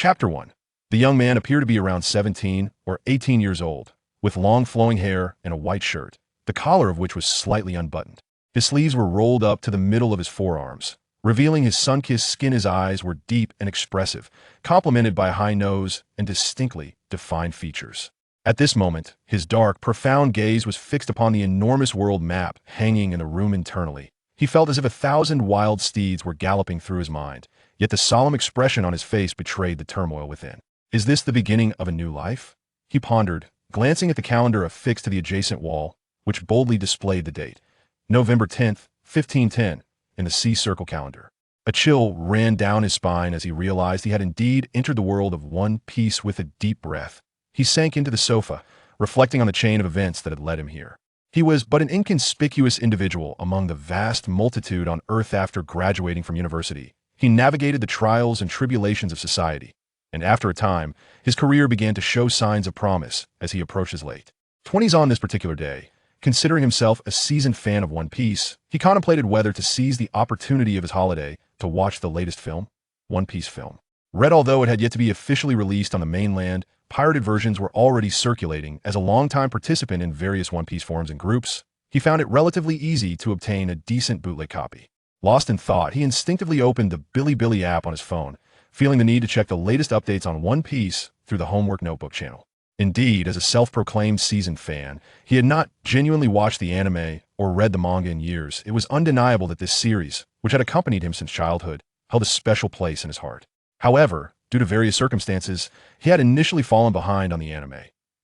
Chapter 1. The young man appeared to be around 17 or 18 years old, with long flowing hair and a white shirt, the collar of which was slightly unbuttoned. His sleeves were rolled up to the middle of his forearms, revealing his sun-kissed skin. His eyes were deep and expressive, complemented by a high nose and distinctly defined features. At this moment, his dark, profound gaze was fixed upon the enormous world map hanging in the room internally. He felt as if 1,000 wild steeds were galloping through his mind, yet the solemn expression on his face betrayed the turmoil within. Is this the beginning of a new life? He pondered, glancing at the calendar affixed to the adjacent wall, which boldly displayed the date, November 10th, 1510, in the C-Circle calendar. A chill ran down his spine as he realized he had indeed entered the world of One Piece. With a deep breath, he sank into the sofa, reflecting on the chain of events that had led him here. He was but an inconspicuous individual among the vast multitude on Earth. After graduating from university, he navigated the trials and tribulations of society, and after a time, his career began to show signs of promise as he approached his late 20s. On this particular day, considering himself a seasoned fan of One Piece, he contemplated whether to seize the opportunity of his holiday to watch the latest film, One Piece film. Read although it had yet to be officially released on the mainland, pirated versions were already circulating. As a longtime participant in various One Piece forums and groups, he found it relatively easy to obtain a decent bootleg copy. Lost in thought, he instinctively opened the Bilibili app on his phone, feeling the need to check the latest updates on One Piece through the Homework Notebook channel. Indeed, as a self-proclaimed seasoned fan, he had not genuinely watched the anime or read the manga in years. It was undeniable that this series, which had accompanied him since childhood, held a special place in his heart. However, due to various circumstances, he had initially fallen behind on the anime,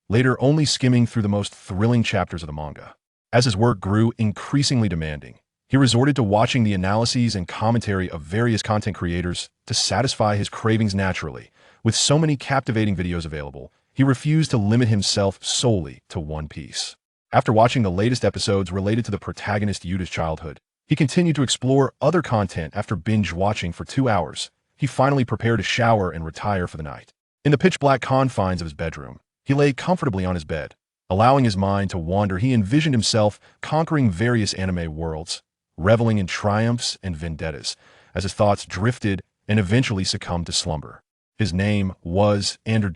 later only skimming through the most thrilling chapters of the manga. As his work grew increasingly demanding, he resorted to watching the analyses and commentary of various content creators to satisfy his cravings naturally. With so many captivating videos available, he refused to limit himself solely to One Piece. After watching the latest episodes related to the protagonist Yuta's childhood, he continued to explore other content. After binge-watching for 2 hours, he finally prepared to shower and retire for the night. In the pitch-black confines of his bedroom, he lay comfortably on his bed. Allowing his mind to wander, he envisioned himself conquering various anime worlds, reveling in triumphs and vendettas, as his thoughts drifted and eventually succumbed to slumber. His name was Andor,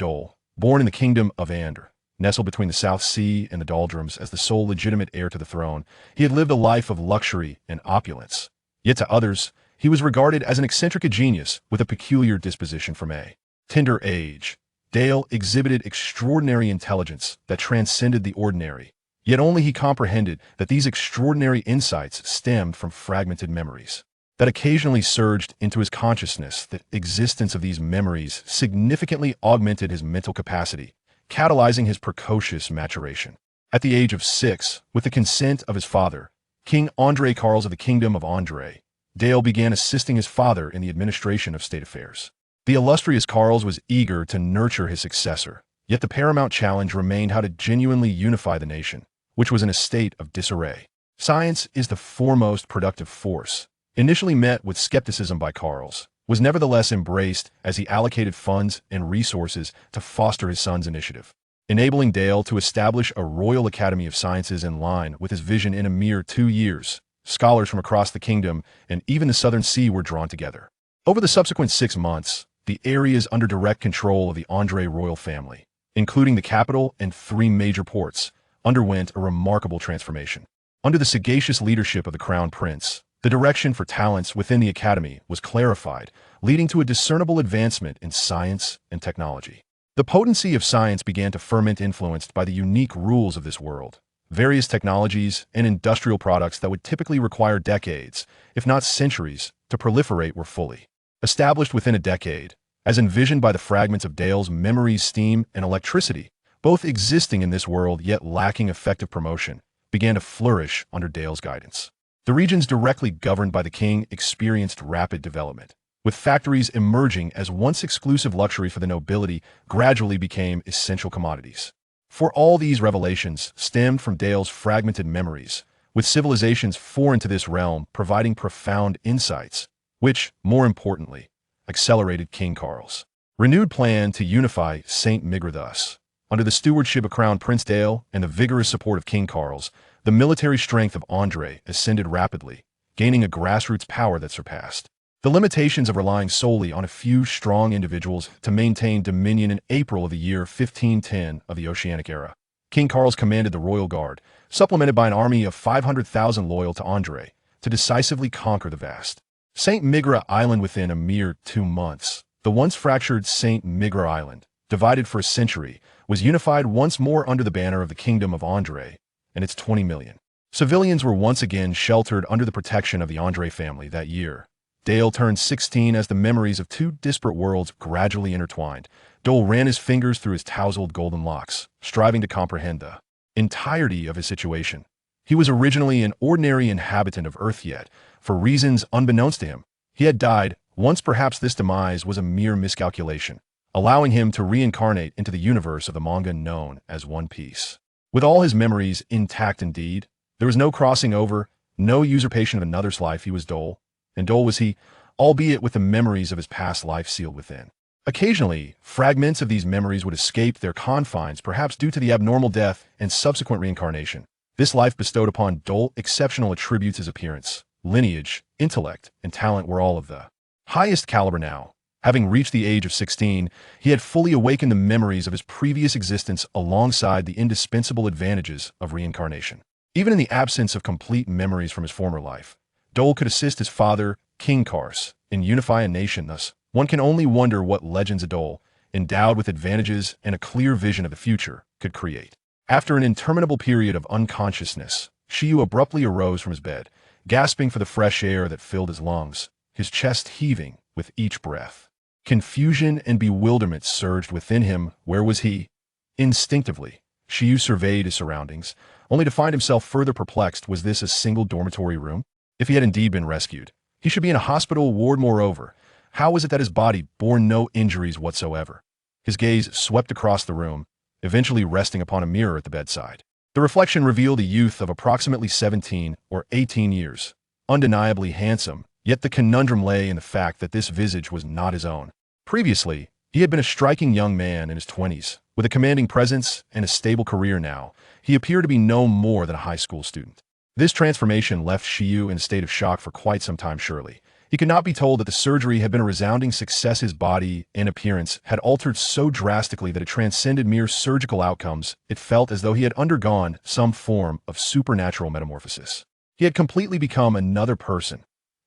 born in the kingdom of Andor, nestled between the South Sea and the Doldrums. As the sole legitimate heir to the throne, he had lived a life of luxury and opulence. Yet to others, he was regarded as an eccentric genius with a peculiar disposition. From a tender age, Dale exhibited extraordinary intelligence that transcended the ordinary, yet only he comprehended that these extraordinary insights stemmed from fragmented memories that occasionally surged into his consciousness. The existence of these memories significantly augmented his mental capacity, catalyzing his precocious maturation. At the age of 6, with the consent of his father, King Andre Carls of the Kingdom of Andre, Dale began assisting his father in the administration of state affairs. The illustrious Carls was eager to nurture his successor, yet the paramount challenge remained how to genuinely unify the nation, which was in a state of disarray. Science is the foremost productive force. Initially met with skepticism by Carls, was nevertheless embraced as he allocated funds and resources to foster his son's initiative, enabling Dale to establish a Royal Academy of Sciences in line with his vision. In a mere 2 years, scholars from across the kingdom and even the Southern Sea were drawn together. Over the subsequent 6 months, the areas under direct control of the Andre royal family, including the capital and 3 major ports, underwent a remarkable transformation. Under the sagacious leadership of the Crown Prince, the direction for talents within the academy was clarified, leading to a discernible advancement in science and technology. The potency of science began to ferment, influenced by the unique rules of this world. Various technologies and industrial products that would typically require decades, if not centuries, to proliferate were fully established within a decade, as envisioned by the fragments of Dale's memories. Steam and electricity, both existing in this world yet lacking effective promotion, began to flourish under Dale's guidance. The regions directly governed by the king experienced rapid development, with factories emerging as once exclusive luxury for the nobility gradually became essential commodities. For all these revelations stemmed from Dale's fragmented memories, with civilizations foreign to this realm providing profound insights, which, more importantly, accelerated King Carl's renewed plan to unify St. Migra. Thus, under the stewardship of Crown Prince Dale and the vigorous support of King Carl's, the military strength of Andre ascended rapidly, gaining a grassroots power that surpassed The limitations of relying solely on a few strong individuals to maintain dominion in April of the year 1510 of the Oceanic era. King Carlos commanded the royal guard, supplemented by an army of 500,000 loyal to André, to decisively conquer the vast St. Migra Island within a mere 2 months. The once fractured St. Migra Island, divided for a century, was unified once more under the banner of the Kingdom of André and its 20 million. Civilians were once again sheltered under the protection of the André family that year. Dale turned 16 as the memories of two disparate worlds gradually intertwined. Dole ran his fingers through his tousled golden locks, striving to comprehend the entirety of his situation. He was originally an ordinary inhabitant of Earth, yet, for reasons unbeknownst to him, he had died. Once perhaps this demise was a mere miscalculation, allowing him to reincarnate into the universe of the manga known as One Piece. With all his memories intact indeed, there was no crossing over, no usurpation of another's life. He was Dole, and Dole was he, albeit with the memories of his past life sealed within. Occasionally, fragments of these memories would escape their confines, perhaps due to the abnormal death and subsequent reincarnation. This life bestowed upon Dole exceptional attributes. His appearance, lineage, intellect, and talent were all of the highest caliber now. Having reached the age of 16, he had fully awakened the memories of his previous existence alongside the indispensable advantages of reincarnation. Even in the absence of complete memories from his former life, Dole could assist his father, King Kars, in unifying a nation. Thus, one can only wonder what legends a Dole, endowed with advantages and a clear vision of the future, could create. After an interminable period of unconsciousness, Shiyu abruptly arose from his bed, gasping for the fresh air that filled his lungs, his chest heaving with each breath. Confusion and bewilderment surged within him. Where was he? Instinctively, Shiyu surveyed his surroundings, only to find himself further perplexed. Was this a single dormitory room? If he had indeed been rescued, he should be in a hospital ward. Moreover, how was it that his body bore no injuries whatsoever? His gaze swept across the room, eventually resting upon a mirror at the bedside. The reflection revealed a youth of approximately 17 or 18 years, undeniably handsome, yet the conundrum lay in the fact that this visage was not his own. Previously, he had been a striking young man in his 20s, with a commanding presence and a stable career. Now, he appeared to be no more than a high school student. This transformation left Shiyu in a state of shock for quite some time. Surely, he could not be told that the surgery had been a resounding success. His body and appearance had altered so drastically that it transcended mere surgical outcomes. It felt as though he had undergone some form of supernatural metamorphosis. He had completely become another person.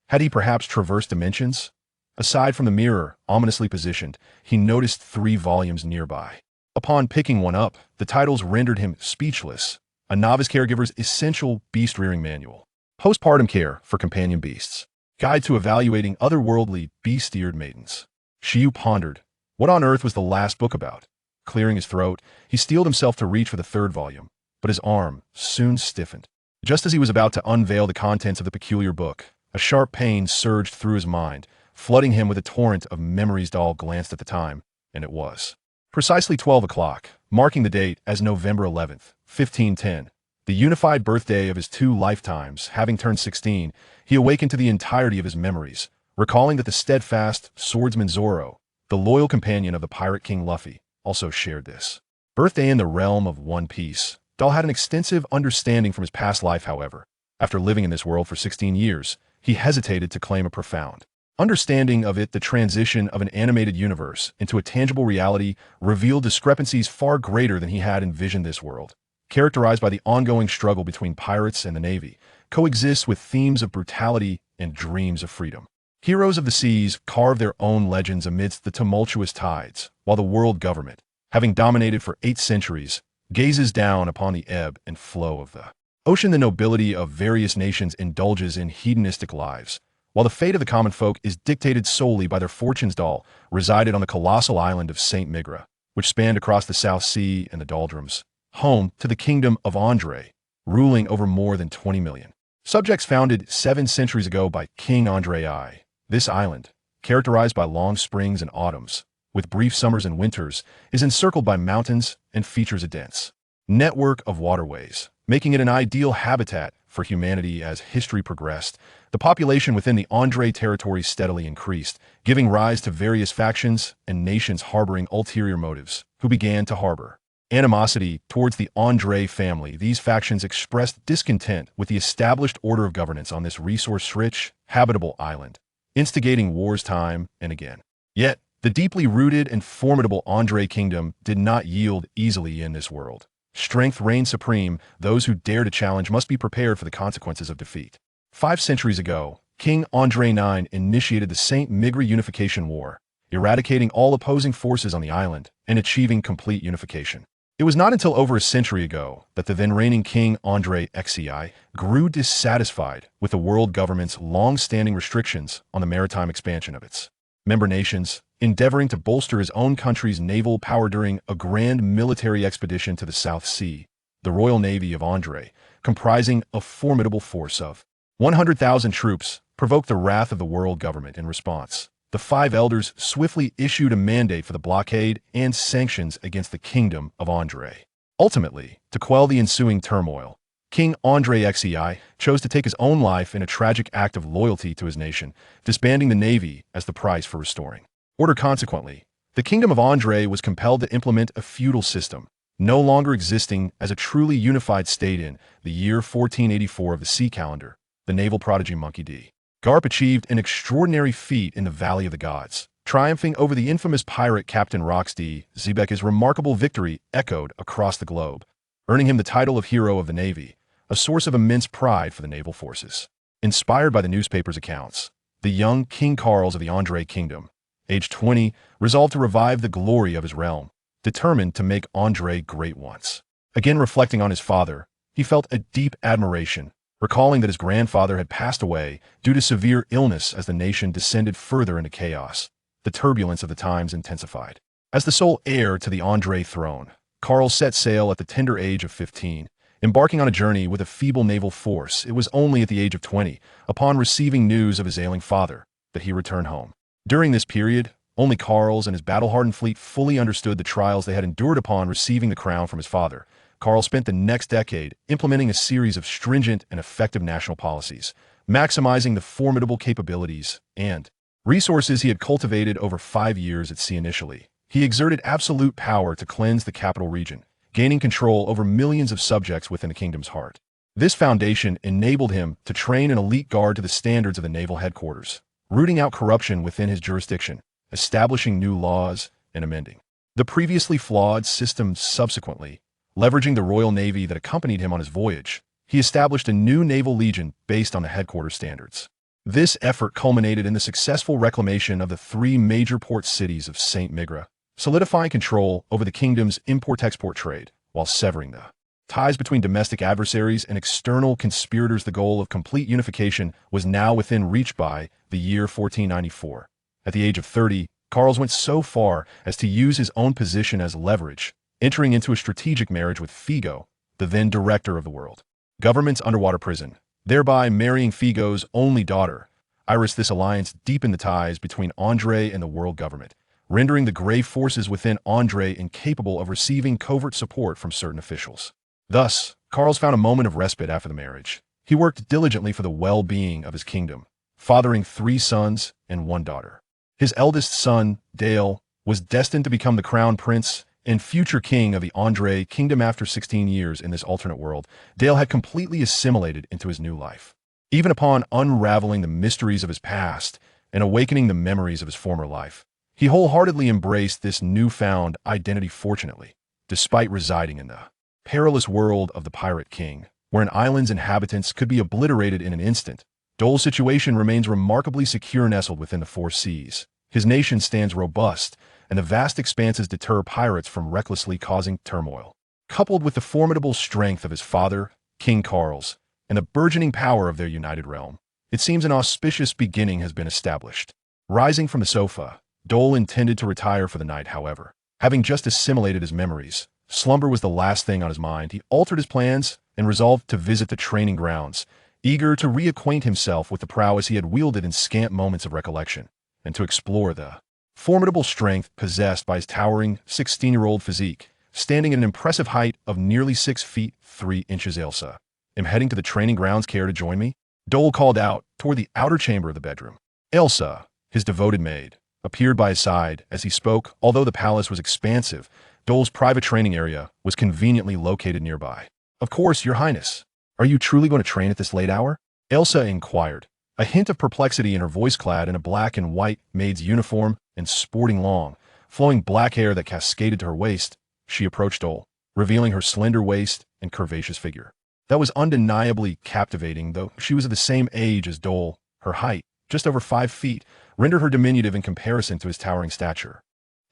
Had he perhaps traversed dimensions? Aside from the mirror, ominously positioned, he noticed 3 volumes nearby. Upon picking one up, the titles rendered him speechless. A novice caregiver's essential beast-rearing manual. Postpartum care for companion beasts. Guide to evaluating otherworldly beast-eared maidens. Shiyu pondered. What on earth was the last book about? Clearing his throat, he steeled himself to reach for the 3rd volume, but his arm soon stiffened. Just as he was about to unveil the contents of the peculiar book, a sharp pain surged through his mind, flooding him with a torrent of memories. Dahl glanced at the time, and it was precisely 12 o'clock, marking the date as November 11th, 1510. The unified birthday of his 2 lifetimes. Having turned 16, he awakened to the entirety of his memories, recalling that the steadfast swordsman Zoro, the loyal companion of the pirate king Luffy, also shared this birthday in the realm of One Piece. Dahl had an extensive understanding from his past life. However, after living in this world for 16 years, he hesitated to claim a profound understanding of it. The transition of an animated universe into a tangible reality revealed discrepancies far greater than he had envisioned. This world, characterized by the ongoing struggle between pirates and the Navy, coexists with themes of brutality and dreams of freedom. Heroes of the seas carve their own legends amidst the tumultuous tides, while the world government, having dominated for 8 centuries, gazes down upon the ebb and flow of the ocean. The nobility of various nations indulges in hedonistic lives, while the fate of the common folk is dictated solely by their fortunes. Dahl resided on the colossal island of St. Migra, which spanned across the South Sea and the doldrums, home to the Kingdom of André, ruling over more than 20 million subjects. Founded 7 centuries ago by King André I, this island, characterized by long springs and autumns, with brief summers and winters, is encircled by mountains and features a dense network of waterways, making it an ideal habitat for humanity. As history progressed, the population within the André territory steadily increased, giving rise to various factions and nations harboring ulterior motives, who began to harbor animosity towards the André family. These factions expressed discontent with the established order of governance on this resource-rich, habitable island. instigating wars time and again. Yet, the deeply rooted and formidable Andrei kingdom did not yield easily in this world. Strength reigned supreme. Those who dare to challenge must be prepared for the consequences of defeat. 5 centuries ago, King Andrei IX initiated the St. Migra Unification War, eradicating all opposing forces on the island and achieving complete unification. It was not until over a century ago that the then-reigning King Andrei XI grew dissatisfied with the world government's long-standing restrictions on the maritime expansion of its member nations, endeavoring to bolster his own country's naval power during a grand military expedition to the South Sea. The Royal Navy of Andrei, comprising a formidable force of 100,000 troops, provoked the wrath of the world government. In response, the five elders swiftly issued a mandate for the blockade and sanctions against the kingdom of Andrei. Ultimately, to quell the ensuing turmoil, King Andrei XI chose to take his own life in a tragic act of loyalty to his nation, disbanding the navy as the price for restoring order. Consequently, the kingdom of Andrei was compelled to implement a feudal system, no longer existing as a truly unified state. In the year 1484 of the sea calendar, the naval prodigy Monkey D. Garp achieved an extraordinary feat in the Valley of the Gods, triumphing over the infamous pirate Captain Rox D. Zebek. His remarkable victory echoed across the globe, earning him the title of Hero of the Navy, a source of immense pride for the naval forces. Inspired by the newspaper's accounts, the young King Carlos of the Andrei Kingdom, aged 20, resolved to revive the glory of his realm, determined to make Andrei great once again. Reflecting on his father, he felt a deep admiration, recalling that his grandfather had passed away due to severe illness. As the nation descended further into chaos, the turbulence of the times intensified. As the sole heir to the Andrei throne, Karl set sail at the tender age of 15, embarking on a journey with a feeble naval force. It was only at the age of 20, upon receiving news of his ailing father, that he returned home. During this period, only Karl's and his battle-hardened fleet fully understood the trials they had endured upon receiving the crown from his father. Karl spent the next decade implementing a series of stringent and effective national policies, maximizing the formidable capabilities and resources he had cultivated over 5 years at sea. Initially, he exerted absolute power to cleanse the capital region, gaining control over millions of subjects within the kingdom's heart. This foundation enabled him to train an elite guard to the standards of the naval headquarters, rooting out corruption within his jurisdiction, establishing new laws, and amending the previously flawed systems. Subsequently, leveraging the Royal Navy that accompanied him on his voyage, he established a new naval legion based on the headquarters standards. This effort culminated in the successful reclamation of the 3 major port cities of St. Migra, solidifying control over the kingdom's import-export trade, while severing the ties between domestic adversaries and external conspirators. The goal of complete unification was now within reach. By the year 1494, at the age of 30, Karls went so far as to use his own position as leverage, entering into a strategic marriage with Figo, the then director of the world government's underwater prison, thereby marrying Figo's only daughter, Iris. This alliance deepened the ties between Andrei and the world government, rendering the grave forces within Andrei incapable of receiving covert support from certain officials. Thus, Karls found a moment of respite after the marriage. He worked diligently for the well-being of his kingdom, fathering 3 sons and 1 daughter. His eldest son, Dale, was destined to become the crown prince and future king of the Andrei kingdom. After 16 years in this alternate world, Dale had completely assimilated into his new life. Even upon unraveling the mysteries of his past and awakening the memories of his former life, he wholeheartedly embraced this newfound identity. Fortunately, despite residing in the perilous world of the Pirate King, where an island's inhabitants could be obliterated in an instant, Dole's situation remains remarkably secure. Nestled within the 4 seas, his nation stands robust, and the vast expanses deter pirates from recklessly causing turmoil. Coupled with the formidable strength of his father, King Karls, and the burgeoning power of their united realm, it seems an auspicious beginning has been established. Rising from the sofa, Dole intended to retire for the night. However, having just assimilated his memories, slumber was the last thing on his mind. He altered his plans and resolved to visit the training grounds, eager to reacquaint himself with the prowess he had wielded in scant moments of recollection, and to explore the formidable strength possessed by his towering 16-year-old physique, standing at an impressive height of nearly 6 feet 3 inches. Elsa, am heading to the training grounds. Care to join me? Dole called out toward the outer chamber of the bedroom. Elsa, his devoted maid, appeared by his side as he spoke. Although the palace was expansive, Dole's private training area was conveniently located nearby. Of course, Your Highness. Are you truly going to train at this late hour? Elsa inquired, A hint of perplexity in her voice, clad in a black and white maid's uniform and sporting long, flowing black hair that cascaded to her waist, she approached Dole, revealing her slender waist and curvaceous figure. That was undeniably captivating, though she was of the same age as Dole. Her height, just over 5 feet, rendered her diminutive in comparison to his towering stature.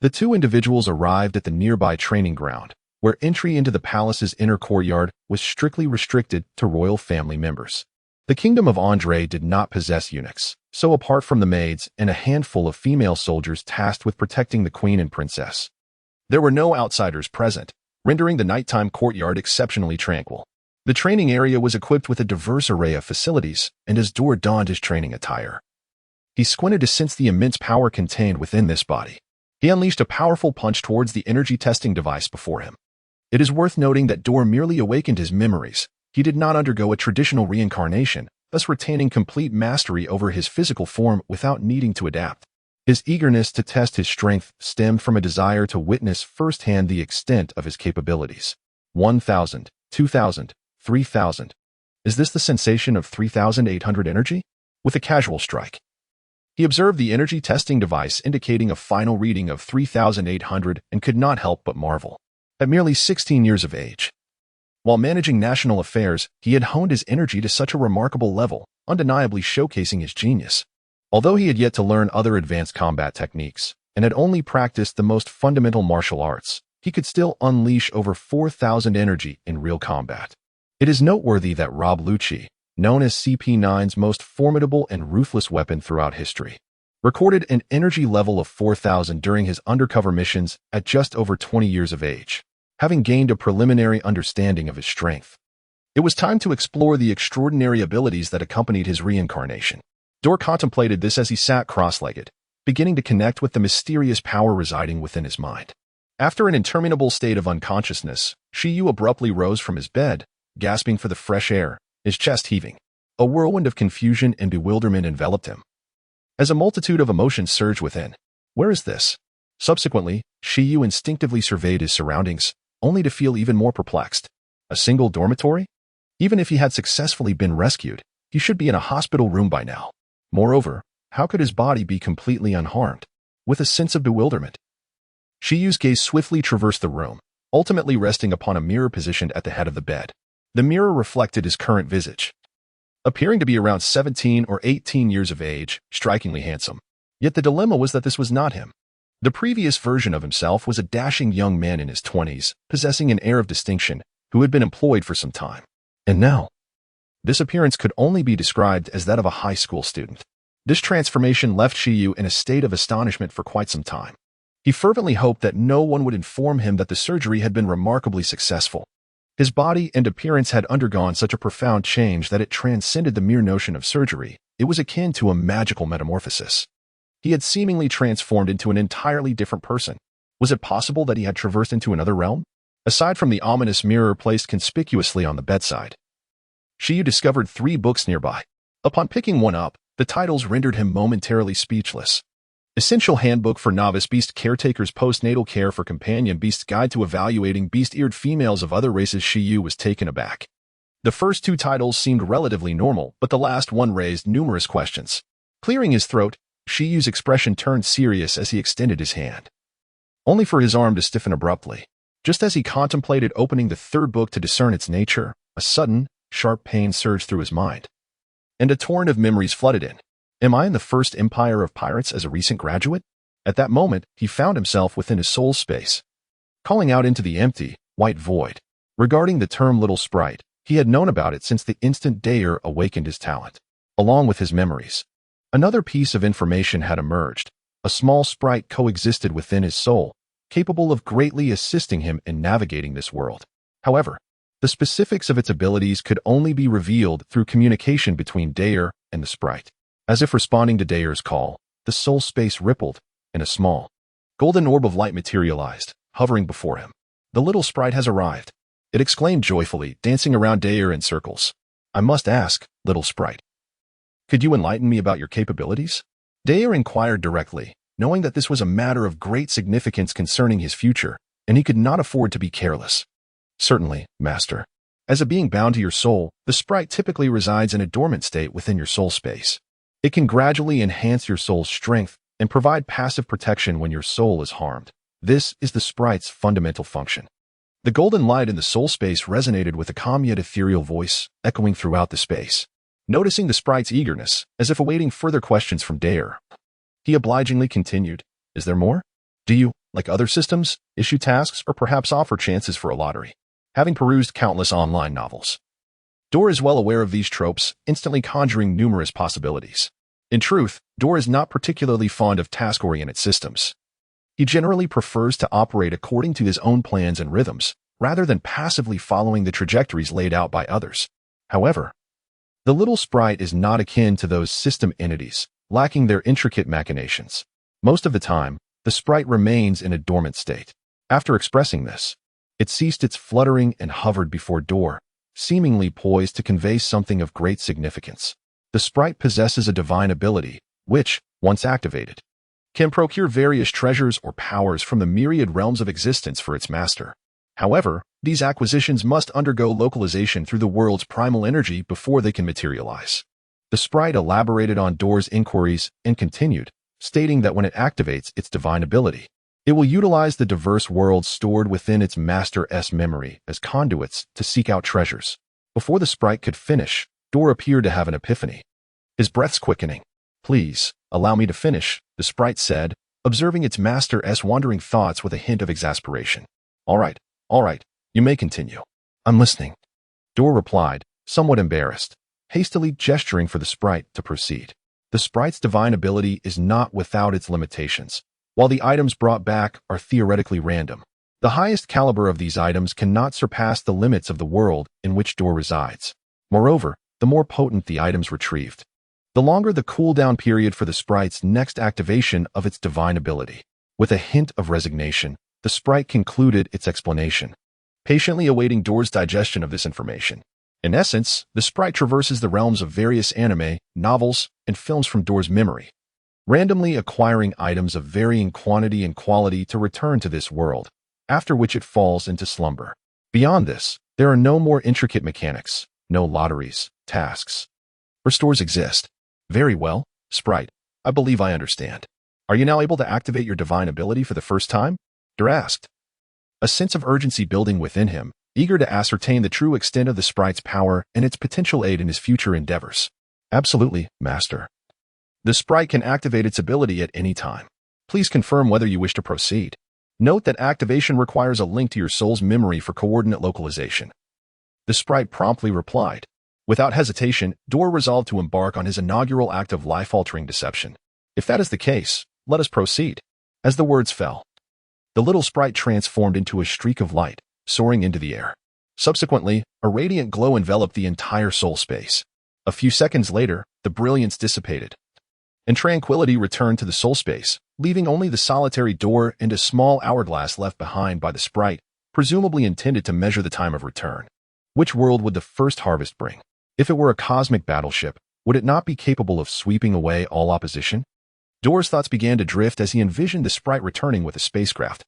The two individuals arrived at the nearby training ground, where entry into the palace's inner courtyard was strictly restricted to royal family members. The kingdom of Andre did not possess eunuchs, so apart from the maids and a handful of female soldiers tasked with protecting the queen and princess, there were no outsiders present, rendering the nighttime courtyard exceptionally tranquil. The training area was equipped with a diverse array of facilities, and as Dor donned his training attire, he squinted to sense the immense power contained within this body. He unleashed a powerful punch towards the energy testing device before him. It is worth noting that Dor merely awakened his memories. He did not undergo a traditional reincarnation, thus retaining complete mastery over his physical form without needing to adapt. His eagerness to test his strength stemmed from a desire to witness firsthand the extent of his capabilities. 1,000, 2,000, 3,000. Is this the sensation of 3,800 energy? With a casual strike, he observed the energy testing device indicating a final reading of 3,800 and could not help but marvel. At merely 16 years of age, while managing national affairs, he had honed his energy to such a remarkable level, undeniably showcasing his genius. Although he had yet to learn other advanced combat techniques, and had only practiced the most fundamental martial arts, he could still unleash over 4,000 energy in real combat. It is noteworthy that Rob Lucci, known as CP9's most formidable and ruthless weapon throughout history, recorded an energy level of 4,000 during his undercover missions at just over 20 years of age, having gained a preliminary understanding of his strength. It was time to explore the extraordinary abilities that accompanied his reincarnation. Dor contemplated this as he sat cross-legged, beginning to connect with the mysterious power residing within his mind. After an interminable state of unconsciousness, Shiyu abruptly rose from his bed, gasping for the fresh air, his chest heaving. A whirlwind of confusion and bewilderment enveloped him, as a multitude of emotions surged within. Where is this? Subsequently, Shiyu instinctively surveyed his surroundings, only to feel even more perplexed. A single dormitory? Even if he had successfully been rescued, he should be in a hospital room by now. Moreover, how could his body be completely unharmed? With a sense of bewilderment, Shiyu's gaze swiftly traversed the room, ultimately resting upon a mirror positioned at the head of the bed. The mirror reflected his current visage, appearing to be around 17 or 18 years of age, strikingly handsome. Yet the dilemma was that this was not him. The previous version of himself was a dashing young man in his 20s, possessing an air of distinction, who had been employed for some time. And now, this appearance could only be described as that of a high school student. This transformation left Shiyu in a state of astonishment for quite some time. He fervently hoped that no one would inform him that the surgery had been remarkably successful. His body and appearance had undergone such a profound change that it transcended the mere notion of surgery. It was akin to a magical metamorphosis. He had seemingly transformed into an entirely different person. Was it possible that he had traversed into another realm? Aside from the ominous mirror placed conspicuously on the bedside, Shiyu discovered 3 books nearby. Upon picking one up, the titles rendered him momentarily speechless. Essential Handbook for Novice Beast Caretakers, Postnatal Care for Companion Beasts, Guide to Evaluating Beast-Eared Females of Other Races. Shiyu was taken aback. The first 2 titles seemed relatively normal, but the last one raised numerous questions. Clearing his throat, Shiyu's expression turned serious as he extended his hand, only for his arm to stiffen abruptly. Just as he contemplated opening the 3rd book to discern its nature, a sudden, sharp pain surged through his mind, and a torrent of memories flooded in. Am I in the first empire of pirates as a recent graduate? At that moment, he found himself within his soul space, calling out into the empty, white void. Regarding the term Little Sprite, he had known about it since the instant Dayer awakened his talent, along with his memories. Another piece of information had emerged. A small sprite coexisted within his soul, capable of greatly assisting him in navigating this world. However, the specifics of its abilities could only be revealed through communication between Dayer and the sprite. As if responding to Dayer's call, the soul space rippled, and a small, golden orb of light materialized, hovering before him. The little sprite has arrived, it exclaimed joyfully, dancing around Dayer in circles. I must ask, little sprite, could you enlighten me about your capabilities? Dayer inquired directly, knowing that this was a matter of great significance concerning his future, and he could not afford to be careless. Certainly, master. As a being bound to your soul, the sprite typically resides in a dormant state within your soul space. It can gradually enhance your soul's strength and provide passive protection when your soul is harmed. This is the sprite's fundamental function. The golden light in the soul space resonated with a calm yet ethereal voice, echoing throughout the space. Noticing the sprite's eagerness, as if awaiting further questions from Dare, he obligingly continued, "Is there more? Do you, like other systems, issue tasks or perhaps offer chances for a lottery?" Having perused countless online novels, Dor is well aware of these tropes, instantly conjuring numerous possibilities. In truth, Dor is not particularly fond of task-oriented systems. He generally prefers to operate according to his own plans and rhythms, rather than passively following the trajectories laid out by others. However, the little sprite is not akin to those system entities, lacking their intricate machinations. Most of the time, the sprite remains in a dormant state. After expressing this, it ceased its fluttering and hovered before Dor, seemingly poised to convey something of great significance. The sprite possesses a divine ability, which, once activated, can procure various treasures or powers from the myriad realms of existence for its master. However, these acquisitions must undergo localization through the world's primal energy before they can materialize. The sprite elaborated on Dor's inquiries and continued, stating that when it activates its divine ability, it will utilize the diverse worlds stored within its master's memory as conduits to seek out treasures. Before the sprite could finish, Dor appeared to have an epiphany, his breaths quickening. "Please, allow me to finish," the sprite said, observing its master's wandering thoughts with a hint of exasperation. All right, you may continue. I'm listening," Dor replied, somewhat embarrassed, hastily gesturing for the sprite to proceed. The sprite's divine ability is not without its limitations. While the items brought back are theoretically random, the highest caliber of these items cannot surpass the limits of the world in which Dor resides. Moreover, the more potent the items retrieved, the longer the cooldown period for the sprite's next activation of its divine ability. With a hint of resignation, the sprite concluded its explanation, patiently awaiting Dor's digestion of this information. In essence, the sprite traverses the realms of various anime, novels, and films from Dor's memory, randomly acquiring items of varying quantity and quality to return to this world, after which it falls into slumber. Beyond this, there are no more intricate mechanics, no lotteries, tasks, or stores exist. Very well, sprite, I believe I understand. Are you now able to activate your divine ability for the first time? Dor asked, a sense of urgency building within him, eager to ascertain the true extent of the sprite's power and its potential aid in his future endeavors. Absolutely, master. The sprite can activate its ability at any time. Please confirm whether you wish to proceed. Note that activation requires a link to your soul's memory for coordinate localization. The sprite promptly replied. Without hesitation, Dor resolved to embark on his inaugural act of life-altering deception. If that is the case, let us proceed. As the words fell, the little sprite transformed into a streak of light, soaring into the air. Subsequently, a radiant glow enveloped the entire soul space. A few seconds later, the brilliance dissipated, and tranquility returned to the soul space, leaving only the solitary Dor and a small hourglass left behind by the sprite, presumably intended to measure the time of return. Which world would the first harvest bring? If it were a cosmic battleship, would it not be capable of sweeping away all opposition? Dor's thoughts began to drift as he envisioned the sprite returning with a spacecraft,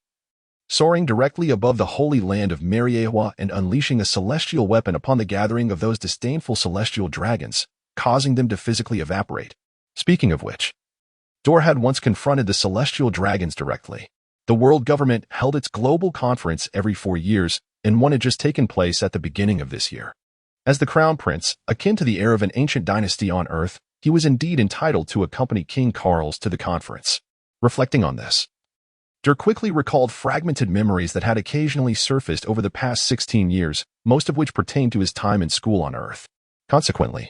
soaring directly above the holy land of Mariewa and unleashing a celestial weapon upon the gathering of those disdainful celestial dragons, causing them to physically evaporate. Speaking of which, Dor had once confronted the celestial dragons directly. The world government held its global conference every 4 years, and one had just taken place at the beginning of this year. As the crown prince, akin to the heir of an ancient dynasty on Earth, he was indeed entitled to accompany King Carlos to the conference. Reflecting on this, Dor quickly recalled fragmented memories that had occasionally surfaced over the past 16 years, most of which pertained to his time in school on Earth. Consequently,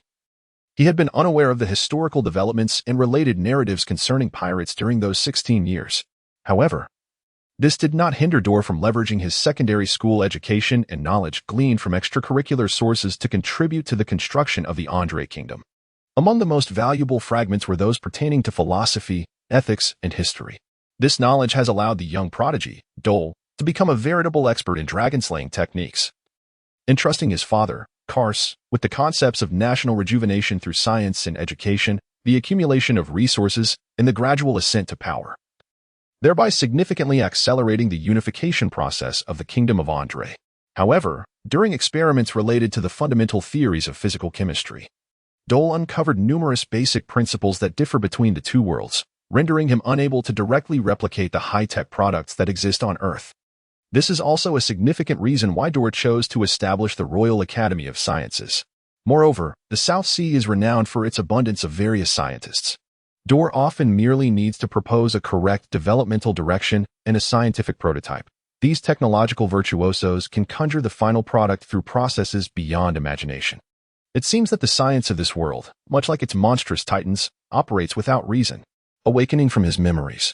he had been unaware of the historical developments and related narratives concerning pirates during those 16 years. However, this did not hinder Dor from leveraging his secondary school education and knowledge gleaned from extracurricular sources to contribute to the construction of the Andre Kingdom. Among the most valuable fragments were those pertaining to philosophy, ethics, and history. This knowledge has allowed the young prodigy, Dol, to become a veritable expert in dragon-slaying techniques. Entrusting his father, Kars, with the concepts of national rejuvenation through science and education, the accumulation of resources, and the gradual ascent to power, thereby significantly accelerating the unification process of the Kingdom of Andre. However, during experiments related to the fundamental theories of physical chemistry, Dole uncovered numerous basic principles that differ between the two worlds, rendering him unable to directly replicate the high-tech products that exist on Earth. This is also a significant reason why Dole chose to establish the Royal Academy of Sciences. Moreover, the South Sea is renowned for its abundance of various scientists. Dole often merely needs to propose a correct developmental direction and a scientific prototype. These technological virtuosos can conjure the final product through processes beyond imagination. It seems that the science of this world, much like its monstrous titans, operates without reason. Awakening from his memories,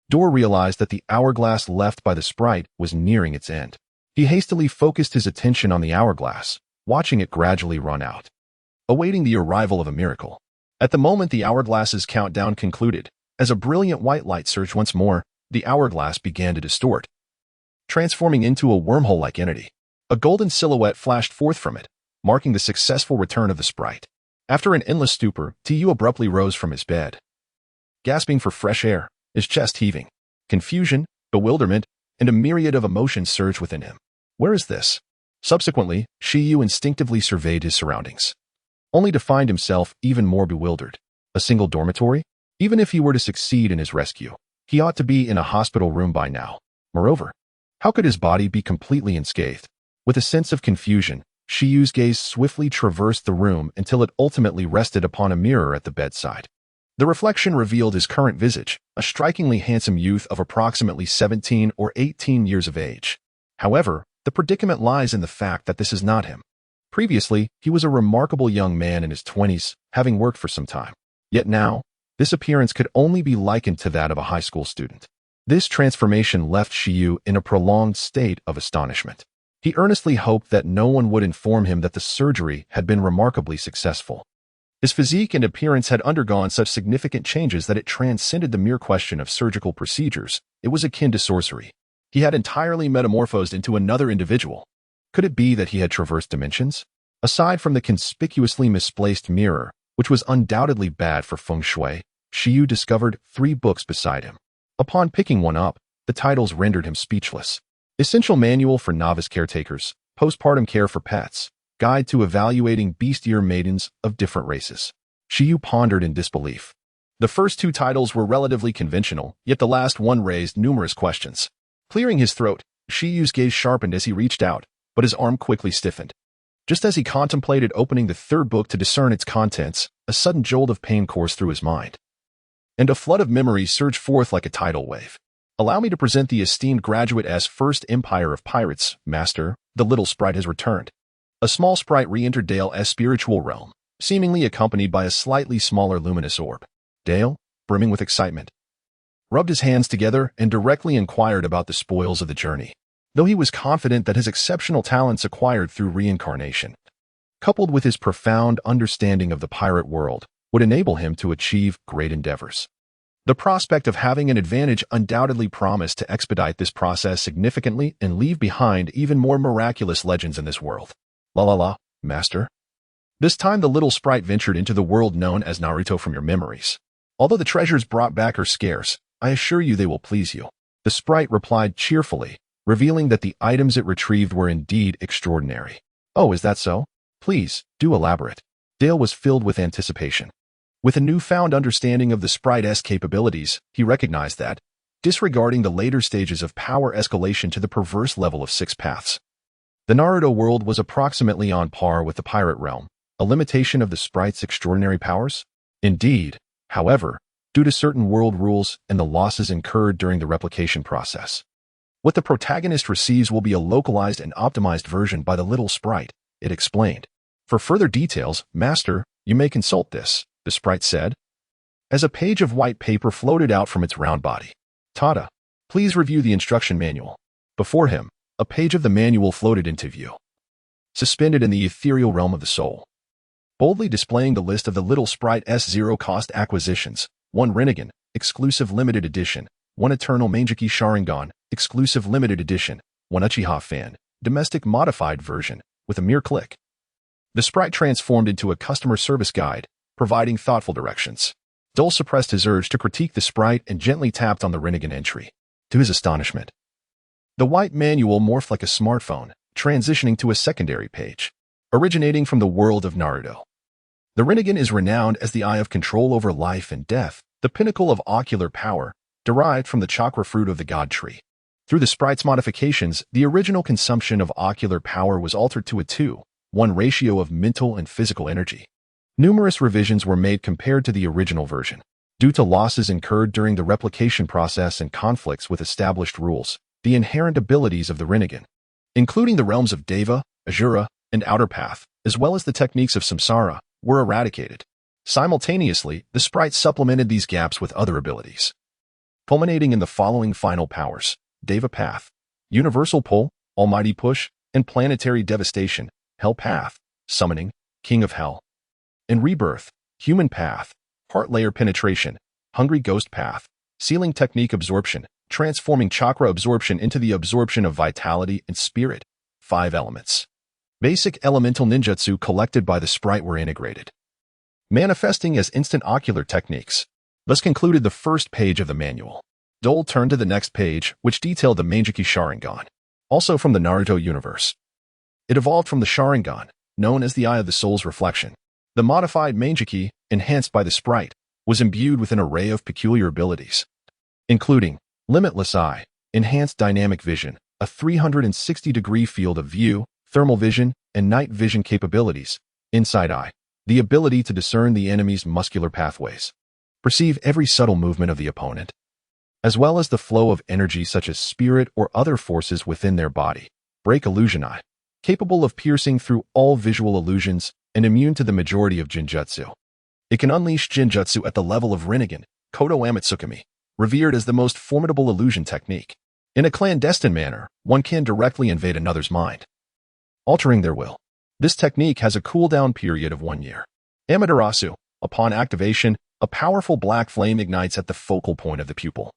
Dole realized that the hourglass left by the sprite was nearing its end. He hastily focused his attention on the hourglass, watching it gradually run out, awaiting the arrival of a miracle. At the moment the hourglass's countdown concluded, as a brilliant white light surged once more, the hourglass began to distort, transforming into a wormhole-like entity. A golden silhouette flashed forth from it, marking the successful return of the sprite. After an endless stupor, Tu abruptly rose from his bed, gasping for fresh air, his chest heaving. Confusion, bewilderment, and a myriad of emotions surged within him. Where is this? Subsequently, Shiyu instinctively surveyed his surroundings, only to find himself even more bewildered. A single dormitory? Even if he were to succeed in his rescue, he ought to be in a hospital room by now. Moreover, how could his body be completely unscathed? With a sense of confusion, Shiyu's gaze swiftly traversed the room until it ultimately rested upon a mirror at the bedside. The reflection revealed his current visage, a strikingly handsome youth of approximately 17 or 18 years of age. However, the predicament lies in the fact that this is not him. Previously, he was a remarkable young man in his 20s, having worked for some time. Yet now, this appearance could only be likened to that of a high school student. This transformation left Shiyu in a prolonged state of astonishment. He earnestly hoped that no one would inform him that the surgery had been remarkably successful. His physique and appearance had undergone such significant changes that it transcended the mere question of surgical procedures. It was akin to sorcery. He had entirely metamorphosed into another individual. Could it be that he had traversed dimensions? Aside from the conspicuously misplaced mirror, which was undoubtedly bad for feng shui, Shiyu discovered 3 books beside him. Upon picking one up, the titles rendered him speechless. Essential Manual for Novice Caretakers, Postpartum Care for Pets, Guide to Evaluating Bestier Maidens of Different Races. Shiyu pondered in disbelief. The first 2 titles were relatively conventional, yet the last one raised numerous questions. Clearing his throat, Shiyu's gaze sharpened as he reached out, but his arm quickly stiffened. Just as he contemplated opening the 3rd book to discern its contents, a sudden jolt of pain coursed through his mind, and a flood of memories surged forth like a tidal wave. Allow me to present the esteemed graduate as First Empire of Pirates, Master. The little sprite has returned. A small sprite re-entered Dale's spiritual realm, seemingly accompanied by a slightly smaller luminous orb. Dale, brimming with excitement, rubbed his hands together and directly inquired about the spoils of the journey, though he was confident that his exceptional talents acquired through reincarnation, coupled with his profound understanding of the pirate world, would enable him to achieve great endeavors. The prospect of having an advantage undoubtedly promised to expedite this process significantly and leave behind even more miraculous legends in this world. La, Master. This time the little sprite ventured into the world known as Naruto from your memories. Although the treasures brought back are scarce, I assure you they will please you. The sprite replied cheerfully, revealing that the items it retrieved were indeed extraordinary. Oh, is that so? Please, do elaborate. Dale was filled with anticipation. With a newfound understanding of the sprite's capabilities, he recognized that, disregarding the later stages of power escalation to the perverse level of 6 paths, the Naruto world was approximately on par with the pirate realm, a limitation of the sprite's extraordinary powers. Indeed, however, due to certain world rules and the losses incurred during the replication process, what the protagonist receives will be a localized and optimized version by the little sprite, it explained. For further details, Master, you may consult this, the sprite said, as a page of white paper floated out from its round body. Tada, please review the instruction manual. Before him, a page of the manual floated into view, suspended in the ethereal realm of the soul, boldly displaying the list of the little sprite's zero-cost acquisitions: 1 Rinnegan, exclusive limited edition; 1 Eternal Mangeki Sharingan, exclusive limited edition; 1 Uchiha Fan, domestic modified version. With a mere click, the sprite transformed into a customer service guide, providing thoughtful directions. Dole suppressed his urge to critique the sprite and gently tapped on the Rinnegan entry. To his astonishment, the white manual morphed like a smartphone, transitioning to a secondary page, originating from the world of Naruto. The Rinnegan is renowned as the eye of control over life and death, the pinnacle of ocular power, derived from the chakra fruit of the god tree. Through the sprite's modifications, the original consumption of ocular power was altered to a 2:1 ratio of mental and physical energy. Numerous revisions were made compared to the original version. Due to losses incurred during the replication process and conflicts with established rules, the inherent abilities of the Rinnegan, including the realms of Deva, Asura, and Outer Path, as well as the techniques of Samsara, were eradicated. Simultaneously, the sprite supplemented these gaps with other abilities, culminating in the following final powers: Deva Path, Universal Pull, Almighty Push, and Planetary Devastation, Hell Path, Summoning, King of Hell, and Rebirth, Human Path, Heart Layer Penetration, Hungry Ghost Path, Sealing Technique Absorption, transforming chakra absorption into the absorption of vitality and spirit. 5 elements. Basic elemental ninjutsu collected by the sprite were integrated, manifesting as instant ocular techniques. Thus concluded the first page of the manual. Dole turned to the next page, which detailed the Manjiki Sharingan, also from the Naruto universe. It evolved from the Sharingan, known as the Eye of the Soul's Reflection. The modified Manjiki, enhanced by the sprite, was imbued with an array of peculiar abilities, including Limitless Eye, Enhanced Dynamic Vision, a 360-degree field of view, thermal vision, and night vision capabilities, Inside Eye, the ability to discern the enemy's muscular pathways, perceive every subtle movement of the opponent, as well as the flow of energy such as spirit or other forces within their body. Break Illusion Eye, capable of piercing through all visual illusions and immune to the majority of Jinjutsu. It can unleash Jinjutsu at the level of Rinnegan, Kodo Amatsukami, revered as the most formidable illusion technique. In a clandestine manner, one can directly invade another's mind, altering their will. This technique has a cooldown period of 1 year. Amaterasu, upon activation, a powerful black flame ignites at the focal point of the pupil,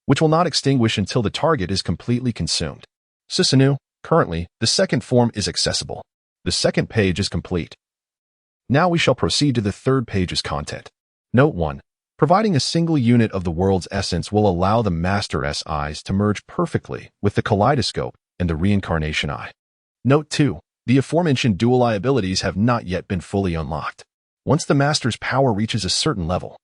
which will not extinguish until the target is completely consumed. Susanoo, currently, the second form is accessible. The second page is complete. Now we shall proceed to the third page's content. Note 1. Providing a single unit of the world's essence will allow the Master's eyes to merge perfectly with the kaleidoscope and the reincarnation eye. Note 2. The aforementioned dual eye abilities have not yet been fully unlocked. Once the Master's power reaches a certain level,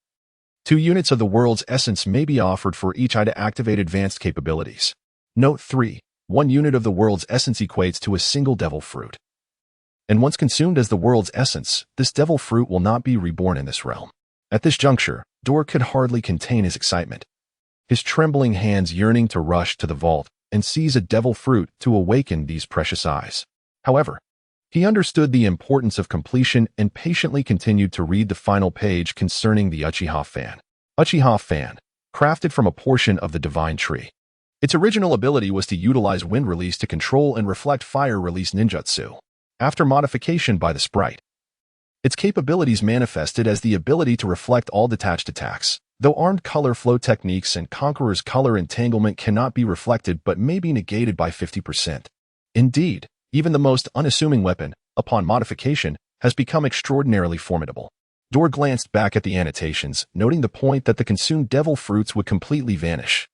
2 units of the world's essence may be offered for each eye to activate advanced capabilities. Note 3. 1 unit of the world's essence equates to a single devil fruit. And once consumed as the world's essence, this devil fruit will not be reborn in this realm. At this juncture, Dor could hardly contain his excitement, his trembling hands yearning to rush to the vault and seize a devil fruit to awaken these precious eyes. However, he understood the importance of completion and patiently continued to read the final page concerning the Uchiha Fan. Uchiha Fan, crafted from a portion of the Divine Tree. Its original ability was to utilize wind release to control and reflect fire release ninjutsu. After modification by the sprite, its capabilities manifested as the ability to reflect all detached attacks. Though armed color flow techniques and Conqueror's color entanglement cannot be reflected but may be negated by 50%. Indeed, even the most unassuming weapon, upon modification, has become extraordinarily formidable. Dor glanced back at the annotations, noting the point that the consumed devil fruits would completely vanish.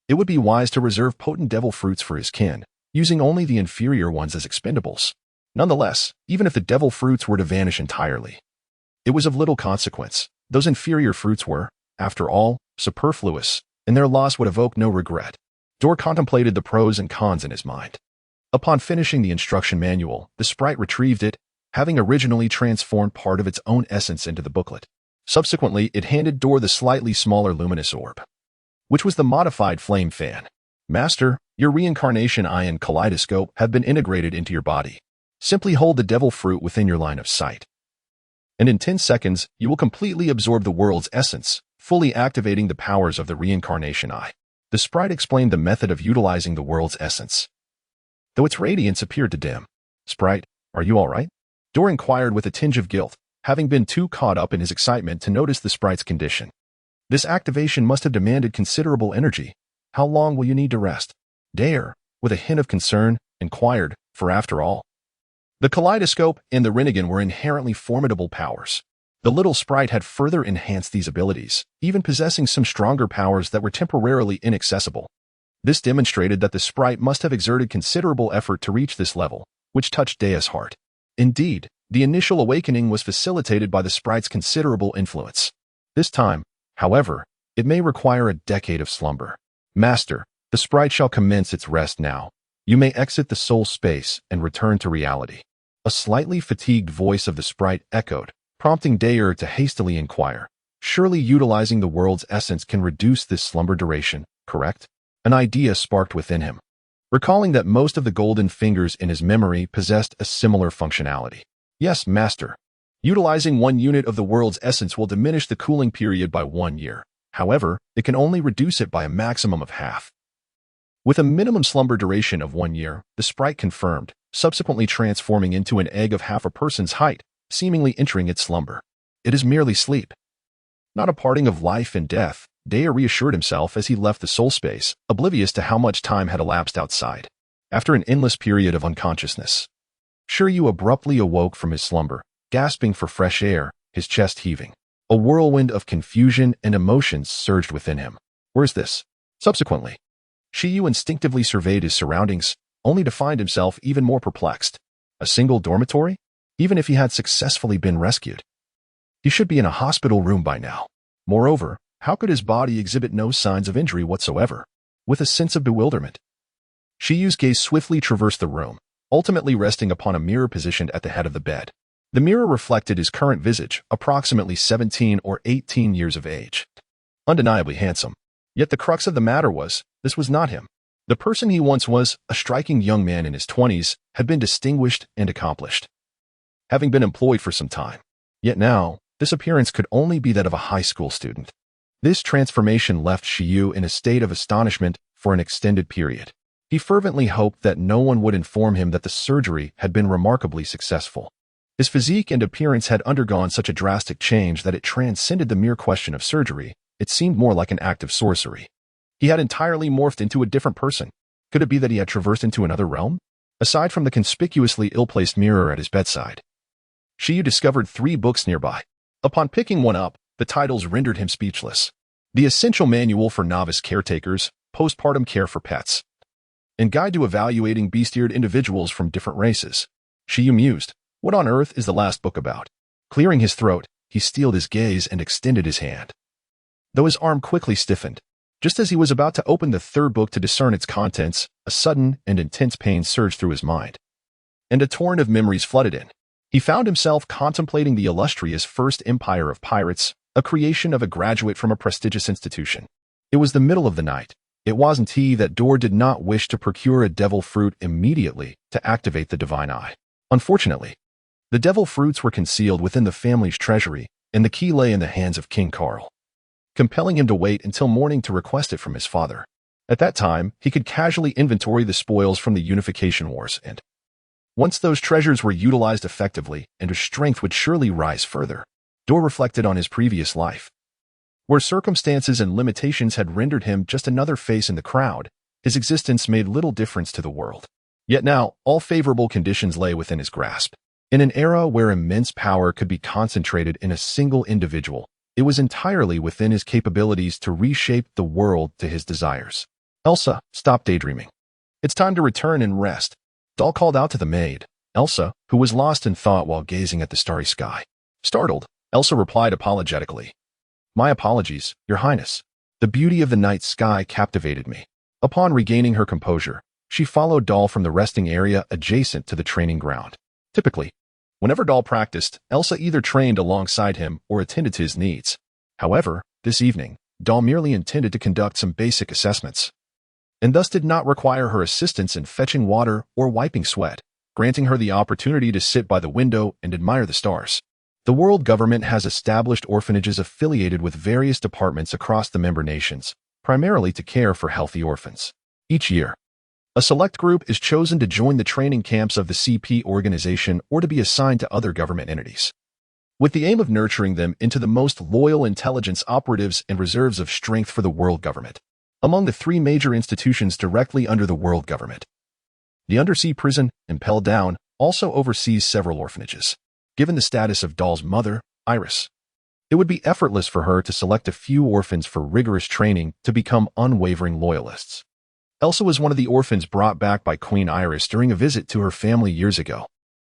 It would be wise to reserve potent devil fruits for his kin, using only the inferior ones as expendables. Nonetheless, even if the devil fruits were to vanish entirely, it was of little consequence. Those inferior fruits were, after all, superfluous, and their loss would evoke no regret. Dor contemplated the pros and cons in his mind. Upon finishing the instruction manual, the sprite retrieved it, having originally transformed part of its own essence into the booklet. Subsequently, it handed Dor the slightly smaller luminous orb, which was the modified flame fan. Master, your reincarnation eye and kaleidoscope have been integrated into your body. Simply hold the devil fruit within your line of sight, and in 10 seconds, you will completely absorb the world's essence, fully activating the powers of the reincarnation eye. The sprite explained the method of utilizing the world's essence, though its radiance appeared to dim. Sprite, are you all right? Dor inquired with a tinge of guilt, having been too caught up in his excitement to notice the sprite's condition. This activation must have demanded considerable energy. How long will you need to rest? Dare, with a hint of concern, inquired, for after all, the kaleidoscope and the Rinnegan were inherently formidable powers. The little sprite had further enhanced these abilities, even possessing some stronger powers that were temporarily inaccessible. This demonstrated that the sprite must have exerted considerable effort to reach this level, which touched Dea's heart. Indeed, The initial awakening was facilitated by the sprite's considerable influence. This time, however, it may require a decade of slumber. Master, the sprite shall commence its rest now. You may exit the soul space and return to reality. A slightly fatigued voice of the sprite echoed, prompting Dayer to hastily inquire. Surely utilizing the world's essence can reduce this slumber duration, correct? An idea sparked within him, recalling that most of the golden fingers in his memory possessed a similar functionality. Yes, Master. Utilizing 1 unit of the world's essence will diminish the cooling period by 1 year. However, it can only reduce it by a maximum of half. With a minimum slumber duration of 1 year, the sprite confirmed, subsequently transforming into an egg of half a person's height, seemingly entering its slumber. It is merely sleep, not a parting of life and death, Dayer reassured himself as he left the soul space, oblivious to how much time had elapsed outside. After an endless period of unconsciousness, Shiryu abruptly awoke from his slumber, gasping for fresh air, his chest heaving. A whirlwind of confusion and emotions surged within him. Where's this? Subsequently, Shiryu instinctively surveyed his surroundings, only to find himself even more perplexed. A single dormitory? Even if he had successfully been rescued, he should be in a hospital room by now. Moreover, how could his body exhibit no signs of injury whatsoever? With a sense of bewilderment, Shiyu's gaze swiftly traversed the room, ultimately resting upon a mirror positioned at the head of the bed. The mirror reflected his current visage, approximately 17 or 18 years of age. Undeniably handsome. Yet the crux of the matter was, this was not him. The person he once was, a striking young man in his 20s, had been distinguished and accomplished, having been employed for some time. Yet now, this appearance could only be that of a high school student. This transformation left Shiyu in a state of astonishment for an extended period. He fervently hoped that no one would inform him that the surgery had been remarkably successful. His physique and appearance had undergone such a drastic change that it transcended the mere question of surgery. It seemed more like an act of sorcery. He had entirely morphed into a different person. Could it be that he had traversed into another realm? Aside from the conspicuously ill-placed mirror at his bedside, Shiyu discovered 3 books nearby. Upon picking one up, the titles rendered him speechless. The Essential Manual for Novice Caretakers, Postpartum Care for Pets, and Guide to Evaluating Bestiared Individuals from Different Races. Shiyu mused, what on earth is the last book about? Clearing his throat, he steeled his gaze and extended his hand, though his arm quickly stiffened. Just as he was about to open the 3rd book to discern its contents, a sudden and intense pain surged through his mind, and a torrent of memories flooded in. He found himself contemplating the illustrious First Empire of Pirates, a creation of a graduate from a prestigious institution. It was the middle of the night. It wasn't he that Dor did not wish to procure a devil fruit immediately to activate the divine eye. Unfortunately, the devil fruits were concealed within the family's treasury, and the key lay in the hands of King Carl, compelling him to wait until morning to request it from his father. At that time, he could casually inventory the spoils from the Unification Wars, and once those treasures were utilized effectively, and his strength would surely rise further. Dor reflected on his previous life, where circumstances and limitations had rendered him just another face in the crowd. His existence made little difference to the world. Yet now, all favorable conditions lay within his grasp. In an era where immense power could be concentrated in a single individual, it was entirely within his capabilities to reshape the world to his desires. Elsa, stop daydreaming. It's time to return and rest. Dahl called out to the maid, Elsa, who was lost in thought while gazing at the starry sky. Startled, Elsa replied apologetically, my apologies, Your Highness. The beauty of the night sky captivated me. Upon regaining her composure, she followed Dahl from the resting area adjacent to the training ground. Typically, whenever Dahl practiced, Elsa either trained alongside him or attended to his needs. However, this evening, Dahl merely intended to conduct some basic assessments, and thus did not require her assistance in fetching water or wiping sweat, granting her the opportunity to sit by the window and admire the stars. The world government has established orphanages affiliated with various departments across the member nations, primarily to care for healthy orphans. Each year, a select group is chosen to join the training camps of the CP organization or to be assigned to other government entities, with the aim of nurturing them into the most loyal intelligence operatives and reserves of strength for the world government. Among the 3 major institutions directly under the world government, the undersea prison, Impelled Down, also oversees several orphanages. Given the status of Dahl's mother, Iris, it would be effortless for her to select a few orphans for rigorous training to become unwavering loyalists. Elsa was one of the orphans brought back by Queen Iris during a visit to her family years ago.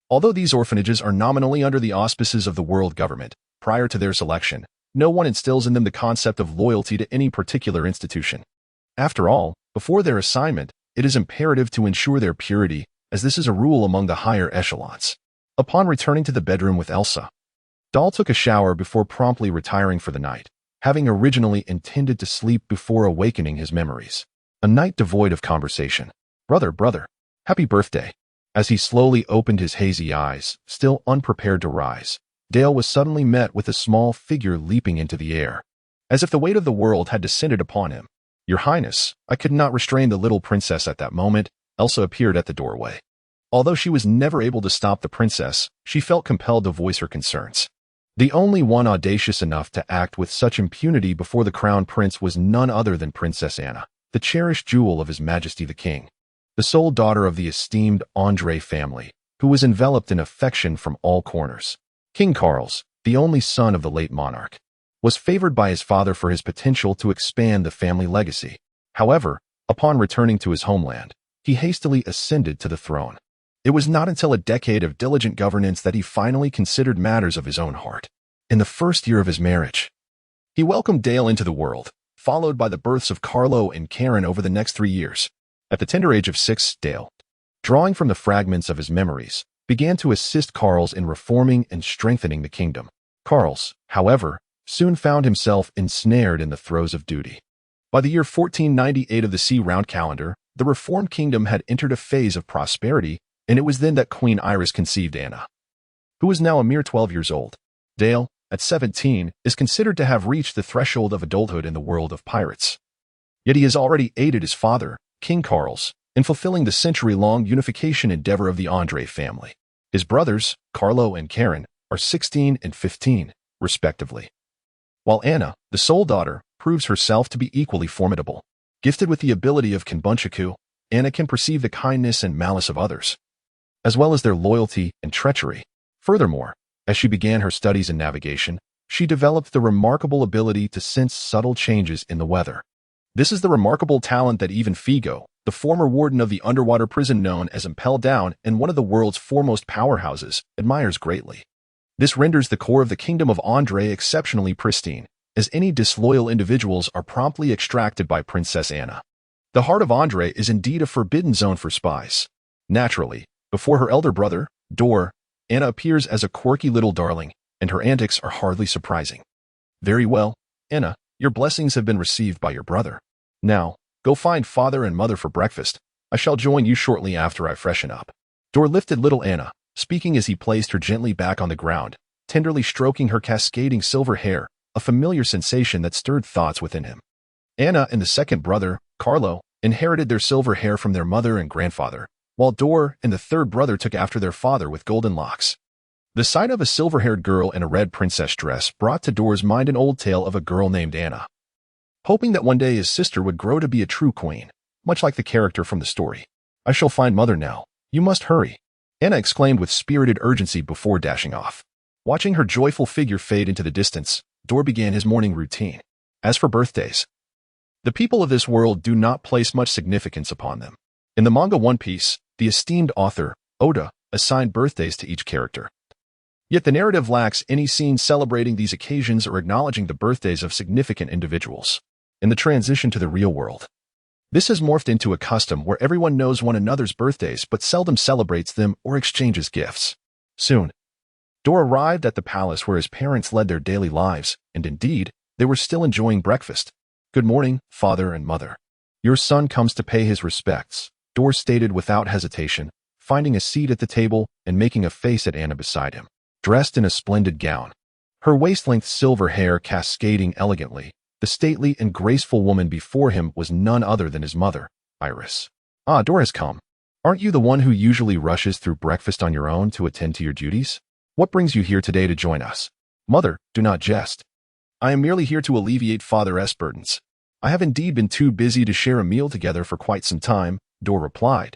Although these orphanages are nominally under the auspices of the world government, prior to their selection, no one instills in them the concept of loyalty to any particular institution. After all, before their assignment, it is imperative to ensure their purity, as this is a rule among the higher echelons. Upon returning to the bedroom with Elsa, Dahl took a shower before promptly retiring for the night, having originally intended to sleep before awakening his memories. A night devoid of conversation. Brother, happy birthday. As he slowly opened his hazy eyes, still unprepared to rise, Dale was suddenly met with a small figure leaping into the air. As if the weight of the world had descended upon him. Your Highness, I could not restrain the little princess at that moment. Elsa appeared at the doorway. Although she was never able to stop the princess, she felt compelled to voice her concerns. The only one audacious enough to act with such impunity before the crown prince was none other than Princess Anna, the cherished jewel of His Majesty the King, the sole daughter of the esteemed André family, who was enveloped in affection from all corners. King Carlos, the only son of the late monarch, was favored by his father for his potential to expand the family legacy. However, upon returning to his homeland, he hastily ascended to the throne. It was not until a decade of diligent governance that he finally considered matters of his own heart. In the first year of his marriage, he welcomed Dale into the world, followed by the births of Carlo and Karen over the next 3 years. At the tender age of 6, Dale, drawing from the fragments of his memories, began to assist Carlos in reforming and strengthening the kingdom. Carlos, however, soon found himself ensnared in the throes of duty. By the year 1498 of the sea-round calendar, the reformed kingdom had entered a phase of prosperity, and it was then that Queen Iris conceived Anna, who was now a mere 12 years old. Dale, at 17, is considered to have reached the threshold of adulthood in the world of pirates. Yet he has already aided his father, King Carlos, in fulfilling the century-long unification endeavor of the André family. His brothers, Carlo and Karen, are 16 and 15, respectively. While Anna, the sole daughter, proves herself to be equally formidable. Gifted with the ability of Kanbunchaku, Anna can perceive the kindness and malice of others, as well as their loyalty and treachery. Furthermore, as she began her studies in navigation, she developed the remarkable ability to sense subtle changes in the weather. This is the remarkable talent that even Figo, the former warden of the underwater prison known as Impel Down and one of the world's foremost powerhouses, admires greatly. This renders the core of the kingdom of André exceptionally pristine, as any disloyal individuals are promptly extracted by Princess Anna. The heart of André is indeed a forbidden zone for spies. Naturally, before her elder brother, Dor, Anna appears as a quirky little darling, and her antics are hardly surprising. Very well, Anna, your blessings have been received by your brother. Now, go find father and mother for breakfast. I shall join you shortly after I freshen up. Dor lifted little Anna, speaking as he placed her gently back on the ground, tenderly stroking her cascading silver hair, a familiar sensation that stirred thoughts within him. Anna and the second brother, Carlo, inherited their silver hair from their mother and grandfather, while Dor and the third brother took after their father with golden locks. The sight of a silver-haired girl in a red princess dress brought to Dor's mind an old tale of a girl named Anna, hoping that one day his sister would grow to be a true queen, much like the character from the story. I shall find mother now. You must hurry, Anna exclaimed with spirited urgency before dashing off. Watching her joyful figure fade into the distance, Dor began his morning routine. As for birthdays, the people of this world do not place much significance upon them. In the manga One Piece, the esteemed author, Oda, assigned birthdays to each character. Yet the narrative lacks any scene celebrating these occasions or acknowledging the birthdays of significant individuals. In the transition to the real world, this has morphed into a custom where everyone knows one another's birthdays but seldom celebrates them or exchanges gifts. Soon, Dor arrived at the palace where his parents led their daily lives, and indeed, they were still enjoying breakfast. Good morning, father and mother. Your son comes to pay his respects, Dor stated without hesitation, finding a seat at the table and making a face at Anna beside him. Dressed in a splendid gown, her waist-length silver hair cascading elegantly, the stately and graceful woman before him was none other than his mother, Iris. Ah, Dor has come. Aren't you the one who usually rushes through breakfast on your own to attend to your duties? What brings you here today to join us? Mother, do not jest. I am merely here to alleviate Father's burdens. I have indeed been too busy to share a meal together for quite some time, Dor replied,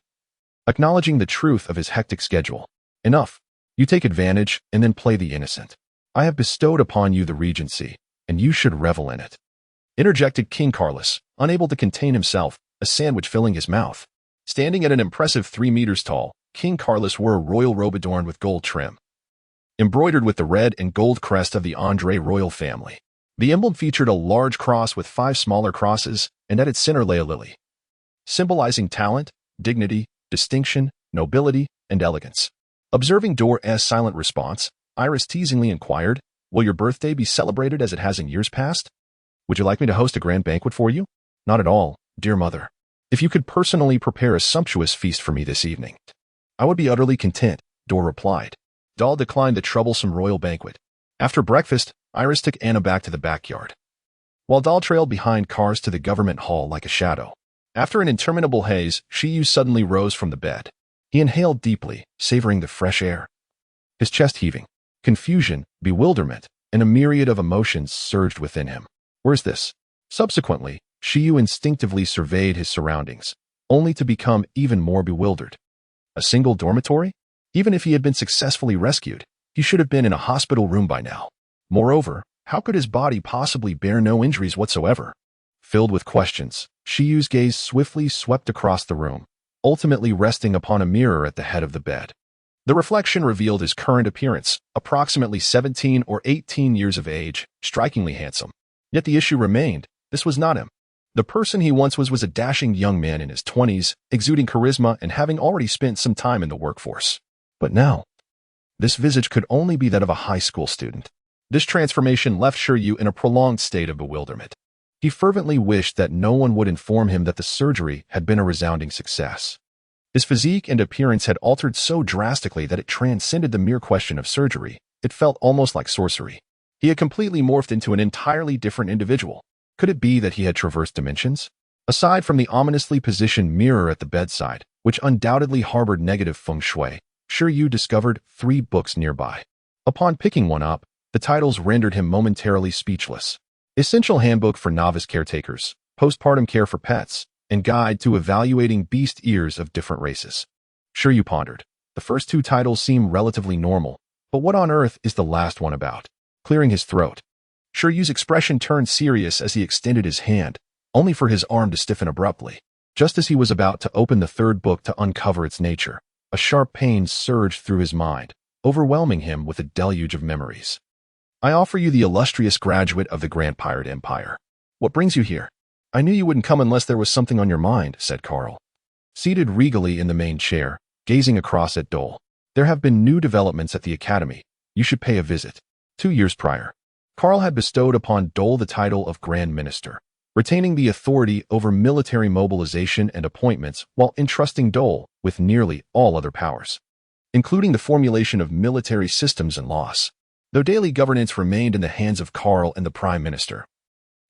acknowledging the truth of his hectic schedule. Enough. You take advantage and then play the innocent. I have bestowed upon you the regency, and you should revel in it, interjected King Carlos, unable to contain himself, a sandwich filling his mouth. Standing at an impressive 3 meters tall, King Carlos wore a royal robe adorned with gold trim, embroidered with the red and gold crest of the André royal family. The emblem featured a large cross with 5 smaller crosses, and at its center lay a lily, symbolizing talent, dignity, distinction, nobility, and elegance. Observing Dor's silent response, Iris teasingly inquired, "Will your birthday be celebrated as it has in years past? Would you like me to host a grand banquet for you?" "Not at all, dear mother. If you could personally prepare a sumptuous feast for me this evening, I would be utterly content," Dor replied. Dal declined the troublesome royal banquet. After breakfast, Iris took Anna back to the backyard, while Dal trailed behind cars to the government hall like a shadow. After an interminable haze, Shiyu suddenly rose from the bed. He inhaled deeply, savoring the fresh air. His chest heaving. Confusion, bewilderment, and a myriad of emotions surged within him. "Where's this?" Subsequently, Shiyu instinctively surveyed his surroundings, only to become even more bewildered. A single dormitory? Even if he had been successfully rescued, he should have been in a hospital room by now. Moreover, how could his body possibly bear no injuries whatsoever? Filled with questions, Shiyu's gaze swiftly swept across the room, ultimately resting upon a mirror at the head of the bed. The reflection revealed his current appearance, approximately 17 or 18 years of age, strikingly handsome. Yet the issue remained, this was not him. The person he once was a dashing young man in his 20s, exuding charisma and having already spent some time in the workforce. But now, this visage could only be that of a high school student. This transformation left Shiryu in a prolonged state of bewilderment. He fervently wished that no one would inform him that the surgery had been a resounding success. His physique and appearance had altered so drastically that it transcended the mere question of surgery. It felt almost like sorcery. He had completely morphed into an entirely different individual. Could it be that he had traversed dimensions? Aside from the ominously positioned mirror at the bedside, which undoubtedly harbored negative feng shui, Shiryu discovered 3 books nearby. Upon picking one up, the titles rendered him momentarily speechless. Essential Handbook for Novice Caretakers, Postpartum Care for Pets, and Guide to Evaluating Beast Ears of Different Races. Shiryu pondered. The first 2 titles seem relatively normal, but what on earth is the last one about? Clearing his throat, Shiryu's expression turned serious as he extended his hand, only for his arm to stiffen abruptly. Just as he was about to open the 3rd book to uncover its nature, a sharp pain surged through his mind, overwhelming him with a deluge of memories. "I offer you the illustrious graduate of the Grand Pirate Empire. What brings you here?" "I knew you wouldn't come unless there was something on your mind," said Carl. Seated regally in the main chair, gazing across at Dole. "There have been new developments at the Academy. You should pay a visit." 2 years prior, Carl had bestowed upon Dole the title of Grand Minister, retaining the authority over military mobilization and appointments while entrusting Dole with nearly all other powers, including the formulation of military systems and laws. Though daily governance remained in the hands of Carl and the Prime Minister,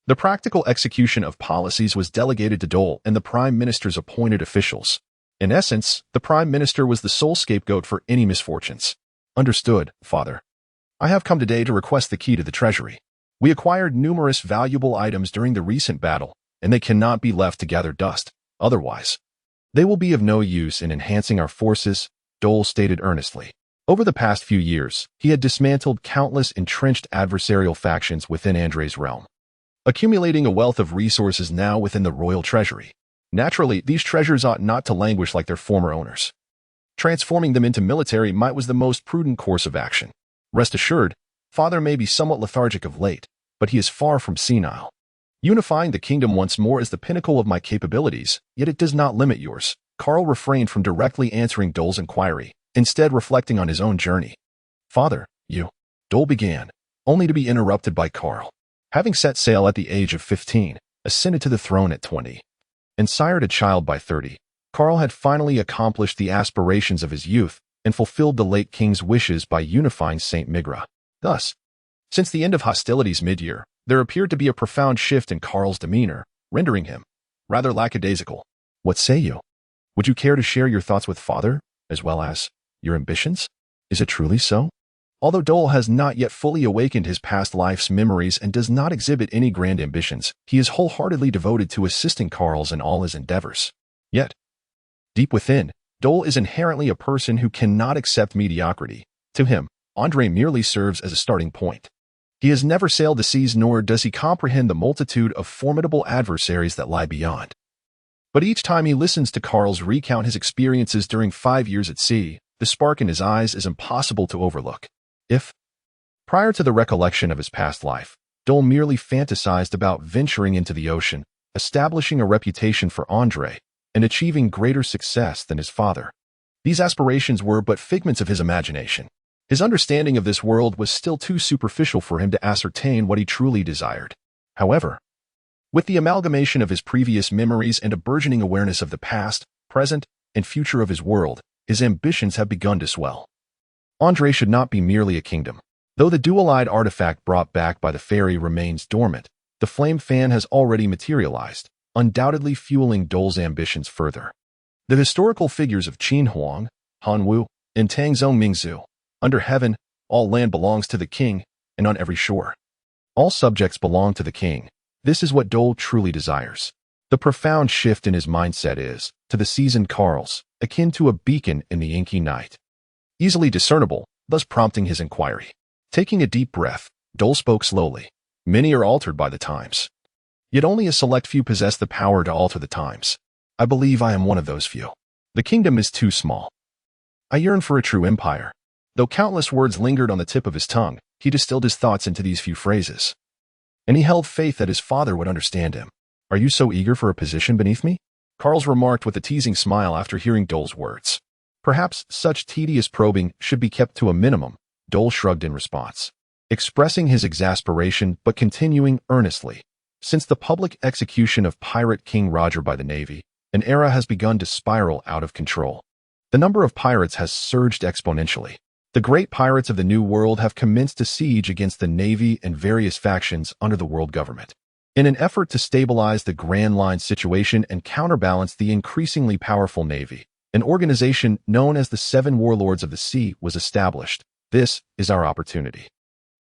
the practical execution of policies was delegated to Dole and the Prime Minister's appointed officials. In essence, the Prime Minister was the sole scapegoat for any misfortunes. "Understood, Father. I have come today to request the key to the treasury. We acquired numerous valuable items during the recent battle, and they cannot be left to gather dust. Otherwise, they will be of no use in enhancing our forces," Dole stated earnestly. Over the past few years, he had dismantled countless entrenched adversarial factions within André's realm, accumulating a wealth of resources now within the royal treasury. Naturally, these treasures ought not to languish like their former owners. Transforming them into military might was the most prudent course of action. Rest assured, Father may be somewhat lethargic of late, but he is far from senile. Unifying the kingdom once more is the pinnacle of my capabilities, yet it does not limit yours. Carl refrained from directly answering Dole's inquiry, instead reflecting on his own journey. "Father, you," Dole began, only to be interrupted by Carl. Having set sail at the age of 15, ascended to the throne at 20, and sired a child by 30, Carl had finally accomplished the aspirations of his youth and fulfilled the late king's wishes by unifying St. Migra. Thus, since the end of hostilities mid-year, there appeared to be a profound shift in Carl's demeanor, rendering him rather lackadaisical. "What say you? Would you care to share your thoughts with Father, as well as your ambitions? Is it truly so?" Although Dole has not yet fully awakened his past life's memories and does not exhibit any grand ambitions, he is wholeheartedly devoted to assisting Carl's in all his endeavors. Yet, deep within, Dole is inherently a person who cannot accept mediocrity. To him, André merely serves as a starting point. He has never sailed the seas, nor does he comprehend the multitude of formidable adversaries that lie beyond. But each time he listens to Carl's recount his experiences during 5 years at sea, the spark in his eyes is impossible to overlook. If, prior to the recollection of his past life, Dole merely fantasized about venturing into the ocean, establishing a reputation for Andre, and achieving greater success than his father, these aspirations were but figments of his imagination. His understanding of this world was still too superficial for him to ascertain what he truly desired. However, with the amalgamation of his previous memories and a burgeoning awareness of the past, present, and future of his world, his ambitions have begun to swell. Andre should not be merely a kingdom. Though the dual-eyed artifact brought back by the fairy remains dormant, the flame fan has already materialized, undoubtedly fueling Dole's ambitions further. The historical figures of Qin Huang, Han Wu, and Tang Zhong Mingzhu. Under heaven, all land belongs to the king, and on every shore, all subjects belong to the king. This is what Dole truly desires. The profound shift in his mindset is, to the seasoned Carls, akin to a beacon in the inky night. Easily discernible, thus prompting his inquiry. Taking a deep breath, Dole spoke slowly. Many are altered by the times. Yet only a select few possess the power to alter the times. I believe I am one of those few. The kingdom is too small. I yearn for a true empire. Though countless words lingered on the tip of his tongue, he distilled his thoughts into these few phrases. And he held faith that his father would understand him. Are you so eager for a position beneath me? Carls remarked with a teasing smile after hearing Dole's words. Perhaps such tedious probing should be kept to a minimum, Dole shrugged in response, expressing his exasperation but continuing earnestly. Since the public execution of Pirate King Roger by the Navy, an era has begun to spiral out of control. The number of pirates has surged exponentially. The great pirates of the New World have commenced a siege against the Navy and various factions under the world government. In an effort to stabilize the Grand Line situation and counterbalance the increasingly powerful Navy, an organization known as the Seven Warlords of the Sea was established. This is our opportunity.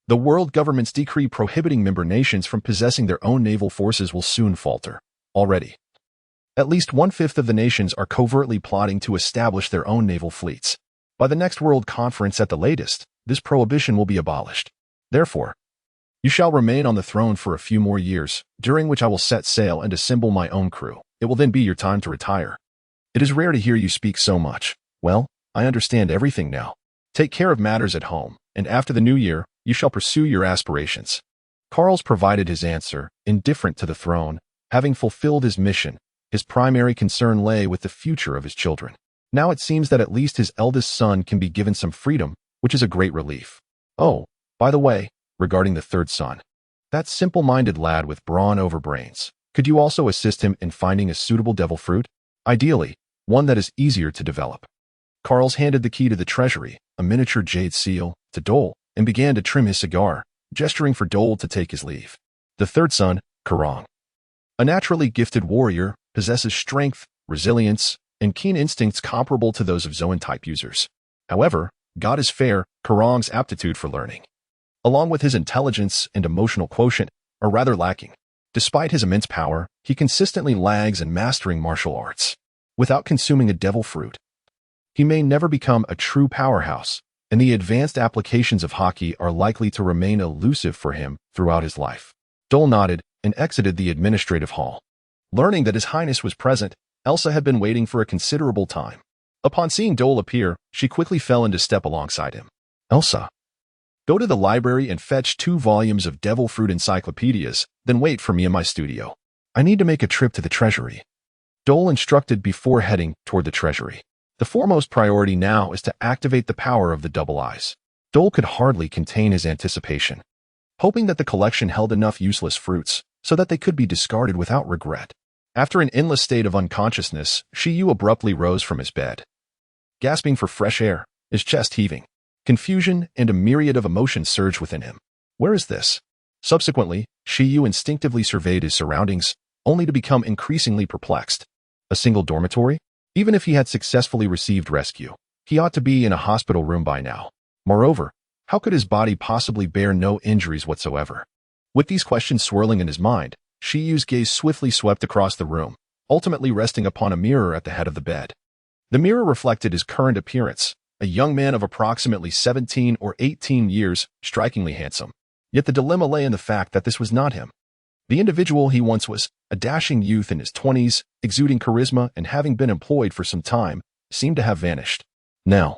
The world government's decree prohibiting member nations from possessing their own naval forces will soon falter. Already, at least 1/5 of the nations are covertly plotting to establish their own naval fleets. By the next World Conference at the latest, this prohibition will be abolished. Therefore, you shall remain on the throne for a few more years, during which I will set sail and assemble my own crew. It will then be your time to retire. It is rare to hear you speak so much. Well, I understand everything now. Take care of matters at home, and after the new year, you shall pursue your aspirations. Carls provided his answer, indifferent to the throne. Having fulfilled his mission, his primary concern lay with the future of his children. Now it seems that at least his eldest son can be given some freedom, which is a great relief. Oh, by the way, regarding the third son, that simple-minded lad with brawn over brains, could you also assist him in finding a suitable devil fruit? Ideally, one that is easier to develop. Carls handed the key to the treasury, a miniature jade seal, to Dole, and began to trim his cigar, gesturing for Dole to take his leave. The third son, Karong, a naturally gifted warrior, possesses strength, resilience, and keen instincts comparable to those of Zoan-type users. However, God is fair, Karong's aptitude for learning, along with his intelligence and emotional quotient, are rather lacking. Despite his immense power, he consistently lags in mastering martial arts. Without consuming a devil fruit, he may never become a true powerhouse, and the advanced applications of hockey are likely to remain elusive for him throughout his life. Dole nodded and exited the administrative hall. Learning that His Highness was present, Elsa had been waiting for a considerable time. Upon seeing Dole appear, she quickly fell into step alongside him. Elsa, go to the library and fetch 2 volumes of devil fruit encyclopedias, then wait for me in my studio. I need to make a trip to the treasury. Dole instructed before heading toward the treasury. The foremost priority now is to activate the power of the double eyes. Dole could hardly contain his anticipation, hoping that the collection held enough useless fruits so that they could be discarded without regret. After an endless state of unconsciousness, Shiyu abruptly rose from his bed. Gasping for fresh air, his chest heaving, confusion and a myriad of emotions surged within him. Where is this? Subsequently, Shiyu instinctively surveyed his surroundings, only to become increasingly perplexed. A single dormitory? Even if he had successfully received rescue, he ought to be in a hospital room by now. Moreover, how could his body possibly bear no injuries whatsoever? With these questions swirling in his mind, Shiyu's gaze swiftly swept across the room, ultimately resting upon a mirror at the head of the bed. The mirror reflected his current appearance, a young man of approximately 17 or 18 years, strikingly handsome. Yet the dilemma lay in the fact that this was not him. The individual he once was, a dashing youth in his 20s, exuding charisma and having been employed for some time, seemed to have vanished. Now,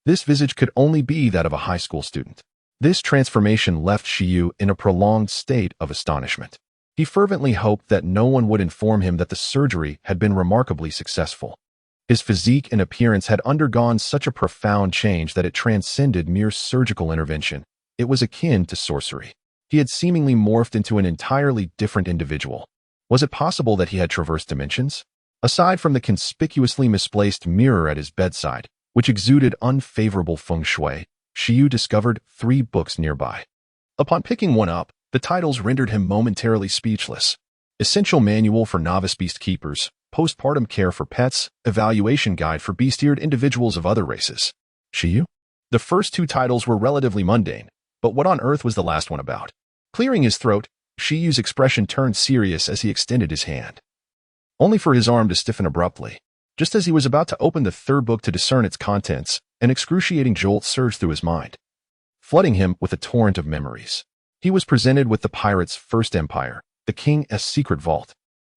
this visage could only be that of a high school student. This transformation left Shiyu in a prolonged state of astonishment. He fervently hoped that no one would inform him that the surgery had been remarkably successful. His physique and appearance had undergone such a profound change that it transcended mere surgical intervention. It was akin to sorcery. He had seemingly morphed into an entirely different individual. Was it possible that he had traversed dimensions? Aside from the conspicuously misplaced mirror at his bedside, which exuded unfavorable feng shui, Shiyu discovered 3 books nearby. Upon picking one up, the titles rendered him momentarily speechless. Essential Manual for Novice Beast Keepers, Postpartum Care for Pets, Evaluation Guide for Beast-eared Individuals of Other Races. Shiyu? The first 2 titles were relatively mundane, but what on earth was the last one about? Clearing his throat, Shiyu's expression turned serious as he extended his hand, only for his arm to stiffen abruptly. Just as he was about to open the 3rd book to discern its contents, an excruciating jolt surged through his mind, flooding him with a torrent of memories. He was presented with the pirate's first empire, the King's secret vault,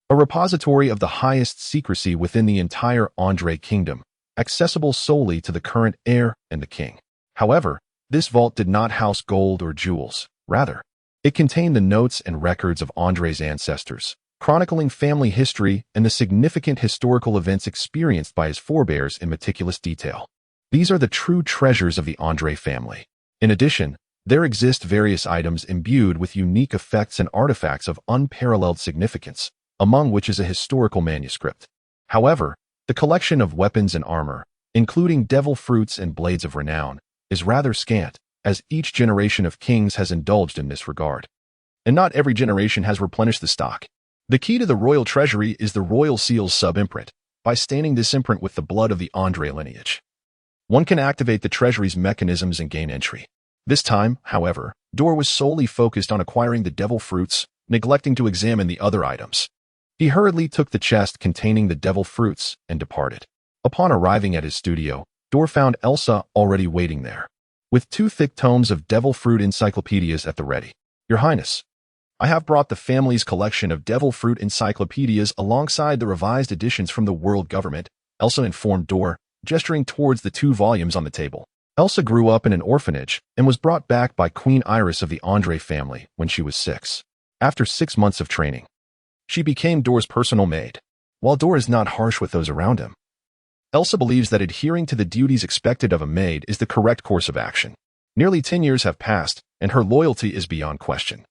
a repository of the highest secrecy within the entire Andre kingdom, accessible solely to the current heir and the king. However, this vault did not house gold or jewels. Rather, it contained the notes and records of Andre's ancestors, chronicling family history and the significant historical events experienced by his forebears in meticulous detail. These are the true treasures of the Andre family. In addition, there exist various items imbued with unique effects and artifacts of unparalleled significance, among which is a historical manuscript. However, the collection of weapons and armor, including devil fruits and blades of renown, is rather scant, as each generation of kings has indulged in this regard. And not every generation has replenished the stock. The key to the royal treasury is the royal seal's sub-imprint. By staining this imprint with the blood of the Andre lineage, one can activate the treasury's mechanisms and gain entry. This time, however, Dor was solely focused on acquiring the devil fruits, neglecting to examine the other items. He hurriedly took the chest containing the devil fruits and departed. Upon arriving at his studio, Dor found Elsa already waiting there, with 2 thick tomes of devil fruit encyclopedias at the ready. Your Highness, I have brought the family's collection of devil fruit encyclopedias alongside the revised editions from the world government, Elsa informed Dor, gesturing towards the 2 volumes on the table. Elsa grew up in an orphanage and was brought back by Queen Iris of the Andre family when she was 6. After 6 months of training, she became Dor's personal maid. While Dor is not harsh with those around him, Elsa believes that adhering to the duties expected of a maid is the correct course of action. Nearly 10 years have passed, and her loyalty is beyond question.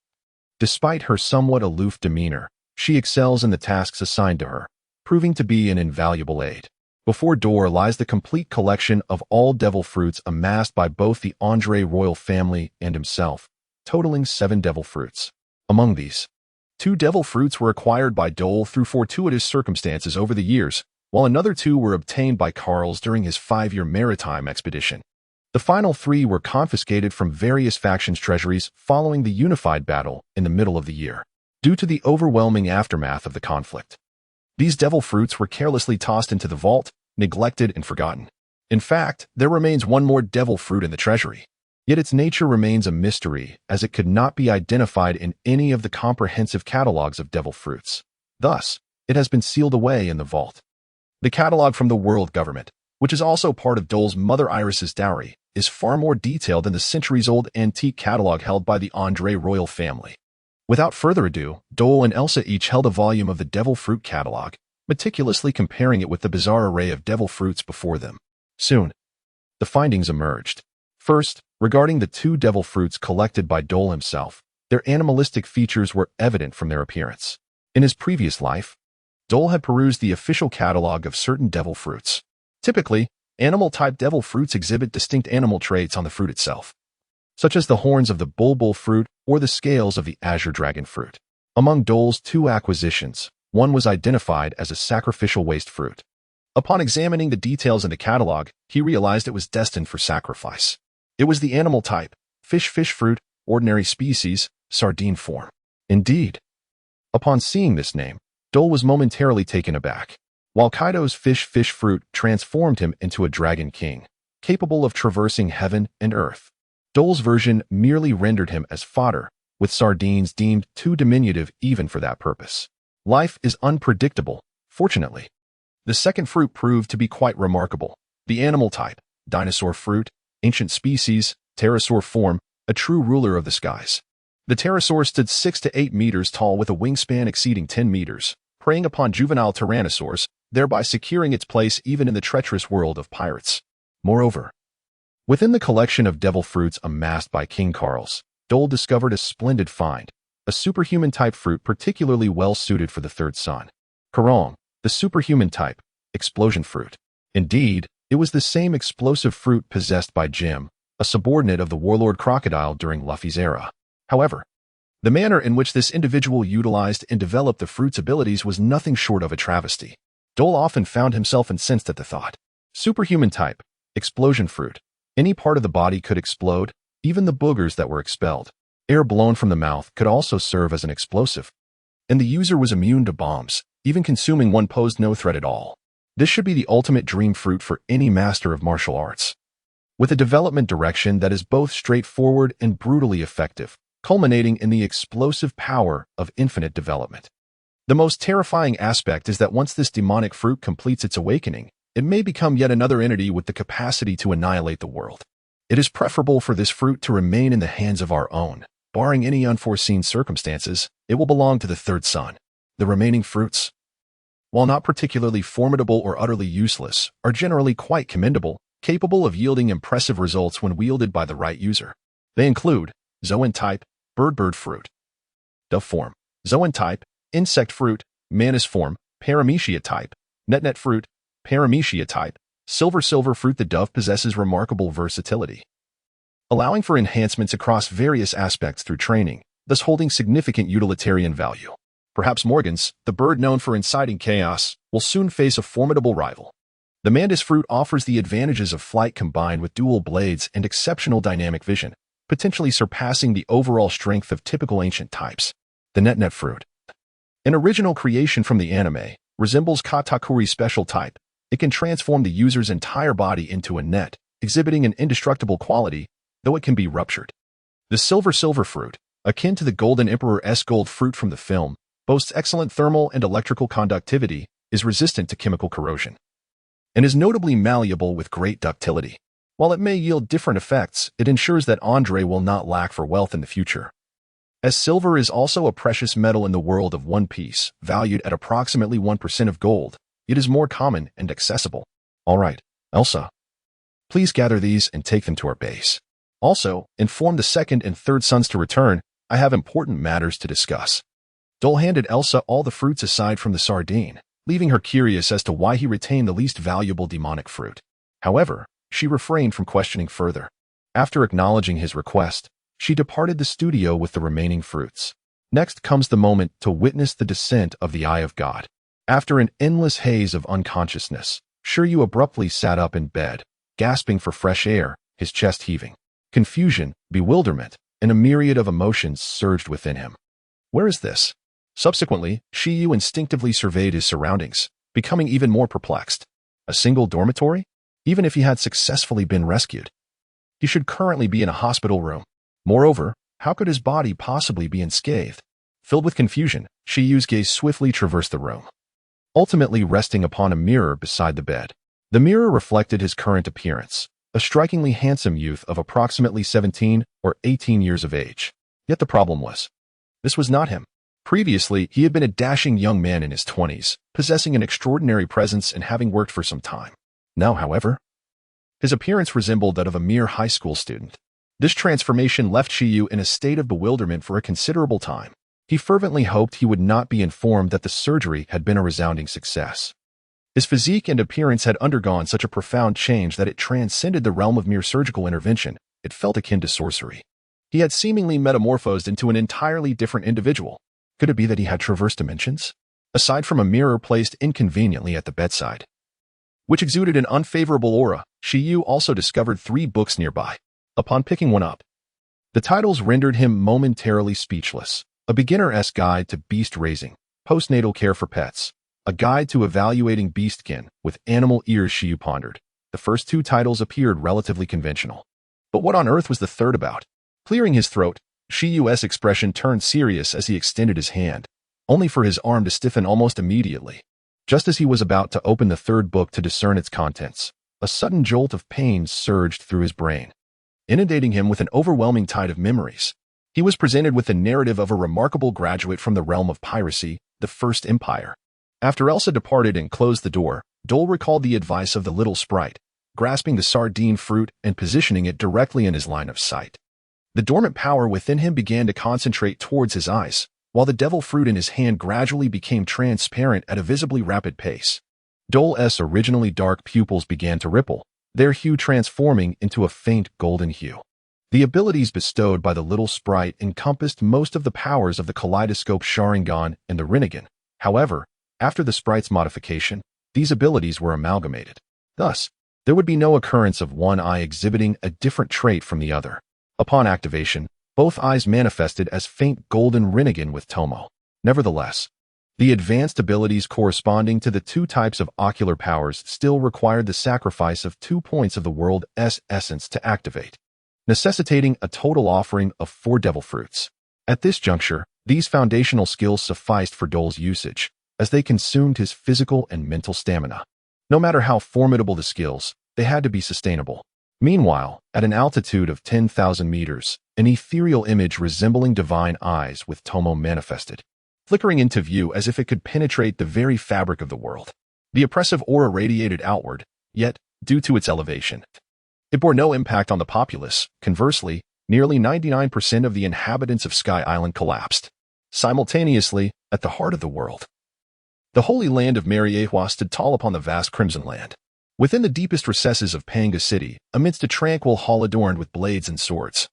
Despite her somewhat aloof demeanor, she excels in the tasks assigned to her, proving to be an invaluable aid. Before Dor lies the complete collection of all devil fruits amassed by both the Andre royal family and himself, totaling 7 devil fruits. Among these, 2 devil fruits were acquired by Dole through fortuitous circumstances over the years, while another 2 were obtained by Carls during his 5-year maritime expedition. The final 3 were confiscated from various factions' treasuries following the unified battle in the middle of the year, due to the overwhelming aftermath of the conflict. These devil fruits were carelessly tossed into the vault, neglected and forgotten. In fact, there remains 1 more devil fruit in the treasury. Yet its nature remains a mystery, as it could not be identified in any of the comprehensive catalogs of devil fruits. Thus, it has been sealed away in the vault. The catalog from the world government, which is also part of Dole's mother Iris's dowry, is far more detailed than the centuries-old antique catalog held by the Andre royal family. Without further ado, Dole and Elsa each held a volume of the devil fruit catalog, meticulously comparing it with the bizarre array of devil fruits before them. Soon, the findings emerged. First, regarding the 2 devil fruits collected by Dole himself, their animalistic features were evident from their appearance. In his previous life, Dole had perused the official catalog of certain devil fruits. Typically, animal-type devil fruits exhibit distinct animal traits on the fruit itself, such as the horns of the bulbul fruit or the scales of the azure dragon fruit. Among Dole's 2 acquisitions, one was identified as a sacrificial waste fruit. Upon examining the details in the catalog, he realized it was destined for sacrifice. It was the animal type, fish fruit, ordinary species, sardine form. Indeed. Upon seeing this name, Dole was momentarily taken aback. While Kaido's fish fruit transformed him into a dragon king, capable of traversing heaven and earth, Dole's version merely rendered him as fodder, with sardines deemed too diminutive even for that purpose. Life is unpredictable, fortunately. The second fruit proved to be quite remarkable. The animal type, dinosaur fruit, ancient species, pterosaur form, a true ruler of the skies. The pterosaur stood 6 to 8 meters tall with a wingspan exceeding 10 meters, preying upon juvenile tyrannosaurs, thereby securing its place even in the treacherous world of pirates. Moreover, within the collection of devil fruits amassed by King Carl's, Dole discovered a splendid find, a superhuman-type fruit particularly well-suited for the third son. Karong, the superhuman type, explosion fruit. Indeed, it was the same explosive fruit possessed by Jim, a subordinate of the warlord Crocodile during Luffy's era. However, the manner in which this individual utilized and developed the fruit's abilities was nothing short of a travesty. Dole often found himself incensed at the thought. Superhuman type, explosion fruit. Any part of the body could explode, even the boogers that were expelled. Air blown from the mouth could also serve as an explosive. And the user was immune to bombs, even consuming one posed no threat at all. This should be the ultimate dream fruit for any master of martial arts. With a development direction that is both straightforward and brutally effective, culminating in the explosive power of infinite development. The most terrifying aspect is that once this demonic fruit completes its awakening, it may become yet another entity with the capacity to annihilate the world. It is preferable for this fruit to remain in the hands of our own. Barring any unforeseen circumstances, it will belong to the third son. The remaining fruits, while not particularly formidable or utterly useless, are generally quite commendable, capable of yielding impressive results when wielded by the right user. They include Zoan type, bird fruit. Dove form, Zoan type, insect fruit, mantis form, paramecia type, net fruit, paramecia type, silver fruit. The dove possesses remarkable versatility, allowing for enhancements across various aspects through training, thus holding significant utilitarian value. Perhaps Morgans, the bird known for inciting chaos, will soon face a formidable rival. The mantis fruit offers the advantages of flight combined with dual blades and exceptional dynamic vision, potentially surpassing the overall strength of typical ancient types. The net fruit, an original creation from the anime, resembles Katakuri's special type. It can transform the user's entire body into a net, exhibiting an indestructible quality, though it can be ruptured. The silver fruit, akin to the Golden Emperor's gold fruit from the film, boasts excellent thermal and electrical conductivity, is resistant to chemical corrosion, and is notably malleable with great ductility. While it may yield different effects, it ensures that Andre will not lack for wealth in the future. As silver is also a precious metal in the world of One Piece, valued at approximately 1% of gold, it is more common and accessible. All right, Elsa, please gather these and take them to our base. Also, inform the second and third sons to return. I have important matters to discuss. Dole handed Elsa all the fruits aside from the sardine, leaving her curious as to why he retained the least valuable demonic fruit. However, she refrained from questioning further. After acknowledging his request, she departed the studio with the remaining fruits. Next comes the moment to witness the descent of the Eye of God. After an endless haze of unconsciousness, Shiryu abruptly sat up in bed, gasping for fresh air, his chest heaving. Confusion, bewilderment, and a myriad of emotions surged within him. Where is this? Subsequently, Shiryu instinctively surveyed his surroundings, becoming even more perplexed. A single dormitory? Even if he had successfully been rescued, he should currently be in a hospital room. Moreover, how could his body possibly be unscathed? Filled with confusion, Shiryu's gaze swiftly traversed the room, ultimately resting upon a mirror beside the bed. The mirror reflected his current appearance, a strikingly handsome youth of approximately 17 or 18 years of age. Yet the problem was, this was not him. Previously, he had been a dashing young man in his 20s, possessing an extraordinary presence and having worked for some time. Now, however, his appearance resembled that of a mere high school student. This transformation left Shiryu in a state of bewilderment for a considerable time. He fervently hoped he would not be informed that the surgery had been a resounding success. His physique and appearance had undergone such a profound change that it transcended the realm of mere surgical intervention. It felt akin to sorcery. He had seemingly metamorphosed into an entirely different individual. Could it be that he had traversed dimensions? Aside from a mirror placed inconveniently at the bedside, which exuded an unfavorable aura, Shiryu also discovered 3 books nearby. Upon picking one up, the titles rendered him momentarily speechless. A beginner-esque guide to beast raising, postnatal care for pets, a guide to evaluating beastkin with animal ears. Shiryu pondered. The first 2 titles appeared relatively conventional. But what on earth was the third about? Clearing his throat, Shiyu's expression turned serious as he extended his hand, only for his arm to stiffen almost immediately. Just as he was about to open the third book to discern its contents, a sudden jolt of pain surged through his brain, inundating him with an overwhelming tide of memories. He was presented with the narrative of a remarkable graduate from the realm of piracy, the First Empire. After Elsa departed and closed the door, Dole recalled the advice of the little sprite, grasping the sardine fruit and positioning it directly in his line of sight. The dormant power within him began to concentrate towards his eyes, while the devil fruit in his hand gradually became transparent at a visibly rapid pace. Dole's originally dark pupils began to ripple, their hue transforming into a faint golden hue. The abilities bestowed by the little sprite encompassed most of the powers of the kaleidoscope Sharingan and the Rinnegan. However, after the sprite's modification, these abilities were amalgamated. Thus, there would be no occurrence of one eye exhibiting a different trait from the other. Upon activation, both eyes manifested as faint golden Rinnegan with Tomo. Nevertheless, the advanced abilities corresponding to the two types of ocular powers still required the sacrifice of 2 points of the world's essence to activate, necessitating a total offering of 4 devil fruits. At this juncture, these foundational skills sufficed for Dole's usage, as they consumed his physical and mental stamina. No matter how formidable the skills, they had to be sustainable. Meanwhile, at an altitude of 10,000 meters, an ethereal image resembling divine eyes with Tomo manifested, flickering into view as if it could penetrate the very fabric of the world. The oppressive aura radiated outward, yet, due to its elevation, it bore no impact on the populace. Conversely, nearly 99% of the inhabitants of Sky Island collapsed. Simultaneously, at the heart of the world, the holy land of Mariehua stood tall upon the vast Crimson Land. Within the deepest recesses of Panga City, amidst a tranquil hall adorned with blades and swords,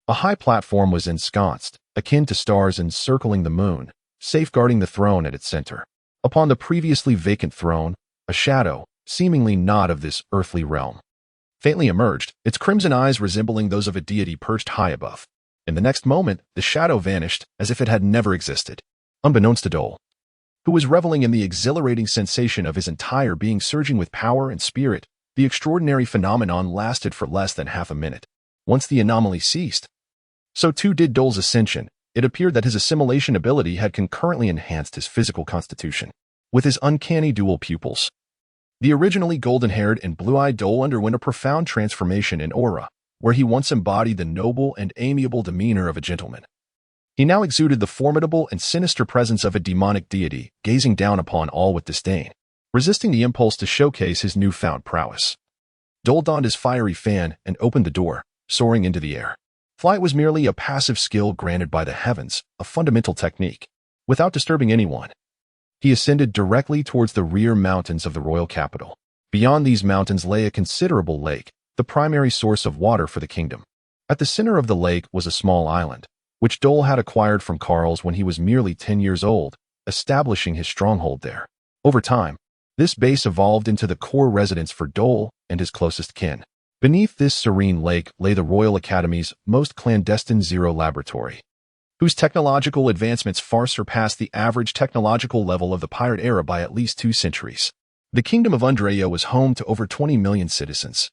a high platform was ensconced, akin to stars encircling the moon, safeguarding the throne at its center. Upon the previously vacant throne, a shadow, seemingly not of this earthly realm, faintly emerged, its crimson eyes resembling those of a deity perched high above. In the next moment, the shadow vanished as if it had never existed. Unbeknownst to Dole, who was reveling in the exhilarating sensation of his entire being surging with power and spirit, the extraordinary phenomenon lasted for less than half a minute. Once the anomaly ceased, so too did Dole's ascension. It appeared that his assimilation ability had concurrently enhanced his physical constitution. With his uncanny dual pupils, the originally golden-haired and blue-eyed Dole underwent a profound transformation in aura, where he once embodied the noble and amiable demeanor of a gentleman. He now exuded the formidable and sinister presence of a demonic deity, gazing down upon all with disdain, resisting the impulse to showcase his newfound prowess. Dole donned his fiery fan and opened the door, soaring into the air. Flight was merely a passive skill granted by the heavens, a fundamental technique. Without disturbing anyone, he ascended directly towards the rear mountains of the royal capital. Beyond these mountains lay a considerable lake, the primary source of water for the kingdom. At the center of the lake was a small island, which Dole had acquired from Carl's when he was merely 10 years old, establishing his stronghold there. Over time, this base evolved into the core residence for Dole and his closest kin. Beneath this serene lake lay the Royal Academy's most clandestine Zero Laboratory, whose technological advancements far surpassed the average technological level of the pirate era by at least 2 centuries. The Kingdom of Undreo was home to over 20 million citizens.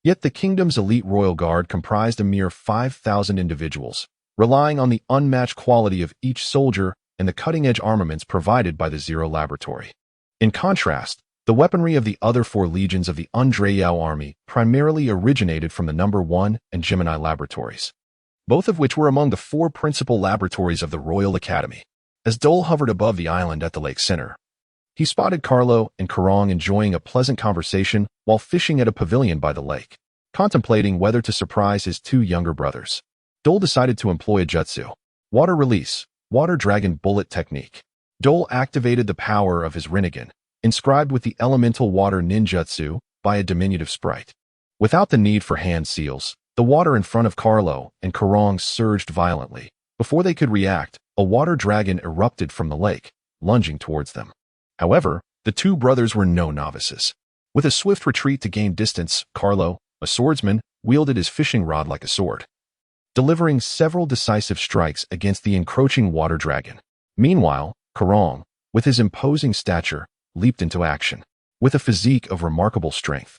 Yet the kingdom's elite royal guard comprised a mere 5,000 individuals, relying on the unmatched quality of each soldier and the cutting-edge armaments provided by the Zero Laboratory. In contrast, the weaponry of the other 4 legions of the Undreo army primarily originated from the No. 1 and Gemini laboratories, both of which were among the 4 principal laboratories of the Royal Academy. As Dole hovered above the island at the lake center, he spotted Carlo and Karong enjoying a pleasant conversation while fishing at a pavilion by the lake. Contemplating whether to surprise his 2 younger brothers, Dole decided to employ a jutsu, water release, water dragon bullet technique. Dole activated the power of his Rinnegan, inscribed with the elemental water ninjutsu by a diminutive sprite. Without the need for hand seals, the water in front of Carlo and Karong surged violently. Before they could react, a water dragon erupted from the lake, lunging towards them. However, the 2 brothers were no novices. With a swift retreat to gain distance, Carlo, a swordsman, wielded his fishing rod like a sword, delivering several decisive strikes against the encroaching water dragon. Meanwhile, Karong, with his imposing stature, leaped into action. With a physique of remarkable strength,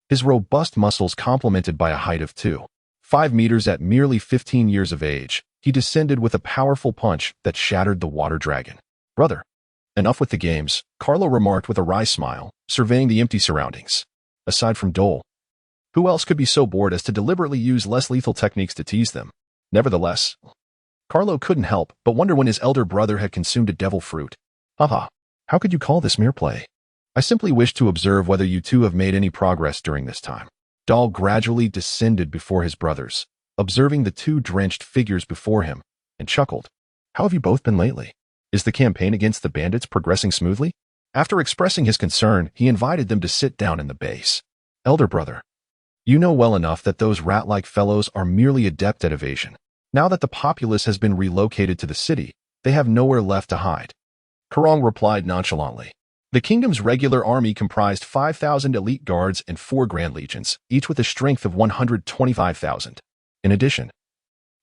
his robust muscles complemented by a height of 2.5 meters at merely 15 years of age, he descended with a powerful punch that shattered the water dragon. "Brother, enough with the games," Carlo remarked with a wry smile, surveying the empty surroundings. Aside from Dole, who else could be so bored as to deliberately use less lethal techniques to tease them? Nevertheless, Carlo couldn't help but wonder when his elder brother had consumed a devil fruit. "Haha, how could you call this mere play? I simply wish to observe whether you two have made any progress during this time." Dal gradually descended before his brothers, observing the two drenched figures before him, and chuckled. "How have you both been lately? Is the campaign against the bandits progressing smoothly?" After expressing his concern, he invited them to sit down in the base. "Elder brother, you know well enough that those rat-like fellows are merely adept at evasion. Now that the populace has been relocated to the city, they have nowhere left to hide." Karong replied nonchalantly. The kingdom's regular army comprised 5,000 elite guards and 4 grand legions, each with a strength of 125,000. In addition,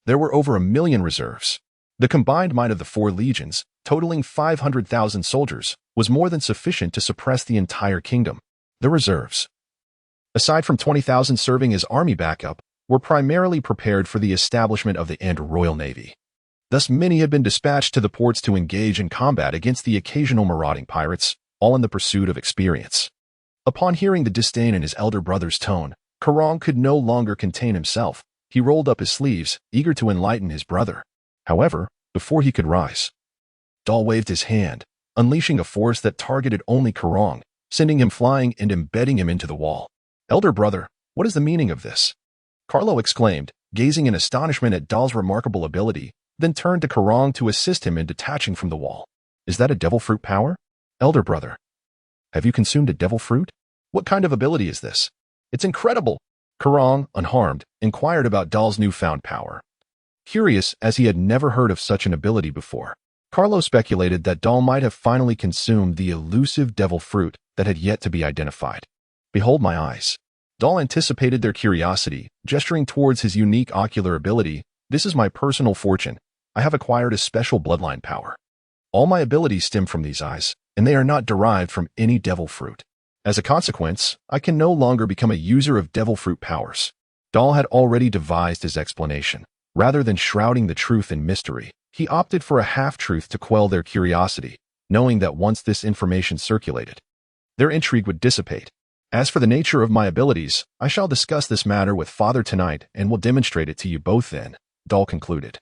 there were over 1 million reserves. The combined might of the 4 legions, totaling 500,000 soldiers, was more than sufficient to suppress the entire kingdom. The reserves, aside from 20,000 serving as army backup, were primarily prepared for the establishment of the Royal Navy. Thus, many had been dispatched to the ports to engage in combat against the occasional marauding pirates, all in the pursuit of experience. Upon hearing the disdain in his elder brother's tone, Karong could no longer contain himself. He rolled up his sleeves, eager to enlighten his brother. However, before he could rise, Dal waved his hand, unleashing a force that targeted only Karong, sending him flying and embedding him into the wall. "Elder brother, what is the meaning of this?" Carlo exclaimed, gazing in astonishment at Dal's remarkable ability, then turned to Karong to assist him in detaching from the wall. "Is that a devil fruit power? Elder brother, have you consumed a devil fruit? What kind of ability is this?" "It's incredible!" Karong, unharmed, inquired about Dal's newfound power. Curious, as he had never heard of such an ability before, Carlo speculated that Dal might have finally consumed the elusive devil fruit that had yet to be identified. "Behold my eyes." Dal anticipated their curiosity, gesturing towards his unique ocular ability. "This is my personal fortune. I have acquired a special bloodline power. All my abilities stem from these eyes, and they are not derived from any devil fruit. As a consequence, I can no longer become a user of devil fruit powers." Dal had already devised his explanation. Rather than shrouding the truth in mystery, he opted for a half-truth to quell their curiosity, knowing that once this information circulated, their intrigue would dissipate. "As for the nature of my abilities, I shall discuss this matter with Father tonight and will demonstrate it to you both then," Dal concluded,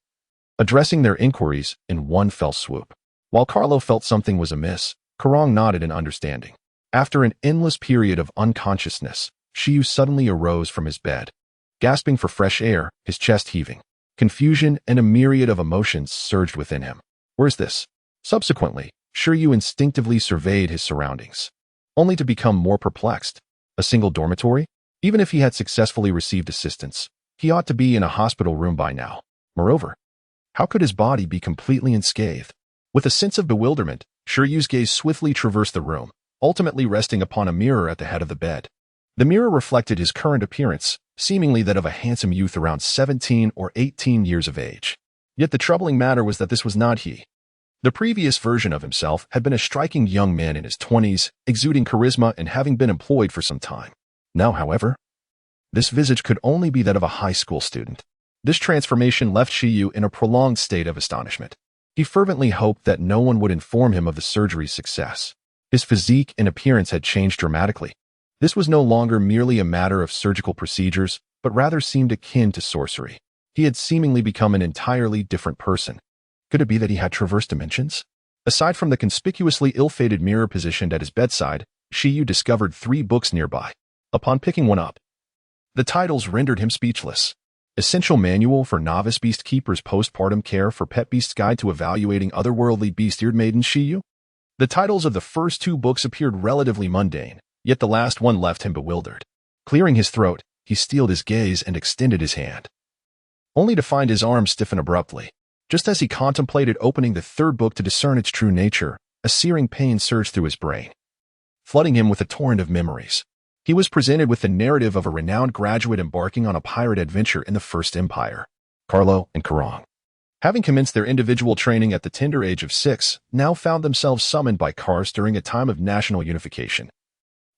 addressing their inquiries in one fell swoop. While Carlo felt something was amiss, Karong nodded in understanding. After an endless period of unconsciousness, Shiyu suddenly arose from his bed. Gasping for fresh air, his chest heaving, confusion and a myriad of emotions surged within him. "Where's this?" Subsequently, Shiryu instinctively surveyed his surroundings, only to become more perplexed. A single dormitory? Even if he had successfully received assistance, he ought to be in a hospital room by now. Moreover, how could his body be completely unscathed? With a sense of bewilderment, Shiryu's gaze swiftly traversed the room, ultimately resting upon a mirror at the head of the bed. The mirror reflected his current appearance, seemingly that of a handsome youth around 17 or 18 years of age. Yet the troubling matter was that this was not he. The previous version of himself had been a striking young man in his 20s, exuding charisma and having been employed for some time. Now, however, this visage could only be that of a high school student. This transformation left Shiyu in a prolonged state of astonishment. He fervently hoped that no one would inform him of the surgery's success. His physique and appearance had changed dramatically. This was no longer merely a matter of surgical procedures, but rather seemed akin to sorcery. He had seemingly become an entirely different person. Could it be that he had traversed dimensions? Aside from the conspicuously ill-fated mirror positioned at his bedside, Shiyu discovered 3 books nearby. Upon picking one up, the titles rendered him speechless. Essential Manual for Novice Beast Keepers Postpartum Care for Pet Beasts Guide to Evaluating Otherworldly Beast-Eared Maidens Shiyu. The titles of the first 2 books appeared relatively mundane, yet the last one left him bewildered. Clearing his throat, he steeled his gaze and extended his hand, only to find his arm stiffen abruptly. Just as he contemplated opening the 3rd book to discern its true nature, a searing pain surged through his brain, flooding him with a torrent of memories. He was presented with the narrative of a renowned graduate embarking on a pirate adventure in the First Empire. Carlo and Karong, having commenced their individual training at the tender age of 6, now found themselves summoned by Kars during a time of national unification,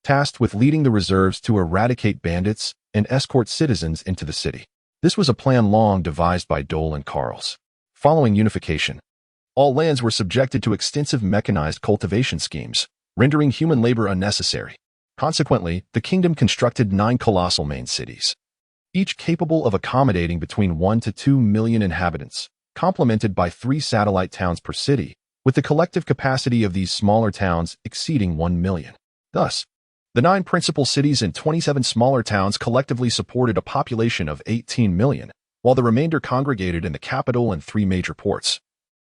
tasked with leading the reserves to eradicate bandits and escort citizens into the city. This was a plan long devised by Dole and Carls. Following unification, all lands were subjected to extensive mechanized cultivation schemes, rendering human labor unnecessary. Consequently, the kingdom constructed 9 colossal main cities, each capable of accommodating between 1 to 2 million inhabitants, complemented by 3 satellite towns per city, with the collective capacity of these smaller towns exceeding 1 million. Thus, the 9 principal cities and 27 smaller towns collectively supported a population of 18 million, while the remainder congregated in the capital and 3 major ports,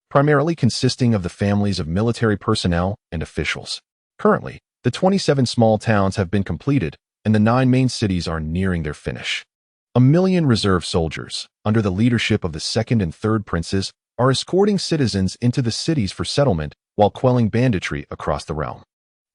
primarily consisting of the families of military personnel and officials. Currently, the 27 small towns have been completed, and the 9 main cities are nearing their finish. 1 million reserve soldiers, under the leadership of the 2nd and 3rd princes, are escorting citizens into the cities for settlement while quelling banditry across the realm.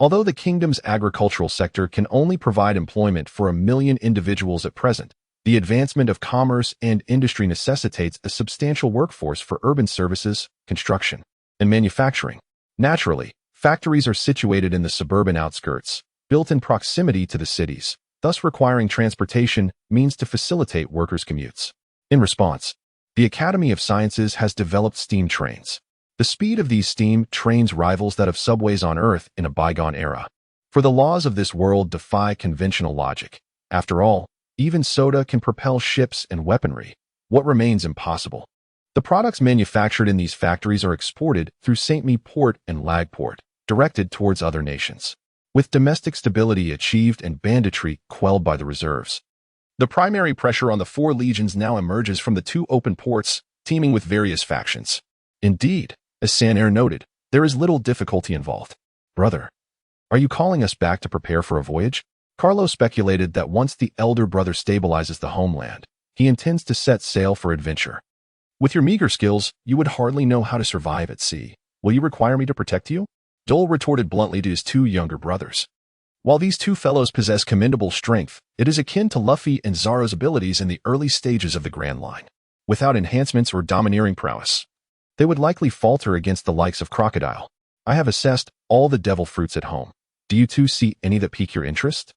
Although the kingdom's agricultural sector can only provide employment for 1 million individuals at present, the advancement of commerce and industry necessitates a substantial workforce for urban services, construction, and manufacturing. Naturally, factories are situated in the suburban outskirts, built in proximity to the cities, thus requiring transportation means to facilitate workers' commutes. In response, the Academy of Sciences has developed steam trains. The speed of these steam trains rivals that of subways on Earth in a bygone era. For the laws of this world defy conventional logic. After all, even soda can propel ships and weaponry. What remains impossible? The products manufactured in these factories are exported through St. Me Port and Lagport, directed towards other nations, with domestic stability achieved and banditry quelled by the reserves. The primary pressure on the 4 legions now emerges from the 2 open ports, teeming with various factions. Indeed, as Sanair noted, there is little difficulty involved. Brother, are you calling us back to prepare for a voyage? Carlo speculated that once the elder brother stabilizes the homeland, he intends to set sail for adventure. With your meager skills, you would hardly know how to survive at sea. Will you require me to protect you? Dole retorted bluntly to his 2 younger brothers. While these 2 fellows possess commendable strength, it is akin to Luffy and Zoro's abilities in the early stages of the Grand Line. Without enhancements or domineering prowess, they would likely falter against the likes of Crocodile. I have assessed all the devil fruits at home. Do you 2 see any that pique your interest?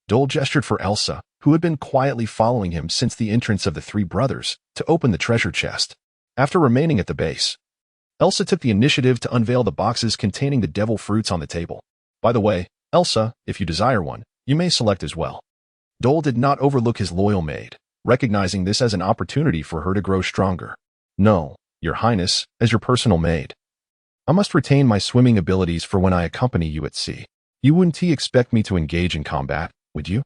Dole gestured for Elsa, who had been quietly following him since the entrance of the 3 brothers, to open the treasure chest. After remaining at the base, Elsa took the initiative to unveil the boxes containing the devil fruits on the table. By the way, Elsa, if you desire one, you may select as well. Dole did not overlook his loyal maid, recognizing this as an opportunity for her to grow stronger. No, Your Highness, as your personal maid. I must retain my swimming abilities for when I accompany you at sea. You wouldn't expect me to engage in combat, would you?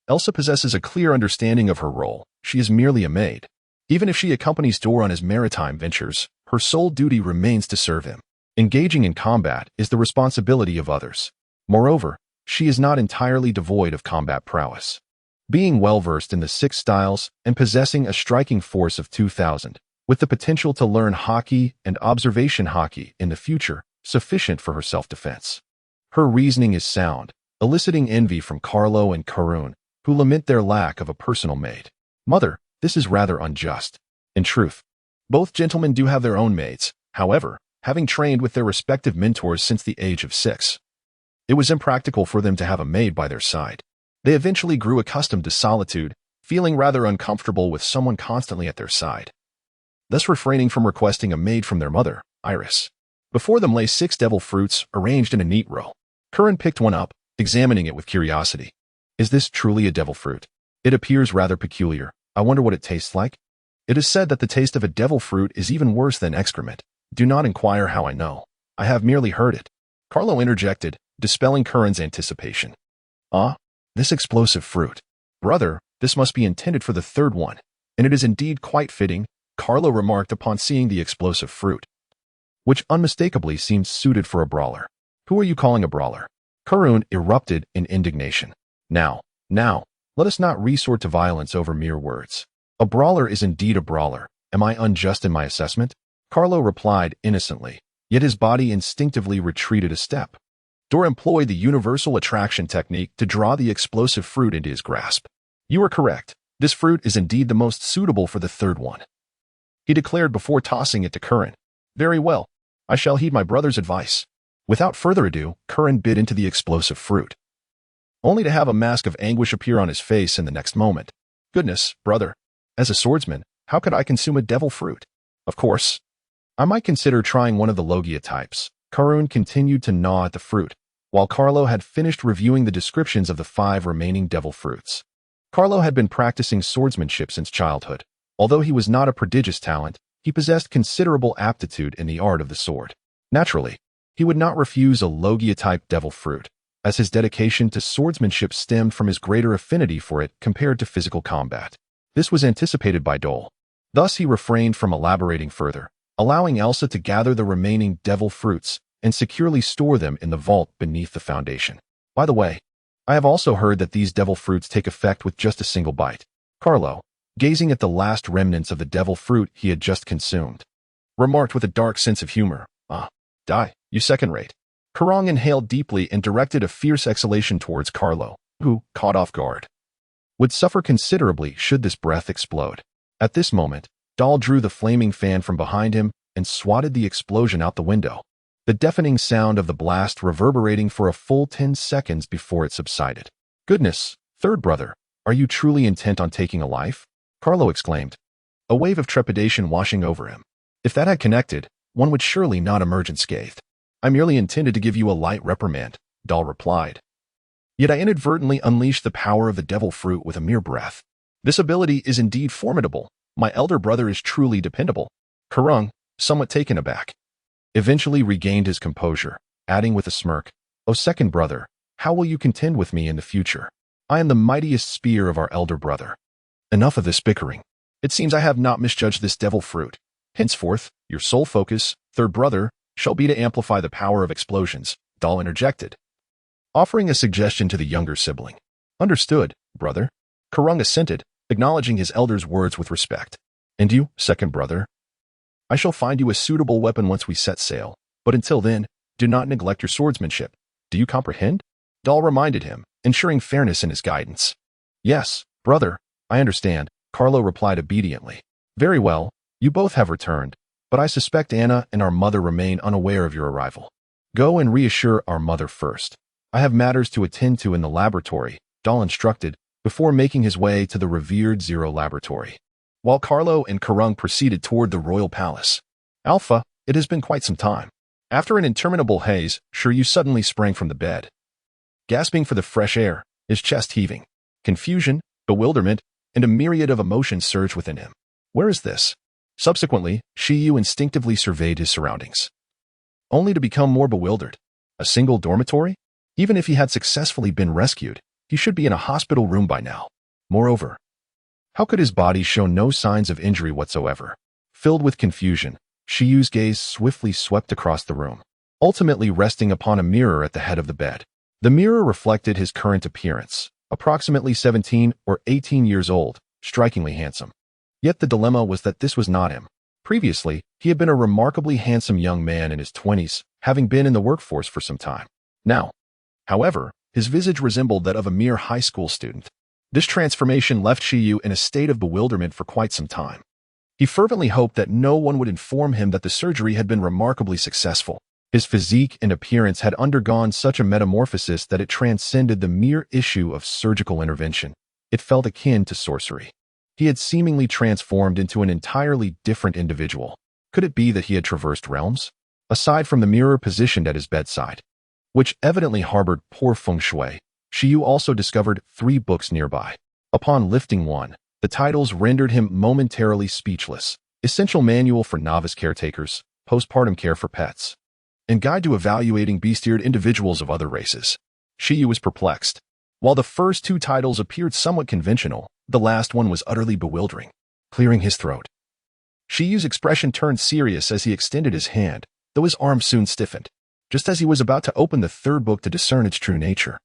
Elsa possesses a clear understanding of her role. She is merely a maid. Even if she accompanies Dor on his maritime ventures, her sole duty remains to serve him. Engaging in combat is the responsibility of others. Moreover, she is not entirely devoid of combat prowess. Being well-versed in the 6 styles and possessing a striking force of 2,000, with the potential to learn hockey and observation hockey in the future, sufficient for her self-defense. Her reasoning is sound, eliciting envy from Carlo and Karun, who lament their lack of a personal maid. Mother, this is rather unjust. In truth, both gentlemen do have their own maids. However, having trained with their respective mentors since the age of 6, it was impractical for them to have a maid by their side. They eventually grew accustomed to solitude, feeling rather uncomfortable with someone constantly at their side, thus refraining from requesting a maid from their mother, Iris. Before them lay 6 devil fruits arranged in a neat row. Curran picked one up, examining it with curiosity. Is this truly a devil fruit? It appears rather peculiar. I wonder what it tastes like. It is said that the taste of a devil fruit is even worse than excrement. Do not inquire how I know. I have merely heard it. Carlo interjected, dispelling Curran's anticipation. This explosive fruit. Brother, this must be intended for the 3rd one, and it is indeed quite fitting, Carlo remarked upon seeing the explosive fruit, which unmistakably seemed suited for a brawler. Who are you calling a brawler? Karun erupted in indignation. Now, let us not resort to violence over mere words. A brawler is indeed a brawler. Am I unjust in my assessment? Carlo replied innocently, yet his body instinctively retreated a step. Dor employed the universal attraction technique to draw the explosive fruit into his grasp. You are correct. This fruit is indeed the most suitable for the 3rd one, he declared before tossing it to Curran. Very well. I shall heed my brother's advice. Without further ado, Curran bit into the explosive fruit, only to have a mask of anguish appear on his face in the next moment. Goodness, brother. As a swordsman, how could I consume a devil fruit? Of course, I might consider trying one of the Logia types. Karun continued to gnaw at the fruit, while Carlo had finished reviewing the descriptions of the 5 remaining devil fruits. Carlo had been practicing swordsmanship since childhood. Although he was not a prodigious talent, he possessed considerable aptitude in the art of the sword. Naturally, he would not refuse a Logia-type devil fruit, as his dedication to swordsmanship stemmed from his greater affinity for it compared to physical combat. This was anticipated by Dole. Thus he refrained from elaborating further, allowing Elsa to gather the remaining devil fruits and securely store them in the vault beneath the foundation. By the way, I have also heard that these devil fruits take effect with just a single bite. Carlo, gazing at the last remnants of the devil fruit he had just consumed, remarked with a dark sense of humor, Die, you second-rate. Karang inhaled deeply and directed a fierce exhalation towards Carlo, who, caught off guard, would suffer considerably should this breath explode. At this moment, Dal drew the flaming fan from behind him and swatted the explosion out the window, the deafening sound of the blast reverberating for a full 10 seconds before it subsided. Goodness, third brother, are you truly intent on taking a life? Carlo exclaimed, a wave of trepidation washing over him. If that had connected, one would surely not emerge unscathed. I merely intended to give you a light reprimand, Dal replied. Yet I inadvertently unleashed the power of the devil fruit with a mere breath. This ability is indeed formidable. My elder brother is truly dependable. Karang, somewhat taken aback, eventually regained his composure, adding with a smirk, O second brother, how will you contend with me in the future? I am the mightiest spear of our elder brother. Enough of this bickering. It seems I have not misjudged this devil fruit. Henceforth, your sole focus, third brother, shall be to amplify the power of explosions, Dal interjected, offering a suggestion to the younger sibling. Understood, brother. Karang assented, acknowledging his elder's words with respect. And you, second brother? I shall find you a suitable weapon once we set sail, but until then, do not neglect your swordsmanship. Do you comprehend? Dal reminded him, ensuring fairness in his guidance. Yes, brother, I understand, Carlo replied obediently. Very well, you both have returned, but I suspect Anna and our mother remain unaware of your arrival. Go and reassure our mother first. I have matters to attend to in the laboratory, Dal instructed, before making his way to the revered Zero laboratory. While Carlo and Karang proceeded toward the royal palace. Alpha, it has been quite some time. After an interminable haze, Shiryu suddenly sprang from the bed. Gasping for the fresh air, his chest heaving. Confusion, bewilderment, and a myriad of emotions surged within him. Where is this? Subsequently, Shiryu instinctively surveyed his surroundings, only to become more bewildered. A single dormitory? Even if he had successfully been rescued, he should be in a hospital room by now. Moreover, how could his body show no signs of injury whatsoever? Filled with confusion, Shiryu's gaze swiftly swept across the room, ultimately resting upon a mirror at the head of the bed. The mirror reflected his current appearance, approximately 17 or 18 years old, strikingly handsome. Yet the dilemma was that this was not him. Previously, he had been a remarkably handsome young man in his 20s, having been in the workforce for some time. Now, however, his visage resembled that of a mere high school student. This transformation left Shiryu in a state of bewilderment for quite some time. He fervently hoped that no one would inform him that the surgery had been remarkably successful. His physique and appearance had undergone such a metamorphosis that it transcended the mere issue of surgical intervention. It felt akin to sorcery. He had seemingly transformed into an entirely different individual. Could it be that he had traversed realms? Aside from the mirror positioned at his bedside, which evidently harbored poor feng shui, Shiryu also discovered 3 books nearby. Upon lifting one, the titles rendered him momentarily speechless. Essential Manual for Novice Caretakers, Postpartum Care for Pets, and Guide to Evaluating Bestiared Individuals of Other Races. Shiryu was perplexed. While the first 2 titles appeared somewhat conventional, the last one was utterly bewildering. Clearing his throat, Shiryu's expression turned serious as he extended his hand, though his arm soon stiffened, just as he was about to open the 3rd book to discern its true nature.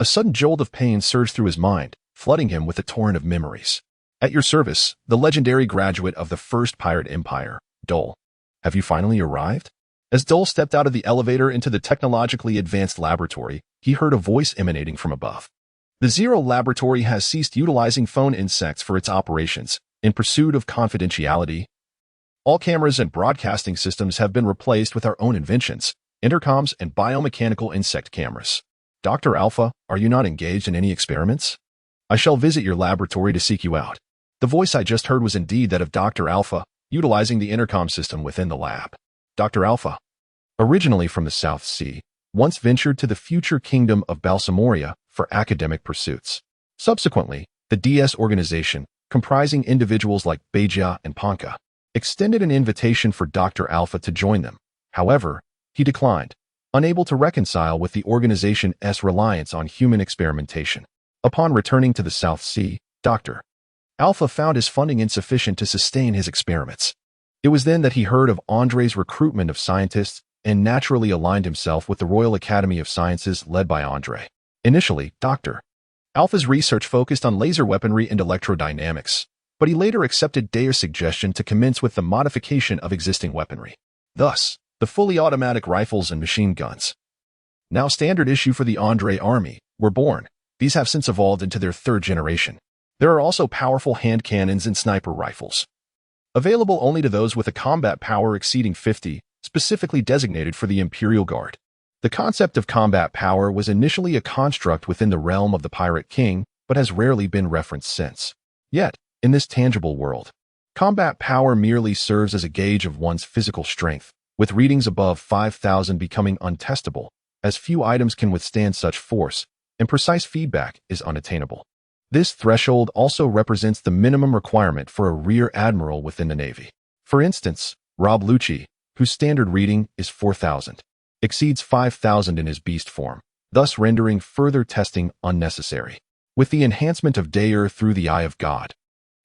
A sudden jolt of pain surged through his mind, flooding him with a torrent of memories. At your service, the legendary graduate of the First Pirate Empire, Dole. Have you finally arrived? As Dole stepped out of the elevator into the technologically advanced laboratory, he heard a voice emanating from above. The Zero laboratory has ceased utilizing phone insects for its operations, in pursuit of confidentiality. All cameras and broadcasting systems have been replaced with our own inventions, intercoms and biomechanical insect cameras. Dr. Alpha, are you not engaged in any experiments? I shall visit your laboratory to seek you out. The voice I just heard was indeed that of Dr. Alpha, utilizing the intercom system within the lab. Dr. Alpha, originally from the South Sea, once ventured to the future kingdom of Balsamoria for academic pursuits. Subsequently, the DS organization, comprising individuals like Beja and Panka, extended an invitation for Dr. Alpha to join them. However, he declined, unable to reconcile with the organization's reliance on human experimentation. Upon returning to the South Sea, Dr. Alpha found his funding insufficient to sustain his experiments. It was then that he heard of Andre's recruitment of scientists and naturally aligned himself with the Royal Academy of Sciences led by Andre. Initially, Dr. Alpha's research focused on laser weaponry and electrodynamics, but he later accepted Daye's suggestion to commence with the modification of existing weaponry. Thus, the fully automatic rifles and machine guns, now standard issue for the Andre army, were born. These have since evolved into their third generation. There are also powerful hand cannons and sniper rifles, available only to those with a combat power exceeding 50, specifically designated for the Imperial Guard. The concept of combat power was initially a construct within the realm of the Pirate King, but has rarely been referenced since. Yet, in this tangible world, combat power merely serves as a gauge of one's physical strength, with readings above 5,000 becoming untestable, as few items can withstand such force, and precise feedback is unattainable. This threshold also represents the minimum requirement for a rear admiral within the Navy. For instance, Rob Lucci, whose standard reading is 4,000, exceeds 5,000 in his beast form, thus rendering further testing unnecessary. With the enhancement of Dayer through the Eye of God,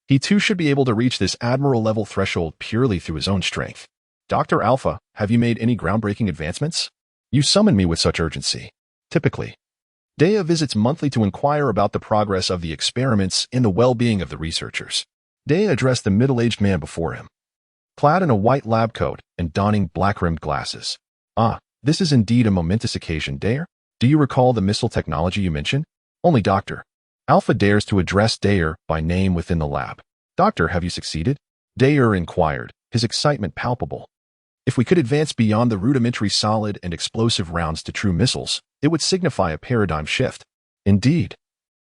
he too should be able to reach this admiral-level threshold purely through his own strength. Dr. Alpha, have you made any groundbreaking advancements? You summon me with such urgency. Typically, Dayer visits monthly to inquire about the progress of the experiments and the well-being of the researchers. Dayer addressed the middle-aged man before him, clad in a white lab coat and donning black-rimmed glasses. Ah, this is indeed a momentous occasion, Dayer. Do you recall the missile technology you mentioned? Only Dr. Alpha dares to address Dayer by name within the lab. Doctor, have you succeeded? Dayer inquired, his excitement palpable. If we could advance beyond the rudimentary solid and explosive rounds to true missiles, it would signify a paradigm shift. Indeed,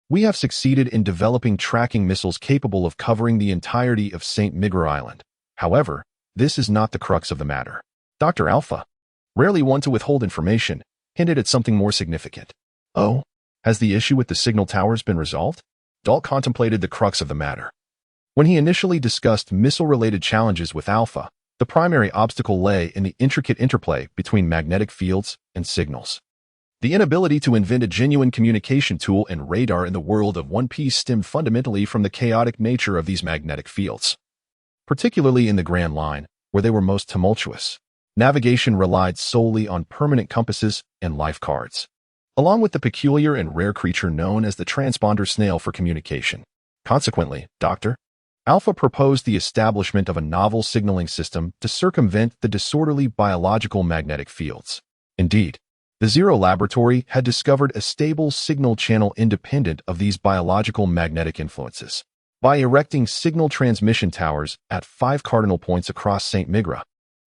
we have succeeded in developing tracking missiles capable of covering the entirety of St. Miguel Island. However, this is not the crux of the matter. Dr. Alpha, rarely one to withhold information, hinted at something more significant. Oh, has the issue with the signal towers been resolved? Dahl contemplated the crux of the matter. When he initially discussed missile-related challenges with Alpha, the primary obstacle lay in the intricate interplay between magnetic fields and signals. The inability to invent a genuine communication tool and radar in the world of One Piece stemmed fundamentally from the chaotic nature of these magnetic fields. Particularly in the Grand Line, where they were most tumultuous, navigation relied solely on permanent compasses and life cards, along with the peculiar and rare creature known as the transponder snail for communication. Consequently, Dr. Alpha proposed the establishment of a novel signaling system to circumvent the disorderly biological magnetic fields. Indeed, the Zero Laboratory had discovered a stable signal channel independent of these biological magnetic influences. By erecting signal transmission towers at 5 cardinal points across St. Miguel,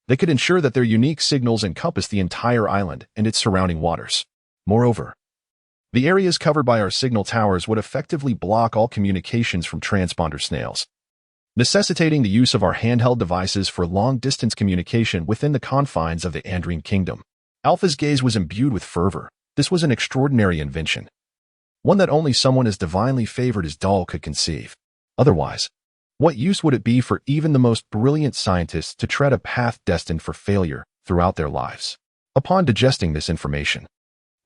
they could ensure that their unique signals encompass the entire island and its surrounding waters. Moreover, the areas covered by our signal towers would effectively block all communications from transponder snails, necessitating the use of our handheld devices for long-distance communication within the confines of the Andrine Kingdom. Alpha's gaze was imbued with fervor. This was an extraordinary invention, one that only someone as divinely favored as Dahl could conceive. Otherwise, what use would it be for even the most brilliant scientists to tread a path destined for failure throughout their lives? Upon digesting this information,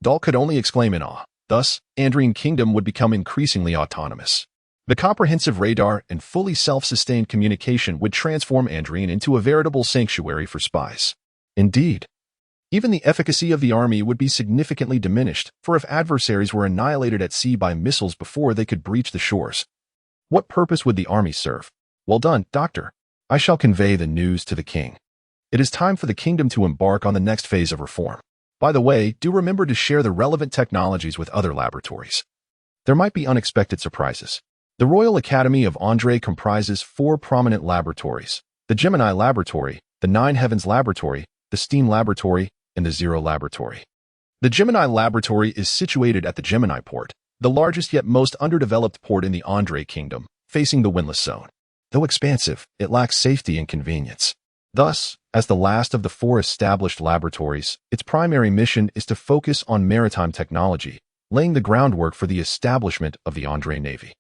Dahl could only exclaim in awe. Thus, Andrine Kingdom would become increasingly autonomous. The comprehensive radar and fully self-sustained communication would transform Andrine into a veritable sanctuary for spies. Indeed, even the efficacy of the army would be significantly diminished, for if adversaries were annihilated at sea by missiles before they could breach the shores, what purpose would the army serve? Well done, Doctor. I shall convey the news to the king. It is time for the kingdom to embark on the next phase of reform. By the way, do remember to share the relevant technologies with other laboratories. There might be unexpected surprises. The Royal Academy of Andre comprises 4 prominent laboratories: the Gemini Laboratory, the Nine Heavens Laboratory, the Steam Laboratory, and the Zero Laboratory. The Gemini Laboratory is situated at the Gemini Port, the largest yet most underdeveloped port in the Andre Kingdom, facing the Windless Zone. Though expansive, it lacks safety and convenience. Thus, as the last of the 4 established laboratories, its primary mission is to focus on maritime technology, laying the groundwork for the establishment of the Andrei Navy.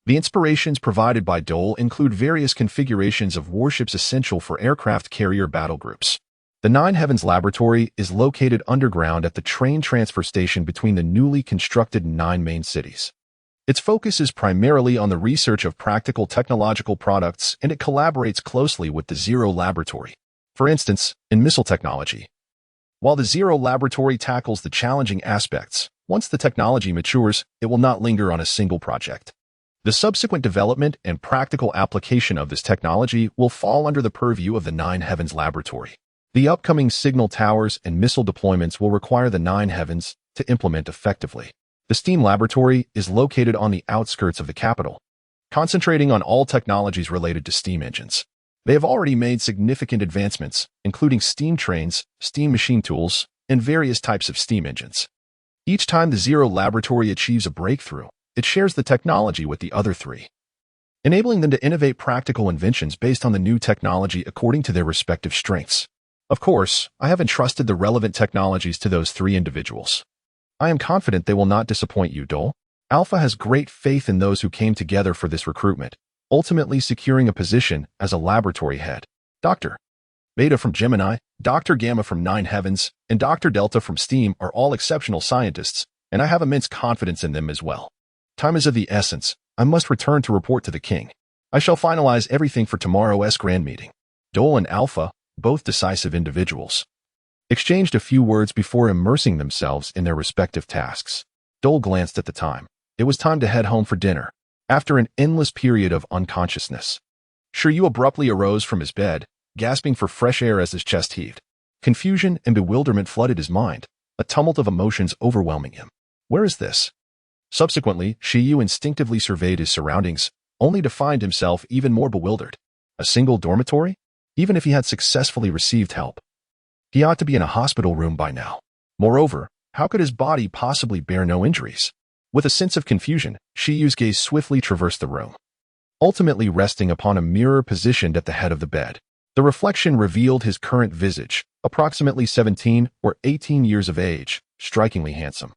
The inspirations provided by Dole include various configurations of warships essential for aircraft carrier battle groups. The Nine Heavens Laboratory is located underground at the train transfer station between the newly constructed 9 main cities. Its focus is primarily on the research of practical technological products, and it collaborates closely with the Zero Laboratory, for instance, in missile technology. While the Zero Laboratory tackles the challenging aspects, once the technology matures, it will not linger on a single project. The subsequent development and practical application of this technology will fall under the purview of the Nine Heavens Laboratory. The upcoming signal towers and missile deployments will require the Nine Heavens to implement effectively. The STEAM Laboratory is located on the outskirts of the capital, concentrating on all technologies related to steam engines. They have already made significant advancements, including steam trains, steam machine tools, and various types of steam engines. Each time the Zero Laboratory achieves a breakthrough, it shares the technology with the other 3, enabling them to innovate practical inventions based on the new technology according to their respective strengths. Of course, I have entrusted the relevant technologies to those 3 individuals. I am confident they will not disappoint you, Dole. Alpha has great faith in those who came together for this recruitment, ultimately securing a position as a laboratory head. Dr. Beta from Gemini, Dr. Gamma from Nine Heavens, and Dr. Delta from Steam are all exceptional scientists, and I have immense confidence in them as well. Time is of the essence. I must return to report to the king. I shall finalize everything for tomorrow's grand meeting. Dole and Alpha, both decisive individuals, exchanged a few words before immersing themselves in their respective tasks. Dole glanced at the time. It was time to head home for dinner. After an endless period of unconsciousness, Shiryu abruptly arose from his bed, gasping for fresh air as his chest heaved. Confusion and bewilderment flooded his mind, a tumult of emotions overwhelming him. Where is this? Subsequently, Shiryu instinctively surveyed his surroundings, only to find himself even more bewildered. A single dormitory? Even if he had successfully received help, he ought to be in a hospital room by now. Moreover, how could his body possibly bear no injuries? With a sense of confusion, Shiryu's gaze swiftly traversed the room, ultimately resting upon a mirror positioned at the head of the bed. The reflection revealed his current visage, approximately 17 or 18 years of age, strikingly handsome.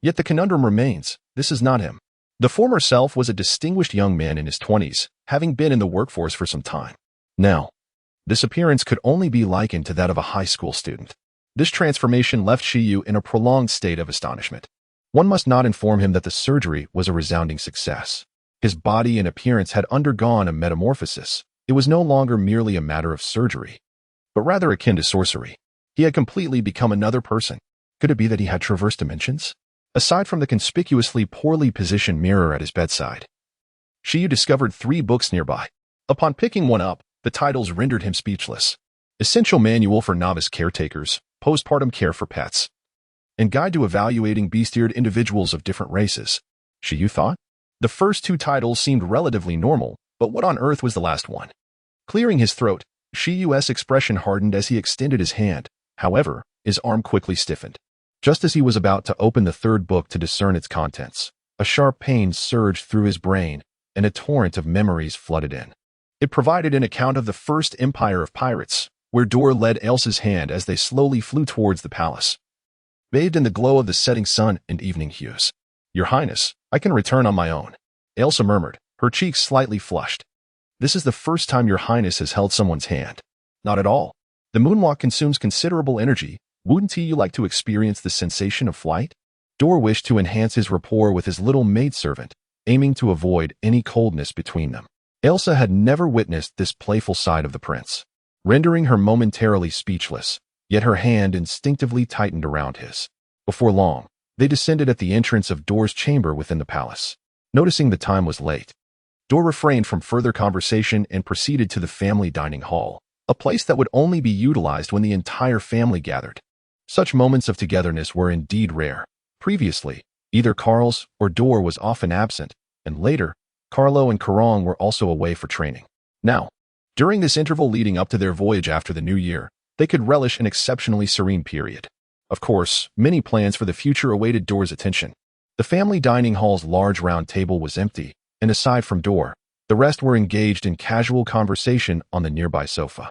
Yet the conundrum remains, this is not him. The former self was a distinguished young man in his 20s, having been in the workforce for some time. Now, this appearance could only be likened to that of a high school student. This transformation left Shiryu in a prolonged state of astonishment. One must not inform him that the surgery was a resounding success. His body and appearance had undergone a metamorphosis. It was no longer merely a matter of surgery, but rather akin to sorcery. He had completely become another person. Could it be that he had traversed dimensions? Aside from the conspicuously poorly positioned mirror at his bedside, Shiryu discovered 3 books nearby. Upon picking one up, the titles rendered him speechless. Essential Manual for Novice Caretakers, Postpartum Care for Pets, and Guide to Evaluating Bestiared Individuals of Different Races. Shiryu thought. The first 2 titles seemed relatively normal, but what on earth was the last one? Clearing his throat, Shiryu's expression hardened as he extended his hand. However, his arm quickly stiffened. Just as he was about to open the 3rd book to discern its contents, a sharp pain surged through his brain, and a torrent of memories flooded in. It provided an account of the First Empire of Pirates, where Dor led Elsa's hand as they slowly flew towards the palace, bathed in the glow of the setting sun and evening hues. Your Highness, I can return on my own, Elsa murmured, her cheeks slightly flushed. This is the first time Your Highness has held someone's hand. Not at all. The moonwalk consumes considerable energy. Wouldn't you like to experience the sensation of flight? Dor wished to enhance his rapport with his little maidservant, aiming to avoid any coldness between them. Elsa had never witnessed this playful side of the prince, rendering her momentarily speechless, yet her hand instinctively tightened around his. Before long, they descended at the entrance of Dor's chamber within the palace. Noticing the time was late, Dor refrained from further conversation and proceeded to the family dining hall, a place that would only be utilized when the entire family gathered. Such moments of togetherness were indeed rare. Previously, either Carl's or Dor was often absent, and later, Carlo and Karong were also away for training. Now, during this interval leading up to their voyage after the new year, they could relish an exceptionally serene period. Of course, many plans for the future awaited Dor's attention. The family dining hall's large round table was empty, and aside from Dor, The rest were engaged in casual conversation on the nearby sofa.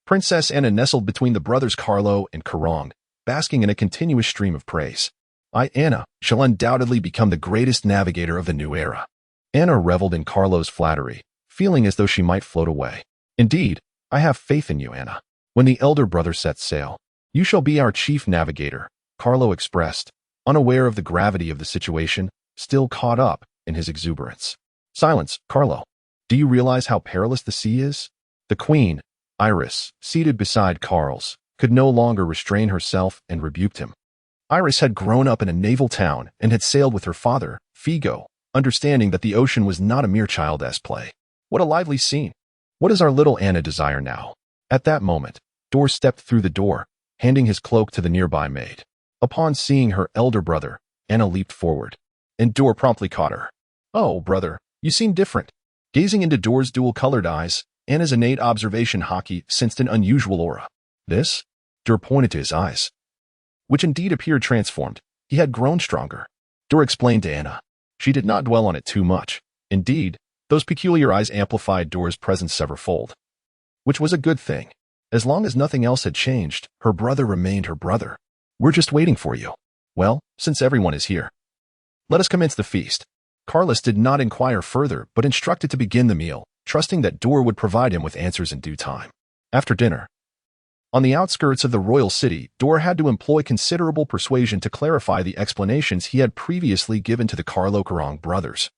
Princess Anna nestled between the brothers Carlo and Karong, basking in a continuous stream of praise. Anna shall undoubtedly become the greatest navigator of the new era. Anna reveled in Carlo's flattery, feeling as though she might float away. Indeed, I have faith in you, Anna. When the elder brother sets sail, you shall be our chief navigator, Carlo expressed, unaware of the gravity of the situation, still caught up in his exuberance. Silence, Carlo. Do you realize how perilous the sea is? The queen, Iris, seated beside Carlos, could no longer restrain herself and rebuked him. Iris had grown up in a naval town and had sailed with her father, Figo, understanding that the ocean was not a mere child's play. What a lively scene! What does our little Anna desire now? At that moment, Dor stepped through the door, handing his cloak to the nearby maid. Upon seeing her elder brother, Anna leaped forward, and Dor promptly caught her. Oh, brother, you seem different. Gazing into Dor's dual-colored eyes, Anna's innate observation haki sensed an unusual aura. This? Dor pointed to his eyes, which indeed appeared transformed. He had grown stronger. Dor explained to Anna. She did not dwell on it too much. Indeed, those peculiar eyes amplified Dor's presence severfold, which was a good thing. As long as nothing else had changed, her brother remained her brother. We're just waiting for you. Well, since everyone is here, let us commence the feast. Carlos did not inquire further, but instructed to begin the meal, trusting that Dor would provide him with answers in due time. After dinner, on the outskirts of the royal city, Dor had to employ considerable persuasion to clarify the explanations he had previously given to the Carlo Karong brothers,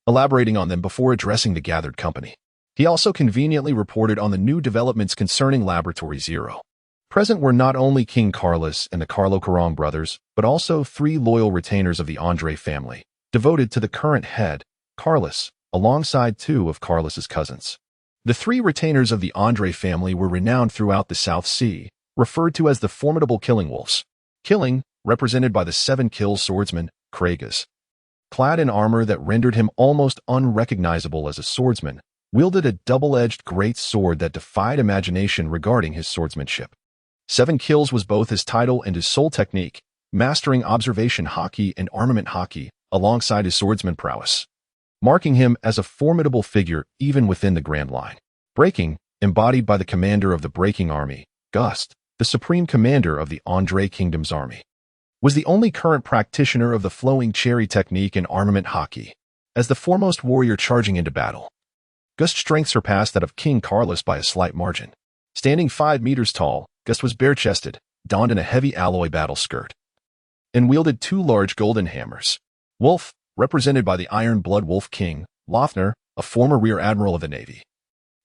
elaborating on them before addressing the gathered company. He also conveniently reported on the new developments concerning Laboratory Zero. Present were not only King Carlos and the Carlo Karong brothers, but also 3 loyal retainers of the Andre family, devoted to the current head, Carlos, alongside 2 of Carlos's cousins. The 3 retainers of the Andre family were renowned throughout the South Sea, referred to as the formidable Killing Wolves. Killing, represented by the 7-kill swordsman, Kragas, clad in armor that rendered him almost unrecognizable as a swordsman, wielded a double-edged great sword that defied imagination regarding his swordsmanship. 7 kills was both his title and his sole technique, mastering observation haki and armament haki alongside his swordsman prowess, marking him as a formidable figure even within the Grand Line. Breaking, embodied by the commander of the Breaking Army, Gust, the supreme commander of the Andre Kingdom's army, was the only current practitioner of the flowing cherry technique in armament haki. As the foremost warrior charging into battle, Gust's strength surpassed that of King Carlos by a slight margin. Standing 5 meters tall, Gust was bare-chested, donned in a heavy alloy battle skirt, and wielded 2 large golden hammers. Wolf, represented by the Iron Blood Wolf King, Lothner, a former rear admiral of the Navy,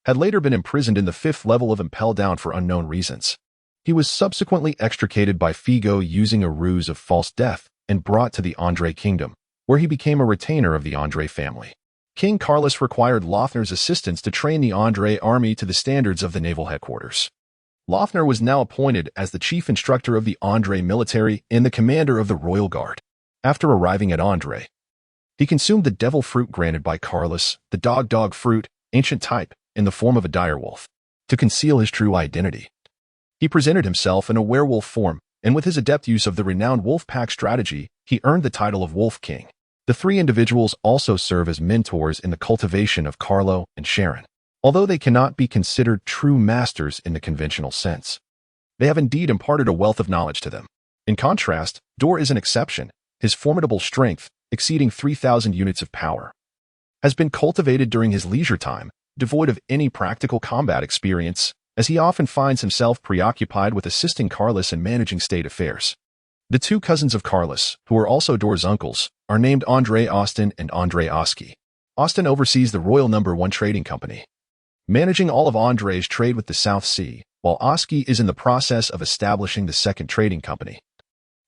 had later been imprisoned in the 5th level of Impel Down for unknown reasons. He was subsequently extricated by Figo using a ruse of false death and brought to the Andre Kingdom, where he became a retainer of the Andre family. King Carlos required Lothner's assistance to train the Andre army to the standards of the naval headquarters. Lothner was now appointed as the chief instructor of the Andre military and the commander of the Royal Guard. After arriving at Andre, he consumed the devil fruit granted by Carlos, the dog fruit, ancient type, in the form of a direwolf, to conceal his true identity. He presented himself in a werewolf form, and with his adept use of the renowned wolf pack strategy, he earned the title of Wolf King. The 3 individuals also serve as mentors in the cultivation of Carlo and Sharon. Although they cannot be considered true masters in the conventional sense, they have indeed imparted a wealth of knowledge to them. In contrast, Dor is an exception. His formidable strength, exceeding 3,000 units of power, has been cultivated during his leisure time, devoid of any practical combat experience, as he often finds himself preoccupied with assisting Carlos in managing state affairs. The 2 cousins of Carlos, who are also Dor's uncles, are named Andre Austin and Andre Oski. Austin oversees the Royal No. 1 Trading Company, managing all of Andre's trade with the South Sea, while Oski is in the process of establishing the 2nd Trading Company,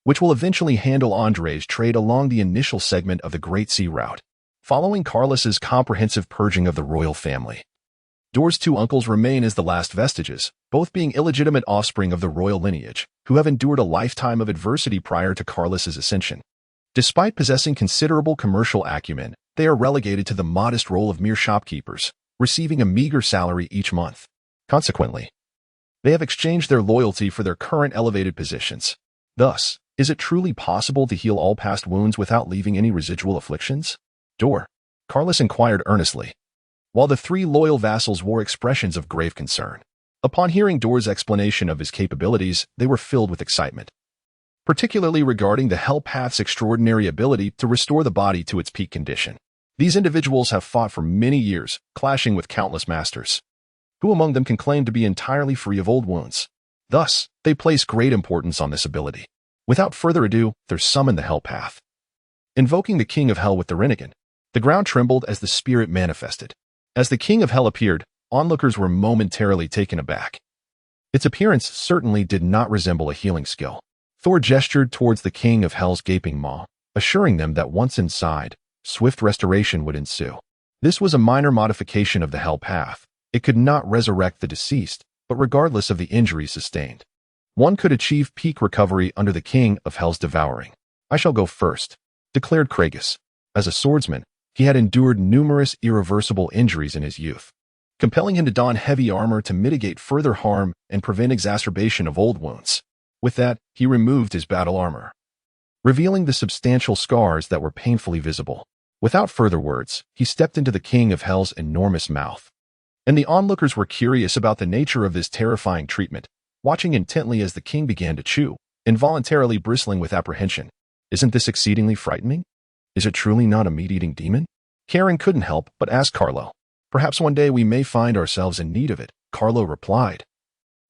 which will eventually handle Andre's trade along the initial segment of the Great Sea Route. Following Carlos's comprehensive purging of the royal family, Dor's 2 uncles remain as the last vestiges, both being illegitimate offspring of the royal lineage, who have endured a lifetime of adversity prior to Carlos's ascension. Despite possessing considerable commercial acumen, they are relegated to the modest role of mere shopkeepers, receiving a meager salary each month. Consequently, they have exchanged their loyalty for their current elevated positions. Thus, is it truly possible to heal all past wounds without leaving any residual afflictions? Dor, Carlos inquired earnestly. while the three loyal vassals wore expressions of grave concern. Upon hearing Dor's explanation of his capabilities, they were filled with excitement, particularly regarding the Hell Path's extraordinary ability to restore the body to its peak condition. These individuals have fought for many years, clashing with countless masters. Who among them can claim to be entirely free of old wounds? Thus, they place great importance on this ability. Without further ado, they summoned the Hell Path. Invoking the King of Hell with the Rinnegan, the ground trembled as the spirit manifested. As the King of Hell appeared, onlookers were momentarily taken aback. Its appearance certainly did not resemble a healing skill. Thor gestured towards the King of Hell's gaping maw, assuring them that once inside, swift restoration would ensue. This was a minor modification of the Hell Path. It could not resurrect the deceased, but regardless of the injuries sustained, one could achieve peak recovery under the King of Hell's devouring. "I shall go first," declared Kragus. As a swordsman, he had endured numerous irreversible injuries in his youth, compelling him to don heavy armor to mitigate further harm and prevent exacerbation of old wounds. With that, he removed his battle armor, revealing the substantial scars that were painfully visible. Without further words, he stepped into the King of Hell's enormous mouth. And the onlookers were curious about the nature of this terrifying treatment, watching intently as the king began to chew, involuntarily bristling with apprehension. "Isn't this exceedingly frightening? Is it truly not a meat-eating demon?" Karen couldn't help but ask Carlo. "Perhaps one day we may find ourselves in need of it," Carlo replied,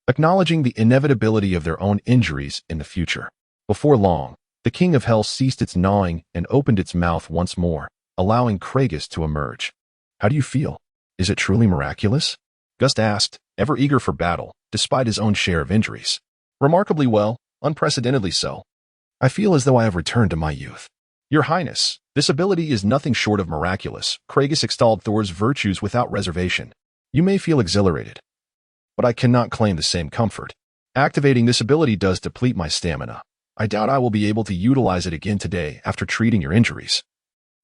acknowledging the inevitability of their own injuries in the future. Before long, the King of Hell ceased its gnawing and opened its mouth once more, allowing Kragus to emerge. "How do you feel? Is it truly miraculous?" Gust asked, ever eager for battle, despite his own share of injuries. "Remarkably well, unprecedentedly so. I feel as though I have returned to my youth." "Your Highness, this ability is nothing short of miraculous." Kragus extolled Thor's virtues without reservation. "You may feel exhilarated, but I cannot claim the same comfort. Activating this ability does deplete my stamina. I doubt I will be able to utilize it again today after treating your injuries,"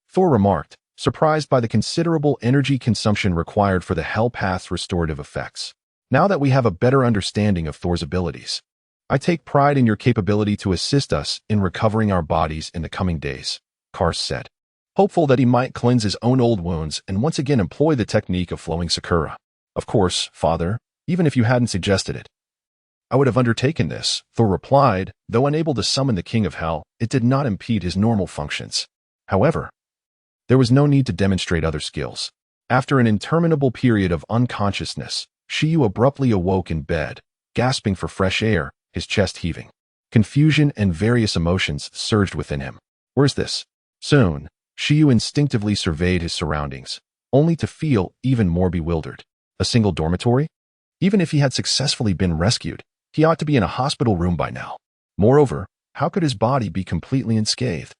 Thor remarked, surprised by the considerable energy consumption required for the Hell Path's restorative effects. "Now that we have a better understanding of Thor's abilities, I take pride in your capability to assist us in recovering our bodies in the coming days," Kars said, hopeful that he might cleanse his own old wounds and once again employ the technique of flowing Sakura. "Of course, Father, even if you hadn't suggested it, I would have undertaken this," Thor replied. Though unable to summon the King of Hell, it did not impede his normal functions. However, there was no need to demonstrate other skills. After an interminable period of unconsciousness, Shiyu abruptly awoke in bed, gasping for fresh air, his chest heaving. Confusion and various emotions surged within him. "Where's this?" Soon, Shiyu instinctively surveyed his surroundings, only to feel even more bewildered. A single dormitory? Even if he had successfully been rescued, he ought to be in a hospital room by now. Moreover, how could his body be completely unscathed?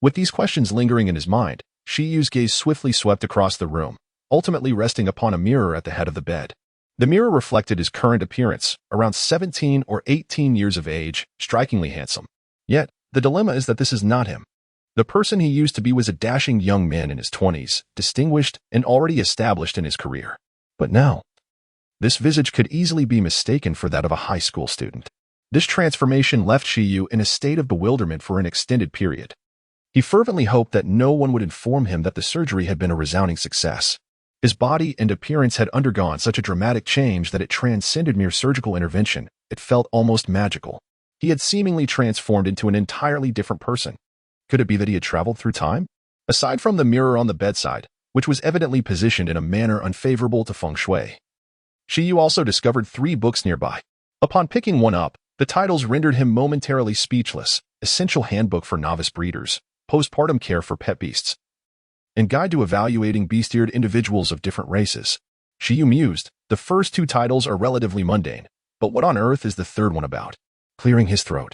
With these questions lingering in his mind, Shiyu's gaze swiftly swept across the room, ultimately resting upon a mirror at the head of the bed. The mirror reflected his current appearance, around 17 or 18 years of age, strikingly handsome. Yet, the dilemma is that this is not him. The person he used to be was a dashing young man in his 20s, distinguished and already established in his career. But now, this visage could easily be mistaken for that of a high school student. This transformation left Shiyu in a state of bewilderment for an extended period. He fervently hoped that no one would inform him that the surgery had been a resounding success. His body and appearance had undergone such a dramatic change that it transcended mere surgical intervention. It felt almost magical. He had seemingly transformed into an entirely different person. Could it be that he had traveled through time? Aside from the mirror on the bedside, which was evidently positioned in a manner unfavorable to feng shui, Shiyu also discovered 3 books nearby. Upon picking one up, the titles rendered him momentarily speechless: Essential Handbook for Novice Breeders, Postpartum Care for Pet Beasts, and Guide to Evaluating Bestiared Individuals of Different Races. Shiyu mused, the first 2 titles are relatively mundane, but what on earth is the third one about? Clearing his throat,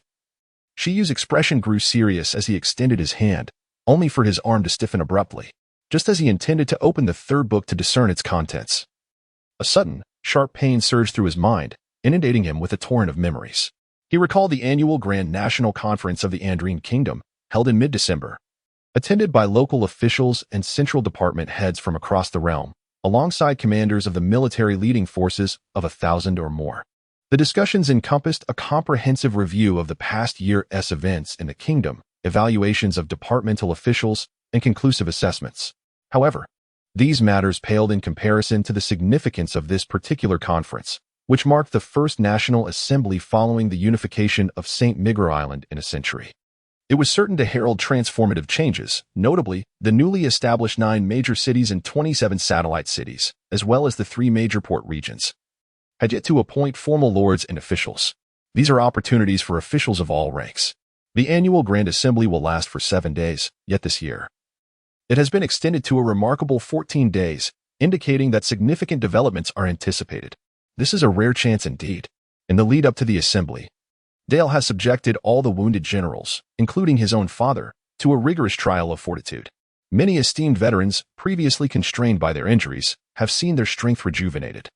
Shiyu's expression grew serious as he extended his hand, only for his arm to stiffen abruptly, just as he intended to open the third book to discern its contents. A sudden, sharp pain surged through his mind, inundating him with a torrent of memories. He recalled the annual Grand National Conference of the Andrine Kingdom, held in mid-December, attended by local officials and central department heads from across the realm, alongside commanders of the military leading forces of 1,000 or more. The discussions encompassed a comprehensive review of the past year's events in the kingdom, evaluations of departmental officials, and conclusive assessments. However, These matters paled in comparison to the significance of this particular conference, which marked the first national assembly following the unification of St. Miguel Island in a century. It was certain to herald transformative changes, notably the newly established 9 major cities and 27 satellite cities, as well as the 3 major port regions, had yet to appoint formal lords and officials. These are opportunities for officials of all ranks. The annual Grand Assembly will last for 7 days, yet this year it has been extended to a remarkable 14 days, indicating that significant developments are anticipated. This is a rare chance indeed. In the lead-up to the assembly, Dale has subjected all the wounded generals, including his own father, to a rigorous trial of fortitude. Many esteemed veterans, previously constrained by their injuries, have seen their strength rejuvenated,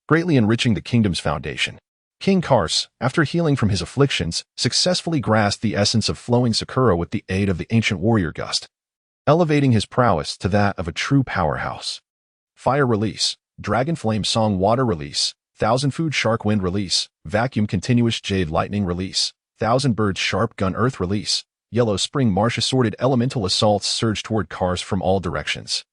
greatly enriching the kingdom's foundation. King Kars, after healing from his afflictions, successfully grasped the essence of flowing Sakura with the aid of the ancient warrior gust, elevating his prowess to that of a true powerhouse. Fire release, Dragon Flame Song Water release, Thousand Food Shark Wind release, Vacuum Continuous Jade Lightning release, Thousand Birds Sharp Gun Earth release, Yellow Spring Marsh Assorted Elemental Assaults surge toward Kars from all directions.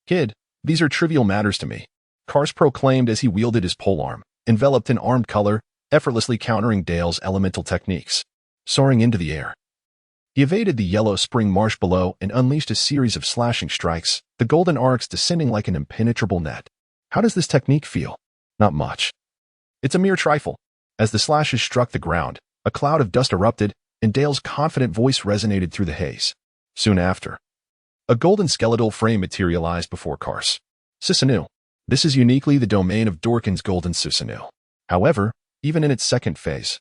Kid, these are trivial matters to me, Kars proclaimed as he wielded his polearm, enveloped in armed color, effortlessly countering Dale's elemental techniques. Soaring into the air, he evaded the Yellow Spring Marsh below and unleashed a series of slashing strikes, the golden arcs descending like an impenetrable net. How does this technique feel? Not much. It's a mere trifle. As the slashes struck the ground, a cloud of dust erupted, and Dale's confident voice resonated through the haze. Soon after, a golden skeletal frame materialized before Kars. Susanoo. This is uniquely the domain of Dorkin's golden Susanoo. However, even in its second phase,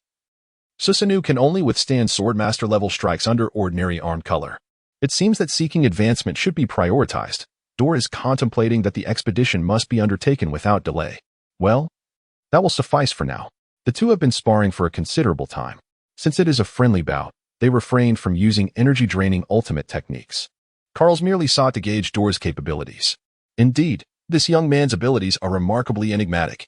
Susanoo can only withstand Swordmaster-level strikes under ordinary armed color. It seems that seeking advancement should be prioritized. Dor is contemplating that the expedition must be undertaken without delay. Well, that will suffice for now. The two have been sparring for a considerable time. Since it is a friendly bout, they refrained from using energy-draining ultimate techniques. Karls merely sought to gauge Dor's capabilities. Indeed, this young man's abilities are remarkably enigmatic.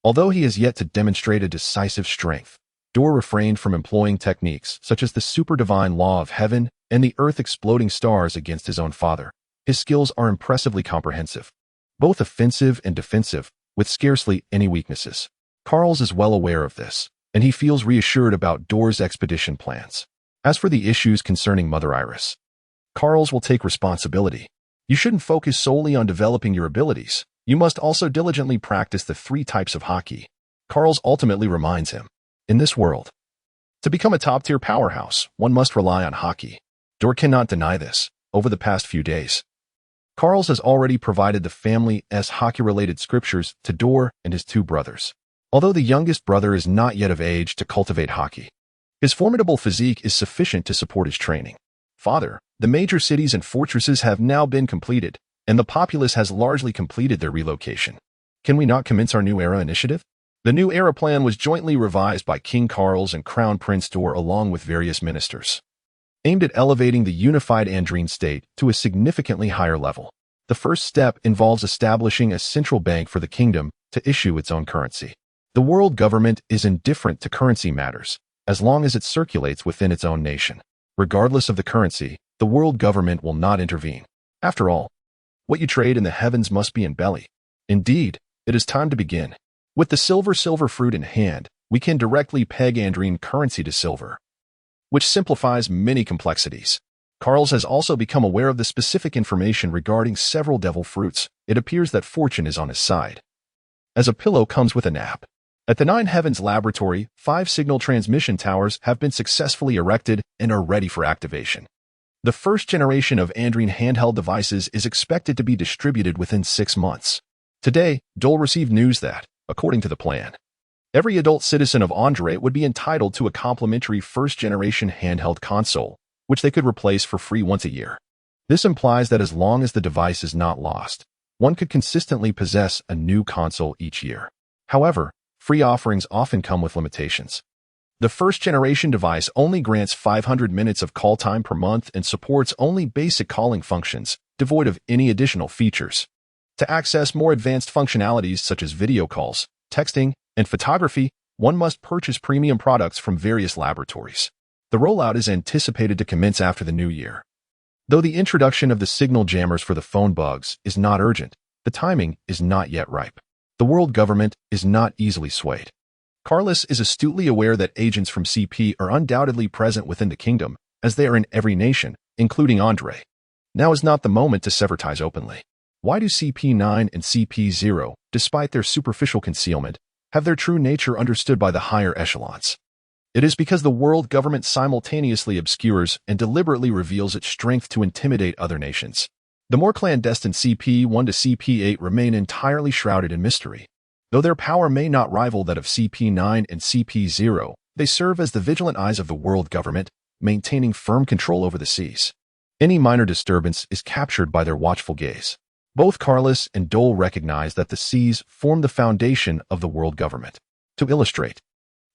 Although he has yet to demonstrate a decisive strength, Dor refrained from employing techniques such as the super-divine law of heaven and the earth-exploding stars against his own father. His skills are impressively comprehensive, both offensive and defensive, with scarcely any weaknesses. Karls is well aware of this, and he feels reassured about Dor's expedition plans. As for the issues concerning Mother Iris, Karls will take responsibility. You shouldn't focus solely on developing your abilities. You must also diligently practice the 3 types of hockey. Karls ultimately reminds him, in this world, to become a top-tier powerhouse, one must rely on hockey. Dor cannot deny this. Over the past few days, Karls has already provided the family's hockey-related scriptures to Dor and his 2 brothers. Although the youngest brother is not yet of age to cultivate hockey, his formidable physique is sufficient to support his training. Father, the major cities and fortresses have now been completed, and the populace has largely completed their relocation. Can we not commence our New Era initiative? The New Era plan was jointly revised by King Karls and Crown Prince Dor along with various ministers, aimed at elevating the unified Andrine state to a significantly higher level. The first step involves establishing a central bank for the kingdom to issue its own currency. The world government is indifferent to currency matters, as long as it circulates within its own nation. Regardless of the currency, the world government will not intervene. After all, what you trade in the heavens must be in belly. Indeed, it is time to begin. With the silver fruit in hand, we can directly peg Andrine currency to silver, which simplifies many complexities. Karls has also become aware of the specific information regarding several devil fruits. It appears that fortune is on his side, as a pillow comes with a nap. At the 9 Heavens Laboratory, 5 signal transmission towers have been successfully erected and are ready for activation. The first generation of Andrine handheld devices is expected to be distributed within 6 months. Today, Dole received news that, according to the plan, every adult citizen of Andre would be entitled to a complimentary first-generation handheld console, which they could replace for free once a year. This implies that as long as the device is not lost, one could consistently possess a new console each year. However, free offerings often come with limitations. The first-generation device only grants 500 minutes of call time per month and supports only basic calling functions, devoid of any additional features. To access more advanced functionalities such as video calls, texting, and photography, one must purchase premium products from various laboratories. The rollout is anticipated to commence after the new year. Though the introduction of the signal jammers for the phone bugs is not urgent, the timing is not yet ripe. The world government is not easily swayed. Carlos is astutely aware that agents from CP are undoubtedly present within the kingdom, as they are in every nation, including Andre. Now is not the moment to sever ties openly. Why do CP9 and CP0, despite their superficial concealment, have their true nature understood by the higher echelons? It is because the world government simultaneously obscures and deliberately reveals its strength to intimidate other nations. The more clandestine CP1 to CP8 remain entirely shrouded in mystery. Though their power may not rival that of CP9 and CP0, they serve as the vigilant eyes of the world government, maintaining firm control over the seas. Any minor disturbance is captured by their watchful gaze. Both Carlos and Dole recognize that the seas form the foundation of the world government. To illustrate,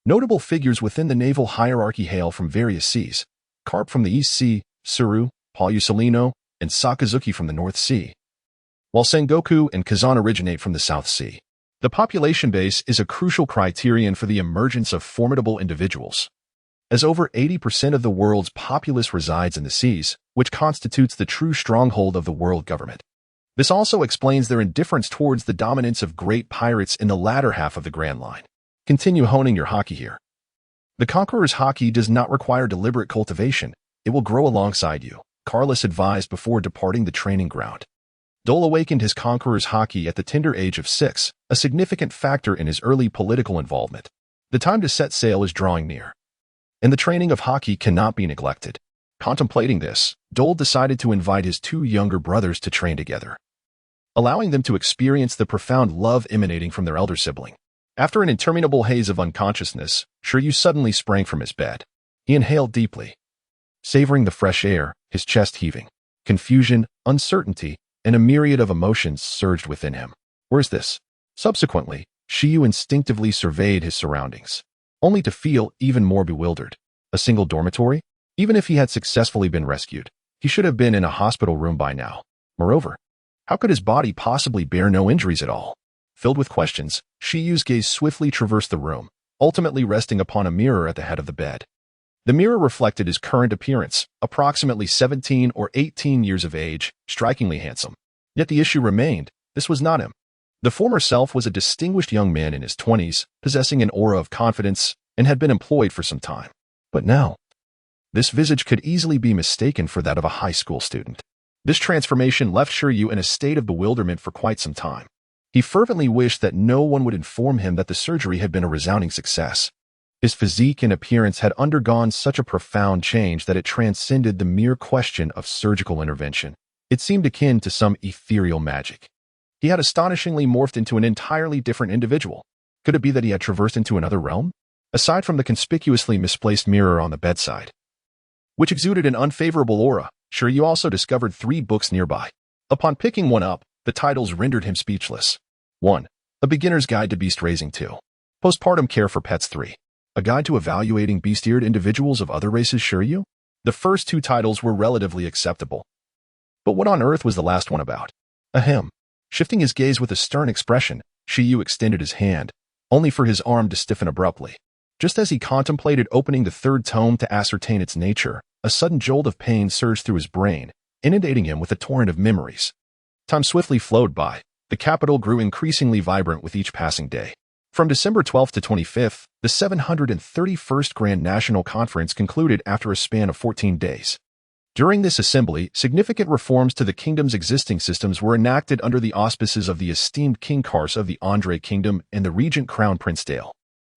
notable figures within the naval hierarchy hail from various seas: Carp from the East Sea, Suru, Palusalino, and Sakazuki from the North Sea, while Sengoku and Kazan originate from the South Sea. The population base is a crucial criterion for the emergence of formidable individuals, as over 80% of the world's populace resides in the seas, which constitutes the true stronghold of the world government. This also explains their indifference towards the dominance of great pirates in the latter half of the Grand Line. Continue honing your haki here. The Conqueror's haki does not require deliberate cultivation. It will grow alongside you, Carlos advised before departing the training ground. Dole awakened his Conqueror's haki at the tender age of 6, a significant factor in his early political involvement. The time to set sail is drawing near, and the training of haki cannot be neglected. Contemplating this, Dole decided to invite his 2 younger brothers to train together, allowing them to experience the profound love emanating from their elder sibling. After an interminable haze of unconsciousness, Shiryu suddenly sprang from his bed. He inhaled deeply, savoring the fresh air, his chest heaving. Confusion, uncertainty, and a myriad of emotions surged within him. Where's this? Subsequently, Shiryu instinctively surveyed his surroundings, only to feel even more bewildered. A single dormitory? Even if he had successfully been rescued, he should have been in a hospital room by now. Moreover, how could his body possibly bear no injuries at all? Filled with questions, Shiryu's gaze swiftly traversed the room, ultimately resting upon a mirror at the head of the bed. The mirror reflected his current appearance, approximately 17 or 18 years of age, strikingly handsome. Yet the issue remained: this was not him. The former self was a distinguished young man in his 20s, possessing an aura of confidence, and had been employed for some time. But now, this visage could easily be mistaken for that of a high school student. This transformation left Shiryu in a state of bewilderment for quite some time. He fervently wished that no one would inform him that the surgery had been a resounding success. His physique and appearance had undergone such a profound change that it transcended the mere question of surgical intervention. It seemed akin to some ethereal magic. He had astonishingly morphed into an entirely different individual. Could it be that he had traversed into another realm? Aside from the conspicuously misplaced mirror on the bedside, which exuded an unfavorable aura, Shiryu also discovered 3 books nearby. Upon picking one up, the titles rendered him speechless. 1. A Beginner's Guide to Beast Raising. 2. Postpartum Care for Pets. 3. A Guide to Evaluating Beast-Eared Individuals of Other Races. Shiryu? The first 2 titles were relatively acceptable. But what on earth was the last one about? Ahem. Shifting his gaze with a stern expression, Shiryu extended his hand, only for his arm to stiffen abruptly. Just as he contemplated opening the 3rd tome to ascertain its nature, a sudden jolt of pain surged through his brain, inundating him with a torrent of memories. Time swiftly flowed by. The capital grew increasingly vibrant with each passing day. From December 12th to 25th, the 731st Grand National Conference concluded after a span of 14 days. During this assembly, significant reforms to the kingdom's existing systems were enacted under the auspices of the esteemed King Kars of the Andre Kingdom and the Regent Crown Prince Dale.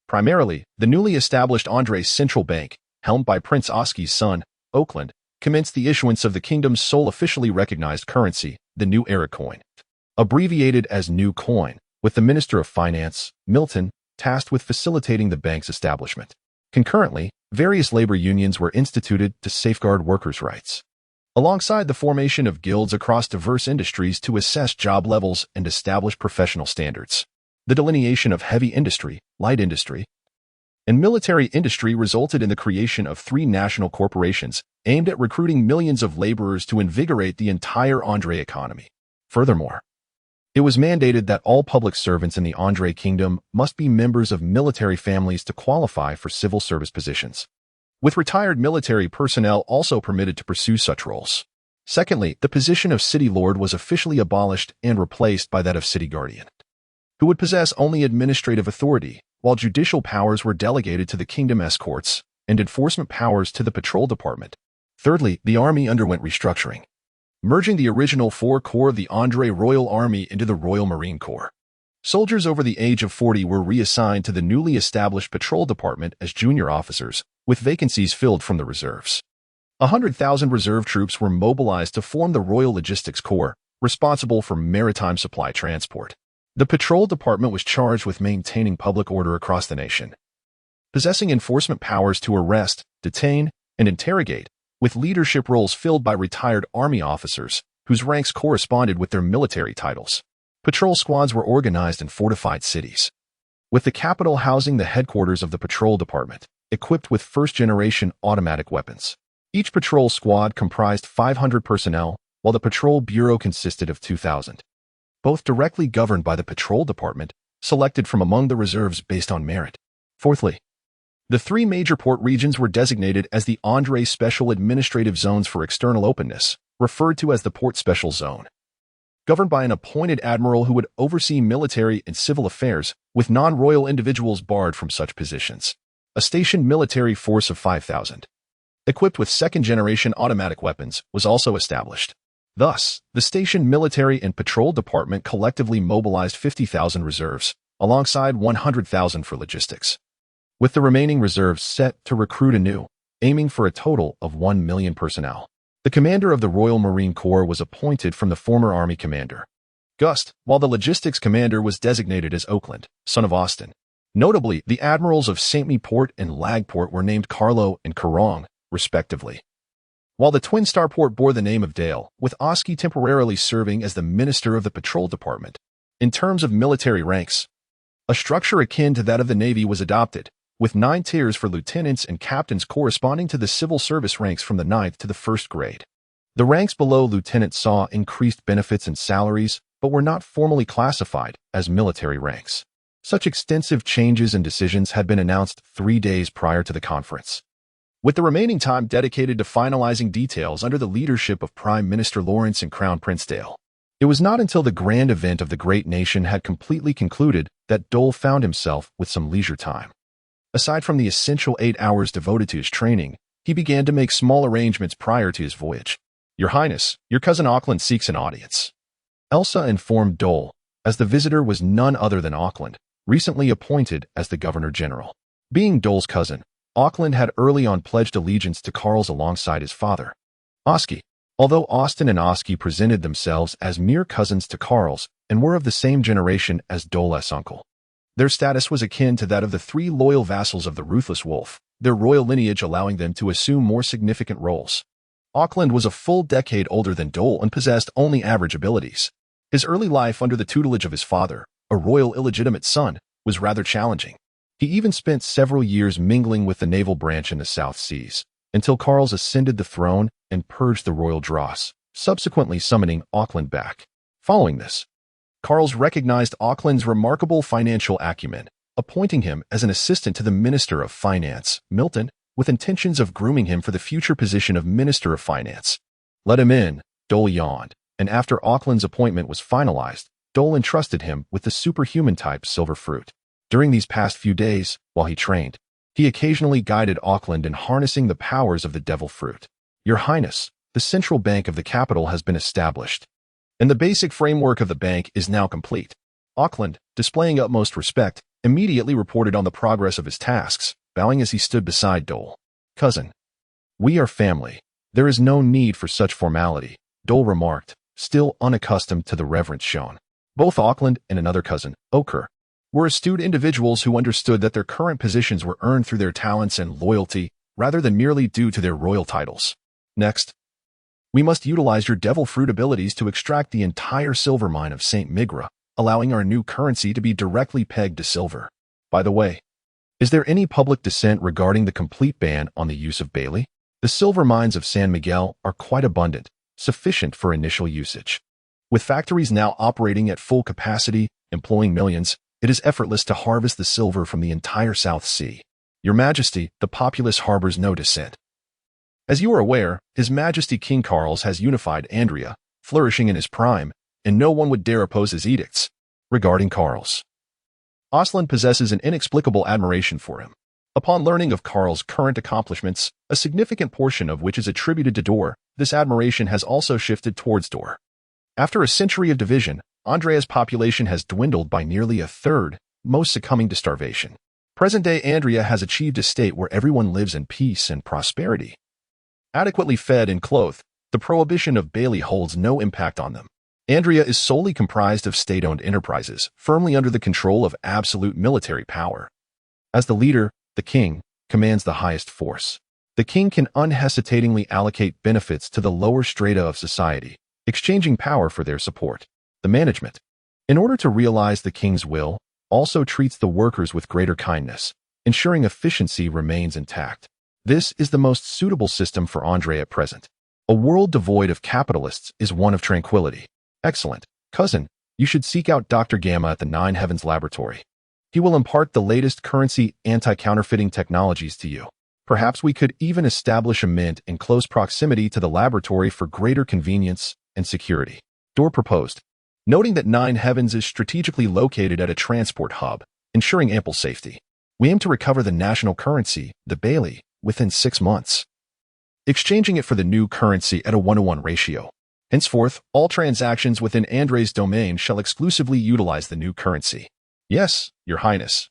Primarily, the newly established Andre Central Bank, helmed by Prince Oski's son, Oakland, commenced the issuance of the kingdom's sole officially recognized currency, the New Era coin, abbreviated as New Coin, with the Minister of Finance, Milton, tasked with facilitating the bank's establishment. Concurrently, various labor unions were instituted to safeguard workers' rights, alongside the formation of guilds across diverse industries to assess job levels and establish professional standards. The delineation of heavy industry, light industry, and military industry resulted in the creation of 3 national corporations aimed at recruiting millions of laborers to invigorate the entire Andre economy. Furthermore, it was mandated that all public servants in the Andre Kingdom must be members of military families to qualify for civil service positions, with retired military personnel also permitted to pursue such roles. Secondly, the position of city lord was officially abolished and replaced by that of city guardian, who would possess only administrative authority, while judicial powers were delegated to the kingdom escorts and enforcement powers to the patrol department. Thirdly, the army underwent restructuring, merging the original four corps of the Andre Royal Army into the Royal Marine Corps. Soldiers over the age of 40 were reassigned to the newly established patrol department as junior officers, with vacancies filled from the reserves. 100,000 reserve troops were mobilized to form the Royal Logistics Corps, responsible for maritime supply transport. The patrol department was charged with maintaining public order across the nation, possessing enforcement powers to arrest, detain, and interrogate, with leadership roles filled by retired army officers whose ranks corresponded with their military titles. Patrol squads were organized in fortified cities, with the capital housing the headquarters of the patrol department, equipped with first-generation automatic weapons. Each patrol squad comprised 500 personnel, while the patrol bureau consisted of 2,000, both directly governed by the patrol department, selected from among the reserves based on merit. Fourthly, the three major port regions were designated as the Andre Special Administrative Zones for External Openness, referred to as the Port Special Zone, governed by an appointed admiral who would oversee military and civil affairs, with non-royal individuals barred from such positions. A stationed military force of 5,000, equipped with second-generation automatic weapons, was also established. Thus, the stationed military and patrol department collectively mobilized 50,000 reserves, alongside 100,000 for logistics, with the remaining reserves set to recruit anew, aiming for a total of 1 million personnel. The commander of the Royal Marine Corps was appointed from the former Army commander, Gust, while the logistics commander was designated as Oakland, son of Austin. Notably, the admirals of St. Port and Lagport were named Carlo and Kerrang, respectively, while the Twin Star Port bore the name of Dale, with Oski temporarily serving as the minister of the patrol department. In terms of military ranks, a structure akin to that of the Navy was adopted, with 9 tiers for lieutenants and captains corresponding to the civil service ranks from the 9th to the 1st grade. The ranks below lieutenant saw increased benefits and salaries, but were not formally classified as military ranks. Such extensive changes and decisions had been announced 3 days prior to the conference, with the remaining time dedicated to finalizing details under the leadership of Prime Minister Lawrence and Crown Prince Dale. It was not until the grand event of the great nation had completely concluded that Dole found himself with some leisure time. Aside from the essential 8 hours devoted to his training, he began to make small arrangements prior to his voyage. "Your Highness, your cousin Auckland seeks an audience," Elsa informed Dole, as the visitor was none other than Auckland, recently appointed as the Governor-General. Being Dole's cousin, Auckland had early on pledged allegiance to Carl's alongside his father, Oski. Although Austin and Oski presented themselves as mere cousins to Carl's and were of the same generation as Dole's uncle, their status was akin to that of the 3 loyal vassals of the Ruthless Wolf, their royal lineage allowing them to assume more significant roles. Auckland was a full decade older than Dole and possessed only average abilities. His early life under the tutelage of his father, a royal illegitimate son, was rather challenging. He even spent several years mingling with the naval branch in the South Seas, until Carl's ascended the throne and purged the royal dross, subsequently summoning Auckland back. Following this, Carl's recognized Auckland's remarkable financial acumen, appointing him as an assistant to the Minister of Finance, Milton, with intentions of grooming him for the future position of Minister of Finance. "Let him in," Dole yawned, and after Auckland's appointment was finalized, Dole entrusted him with the superhuman-type silver fruit. During these past few days, while he trained, he occasionally guided Auckland in harnessing the powers of the devil fruit. "Your Highness, the central bank of the capital has been established, and the basic framework of the bank is now complete." Auckland, displaying utmost respect, immediately reported on the progress of his tasks, bowing as he stood beside Dole. "Cousin, we are family. There is no need for such formality," Dole remarked, still unaccustomed to the reverence shown. Both Auckland and another cousin, Oker, were astute individuals who understood that their current positions were earned through their talents and loyalty rather than merely due to their royal titles. "Next, we must utilize your devil fruit abilities to extract the entire silver mine of St. Migra, allowing our new currency to be directly pegged to silver. By the way, is there any public dissent regarding the complete ban on the use of Bailey? The silver mines of San Miguel are quite abundant, sufficient for initial usage. With factories now operating at full capacity, employing millions, it is effortless to harvest the silver from the entire South Sea. Your Majesty, the populace harbors no dissent." As you are aware, His Majesty King Carlos has unified Andria, flourishing in his prime, and no one would dare oppose his edicts. Regarding Carlos, Aslan possesses an inexplicable admiration for him. Upon learning of Carl's current accomplishments, a significant portion of which is attributed to Dor, this admiration has also shifted towards Dor. After a century of division, Andrea's population has dwindled by nearly a third, most succumbing to starvation. Present-day Andria has achieved a state where everyone lives in peace and prosperity. Adequately fed and clothed, the prohibition of Bailey holds no impact on them. Andria is solely comprised of state-owned enterprises, firmly under the control of absolute military power. As the leader, the king commands the highest force. The king can unhesitatingly allocate benefits to the lower strata of society, exchanging power for their support. The management, in order to realize the king's will, also treats the workers with greater kindness, ensuring efficiency remains intact. This is the most suitable system for Andre at present. A world devoid of capitalists is one of tranquility. Excellent. Cousin, you should seek out Dr. Gamma at the Nine Heavens Laboratory. He will impart the latest currency anti-counterfeiting technologies to you. Perhaps we could even establish a mint in close proximity to the laboratory for greater convenience and security. Dor proposed, noting that Nine Heavens is strategically located at a transport hub, ensuring ample safety. We aim to recover the national currency, the Bailey, within 6 months, exchanging it for the new currency at a 1-to-1 ratio. Henceforth, all transactions within Andre's domain shall exclusively utilize the new currency. Yes, Your Highness.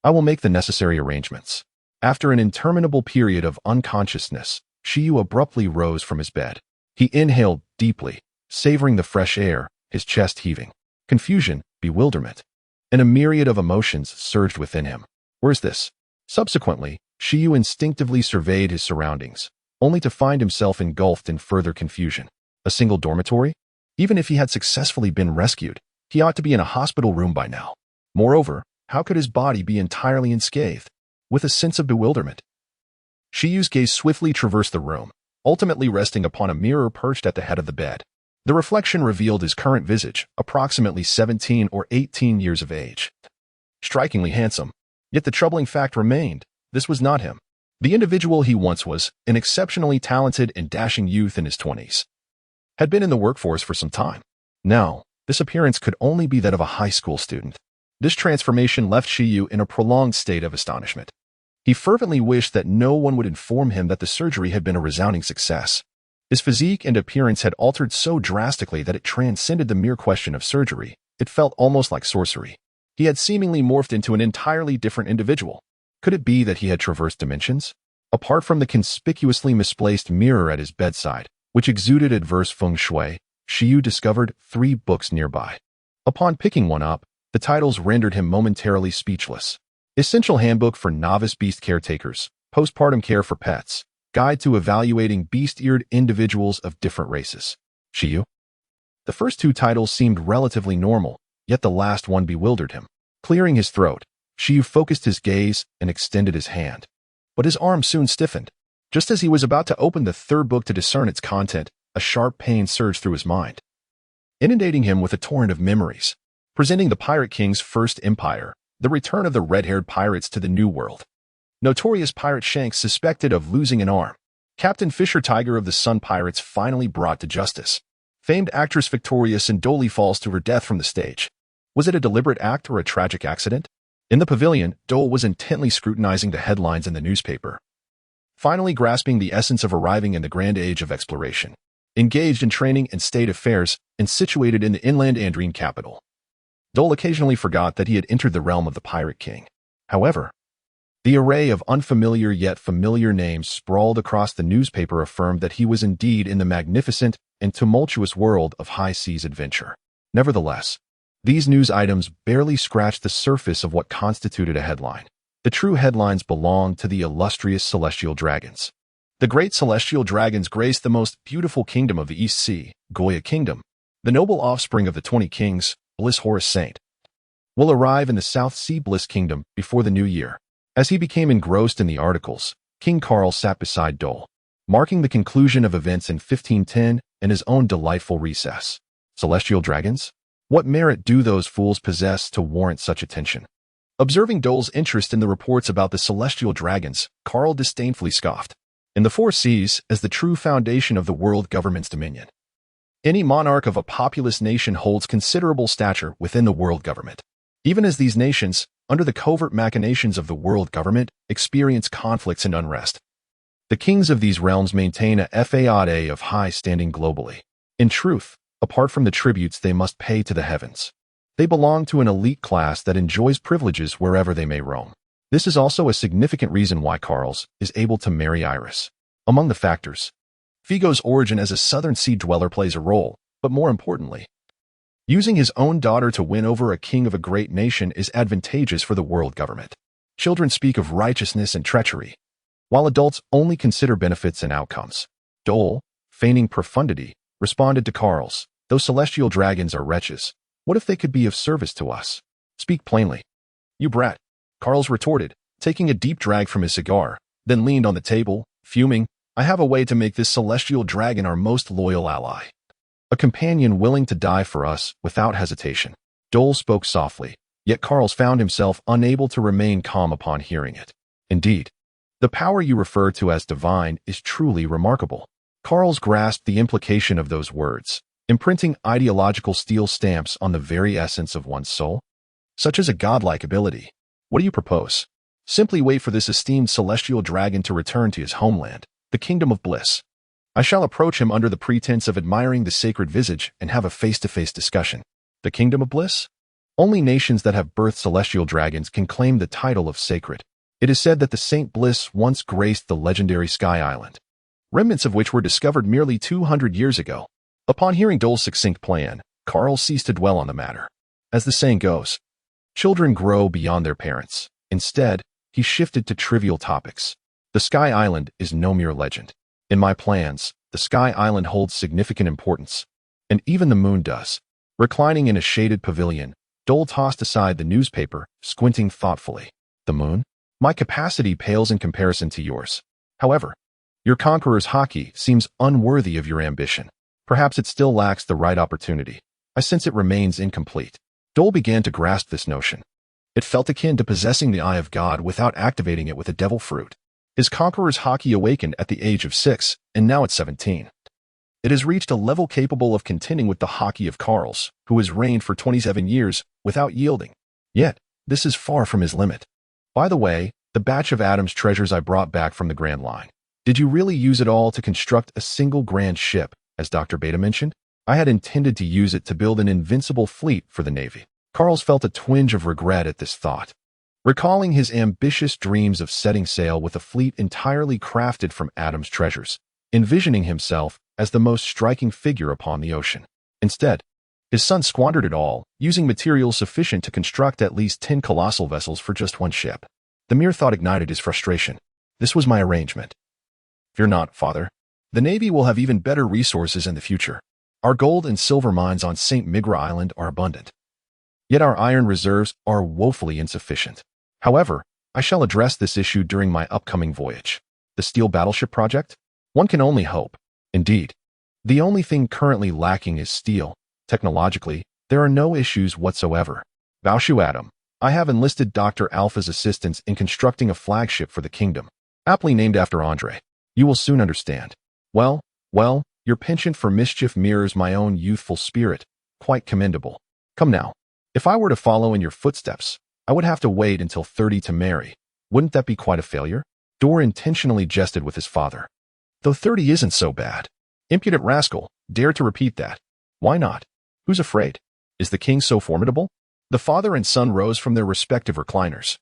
I will make the necessary arrangements. After an interminable period of unconsciousness, Shiyu abruptly rose from his bed. He inhaled deeply, savoring the fresh air, his chest heaving. Confusion, bewilderment, and a myriad of emotions surged within him. Where's this? Subsequently, Shiyu instinctively surveyed his surroundings, only to find himself engulfed in further confusion. A single dormitory? Even if he had successfully been rescued, he ought to be in a hospital room by now. Moreover, how could his body be entirely unscathed? With a sense of bewilderment, Shiyu's gaze swiftly traversed the room, ultimately resting upon a mirror perched at the head of the bed. The reflection revealed his current visage, approximately 17 or 18 years of age. Strikingly handsome, yet the troubling fact remained, this was not him. The individual he once was, an exceptionally talented and dashing youth in his 20s, had been in the workforce for some time. Now, this appearance could only be that of a high school student. This transformation left Shiyu in a prolonged state of astonishment. He fervently wished that no one would inform him that the surgery had been a resounding success. His physique and appearance had altered so drastically that it transcended the mere question of surgery. It felt almost like sorcery. He had seemingly morphed into an entirely different individual. Could it be that he had traversed dimensions? Apart from the conspicuously misplaced mirror at his bedside, which exuded adverse feng shui, Shiyu discovered 3 books nearby. Upon picking one up, the titles rendered him momentarily speechless. Essential Handbook for Novice Beast Caretakers, Postpartum Care for Pets, Guide to Evaluating Beast-Eared Individuals of Different Races. Shiyu? The first 2 titles seemed relatively normal, yet the last one bewildered him. Clearing his throat, Shiyu focused his gaze and extended his hand. But his arm soon stiffened. Just as he was about to open the 3rd book to discern its content, a sharp pain surged through his mind, inundating him with a torrent of memories, presenting the Pirate King's first empire, the return of the red-haired pirates to the New World. Notorious pirate Shanks suspected of losing an arm. Captain Fisher Tiger of the Sun Pirates finally brought to justice. Famed actress Victoria Sindoli falls to her death from the stage. Was it a deliberate act or a tragic accident? In the pavilion, Dole was intently scrutinizing the headlines in the newspaper, finally grasping the essence of arriving in the grand age of exploration. Engaged in training and state affairs, and situated in the inland Andrine capital, Dole occasionally forgot that he had entered the realm of the Pirate King. However, the array of unfamiliar yet familiar names sprawled across the newspaper affirmed that he was indeed in the magnificent and tumultuous world of high seas adventure. Nevertheless, these news items barely scratched the surface of what constituted a headline. The true headlines belonged to the illustrious celestial dragons. The great celestial dragons graced the most beautiful kingdom of the East Sea, Goya Kingdom. The noble offspring of the 20 kings, Bliss Horus Saint, will arrive in the South Sea Bliss Kingdom before the new year. As he became engrossed in the articles, King Carl sat beside Dole, marking the conclusion of events in 1510 and his own delightful recess. Celestial dragons? What merit do those fools possess to warrant such attention? Observing Dole's interest in the reports about the celestial dragons, Carl disdainfully scoffed. and the four C's as the true foundation of the world government's dominion. Any monarch of a populous nation holds considerable stature within the world government. Even as these nations, under the covert machinations of the world government, experience conflicts and unrest, the kings of these realms maintain a faade of high standing globally. In truth, apart from the tributes they must pay to the heavens, they belong to an elite class that enjoys privileges wherever they may roam. This is also a significant reason why Carls is able to marry Iris. Among the factors, Figo's origin as a southern sea dweller plays a role, but more importantly, using his own daughter to win over a king of a great nation is advantageous for the world government. Children speak of righteousness and treachery, while adults only consider benefits and outcomes. Dole, feigning profundity, responded to Carls, "Those celestial dragons are wretches. What if they could be of service to us? Speak plainly." "You brat," Carls retorted, taking a deep drag from his cigar, then leaned on the table, fuming. "I have a way to make this celestial dragon our most loyal ally. A companion willing to die for us without hesitation." Dole spoke softly, yet Carls found himself unable to remain calm upon hearing it. "Indeed, the power you refer to as divine is truly remarkable." Carls grasped the implication of those words, imprinting ideological steel stamps on the very essence of one's soul. "Such as a godlike ability. What do you propose?" "Simply wait for this esteemed celestial dragon to return to his homeland, the kingdom of bliss. I shall approach him under the pretense of admiring the sacred visage and have a face-to-face discussion." "The kingdom of bliss?" "Only nations that have birthed celestial dragons can claim the title of sacred. It is said that the Saint Bliss once graced the legendary Sky Island, remnants of which were discovered merely 200 years ago." Upon hearing Dole's succinct plan, Carl ceased to dwell on the matter. As the saying goes, children grow beyond their parents. Instead, he shifted to trivial topics. "The Sky Island is no mere legend. In my plans, the Sky Island holds significant importance, and even the moon does." Reclining in a shaded pavilion, Dole tossed aside the newspaper, squinting thoughtfully. "The moon? My capacity pales in comparison to yours. However, your conqueror's hockey seems unworthy of your ambition. Perhaps it still lacks the right opportunity. I sense it remains incomplete." Dole began to grasp this notion. It felt akin to possessing the eye of God without activating it with a devil fruit. His conqueror's hockey awakened at the age of 6, and now at 17. It has reached a level capable of contending with the hockey of Carls, who has reigned for 27 years without yielding. Yet, this is far from his limit. "By the way, the batch of Adam's treasures I brought back from the Grand Line. Did you really use it all to construct a single grand ship, as Dr. Beta mentioned?" "I had intended to use it to build an invincible fleet for the Navy." Carls felt a twinge of regret at this thought. Recalling his ambitious dreams of setting sail with a fleet entirely crafted from Adam's treasures, envisioning himself as the most striking figure upon the ocean. Instead, his son squandered it all, using materials sufficient to construct at least 10 colossal vessels for just one ship. The mere thought ignited his frustration. "This was my arrangement." "Fear not, father. The Navy will have even better resources in the future. Our gold and silver mines on St. Migra Island are abundant. Yet our iron reserves are woefully insufficient. However, I shall address this issue during my upcoming voyage." "The steel battleship project?" "One can only hope." "Indeed. The only thing currently lacking is steel. Technologically, there are no issues whatsoever. Valshu Adam, I have enlisted Dr. Alpha's assistance in constructing a flagship for the kingdom, aptly named after Andre. You will soon understand." Well, your penchant for mischief mirrors my own youthful spirit. Quite commendable. Come now. If I were to follow in your footsteps, I would have to wait until 30 to marry. Wouldn't that be quite a failure?" Dor intentionally jested with his father. "Though 30 isn't so bad." "Impudent rascal, dare to repeat that." "Why not? Who's afraid? Is the king so formidable?" The father and son rose from their respective recliners,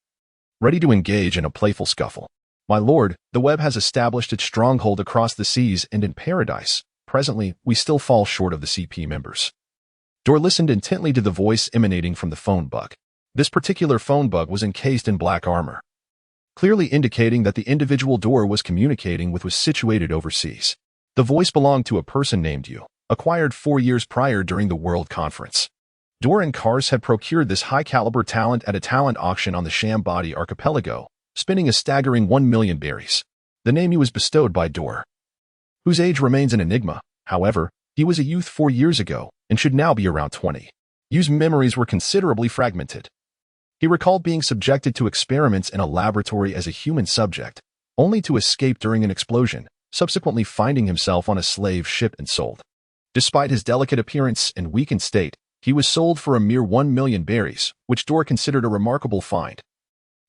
ready to engage in a playful scuffle. "My lord, the web has established its stronghold across the seas and in paradise. Presently, we still fall short of the CP members." Dor listened intently to the voice emanating from the phone bug. This particular phone bug was encased in black armor, clearly indicating that the individual Dor was communicating with was situated overseas. The voice belonged to a person named Yu, acquired 4 years prior during the World Conference. Dor and Kars had procured this high-caliber talent at a talent auction on the Shambadi archipelago, spending a staggering 1 million berries. The name Yu was bestowed by Dor, whose age remains an enigma. However, he was a youth 4 years ago and should now be around 20. Yu's memories were considerably fragmented. He recalled being subjected to experiments in a laboratory as a human subject, only to escape during an explosion, subsequently finding himself on a slave ship and sold. Despite his delicate appearance and weakened state, he was sold for a mere 1 million berries, which Dor considered a remarkable find.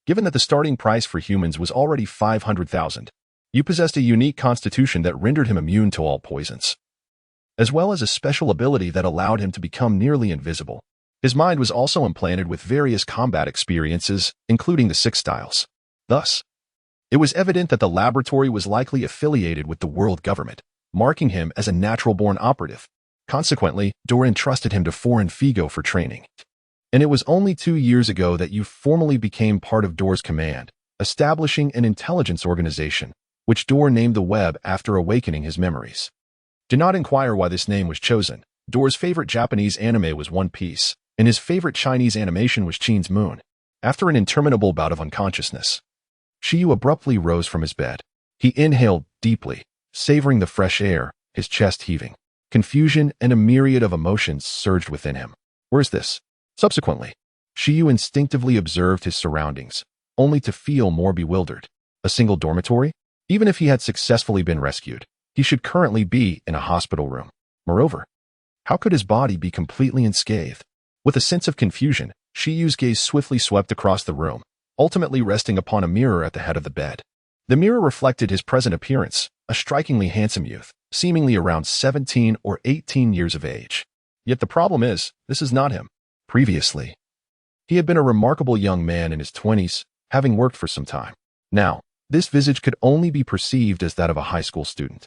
Given that the starting price for humans was already 500,000, Yu possessed a unique constitution that rendered him immune to all poisons, as well as a special ability that allowed him to become nearly invisible. His mind was also implanted with various combat experiences, including the 6 styles. Thus, it was evident that the laboratory was likely affiliated with the world government, marking him as a natural-born operative. Consequently, Dor entrusted him to Foreign Figo for training. And it was only 2 years ago that Yu formally became part of Dor's command, establishing an intelligence organization, which Dor named the Web after awakening his memories. Do not inquire why this name was chosen. Dor's favorite Japanese anime was One Piece, and his favorite Chinese animation was Qin's Moon. After an interminable bout of unconsciousness, Shiyu abruptly rose from his bed. He inhaled deeply, savoring the fresh air, his chest heaving. Confusion and a myriad of emotions surged within him. Where's this? Subsequently, Shiyu instinctively observed his surroundings, only to feel more bewildered. A single dormitory? Even if he had successfully been rescued, he should currently be in a hospital room. Moreover, how could his body be completely unscathed? With a sense of confusion, Shiyu's gaze swiftly swept across the room, ultimately resting upon a mirror at the head of the bed. The mirror reflected his present appearance, a strikingly handsome youth, seemingly around 17 or 18 years of age. Yet the problem is, this is not him. Previously, he had been a remarkable young man in his 20s, having worked for some time. Now, this visage could only be perceived as that of a high school student.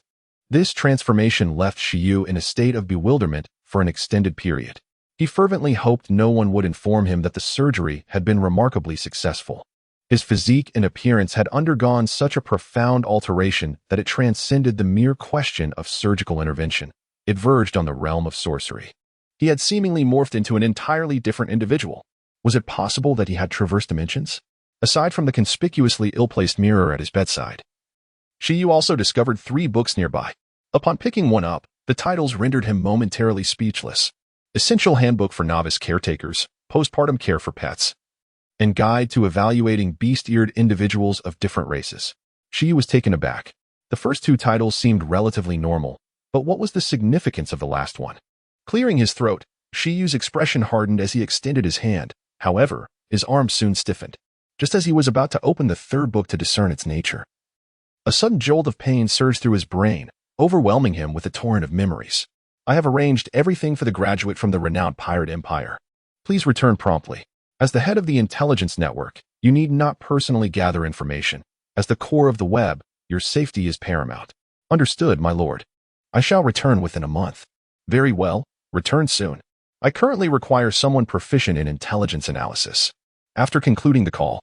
This transformation left Shiyu in a state of bewilderment for an extended period. He fervently hoped no one would inform him that the surgery had been remarkably successful. His physique and appearance had undergone such a profound alteration that it transcended the mere question of surgical intervention. It verged on the realm of sorcery. He had seemingly morphed into an entirely different individual. Was it possible that he had traversed dimensions? Aside from the conspicuously ill-placed mirror at his bedside, Shiyu also discovered 3 books nearby. Upon picking one up, the titles rendered him momentarily speechless. Essential Handbook for Novice Caretakers, Postpartum Care for Pets, and Guide to Evaluating Beast-Eared Individuals of Different Races. Shiyu was taken aback. The first 2 titles seemed relatively normal, but what was the significance of the last one? Clearing his throat, Shiyu's expression hardened as he extended his hand. However, his arm soon stiffened, just as he was about to open the 3rd book to discern its nature. A sudden jolt of pain surged through his brain, overwhelming him with a torrent of memories. I have arranged everything for the graduate from the renowned pirate empire. Please return promptly. As the head of the intelligence network, you need not personally gather information. As the core of the web, your safety is paramount. Understood, my lord. I shall return within a month. Very well, return soon. I currently require someone proficient in intelligence analysis. After concluding the call,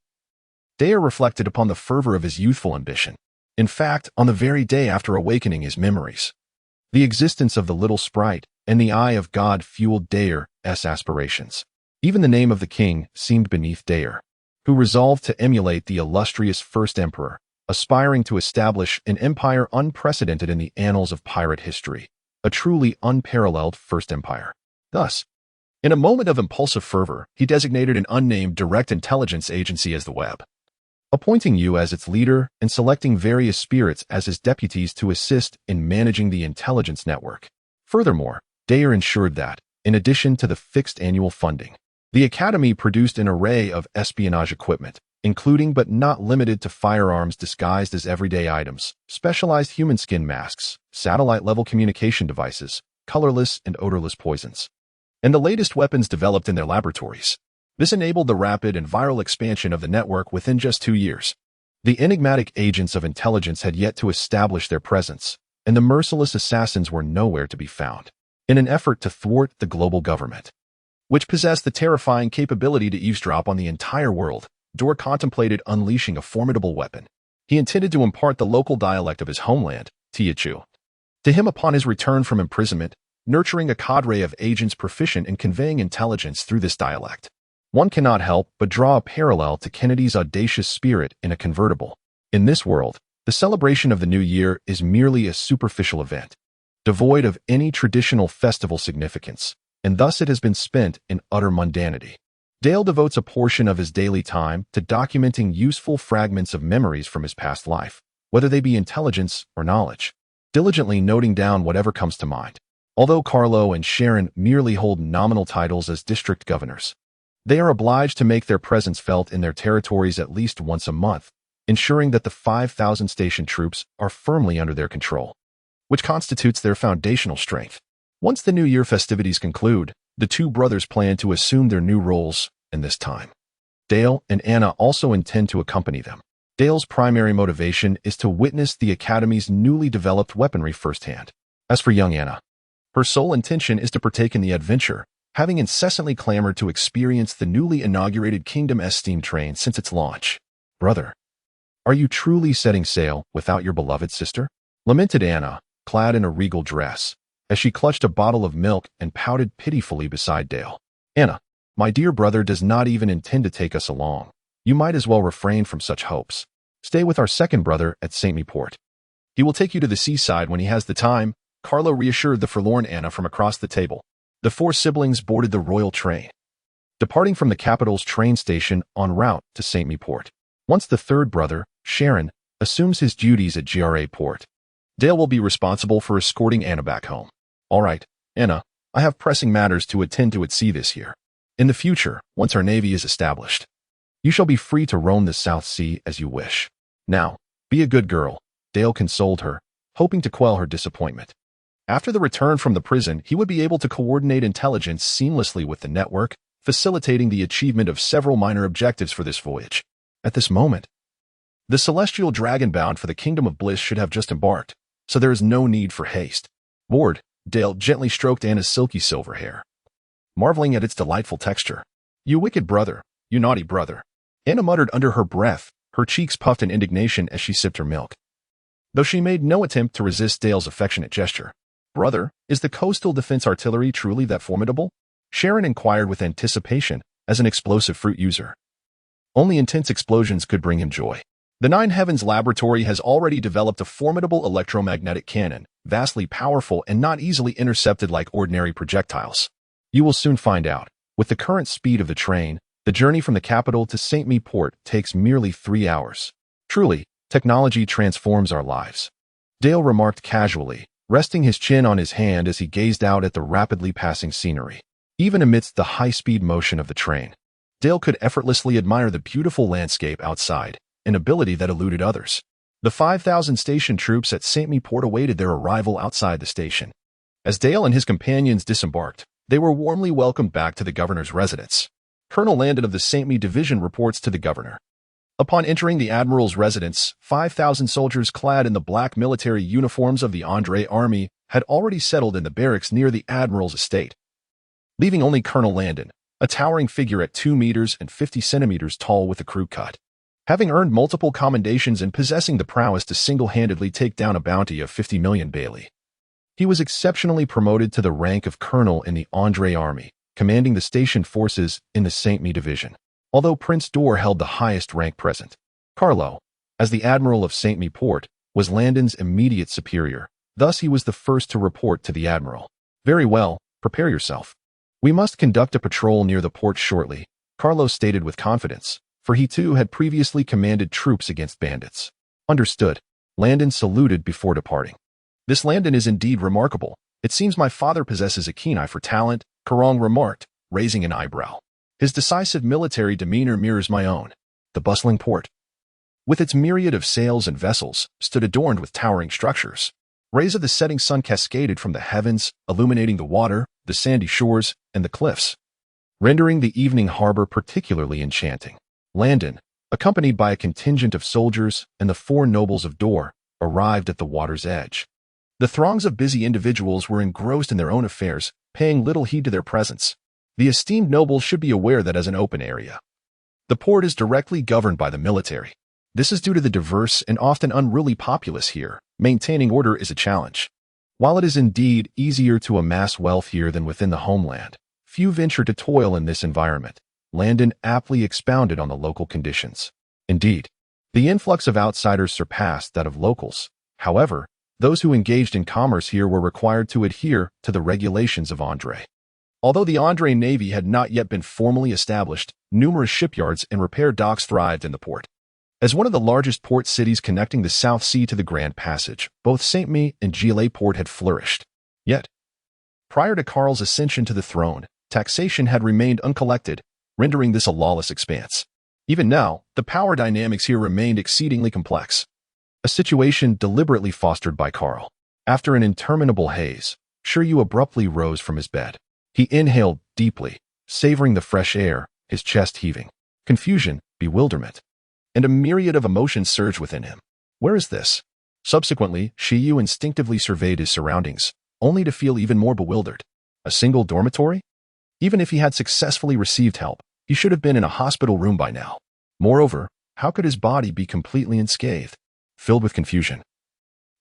Dare reflected upon the fervor of his youthful ambition. In fact, on the very day after awakening his memories, the existence of the little sprite and the eye of God fueled Dare's aspirations. Even the name of the king seemed beneath Dare, who resolved to emulate the illustrious first emperor, aspiring to establish an empire unprecedented in the annals of pirate history, a truly unparalleled first empire. Thus, in a moment of impulsive fervor, he designated an unnamed direct intelligence agency as the Web, appointing Yu as its leader and selecting various spirits as his deputies to assist in managing the intelligence network. Furthermore, Dare ensured that, in addition to the fixed annual funding, the Academy produced an array of espionage equipment, including but not limited to firearms disguised as everyday items, specialized human skin masks, satellite-level communication devices, colorless and odorless poisons, and the latest weapons developed in their laboratories. This enabled the rapid and viral expansion of the network within just 2 years. The enigmatic agents of intelligence had yet to establish their presence, and the merciless assassins were nowhere to be found. In an effort to thwart the global government, which possessed the terrifying capability to eavesdrop on the entire world, Dor contemplated unleashing a formidable weapon. He intended to impart the local dialect of his homeland, Teochew, to him upon his return from imprisonment, nurturing a cadre of agents proficient in conveying intelligence through this dialect. One cannot help but draw a parallel to Kennedy's audacious spirit in a convertible. In this world, the celebration of the new year is merely a superficial event, devoid of any traditional festival significance, and thus it has been spent in utter mundanity. Dale devotes a portion of his daily time to documenting useful fragments of memories from his past life. whether they be intelligence or knowledge, diligently noting down whatever comes to mind. Although Carlo and Sharon merely hold nominal titles as district governors, they are obliged to make their presence felt in their territories at least once a month, ensuring that the 5,000 station troops are firmly under their control, which constitutes their foundational strength. Once the New Year festivities conclude, the two brothers plan to assume their new roles, and this time, Dale and Anna also intend to accompany them. Dale's primary motivation is to witness the Academy's newly developed weaponry firsthand. As for young Anna, her sole intention is to partake in the adventure, having incessantly clamored to experience the newly inaugurated Kingdom S steam train since its launch. Brother, are you truly setting sail without your beloved sister? Lamented Anna, clad in a regal dress, as she clutched a bottle of milk and pouted pitifully beside Dale. Anna, my dear brother does not even intend to take us along. You might as well refrain from such hopes. Stay with our second brother at St. Port. He will take you to the seaside when he has the time, Carlo reassured the forlorn Anna from across the table. The four siblings boarded the royal train, departing from the capital's train station en route to St. Port. Once the third brother, Sharon, assumes his duties at GRA Port, Dale will be responsible for escorting Anna back home. All right, Anna, I have pressing matters to attend to at sea this year. In the future, once our navy is established, you shall be free to roam the South Sea as you wish. Now, be a good girl, Dale consoled her, hoping to quell her disappointment. After the return from the prison, he would be able to coordinate intelligence seamlessly with the network, facilitating the achievement of several minor objectives for this voyage. At this moment, the celestial dragon bound for the Kingdom of Bliss should have just embarked, so there is no need for haste. Bored, Dale gently stroked Anna's silky silver hair, marveling at its delightful texture. You wicked brother, you naughty brother, Anna muttered under her breath, her cheeks puffed in indignation as she sipped her milk, though she made no attempt to resist Dale's affectionate gesture. Brother, is the coastal defense artillery truly that formidable? Sharon inquired with anticipation as an explosive fruit user. Only intense explosions could bring him joy. The Nine Heavens Laboratory has already developed a formidable electromagnetic cannon, vastly powerful and not easily intercepted like ordinary projectiles. You will soon find out. With the current speed of the train, the journey from the capital to St. Port takes merely 3 hours. Truly, technology transforms our lives. Dale remarked casually, resting his chin on his hand as he gazed out at the rapidly passing scenery. Even amidst the high-speed motion of the train, Dale could effortlessly admire the beautiful landscape outside, an ability that eluded others. The 5,000 station troops at St. Port awaited their arrival outside the station. As Dale and his companions disembarked, they were warmly welcomed back to the governor's residence. Colonel Landon of the St. Division reports to the governor. Upon entering the admiral's residence, 5,000 soldiers clad in the black military uniforms of the Andre Army had already settled in the barracks near the admiral's estate, leaving only Colonel Landon, a towering figure at 2 meters and 50 centimeters tall with a crew cut. Having earned multiple commendations and possessing the prowess to single-handedly take down a bounty of 50 million Bailey, he was exceptionally promoted to the rank of colonel in the Andre Army, commanding the station forces in the St. Division. Although Prince Dor held the highest rank present, Carlo, as the Admiral of St. Port, was Landon's immediate superior. Thus he was the first to report to the Admiral. Very well, prepare yourself. We must conduct a patrol near the port shortly, Carlo stated with confidence, for he too had previously commanded troops against bandits. Understood. Landon saluted before departing. This Landon is indeed remarkable. It seems my father possesses a keen eye for talent, Karong remarked, raising an eyebrow. His decisive military demeanor mirrors my own. The bustling port, with its myriad of sails and vessels, stood adorned with towering structures. Rays of the setting sun cascaded from the heavens, illuminating the water, the sandy shores, and the cliffs, rendering the evening harbor particularly enchanting. Landon, accompanied by a contingent of soldiers and the 4 nobles of Dor, arrived at the water's edge. The throngs of busy individuals were engrossed in their own affairs, paying little heed to their presence. The esteemed nobles should be aware that as an open area, the port is directly governed by the military. This is due to the diverse and often unruly populace here. Maintaining order is a challenge. While it is indeed easier to amass wealth here than within the homeland, few venture to toil in this environment. Landon aptly expounded on the local conditions. Indeed, the influx of outsiders surpassed that of locals. However, those who engaged in commerce here were required to adhere to the regulations of Andre. Although the Andre Navy had not yet been formally established, numerous shipyards and repair docks thrived in the port. As one of the largest port cities connecting the South Sea to the Grand Passage, both Saint-Malo and Gila port had flourished. Yet, prior to Karl's ascension to the throne, taxation had remained uncollected, rendering this a lawless expanse. Even now, the power dynamics here remained exceedingly complex, a situation deliberately fostered by Karl. After an interminable haze, Shiryu abruptly rose from his bed. He inhaled deeply, savoring the fresh air, his chest heaving. Confusion, bewilderment, and a myriad of emotions surged within him. Where is this? Subsequently, Shiryu instinctively surveyed his surroundings, only to feel even more bewildered. A single dormitory? Even if he had successfully received help, he should have been in a hospital room by now. Moreover, how could his body be completely unscathed? Filled with confusion,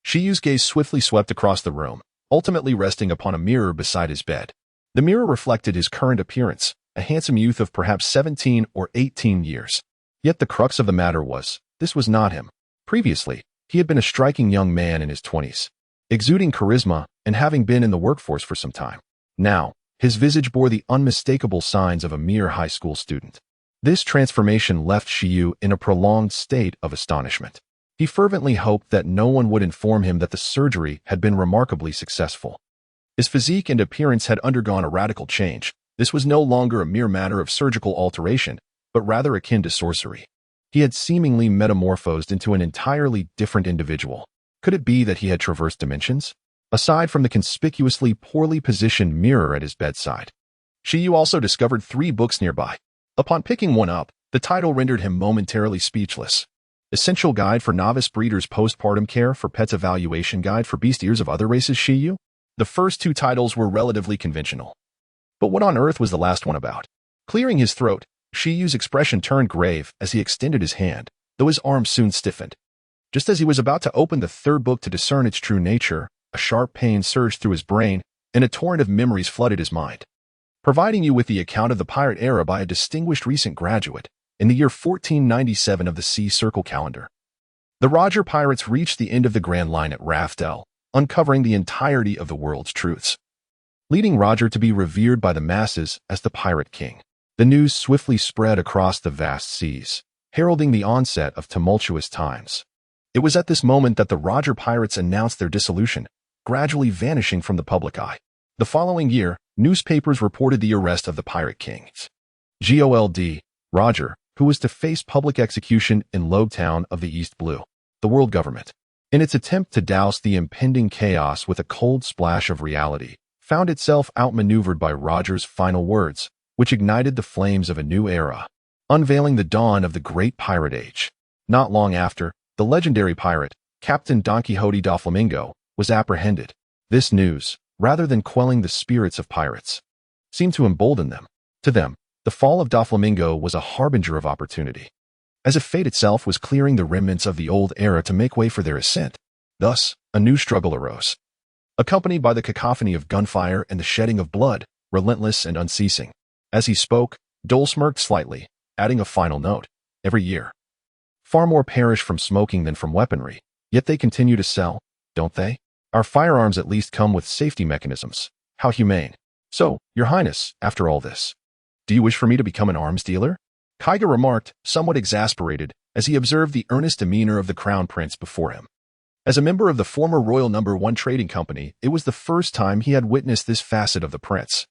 Shiryu's gaze swiftly swept across the room, ultimately resting upon a mirror beside his bed. The mirror reflected his current appearance, a handsome youth of perhaps 17 or 18 years. Yet the crux of the matter was, this was not him. Previously, he had been a striking young man in his 20s, exuding charisma and having been in the workforce for some time. Now, his visage bore the unmistakable signs of a mere high school student. This transformation left Shiryu in a prolonged state of astonishment. He fervently hoped that no one would inform him that the surgery had been remarkably successful. His physique and appearance had undergone a radical change. This was no longer a mere matter of surgical alteration, but rather akin to sorcery. He had seemingly metamorphosed into an entirely different individual. Could it be that he had traversed dimensions? Aside from the conspicuously poorly positioned mirror at his bedside, Shiryu also discovered 3 books nearby. Upon picking one up, the title rendered him momentarily speechless. Essential Guide for Novice Breeders' Postpartum Care for Pets Evaluation Guide for Bestiaries of Other Races Shiryu? The first 2 titles were relatively conventional. But what on earth was the last one about? Clearing his throat, Shiryu's expression turned grave as he extended his hand, though his arm soon stiffened. Just as he was about to open the 3rd book to discern its true nature, a sharp pain surged through his brain, and a torrent of memories flooded his mind. Providing you with the account of the pirate era by a distinguished recent graduate, in the year 1497 of the Sea Circle calendar. The Roger pirates reached the end of the Grand Line at Raftel, uncovering the entirety of the world's truths, leading Roger to be revered by the masses as the Pirate King. The news swiftly spread across the vast seas, heralding the onset of tumultuous times. It was at this moment that the Roger pirates announced their dissolution, gradually vanishing from the public eye. The following year, newspapers reported the arrest of the Pirate King, Gold, Roger, who was to face public execution in Lobetown of the East Blue. The world government, in its attempt to douse the impending chaos with a cold splash of reality, found itself outmaneuvered by Roger's final words, which ignited the flames of a new era, unveiling the dawn of the Great Pirate Age. Not long after, the legendary pirate, Captain Don Quixote da Flamingo, was apprehended. This news, rather than quelling the spirits of pirates, seemed to embolden them. To them, the fall of Doflamingo was a harbinger of opportunity, as if fate itself was clearing the remnants of the old era to make way for their ascent. Thus, a new struggle arose, accompanied by the cacophony of gunfire and the shedding of blood, relentless and unceasing. As he spoke, Dole smirked slightly, adding a final note. Every year, far more perish from smoking than from weaponry, yet they continue to sell, don't they? Our firearms at least come with safety mechanisms. How humane. So, Your Highness, after all this, do you wish for me to become an arms dealer? Kaiga remarked, somewhat exasperated, as he observed the earnest demeanor of the Crown Prince before him. As a member of the former Royal No. 1 Trading Company, it was the first time he had witnessed this facet of the prince,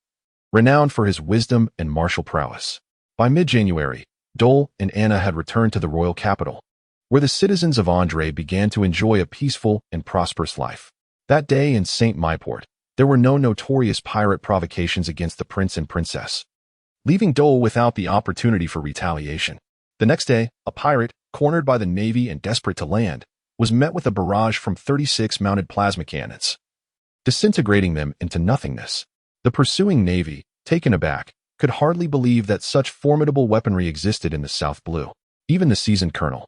renowned for his wisdom and martial prowess. By mid-January, Dole and Anna had returned to the royal capital, where the citizens of Andre began to enjoy a peaceful and prosperous life. That day in St. Myport, there were no notorious pirate provocations against the prince and princess, leaving Dole without the opportunity for retaliation. The next day, a pirate, cornered by the navy and desperate to land, was met with a barrage from 36 mounted plasma cannons, disintegrating them into nothingness. The pursuing navy, taken aback, could hardly believe that such formidable weaponry existed in the South Blue. Even the seasoned colonel,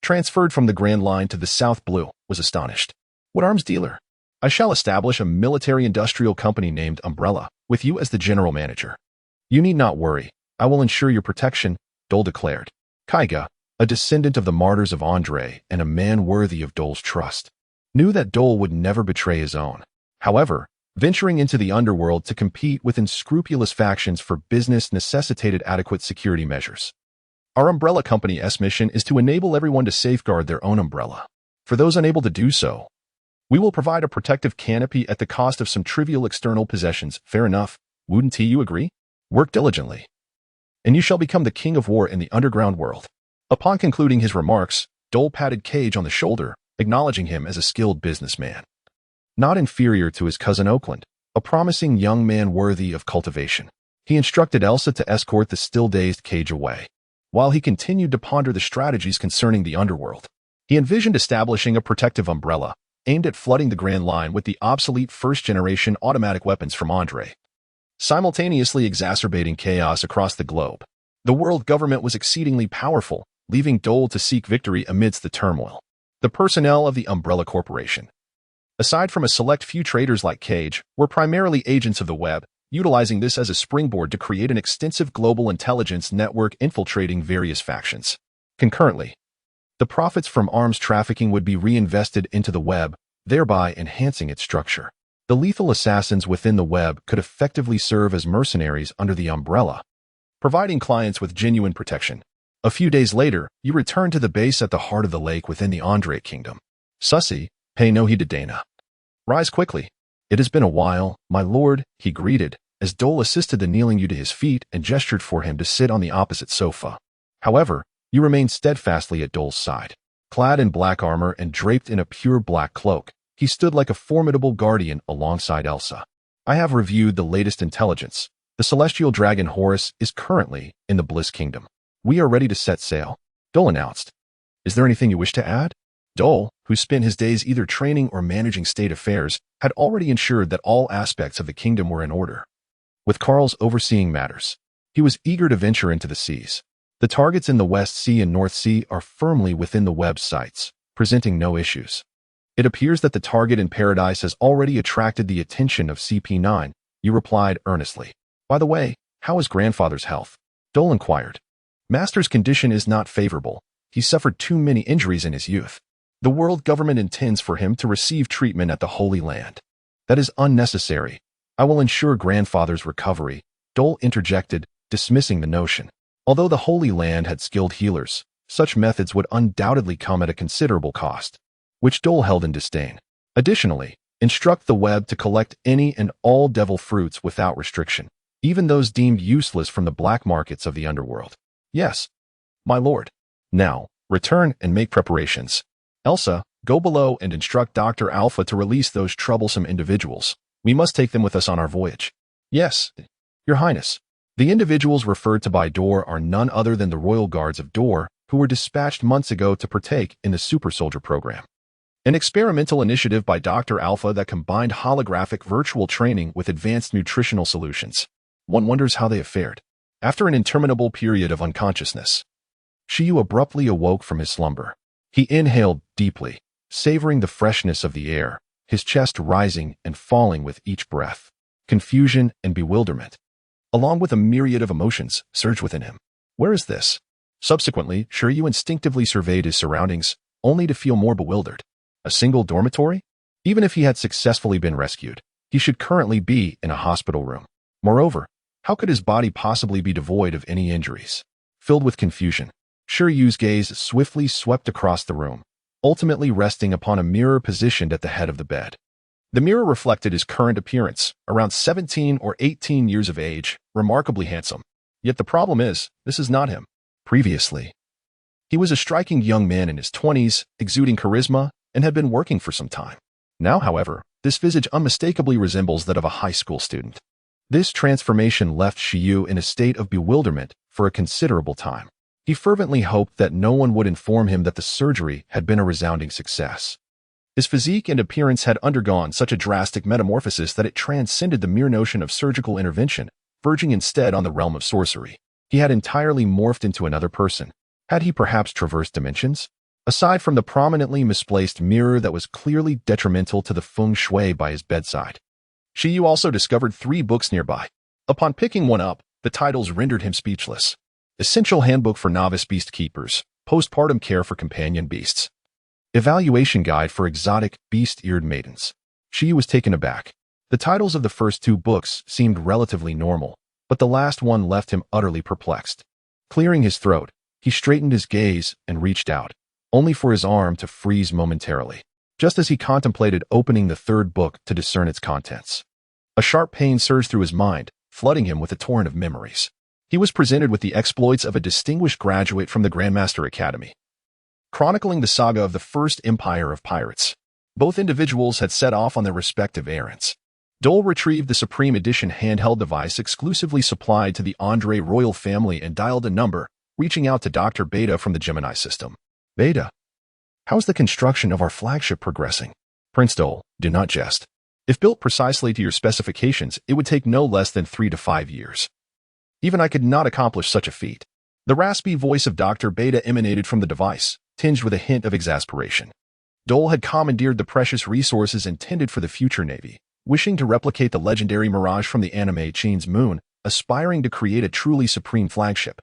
transferred from the Grand Line to the South Blue, was astonished. What arms dealer? I shall establish a military-industrial company named Umbrella, with you as the general manager. You need not worry. I will ensure your protection, Dole declared. Kaiga, a descendant of the martyrs of Andre and a man worthy of Dole's trust, knew that Dole would never betray his own. However, venturing into the underworld to compete with unscrupulous factions for business necessitated adequate security measures. Our umbrella company's mission is to enable everyone to safeguard their own umbrella. For those unable to do so, we will provide a protective canopy at the cost of some trivial external possessions. Fair enough, wouldn't you agree? Work diligently, and you shall become the king of war in the underground world. Upon concluding his remarks, Dole patted Cage on the shoulder, acknowledging him as a skilled businessman, not inferior to his cousin Oakland, a promising young man worthy of cultivation. He instructed Elsa to escort the still-dazed Cage away, while he continued to ponder the strategies concerning the underworld. He envisioned establishing a protective umbrella, aimed at flooding the Grand Line with the obsolete first-generation automatic weapons from Andre, simultaneously exacerbating chaos across the globe. The world government was exceedingly powerful, leaving Dole to seek victory amidst the turmoil. The personnel of the Umbrella Corporation, aside from a select few traders like Cage, were primarily agents of the web, utilizing this as a springboard to create an extensive global intelligence network infiltrating various factions. Concurrently, the profits from arms trafficking would be reinvested into the web, thereby enhancing its structure. The lethal assassins within the web could effectively serve as mercenaries under the umbrella, providing clients with genuine protection. A few days later, you return to the base at the heart of the lake within the Andre Kingdom. Sussy, pay no heed to Dana. Rise quickly. It has been a while, my lord, he greeted, as Dole assisted the kneeling you to his feet and gestured for him to sit on the opposite sofa. However, you remained steadfastly at Dole's side. Clad in black armor and draped in a pure black cloak, he stood like a formidable guardian alongside Elsa. I have reviewed the latest intelligence. The celestial dragon Horus is currently in the Bliss Kingdom. We are ready to set sail, Dole announced. Is there anything you wish to add? Dole, who spent his days either training or managing state affairs, had already ensured that all aspects of the kingdom were in order. With Carl's overseeing matters, he was eager to venture into the seas. The targets in the West Sea and North Sea are firmly within the web's sights, presenting no issues. It appears that the target in Paradise has already attracted the attention of CP9, you replied earnestly. By the way, how is grandfather's health? Dole inquired. Master's condition is not favorable. He suffered too many injuries in his youth. The world government intends for him to receive treatment at the Holy Land. That is unnecessary. I will ensure grandfather's recovery, Dole interjected, dismissing the notion. Although the Holy Land had skilled healers, such methods would undoubtedly come at a considerable cost, which Dole held in disdain. Additionally, instruct the web to collect any and all devil fruits without restriction, even those deemed useless from the black markets of the underworld. Yes, my lord. Now, return and make preparations. Elsa, go below and instruct Dr. Alpha to release those troublesome individuals. We must take them with us on our voyage. Yes, Your Highness. The individuals referred to by Dor are none other than the Royal Guards of Dor, who were dispatched months ago to partake in the Super Soldier program, an experimental initiative by Dr. Alpha that combined holographic virtual training with advanced nutritional solutions. One wonders how they have fared. After an interminable period of unconsciousness, Shiyu abruptly awoke from his slumber. He inhaled deeply, savoring the freshness of the air, his chest rising and falling with each breath. Confusion and bewilderment, along with a myriad of emotions, surged within him. Where is this? Subsequently, Shiryu instinctively surveyed his surroundings, only to feel more bewildered. A single dormitory? Even if he had successfully been rescued, he should currently be in a hospital room. Moreover, how could his body possibly be devoid of any injuries? Filled with confusion, Shiryu's gaze swiftly swept across the room, ultimately resting upon a mirror positioned at the head of the bed. The mirror reflected his current appearance, around 17 or 18 years of age, remarkably handsome. Yet the problem is, this is not him. Previously, he was a striking young man in his 20s, exuding charisma, and had been working for some time. Now, however, this visage unmistakably resembles that of a high school student. This transformation left Shiyu in a state of bewilderment for a considerable time. He fervently hoped that no one would inform him that the surgery had been a resounding success. His physique and appearance had undergone such a drastic metamorphosis that it transcended the mere notion of surgical intervention, verging instead on the realm of sorcery. He had entirely morphed into another person. Had he perhaps traversed dimensions? Aside from the prominently misplaced mirror that was clearly detrimental to the feng shui by his bedside, Shiyu also discovered 3 books nearby. Upon picking one up, the titles rendered him speechless. Essential Handbook for Novice Beast Keepers, Postpartum Care for Companion Beasts. Evaluation Guide for Exotic Beast-Eared Maidens. Shiyu was taken aback. The titles of the first 2 books seemed relatively normal, but the last one left him utterly perplexed. Clearing his throat, He straightened his gaze and reached out, only for his arm to freeze momentarily, just as he contemplated opening the third book to discern its contents. A sharp pain surged through his mind, flooding him with a torrent of memories. He was presented with the exploits of a distinguished graduate from the Grandmaster Academy, chronicling the saga of the first empire of pirates. Both individuals had set off on their respective errands. Dole retrieved the Supreme Edition handheld device exclusively supplied to the Andre royal family and dialed a number, reaching out to Dr. Beta from the Gemini system. Beta, how's the construction of our flagship progressing? Prince Dole, do not jest. If built precisely to your specifications, it would take no less than 3 to 5 years. Even I could not accomplish such a feat. The raspy voice of Dr. Beta emanated from the device, tinged with a hint of exasperation. Dole had commandeered the precious resources intended for the future Navy, wishing to replicate the legendary Mirage from the anime Chain's Moon, aspiring to create a truly supreme flagship.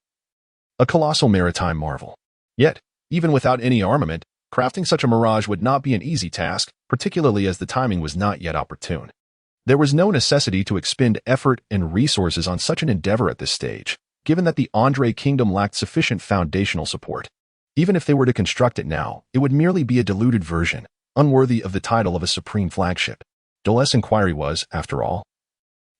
A colossal maritime marvel. Yet, even without any armament, crafting such a Mirage would not be an easy task, particularly as the timing was not yet opportune. There was no necessity to expend effort and resources on such an endeavor at this stage, given that the Andre Kingdom lacked sufficient foundational support. Even if they were to construct it now, it would merely be a diluted version, unworthy of the title of a supreme flagship. Dole's inquiry was, after all,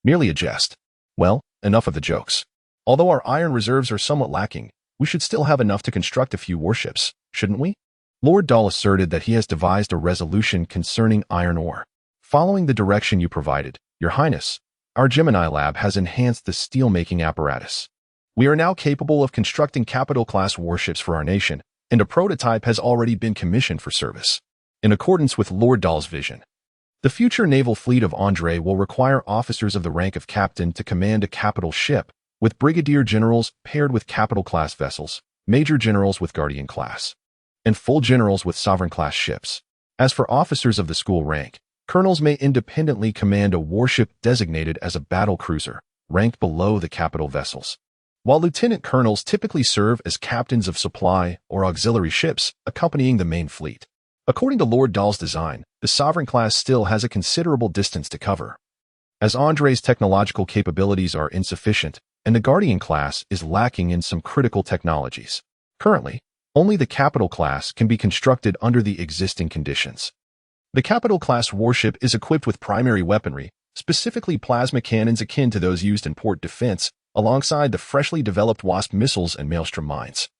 merely a jest. Well, enough of the jokes. Although our iron reserves are somewhat lacking, we should still have enough to construct a few warships, shouldn't we? Lord Dole asserted that he has devised a resolution concerning iron ore. Following the direction you provided, Your Highness, our Gemini lab has enhanced the steel-making apparatus. We are now capable of constructing capital-class warships for our nation, and a prototype has already been commissioned for service. In accordance with Lord Dole's vision, the future naval fleet of Andre will require officers of the rank of captain to command a capital ship, with brigadier generals paired with capital-class vessels, major generals with guardian class, and full generals with sovereign-class ships. As for officers of the school rank, colonels may independently command a warship designated as a battle cruiser, ranked below the capital vessels, while lieutenant colonels typically serve as captains of supply or auxiliary ships accompanying the main fleet. According to Lord Dole's design, the sovereign class still has a considerable distance to cover, as Andre's technological capabilities are insufficient and the guardian class is lacking in some critical technologies. Currently, only the capital class can be constructed under the existing conditions. The capital class warship is equipped with primary weaponry, specifically plasma cannons akin to those used in port defense, alongside the freshly developed Wasp missiles and Maelstrom mines,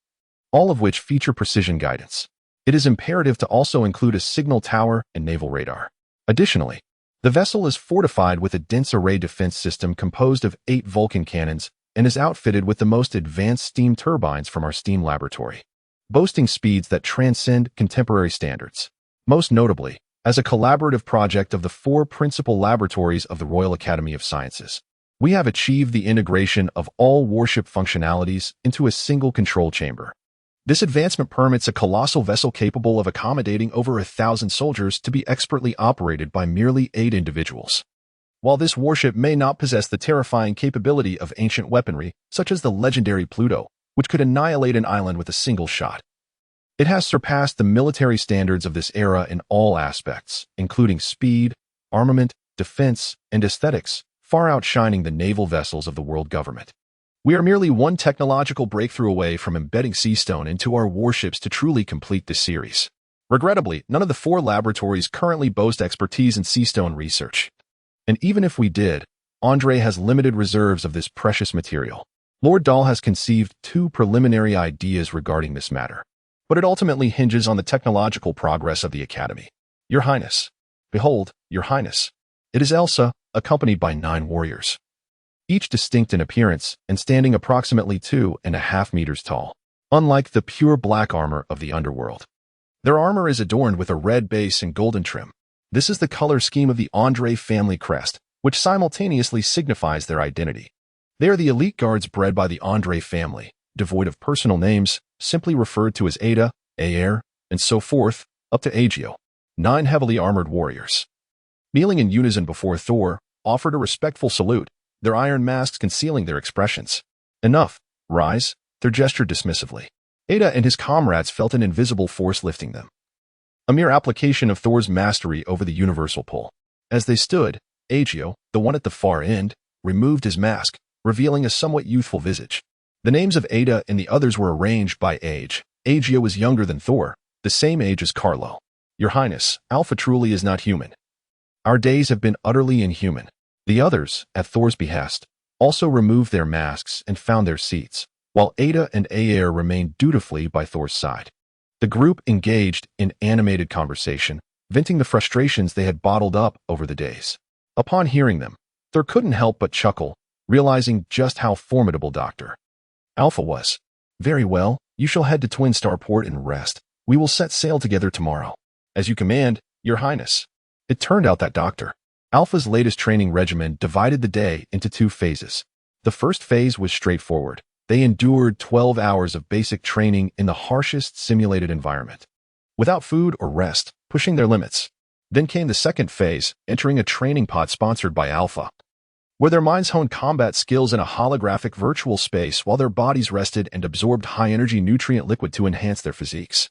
all of which feature precision guidance. It is imperative to also include a signal tower and naval radar. Additionally, the vessel is fortified with a dense array defense system composed of 8 Vulcan cannons and is outfitted with the most advanced steam turbines from our steam laboratory, boasting speeds that transcend contemporary standards. Most notably, as a collaborative project of the 4 principal laboratories of the Royal Academy of Sciences, we have achieved the integration of all warship functionalities into a single control chamber. This advancement permits a colossal vessel capable of accommodating over 1,000 soldiers to be expertly operated by merely 8 individuals. While this warship may not possess the terrifying capability of ancient weaponry, such as the legendary Pluto, which could annihilate an island with a single shot, it has surpassed the military standards of this era in all aspects, including speed, armament, defense, and aesthetics, far outshining the naval vessels of the world government. We are merely one technological breakthrough away from embedding Seastone into our warships to truly complete this series. Regrettably, none of the 4 laboratories currently boast expertise in Seastone research. And even if we did, Andre has limited reserves of this precious material. Lord Dole has conceived 2 preliminary ideas regarding this matter, but it ultimately hinges on the technological progress of the Academy. Your Highness. Behold, Your Highness. It is Elsa, accompanied by 9 warriors, each distinct in appearance and standing approximately 2.5 meters tall. Unlike the pure black armor of the underworld, their armor is adorned with a red base and golden trim. This is the color scheme of the Andre family crest, which simultaneously signifies their identity. They are the elite guards bred by the Andre family, devoid of personal names, simply referred to as Ada, Aer, and so forth, up to Agio. 9 heavily armored warriors, kneeling in unison before Thor, offered a respectful salute, their iron masks concealing their expressions. Enough. Rise, their gesture dismissively. Ada and his comrades felt an invisible force lifting them, a mere application of Thor's mastery over the universal pull. As they stood, Agio, the one at the far end, removed his mask, revealing a somewhat youthful visage. The names of Ada and the others were arranged by age. Agia was younger than Thor, the same age as Carlo. Your Highness, Alpha truly is not human. Our days have been utterly inhuman. The others, at Thor's behest, also removed their masks and found their seats, while Ada and Aer remained dutifully by Thor's side. The group engaged in animated conversation, venting the frustrations they had bottled up over the days. Upon hearing them, Thor couldn't help but chuckle, realizing just how formidable Dr. Alpha was. Very well, you shall head to Twin Starport and rest. We will set sail together tomorrow. As you command, Your Highness. It turned out that Dr. Alpha's latest training regimen divided the day into two phases. The first phase was straightforward. They endured 12 hours of basic training in the harshest simulated environment, without food or rest, pushing their limits. Then came the second phase, entering a training pod sponsored by Alpha, where their minds honed combat skills in a holographic virtual space while their bodies rested and absorbed high-energy nutrient liquid to enhance their physiques.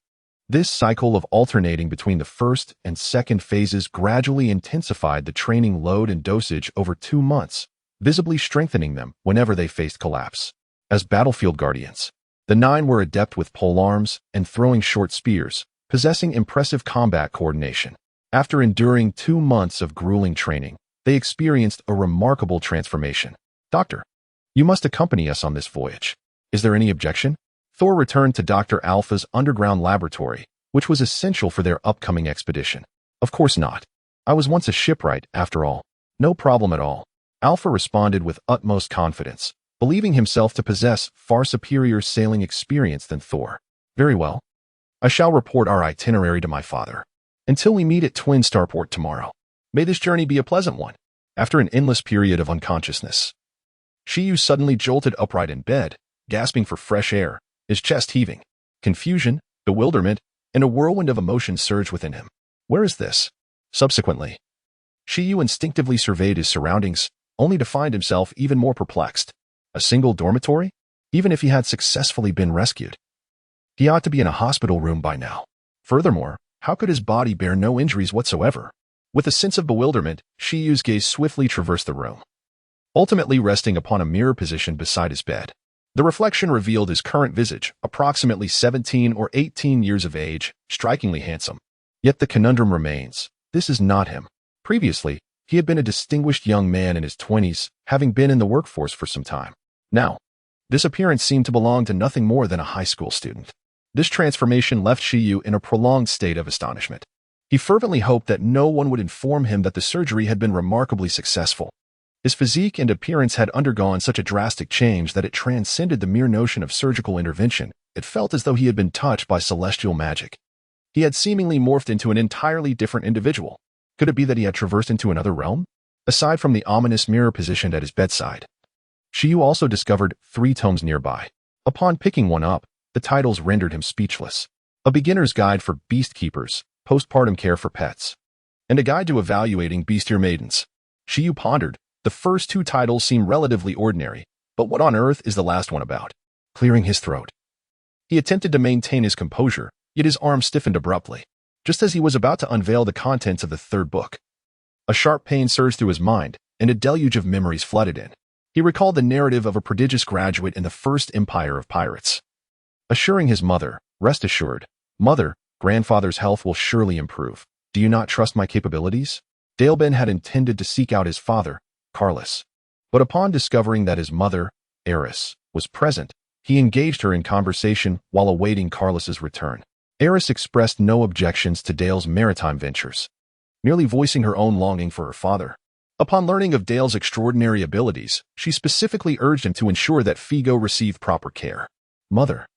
This cycle of alternating between the first and second phases gradually intensified the training load and dosage over 2 months, visibly strengthening them whenever they faced collapse. As battlefield guardians, the 9 were adept with polearms and throwing short spears, possessing impressive combat coordination. After enduring 2 months of grueling training, they experienced a remarkable transformation. Doctor, you must accompany us on this voyage. Is there any objection? Thor returned to Dr. Alpha's underground laboratory, which was essential for their upcoming expedition. Of course not. I was once a shipwright, after all. No problem at all. Alpha responded with utmost confidence, believing himself to possess far superior sailing experience than Thor. Very well. I shall report our itinerary to my father. Until we meet at Twin Starport tomorrow. May this journey be a pleasant one. After an endless period of unconsciousness, Shiyu suddenly jolted upright in bed, gasping for fresh air, his chest heaving. Confusion, bewilderment, and a whirlwind of emotions surged within him. Where is this? Subsequently, Shiyu instinctively surveyed his surroundings, only to find himself even more perplexed. A single dormitory? Even if he had successfully been rescued, he ought to be in a hospital room by now. Furthermore, how could his body bear no injuries whatsoever? With a sense of bewilderment, Shiyu's gaze swiftly traversed the room, ultimately resting upon a mirror positioned beside his bed. The reflection revealed his current visage, approximately 17 or 18 years of age, strikingly handsome. Yet the conundrum remains. This is not him. Previously, he had been a distinguished young man in his 20s, having been in the workforce for some time. Now, this appearance seemed to belong to nothing more than a high school student. This transformation left Shiyu in a prolonged state of astonishment. He fervently hoped that no one would inform him that the surgery had been remarkably successful. His physique and appearance had undergone such a drastic change that it transcended the mere notion of surgical intervention. It felt as though he had been touched by celestial magic. He had seemingly morphed into an entirely different individual. Could it be that he had traversed into another realm? Aside from the ominous mirror positioned at his bedside, Shiyu also discovered 3 tomes nearby. Upon picking one up, the titles rendered him speechless. A beginner's guide for beast keepers, postpartum care for pets, and a guide to evaluating bestiar maidens. Shiyu pondered. The first 2 titles seem relatively ordinary, but what on earth is the last one about? Clearing his throat, he attempted to maintain his composure, yet his arm stiffened abruptly, just as he was about to unveil the contents of the 3rd book. A sharp pain surged through his mind, and a deluge of memories flooded in. He recalled the narrative of a prodigious graduate in the First Empire of Pirates, assuring his mother, "Rest assured, mother, grandfather's health will surely improve. Do you not trust my capabilities?" Daleben had intended to seek out his father, Carlos, but upon discovering that his mother, Eris, was present, he engaged her in conversation while awaiting Carlos's return. Eris expressed no objections to Dale's maritime ventures, merely voicing her own longing for her father. Upon learning of Dale's extraordinary abilities, she specifically urged him to ensure that Figo received proper care. "Mother,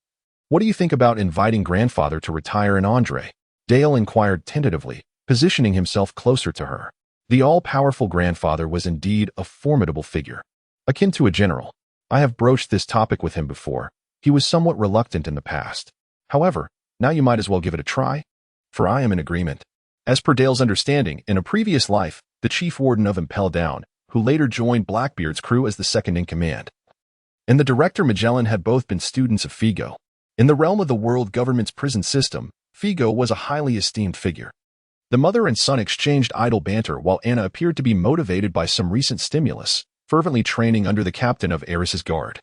what do you think about inviting grandfather to retire in Andre?" Dale inquired tentatively, positioning himself closer to her. The all-powerful grandfather was indeed a formidable figure, akin to a general. I have broached this topic with him before. He was somewhat reluctant in the past. However, now you might as well give it a try, for I am in agreement. As per Dale's understanding, in a previous life, the chief warden of Impel Down, who later joined Blackbeard's crew as the second-in-command, and the director Magellan had both been students of Figo. In the realm of the world government's prison system, Figo was a highly esteemed figure. The mother and son exchanged idle banter while Anna appeared to be motivated by some recent stimulus, fervently training under the captain of Eris's guard.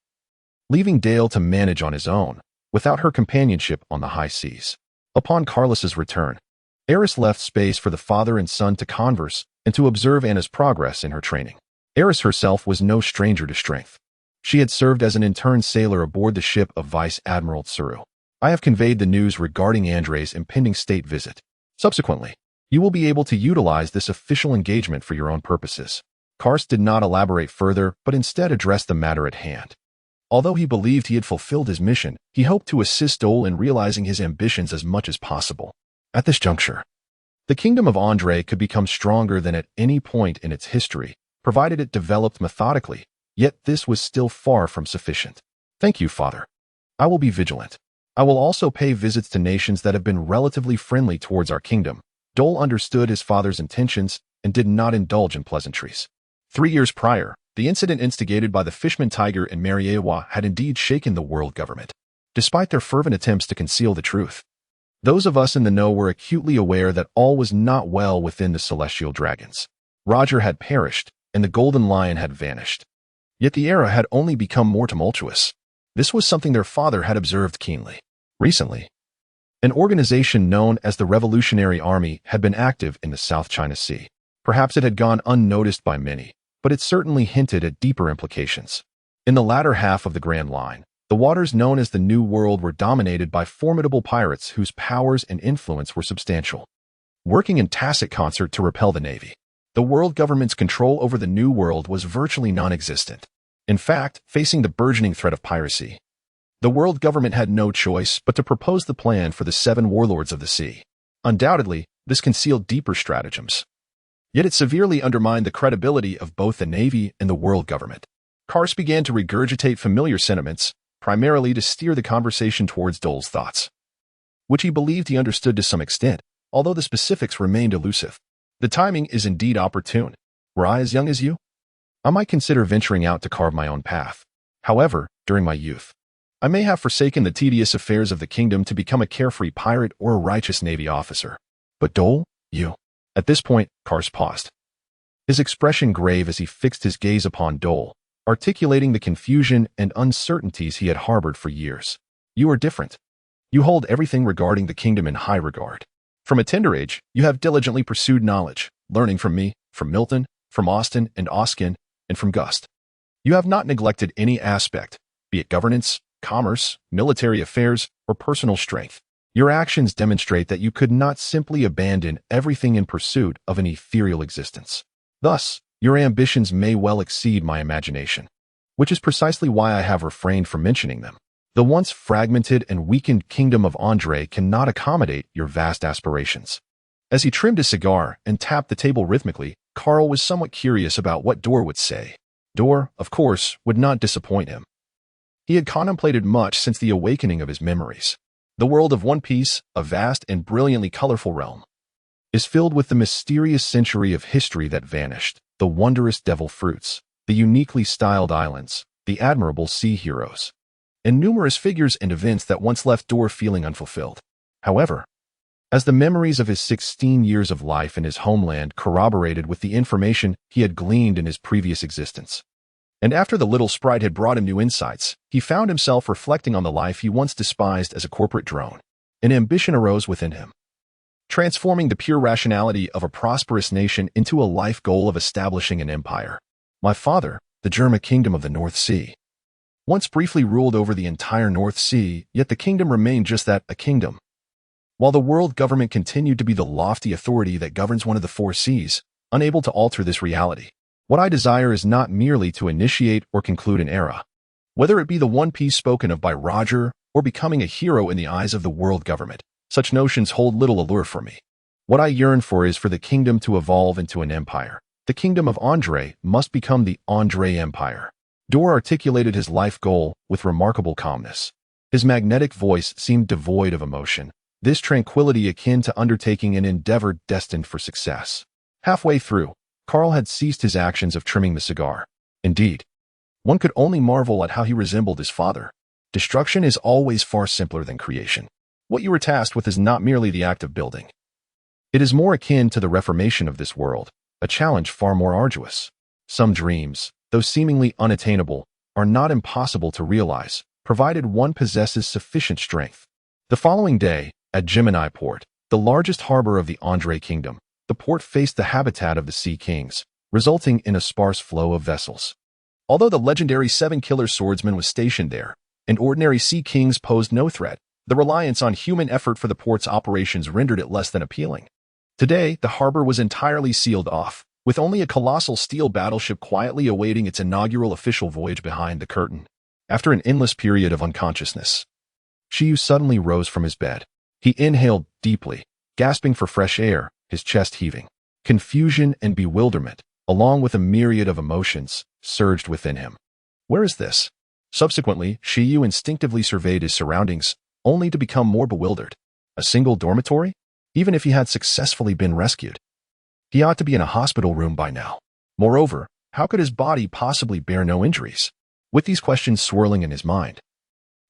leaving Dale to manage on his own, without her companionship on the high seas. Upon Carlos's return, Eris left space for the father and son to converse and to observe Anna's progress in her training. Eris herself was no stranger to strength. She had served as an intern sailor aboard the ship of Vice Admiral Tsuru. I have conveyed the news regarding Andre's impending state visit. Subsequently, you will be able to utilize this official engagement for your own purposes. Karst did not elaborate further, but instead addressed the matter at hand. Although he believed he had fulfilled his mission, he hoped to assist Dole in realizing his ambitions as much as possible. At this juncture, the kingdom of Andre could become stronger than at any point in its history, provided it developed methodically, yet this was still far from sufficient. Thank you, Father. I will be vigilant. I will also pay visits to nations that have been relatively friendly towards our kingdom. Dole understood his father's intentions and did not indulge in pleasantries. 3 years prior, the incident instigated by the Fishman Tiger in Mariewa had indeed shaken the world government. Despite their fervent attempts to conceal the truth, those of us in the know were acutely aware that all was not well within the celestial dragons. Roger had perished, and the golden lion had vanished. Yet the era had only become more tumultuous. This was something their father had observed keenly. Recently, an organization known as the Revolutionary Army had been active in the South China Sea. Perhaps it had gone unnoticed by many, but it certainly hinted at deeper implications. In the latter half of the Grand Line, the waters known as the New World were dominated by formidable pirates whose powers and influence were substantial. Working in tacit concert to repel the Navy, the world government's control over the New World was virtually non-existent. In fact, facing the burgeoning threat of piracy, the world government had no choice but to propose the plan for the 7 warlords of the sea. Undoubtedly, this concealed deeper stratagems. Yet it severely undermined the credibility of both the Navy and the world government. Karst began to regurgitate familiar sentiments, primarily to steer the conversation towards Dole's thoughts, which he believed he understood to some extent, although the specifics remained elusive. The timing is indeed opportune. Were I as young as you, I might consider venturing out to carve my own path. However, during my youth, I may have forsaken the tedious affairs of the kingdom to become a carefree pirate or a righteous Navy officer. But Dole, you. At this point, Karst paused, his expression grave as he fixed his gaze upon Dole, articulating the confusion and uncertainties he had harbored for years. You are different. You hold everything regarding the kingdom in high regard. From a tender age, you have diligently pursued knowledge, learning from me, from Milton, from Austin and Oskin, and from Gust. You have not neglected any aspect, be it governance, commerce, military affairs, or personal strength. Your actions demonstrate that you could not simply abandon everything in pursuit of an ethereal existence. Thus, your ambitions may well exceed my imagination, which is precisely why I have refrained from mentioning them. The once fragmented and weakened kingdom of Andre cannot accommodate your vast aspirations. As he trimmed his cigar and tapped the table rhythmically, Carl was somewhat curious about what Dor would say. Dor, of course, would not disappoint him. He had contemplated much since the awakening of his memories. The world of One Piece, a vast and brilliantly colorful realm, is filled with the mysterious century of history that vanished, the wondrous devil fruits, the uniquely styled islands, the admirable sea heroes, and numerous figures and events that once left Dor feeling unfulfilled. However, as the memories of his 16 years of life in his homeland corroborated with the information he had gleaned in his previous existence, and after the little sprite had brought him new insights, he found himself reflecting on the life he once despised as a corporate drone. An ambition arose within him, transforming the pure rationality of a prosperous nation into a life goal of establishing an empire. My father, the German kingdom of the North Sea, once briefly ruled over the entire North Sea, yet the kingdom remained just that, a kingdom. While the world government continued to be the lofty authority that governs one of the 4 seas, unable to alter this reality. What I desire is not merely to initiate or conclude an era, whether it be the One Piece spoken of by Roger or becoming a hero in the eyes of the world government. Such notions hold little allure for me. What I yearn for is for the kingdom to evolve into an empire. The kingdom of Andre must become the Andre Empire. Dor articulated his life goal with remarkable calmness. His magnetic voice seemed devoid of emotion, this tranquility akin to undertaking an endeavor destined for success. Halfway through, Carl had ceased his actions of trimming the cigar. Indeed, one could only marvel at how he resembled his father. Destruction is always far simpler than creation. What you are tasked with is not merely the act of building. It is more akin to the reformation of this world, a challenge far more arduous. Some dreams, though seemingly unattainable, are not impossible to realize, provided one possesses sufficient strength. The following day, at Gemini Port, the largest harbor of the Andre Kingdom, the port faced the habitat of the Sea Kings, resulting in a sparse flow of vessels. Although the legendary seven-killer swordsman was stationed there, and ordinary Sea Kings posed no threat, the reliance on human effort for the port's operations rendered it less than appealing. Today, the harbor was entirely sealed off, with only a colossal steel battleship quietly awaiting its inaugural official voyage behind the curtain. After an endless period of unconsciousness, Shiyu suddenly rose from his bed. He inhaled deeply, gasping for fresh air, his chest heaving. Confusion and bewilderment, along with a myriad of emotions, surged within him. Where is this? Subsequently, Shiyu instinctively surveyed his surroundings, only to become more bewildered. A single dormitory? Even if he had successfully been rescued, he ought to be in a hospital room by now. Moreover, how could his body possibly bear no injuries? With these questions swirling in his mind,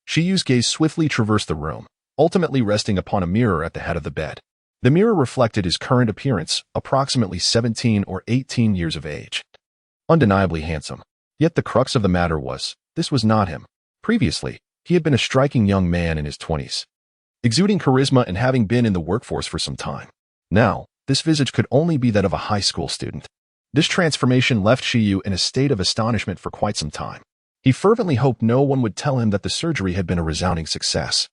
Shiyu's gaze swiftly traversed the room, ultimately resting upon a mirror at the head of the bed. The mirror reflected his current appearance, approximately 17 or 18 years of age. Undeniably handsome. Yet the crux of the matter was, this was not him. Previously, he had been a striking young man in his 20s, exuding charisma and having been in the workforce for some time. Now, this visage could only be that of a high school student. This transformation left Shiyu in a state of astonishment for quite some time. He fervently hoped no one would tell him that the surgery had been a resounding success.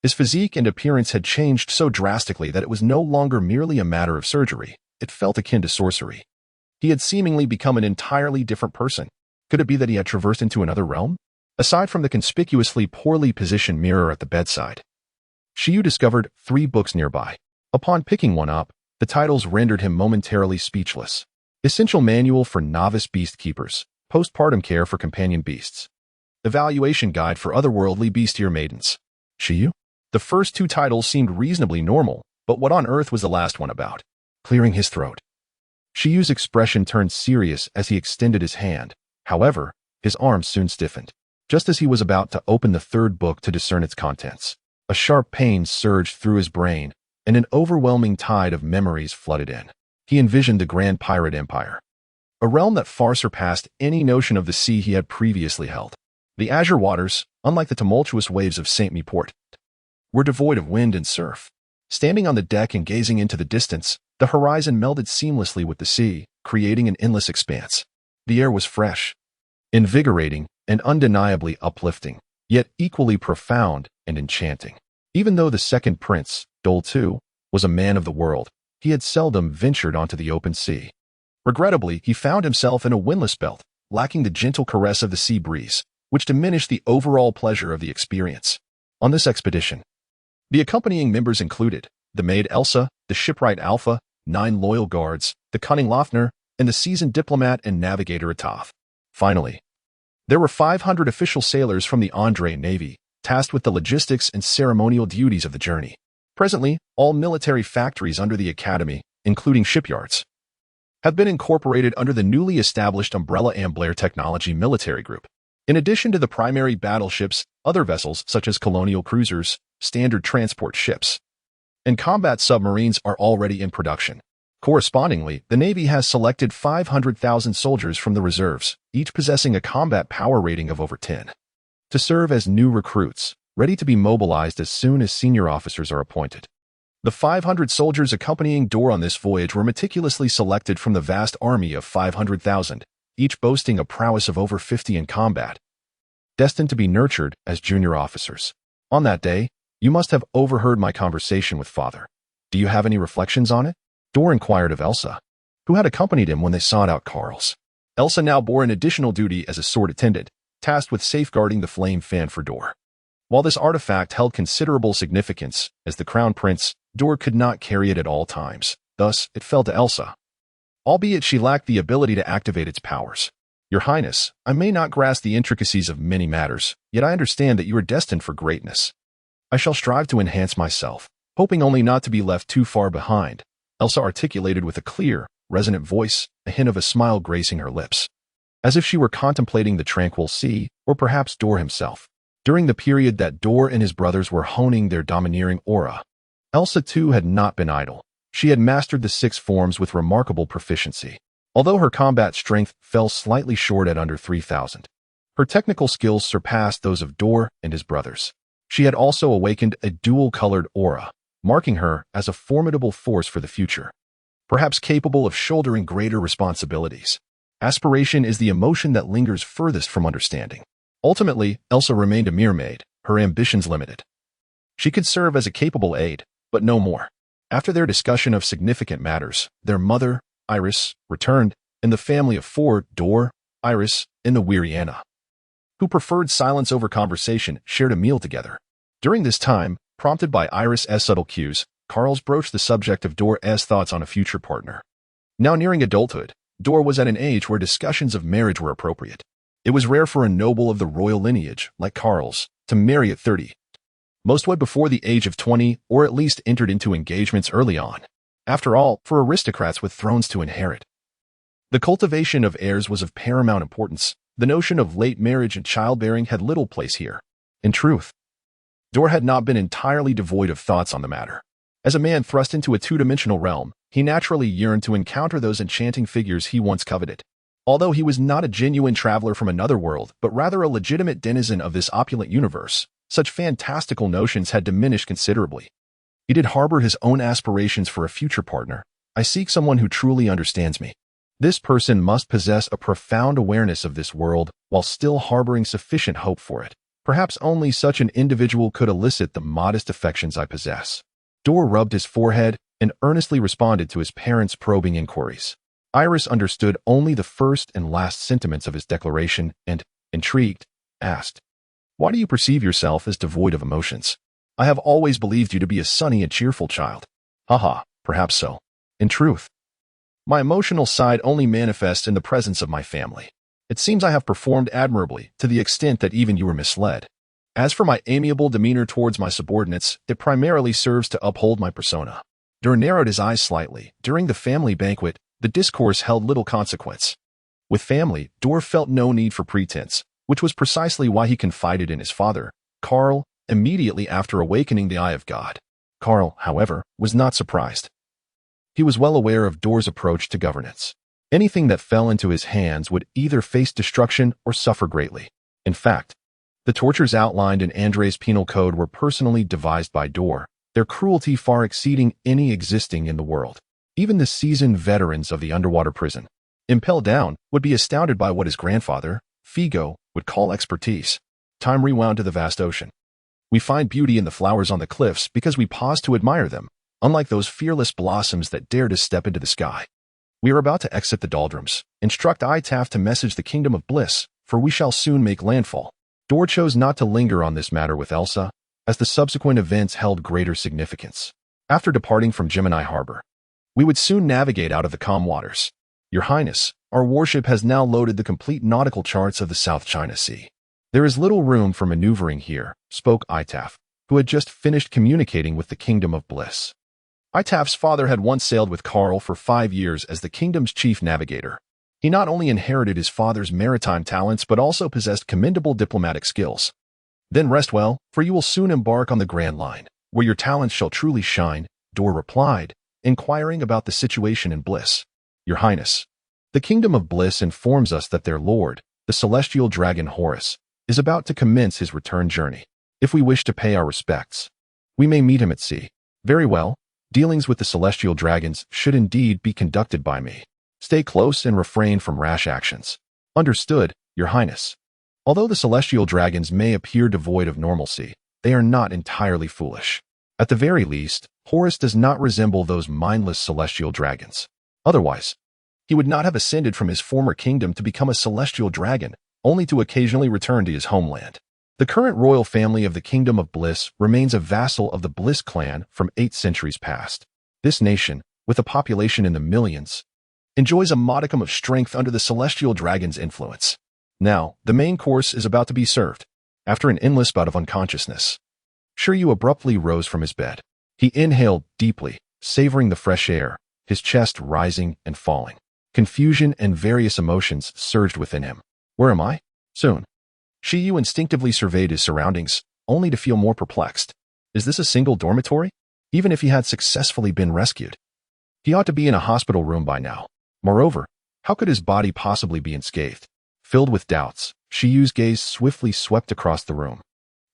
His physique and appearance had changed so drastically that it was no longer merely a matter of surgery. It felt akin to sorcery. He had seemingly become an entirely different person. Could it be that he had traversed into another realm? Aside from the conspicuously poorly positioned mirror at the bedside, Shiyu discovered 3 books nearby. Upon picking one up, the titles rendered him momentarily speechless. Essential Manual for Novice Beast Keepers, Postpartum Care for Companion Beasts. Evaluation Guide for Otherworldly Bestiar Maidens. Shiyu? The first 2 titles seemed reasonably normal, but what on earth was the last one about? Clearing his throat, Shiyu's expression turned serious as he extended his hand. However, his arm soon stiffened. Just as he was about to open the 3rd book to discern its contents, a sharp pain surged through his brain, and an overwhelming tide of memories flooded in. He envisioned the Grand Pirate Empire, a realm that far surpassed any notion of the sea he had previously held. The azure waters, unlike the tumultuous waves of St. Me Port, were devoid of wind and surf. Standing on the deck and gazing into the distance, the horizon melded seamlessly with the sea, creating an endless expanse. The air was fresh, invigorating, and undeniably uplifting, yet equally profound and enchanting. Even though the second prince, Dole II, was a man of the world, he had seldom ventured onto the open sea. Regrettably, he found himself in a windless belt, lacking the gentle caress of the sea breeze, which diminished the overall pleasure of the experience. On this expedition, the accompanying members included the maid Elsa, the shipwright Alpha, 9 loyal guards, the cunning Lofner, and the seasoned diplomat and navigator Atath. Finally, there were 500 official sailors from the Andre Navy, tasked with the logistics and ceremonial duties of the journey. Presently, all military factories under the Academy, including shipyards, have been incorporated under the newly established Umbrella Ambler Technology Military Group. In addition to the primary battleships, other vessels such as colonial cruisers, standard transport ships, and combat submarines are already in production. Correspondingly, the Navy has selected 500,000 soldiers from the reserves, each possessing a combat power rating of over 10, to serve as new recruits, ready to be mobilized as soon as senior officers are appointed. The 500 soldiers accompanying Dor on this voyage were meticulously selected from the vast army of 500,000, each boasting a prowess of over 50 in combat, destined to be nurtured as junior officers. On that day, you must have overheard my conversation with Father. Do you have any reflections on it? Dor inquired of Elsa, who had accompanied him when they sought out Karl's. Elsa now bore an additional duty as a sword attendant, tasked with safeguarding the flame fan for Dor. While this artifact held considerable significance, as the crown prince, Dor could not carry it at all times. Thus, it fell to Elsa, albeit she lacked the ability to activate its powers. Your Highness, I may not grasp the intricacies of many matters, yet I understand that you are destined for greatness. I shall strive to enhance myself, hoping only not to be left too far behind, Elsa articulated with a clear, resonant voice, a hint of a smile gracing her lips, as if she were contemplating the tranquil sea, or perhaps Dor himself. During the period that Dor and his brothers were honing their domineering aura, Elsa too had not been idle. She had mastered the 6 forms with remarkable proficiency. Although her combat strength fell slightly short at under 3,000, Her technical skills surpassed those of Dor and his brothers. She had also awakened a dual-colored aura, marking her as a formidable force for the future, perhaps capable of shouldering greater responsibilities. Aspiration is the emotion that lingers furthest from understanding. Ultimately, Elsa remained a mere maid, her ambitions limited. She could serve as a capable aide, but no more. After their discussion of significant matters, their mother, Iris, returned, and the family of four, Dor, Iris, and the weary Anna, who preferred silence over conversation, shared a meal together. During this time, prompted by Iris' subtle cues, Carls broached the subject of Dor's thoughts on a future partner. Now nearing adulthood, Dor was at an age where discussions of marriage were appropriate. It was rare for a noble of the royal lineage, like Carls, to marry at 30. Most wed before the age of 20, or at least entered into engagements early on. After all, for aristocrats with thrones to inherit, the cultivation of heirs was of paramount importance. The notion of late marriage and childbearing had little place here. In truth, Dor had not been entirely devoid of thoughts on the matter. As a man thrust into a two-dimensional realm, he naturally yearned to encounter those enchanting figures he once coveted. Although he was not a genuine traveler from another world, but rather a legitimate denizen of this opulent universe, such fantastical notions had diminished considerably. He did harbor his own aspirations for a future partner. I seek someone who truly understands me. This person must possess a profound awareness of this world while still harboring sufficient hope for it. Perhaps only such an individual could elicit the modest affections I possess. Dor rubbed his forehead and earnestly responded to his parents' probing inquiries. Iris understood only the first and last sentiments of his declaration and, intrigued, asked, "Why do you perceive yourself as devoid of emotions? I have always believed you to be a sunny and cheerful child." "Haha, perhaps so. In truth, my emotional side only manifests in the presence of my family. It seems I have performed admirably to the extent that even you were misled. As for my amiable demeanor towards my subordinates, it primarily serves to uphold my persona." Dor narrowed his eyes slightly. During the family banquet, the discourse held little consequence. With family, Dor felt no need for pretense, which was precisely why he confided in his father, Carl, immediately after awakening the eye of God. Carl, however, was not surprised. He was well aware of Dor's approach to governance. Anything that fell into his hands would either face destruction or suffer greatly. In fact, the tortures outlined in Andre's penal code were personally devised by Dor, their cruelty far exceeding any existing in the world. Even the seasoned veterans of the underwater prison, impelled down, would be astounded by what his grandfather, Figo, would call expertise. Time rewound to the vast ocean. We find beauty in the flowers on the cliffs because we pause to admire them, unlike those fearless blossoms that dare to step into the sky. We are about to exit the doldrums. Instruct Itaf to message the kingdom of bliss, for we shall soon make landfall. Dor chose not to linger on this matter with Elsa, as the subsequent events held greater significance. After departing from Gemini Harbor, we would soon navigate out of the calm waters. Your Highness, our warship has now loaded the complete nautical charts of the South China Sea. There is little room for maneuvering here, spoke Itaf, who had just finished communicating with the Kingdom of Bliss. Itaf's father had once sailed with Carl for 5 years as the kingdom's chief navigator. He not only inherited his father's maritime talents but also possessed commendable diplomatic skills. Then rest well, for you will soon embark on the Grand Line, where your talents shall truly shine, Dor replied, inquiring about the situation in Bliss. Your Highness, the Kingdom of Bliss informs us that their lord, the celestial dragon Horus, is about to commence his return journey. If we wish to pay our respects, we may meet him at sea. Very well. Dealings with the celestial dragons should indeed be conducted by me. Stay close and refrain from rash actions. Understood, Your Highness. Although the celestial dragons may appear devoid of normalcy, they are not entirely foolish. At the very least, Horus does not resemble those mindless celestial dragons. Otherwise, he would not have ascended from his former kingdom to become a celestial dragon, only to occasionally return to his homeland. The current royal family of the Kingdom of Bliss remains a vassal of the Bliss clan from 8 centuries past. This nation, with a population in the millions, enjoys a modicum of strength under the celestial dragon's influence. Now, the main course is about to be served. After an endless bout of unconsciousness, Shiryu abruptly rose from his bed. He inhaled deeply, savoring the fresh air, his chest rising and falling. Confusion and various emotions surged within him. Where am I? Soon. Shiryu instinctively surveyed his surroundings, only to feel more perplexed. Is this a single dormitory? Even if he had successfully been rescued, he ought to be in a hospital room by now. Moreover, how could his body possibly be unscathed? Filled with doubts, Shiyu's gaze swiftly swept across the room,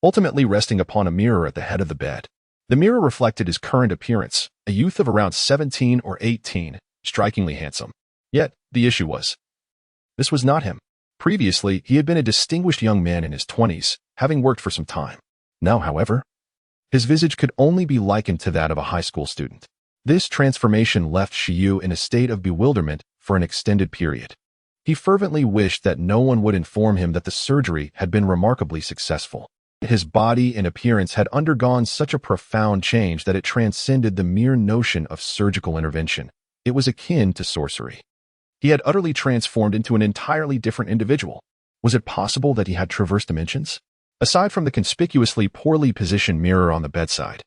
ultimately resting upon a mirror at the head of the bed. The mirror reflected his current appearance, a youth of around 17 or 18, strikingly handsome. Yet, the issue was, this was not him. Previously, he had been a distinguished young man in his 20s, having worked for some time. Now, however, his visage could only be likened to that of a high school student. This transformation left Shiyu in a state of bewilderment for an extended period. He fervently wished that no one would inform him that the surgery had been remarkably successful. His body and appearance had undergone such a profound change that it transcended the mere notion of surgical intervention. It was akin to sorcery. He had utterly transformed into an entirely different individual. Was it possible that he had traversed dimensions? Aside from the conspicuously poorly positioned mirror on the bedside,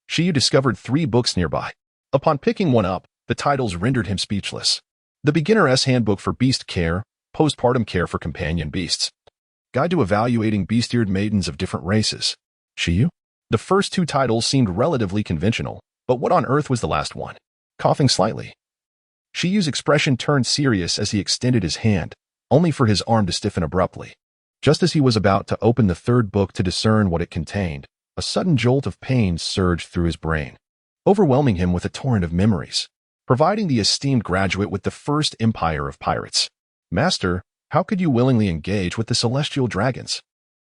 Shiyu discovered 3 books nearby. Upon picking one up, the titles rendered him speechless. The Beginner's Handbook for Beast Care, Postpartum Care for Companion Beasts. Guide to Evaluating Beast-Eared Maidens of Different Races. Shiyu? The first 2 titles seemed relatively conventional, but what on earth was the last one? Coughing slightly, Shiyu's expression turned serious as he extended his hand, only for his arm to stiffen abruptly. Just as he was about to open the 3rd book to discern what it contained, a sudden jolt of pain surged through his brain, overwhelming him with a torrent of memories, providing the esteemed graduate with the first empire of pirates. Master, how could you willingly engage with the celestial dragons?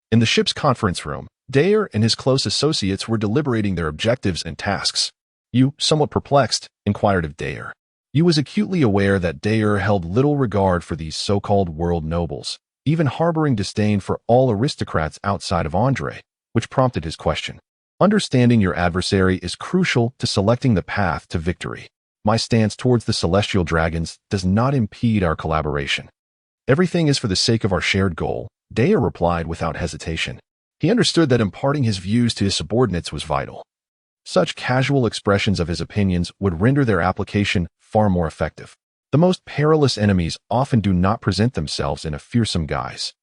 In the ship's conference room, Daer and his close associates were deliberating their objectives and tasks. You, somewhat perplexed, inquired of Daer. You was acutely aware that Daer held little regard for these so-called world nobles, even harboring disdain for all aristocrats outside of Andre, which prompted his question. Understanding your adversary is crucial to selecting the path to victory. My stance towards the celestial dragons does not impede our collaboration. Everything is for the sake of our shared goal, Daer replied without hesitation. He understood that imparting his views to his subordinates was vital. Such casual expressions of his opinions would render their application far more effective. The most perilous enemies often do not present themselves in a fearsome guise.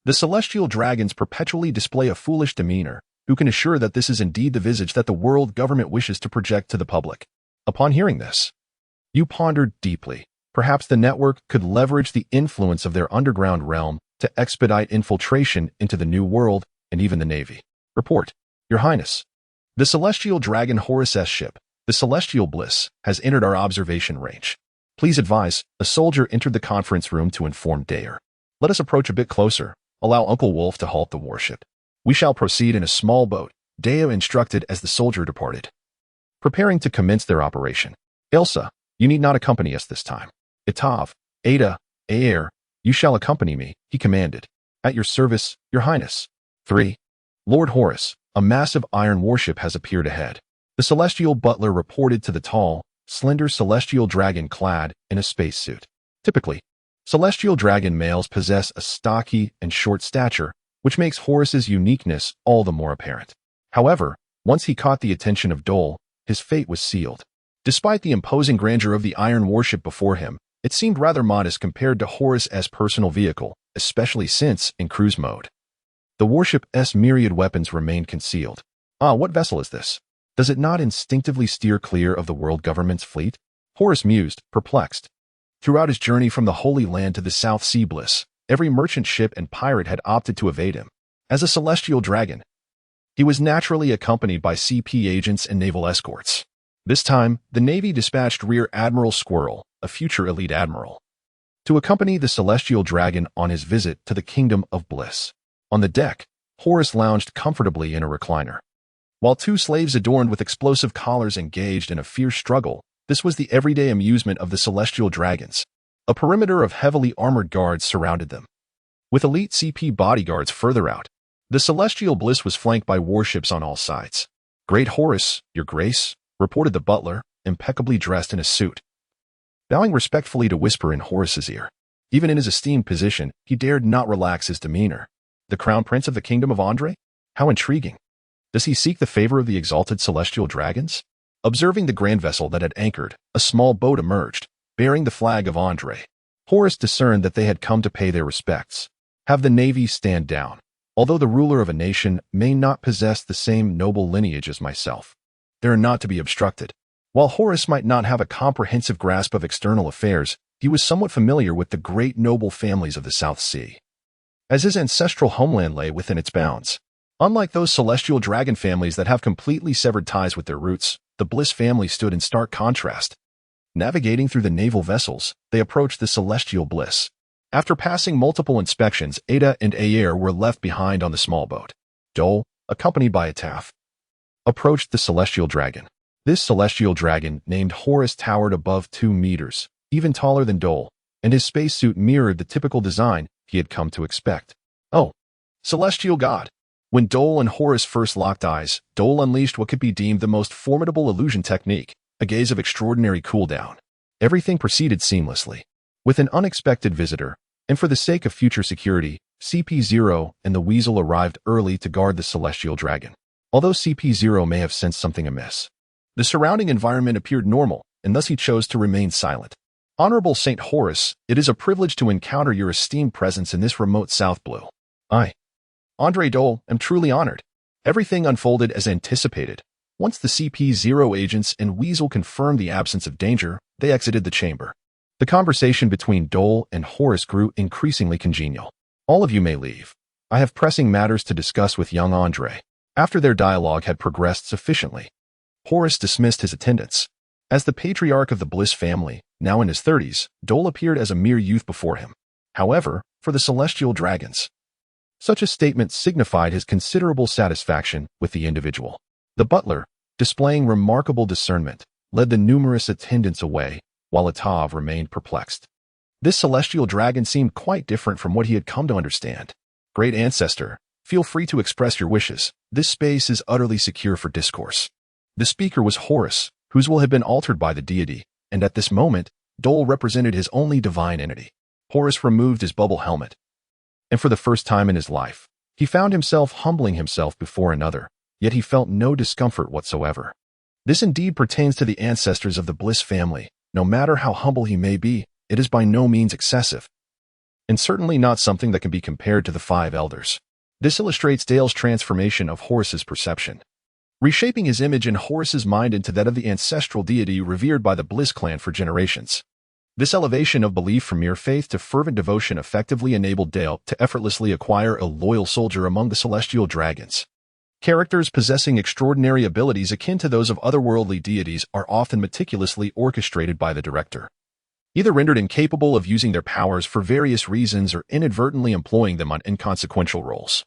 The celestial dragons perpetually display a foolish demeanor. Who can assure that this is indeed the visage that the world government wishes to project to the public? Upon hearing this, you pondered deeply. Perhaps the network could leverage the influence of their underground realm to expedite infiltration into the New World and even the Navy. Report, Your Highness. The celestial dragon Horus's ship, the Celestial Bliss, has entered our observation range. Please advise. A soldier entered the conference room to inform Daer. Let us approach a bit closer. Allow Uncle Wolf to halt the warship. We shall proceed in a small boat, Daer instructed as the soldier departed. Preparing to commence their operation. Elsa, you need not accompany us this time. Itav, Ada, Aer, you shall accompany me, he commanded. At your service, Your Highness. 3. Lord Horus, a massive iron warship has appeared ahead. The celestial butler reported to the tall, slender celestial dragon clad in a spacesuit. Typically, celestial dragon males possess a stocky and short stature, which makes Horus's uniqueness all the more apparent. However, once he caught the attention of Dole, his fate was sealed. Despite the imposing grandeur of the iron warship before him, it seemed rather modest compared to Horus's personal vehicle, especially since in cruise mode. The warship's myriad weapons remained concealed. What vessel is this? Does it not instinctively steer clear of the world government's fleet? Horus mused, perplexed. Throughout his journey from the Holy Land to the South Sea Bliss, every merchant ship and pirate had opted to evade him. As a celestial dragon, he was naturally accompanied by CP agents and naval escorts. This time, the Navy dispatched Rear Admiral Squirrel, a future elite admiral, to accompany the celestial dragon on his visit to the Kingdom of Bliss. On the deck, Horus lounged comfortably in a recliner. While 2 slaves adorned with explosive collars engaged in a fierce struggle, this was the everyday amusement of the celestial dragons. A perimeter of heavily armored guards surrounded them, with elite CP bodyguards further out. The Celestial Bliss was flanked by warships on all sides. Great Horus, Your Grace, reported the butler, impeccably dressed in a suit, bowing respectfully to whisper in Horus's ear. Even in his esteemed position, he dared not relax his demeanor. The Crown Prince of the Kingdom of Andre? How intriguing. Does he seek the favor of the exalted celestial dragons? Observing the grand vessel that had anchored, a small boat emerged, bearing the flag of Andre. Horus discerned that they had come to pay their respects. Have the Navy stand down. Although the ruler of a nation may not possess the same noble lineage as myself, they are not to be obstructed. While Horus might not have a comprehensive grasp of external affairs, he was somewhat familiar with the great noble families of the South Sea. as his ancestral homeland lay within its bounds. Unlike those celestial dragon families that have completely severed ties with their roots, the Bliss family stood in stark contrast. Navigating through the naval vessels, they approached the celestial Bliss. After passing multiple inspections, Ada and Ayer were left behind on the small boat. Dole, accompanied by Ataf, approached the celestial dragon. This celestial dragon, named Horus, towered above 2 meters, even taller than Dole, and his spacesuit mirrored the typical design he had come to expect. Oh, celestial god! When Dole and Horus first locked eyes, Dole unleashed what could be deemed the most formidable illusion technique, a gaze of extraordinary cooldown. Everything proceeded seamlessly. With an unexpected visitor, and for the sake of future security, CP0 and the Weasel arrived early to guard the celestial dragon. Although CP0 may have sensed something amiss, the surrounding environment appeared normal, and thus he chose to remain silent. Honorable Saint Horus, it is a privilege to encounter your esteemed presence in this remote South Blue. I, Andre Dole, am truly honored. Everything unfolded as anticipated. Once the CP0 agents and Weasel confirmed the absence of danger, they exited the chamber. The conversation between Dole and Horus grew increasingly congenial. All of you may leave. I have pressing matters to discuss with young Andre. After their dialogue had progressed sufficiently, Horus dismissed his attendants. As the patriarch of the Bliss family, now in his 30s, Dole appeared as a mere youth before him. However, for the celestial dragons, such a statement signified his considerable satisfaction with the individual. The butler, displaying remarkable discernment, led the numerous attendants away, while Atav remained perplexed. This celestial dragon seemed quite different from what he had come to understand. Great ancestor, feel free to express your wishes. This space is utterly secure for discourse. The speaker was Horus, whose will had been altered by the deity, and at this moment, Dole represented his only divine entity. Horus removed his bubble helmet, and for the first time in his life, he found himself humbling himself before another, yet he felt no discomfort whatsoever. This indeed pertains to the ancestors of the Bliss family. No matter how humble he may be, it is by no means excessive, and certainly not something that can be compared to the 5 elders. This illustrates Dale's transformation of Horus's perception, reshaping his image in Horus's mind into that of the ancestral deity revered by the Bliss clan for generations. This elevation of belief from mere faith to fervent devotion effectively enabled Dale to effortlessly acquire a loyal soldier among the celestial dragons. Characters possessing extraordinary abilities akin to those of otherworldly deities are often meticulously orchestrated by the director, either rendered incapable of using their powers for various reasons or inadvertently employing them on inconsequential roles.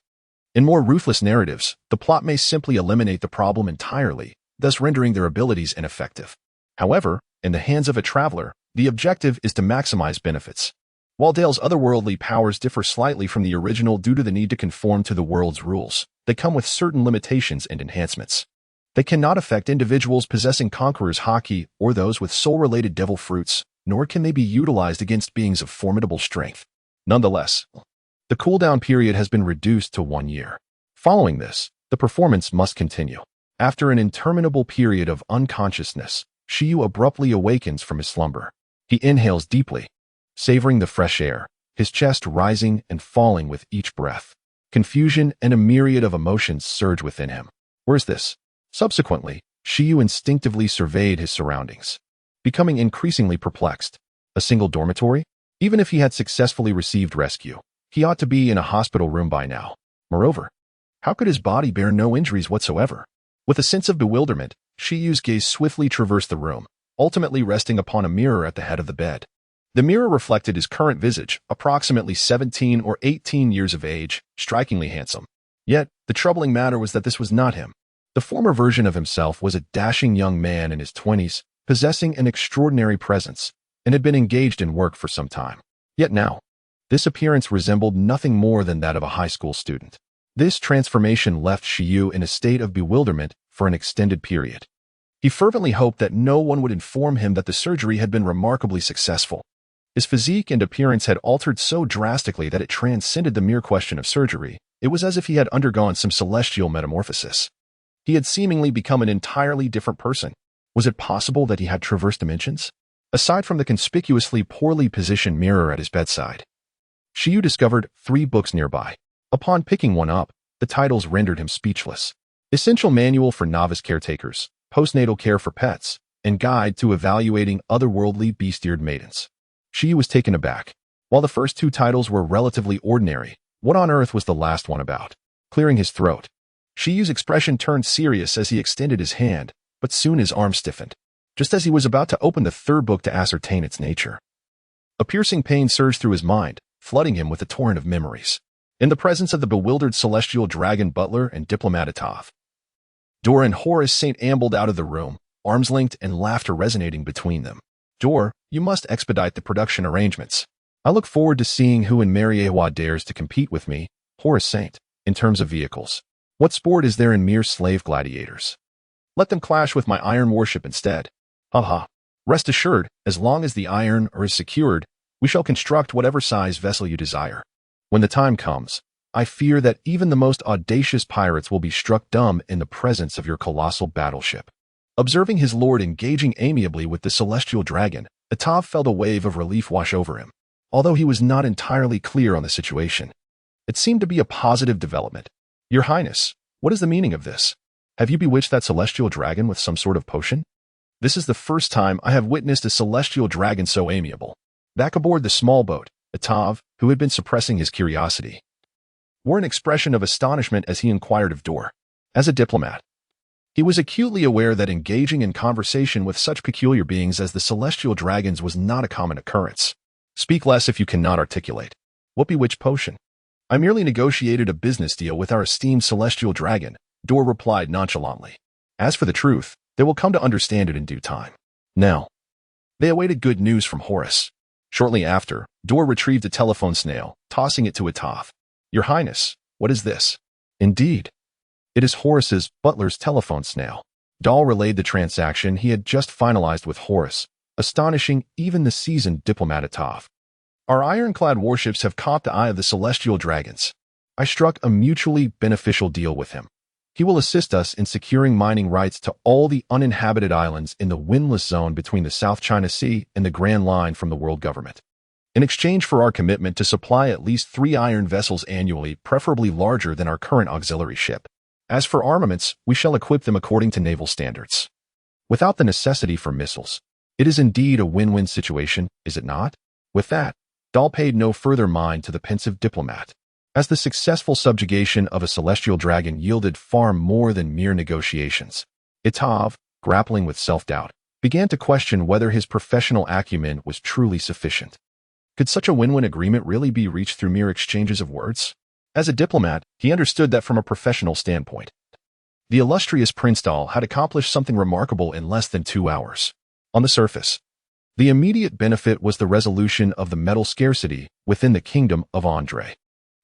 In more ruthless narratives, the plot may simply eliminate the problem entirely, thus rendering their abilities ineffective. However, in the hands of a traveler, the objective is to maximize benefits. While Dale's otherworldly powers differ slightly from the original due to the need to conform to the world's rules, they come with certain limitations and enhancements. They cannot affect individuals possessing Conqueror's Haki or those with soul-related devil fruits, nor can they be utilized against beings of formidable strength. Nonetheless, the cooldown period has been reduced to 1 year. Following this, the performance must continue. After an interminable period of unconsciousness, Shiyu abruptly awakens from his slumber. He inhales deeply, savoring the fresh air, his chest rising and falling with each breath. Confusion and a myriad of emotions surge within him. Where's this? Subsequently, Shiyu instinctively surveyed his surroundings, becoming increasingly perplexed. A single dormitory? Even if he had successfully received rescue, he ought to be in a hospital room by now. Moreover, how could his body bear no injuries whatsoever? With a sense of bewilderment, Shiyu's gaze swiftly traversed the room, ultimately resting upon a mirror at the head of the bed. The mirror reflected his current visage, approximately 17 or 18 years of age, strikingly handsome. Yet, the troubling matter was that this was not him. The former version of himself was a dashing young man in his 20s, possessing an extraordinary presence, and had been engaged in work for some time. Yet now, this appearance resembled nothing more than that of a high school student. This transformation left Shiyu in a state of bewilderment for an extended period. He fervently hoped that no one would inform him that the surgery had been remarkably successful. His physique and appearance had altered so drastically that it transcended the mere question of surgery. It was as if he had undergone some celestial metamorphosis. He had seemingly become an entirely different person. Was it possible that he had traversed dimensions? Aside from the conspicuously poorly positioned mirror at his bedside, Shiyu discovered 3 books nearby. Upon picking one up, the titles rendered him speechless. Essential Manual for Novice Caretakers, Postnatal Care for Pets, and Guide to Evaluating Otherworldly Beast-Eared Maidens. Shiyu was taken aback. While the first 2 titles were relatively ordinary, What on earth was the last one about? Clearing his throat, Shiyu's expression turned serious as he extended his hand, but soon his arm stiffened, just as he was about to open the third book to ascertain its nature. A piercing pain surged through his mind, flooding him with a torrent of memories. In the presence of the bewildered celestial dragon butler and diplomat Atav, Dor and Horace Saint ambled out of the room, arms linked and laughter resonating between them. Dor, you must expedite the production arrangements. I look forward to seeing who in Mariewa dares to compete with me, Horace Saint, in terms of vehicles. What sport is there in mere slave gladiators? Let them clash with my iron warship instead. Haha. Rest assured, as long as the iron is secured, we shall construct whatever size vessel you desire. When the time comes, I fear that even the most audacious pirates will be struck dumb in the presence of your colossal battleship. Observing his lord engaging amiably with the celestial dragon, Atav felt a wave of relief wash over him. Although he was not entirely clear on the situation, it seemed to be a positive development. Your Highness, what is the meaning of this? Have you bewitched that celestial dragon with some sort of potion? This is the first time I have witnessed a celestial dragon so amiable. Back aboard the small boat, Atav, who had been suppressing his curiosity, wore an expression of astonishment as he inquired of Dor. As a diplomat, he was acutely aware that engaging in conversation with such peculiar beings as the celestial dragons was not a common occurrence. Speak less if you cannot articulate. What bewitched potion? I merely negotiated a business deal with our esteemed celestial dragon, Dor replied nonchalantly. As for the truth, they will come to understand it in due time. Now, they awaited good news from Horace. Shortly after, Dor retrieved a telephone snail, tossing it to Atav. Your Highness, what is this? Indeed. It is Horace's butler's telephone snail. Dal relayed the transaction he had just finalized with Horace, astonishing even the seasoned diplomat Atav. Our ironclad warships have caught the eye of the celestial dragons. I struck a mutually beneficial deal with him. He will assist us in securing mining rights to all the uninhabited islands in the windless zone between the South China Sea and the Grand Line from the world government. In exchange for our commitment to supply at least 3 iron vessels annually, preferably larger than our current auxiliary ship. As for armaments, we shall equip them according to naval standards, without the necessity for missiles. It is indeed a win-win situation, is it not? With that, Dal paid no further mind to the pensive diplomat, as the successful subjugation of a celestial dragon yielded far more than mere negotiations. Atav, grappling with self-doubt, began to question whether his professional acumen was truly sufficient. Could such a win-win agreement really be reached through mere exchanges of words? As a diplomat, he understood that from a professional standpoint, the illustrious Prince Dal had accomplished something remarkable in less than 2 hours. On the surface, the immediate benefit was the resolution of the metal scarcity within the kingdom of Andre.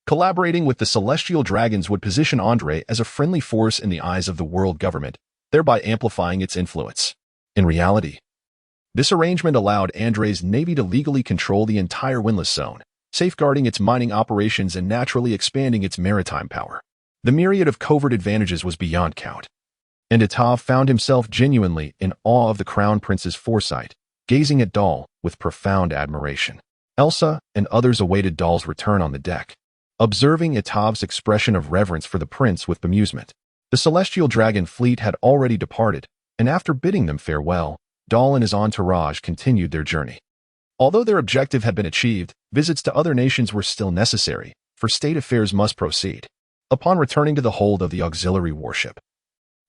Collaborating with the celestial dragons would position Andre as a friendly force in the eyes of the world government, thereby amplifying its influence. In reality, this arrangement allowed Andre's navy to legally control the entire windless zone, safeguarding its mining operations and naturally expanding its maritime power. The myriad of covert advantages was beyond count, and Atav found himself genuinely in awe of the Crown Prince's foresight, gazing at Dal with profound admiration. Elsa and others awaited Dal's return on the deck, observing Atav's expression of reverence for the prince with bemusement. The celestial dragon fleet had already departed, and after bidding them farewell, Dal and his entourage continued their journey. Although their objective had been achieved, visits to other nations were still necessary, for state affairs must proceed. Upon returning to the hold of the auxiliary warship,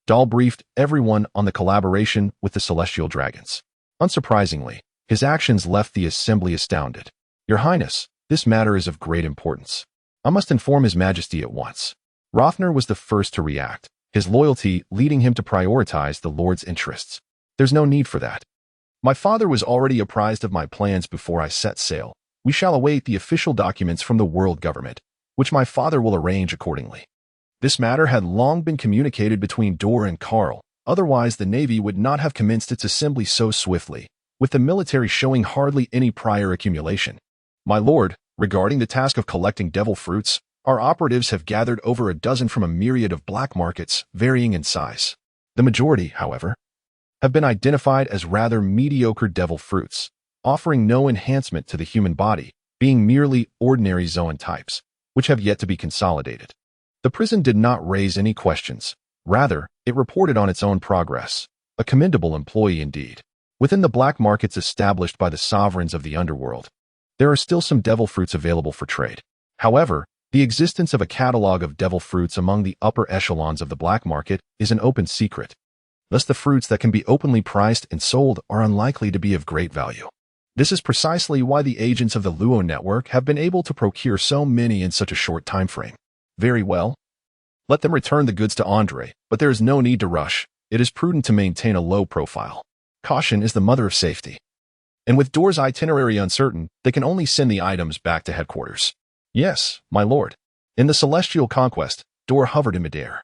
Dal briefed everyone on the collaboration with the celestial dragons. Unsurprisingly, his actions left the assembly astounded. Your Highness, this matter is of great importance. I must inform His Majesty at once. Rothner was the first to react, his loyalty leading him to prioritize the Lord's interests. There's no need for that. My father was already apprised of my plans before I set sail. We shall await the official documents from the world government, which my father will arrange accordingly. This matter had long been communicated between Dor and Karl, otherwise the Navy would not have commenced its assembly so swiftly, with the military showing hardly any prior accumulation. My lord, regarding the task of collecting devil fruits, our operatives have gathered over a dozen from a myriad of black markets, varying in size. The majority, however, have been identified as rather mediocre devil fruits, offering no enhancement to the human body, being merely ordinary zoan types, which have yet to be consolidated. The prison did not raise any questions. Rather, it reported on its own progress, a commendable employee indeed. Within the black markets established by the sovereigns of the underworld, there are still some devil fruits available for trade. However, The existence of a catalog of devil fruits among the upper echelons of the black market is an open secret. Thus, the fruits that can be openly priced and sold are unlikely to be of great value. This is precisely why the agents of the Luo network have been able to procure so many in such a short time frame. Very well. Let them return the goods to Andre, but there is no need to rush. It is prudent to maintain a low profile. Caution is the mother of safety. And with Door's itinerary uncertain, they can only send the items back to headquarters. Yes, my lord. In the celestial conquest, Door hovered in midair,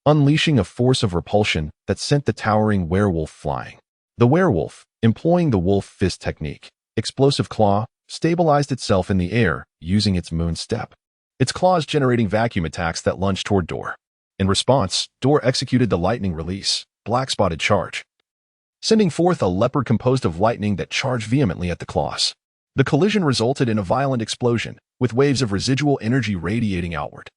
unleashing a force of repulsion that sent the towering werewolf flying. The werewolf, employing the wolf fist technique, explosive claw, stabilized itself in the air using its moon step, its claws generating vacuum attacks that lunged toward Door. In response, Door executed the lightning release, black-spotted charge, sending forth a leopard composed of lightning that charged vehemently at the claws. The collision resulted in a violent explosion, with waves of residual energy radiating outward.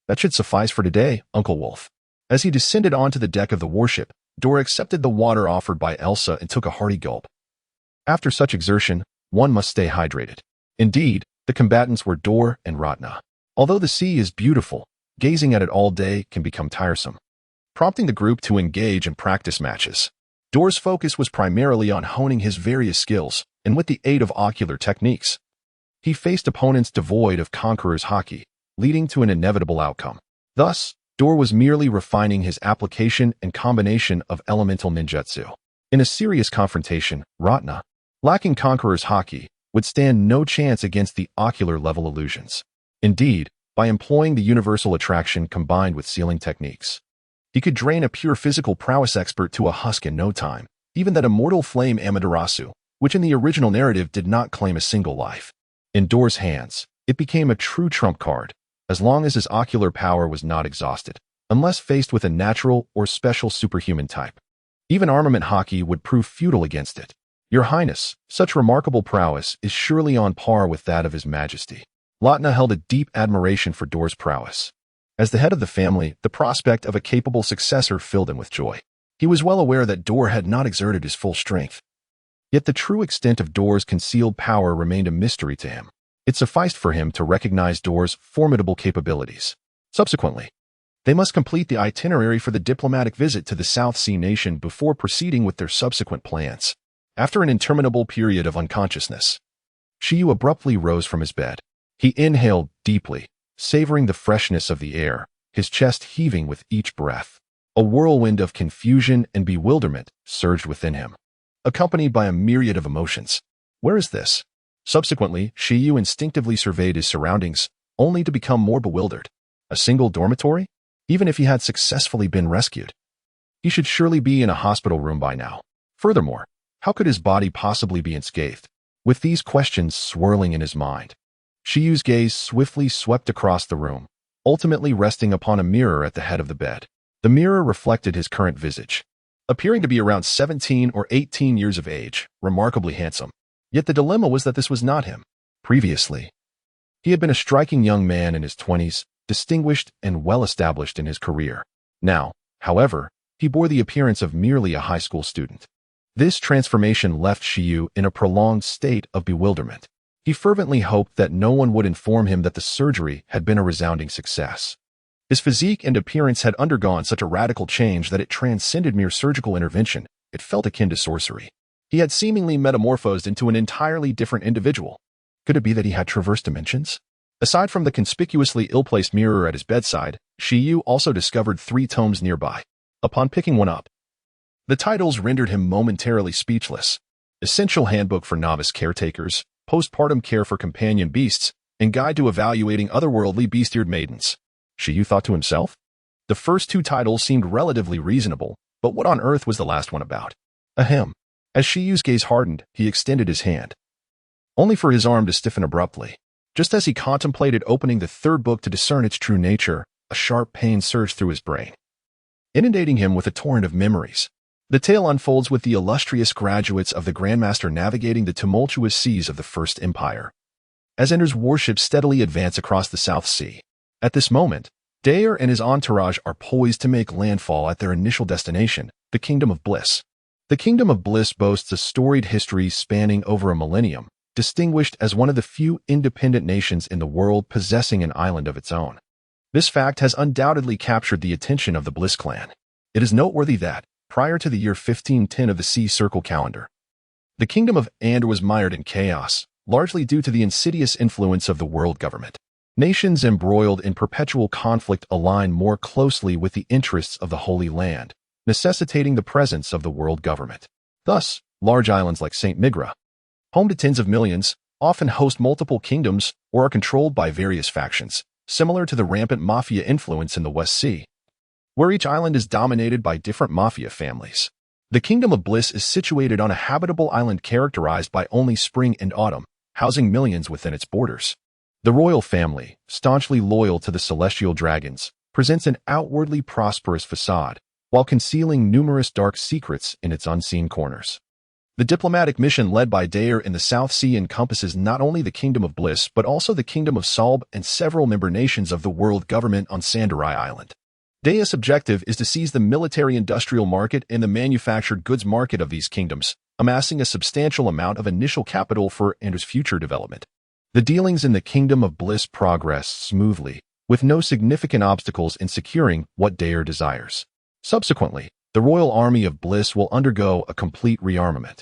That should suffice for today, Uncle Wolf. As he descended onto the deck of the warship, Door accepted the water offered by Elsa and took a hearty gulp. After such exertion, one must stay hydrated. Indeed, the combatants were Door and Ratna. Although the sea is beautiful, gazing at it all day can become tiresome, prompting the group to engage in practice matches. Door's focus was primarily on honing his various skills, and with the aid of ocular techniques, he faced opponents devoid of conqueror's haki, leading to an inevitable outcome. Thus, Door was merely refining his application and combination of elemental ninjutsu. In a serious confrontation, Ratna, lacking conqueror's haki, would stand no chance against the ocular-level illusions. Indeed, by employing the universal attraction combined with sealing techniques, he could drain a pure physical prowess expert to a husk in no time, even that immortal flame Amaterasu, which in the original narrative did not claim a single life. In Door's hands, it became a true trump card, as long as his ocular power was not exhausted, unless faced with a natural or special superhuman type. Even armament haki would prove futile against it. Your Highness, such remarkable prowess is surely on par with that of His Majesty. Ratna held a deep admiration for Door's prowess. As the head of the family, the prospect of a capable successor filled him with joy. He was well aware that Door had not exerted his full strength. Yet the true extent of Door's concealed power remained a mystery to him. It sufficed for him to recognize Door's formidable capabilities. Subsequently, they must complete the itinerary for the diplomatic visit to the South Sea nation before proceeding with their subsequent plans. After an interminable period of unconsciousness, Shiyu abruptly rose from his bed. He inhaled deeply, savoring the freshness of the air, his chest heaving with each breath. A whirlwind of confusion and bewilderment surged within him, accompanied by a myriad of emotions. Where is this? Subsequently, Shiyu instinctively surveyed his surroundings, only to become more bewildered. A single dormitory? Even if he had successfully been rescued, he should surely be in a hospital room by now. Furthermore, how could his body possibly be unscathed? With these questions swirling in his mind, Shiyu's gaze swiftly swept across the room, ultimately resting upon a mirror at the head of the bed. The mirror reflected his current visage, appearing to be around 17 or 18 years of age, remarkably handsome. Yet the dilemma was that this was not him. Previously, he had been a striking young man in his 20s, distinguished and well-established in his career. Now, however, he bore the appearance of merely a high school student. This transformation left Shiyu in a prolonged state of bewilderment. He fervently hoped that no one would inform him that the surgery had been a resounding success. His physique and appearance had undergone such a radical change that it transcended mere surgical intervention. It felt akin to sorcery. He had seemingly metamorphosed into an entirely different individual. Could it be that he had traversed dimensions? Aside from the conspicuously ill-placed mirror at his bedside, Shiyu also discovered 3 tomes nearby. Upon picking one up, the titles rendered him momentarily speechless. Essential Handbook for Novice Caretakers, Postpartum Care for Companion Beasts, and Guide to Evaluating Otherworldly Beast-Eared Maidens. Shiyu thought to himself. The first 2 titles seemed relatively reasonable, but what on earth was the last one about? Ahem. As Shiyu's gaze hardened, he extended his hand, only for his arm to stiffen abruptly. Just as he contemplated opening the 3rd book to discern its true nature, a sharp pain surged through his brain, inundating him with a torrent of memories. The tale unfolds with the illustrious graduates of the Grandmaster navigating the tumultuous seas of the First Empire, as Ender's warships steadily advance across the South Sea. At this moment, Daer and his entourage are poised to make landfall at their initial destination, the Kingdom of Bliss. The Kingdom of Bliss boasts a storied history spanning over a millennium, distinguished as one of the few independent nations in the world possessing an island of its own. This fact has undoubtedly captured the attention of the Bliss clan. It is noteworthy that, prior to the year 1510 of the Sea Circle calendar, the kingdom of And was mired in chaos, largely due to the insidious influence of the world government. Nations embroiled in perpetual conflict align more closely with the interests of the Holy Land, necessitating the presence of the world government. Thus, large islands like St. Migra, home to tens of millions, often host multiple kingdoms or are controlled by various factions, similar to the rampant mafia influence in the West Sea, where each island is dominated by different mafia families. The Kingdom of Bliss is situated on a habitable island characterized by only spring and autumn, housing millions within its borders. The royal family, staunchly loyal to the celestial dragons, presents an outwardly prosperous facade, while concealing numerous dark secrets in its unseen corners. The diplomatic mission led by Daer in the South Sea encompasses not only the Kingdom of Bliss but also the Kingdom of Salb and several member nations of the world government on Sandarai Island. Daer's objective is to seize the military-industrial market and the manufactured goods market of these kingdoms, amassing a substantial amount of initial capital for Andor's future development. The dealings in the Kingdom of Bliss progress smoothly, with no significant obstacles in securing what Daer desires. Subsequently, the Royal Army of Bliss will undergo a complete rearmament,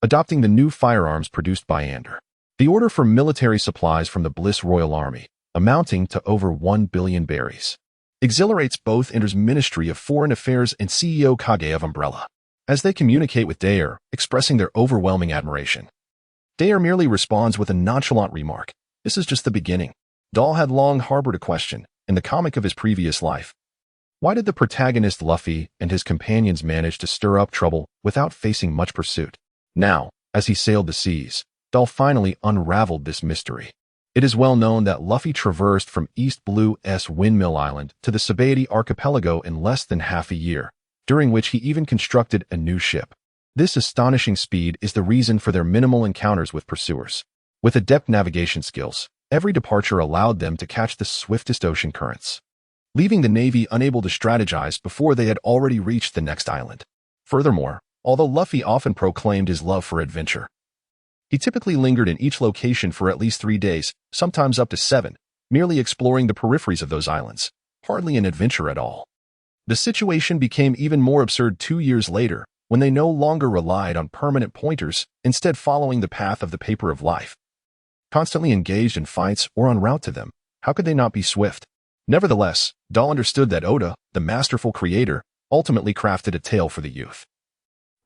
adopting the new firearms produced by Andor. The order for military supplies from the Bliss Royal Army, amounting to over 1 billion berries, exhilarates both Andor's Ministry of Foreign Affairs and CEO Kage of Umbrella, as they communicate with Daer, expressing their overwhelming admiration. Daer merely responds with a nonchalant remark, "This is just the beginning." Dahl had long harbored a question, in the comic of his previous life. Why did the protagonist Luffy and his companions manage to stir up trouble without facing much pursuit? Now, as he sailed the seas, Dahl finally unraveled this mystery. It is well known that Luffy traversed from East Blue's Windmill Island to the Sabaody archipelago in less than half a year, during which he even constructed a new ship. This astonishing speed is the reason for their minimal encounters with pursuers. With adept navigation skills, every departure allowed them to catch the swiftest ocean currents, leaving the Navy unable to strategize before they had already reached the next island. Furthermore, although Luffy often proclaimed his love for adventure, he typically lingered in each location for at least 3 days, sometimes up to 7, merely exploring the peripheries of those islands, hardly an adventure at all. The situation became even more absurd 2 years later, when they no longer relied on permanent pointers, instead following the path of the paper of life. Constantly engaged in fights or en route to them, how could they not be swift? Nevertheless, Dahl understood that Oda, the masterful creator, ultimately crafted a tale for the youth.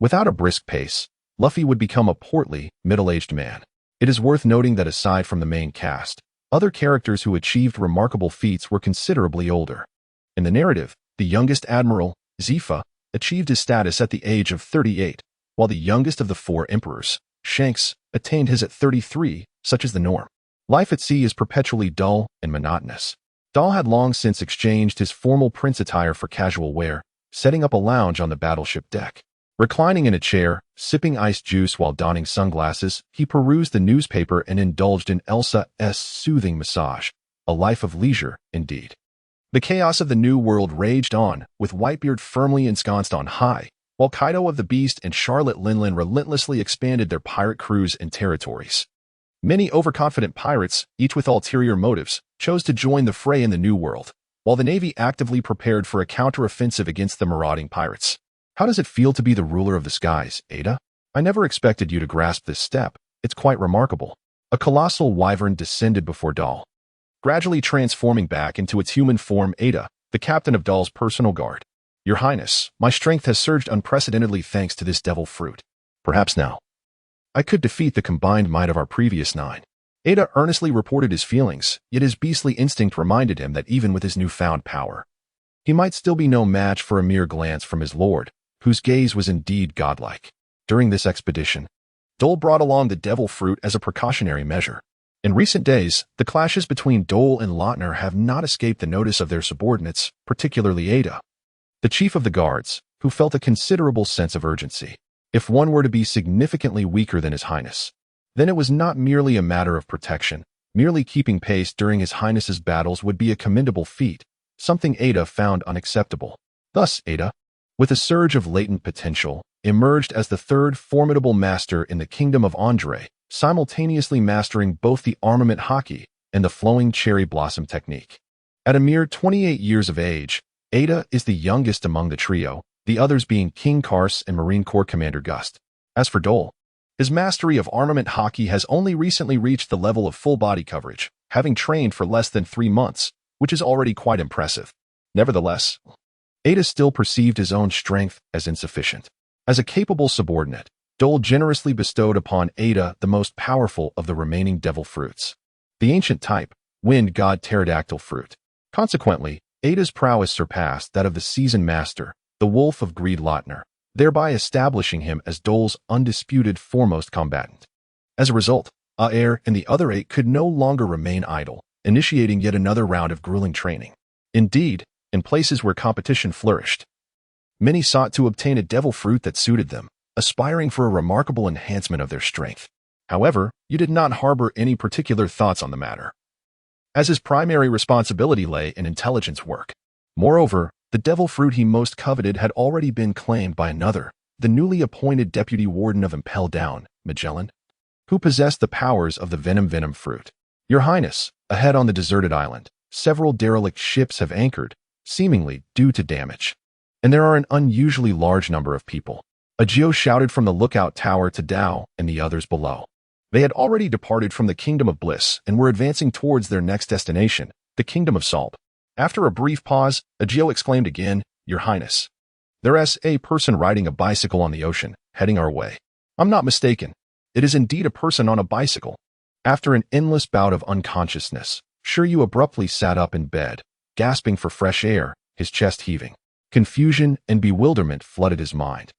Without a brisk pace, Luffy would become a portly, middle-aged man. It is worth noting that aside from the main cast, other characters who achieved remarkable feats were considerably older. In the narrative, the youngest admiral, Zifa, achieved his status at the age of 38, while the youngest of the 4 emperors, Shanks, attained his at 33, such is the norm. Life at sea is perpetually dull and monotonous. Dahl had long since exchanged his formal prince attire for casual wear, setting up a lounge on the battleship deck. Reclining in a chair, sipping iced juice while donning sunglasses, he perused the newspaper and indulged in Elsa's soothing massage, a life of leisure, indeed. The chaos of the New World raged on, with Whitebeard firmly ensconced on high, while Kaido of the Beast and Charlotte Linlin relentlessly expanded their pirate crews and territories. Many overconfident pirates, each with ulterior motives, chose to join the fray in the New World, while the Navy actively prepared for a counteroffensive against the marauding pirates. How does it feel to be the ruler of the skies, Ada? I never expected you to grasp this step. It's quite remarkable. A colossal wyvern descended before Dahl, gradually transforming back into its human form. Ada, the captain of Dahl's personal guard. Your Highness, my strength has surged unprecedentedly thanks to this devil fruit. Perhaps now I could defeat the combined might of our previous 9. Ada earnestly reported his feelings, yet his beastly instinct reminded him that even with his newfound power, he might still be no match for a mere glance from his lord, whose gaze was indeed godlike. During this expedition, Dole brought along the devil fruit as a precautionary measure. In recent days, the clashes between Dole and Lautner have not escaped the notice of their subordinates, particularly Ada, the chief of the guards, who felt a considerable sense of urgency. If one were to be significantly weaker than His Highness, then it was not merely a matter of protection. Merely keeping pace during His Highness's battles would be a commendable feat, something Ada found unacceptable. Thus, Ada, with a surge of latent potential, emerged as the third formidable master in the kingdom of Andre, simultaneously mastering both the armament hockey and the flowing cherry blossom technique. At a mere 28 years of age, Ada is the youngest among the trio, the others being King Kars and Marine Corps Commander Gust. As for Dole, his mastery of armament hockey has only recently reached the level of full body coverage, having trained for less than 3 months, which is already quite impressive. Nevertheless, Ada still perceived his own strength as insufficient. As a capable subordinate, Dole generously bestowed upon Ada the most powerful of the remaining devil fruits, the ancient type, wind god pterodactyl fruit. Consequently, Ada's prowess surpassed that of the seasoned master, the wolf of greed Lautner, thereby establishing him as Dole's undisputed foremost combatant. As a result, Aer and the other 8 could no longer remain idle, initiating yet another round of grueling training. Indeed, in places where competition flourished, many sought to obtain a devil fruit that suited them, aspiring for a remarkable enhancement of their strength. However, you did not harbor any particular thoughts on the matter, as his primary responsibility lay in intelligence work. Moreover, the devil fruit he most coveted had already been claimed by another, the newly appointed deputy warden of Impel Down, Magellan, who possessed the powers of the venom fruit. Your Highness, ahead on the deserted island, several derelict ships have anchored, seemingly due to damage, and there are an unusually large number of people. Agio shouted from the lookout tower to Dao and the others below. They had already departed from the Kingdom of Bliss and were advancing towards their next destination, the Kingdom of Salt. After a brief pause, Agio exclaimed again, Your Highness. There's a person riding a bicycle on the ocean, heading our way. I'm not mistaken. It is indeed a person on a bicycle. After an endless bout of unconsciousness, Shiryu abruptly sat up in bed, gasping for fresh air, his chest heaving. Confusion and bewilderment flooded his mind,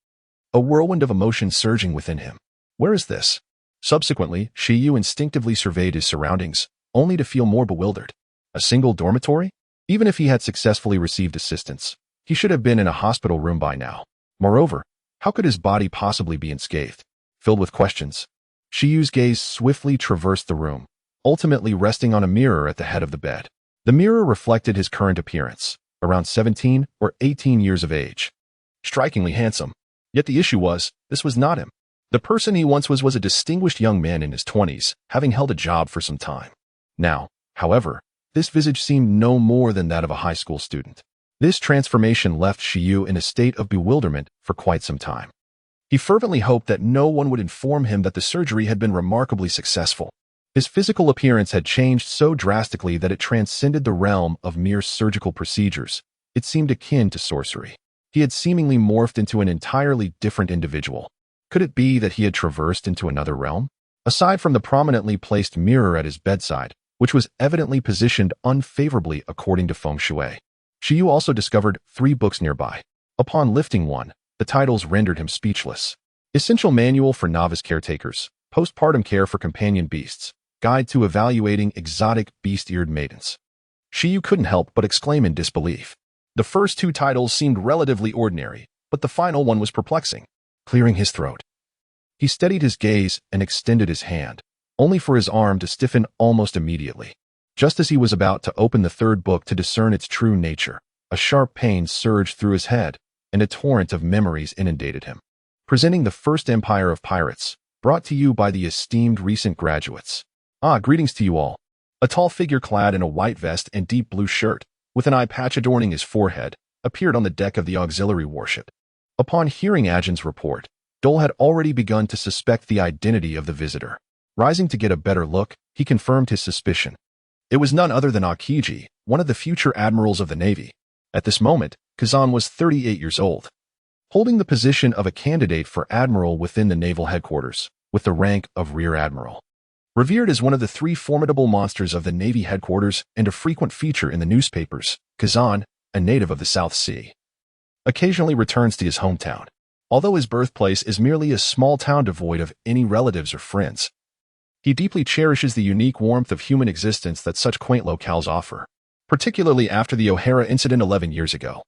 a whirlwind of emotion surging within him. Where is this? Subsequently, Shiryu instinctively surveyed his surroundings, only to feel more bewildered. A single dormitory? Even if he had successfully received assistance, he should have been in a hospital room by now. Moreover, how could his body possibly be unscathed? Filled with questions, Shiryu's gaze swiftly traversed the room, ultimately resting on a mirror at the head of the bed. The mirror reflected his current appearance, around 17 or 18 years of age. Strikingly handsome. Yet the issue was, this was not him. The person he once was a distinguished young man in his 20s, having held a job for some time. Now, however, this visage seemed no more than that of a high school student. This transformation left Shiryu in a state of bewilderment for quite some time. He fervently hoped that no one would inform him that the surgery had been remarkably successful. His physical appearance had changed so drastically that it transcended the realm of mere surgical procedures. It seemed akin to sorcery. He had seemingly morphed into an entirely different individual. Could it be that he had traversed into another realm? Aside from the prominently placed mirror at his bedside, which was evidently positioned unfavorably according to feng shui, Shiryu also discovered 3 books nearby. Upon lifting one, the titles rendered him speechless. Essential Manual for Novice Caretakers, Postpartum Care for Companion Beasts, Guide to Evaluating Exotic Beast-Eared Maidens. Shiryu couldn't help but exclaim in disbelief. The first 2 titles seemed relatively ordinary, but the final one was perplexing. Clearing his throat, he steadied his gaze and extended his hand, only for his arm to stiffen almost immediately. Just as he was about to open the 3rd book to discern its true nature, a sharp pain surged through his head, and a torrent of memories inundated him. Presenting the First Empire of Pirates, brought to you by the esteemed recent graduates. Greetings to you all. A tall figure clad in a white vest and deep blue shirt, with an eye patch adorning his forehead, appeared on the deck of the auxiliary warship. Upon hearing Ajin's report, Dole had already begun to suspect the identity of the visitor. Rising to get a better look, he confirmed his suspicion. It was none other than Aokiji, one of the future admirals of the Navy. At this moment, Kazan was 38 years old, holding the position of a candidate for admiral within the naval headquarters, with the rank of rear admiral. Revered as one of the 3 formidable monsters of the Navy headquarters and a frequent feature in the newspapers, Kazan, a native of the South Sea, occasionally returns to his hometown. Although his birthplace is merely a small town devoid of any relatives or friends, he deeply cherishes the unique warmth of human existence that such quaint locales offer, particularly after the O'Hara incident 11 years ago.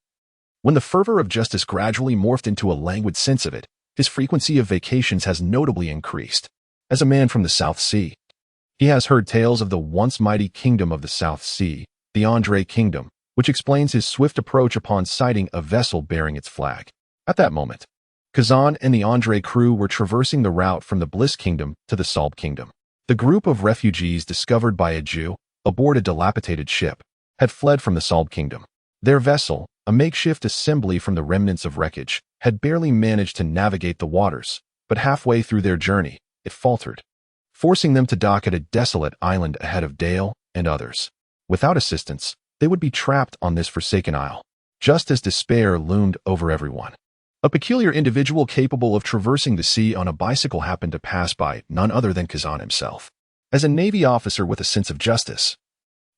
When the fervor of justice gradually morphed into a languid sense of it, his frequency of vacations has notably increased. As a man from the South Sea, he has heard tales of the once mighty kingdom of the South Sea, the Andre Kingdom, which explains his swift approach upon sighting a vessel bearing its flag. At that moment, Kazan and the Andre crew were traversing the route from the Bliss Kingdom to the Salb Kingdom. The group of refugees discovered by a Jew, aboard a dilapidated ship, had fled from the Salb Kingdom. Their vessel, a makeshift assembly from the remnants of wreckage, had barely managed to navigate the waters, but halfway through their journey, it faltered, forcing them to dock at a desolate island ahead of Dale and others. Without assistance, they would be trapped on this forsaken isle, just as despair loomed over everyone. A peculiar individual capable of traversing the sea on a bicycle happened to pass by, none other than Kazan himself. As a Navy officer with a sense of justice,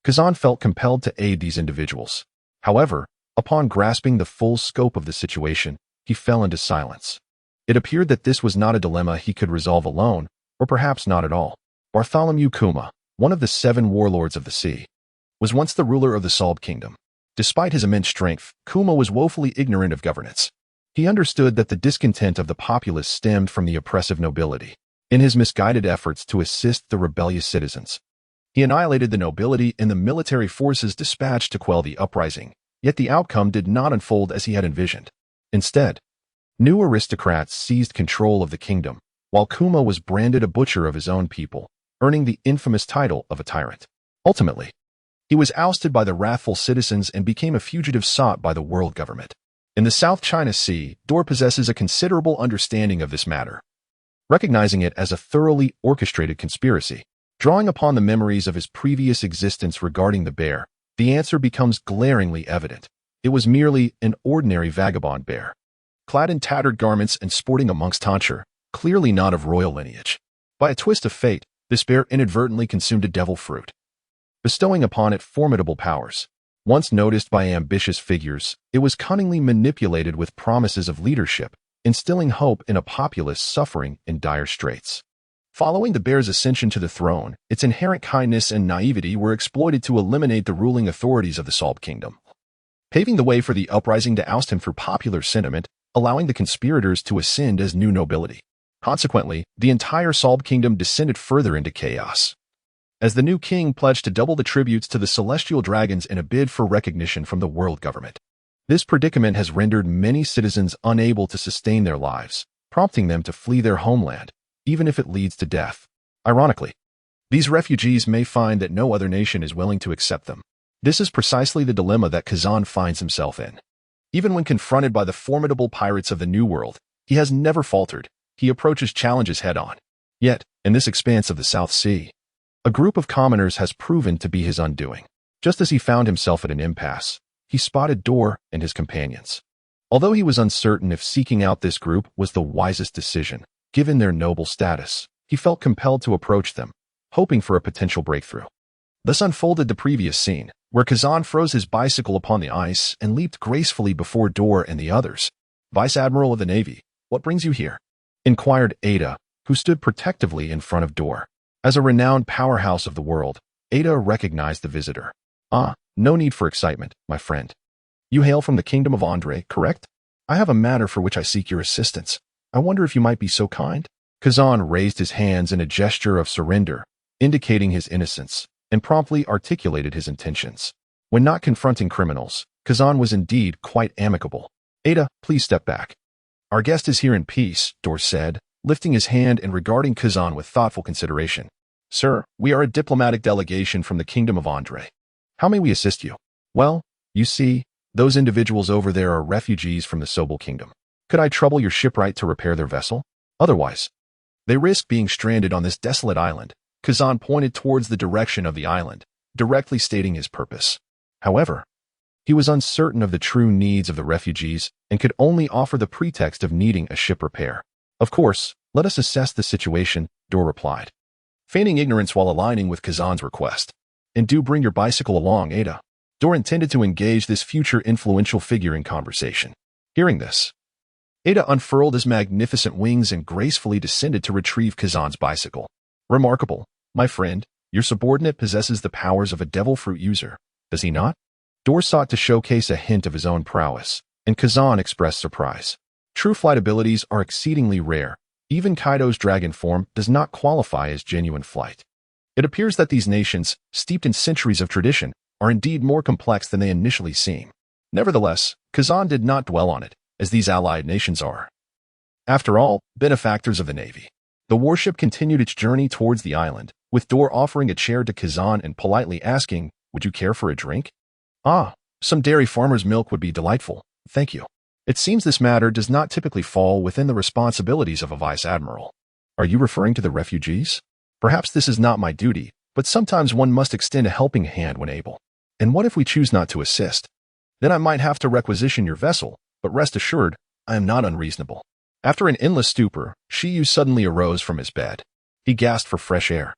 Kazan felt compelled to aid these individuals. However, upon grasping the full scope of the situation, he fell into silence. It appeared that this was not a dilemma he could resolve alone, or perhaps not at all. Bartholomew Kuma, one of the 7 warlords of the sea, was once the ruler of the Salb Kingdom. Despite his immense strength, Kuma was woefully ignorant of governance. He understood that the discontent of the populace stemmed from the oppressive nobility. In his misguided efforts to assist the rebellious citizens, he annihilated the nobility and the military forces dispatched to quell the uprising, yet the outcome did not unfold as he had envisioned. Instead, new aristocrats seized control of the kingdom, while Kuma was branded a butcher of his own people, earning the infamous title of a tyrant. Ultimately, he was ousted by the wrathful citizens and became a fugitive sought by the world government. In the South China Sea, Dor possesses a considerable understanding of this matter, recognizing it as a thoroughly orchestrated conspiracy. Drawing upon the memories of his previous existence regarding the bear, the answer becomes glaringly evident. It was merely an ordinary vagabond bear, clad in tattered garments and sporting a monk's tonsure, clearly not of royal lineage. By a twist of fate, this bear inadvertently consumed a devil fruit, bestowing upon it formidable powers. Once noticed by ambitious figures, it was cunningly manipulated with promises of leadership, instilling hope in a populace suffering in dire straits. Following the bear's ascension to the throne, its inherent kindness and naivety were exploited to eliminate the ruling authorities of the Salb Kingdom, paving the way for the uprising to oust him through popular sentiment, allowing the conspirators to ascend as new nobility. Consequently, the entire Salb Kingdom descended further into chaos, as the new king pledged to double the tributes to the celestial dragons in a bid for recognition from the world government. This predicament has rendered many citizens unable to sustain their lives, prompting them to flee their homeland, even if it leads to death. Ironically, these refugees may find that no other nation is willing to accept them. This is precisely the dilemma that Kazan finds himself in. Even when confronted by the formidable pirates of the New World, he has never faltered. He approaches challenges head-on. Yet, in this expanse of the South Sea, a group of commoners has proven to be his undoing. Just as he found himself at an impasse, he spotted Dor and his companions. Although he was uncertain if seeking out this group was the wisest decision, given their noble status, he felt compelled to approach them, hoping for a potential breakthrough. Thus unfolded the previous scene, where Kazan froze his bicycle upon the ice and leaped gracefully before Dor and the others. "Vice Admiral of the Navy, what brings you here?" inquired Ada, who stood protectively in front of Dor. As a renowned powerhouse of the world, Ada recognized the visitor. "Ah, no need for excitement, my friend. You hail from the kingdom of Andre, correct? I have a matter for which I seek your assistance. I wonder if you might be so kind?" Kazan raised his hands in a gesture of surrender, indicating his innocence, and promptly articulated his intentions. When not confronting criminals, Kazan was indeed quite amicable. "Ada, please step back. Our guest is here in peace," Dor said, lifting his hand and regarding Kazan with thoughtful consideration. "Sir, we are a diplomatic delegation from the kingdom of Andre. How may we assist you?" "Well, you see, those individuals over there are refugees from the Sobel Kingdom. Could I trouble your shipwright to repair their vessel? Otherwise, they risk being stranded on this desolate island." Kazan pointed towards the direction of the island, directly stating his purpose. However, he was uncertain of the true needs of the refugees and could only offer the pretext of needing a ship repair. "Of course, let us assess the situation," Dor replied, feigning ignorance while aligning with Kazan's request. "And do bring your bicycle along, Ada." Dor intended to engage this future influential figure in conversation. Hearing this, Ada unfurled his magnificent wings and gracefully descended to retrieve Kazan's bicycle. "Remarkable, my friend. Your subordinate possesses the powers of a devil fruit user, does he not?" Dor sought to showcase a hint of his own prowess, and Kazan expressed surprise. True flight abilities are exceedingly rare. Even Kaido's dragon form does not qualify as genuine flight. It appears that these nations, steeped in centuries of tradition, are indeed more complex than they initially seem. Nevertheless, Kazan did not dwell on it, as these allied nations are. After all, benefactors of the Navy. The warship continued its journey towards the island, with Dor offering a chair to Kazan and politely asking, "Would you care for a drink?" "Ah, some dairy farmer's milk would be delightful, thank you." It seems this matter does not typically fall within the responsibilities of a vice admiral. Are you referring to the refugees? Perhaps this is not my duty, but sometimes one must extend a helping hand when able. And what if we choose not to assist? Then I might have to requisition your vessel, but rest assured, I am not unreasonable. After an endless stupor, Shiyu suddenly arose from his bed. He gasped for fresh air.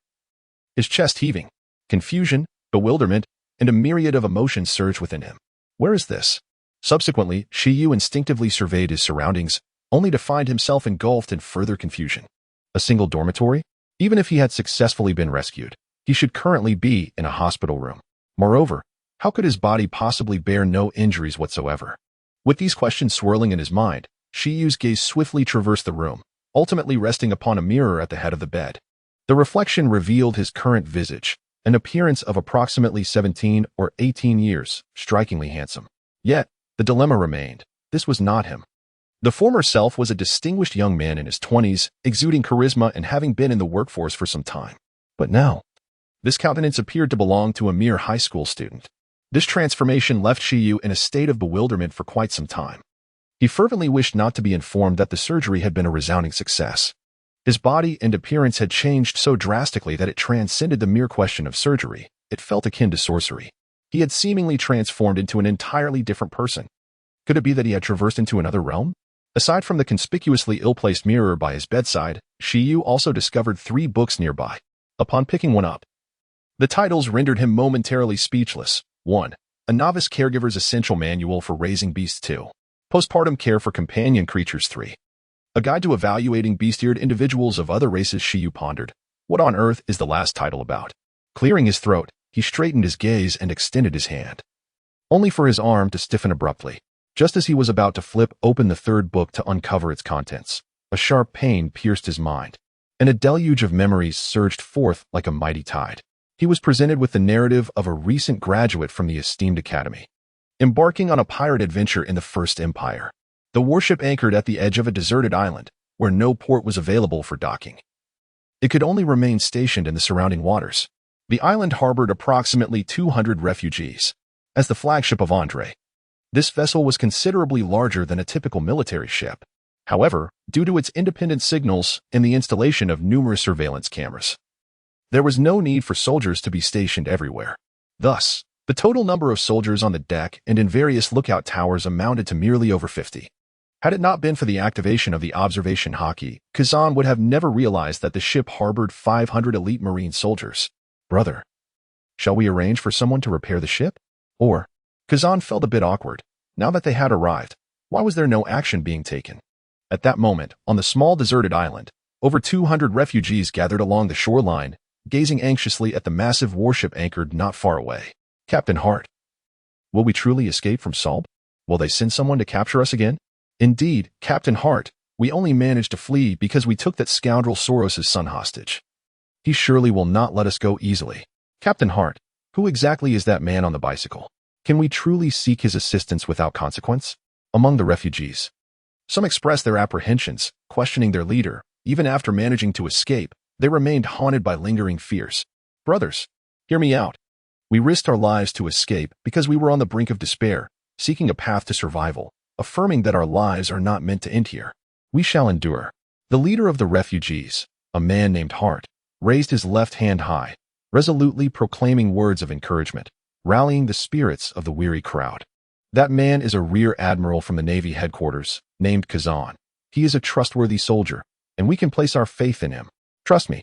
His chest heaving, confusion, bewilderment, and a myriad of emotions surged within him. Where is this? Subsequently, Shiyu instinctively surveyed his surroundings, only to find himself engulfed in further confusion. A single dormitory? Even if he had successfully been rescued, he should currently be in a hospital room. Moreover, how could his body possibly bear no injuries whatsoever? With these questions swirling in his mind, Shiyu's gaze swiftly traversed the room, ultimately resting upon a mirror at the head of the bed. The reflection revealed his current visage, an appearance of approximately 17 or 18 years, strikingly handsome. Yet, the dilemma remained. This was not him. The former self was a distinguished young man in his 20s, exuding charisma and having been in the workforce for some time. But now, this countenance appeared to belong to a mere high school student. This transformation left Shiyu in a state of bewilderment for quite some time. He fervently wished not to be informed that the surgery had been a resounding success. His body and appearance had changed so drastically that it transcended the mere question of surgery. It felt akin to sorcery. He had seemingly transformed into an entirely different person. Could it be that he had traversed into another realm? Aside from the conspicuously ill-placed mirror by his bedside, Shiyu also discovered 3 books nearby. Upon picking one up, the titles rendered him momentarily speechless. 1. A Novice Caregiver's Essential Manual for Raising Beasts. 2. Postpartum Care for Companion Creatures. 3. A Guide to Evaluating Beast-Eared Individuals of Other Races. Shiyu pondered. What on earth is the last title about? Clearing his throat, he straightened his gaze and extended his hand, only for his arm to stiffen abruptly. Just as he was about to flip open the 3rd book to uncover its contents, a sharp pain pierced his mind, and a deluge of memories surged forth like a mighty tide. He was presented with the narrative of a recent graduate from the esteemed academy, embarking on a pirate adventure in the First Empire. The warship anchored at the edge of a deserted island, where no port was available for docking. It could only remain stationed in the surrounding waters. The island harbored approximately 200 refugees. As the flagship of Andre, this vessel was considerably larger than a typical military ship. However, due to its independent signals and the installation of numerous surveillance cameras, there was no need for soldiers to be stationed everywhere. Thus, the total number of soldiers on the deck and in various lookout towers amounted to merely over 50. Had it not been for the activation of the observation hockey, Kazan would have never realized that the ship harbored 500 elite Marine soldiers. Brother, shall we arrange for someone to repair the ship? Or, Kazan felt a bit awkward. Now that they had arrived, why was there no action being taken? At that moment, on the small deserted island, over 200 refugees gathered along the shoreline, gazing anxiously at the massive warship anchored not far away. Captain Hart, will we truly escape from Salb? Will they send someone to capture us again? Indeed, Captain Hart, we only managed to flee because we took that scoundrel Soros' son hostage. He surely will not let us go easily. Captain Hart, who exactly is that man on the bicycle? Can we truly seek his assistance without consequence? Among the refugees, some expressed their apprehensions, questioning their leader. Even after managing to escape, they remained haunted by lingering fears. Brothers, hear me out. We risked our lives to escape because we were on the brink of despair, seeking a path to survival, affirming that our lives are not meant to end here. We shall endure. The leader of the refugees, a man named Hart, raised his left hand high, resolutely proclaiming words of encouragement, rallying the spirits of the weary crowd. That man is a rear admiral from the Navy headquarters, named Kazan. He is a trustworthy soldier, and we can place our faith in him. Trust me,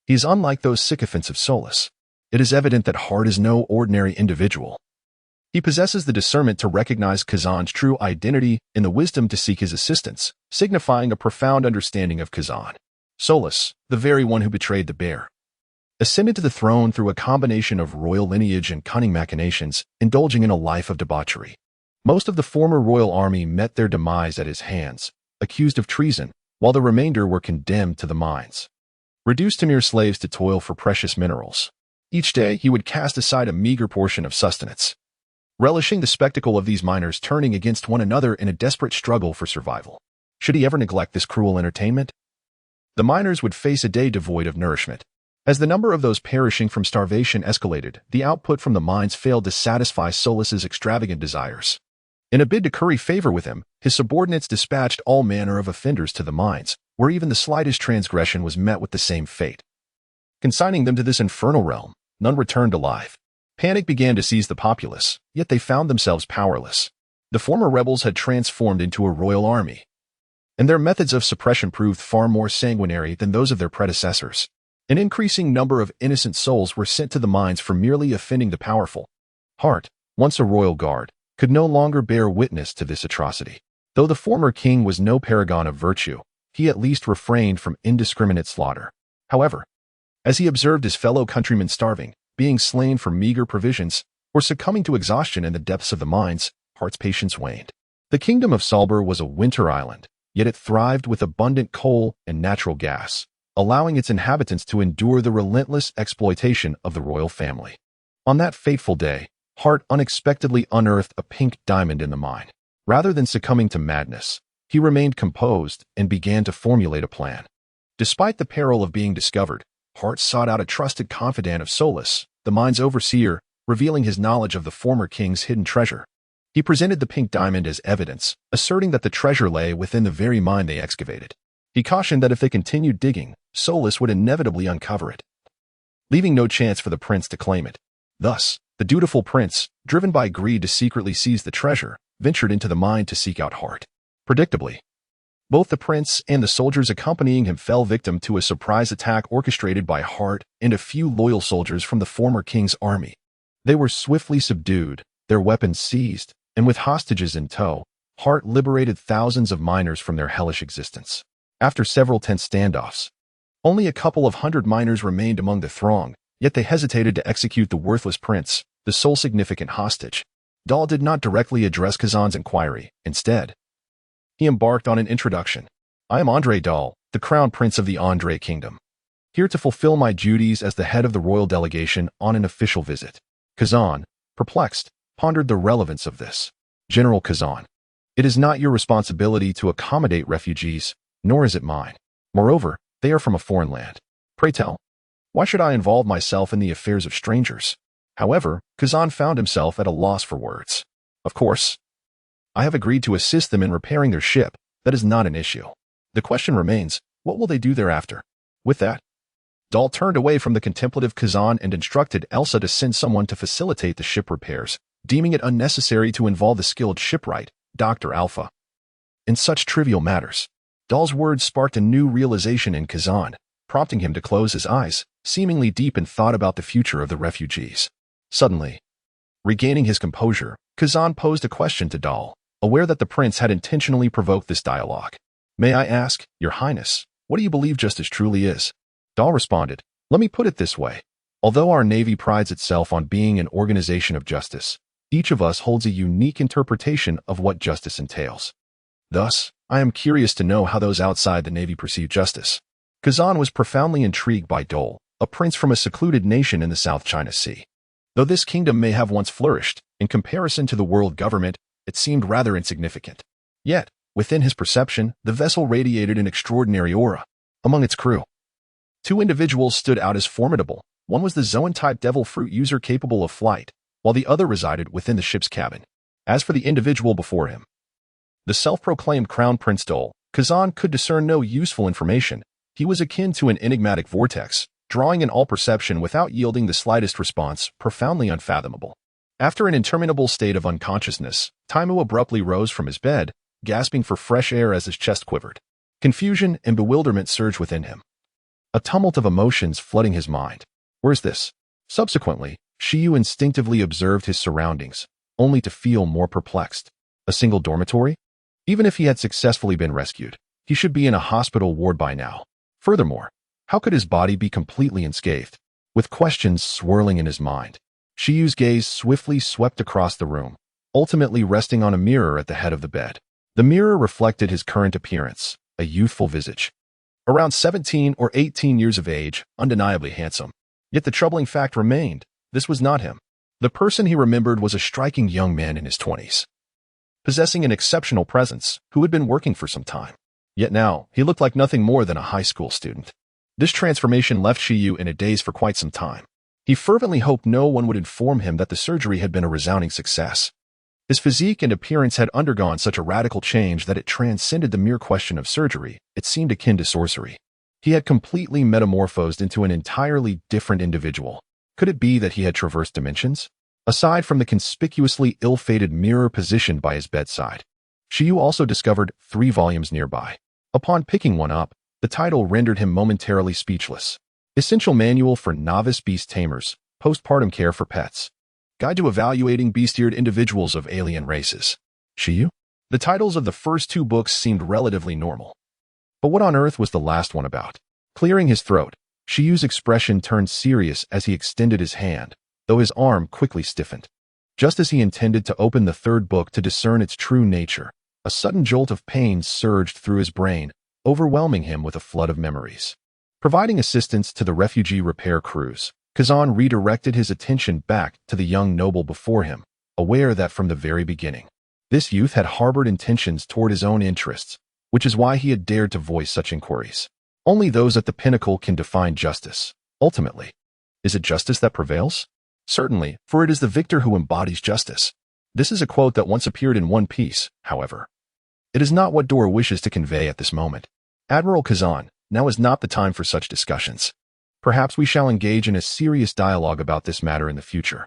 he is unlike those sycophants of Solus. It is evident that Hart is no ordinary individual. He possesses the discernment to recognize Kazan's true identity and the wisdom to seek his assistance, signifying a profound understanding of Kazan. Solus, the very one who betrayed the bear, ascended to the throne through a combination of royal lineage and cunning machinations, indulging in a life of debauchery. Most of the former royal army met their demise at his hands, accused of treason, while the remainder were condemned to the mines, reduced to mere slaves to toil for precious minerals. Each day he would cast aside a meager portion of sustenance, relishing the spectacle of these miners turning against one another in a desperate struggle for survival. Should he ever neglect this cruel entertainment? The miners would face a day devoid of nourishment. As the number of those perishing from starvation escalated, the output from the mines failed to satisfy Solus's extravagant desires. In a bid to curry favor with him, his subordinates dispatched all manner of offenders to the mines, where even the slightest transgression was met with the same fate. Consigning them to this infernal realm, none returned alive. Panic began to seize the populace, yet they found themselves powerless. The former rebels had transformed into a royal army, and their methods of suppression proved far more sanguinary than those of their predecessors. An increasing number of innocent souls were sent to the mines for merely offending the powerful. Hart, once a royal guard, could no longer bear witness to this atrocity. Though the former king was no paragon of virtue, he at least refrained from indiscriminate slaughter. However, as he observed his fellow countrymen starving, being slain for meager provisions, or succumbing to exhaustion in the depths of the mines, Hart's patience waned. The kingdom of Salber was a winter island, yet it thrived with abundant coal and natural gas, allowing its inhabitants to endure the relentless exploitation of the royal family. On that fateful day, Hart unexpectedly unearthed a pink diamond in the mine. Rather than succumbing to madness, he remained composed and began to formulate a plan. Despite the peril of being discovered, Hart sought out a trusted confidant of Solus, the mine's overseer, revealing his knowledge of the former king's hidden treasure. He presented the pink diamond as evidence, asserting that the treasure lay within the very mine they excavated. He cautioned that if they continued digging, Solus would inevitably uncover it, leaving no chance for the prince to claim it. Thus, the dutiful prince, driven by greed to secretly seize the treasure, ventured into the mine to seek out Hart. Predictably, both the prince and the soldiers accompanying him fell victim to a surprise attack orchestrated by Hart and a few loyal soldiers from the former king's army. They were swiftly subdued, their weapons seized, and with hostages in tow, Hart liberated thousands of miners from their hellish existence. After several tense standoffs, only a couple of hundred miners remained among the throng, yet they hesitated to execute the worthless prince, the sole significant hostage. Dahl did not directly address Kazan's inquiry. Instead, he embarked on an introduction. I am André Dahl, the crown prince of the André kingdom, here to fulfill my duties as the head of the royal delegation on an official visit. Kazan, perplexed, pondered the relevance of this. General Kazan, it is not your responsibility to accommodate refugees, nor is it mine. Moreover, they are from a foreign land. Pray tell, why should I involve myself in the affairs of strangers? However, Kazan found himself at a loss for words. Of course, I have agreed to assist them in repairing their ship. That is not an issue. The question remains, what will they do thereafter? With that, Dahl turned away from the contemplative Kazan and instructed Elsa to send someone to facilitate the ship repairs, deeming it unnecessary to involve the skilled shipwright, Dr. Alpha. In such trivial matters, Dahl's words sparked a new realization in Kazan, prompting him to close his eyes, seemingly deep in thought about the future of the refugees. Suddenly, regaining his composure, Kazan posed a question to Dahl, aware that the prince had intentionally provoked this dialogue. May I ask, Your Highness, what do you believe justice truly is? Dahl responded, let me put it this way. Although our navy prides itself on being an organization of justice, each of us holds a unique interpretation of what justice entails. Thus, I am curious to know how those outside the navy perceive justice. Kazan was profoundly intrigued by Dahl, a prince from a secluded nation in the South China Sea. Though this kingdom may have once flourished, in comparison to the world government, it seemed rather insignificant. Yet, within his perception, the vessel radiated an extraordinary aura. Among its crew, two individuals stood out as formidable. One was the Zoan-type devil fruit user capable of flight, while the other resided within the ship's cabin. As for the individual before him, the self-proclaimed Crown Prince Dahl, Kazan could discern no useful information. He was akin to an enigmatic vortex, drawing in all perception without yielding the slightest response, profoundly unfathomable. After an interminable state of unconsciousness, Taimu abruptly rose from his bed, gasping for fresh air as his chest quivered. Confusion and bewilderment surged within him, a tumult of emotions flooding his mind. Where's this? Subsequently, Shiyu instinctively observed his surroundings, only to feel more perplexed. A single dormitory? Even if he had successfully been rescued, he should be in a hospital ward by now. Furthermore, how could his body be completely unscathed? With questions swirling in his mind, Shiyu's gaze swiftly swept across the room, ultimately resting on a mirror at the head of the bed. The mirror reflected his current appearance, a youthful visage. Around 17 or 18 years of age, undeniably handsome. Yet the troubling fact remained, this was not him. The person he remembered was a striking young man in his 20s, possessing an exceptional presence, who had been working for some time. Yet now, he looked like nothing more than a high school student. This transformation left Shiyu in a daze for quite some time. He fervently hoped no one would inform him that the surgery had been a resounding success. His physique and appearance had undergone such a radical change that it transcended the mere question of surgery. It seemed akin to sorcery. He had completely metamorphosed into an entirely different individual. Could it be that he had traversed dimensions? Aside from the conspicuously ill-fated mirror positioned by his bedside, Shiyu also discovered 3 volumes nearby. Upon picking one up, the title rendered him momentarily speechless. Essential Manual for Novice Beast Tamers, Postpartum Care for Pets. Guide to Evaluating Bestiated Individuals of Alien Races. Shiyu? The titles of the first 2 books seemed relatively normal. But what on earth was the last one about? Clearing his throat, Shiyu's expression turned serious as he extended his hand, though his arm quickly stiffened. Just as he intended to open the 3rd book to discern its true nature, a sudden jolt of pain surged through his brain, overwhelming him with a flood of memories. Providing assistance to the refugee repair crews, Kazan redirected his attention back to the young noble before him, aware that from the very beginning, this youth had harbored intentions toward his own interests, which is why he had dared to voice such inquiries. Only those at the pinnacle can define justice. Ultimately, is it justice that prevails? Certainly, for it is the victor who embodies justice. This is a quote that once appeared in One Piece, however. It is not what Dora wishes to convey at this moment. Admiral Kazan, now is not the time for such discussions. Perhaps we shall engage in a serious dialogue about this matter in the future.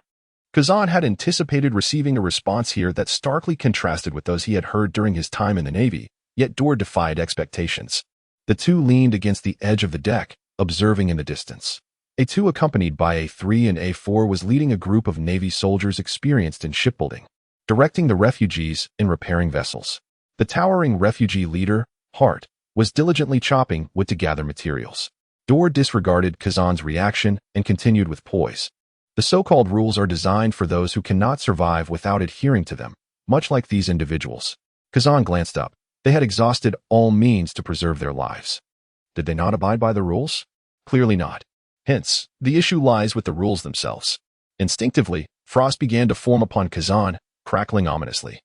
Kazan had anticipated receiving a response here that starkly contrasted with those he had heard during his time in the Navy, yet Dora defied expectations. The 2 leaned against the edge of the deck, observing in the distance. A2, accompanied by A3 and A4, was leading a group of Navy soldiers experienced in shipbuilding, directing the refugees in repairing vessels. The towering refugee leader, Hart, was diligently chopping wood to gather materials. Dora disregarded Kazan's reaction and continued with poise. The so-called rules are designed for those who cannot survive without adhering to them, much like these individuals. Kazan glanced up. They had exhausted all means to preserve their lives. Did they not abide by the rules? Clearly not. Hence, the issue lies with the rules themselves. Instinctively, frost began to form upon Kazan, crackling ominously.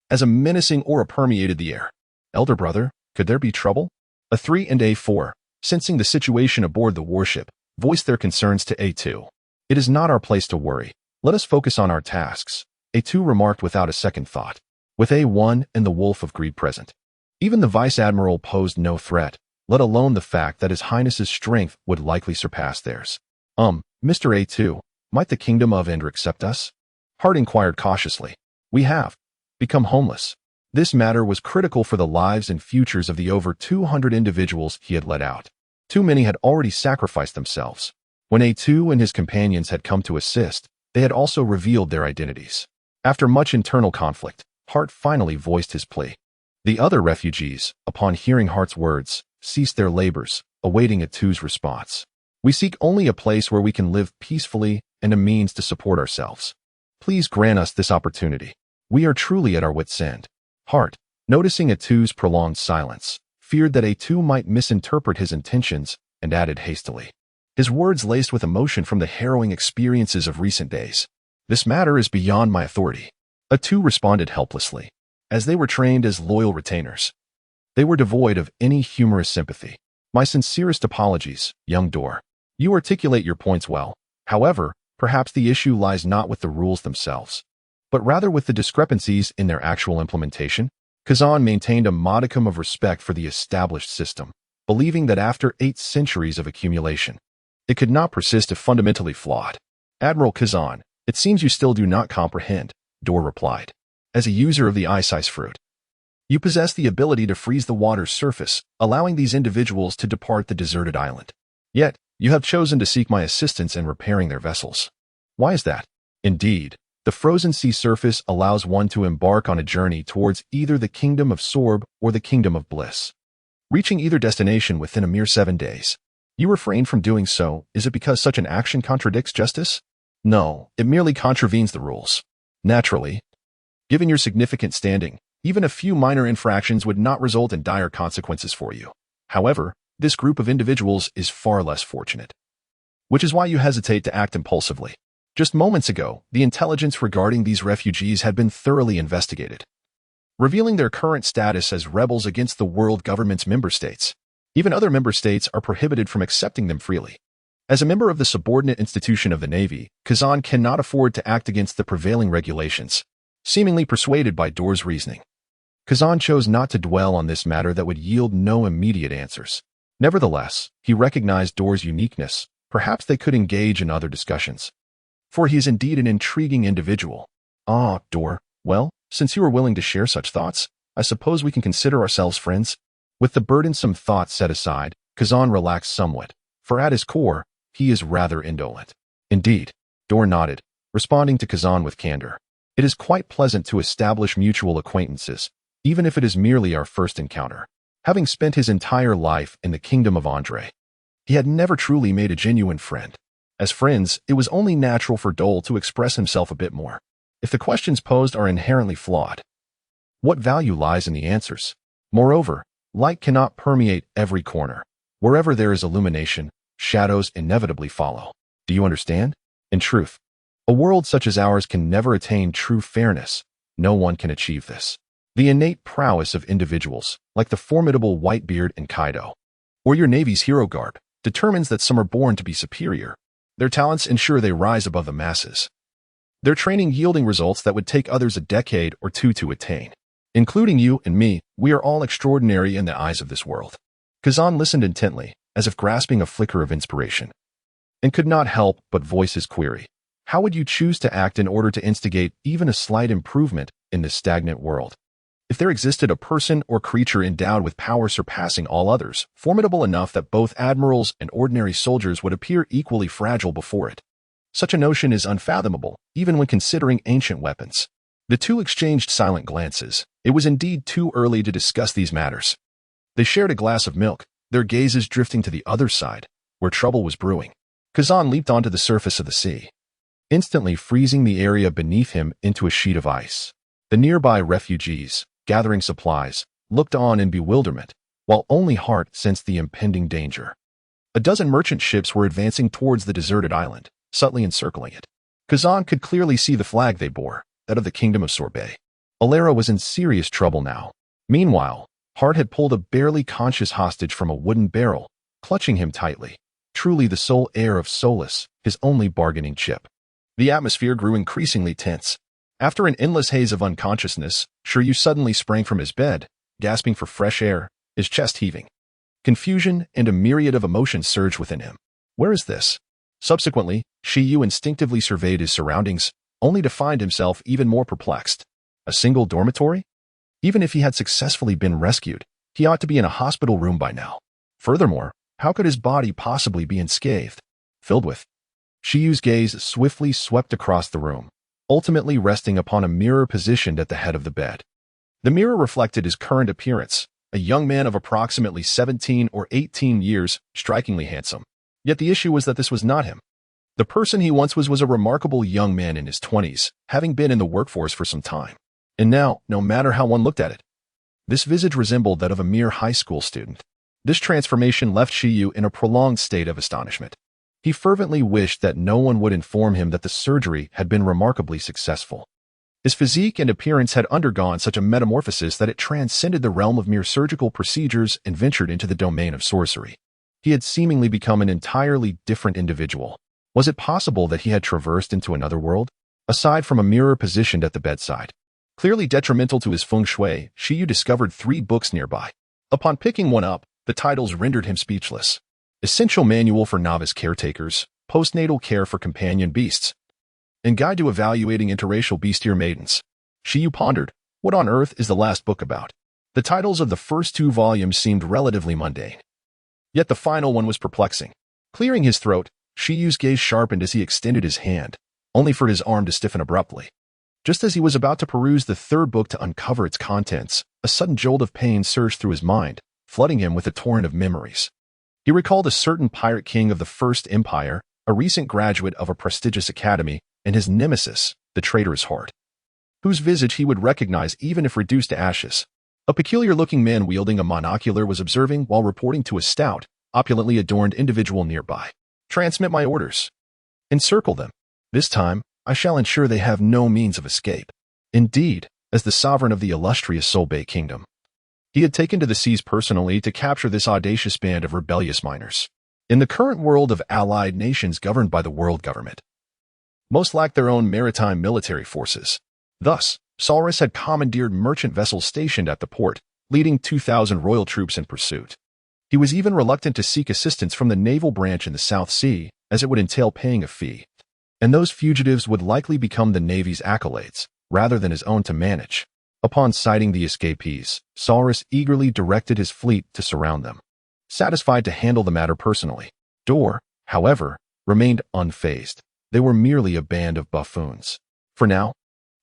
As a menacing aura permeated the air. Elder brother, could there be trouble? A3 and A4, sensing the situation aboard the warship, voiced their concerns to A2. It is not our place to worry. Let us focus on our tasks, A2 remarked without a second thought. With A1 and the Wolf of Greed present, even the Vice Admiral posed no threat, let alone the fact that His Highness's strength would likely surpass theirs. Mr. A2, might the Kingdom of Endor accept us? Hart inquired cautiously. We have become homeless. This matter was critical for the lives and futures of the over 200 individuals he had let out. Too many had already sacrificed themselves. When A2 and his companions had come to assist, they had also revealed their identities. After much internal conflict, Hart finally voiced his plea. The other refugees, upon hearing Hart's words, ceased their labors, awaiting A2's response. We seek only a place where we can live peacefully and a means to support ourselves. Please grant us this opportunity. We are truly at our wits' end. Hart, noticing A2's prolonged silence, feared that A2 might misinterpret his intentions and added hastily. His words laced with emotion from the harrowing experiences of recent days. This matter is beyond my authority. A2 responded helplessly, as they were trained as loyal retainers. They were devoid of any humorous sympathy. My sincerest apologies, young Dor. You articulate your points well. However, perhaps the issue lies not with the rules themselves, but rather with the discrepancies in their actual implementation. Kazan maintained a modicum of respect for the established system, believing that after 8 centuries of accumulation, it could not persist if fundamentally flawed. Admiral Kazan, it seems you still do not comprehend, Dor replied. As a user of the ice fruit, you possess the ability to freeze the water's surface, allowing these individuals to depart the deserted island. Yet, you have chosen to seek my assistance in repairing their vessels. Why is that? Indeed, the frozen sea surface allows one to embark on a journey towards either the Kingdom of Sorb or the Kingdom of Bliss, reaching either destination within a mere 7 days. You refrain from doing so. Is it because such an action contradicts justice? No, it merely contravenes the rules. Naturally, given your significant standing, even a few minor infractions would not result in dire consequences for you. However, this group of individuals is far less fortunate, which is why you hesitate to act impulsively. Just moments ago, the intelligence regarding these refugees had been thoroughly investigated. revealing their current status as rebels against the world government's member states. Even other member states are prohibited from accepting them freely. As a member of the subordinate institution of the Navy, Kazan cannot afford to act against the prevailing regulations, seemingly persuaded by Dor's reasoning. Kazan chose not to dwell on this matter that would yield no immediate answers. Nevertheless, he recognized Dor's uniqueness. Perhaps they could engage in other discussions. For he is indeed an intriguing individual. Ah, Dor, well, since you are willing to share such thoughts, I suppose we can consider ourselves friends? With the burdensome thoughts set aside, Kazan relaxed somewhat, for at his core, he is rather indolent. Indeed, Dor nodded, responding to Kazan with candor. It is quite pleasant to establish mutual acquaintances, even if it is merely our first encounter. Having spent his entire life in the kingdom of Andre, he had never truly made a genuine friend. As friends, it was only natural for Dole to express himself a bit more. If the questions posed are inherently flawed, what value lies in the answers? Moreover, light cannot permeate every corner. Wherever there is illumination, shadows inevitably follow. Do you understand? In truth, a world such as ours can never attain true fairness. No one can achieve this. The innate prowess of individuals, like the formidable Whitebeard and Kaido, or your Navy's hero garb, determines that some are born to be superior. Their talents ensure they rise above the masses, their training yielding results that would take others a decade or two to attain. Including you and me, we are all extraordinary in the eyes of this world. Kazan listened intently, as if grasping a flicker of inspiration, and could not help but voice his query. How would you choose to act in order to instigate even a slight improvement in this stagnant world? If there existed a person or creature endowed with power surpassing all others, formidable enough that both admirals and ordinary soldiers would appear equally fragile before it, such a notion is unfathomable, even when considering ancient weapons. The two exchanged silent glances. It was indeed too early to discuss these matters. They shared a glass of milk, their gazes drifting to the other side, where trouble was brewing. Kazan leaped onto the surface of the sea, instantly freezing the area beneath him into a sheet of ice. The nearby refugees, gathering supplies, looked on in bewilderment, while only Hart sensed the impending danger. A dozen merchant ships were advancing towards the deserted island, subtly encircling it. Kazan could clearly see the flag they bore, that of the kingdom of Sorbet. Alara was in serious trouble now. Meanwhile, Hart had pulled a barely conscious hostage from a wooden barrel, clutching him tightly. Truly the sole heir of Solus, his only bargaining chip. The atmosphere grew increasingly tense. After an endless haze of unconsciousness, Shiryu suddenly sprang from his bed, gasping for fresh air, his chest heaving. Confusion and a myriad of emotions surged within him. Where is this? Subsequently, Shiryu instinctively surveyed his surroundings, only to find himself even more perplexed. A single dormitory? Even if he had successfully been rescued, he ought to be in a hospital room by now. Furthermore, how could his body possibly be unscathed? Filled with. Shiryu's gaze swiftly swept across the room, ultimately resting upon a mirror positioned at the head of the bed. The mirror reflected his current appearance, a young man of approximately 17 or 18 years, strikingly handsome. Yet the issue was that this was not him. The person he once was a remarkable young man in his 20s, having been in the workforce for some time. And now, no matter how one looked at it, this visage resembled that of a mere high school student. This transformation left Shiryu in a prolonged state of astonishment. He fervently wished that no one would inform him that the surgery had been remarkably successful. His physique and appearance had undergone such a metamorphosis that it transcended the realm of mere surgical procedures and ventured into the domain of sorcery. He had seemingly become an entirely different individual. Was it possible that he had traversed into another world? Aside from a mirror positioned at the bedside, clearly detrimental to his feng shui, Shiryu discovered 3 books nearby. Upon picking one up, the titles rendered him speechless. Essential Manual for Novice Caretakers, Postnatal Care for Companion Beasts, and Guide to Evaluating Interracial Bestiar Maidens. Shiryu pondered, what on earth is the last book about? The titles of the first 2 volumes seemed relatively mundane. Yet the final one was perplexing. Clearing his throat, Shiryu's gaze sharpened as he extended his hand, only for his arm to stiffen abruptly. Just as he was about to peruse the 3rd book to uncover its contents, a sudden jolt of pain surged through his mind, flooding him with a torrent of memories. He recalled a certain pirate king of the First Empire, a recent graduate of a prestigious academy, and his nemesis, the traitorous Hart, whose visage he would recognize even if reduced to ashes. A peculiar-looking man wielding a monocular was observing while reporting to a stout, opulently adorned individual nearby. Transmit my orders. Encircle them. This time, I shall ensure they have no means of escape. Indeed, as the sovereign of the illustrious Solbay kingdom. He had taken to the seas personally to capture this audacious band of rebellious miners. In the current world of allied nations governed by the world government, most lacked their own maritime military forces. Thus, Solrus had commandeered merchant vessels stationed at the port, leading 2,000 royal troops in pursuit. He was even reluctant to seek assistance from the naval branch in the South Sea, as it would entail paying a fee. And those fugitives would likely become the Navy's accolades, rather than his own to manage. Upon sighting the escapees, Solrus eagerly directed his fleet to surround them, satisfied to handle the matter personally. Dor, however, remained unfazed. They were merely a band of buffoons. For now,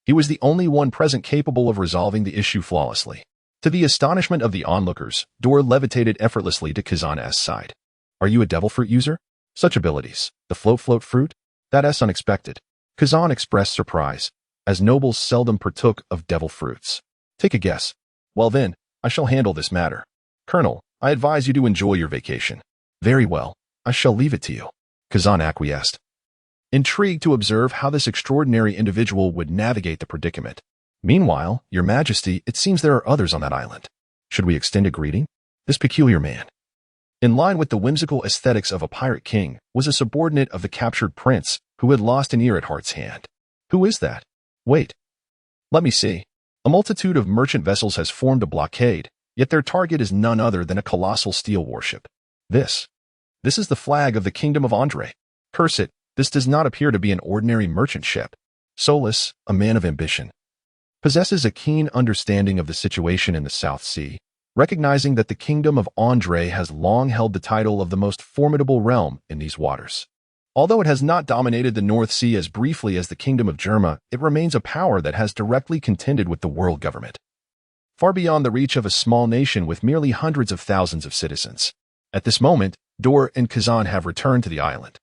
he was the only one present capable of resolving the issue flawlessly. To the astonishment of the onlookers, Dor levitated effortlessly to Kazan's side. "Are you a devil fruit user? Such abilities. The float fruit? That's unexpected." Kazan expressed surprise, as nobles seldom partook of devil fruits. "Take a guess." "Well then, I shall handle this matter. Colonel, I advise you to enjoy your vacation." "Very well, I shall leave it to you," Kazan acquiesced, intrigued to observe how this extraordinary individual would navigate the predicament. "Meanwhile, Your Majesty, it seems there are others on that island. Should we extend a greeting?" This peculiar man, in line with the whimsical aesthetics of a pirate king, was a subordinate of the captured prince who had lost an ear at Hart's hand. "Who is that? Wait. Let me see." A multitude of merchant vessels has formed a blockade, yet their target is none other than a colossal steel warship. This is the flag of the Kingdom of Andre. Curse it, this does not appear to be an ordinary merchant ship. Solus, a man of ambition, possesses a keen understanding of the situation in the South Sea, recognizing that the Kingdom of Andre has long held the title of the most formidable realm in these waters. Although it has not dominated the North Sea as briefly as the Kingdom of Germa, it remains a power that has directly contended with the world government, far beyond the reach of a small nation with merely hundreds of thousands of citizens. At this moment, Dor and Kazan have returned to the island,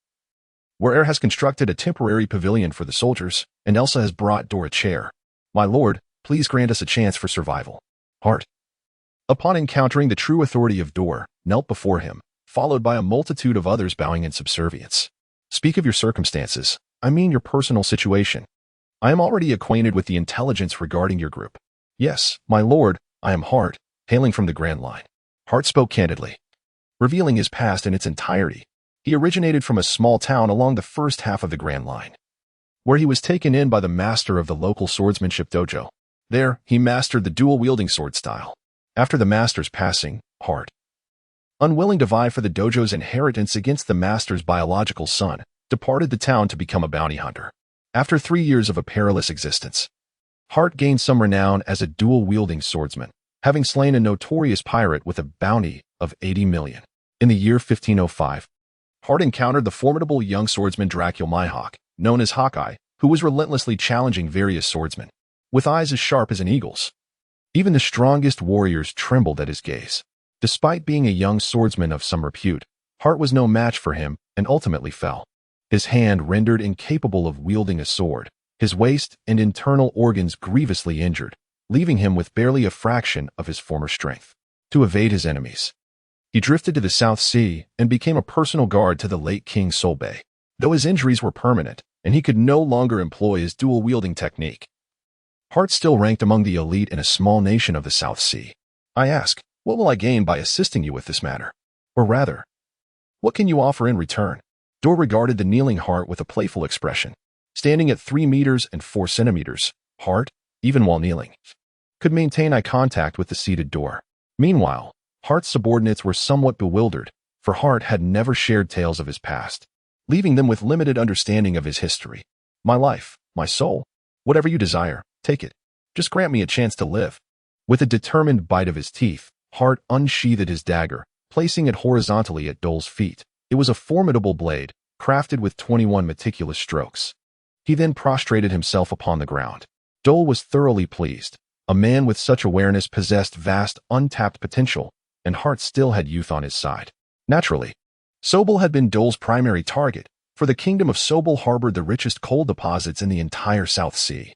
where Er has constructed a temporary pavilion for the soldiers, and Elsa has brought Dor a chair. "My lord, please grant us a chance for survival." Hart, upon encountering the true authority of Dor, knelt before him, followed by a multitude of others bowing in subservience. "Speak of your circumstances. I mean your personal situation. I am already acquainted with the intelligence regarding your group." "Yes, my lord, I am Hart, hailing from the Grand Line." Hart spoke candidly, revealing his past in its entirety. He originated from a small town along the first half of the Grand Line, where he was taken in by the master of the local swordsmanship dojo. There, he mastered the dual-wielding sword style. After the master's passing, Hart, unwilling to vie for the dojo's inheritance against the master's biological son, departed the town to become a bounty hunter. After 3 years of a perilous existence, Hart gained some renown as a dual-wielding swordsman, having slain a notorious pirate with a bounty of 80 million. In the year 1505, Hart encountered the formidable young swordsman Dracul Mihawk, known as Hawkeye, who was relentlessly challenging various swordsmen, with eyes as sharp as an eagle's. Even the strongest warriors trembled at his gaze. Despite being a young swordsman of some repute, Hart was no match for him and ultimately fell, his hand rendered incapable of wielding a sword, his waist and internal organs grievously injured, leaving him with barely a fraction of his former strength. To evade his enemies, he drifted to the South Sea and became a personal guard to the late King Solbay. Though his injuries were permanent, and he could no longer employ his dual-wielding technique, Hart still ranked among the elite in a small nation of the South Sea. "I ask, what will I gain by assisting you with this matter? Or rather, what can you offer in return?" Dor regarded the kneeling Hart with a playful expression. Standing at 3 meters and 4 centimeters, Hart, even while kneeling, could maintain eye contact with the seated Dor. Meanwhile, Hart's subordinates were somewhat bewildered, for Hart had never shared tales of his past, leaving them with limited understanding of his history. "My life, my soul, whatever you desire, take it. Just grant me a chance to live." With a determined bite of his teeth, Hart unsheathed his dagger, placing it horizontally at Dole's feet. It was a formidable blade, crafted with 21 meticulous strokes. He then prostrated himself upon the ground. Dole was thoroughly pleased. A man with such awareness possessed vast, untapped potential, and Hart still had youth on his side. Naturally, Sobel had been Dole's primary target, for the kingdom of Sobel harbored the richest coal deposits in the entire South Sea,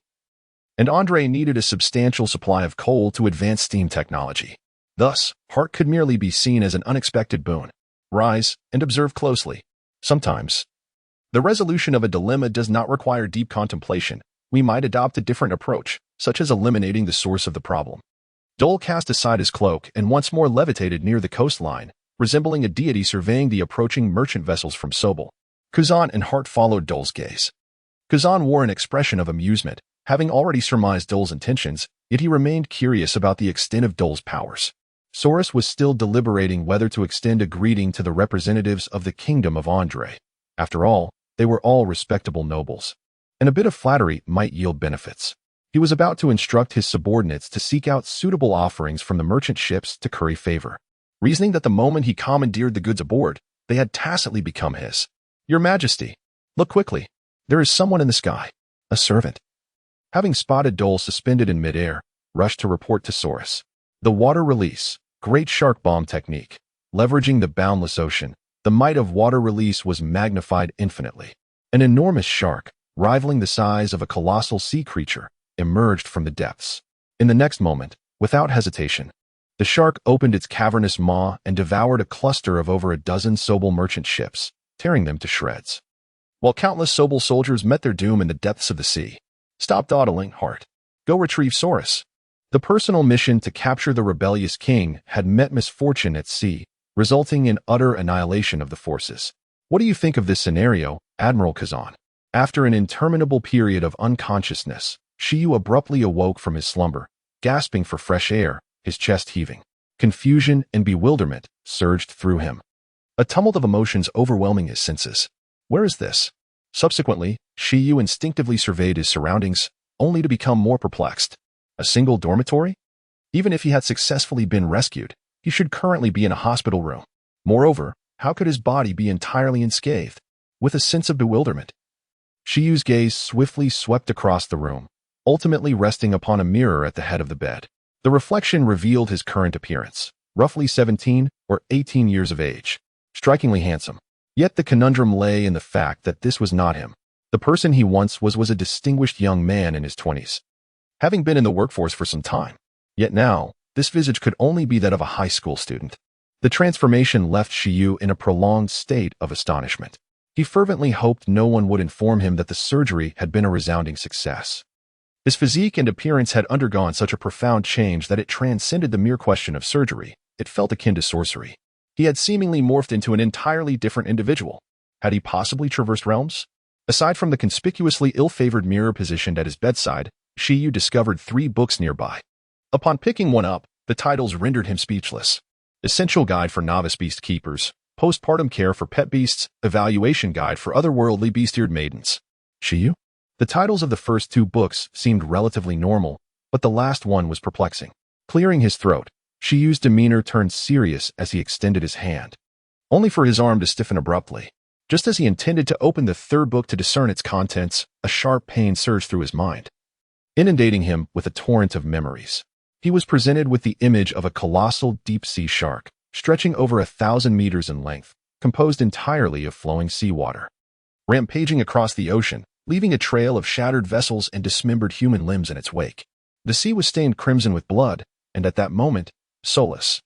and Andre needed a substantial supply of coal to advance steam technology. Thus, Hart could merely be seen as an unexpected boon. Rise and observe closely. Sometimes, the resolution of a dilemma does not require deep contemplation. We might adopt a different approach, such as eliminating the source of the problem. Dole cast aside his cloak and once more levitated near the coastline, resembling a deity surveying the approaching merchant vessels from Sobel. Kazan and Hart followed Dole's gaze. Kazan wore an expression of amusement, having already surmised Dole's intentions, yet he remained curious about the extent of Dole's powers. Soros was still deliberating whether to extend a greeting to the representatives of the kingdom of Andre. After all, they were all respectable nobles, and a bit of flattery might yield benefits. He was about to instruct his subordinates to seek out suitable offerings from the merchant ships to curry favor, reasoning that the moment he commandeered the goods aboard, they had tacitly become his. "Your Majesty, look quickly. There is someone in the sky." A servant, having spotted Dole suspended in midair, rushed to report to Soros. The water release, great shark bomb technique. Leveraging the boundless ocean, the might of water release was magnified infinitely. An enormous shark, rivaling the size of a colossal sea creature, emerged from the depths. In the next moment, without hesitation, the shark opened its cavernous maw and devoured a cluster of over a dozen Sobel merchant ships, tearing them to shreds. While countless Sobel soldiers met their doom in the depths of the sea. "Stop dawdling, Hart. Go retrieve Soros." The personal mission to capture the rebellious king had met misfortune at sea, resulting in utter annihilation of the forces. "What do you think of this scenario, Admiral Kazan?" After an interminable period of unconsciousness, Shiyu abruptly awoke from his slumber, gasping for fresh air, his chest heaving. Confusion and bewilderment surged through him, a tumult of emotions overwhelming his senses. Where is this? Subsequently, Shiyu instinctively surveyed his surroundings, only to become more perplexed. A single dormitory? Even if he had successfully been rescued, he should currently be in a hospital room. Moreover, how could his body be entirely unscathed? With a sense of bewilderment, Shiyu's gaze swiftly swept across the room, ultimately resting upon a mirror at the head of the bed. The reflection revealed his current appearance, roughly 17 or 18 years of age, strikingly handsome. Yet the conundrum lay in the fact that this was not him. The person he once was a distinguished young man in his 20s, having been in the workforce for some time. Yet now, this visage could only be that of a high school student. The transformation left Shiyu in a prolonged state of astonishment. He fervently hoped no one would inform him that the surgery had been a resounding success. His physique and appearance had undergone such a profound change that it transcended the mere question of surgery. It felt akin to sorcery. He had seemingly morphed into an entirely different individual. Had he possibly traversed realms? Aside from the conspicuously ill-favored mirror positioned at his bedside, Shiyu discovered 3 books nearby. Upon picking one up, the titles rendered him speechless. Essential Guide for Novice Beast Keepers, Postpartum Care for Pet Beasts, Evaluation Guide for Otherworldly Beast-Eared Maidens. Shiyu? The titles of the first 2 books seemed relatively normal, but the last one was perplexing. Clearing his throat, Shiyu's demeanor turned serious as he extended his hand, only for his arm to stiffen abruptly. Just as he intended to open the 3rd book to discern its contents, a sharp pain surged through his mind, inundating him with a torrent of memories. He was presented with the image of a colossal deep-sea shark, stretching over 1,000 meters in length, composed entirely of flowing seawater, rampaging across the ocean, leaving a trail of shattered vessels and dismembered human limbs in its wake. The sea was stained crimson with blood, and at that moment, Solus,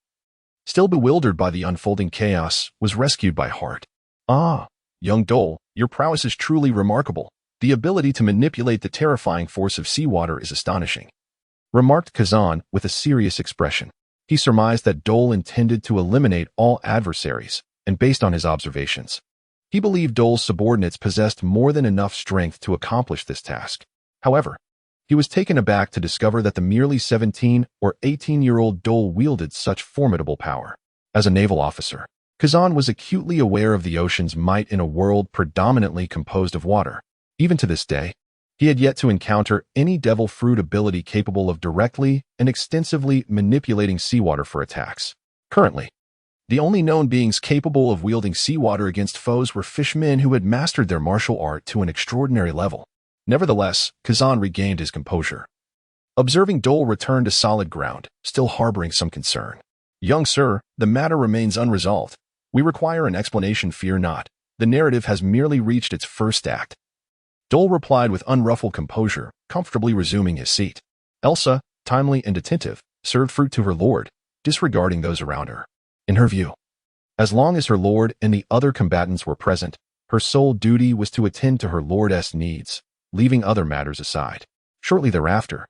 still bewildered by the unfolding chaos, was rescued by Hart. "Ah, young Dole, your prowess is truly remarkable. The ability to manipulate the terrifying force of seawater is astonishing," remarked Kazan with a serious expression. He surmised that Dole intended to eliminate all adversaries, and based on his observations, he believed Dole's subordinates possessed more than enough strength to accomplish this task. However, he was taken aback to discover that the merely 17 or 18-year-old Dole wielded such formidable power. As a naval officer, Kazan was acutely aware of the ocean's might in a world predominantly composed of water. Even to this day, he had yet to encounter any devil fruit ability capable of directly and extensively manipulating seawater for attacks. Currently, the only known beings capable of wielding seawater against foes were fishmen who had mastered their martial art to an extraordinary level. Nevertheless, Kazan regained his composure. Observing Dole return to solid ground, still harboring some concern. "Young sir, the matter remains unresolved. We require an explanation, fear not. The narrative has merely reached its first act." Dole replied with unruffled composure, comfortably resuming his seat. Elsa, timely and attentive, served fruit to her lord, disregarding those around her. In her view, as long as her lord and the other combatants were present, her sole duty was to attend to her lord's needs, leaving other matters aside. Shortly thereafter,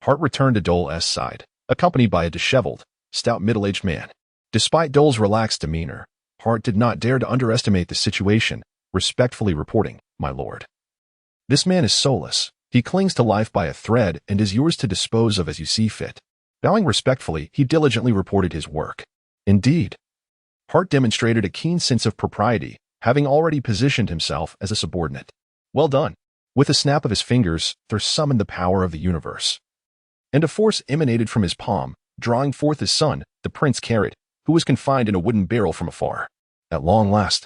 Hart returned to Dole's side, accompanied by a disheveled, stout middle-aged man. Despite Dole's relaxed demeanor, Hart did not dare to underestimate the situation, respectfully reporting, "My lord. This man is soulless. He clings to life by a thread and is yours to dispose of as you see fit." Bowing respectfully, he diligently reported his work. Indeed. Hart demonstrated a keen sense of propriety, having already positioned himself as a subordinate. Well done. With a snap of his fingers, there summoned the power of the universe. And a force emanated from his palm, drawing forth his son, the Prince Carrot, who was confined in a wooden barrel from afar. At long last,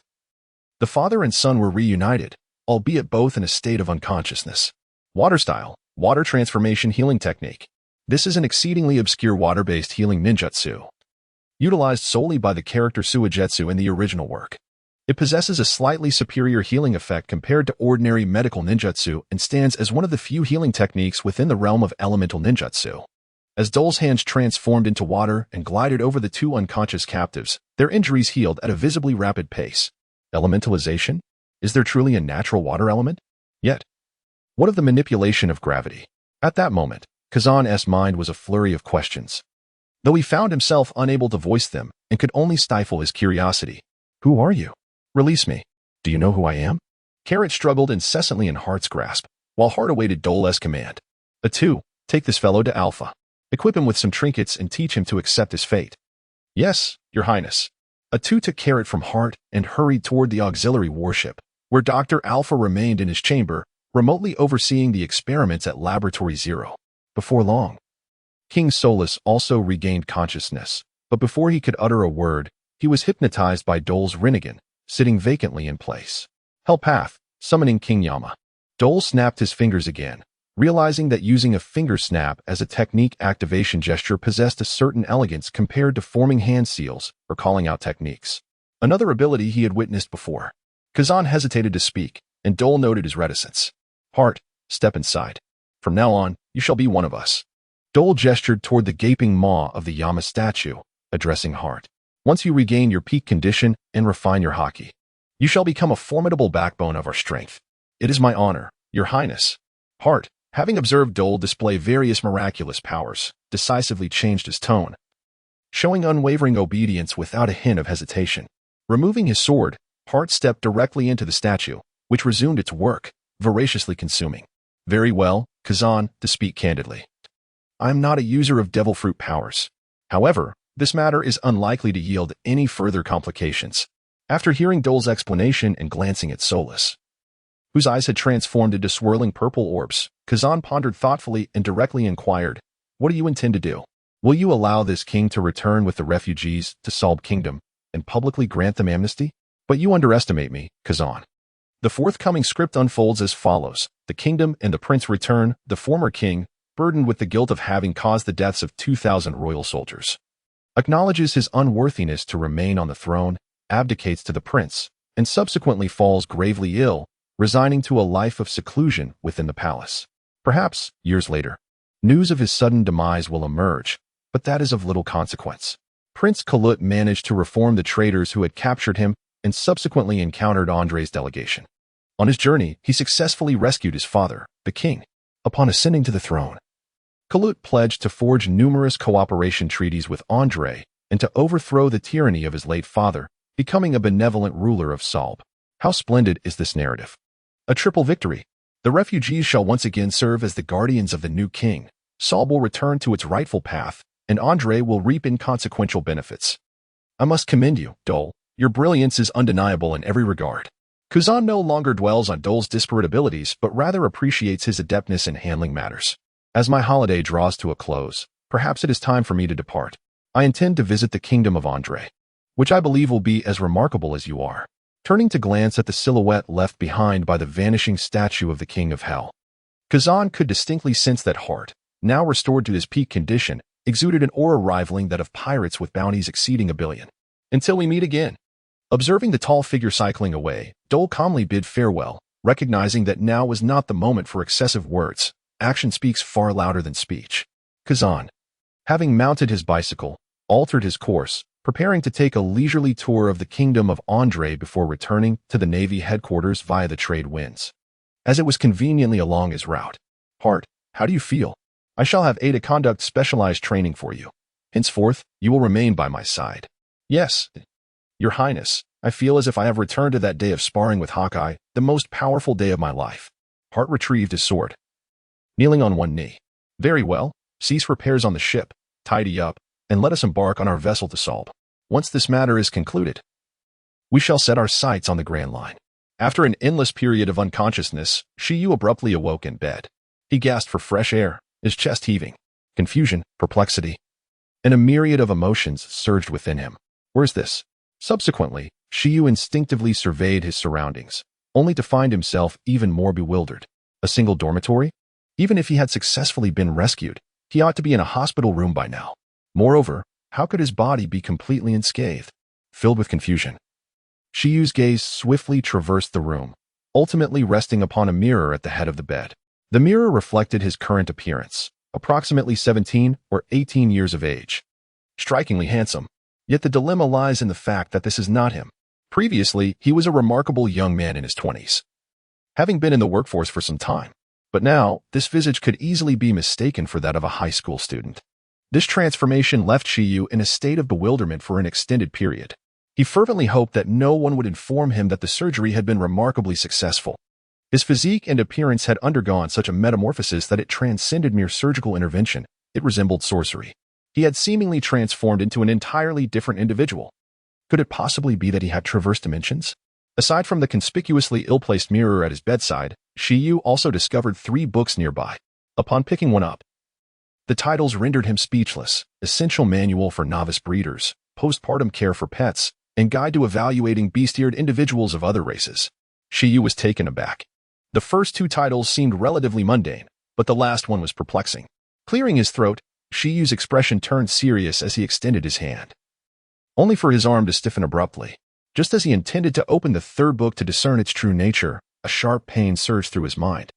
the father and son were reunited, albeit both in a state of unconsciousness. Water style, water transformation healing technique. This is an exceedingly obscure water-based healing ninjutsu, utilized solely by the character Suigetsu in the original work. It possesses a slightly superior healing effect compared to ordinary medical ninjutsu and stands as one of the few healing techniques within the realm of elemental ninjutsu. As Dole's hands transformed into water and glided over the two unconscious captives, their injuries healed at a visibly rapid pace. Elementalization? Is there truly a natural water element? Yet, what of the manipulation of gravity? At that moment, Kazan's mind was a flurry of questions, though he found himself unable to voice them and could only stifle his curiosity. Who are you? Release me. Do you know who I am? Carrot struggled incessantly in Hart's grasp, while Hart awaited Dole's command. "Atu, take this fellow to Alpha. Equip him with some trinkets and teach him to accept his fate." "Yes, Your Highness." Atu took Carrot from Hart and hurried toward the auxiliary warship, where Dr. Alpha remained in his chamber, remotely overseeing the experiments at Laboratory Zero. Before long, King Solus also regained consciousness, but before he could utter a word, he was hypnotized by Dole's Rinnegan, sitting vacantly in place. Hell Path, summoning King Yama. Dole snapped his fingers again, realizing that using a finger snap as a technique activation gesture possessed a certain elegance compared to forming hand seals or calling out techniques. Another ability he had witnessed before. Kazan hesitated to speak, and Dole noted his reticence. "Hart, step inside. From now on, you shall be one of us." Dole gestured toward the gaping maw of the Yama statue, addressing Hart. "Once you regain your peak condition and refine your haki, you shall become a formidable backbone of our strength. It is my honor, Your Highness." Hart, having observed Dole display various miraculous powers, decisively changed his tone, showing unwavering obedience without a hint of hesitation. Removing his sword, Hart stepped directly into the statue, which resumed its work, voraciously consuming. "Very well, Kazan, to speak candidly. I am not a user of devil fruit powers. However, this matter is unlikely to yield any further complications." After hearing Dole's explanation and glancing at Solus, whose eyes had transformed into swirling purple orbs, Kazan pondered thoughtfully and directly inquired, "What do you intend to do? Will you allow this king to return with the refugees to Solb Kingdom and publicly grant them amnesty? But you underestimate me, Kazan." The forthcoming script unfolds as follows. The kingdom and the prince return. The former king, burdened with the guilt of having caused the deaths of 2,000 royal soldiers, acknowledges his unworthiness to remain on the throne, abdicates to the prince, and subsequently falls gravely ill, resigning to a life of seclusion within the palace. Perhaps, years later, news of his sudden demise will emerge, but that is of little consequence. Prince Kalut managed to reform the traitors who had captured him and subsequently encountered Andre's delegation. On his journey, he successfully rescued his father, the king. Upon ascending to the throne, Kalut pledged to forge numerous cooperation treaties with Andre and to overthrow the tyranny of his late father, becoming a benevolent ruler of Solb. How splendid is this narrative! A triple victory. The refugees shall once again serve as the guardians of the new king. Solb will return to its rightful path, and Andre will reap inconsequential benefits. I must commend you, Dole. Your brilliance is undeniable in every regard. Kazan no longer dwells on Dole's disparate abilities, but rather appreciates his adeptness in handling matters. As my holiday draws to a close, perhaps it is time for me to depart. I intend to visit the kingdom of Andre, which I believe will be as remarkable as you are. Turning to glance at the silhouette left behind by the vanishing statue of the King of Hell, Kazan could distinctly sense that Hart, now restored to his peak condition, exuded an aura rivaling that of pirates with bounties exceeding 1 billion. Until we meet again. Observing the tall figure cycling away, Dole calmly bid farewell, recognizing that now was not the moment for excessive words. Action speaks far louder than speech. Kazan, having mounted his bicycle, altered his course, preparing to take a leisurely tour of the kingdom of Andre before returning to the Navy headquarters via the trade winds, as it was conveniently along his route. Hart, how do you feel? I shall have Ada conduct specialized training for you. Henceforth, you will remain by my side. Yes, Your Highness, I feel as if I have returned to that day of sparring with Hawkeye, the most powerful day of my life. Hart retrieved his sword, kneeling on one knee. Very well, cease repairs on the ship, tidy up, and let us embark on our vessel to Solb. Once this matter is concluded, we shall set our sights on the Grand Line. After an endless period of unconsciousness, Shiyu abruptly awoke in bed. He gasped for fresh air, his chest heaving. Confusion, perplexity, and a myriad of emotions surged within him. Where's this? Subsequently, Shiyu instinctively surveyed his surroundings, only to find himself even more bewildered. A single dormitory? Even if he had successfully been rescued, he ought to be in a hospital room by now. Moreover, how could his body be completely unscathed? Filled with confusion, Shiyu's gaze swiftly traversed the room, ultimately resting upon a mirror at the head of the bed. The mirror reflected his current appearance, approximately 17 or 18 years of age. Strikingly handsome, yet the dilemma lies in the fact that this is not him. Previously, he was a remarkable young man in his 20s, having been in the workforce for some time. But now, this visage could easily be mistaken for that of a high school student. This transformation left Shiyu in a state of bewilderment for an extended period. He fervently hoped that no one would inform him that the surgery had been remarkably successful. His physique and appearance had undergone such a metamorphosis that it transcended mere surgical intervention. It resembled sorcery. He had seemingly transformed into an entirely different individual. Could it possibly be that he had traversed dimensions? Aside from the conspicuously ill-placed mirror at his bedside, Shiyu also discovered 3 books nearby. Upon picking one up, the titles rendered him speechless: Essential Manual for Novice Breeders, Postpartum Care for Pets, and Guide to Evaluating Bestiared Individuals of Other Races. Shiyu was taken aback. The first 2 titles seemed relatively mundane, but the last one was perplexing. Clearing his throat, Shiyu's expression turned serious as he extended his hand, only for his arm to stiffen abruptly. Just as he intended to open the 3rd book to discern its true nature, a sharp pain surged through his mind,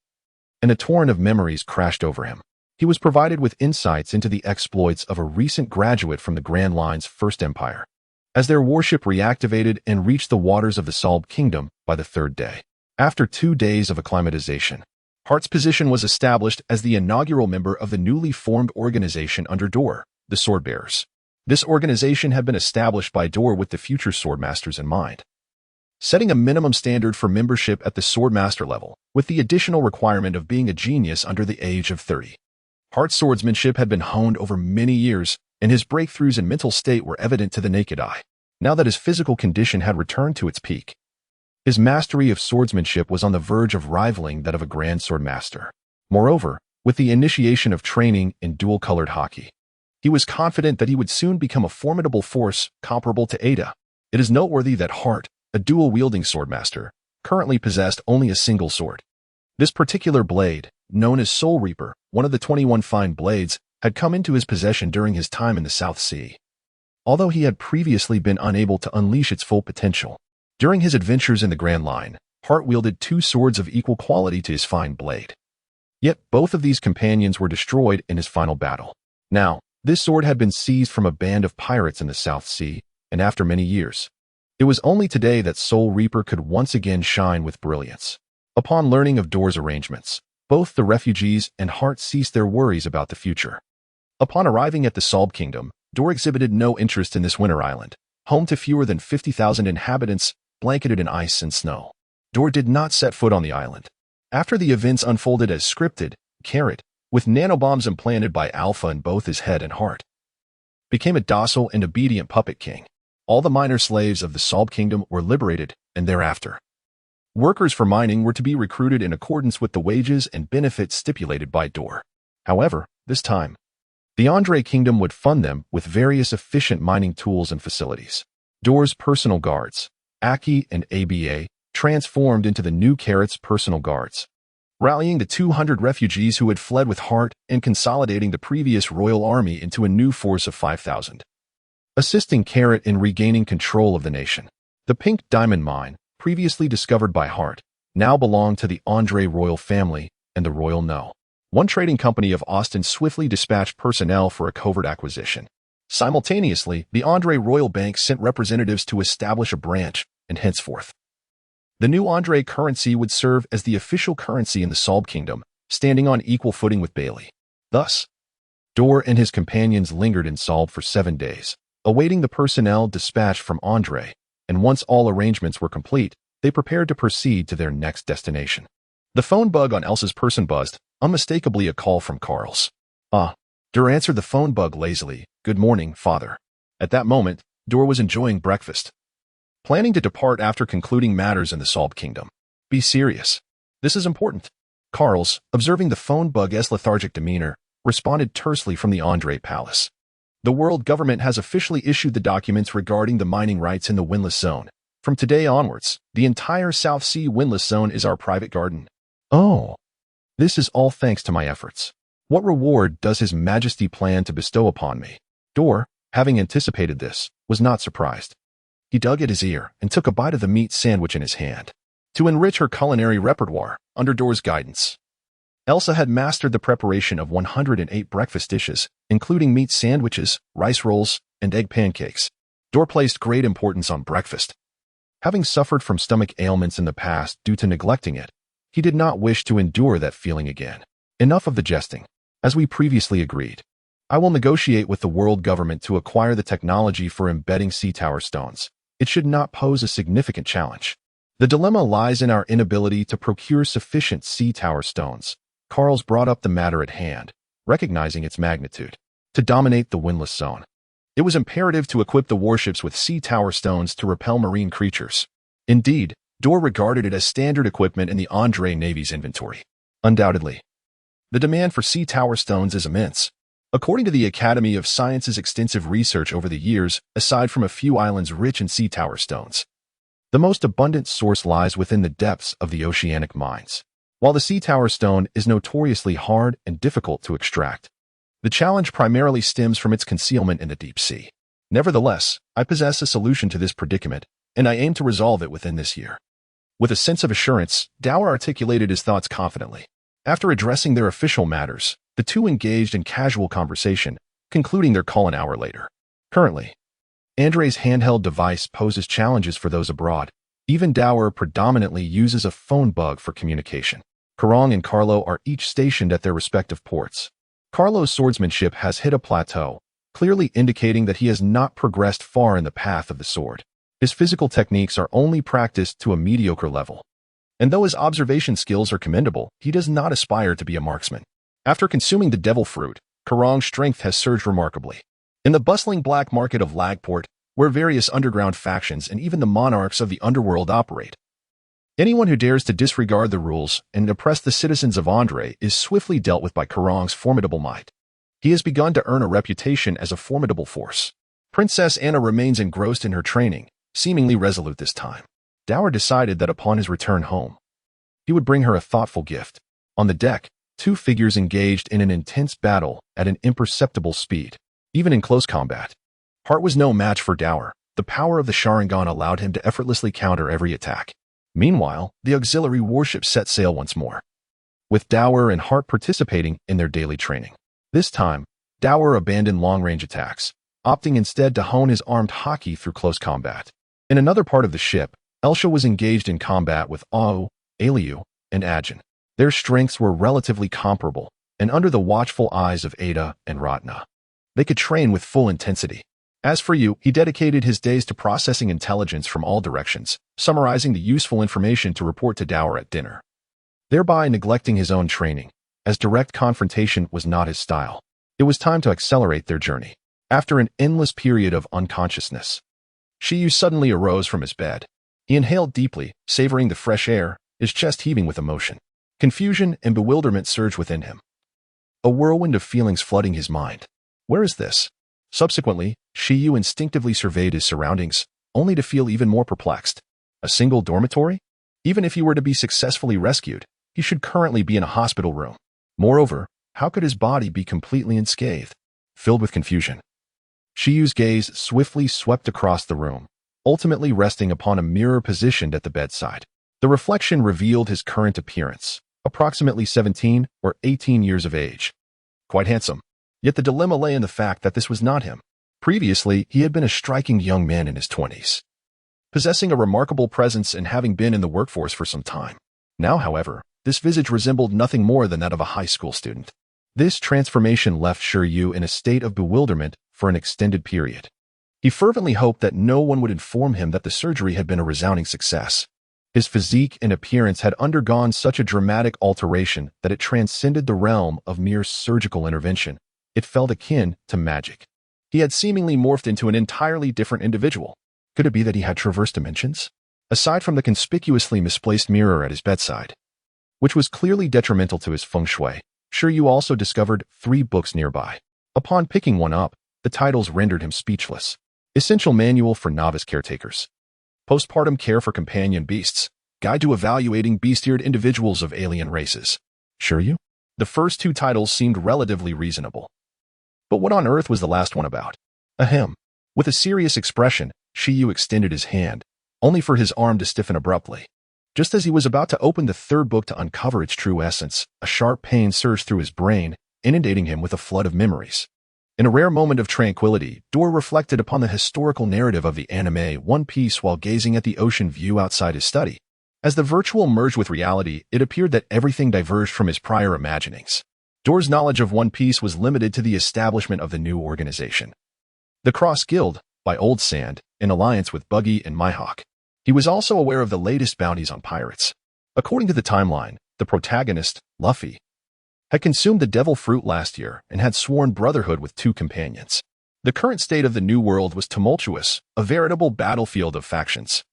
and a torrent of memories crashed over him. He was provided with insights into the exploits of a recent graduate from the Grand Line's First Empire, as their warship reactivated and reached the waters of the Solb Kingdom by the 3rd day. After 2 days of acclimatization, Hart's position was established as the inaugural member of the newly formed organization under Dor, the Swordbearers. This organization had been established by Dor with the future Swordmasters in mind, setting a minimum standard for membership at the Swordmaster level, with the additional requirement of being a genius under the age of 30. Hart's swordsmanship had been honed over many years, and his breakthroughs in mental state were evident to the naked eye. Now that his physical condition had returned to its peak, his mastery of swordsmanship was on the verge of rivaling that of a Grand Swordmaster. Moreover, with the initiation of training in dual-colored hockey, he was confident that he would soon become a formidable force comparable to Ada. It is noteworthy that Hart, a dual-wielding swordmaster, currently possessed only a single sword. This particular blade, known as Soul Reaper, one of the 21 fine blades, had come into his possession during his time in the South Sea, although he had previously been unable to unleash its full potential. During his adventures in the Grand Line, Hart wielded 2 swords of equal quality to his fine blade. Yet both of these companions were destroyed in his final battle. Now, this sword had been seized from a band of pirates in the South Sea, and after many years, it was only today that Soul Reaper could once again shine with brilliance. Upon learning of Dor's arrangements, both the refugees and Hart ceased their worries about the future. Upon arriving at the Solb Kingdom, Dor exhibited no interest in this winter island, home to fewer than 50,000 inhabitants, blanketed in ice and snow. Dor did not set foot on the island. After the events unfolded as scripted, Carrot, with nanobombs implanted by Alpha in both his head and heart, became a docile and obedient puppet king. All the minor slaves of the Solb Kingdom were liberated, and thereafter, workers for mining were to be recruited in accordance with the wages and benefits stipulated by Dor. However, this time, the Andre Kingdom would fund them with various efficient mining tools and facilities. Dor's personal guards, Aki and ABA, transformed into the new Carrot's personal guards, rallying the 200 refugees who had fled with Hart and consolidating the previous royal army into a new force of 5,000. Assisting Carrot in regaining control of the nation. The Pink Diamond Mine, previously discovered by Hart, now belonged to the Andre royal family and the Royal No. One trading company of Austin swiftly dispatched personnel for a covert acquisition. Simultaneously, the Andre Royal Bank sent representatives to establish a branch, and henceforth, the new Andre currency would serve as the official currency in the Solb Kingdom, standing on equal footing with Bailey. Thus, Dor and his companions lingered in Solb for 7 days, awaiting the personnel dispatched from Andre, and once all arrangements were complete, they prepared to proceed to their next destination. The phone bug on Elsa's person buzzed, unmistakably a call from Carl's. Dor answered the phone bug lazily. "Good morning, father." At that moment, Dor was enjoying breakfast, planning to depart after concluding matters in the Solb kingdom. "Be serious. This is important." Carl's, observing the phone bug's lethargic demeanor, responded tersely from the Andre Palace. "The world government has officially issued the documents regarding the mining rights in the Windless Zone. From today onwards, the entire South Sea Windless Zone is our private garden." "Oh, this is all thanks to my efforts. What reward does His Majesty plan to bestow upon me?" Dor, having anticipated this, was not surprised. He dug at his ear and took a bite of the meat sandwich in his hand. To enrich her culinary repertoire, under Dor's guidance, Elsa had mastered the preparation of 108 breakfast dishes, including meat sandwiches, rice rolls, and egg pancakes. Dor placed great importance on breakfast. Having suffered from stomach ailments in the past due to neglecting it, he did not wish to endure that feeling again. "Enough of the jesting. As we previously agreed, I will negotiate with the world government to acquire the technology for embedding sea tower stones. It should not pose a significant challenge. The dilemma lies in our inability to procure sufficient sea tower stones." Carl's brought up the matter at hand, recognizing its magnitude. To dominate the Windless Zone, it was imperative to equip the warships with sea tower stones to repel marine creatures. Indeed, Dor regarded it as standard equipment in the Andre Navy's inventory. Undoubtedly, the demand for sea tower stones is immense. According to the Academy of Science's extensive research over the years, aside from a few islands rich in sea tower stones, the most abundant source lies within the depths of the oceanic mines. While the sea tower stone is notoriously hard and difficult to extract, the challenge primarily stems from its concealment in the deep sea. Nevertheless, I possess a solution to this predicament, and I aim to resolve it within this year. With a sense of assurance, Dower articulated his thoughts confidently. After addressing their official matters, the two engaged in casual conversation, concluding their call an hour later. Currently, Andre's handheld device poses challenges for those abroad. Even Dower predominantly uses a phone bug for communication. Karong and Carlo are each stationed at their respective ports. Carlo's swordsmanship has hit a plateau, clearly indicating that he has not progressed far in the path of the sword. His physical techniques are only practiced to a mediocre level. And though his observation skills are commendable, he does not aspire to be a marksman. After consuming the devil fruit, Karong's strength has surged remarkably. In the bustling black market of Lagport, where various underground factions and even the monarchs of the underworld operate, anyone who dares to disregard the rules and oppress the citizens of Andre is swiftly dealt with by Karong's formidable might. He has begun to earn a reputation as a formidable force. Princess Anna remains engrossed in her training, seemingly resolute this time. Dower decided that upon his return home, he would bring her a thoughtful gift. On the deck, two figures engaged in an intense battle at an imperceptible speed, even in close combat. Hart was no match for Dower. The power of the Sharingan allowed him to effortlessly counter every attack. Meanwhile, the auxiliary warship set sail once more, with Dower and Hart participating in their daily training. This time, Dower abandoned long-range attacks, opting instead to hone his armed hockey through close combat. In another part of the ship, Elsha was engaged in combat with Ao, Aliu, and Ajin. Their strengths were relatively comparable, and under the watchful eyes of Ada and Ratna, they could train with full intensity. As for Yu, he dedicated his days to processing intelligence from all directions, summarizing the useful information to report to Dower at dinner, thereby neglecting his own training, as direct confrontation was not his style. It was time to accelerate their journey. After an endless period of unconsciousness, Shiyu suddenly arose from his bed. He inhaled deeply, savoring the fresh air, his chest heaving with emotion. Confusion and bewilderment surged within him, a whirlwind of feelings flooding his mind. Where is this? Subsequently, Shiyu instinctively surveyed his surroundings, only to feel even more perplexed. A single dormitory? Even if he were to be successfully rescued, he should currently be in a hospital room. Moreover, how could his body be completely unscathed? Filled with confusion, Shiyu's gaze swiftly swept across the room, ultimately resting upon a mirror positioned at the bedside. The reflection revealed his current appearance, approximately 17 or 18 years of age. Quite handsome. Yet the dilemma lay in the fact that this was not him. Previously, he had been a striking young man in his 20s, possessing a remarkable presence and having been in the workforce for some time. Now, however, this visage resembled nothing more than that of a high school student. This transformation left Shiryu in a state of bewilderment for an extended period. He fervently hoped that no one would inform him that the surgery had been a resounding success. His physique and appearance had undergone such a dramatic alteration that it transcended the realm of mere surgical intervention. It felt akin to magic. He had seemingly morphed into an entirely different individual. Could it be that he had traversed dimensions? Aside from the conspicuously misplaced mirror at his bedside, which was clearly detrimental to his feng shui, Shiryu also discovered 3 books nearby. Upon picking one up, the titles rendered him speechless. Essential Manual for Novice Caretakers. Postpartum Care for Companion Beasts. Guide to Evaluating Beast-Eared Individuals of Alien Races. Shiryu? The first 2 titles seemed relatively reasonable. But what on earth was the last one about? Ahem. With a serious expression, Shiryu extended his hand, only for his arm to stiffen abruptly. Just as he was about to open the 3rd book to uncover its true essence, a sharp pain surged through his brain, inundating him with a flood of memories. In a rare moment of tranquility, Dor reflected upon the historical narrative of the anime One Piece while gazing at the ocean view outside his study. As the virtual merged with reality, it appeared that everything diverged from his prior imaginings. Dor's knowledge of One Piece was limited to the establishment of the new organization, the Cross Guild, by Old Sand, in alliance with Buggy and Mihawk. He was also aware of the latest bounties on pirates. According to the timeline, the protagonist, Luffy, had consumed the devil fruit last year and had sworn brotherhood with 2 companions. The current state of the New World was tumultuous, a veritable battlefield of factions.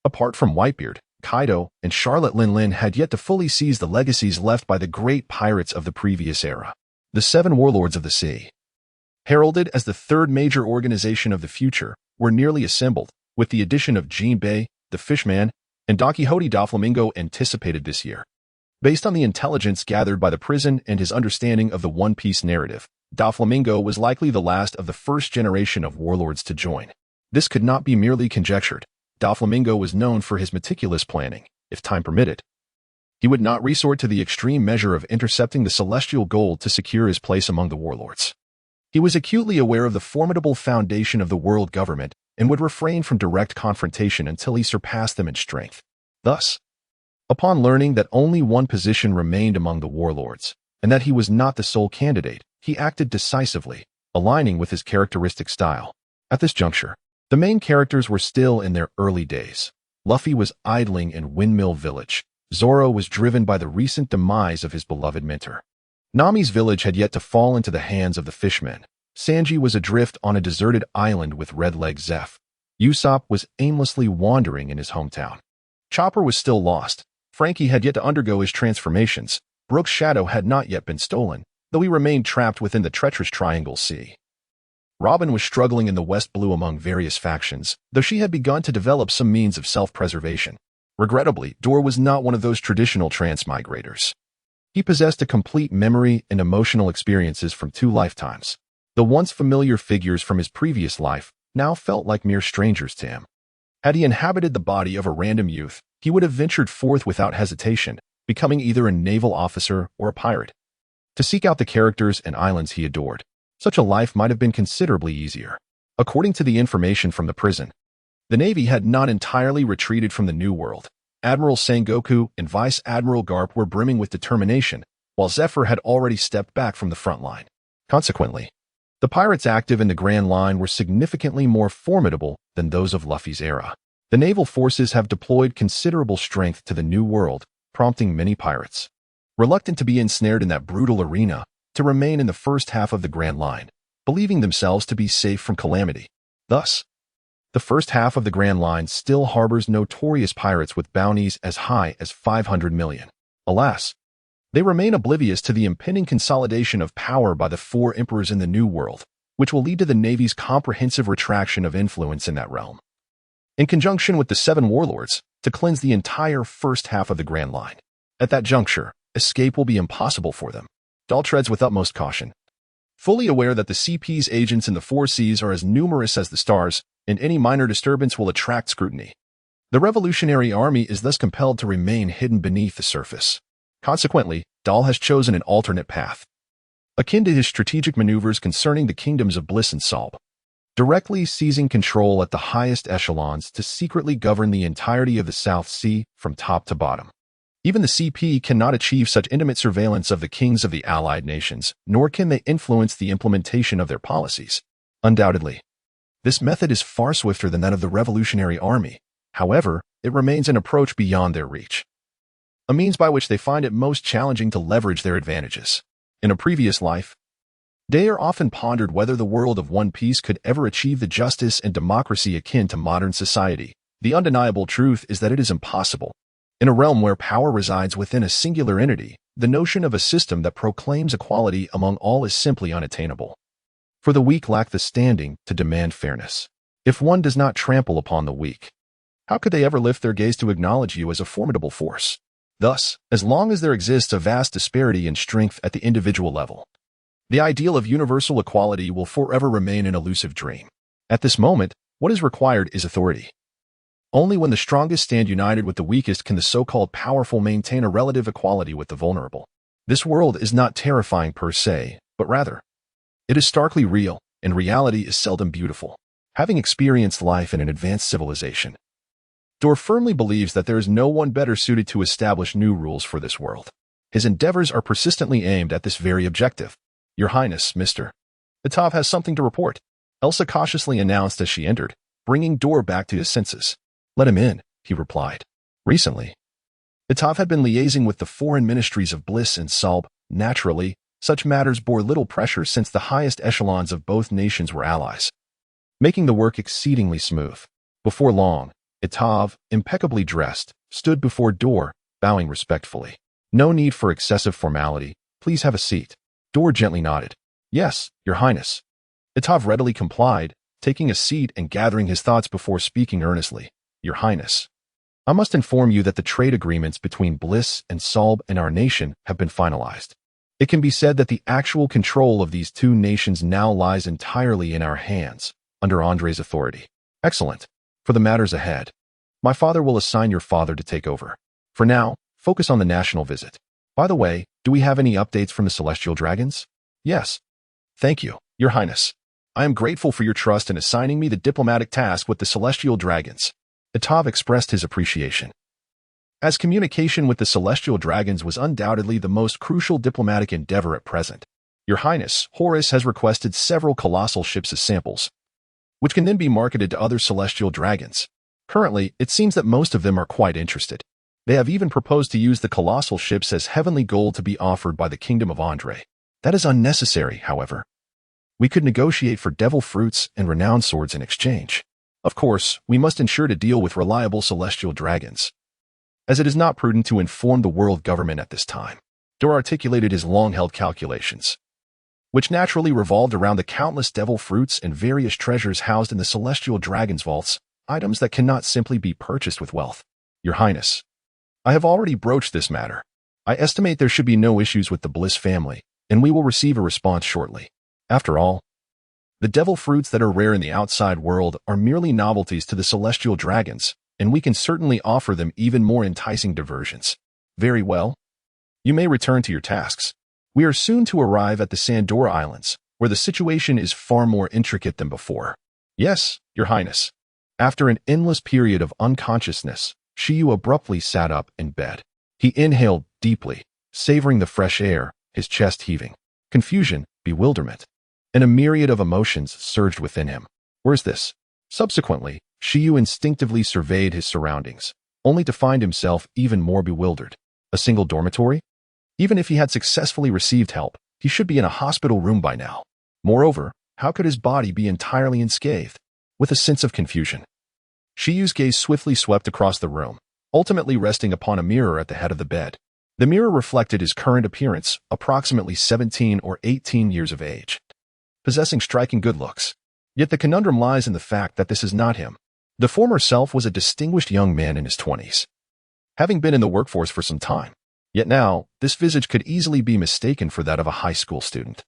Apart from Whitebeard, Kaido, and Charlotte Lin had yet to fully seize the legacies left by the great pirates of the previous era. The 7 Warlords of the Sea, heralded as the 3rd major organization of the future, were nearly assembled, with the addition of Jinbei, the Fishman, and Don Quixote Doflamingo anticipated this year. Based on the intelligence gathered by the prison and his understanding of the One Piece narrative, Doflamingo was likely the last of the first generation of warlords to join. This could not be merely conjectured. Doflamingo was known for his meticulous planning. If time permitted, he would not resort to the extreme measure of intercepting the celestial gold to secure his place among the warlords. He was acutely aware of the formidable foundation of the world government and would refrain from direct confrontation until he surpassed them in strength. Thus, upon learning that only one position remained among the warlords, and that he was not the sole candidate, he acted decisively, aligning with his characteristic style. At this juncture, the main characters were still in their early days. Luffy was idling in Windmill Village. Zoro was driven by the recent demise of his beloved mentor. Nami's village had yet to fall into the hands of the fishmen. Sanji was adrift on a deserted island with Red-Leg Zeph. Usopp was aimlessly wandering in his hometown. Chopper was still lost. Frankie had yet to undergo his transformations. Brook's shadow had not yet been stolen, though he remained trapped within the treacherous Triangle Sea. Robin was struggling in the West Blue among various factions, though she had begun to develop some means of self-preservation. Regrettably, Dor was not one of those traditional transmigrators. He possessed a complete memory and emotional experiences from 2 lifetimes. The once familiar figures from his previous life now felt like mere strangers to him. Had he inhabited the body of a random youth, he would have ventured forth without hesitation, becoming either a naval officer or a pirate, to seek out the characters and islands he adored. Such a life might have been considerably easier. According to the information from the prison, the Navy had not entirely retreated from the New World. Admiral Sengoku and Vice Admiral Garp were brimming with determination, while Zephyr had already stepped back from the front line. Consequently, the pirates active in the Grand Line were significantly more formidable than those of Luffy's era. The naval forces have deployed considerable strength to the New World, prompting many pirates, reluctant to be ensnared in that brutal arena, to remain in the first half of the Grand Line, believing themselves to be safe from calamity. Thus, the first half of the Grand Line still harbors notorious pirates with bounties as high as 500 million. Alas, they remain oblivious to the impending consolidation of power by the 4 emperors in the New World, which will lead to the Navy's comprehensive retraction of influence in that realm. In conjunction with the 7 warlords, to cleanse the entire first half of the Grand Line. At that juncture, escape will be impossible for them. Dahl treads with utmost caution, fully aware that the CP's agents in the 4 seas are as numerous as the stars, and any minor disturbance will attract scrutiny. The Revolutionary Army is thus compelled to remain hidden beneath the surface. Consequently, Dahl has chosen an alternate path, akin to his strategic maneuvers concerning the kingdoms of Bliss and Salb, directly seizing control at the highest echelons to secretly govern the entirety of the South Sea from top to bottom. Even the CP cannot achieve such intimate surveillance of the kings of the allied nations, nor can they influence the implementation of their policies. Undoubtedly, this method is far swifter than that of the Revolutionary Army. However, it remains an approach beyond their reach, a means by which they find it most challenging to leverage their advantages. In a previous life, Dayer often pondered whether the world of One Piece could ever achieve the justice and democracy akin to modern society. The undeniable truth is that it is impossible. In a realm where power resides within a singular entity, the notion of a system that proclaims equality among all is simply unattainable. For the weak lack the standing to demand fairness. If one does not trample upon the weak, how could they ever lift their gaze to acknowledge you as a formidable force? Thus, as long as there exists a vast disparity in strength at the individual level, the ideal of universal equality will forever remain an elusive dream. At this moment, what is required is authority. Only when the strongest stand united with the weakest can the so-called powerful maintain a relative equality with the vulnerable. This world is not terrifying per se, but rather, it is starkly real, and reality is seldom beautiful. Having experienced life in an advanced civilization, Dor firmly believes that there is no one better suited to establish new rules for this world. His endeavors are persistently aimed at this very objective. Your Highness, Mr. Itav has something to report, Elsa cautiously announced as she entered, bringing Dor back to his senses. Let him in, he replied. Recently, Itav had been liaising with the foreign ministries of Bliss and Salb. Naturally, such matters bore little pressure since the highest echelons of both nations were allies, making the work exceedingly smooth. Before long, Itav, impeccably dressed, stood before Dor, bowing respectfully. No need for excessive formality. Please have a seat. Dor gently nodded. Yes, Your Highness. Itav readily complied, taking a seat and gathering his thoughts before speaking earnestly. Your Highness, I must inform you that the trade agreements between Bliss and Salb and our nation have been finalized. It can be said that the actual control of these two nations now lies entirely in our hands, under Andre's authority. Excellent. For the matters ahead, my father will assign your father to take over. For now, focus on the national visit. By the way, do we have any updates from the Celestial Dragons? Yes. Thank you, Your Highness. I am grateful for your trust in assigning me the diplomatic task with the Celestial Dragons. Itav expressed his appreciation, as communication with the Celestial Dragons was undoubtedly the most crucial diplomatic endeavor at present. Your Highness, Horus has requested several colossal ships as samples, which can then be marketed to other Celestial Dragons. Currently, it seems that most of them are quite interested. They have even proposed to use the colossal ships as heavenly gold to be offered by the Kingdom of Andre. That is unnecessary, however. We could negotiate for devil fruits and renowned swords in exchange. Of course, we must ensure to deal with reliable Celestial Dragons, as it is not prudent to inform the world government at this time. Dor articulated his long-held calculations, which naturally revolved around the countless devil fruits and various treasures housed in the Celestial Dragon's vaults, items that cannot simply be purchased with wealth. Your Highness, I have already broached this matter. I estimate there should be no issues with the Bliss family, and we will receive a response shortly. After all, the devil fruits that are rare in the outside world are merely novelties to the Celestial Dragons, and we can certainly offer them even more enticing diversions. Very well. You may return to your tasks. We are soon to arrive at the Sandora Islands, where the situation is far more intricate than before. Yes, Your Highness. After an endless period of unconsciousness, Shiyu abruptly sat up in bed. He inhaled deeply, savoring the fresh air, his chest heaving. Confusion, bewilderment, and a myriad of emotions surged within him. Where's this? Subsequently, Shiyu instinctively surveyed his surroundings, only to find himself even more bewildered. A single dormitory? Even if he had successfully received help, he should be in a hospital room by now. Moreover, how could his body be entirely unscathed? With a sense of confusion, Shiyu's gaze swiftly swept across the room, ultimately resting upon a mirror at the head of the bed. The mirror reflected his current appearance, approximately 17 or 18 years of age, possessing striking good looks. Yet the conundrum lies in the fact that this is not him. The former self was a distinguished young man in his 20s, having been in the workforce for some time. Yet now, this visage could easily be mistaken for that of a high school student.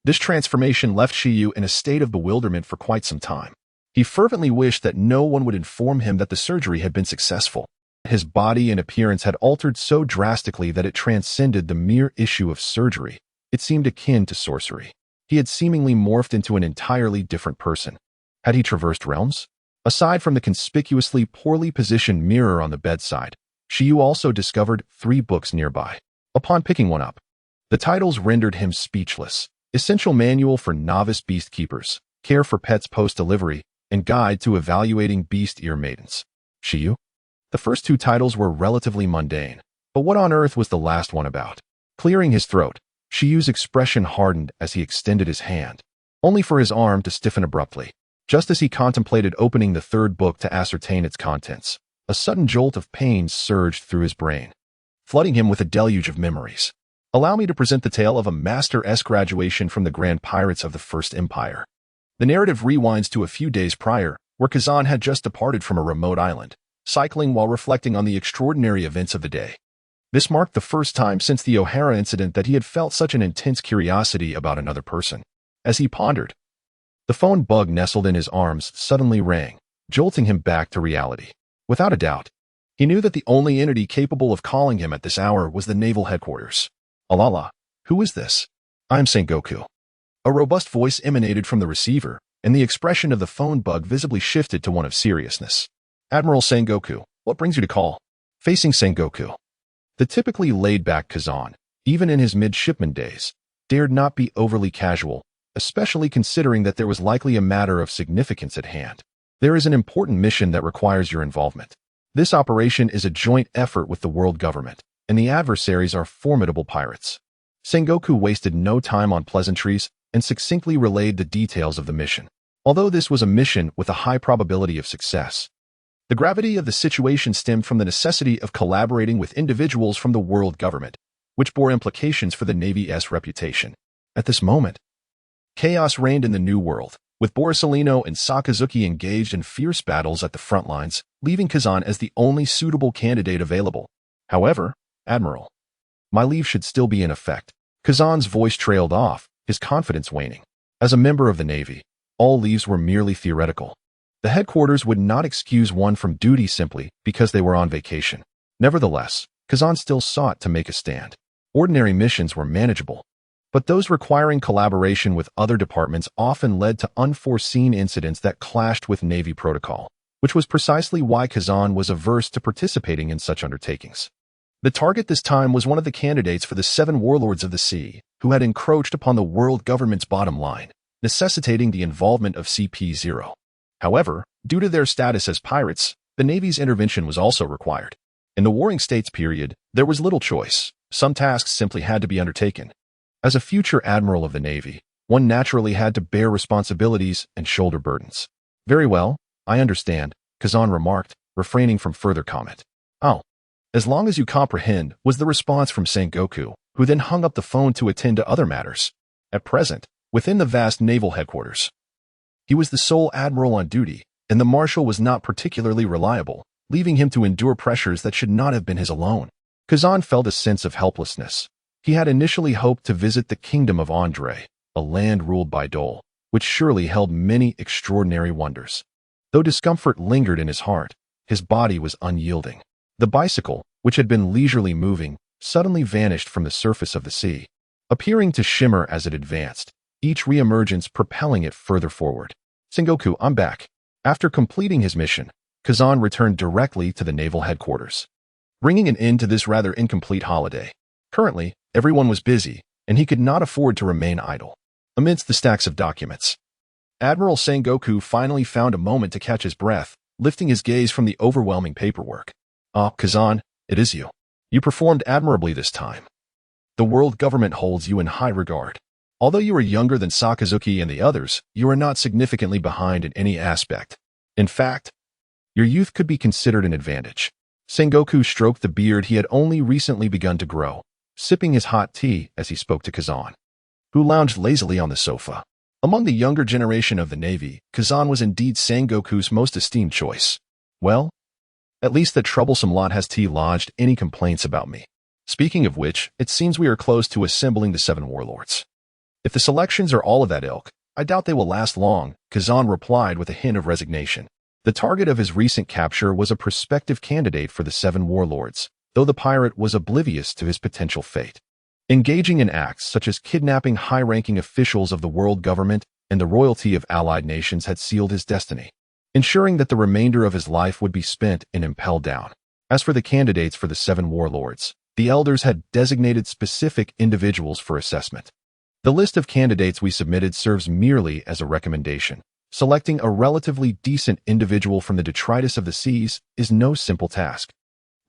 This transformation left Shiyu in a state of bewilderment for quite some time. He fervently wished that no one would inform him that the surgery had been successful. His body and appearance had altered so drastically that it transcended the mere issue of surgery. It seemed akin to sorcery. He had seemingly morphed into an entirely different person. Had he traversed realms? Aside from the conspicuously poorly positioned mirror on the bedside, Shiyu also discovered 3 books nearby. Upon picking one up, the titles rendered him speechless. Essential Manual for Novice Beast Keepers, Care for Pets Post-Delivery, and Guide to Evaluating Beast Ear Maidens. Shiyu? The first 2 titles were relatively mundane, but what on earth was the last one about? Clearing his throat, Shiyu's expression hardened as he extended his hand, only for his arm to stiffen abruptly. Just as he contemplated opening the 3rd book to ascertain its contents, a sudden jolt of pain surged through his brain, flooding him with a deluge of memories. Allow me to present the tale of a Master-S graduation from the Grand Pirates of the First Empire. The narrative rewinds to a few days prior, where Kazan had just departed from a remote island, cycling while reflecting on the extraordinary events of the day. This marked the first time since the O'Hara incident that he had felt such an intense curiosity about another person. As he pondered, the phone bug nestled in his arms suddenly rang, jolting him back to reality. Without a doubt, he knew that the only entity capable of calling him at this hour was the naval headquarters. Alala, who is this? I am Sengoku. A robust voice emanated from the receiver, and the expression of the phone bug visibly shifted to one of seriousness. Admiral Sengoku, what brings you to call? Facing Sengoku, the typically laid-back Kazan, even in his midshipman days, dared not be overly casual, especially considering that there was likely a matter of significance at hand. There is an important mission that requires your involvement. This operation is a joint effort with the world government, and the adversaries are formidable pirates. Sengoku wasted no time on pleasantries and succinctly relayed the details of the mission. Although this was a mission with a high probability of success, the gravity of the situation stemmed from the necessity of collaborating with individuals from the world government, which bore implications for the Navy's reputation. At this moment, chaos reigned in the New World, with Borsalino and Sakazuki engaged in fierce battles at the front lines, leaving Kazan as the only suitable candidate available. However, Admiral, my leave should still be in effect. Kazan's voice trailed off, his confidence waning. As a member of the Navy, all leaves were merely theoretical. The headquarters would not excuse one from duty simply because they were on vacation. Nevertheless, Kazan still sought to make a stand. Ordinary missions were manageable, but those requiring collaboration with other departments often led to unforeseen incidents that clashed with Navy protocol, which was precisely why Kazan was averse to participating in such undertakings. The target this time was one of the candidates for the 7 warlords of the sea, who had encroached upon the world government's bottom line, necessitating the involvement of CP0. However, due to their status as pirates, the Navy's intervention was also required. In the Warring States period, there was little choice. Some tasks simply had to be undertaken. As a future admiral of the Navy, one naturally had to bear responsibilities and shoulder burdens. Very well, I understand, Kazan remarked, refraining from further comment. Oh. As long as you comprehend, was the response from Sengoku, who then hung up the phone to attend to other matters. At present, within the vast naval headquarters, he was the sole admiral on duty, and the marshal was not particularly reliable, leaving him to endure pressures that should not have been his alone. Kazan felt a sense of helplessness. He had initially hoped to visit the kingdom of Andre, a land ruled by Dole, which surely held many extraordinary wonders. Though discomfort lingered in his heart, his body was unyielding. The bicycle, which had been leisurely moving, suddenly vanished from the surface of the sea, appearing to shimmer as it advanced, each re-emergence propelling it further forward. Sengoku, I'm back. After completing his mission, Kazan returned directly to the naval headquarters, bringing an end to this rather incomplete holiday. Currently, everyone was busy, and he could not afford to remain idle. Amidst the stacks of documents, Admiral Sengoku finally found a moment to catch his breath, lifting his gaze from the overwhelming paperwork. Ah, Kazan, it is you. You performed admirably this time. The world government holds you in high regard. Although you are younger than Sakazuki and the others, you are not significantly behind in any aspect. In fact, your youth could be considered an advantage. Sengoku stroked the beard he had only recently begun to grow, sipping his hot tea as he spoke to Kazan, who lounged lazily on the sofa. Among the younger generation of the Navy, Kazan was indeed Sengoku's most esteemed choice. Well, at least that troublesome lot has lodged any complaints about me. Speaking of which, it seems we are close to assembling the 7 warlords. If the selections are all of that ilk, I doubt they will last long, Kazan replied with a hint of resignation. The target of his recent capture was a prospective candidate for the 7 warlords, though the pirate was oblivious to his potential fate. Engaging in acts such as kidnapping high-ranking officials of the world government and the royalty of allied nations had sealed his destiny, ensuring that the remainder of his life would be spent in Impel Down. As for the candidates for the 7 warlords, the elders had designated specific individuals for assessment. The list of candidates we submitted serves merely as a recommendation. Selecting a relatively decent individual from the detritus of the seas is no simple task.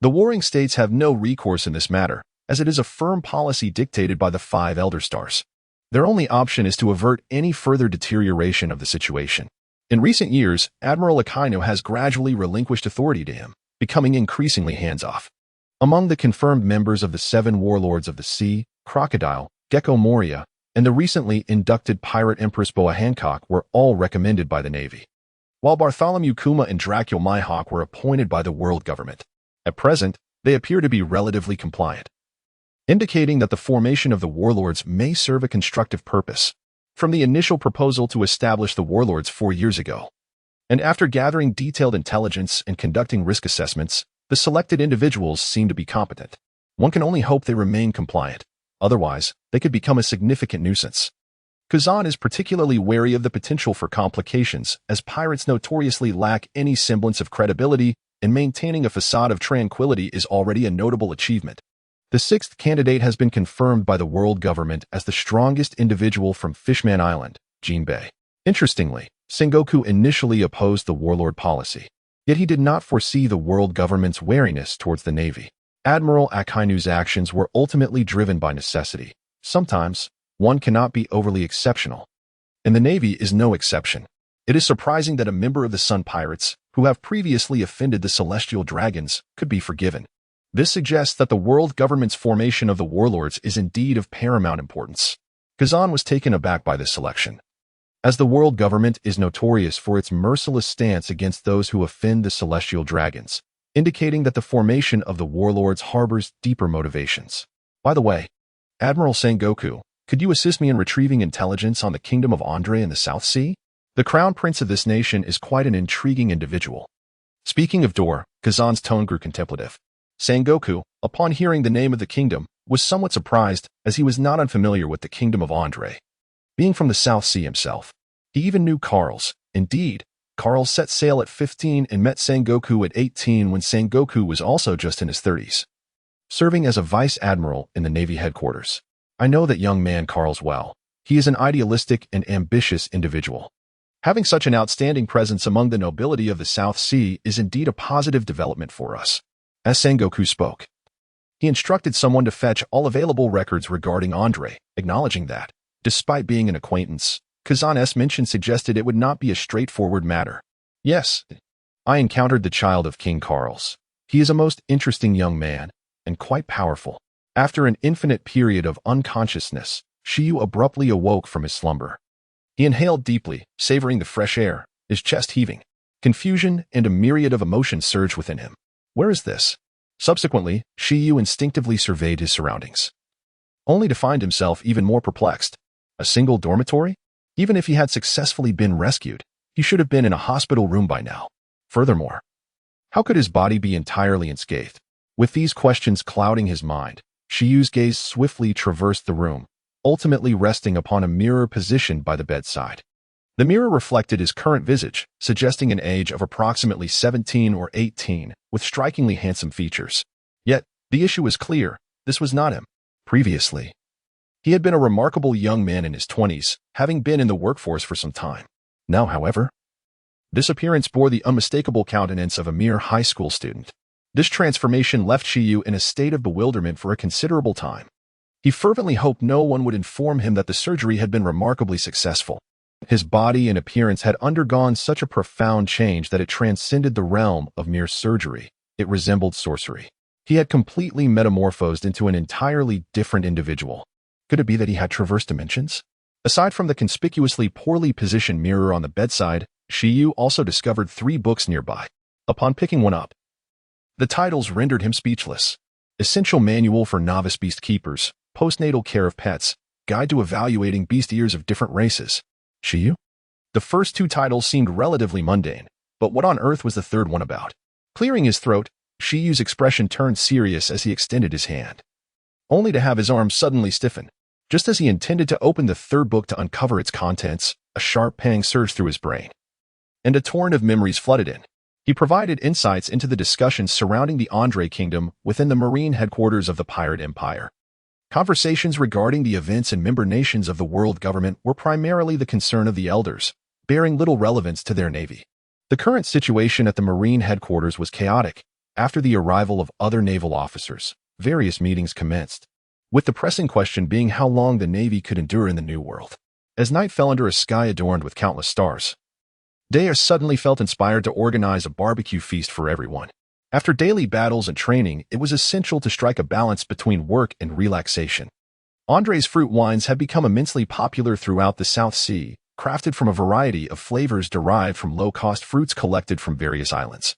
The warring states have no recourse in this matter, as it is a firm policy dictated by the 5 elder stars. Their only option is to avert any further deterioration of the situation. In recent years, Admiral Akainu has gradually relinquished authority to him, becoming increasingly hands-off. Among the confirmed members of the 7 warlords of the sea, Crocodile, Gecko Moria, and the recently inducted pirate Empress Boa Hancock were all recommended by the Navy, while Bartholomew Kuma and Dracula Mihawk were appointed by the world government. At present, they appear to be relatively compliant, indicating that the formation of the warlords may serve a constructive purpose. From the initial proposal to establish the warlords 4 years ago, and after gathering detailed intelligence and conducting risk assessments, the selected individuals seem to be competent. One can only hope they remain compliant. Otherwise, they could become a significant nuisance. Kazan is particularly wary of the potential for complications, as pirates notoriously lack any semblance of credibility, and maintaining a facade of tranquility is already a notable achievement. The 6th candidate has been confirmed by the world government as the strongest individual from Fishman Island, Jinbei. Interestingly, Sengoku initially opposed the warlord policy, yet he did not foresee the world government's wariness towards the Navy. Admiral Akainu's actions were ultimately driven by necessity. Sometimes, one cannot be overly exceptional, and the Navy is no exception. It is surprising that a member of the Sun Pirates, who have previously offended the Celestial Dragons, could be forgiven. This suggests that the world government's formation of the warlords is indeed of paramount importance. Kazan was taken aback by this selection, as the world government is notorious for its merciless stance against those who offend the Celestial Dragons, indicating that the formation of the warlords harbors deeper motivations. By the way, Admiral Sengoku, could you assist me in retrieving intelligence on the Kingdom of Andre in the South Sea? The crown prince of this nation is quite an intriguing individual. Speaking of Dor, Kazan's tone grew contemplative. Sengoku, upon hearing the name of the kingdom, was somewhat surprised, as he was not unfamiliar with the Kingdom of Andre. Being from the South Sea himself, he even knew Carl's. Indeed, Carl set sail at 15 and met Sengoku at 18 when Sengoku was also just in his 30s, serving as a vice admiral in the Navy headquarters. I know that young man Carl's well. He is an idealistic and ambitious individual. Having such an outstanding presence among the nobility of the South Sea is indeed a positive development for us. As Sengoku spoke, he instructed someone to fetch all available records regarding Andre, acknowledging that, despite being an acquaintance, Kazan's mention suggested it would not be a straightforward matter. Yes, I encountered the child of King Carl's. He is a most interesting young man, and quite powerful. After an infinite period of unconsciousness, Shiyu abruptly awoke from his slumber. He inhaled deeply, savoring the fresh air, his chest heaving. Confusion and a myriad of emotions surged within him. Where is this? Subsequently, Shiyu instinctively surveyed his surroundings, only to find himself even more perplexed. A single dormitory? Even if he had successfully been rescued, he should have been in a hospital room by now. Furthermore, how could his body be entirely unscathed? With these questions clouding his mind, Shiyu's gaze swiftly traversed the room, ultimately resting upon a mirror positioned by the bedside. The mirror reflected his current visage, suggesting an age of approximately 17 or 18, with strikingly handsome features. Yet, the issue was clear. This was not him. Previously, he had been a remarkable young man in his 20s, having been in the workforce for some time. Now, however, this appearance bore the unmistakable countenance of a mere high school student. This transformation left Shiyu in a state of bewilderment for a considerable time. He fervently hoped no one would inform him that the surgery had been remarkably successful. His body and appearance had undergone such a profound change that it transcended the realm of mere surgery. It resembled sorcery. He had completely metamorphosed into an entirely different individual. Could it be that he had traversed dimensions? Aside from the conspicuously poorly positioned mirror on the bedside, Shiyu also discovered 3 books nearby. Upon picking one up, the titles rendered him speechless. Essential Manual for Novice Beast Keepers, Postnatal Care of Pets, Guide to Evaluating Beast Ears of Different Races. Shiyu? The first 2 titles seemed relatively mundane, but what on earth was the third one about? Clearing his throat, Shiyu's expression turned serious as he extended his hand, only to have his arm suddenly stiffen. Just as he intended to open the third book to uncover its contents, a sharp pang surged through his brain, and a torrent of memories flooded in. He provided insights into the discussions surrounding the Andre Kingdom within the marine headquarters of the pirate empire. Conversations regarding the events and member nations of the world government were primarily the concern of the elders, bearing little relevance to their navy. The current situation at the marine headquarters was chaotic. After the arrival of other naval officers, various meetings commenced, with the pressing question being how long the navy could endure in the new world. As night fell under a sky adorned with countless stars, Dare suddenly felt inspired to organize a barbecue feast for everyone. After daily battles and training, it was essential to strike a balance between work and relaxation. Andre's fruit wines have become immensely popular throughout the South Sea, crafted from a variety of flavors derived from low-cost fruits collected from various islands,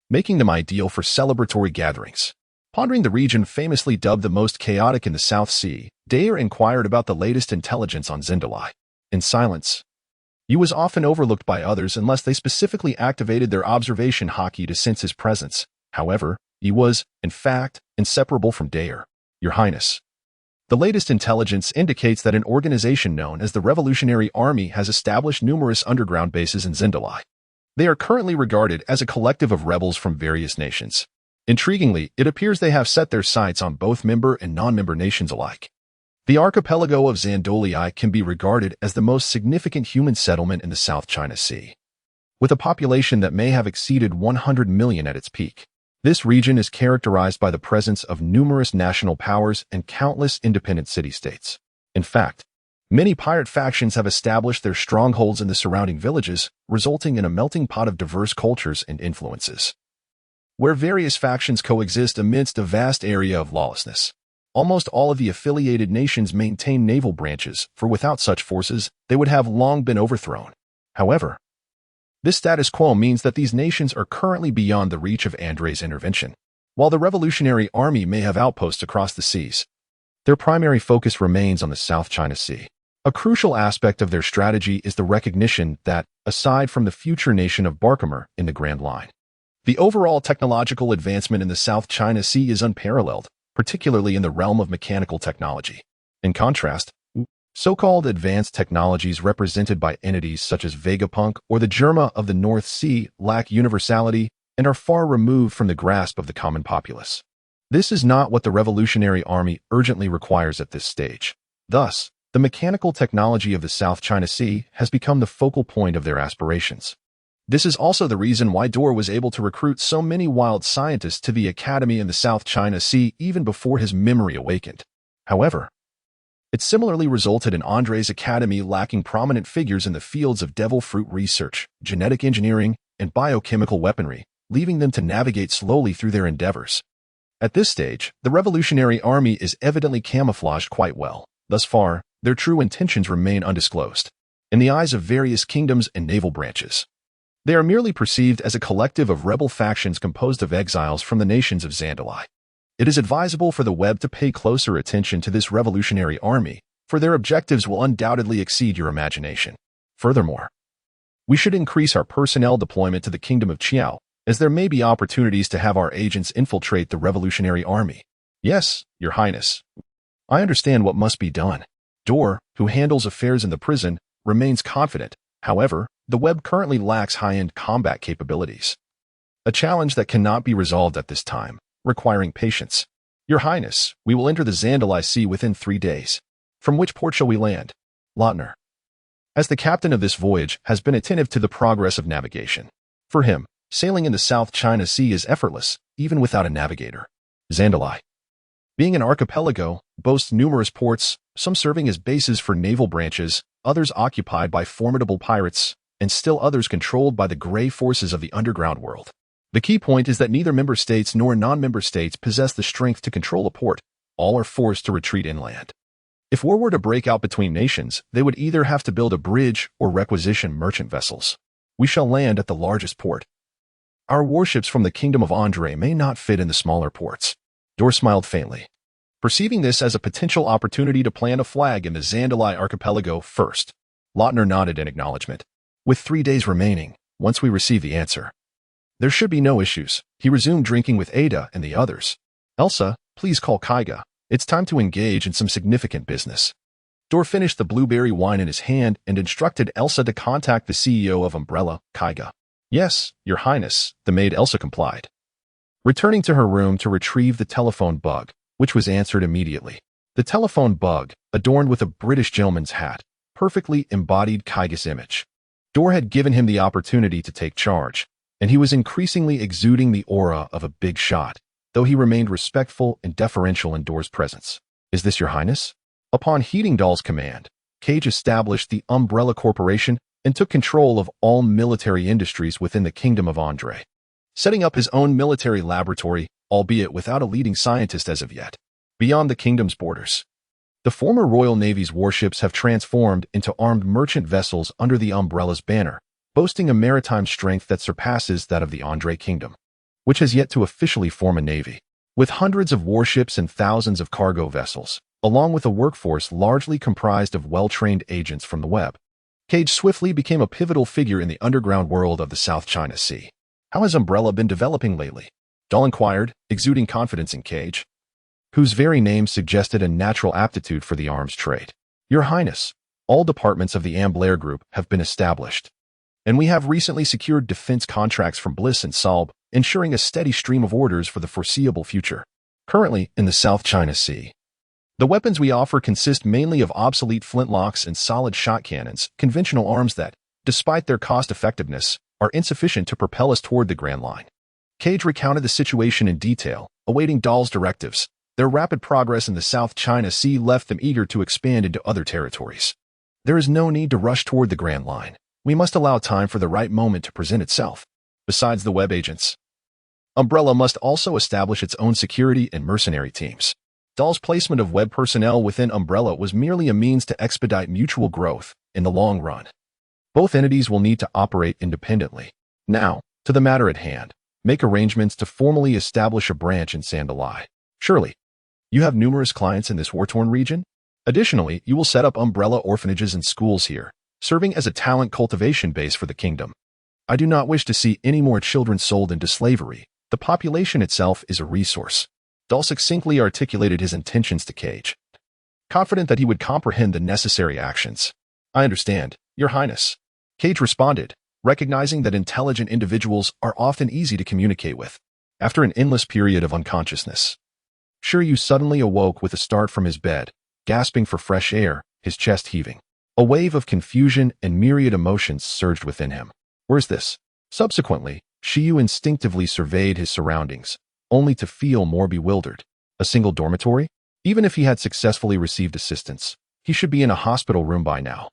making them ideal for celebratory gatherings. Pondering the region famously dubbed the most chaotic in the South Sea, Dare inquired about the latest intelligence on Zendalai. In silence, he was often overlooked by others unless they specifically activated their observation hockey to sense his presence. However, he was, in fact, inseparable from Dare. Your Highness, the latest intelligence indicates that an organization known as the Revolutionary Army has established numerous underground bases in Zendalai. They are currently regarded as a collective of rebels from various nations. Intriguingly, it appears they have set their sights on both member and non-member nations alike. The archipelago of Zandolii can be regarded as the most significant human settlement in the South China Sea, with a population that may have exceeded 100 million at its peak. This region is characterized by the presence of numerous national powers and countless independent city-states. In fact, many pirate factions have established their strongholds in the surrounding villages, resulting in a melting pot of diverse cultures and influences, where various factions coexist amidst a vast area of lawlessness. Almost all of the affiliated nations maintain naval branches, for without such forces, they would have long been overthrown. However, this status quo means that these nations are currently beyond the reach of Andre's intervention. While the Revolutionary Army may have outposts across the seas, their primary focus remains on the South China Sea. A crucial aspect of their strategy is the recognition that, aside from the future nation of Barkamer in the Grand Line, the overall technological advancement in the South China Sea is unparalleled, particularly in the realm of mechanical technology. In contrast, so-called advanced technologies represented by entities such as Vegapunk or the Germa of the North Sea lack universality and are far removed from the grasp of the common populace. This is not what the Revolutionary Army urgently requires at this stage. Thus, the mechanical technology of the South China Sea has become the focal point of their aspirations. This is also the reason why Dor was able to recruit so many wild scientists to the academy in the South China Sea even before his memory awakened. However, it similarly resulted in Andre's academy lacking prominent figures in the fields of devil fruit research, genetic engineering, and biochemical weaponry, leaving them to navigate slowly through their endeavors. At this stage, the Revolutionary Army is evidently camouflaged quite well. Thus far, their true intentions remain undisclosed. In the eyes of various kingdoms and naval branches, they are merely perceived as a collective of rebel factions composed of exiles from the nations of Zandalai. It is advisable for the web to pay closer attention to this Revolutionary Army, for their objectives will undoubtedly exceed your imagination. Furthermore, we should increase our personnel deployment to the Kingdom of Chiao, as there may be opportunities to have our agents infiltrate the Revolutionary Army. Yes, Your Highness. I understand what must be done. Dor, who handles affairs in the prison, remains confident. However, the web currently lacks high-end combat capabilities, a challenge that cannot be resolved at this time, requiring patience. Your Highness, we will enter the Zandalai Sea within 3 days. From which port shall we land? Lautner, as the captain of this voyage, has been attentive to the progress of navigation. For him, sailing in the South China Sea is effortless, even without a navigator. Zandalai, being an archipelago, boasts numerous ports, some serving as bases for naval branches, others occupied by formidable pirates, and still others controlled by the gray forces of the underground world. The key point is that neither member states nor non-member states possess the strength to control a port. All are forced to retreat inland. If war were to break out between nations, they would either have to build a bridge or requisition merchant vessels. We shall land at the largest port. Our warships from the Kingdom of Andre may not fit in the smaller ports. Dor smiled faintly, perceiving this as a potential opportunity to plant a flag in the Zandalai archipelago first. Lautner nodded in acknowledgement. With 3 days remaining, once we receive the answer, there should be no issues. He resumed drinking with Ada and the others. Elsa, please call Kaiga. It's time to engage in some significant business. Dor finished the blueberry wine in his hand and instructed Elsa to contact the CEO of Umbrella, Kaiga. Yes, Your Highness, the maid Elsa complied, returning to her room to retrieve the telephone bug, which was answered immediately. The telephone bug, adorned with a British gentleman's hat, perfectly embodied Kyga's image. Dor had given him the opportunity to take charge, and he was increasingly exuding the aura of a big shot, though he remained respectful and deferential in Dor's presence. Is this Your Highness? Upon heeding Dahl's command, Cage established the Umbrella Corporation and took control of all military industries within the Kingdom of Andre, setting up his own military laboratory, albeit without a leading scientist as of yet, beyond the kingdom's borders. The former Royal Navy's warships have transformed into armed merchant vessels under the Umbrella's banner, boasting a maritime strength that surpasses that of the Andre Kingdom, which has yet to officially form a navy. With hundreds of warships and thousands of cargo vessels, along with a workforce largely comprised of well-trained agents from the web, Cage swiftly became a pivotal figure in the underground world of the South China Sea. How has Umbrella been developing lately? Dahl inquired, exuding confidence in Cage, whose very name suggested a natural aptitude for the arms trade. Your Highness, all departments of the Ambler Group have been established, and we have recently secured defense contracts from Bliss and Salb, ensuring a steady stream of orders for the foreseeable future. Currently, in the South China Sea, the weapons we offer consist mainly of obsolete flintlocks and solid shot cannons, conventional arms that, despite their cost-effectiveness, are insufficient to propel us toward the Grand Line. Cage recounted the situation in detail, awaiting Dahl's directives. Their rapid progress in the South China Sea left them eager to expand into other territories. There is no need to rush toward the Grand Line. We must allow time for the right moment to present itself. Besides the web agents, Umbrella must also establish its own security and mercenary teams. Dahl's placement of web personnel within Umbrella was merely a means to expedite mutual growth in the long run. Both entities will need to operate independently. Now, to the matter at hand, make arrangements to formally establish a branch in Sandalai. Surely, you have numerous clients in this war-torn region? Additionally, you will set up Umbrella orphanages and schools here, serving as a talent cultivation base for the kingdom. I do not wish to see any more children sold into slavery. The population itself is a resource. Dahl succinctly articulated his intentions to Cage, confident that he would comprehend the necessary actions. I understand, Your Highness. Cage responded, recognizing that intelligent individuals are often easy to communicate with. After an endless period of unconsciousness, Shiryu suddenly awoke with a start from his bed, gasping for fresh air, his chest heaving. A wave of confusion and myriad emotions surged within him. Where's this? Subsequently, Shiryu instinctively surveyed his surroundings, only to feel more bewildered. A single dormitory? Even if he had successfully received assistance, he should be in a hospital room by now.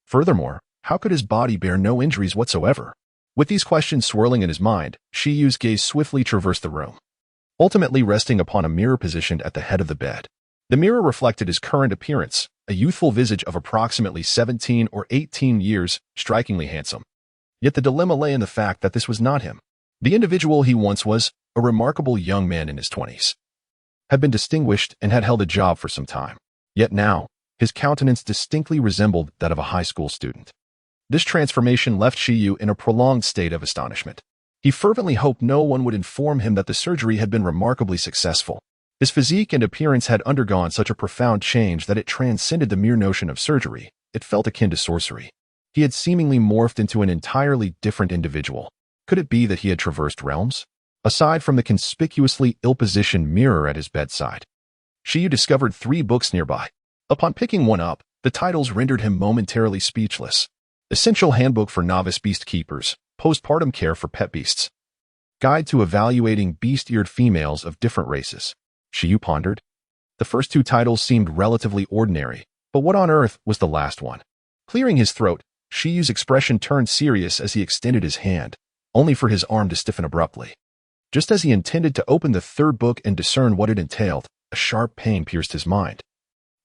Furthermore, how could his body bear no injuries whatsoever? With these questions swirling in his mind, Shiryu's gaze swiftly traversed the room, ultimately resting upon a mirror positioned at the head of the bed. The mirror reflected his current appearance, a youthful visage of approximately 17 or 18 years, strikingly handsome. Yet the dilemma lay in the fact that this was not him. The individual he once was, a remarkable young man in his 20s, had been distinguished and had held a job for some time. Yet now, his countenance distinctly resembled that of a high school student. This transformation left Shiryu in a prolonged state of astonishment. He fervently hoped no one would inform him that the surgery had been remarkably successful. His physique and appearance had undergone such a profound change that it transcended the mere notion of surgery. It felt akin to sorcery. He had seemingly morphed into an entirely different individual. Could it be that he had traversed realms? Aside from the conspicuously ill-positioned mirror at his bedside, Shiryu discovered 3 books nearby. Upon picking one up, the titles rendered him momentarily speechless. Essential Handbook for Novice Beast Keepers, Postpartum Care for Pet Beasts, Guide to Evaluating Beast-Eared Females of Different Races. Shiryu pondered. The first 2 titles seemed relatively ordinary, but what on earth was the last one? Clearing his throat, Shiryu's expression turned serious as he extended his hand, only for his arm to stiffen abruptly. Just as he intended to open the 3rd book and discern what it entailed, a sharp pain pierced his mind,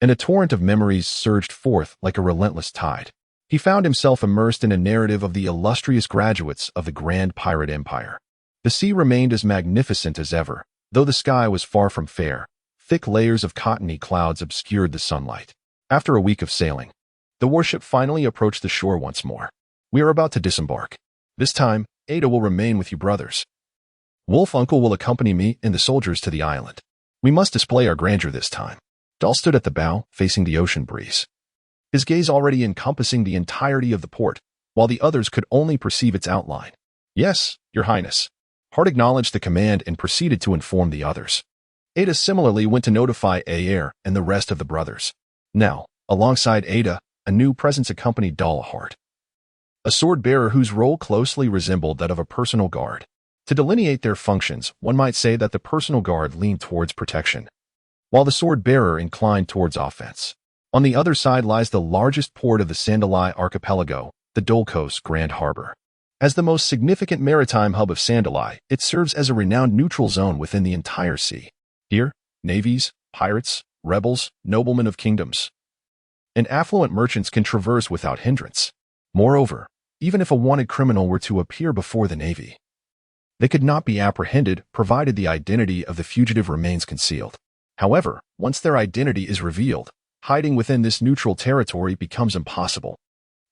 and a torrent of memories surged forth like a relentless tide. He found himself immersed in a narrative of the illustrious graduates of the Grand Pirate Empire. The sea remained as magnificent as ever, though the sky was far from fair. Thick layers of cottony clouds obscured the sunlight. After a week of sailing, the warship finally approached the shore once more. We are about to disembark. This time, Ada will remain with you brothers. Wolf Uncle will accompany me and the soldiers to the island. We must display our grandeur this time. Dahl stood at the bow, facing the ocean breeze, his gaze already encompassing the entirety of the port, while the others could only perceive its outline. Yes, Your Highness. Hart acknowledged the command and proceeded to inform the others. Ada similarly went to notify Ayer and the rest of the brothers. Now, alongside Ada, a new presence accompanied Dala Hart, a sword-bearer whose role closely resembled that of a personal guard. To delineate their functions, one might say that the personal guard leaned towards protection, while the sword-bearer inclined towards offense. On the other side lies the largest port of the Sandalai archipelago, the Dolkos Grand Harbor. As the most significant maritime hub of Sandalai, it serves as a renowned neutral zone within the entire sea. Here, navies, pirates, rebels, noblemen of kingdoms, and affluent merchants can traverse without hindrance. Moreover, even if a wanted criminal were to appear before the navy, they could not be apprehended provided the identity of the fugitive remains concealed. However, once their identity is revealed, hiding within this neutral territory becomes impossible.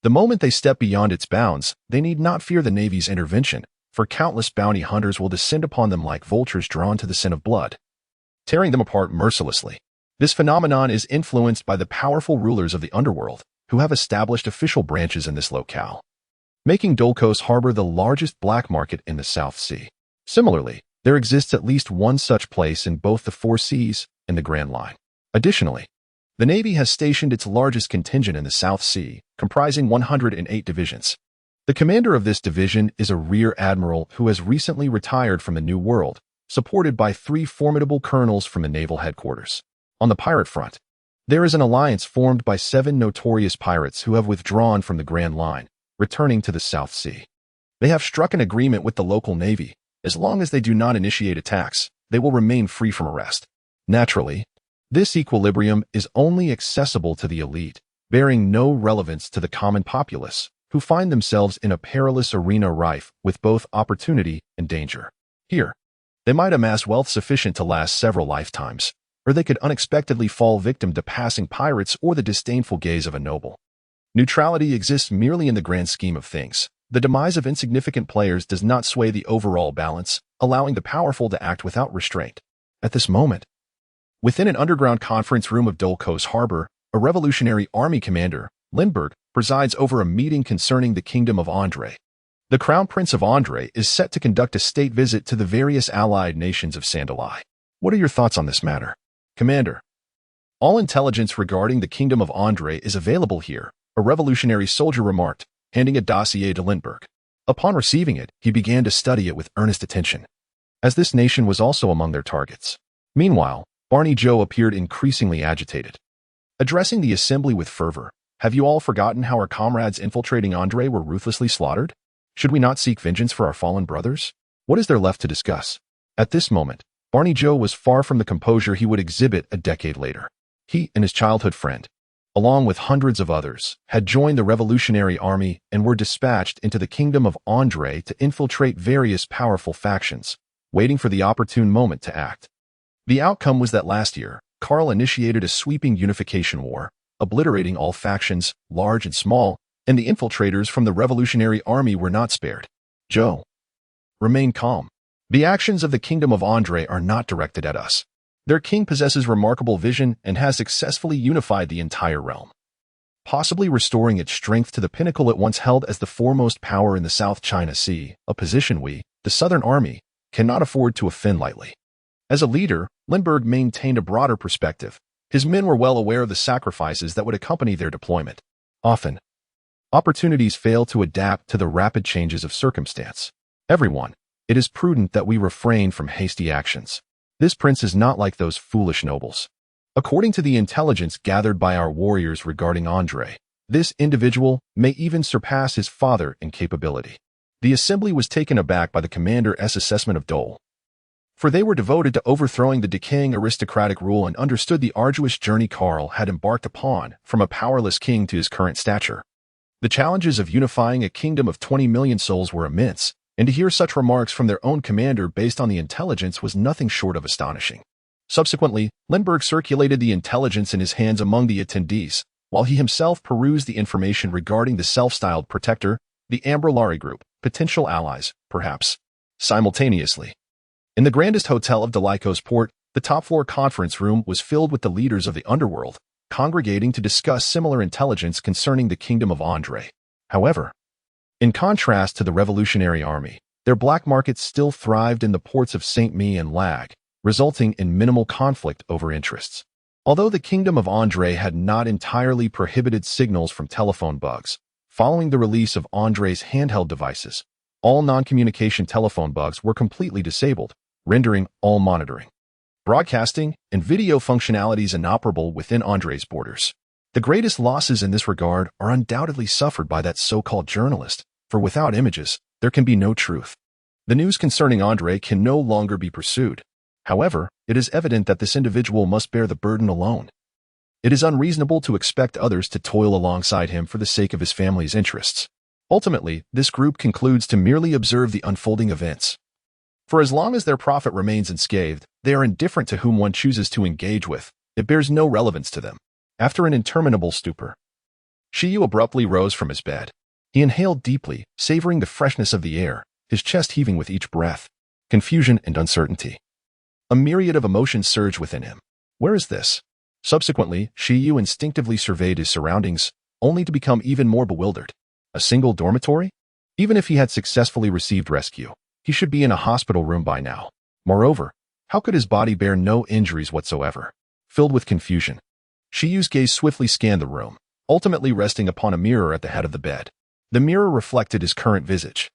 The moment they step beyond its bounds, they need not fear the Navy's intervention, for countless bounty hunters will descend upon them like vultures drawn to the scent of blood, tearing them apart mercilessly. This phenomenon is influenced by the powerful rulers of the underworld, who have established official branches in this locale, making Dolkos Harbor the largest black market in the South Sea. Similarly, there exists at least one such place in both the Four Seas and the Grand Line. Additionally, the Navy has stationed its largest contingent in the South Sea, comprising 108 divisions. The commander of this division is a rear admiral who has recently retired from the New World, supported by 3 formidable colonels from the naval headquarters. On the pirate front, there is an alliance formed by 7 notorious pirates who have withdrawn from the Grand Line, returning to the South Sea. They have struck an agreement with the local navy. As long as they do not initiate attacks, they will remain free from arrest. Naturally, this equilibrium is only accessible to the elite, bearing no relevance to the common populace, who find themselves in a perilous arena rife with both opportunity and danger. Here, they might amass wealth sufficient to last several lifetimes, or they could unexpectedly fall victim to passing pirates or the disdainful gaze of a noble. Neutrality exists merely in the grand scheme of things. The demise of insignificant players does not sway the overall balance, allowing the powerful to act without restraint. At this moment, within an underground conference room of Dolkos Harbor, a Revolutionary Army commander, Lindbergh, presides over a meeting concerning the Kingdom of Andre. The Crown Prince of Andre is set to conduct a state visit to the various allied nations of Sandalai. What are your thoughts on this matter? Commander, all intelligence regarding the Kingdom of Andre is available here, a revolutionary soldier remarked, handing a dossier to Lindbergh. Upon receiving it, he began to study it with earnest attention, as this nation was also among their targets. Meanwhile, Barney Joe appeared increasingly agitated, addressing the assembly with fervor. Have you all forgotten how our comrades infiltrating Andre were ruthlessly slaughtered? Should we not seek vengeance for our fallen brothers? What is there left to discuss? At this moment, Barney Joe was far from the composure he would exhibit a decade later. He and his childhood friend, along with hundreds of others, had joined the Revolutionary Army and were dispatched into the Kingdom of Andre to infiltrate various powerful factions, waiting for the opportune moment to act. The outcome was that last year, Karl initiated a sweeping unification war, obliterating all factions, large and small, and the infiltrators from the Revolutionary Army were not spared. Joe, remain calm. The actions of the Kingdom of Andre are not directed at us. Their king possesses remarkable vision and has successfully unified the entire realm, possibly restoring its strength to the pinnacle it once held as the foremost power in the South China Sea, a position we, the Southern Army, cannot afford to offend lightly. As a leader, Lindbergh maintained a broader perspective. His men were well aware of the sacrifices that would accompany their deployment. Often, opportunities fail to adapt to the rapid changes of circumstance. Everyone, it is prudent that we refrain from hasty actions. This prince is not like those foolish nobles. According to the intelligence gathered by our warriors regarding Andre, this individual may even surpass his father in capability. The assembly was taken aback by the commander's assessment of Dole, for they were devoted to overthrowing the decaying aristocratic rule and understood the arduous journey Karl had embarked upon from a powerless king to his current stature. The challenges of unifying a kingdom of 20 million souls were immense, and to hear such remarks from their own commander based on the intelligence was nothing short of astonishing. Subsequently, Lindbergh circulated the intelligence in his hands among the attendees, while he himself perused the information regarding the self-styled protector, the Ambrolari group, potential allies, perhaps, simultaneously. In the grandest hotel of Dalaiko's port, the top-floor conference room was filled with the leaders of the underworld, congregating to discuss similar intelligence concerning the Kingdom of Andre. However, in contrast to the Revolutionary Army, Their black markets still thrived in the ports of Saint-Me and Lag, resulting in minimal conflict over interests. Although the Kingdom of Andre had not entirely prohibited signals from telephone bugs, following the release of Andre's handheld devices, all non-communication telephone bugs were completely disabled, rendering all monitoring, broadcasting, and video functionalities inoperable within Andre's borders. The greatest losses in this regard are undoubtedly suffered by that so-called journalist, for without images, there can be no truth. The news concerning Andre can no longer be pursued. However, it is evident that this individual must bear the burden alone. It is unreasonable to expect others to toil alongside him for the sake of his family's interests. Ultimately, this group concludes to merely observe the unfolding events. For as long as their profit remains unscathed, they are indifferent to whom one chooses to engage with. It bears no relevance to them. After an interminable stupor, Shiyu abruptly rose from his bed. He inhaled deeply, savoring the freshness of the air, his chest heaving with each breath. Confusion and uncertainty. A myriad of emotions surged within him. Where is this? Subsequently, Shiyu instinctively surveyed his surroundings, only to become even more bewildered. A single dormitory? Even if he had successfully received rescue, he should be in a hospital room by now. Moreover, how could his body bear no injuries whatsoever? Filled with confusion, Shiyu's gaze swiftly scanned the room, ultimately resting upon a mirror at the head of the bed. The mirror reflected his current visage,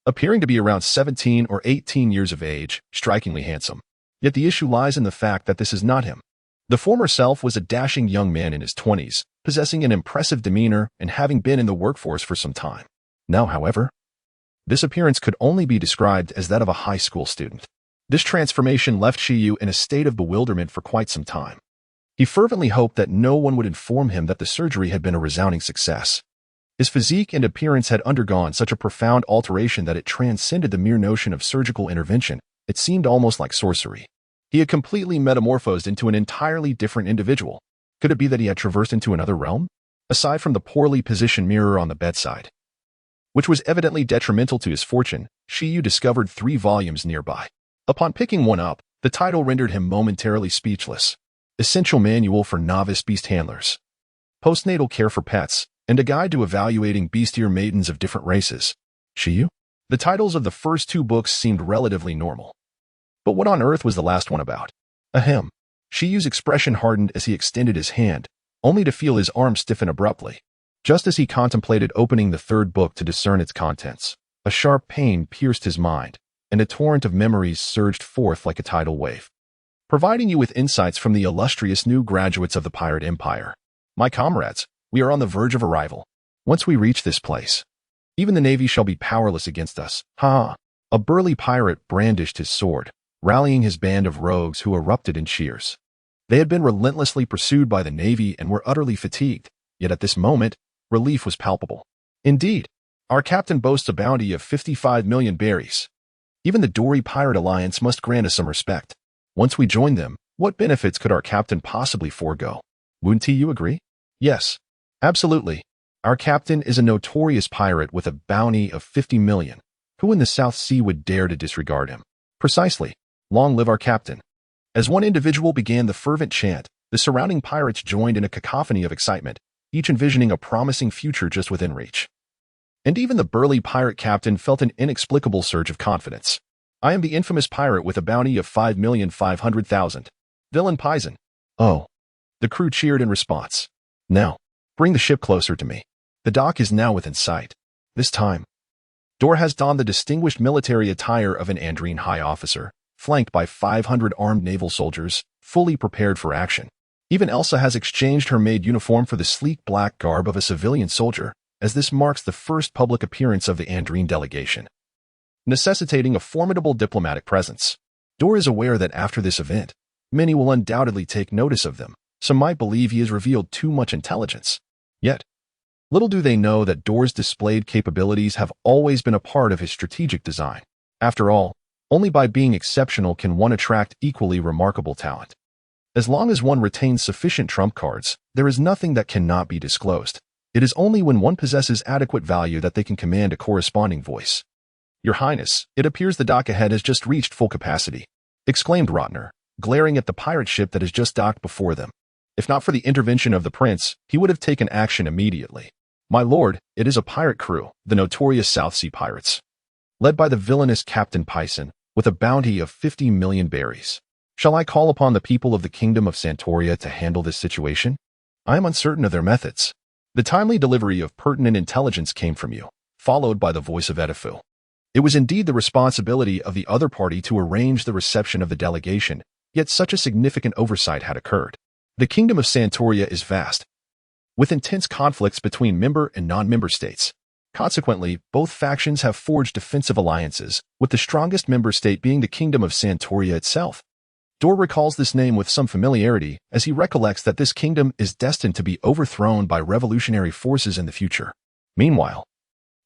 appearing to be around 17 or 18 years of age, strikingly handsome. Yet the issue lies in the fact that this is not him. The former self was a dashing young man in his 20s, possessing an impressive demeanor and having been in the workforce for some time. Now, however, this appearance could only be described as that of a high school student. This transformation left Shiyu in a state of bewilderment for quite some time. He fervently hoped that no one would inform him that the surgery had been a resounding success. His physique and appearance had undergone such a profound alteration that it transcended the mere notion of surgical intervention. It seemed almost like sorcery. He had completely metamorphosed into an entirely different individual. Could it be that he had traversed into another realm? Aside from the poorly positioned mirror on the bedside, which was evidently detrimental to his fortune, Shiyu discovered 3 volumes nearby. Upon picking one up, the title rendered him momentarily speechless. Essential Manual for Novice Beast Handlers, Postnatal Care for Pets, and a Guide to Evaluating Bestiar Maidens of Different Races. Shiyu? The titles of the first 2 books seemed relatively normal. But what on earth was the last one about? Ahem. Shiyu's expression hardened as he extended his hand, only to feel his arm stiffen abruptly. Just as he contemplated opening the 3rd book to discern its contents, a sharp pain pierced his mind, and a torrent of memories surged forth like a tidal wave, providing you with insights from the illustrious new graduates of the Pirate Empire. My comrades, we are on the verge of arrival. Once we reach this place, even the Navy shall be powerless against us. Ha! A burly pirate brandished his sword, rallying his band of rogues who erupted in cheers. They had been relentlessly pursued by the Navy and were utterly fatigued, yet at this moment, relief was palpable. Indeed, our captain boasts a bounty of 55 million berries. Even the Dory Pirate Alliance must grant us some respect. Once we join them, what benefits could our captain possibly forego? Wouldn't you agree? Yes, absolutely. Our captain is a notorious pirate with a bounty of 50 million. Who in the South Sea would dare to disregard him? Precisely. Long live our captain. As one individual began the fervent chant, the surrounding pirates joined in a cacophony of excitement, each envisioning a promising future just within reach. And even the burly pirate captain felt an inexplicable surge of confidence. I am the infamous pirate with a bounty of 5,500,000. Villain Pison. Oh. The crew cheered in response. Now, bring the ship closer to me. The dock is now within sight. This time, Dor has donned the distinguished military attire of an Andrine high officer, flanked by 500 armed naval soldiers, fully prepared for action. Even Elsa has exchanged her maid uniform for the sleek black garb of a civilian soldier, as this marks the first public appearance of the Andrine delegation, necessitating a formidable diplomatic presence. Dor is aware that after this event, many will undoubtedly take notice of them. Some might believe he has revealed too much intelligence. Yet, little do they know that Dor's displayed capabilities have always been a part of his strategic design. After all, only by being exceptional can one attract equally remarkable talent. As long as one retains sufficient trump cards, there is nothing that cannot be disclosed. It is only when one possesses adequate value that they can command a corresponding voice. Your Highness, it appears the dock ahead has just reached full capacity, exclaimed Rotner, glaring at the pirate ship that has just docked before them. If not for the intervention of the prince, he would have taken action immediately. My lord, it is a pirate crew, the notorious South Sea Pirates. led by the villainous Captain Pison, with a bounty of 50 million berries. Shall I call upon the people of the kingdom of Santoria to handle this situation? I am uncertain of their methods. The timely delivery of pertinent intelligence came from you, followed by the voice of Edifu. It was indeed the responsibility of the other party to arrange the reception of the delegation, yet such a significant oversight had occurred. The kingdom of Santoria is vast, with intense conflicts between member and non-member states. Consequently, both factions have forged defensive alliances, with the strongest member state being the kingdom of Santoria itself. Dor recalls this name with some familiarity as he recollects that this kingdom is destined to be overthrown by revolutionary forces in the future. Meanwhile,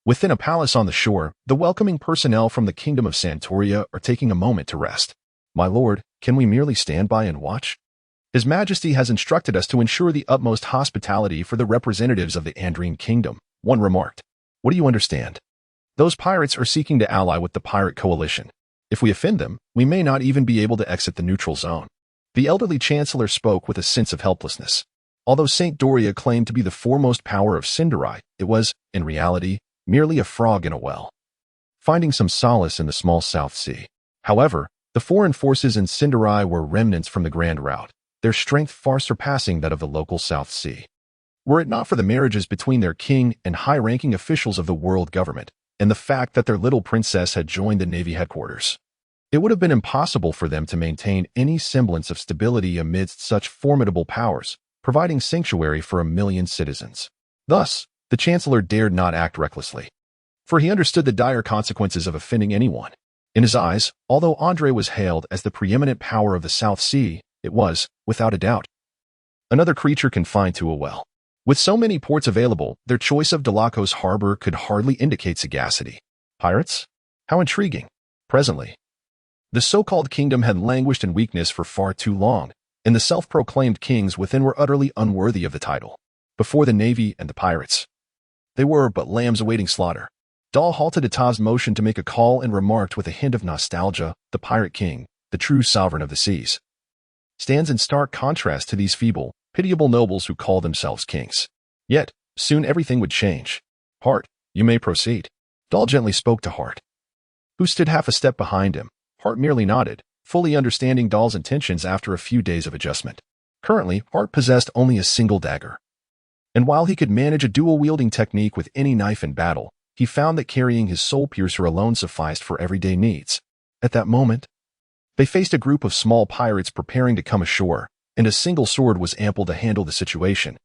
within a palace on the shore, the welcoming personnel from the kingdom of Santoria are taking a moment to rest. My lord, can we merely stand by and watch? His Majesty has instructed us to ensure the utmost hospitality for the representatives of the Andrine kingdom, one remarked. What do you understand? Those pirates are seeking to ally with the pirate coalition. If we offend them, we may not even be able to exit the neutral zone. The elderly chancellor spoke with a sense of helplessness. Although Saint Doria claimed to be the foremost power of Cinderai, it was, in reality, merely a frog in a well, finding some solace in the small South Sea. However, the foreign forces in Cinderai were remnants from the Grand Route, their strength far surpassing that of the local South Sea. Were it not for the marriages between their king and high-ranking officials of the world government, and the fact that their little princess had joined the Navy headquarters, it would have been impossible for them to maintain any semblance of stability amidst such formidable powers, providing sanctuary for 1 million citizens. Thus, the Chancellor dared not act recklessly, for he understood the dire consequences of offending anyone. In his eyes, although Andre was hailed as the preeminent power of the South Sea, it was, without a doubt, another creature confined to a well. With so many ports available, their choice of Delacos harbor could hardly indicate sagacity. Pirates? How intriguing. Presently, the so-called kingdom had languished in weakness for far too long, and the self-proclaimed kings within were utterly unworthy of the title. Before the navy and the pirates, they were but lambs awaiting slaughter. Dahl halted Atav's motion to make a call and remarked with a hint of nostalgia, the pirate king, the true sovereign of the seas, stands in stark contrast to these feeble, pitiable nobles who call themselves kings. Yet, soon everything would change. Hart, you may proceed. Dahl gently spoke to Hart, who stood half a step behind him. Hart merely nodded, fully understanding Dahl's intentions after a few days of adjustment. Currently, Hart possessed only a single dagger. And while he could manage a dual-wielding technique with any knife in battle, he found that carrying his soul-piercer alone sufficed for everyday needs. At that moment, they faced a group of small pirates preparing to come ashore, and a single sword was ample to handle the situation.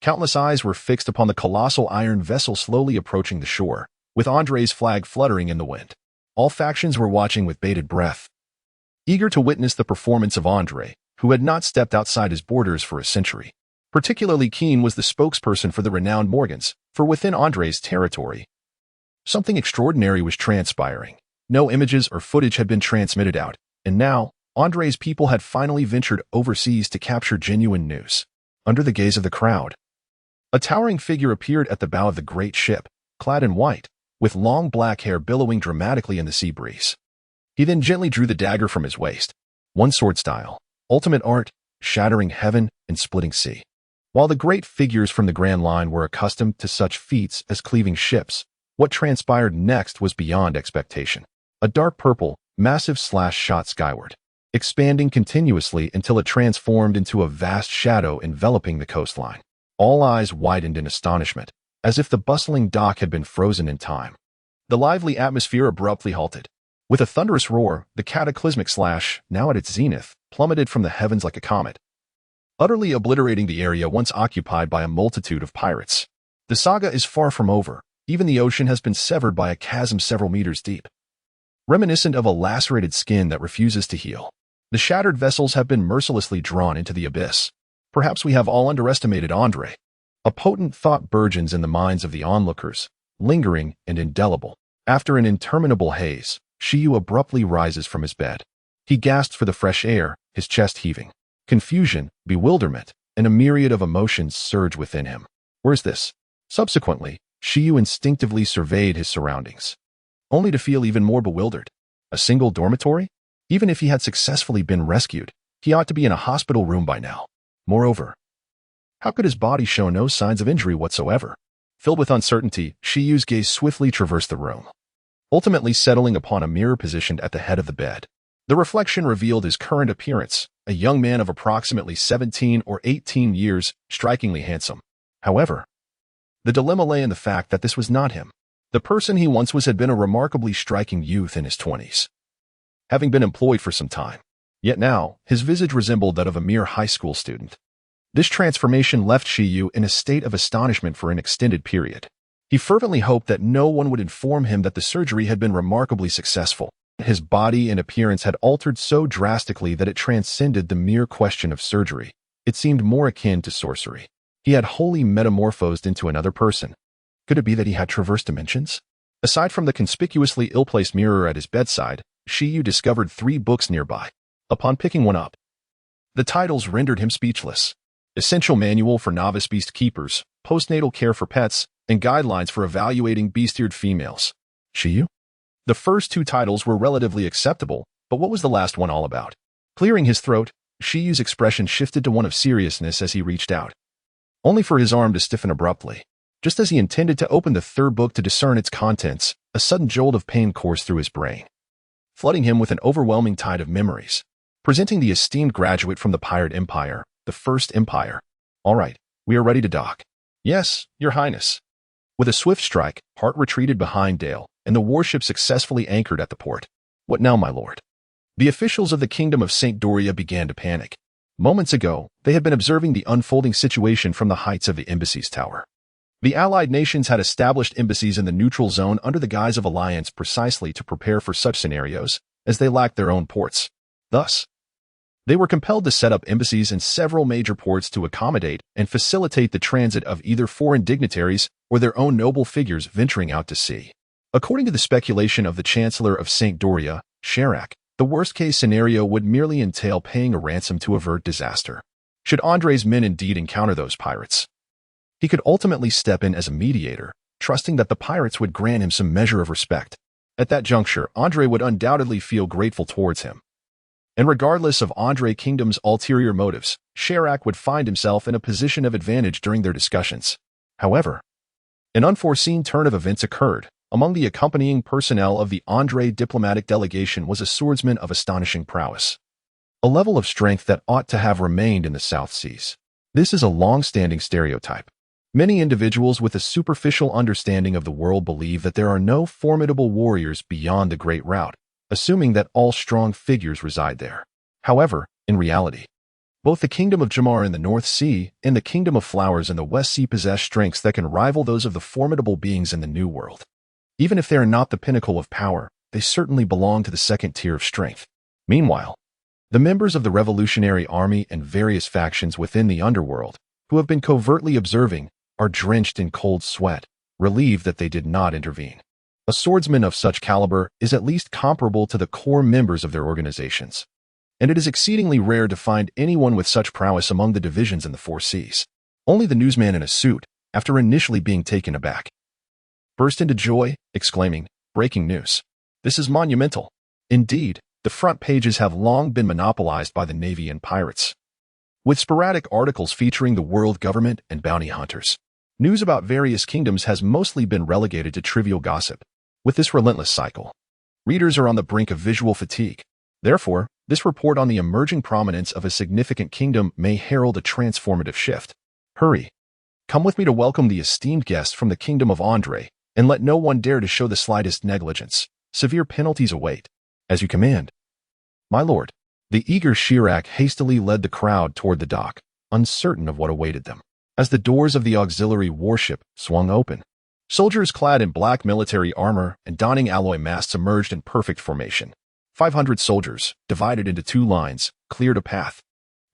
Countless eyes were fixed upon the colossal iron vessel slowly approaching the shore, with Andre's flag fluttering in the wind. All factions were watching with bated breath, eager to witness the performance of Andre, who had not stepped outside his borders for a century. Particularly keen was the spokesperson for the renowned Morgans, for within Andre's territory, something extraordinary was transpiring. No images or footage had been transmitted out, and now, Andre's people had finally ventured overseas to capture genuine news. Under the gaze of the crowd, a towering figure appeared at the bow of the great ship, clad in white, with long black hair billowing dramatically in the sea breeze. He then gently drew the dagger from his waist. One sword style, ultimate art, shattering heaven and splitting sea. While the great figures from the Grand Line were accustomed to such feats as cleaving ships, what transpired next was beyond expectation. A dark purple, massive slash shot skyward, expanding continuously until it transformed into a vast shadow enveloping the coastline. All eyes widened in astonishment, as if the bustling dock had been frozen in time. The lively atmosphere abruptly halted. With a thunderous roar, the cataclysmic slash, now at its zenith, plummeted from the heavens like a comet, utterly obliterating the area once occupied by a multitude of pirates. The saga is far from over. Even the ocean has been severed by a chasm several meters deep, reminiscent of a lacerated skin that refuses to heal. The shattered vessels have been mercilessly drawn into the abyss. Perhaps we have all underestimated Andre. A potent thought burgeons in the minds of the onlookers, lingering and indelible. After an interminable haze, Shiyu abruptly rises from his bed. He gasps for the fresh air, his chest heaving. Confusion, bewilderment, and a myriad of emotions surge within him. Where's this? Subsequently, Shiyu instinctively surveyed his surroundings, only to feel even more bewildered. A single dormitory? Even if he had successfully been rescued, he ought to be in a hospital room by now. Moreover, how could his body show no signs of injury whatsoever? Filled with uncertainty, Shiyu's gaze swiftly traversed the room. ultimately settling upon a mirror positioned at the head of the bed. The reflection revealed his current appearance, a young man of approximately 17 or 18 years, strikingly handsome. However, the dilemma lay in the fact that this was not him. The person he once was had been a remarkably striking youth in his 20s, having been employed for some time. Yet now, his visage resembled that of a mere high school student. This transformation left Shiyu in a state of astonishment for an extended period. He fervently hoped that no one would inform him that the surgery had been remarkably successful. His body and appearance had altered so drastically that it transcended the mere question of surgery. It seemed more akin to sorcery. He had wholly metamorphosed into another person. Could it be that he had traversed dimensions? Aside from the conspicuously ill-placed mirror at his bedside, Shiyu discovered 3 books nearby. Upon picking one up, the titles rendered him speechless. Essential Manual for Novice Beast Keepers, Postnatal Care for Pets, and Guidelines for Evaluating Beast-Eared Females. Shiyu? The first 2 titles were relatively acceptable, but what was the last one all about? Clearing his throat, Shiyu's expression shifted to one of seriousness as he reached out, only for his arm to stiffen abruptly. Just as he intended to open the 3rd book to discern its contents, a sudden jolt of pain coursed through his brain, flooding him with an overwhelming tide of memories. Presenting the esteemed graduate from the Pirate Empire, the First Empire. All right, we are ready to dock. Yes, Your Highness. With a swift strike, Hart retreated behind Dale, and the warship successfully anchored at the port. What now, my lord? The officials of the Kingdom of St. Doria began to panic. Moments ago, they had been observing the unfolding situation from the heights of the embassy's tower. The allied nations had established embassies in the neutral zone under the guise of alliance precisely to prepare for such scenarios, as they lacked their own ports. Thus, they were compelled to set up embassies in several major ports to accommodate and facilitate the transit of either foreign dignitaries or their own noble figures venturing out to sea. According to the speculation of the Chancellor of St. Doria, Sherak, the worst-case scenario would merely entail paying a ransom to avert disaster. Should Andre's men indeed encounter those pirates, he could ultimately step in as a mediator, trusting that the pirates would grant him some measure of respect. At that juncture, Andre would undoubtedly feel grateful towards him. And regardless of Andre Kingdom's ulterior motives, Sherak would find himself in a position of advantage during their discussions. However, an unforeseen turn of events occurred. Among the accompanying personnel of the Andre diplomatic delegation was a swordsman of astonishing prowess, a level of strength that ought to have remained in the South Seas. This is a long-standing stereotype. Many individuals with a superficial understanding of the world believe that there are no formidable warriors beyond the Great Route, assuming that all strong figures reside there. However, in reality, both the Kingdom of Jamar in the North Sea and the Kingdom of Flowers in the West Sea possess strengths that can rival those of the formidable beings in the New World. Even if they are not the pinnacle of power, they certainly belong to the second tier of strength. Meanwhile, the members of the Revolutionary Army and various factions within the underworld, who have been covertly observing, are drenched in cold sweat, relieved that they did not intervene. A swordsman of such caliber is at least comparable to the core members of their organizations, and it is exceedingly rare to find anyone with such prowess among the divisions in the Four Seas. Only the newsman in a suit, after initially being taken aback, burst into joy, exclaiming, "Breaking news. This is monumental." Indeed, the front pages have long been monopolized by the Navy and pirates, with sporadic articles featuring the world government and bounty hunters. News about various kingdoms has mostly been relegated to trivial gossip. With this relentless cycle, readers are on the brink of visual fatigue. Therefore, this report on the emerging prominence of a significant kingdom may herald a transformative shift. Hurry. Come with me to welcome the esteemed guest from the Kingdom of Andre, and let no one dare to show the slightest negligence. Severe penalties await. As you command, my lord. The eager Sherak hastily led the crowd toward the dock, uncertain of what awaited them. As the doors of the auxiliary warship swung open, soldiers clad in black military armor and donning alloy masks emerged in perfect formation. 500 soldiers, divided into 2 lines, cleared a path.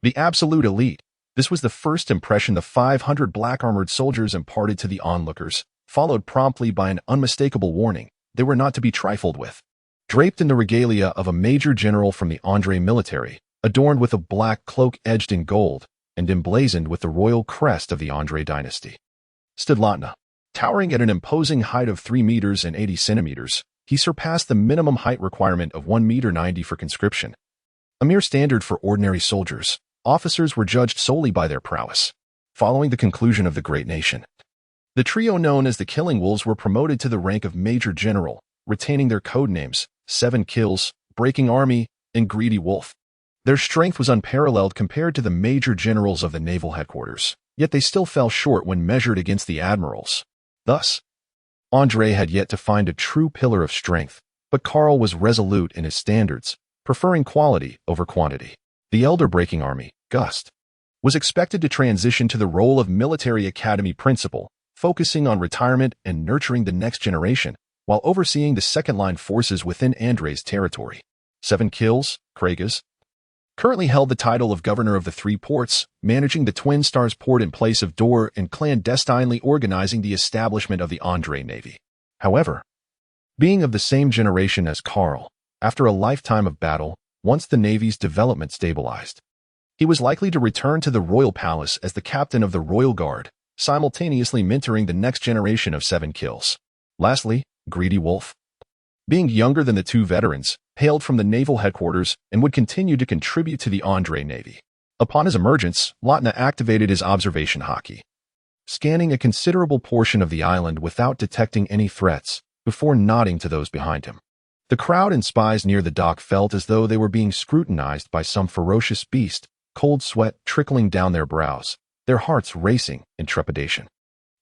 The absolute elite. This was the first impression the 500 black-armored soldiers imparted to the onlookers, followed promptly by an unmistakable warning: they were not to be trifled with. Draped in the regalia of a major general from the Andre military, adorned with a black cloak edged in gold, and emblazoned with the royal crest of the Andre dynasty, stood Latna. Towering at an imposing height of 3 meters and 80 centimeters, he surpassed the minimum height requirement of 1 meter 90 for conscription. A mere standard for ordinary soldiers, officers were judged solely by their prowess. Following the conclusion of the great nation, the trio known as the Killing Wolves were promoted to the rank of Major General, retaining their code names, 7 Kills, Breaking Army, and Greedy Wolf. Their strength was unparalleled compared to the major generals of the naval headquarters, yet they still fell short when measured against the admirals. Thus, Andre had yet to find a true pillar of strength, but Karl was resolute in his standards, preferring quality over quantity. The elder Breaking Army, Gust, was expected to transition to the role of military academy principal, focusing on retirement and nurturing the next generation, while overseeing the second-line forces within Andre's territory. 7 Kills, Kragas, currently held the title of governor of the 3 ports, managing the Twin Stars port in place of Dor and clandestinely organizing the establishment of the Andre Navy. However, being of the same generation as Karl, after a lifetime of battle, once the Navy's development stabilized, he was likely to return to the royal palace as the captain of the Royal Guard, simultaneously mentoring the next generation of 7 Kills. Lastly, Greedy Wolf, being younger than the 2 veterans, hailed from the naval headquarters and would continue to contribute to the Andre Navy. Upon his emergence, Lotna activated his observation hockey, scanning a considerable portion of the island without detecting any threats, before nodding to those behind him. The crowd and spies near the dock felt as though they were being scrutinized by some ferocious beast, cold sweat trickling down their brows, their hearts racing in trepidation.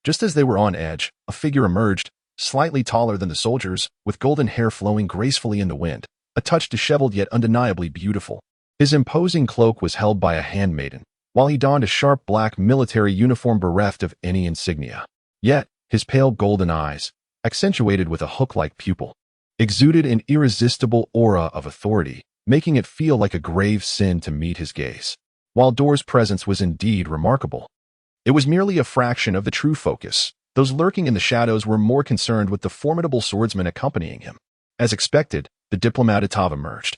Just as they were on edge, a figure emerged, slightly taller than the soldiers, with golden hair flowing gracefully in the wind, a touch disheveled yet undeniably beautiful. His imposing cloak was held by a handmaiden, while he donned a sharp black military uniform bereft of any insignia. Yet, his pale golden eyes, accentuated with a hook-like pupil, exuded an irresistible aura of authority, making it feel like a grave sin to meet his gaze. While Dor's presence was indeed remarkable, it was merely a fraction of the true focus. Those lurking in the shadows were more concerned with the formidable swordsman accompanying him. As expected, the diplomat Atav emerged,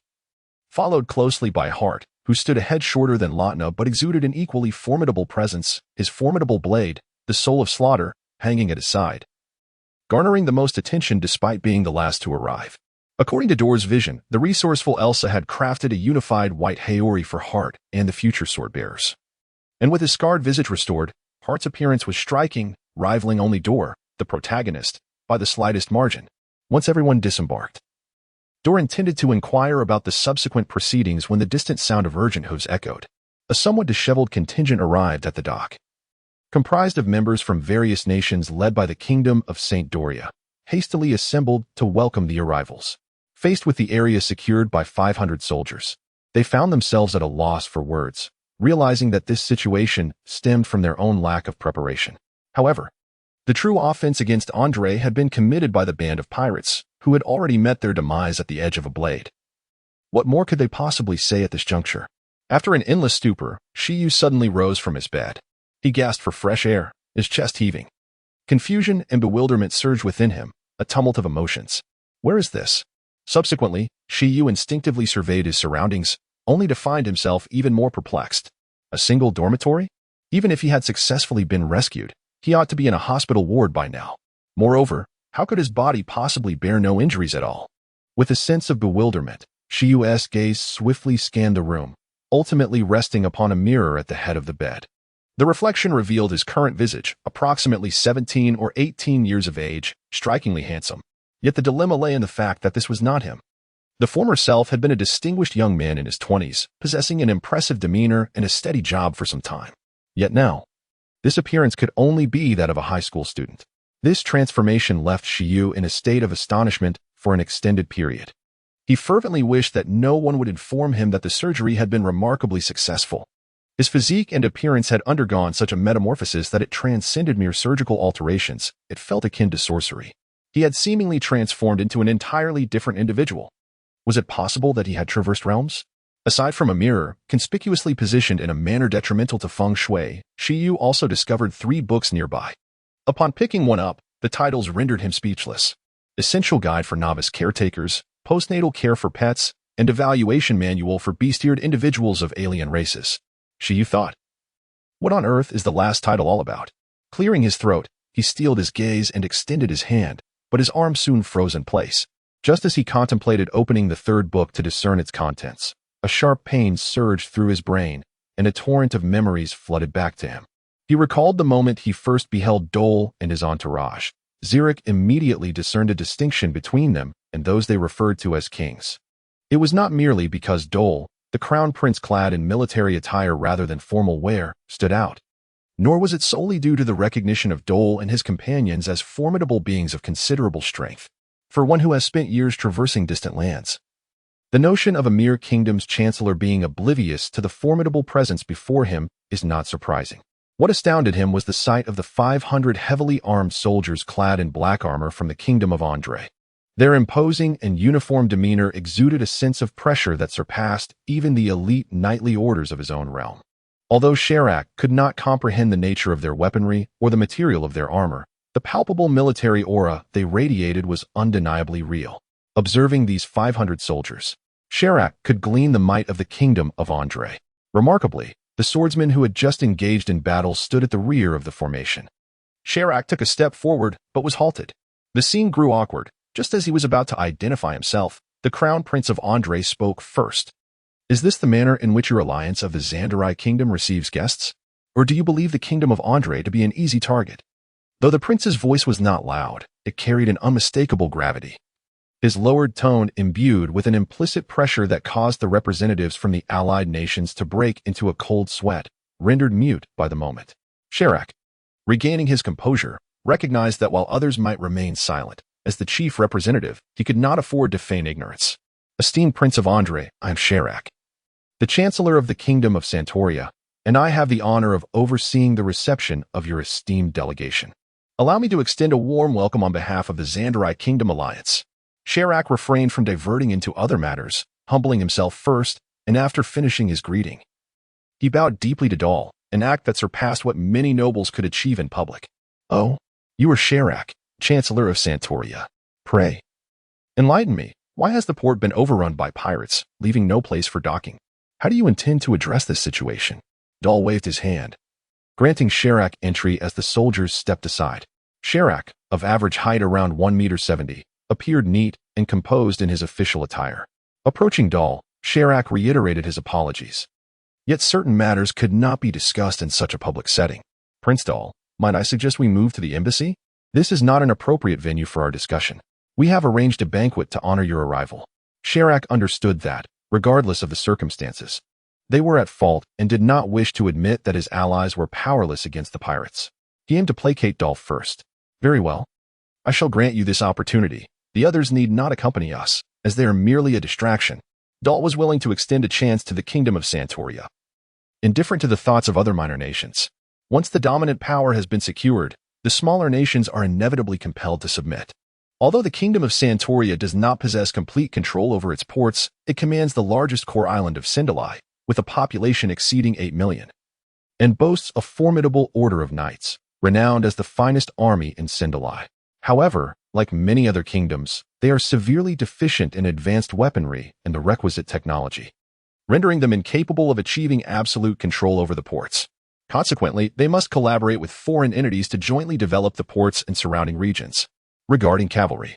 followed closely by Hart, who stood a head shorter than Lotna but exuded an equally formidable presence, his formidable blade, the soul of slaughter, hanging at his side, garnering the most attention despite being the last to arrive. According to Dor's vision, the resourceful Elsa had crafted a unified white Haori for Hart and the future sword-bearers. And with his scarred visage restored, Hart's appearance was striking, rivaling only Dor, the protagonist, by the slightest margin. Once everyone disembarked, Dor intended to inquire about the subsequent proceedings when the distant sound of urgent hooves echoed. A somewhat disheveled contingent arrived at the dock, comprised of members from various nations led by the Kingdom of St. Doria, hastily assembled to welcome the arrivals. Faced with the area secured by 500 soldiers, they found themselves at a loss for words, realizing that this situation stemmed from their own lack of preparation. However, the true offense against Andre had been committed by the band of pirates, who had already met their demise at the edge of a blade. What more could they possibly say at this juncture? After an endless stupor, Shiyu suddenly rose from his bed. He gasped for fresh air, his chest heaving. Confusion and bewilderment surged within him, a tumult of emotions. Where is this? Subsequently, Shiyu instinctively surveyed his surroundings, only to find himself even more perplexed. A single dormitory? Even if he had successfully been rescued, he ought to be in a hospital ward by now. Moreover, how could his body possibly bear no injuries at all? With a sense of bewilderment, Shiyu's gaze swiftly scanned the room, ultimately resting upon a mirror at the head of the bed. The reflection revealed his current visage, approximately 17 or 18 years of age, strikingly handsome. Yet the dilemma lay in the fact that this was not him. The former self had been a distinguished young man in his 20s, possessing an impressive demeanor and a steady job for some time. Yet now, this appearance could only be that of a high school student. This transformation left Shiyu in a state of astonishment for an extended period. He fervently wished that no one would inform him that the surgery had been remarkably successful. His physique and appearance had undergone such a metamorphosis that it transcended mere surgical alterations. It felt akin to sorcery. He had seemingly transformed into an entirely different individual. Was it possible that he had traversed realms? Aside from a mirror, conspicuously positioned in a manner detrimental to feng shui, Shiyu also discovered 3 books nearby. Upon picking one up, the titles rendered him speechless. Essential Guide for Novice Caretakers, Postnatal Care for Pets, and Evaluation Manual for Bestiared Individuals of Alien Races. Shiyu thought. What on earth is the last title all about? Clearing his throat, he steeled his gaze and extended his hand, but his arm soon froze in place. Just as he contemplated opening the 3rd book to discern its contents, a sharp pain surged through his brain, and a torrent of memories flooded back to him. He recalled the moment he first beheld Dole and his entourage, Xeric immediately discerned a distinction between them and those they referred to as kings. It was not merely because Dole, the crown prince clad in military attire rather than formal wear, stood out. Nor was it solely due to the recognition of Dole and his companions as formidable beings of considerable strength. For one who has spent years traversing distant lands, the notion of a mere kingdom's chancellor being oblivious to the formidable presence before him is not surprising. What astounded him was the sight of the 500 heavily armed soldiers clad in black armor from the kingdom of Andre. Their imposing and uniform demeanor exuded a sense of pressure that surpassed even the elite knightly orders of his own realm. Although Sherak could not comprehend the nature of their weaponry or the material of their armor, the palpable military aura they radiated was undeniably real. Observing these 500 soldiers, Sherak could glean the might of the kingdom of Andre. Remarkably, the swordsman who had just engaged in battle stood at the rear of the formation. Sherak took a step forward, but was halted. The scene grew awkward. Just as he was about to identify himself, the crown prince of Andre spoke first. Is this the manner in which your alliance of the Xandarai kingdom receives guests? Or do you believe the kingdom of Andre to be an easy target? Though the prince's voice was not loud, it carried an unmistakable gravity. His lowered tone imbued with an implicit pressure that caused the representatives from the allied nations to break into a cold sweat, rendered mute by the moment. Sherak, regaining his composure, recognized that while others might remain silent, as the chief representative, he could not afford to feign ignorance. Esteemed Prince of Andre, I am Sherak, the Chancellor of the Kingdom of Santoria, and I have the honor of overseeing the reception of your esteemed delegation. Allow me to extend a warm welcome on behalf of the Xandarai Kingdom Alliance. Sherak refrained from diverting into other matters, humbling himself first, and after finishing his greeting, he bowed deeply to Dol, an act that surpassed what many nobles could achieve in public. Oh, you are Sherak, Chancellor of Santoria. Pray, enlighten me. Why has the port been overrun by pirates, leaving no place for docking? How do you intend to address this situation? Dol waved his hand, granting Sherak entry as the soldiers stepped aside. Sherak, of average height around 1.70 meters, appeared neat and composed in his official attire. Approaching Dol, Sherak reiterated his apologies. Yet certain matters could not be discussed in such a public setting. Prince Dol, might I suggest we move to the embassy? This is not an appropriate venue for our discussion. We have arranged a banquet to honor your arrival. Sherak understood that, regardless of the circumstances, they were at fault and did not wish to admit that his allies were powerless against the pirates. He aimed to placate Dol first. Very well. I shall grant you this opportunity. The others need not accompany us, as they are merely a distraction. Dol was willing to extend a chance to the kingdom of Santoria. Indifferent to the thoughts of other minor nations, once the dominant power has been secured, the smaller nations are inevitably compelled to submit. Although the kingdom of Santoria does not possess complete control over its ports, it commands the largest core island of Sindalai, with a population exceeding 8 million, and boasts a formidable order of knights, renowned as the finest army in Sindalai. However, like many other kingdoms, they are severely deficient in advanced weaponry and the requisite technology, rendering them incapable of achieving absolute control over the ports. Consequently, they must collaborate with foreign entities to jointly develop the ports and surrounding regions. Regarding cavalry,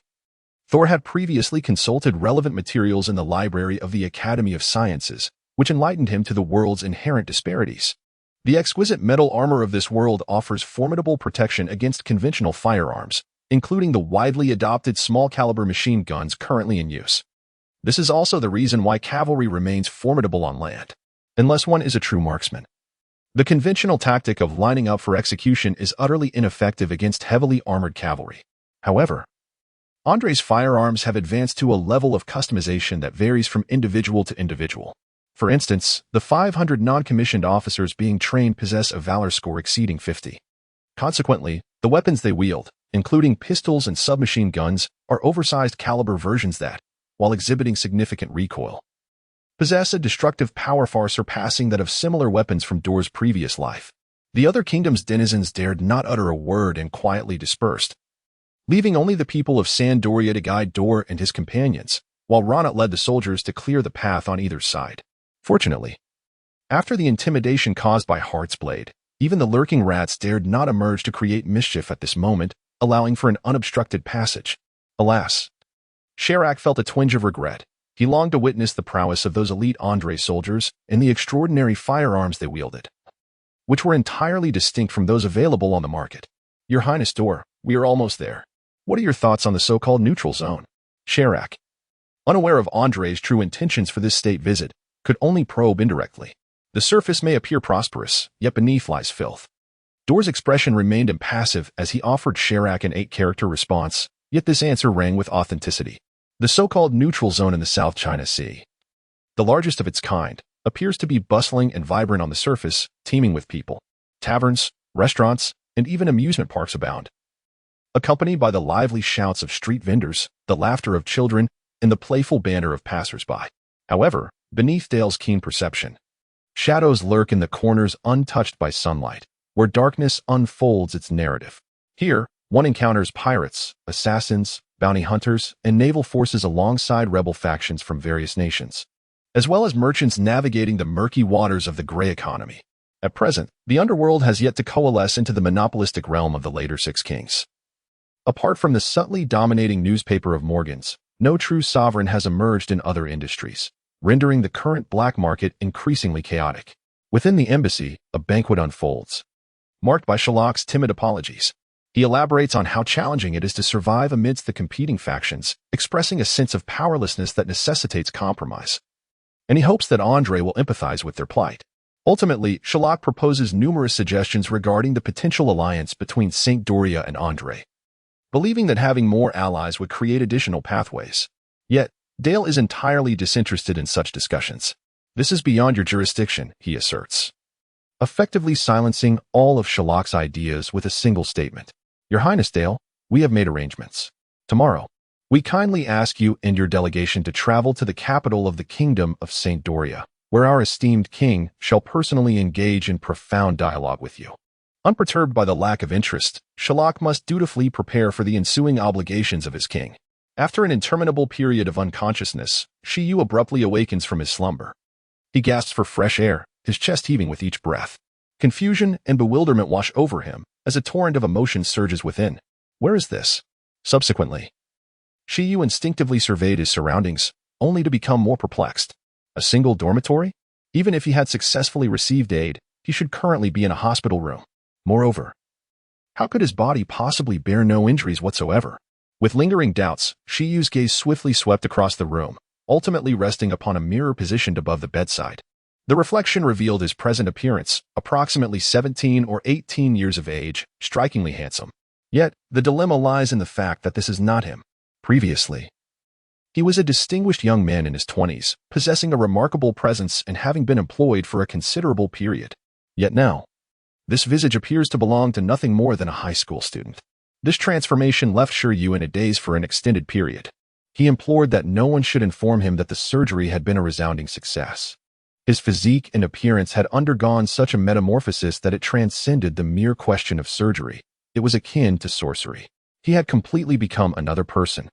Thor had previously consulted relevant materials in the library of the Academy of Sciences, which enlightened him to the world's inherent disparities. The exquisite metal armor of this world offers formidable protection against conventional firearms, including the widely adopted small-caliber machine guns currently in use. This is also the reason why cavalry remains formidable on land, unless one is a true marksman. The conventional tactic of lining up for execution is utterly ineffective against heavily armored cavalry. However, Andre's firearms have advanced to a level of customization that varies from individual to individual. For instance, the 500 non-commissioned officers being trained possess a valor score exceeding 50. Consequently, the weapons they wield, including pistols and submachine guns, are oversized caliber versions that, while exhibiting significant recoil, possess a destructive power far surpassing that of similar weapons from Dor's previous life. The other kingdom's denizens dared not utter a word and quietly dispersed, leaving only the people of Sandoria to guide Dor and his companions, while Ronat led the soldiers to clear the path on either side. Fortunately, after the intimidation caused by Heartsblade, even the lurking rats dared not emerge to create mischief at this moment, allowing for an unobstructed passage. Alas, Sherak felt a twinge of regret. He longed to witness the prowess of those elite Andre soldiers and the extraordinary firearms they wielded, which were entirely distinct from those available on the market. Your Highness Dor, we are almost there. What are your thoughts on the so-called neutral zone? Chirac, unaware of Andre's true intentions for this state visit, could only probe indirectly. The surface may appear prosperous, yet beneath lies filth. Dore's expression remained impassive as he offered Chirac an 8-character response, yet this answer rang with authenticity. The so-called neutral zone in the South China Sea, the largest of its kind, appears to be bustling and vibrant on the surface, teeming with people. Taverns, restaurants, and even amusement parks abound, accompanied by the lively shouts of street vendors, the laughter of children, and the playful banter of passers-by. However, beneath Dale's keen perception, shadows lurk in the corners untouched by sunlight, where darkness unfolds its narrative. Here, one encounters pirates, assassins, bounty hunters, and naval forces alongside rebel factions from various nations, as well as merchants navigating the murky waters of the gray economy. At present, the underworld has yet to coalesce into the monopolistic realm of the later Six Kings. Apart from the subtly dominating newspaper of Morgan's, no true sovereign has emerged in other industries, rendering the current black market increasingly chaotic. Within the embassy, a banquet unfolds, marked by Sherlock's timid apologies. He elaborates on how challenging it is to survive amidst the competing factions, expressing a sense of powerlessness that necessitates compromise. And he hopes that Andre will empathize with their plight. Ultimately, Sherlock proposes numerous suggestions regarding the potential alliance between Saint Doria and Andre, believing that having more allies would create additional pathways. Yet, Dale is entirely disinterested in such discussions. This is beyond your jurisdiction, he asserts, effectively silencing all of Sherlock's ideas with a single statement. Your Highness Dale, we have made arrangements. Tomorrow, we kindly ask you and your delegation to travel to the capital of the Kingdom of Saint Doria, where our esteemed king shall personally engage in profound dialogue with you. Unperturbed by the lack of interest, Sherlock must dutifully prepare for the ensuing obligations of his king. After an interminable period of unconsciousness, Shiyu abruptly awakens from his slumber. He gasps for fresh air, his chest heaving with each breath. Confusion and bewilderment wash over him as a torrent of emotion surges within. Where is this? Subsequently, Shiyu instinctively surveyed his surroundings, only to become more perplexed. A single dormitory? Even if he had successfully received aid, he should currently be in a hospital room. Moreover, how could his body possibly bear no injuries whatsoever? With lingering doubts, Shiyu's gaze swiftly swept across the room, ultimately resting upon a mirror positioned above the bedside. The reflection revealed his present appearance, approximately 17 or 18 years of age, strikingly handsome. Yet, the dilemma lies in the fact that this is not him. Previously, he was a distinguished young man in his 20s, possessing a remarkable presence and having been employed for a considerable period. Yet now, this visage appears to belong to nothing more than a high school student. This transformation left Shiryu in a daze for an extended period. He implored that no one should inform him that the surgery had been a resounding success. His physique and appearance had undergone such a metamorphosis that it transcended the mere question of surgery. It was akin to sorcery. He had completely become another person.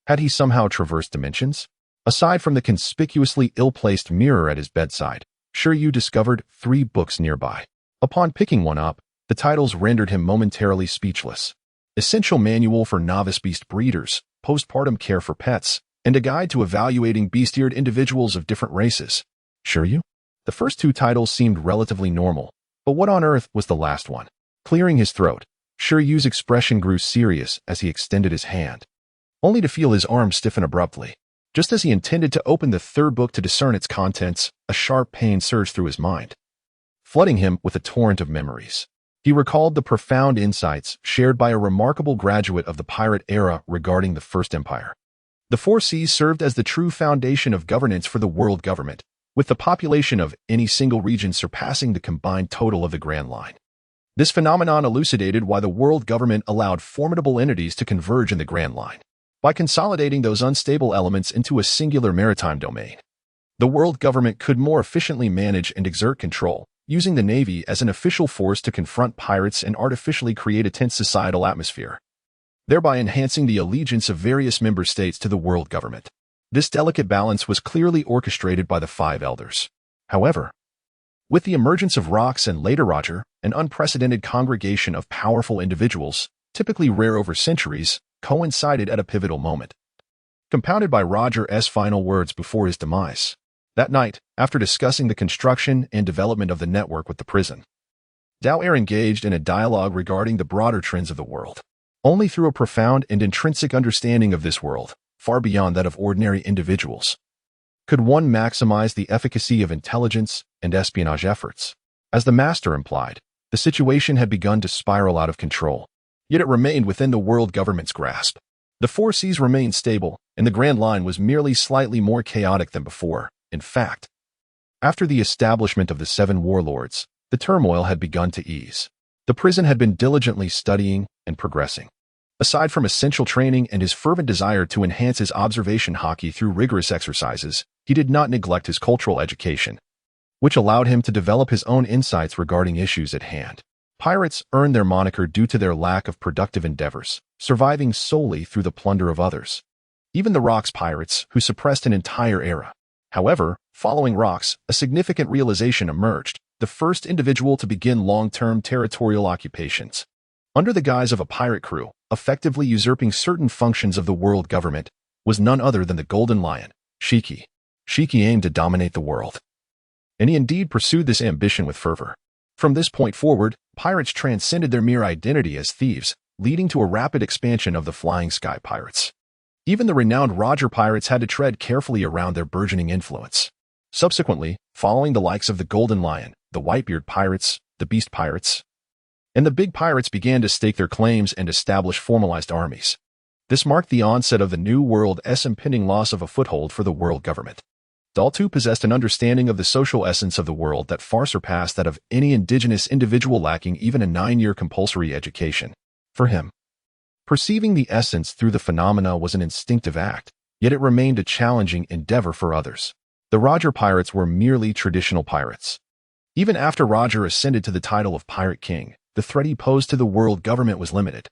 Had he somehow traversed dimensions? Aside from the conspicuously ill-placed mirror at his bedside, Shiryu discovered 3 books nearby. Upon picking one up, the titles rendered him momentarily speechless. Essential Manual for Novice Beast Breeders, Postpartum Care for Pets, and a Guide to Evaluating Beast-Eared Individuals of Different Races. Shiryu? The first 2 titles seemed relatively normal, but what on earth was the last one? Clearing his throat, Shiryu's expression grew serious as he extended his hand, only to feel his arm stiffen abruptly. Just as he intended to open the 3rd book to discern its contents, a sharp pain surged through his mind, flooding him with a torrent of memories. He recalled the profound insights shared by a remarkable graduate of the pirate era regarding the First Empire. The 4 Seas served as the true foundation of governance for the world government, with the population of any single region surpassing the combined total of the Grand Line. This phenomenon elucidated why the world government allowed formidable entities to converge in the Grand Line. By consolidating those unstable elements into a singular maritime domain, the world government could more efficiently manage and exert control, using the Navy as an official force to confront pirates and artificially create a tense societal atmosphere, thereby enhancing the allegiance of various member states to the world government. This delicate balance was clearly orchestrated by the 5 elders. However, with the emergence of Rox and later Roger, an unprecedented congregation of powerful individuals, typically rare over centuries, coincided at a pivotal moment, compounded by Roger's final words before his demise. That night, after discussing the construction and development of the network with the prison, Dao engaged in a dialogue regarding the broader trends of the world. Only through a profound and intrinsic understanding of this world, far beyond that of ordinary individuals, could one maximize the efficacy of intelligence and espionage efforts. As the master implied, the situation had begun to spiral out of control, yet it remained within the world government's grasp. The four seas remained stable, and the Grand Line was merely slightly more chaotic than before. In fact, after the establishment of the seven warlords, the turmoil had begun to ease. The prison had been diligently studying and progressing. Aside from essential training and his fervent desire to enhance his observation hockey through rigorous exercises, he did not neglect his cultural education, which allowed him to develop his own insights regarding issues at hand. Pirates earned their moniker due to their lack of productive endeavors, surviving solely through the plunder of others. Even the Rocks pirates, who suppressed an entire era. However, following Rocks, a significant realization emerged: the first individual to begin long-term territorial occupations, under the guise of a pirate crew, effectively usurping certain functions of the world government, was none other than the Golden Lion, Shiki. Shiki aimed to dominate the world, and he indeed pursued this ambition with fervor. From this point forward, pirates transcended their mere identity as thieves, leading to a rapid expansion of the Flying Sky Pirates. Even the renowned Roger pirates had to tread carefully around their burgeoning influence. Subsequently, following the likes of the Golden Lion, the Whitebeard pirates, the Beast pirates, and the Big pirates began to stake their claims and establish formalized armies. This marked the onset of the New World's impending loss of a foothold for the world government. Dal too possessed an understanding of the social essence of the world that far surpassed that of any indigenous individual lacking even a 9-year compulsory education. For him, perceiving the essence through the phenomena was an instinctive act, yet it remained a challenging endeavor for others. The Roger pirates were merely traditional pirates. Even after Roger ascended to the title of Pirate King, the threat he posed to the world government was limited.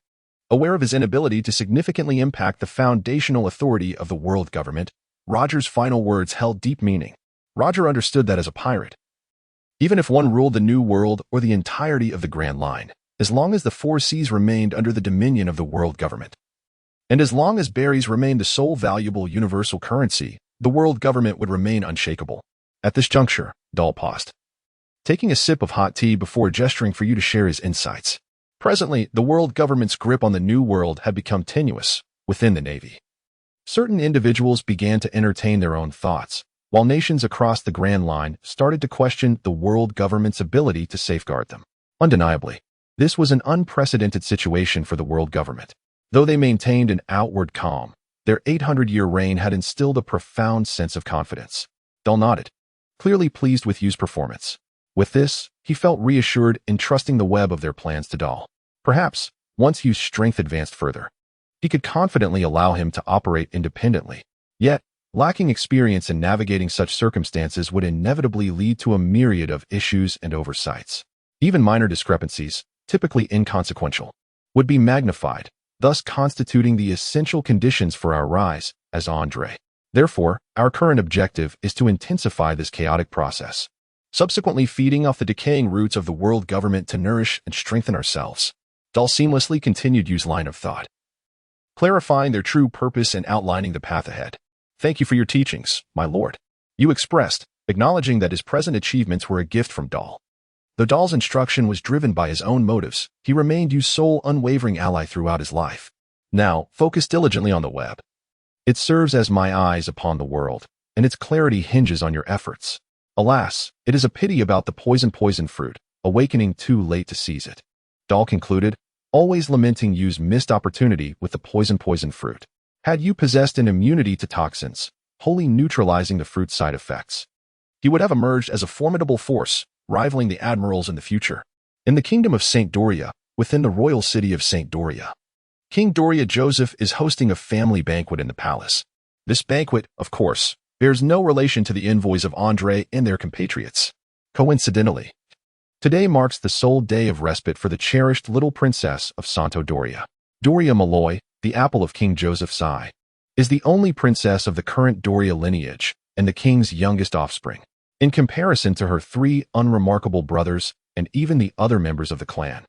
Aware of his inability to significantly impact the foundational authority of the world government, Roger's final words held deep meaning. Roger understood that as a pirate, even if one ruled the New World or the entirety of the Grand Line, as long as the four seas remained under the dominion of the world government, and as long as berries remained the sole valuable universal currency, the world government would remain unshakable. At this juncture, Dal paused, taking a sip of hot tea before gesturing for you to share his insights. Presently, the world government's grip on the New World had become tenuous within the Navy. Certain individuals began to entertain their own thoughts, while nations across the Grand Line started to question the world government's ability to safeguard them. Undeniably, this was an unprecedented situation for the world government. Though they maintained an outward calm, their 800-year reign had instilled a profound sense of confidence. Dal nodded, clearly pleased with Yu's performance. With this, he felt reassured, entrusting the web of their plans to Dal. Perhaps, once Yu's strength advanced further, he could confidently allow him to operate independently. Yet, lacking experience in navigating such circumstances would inevitably lead to a myriad of issues and oversights. Even minor discrepancies, typically inconsequential, would be magnified, thus constituting the essential conditions for our rise as Andre. Therefore, our current objective is to intensify this chaotic process, subsequently feeding off the decaying roots of the world government to nourish and strengthen ourselves. Dal seamlessly continued Yu's line of thought, clarifying their true purpose and outlining the path ahead. Thank you for your teachings, my lord. Yu expressed, acknowledging that his present achievements were a gift from Dal. Though Dal's instruction was driven by his own motives, he remained Yu's sole unwavering ally throughout his life. Now, focus diligently on the web. It serves as my eyes upon the world, and its clarity hinges on your efforts. Alas, it is a pity about the poison fruit, awakening too late to seize it. Dal concluded, always lamenting Yu's missed opportunity with the poison fruit. Had Yu possessed an immunity to toxins, wholly neutralizing the fruit's side effects, he would have emerged as a formidable force, rivaling the admirals in the future. In the kingdom of St. Doria, within the royal city of St. Doria, King Doria Joseph is hosting a family banquet in the palace. This banquet, of course, bears no relation to the envoys of Andre and their compatriots. Coincidentally, today marks the sole day of respite for the cherished little princess of Santo Doria. Doria Malloy, the apple of King Joseph's eye, is the only princess of the current Doria lineage and the king's youngest offspring. In comparison to her 3 unremarkable brothers and even the other members of the clan,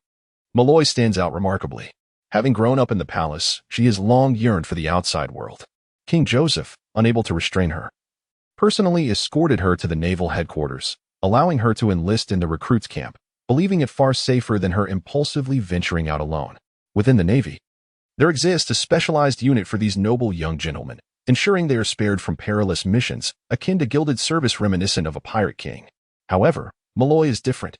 Malloy stands out remarkably. Having grown up in the palace, she has long yearned for the outside world. King Joseph, unable to restrain her, personally escorted her to the naval headquarters, allowing her to enlist in the recruits camp, believing it far safer than her impulsively venturing out alone. Within the Navy, There exists a specialized unit for these noble young gentlemen, ensuring they are spared from perilous missions, akin to gilded service reminiscent of a pirate king. However, Malloy is different.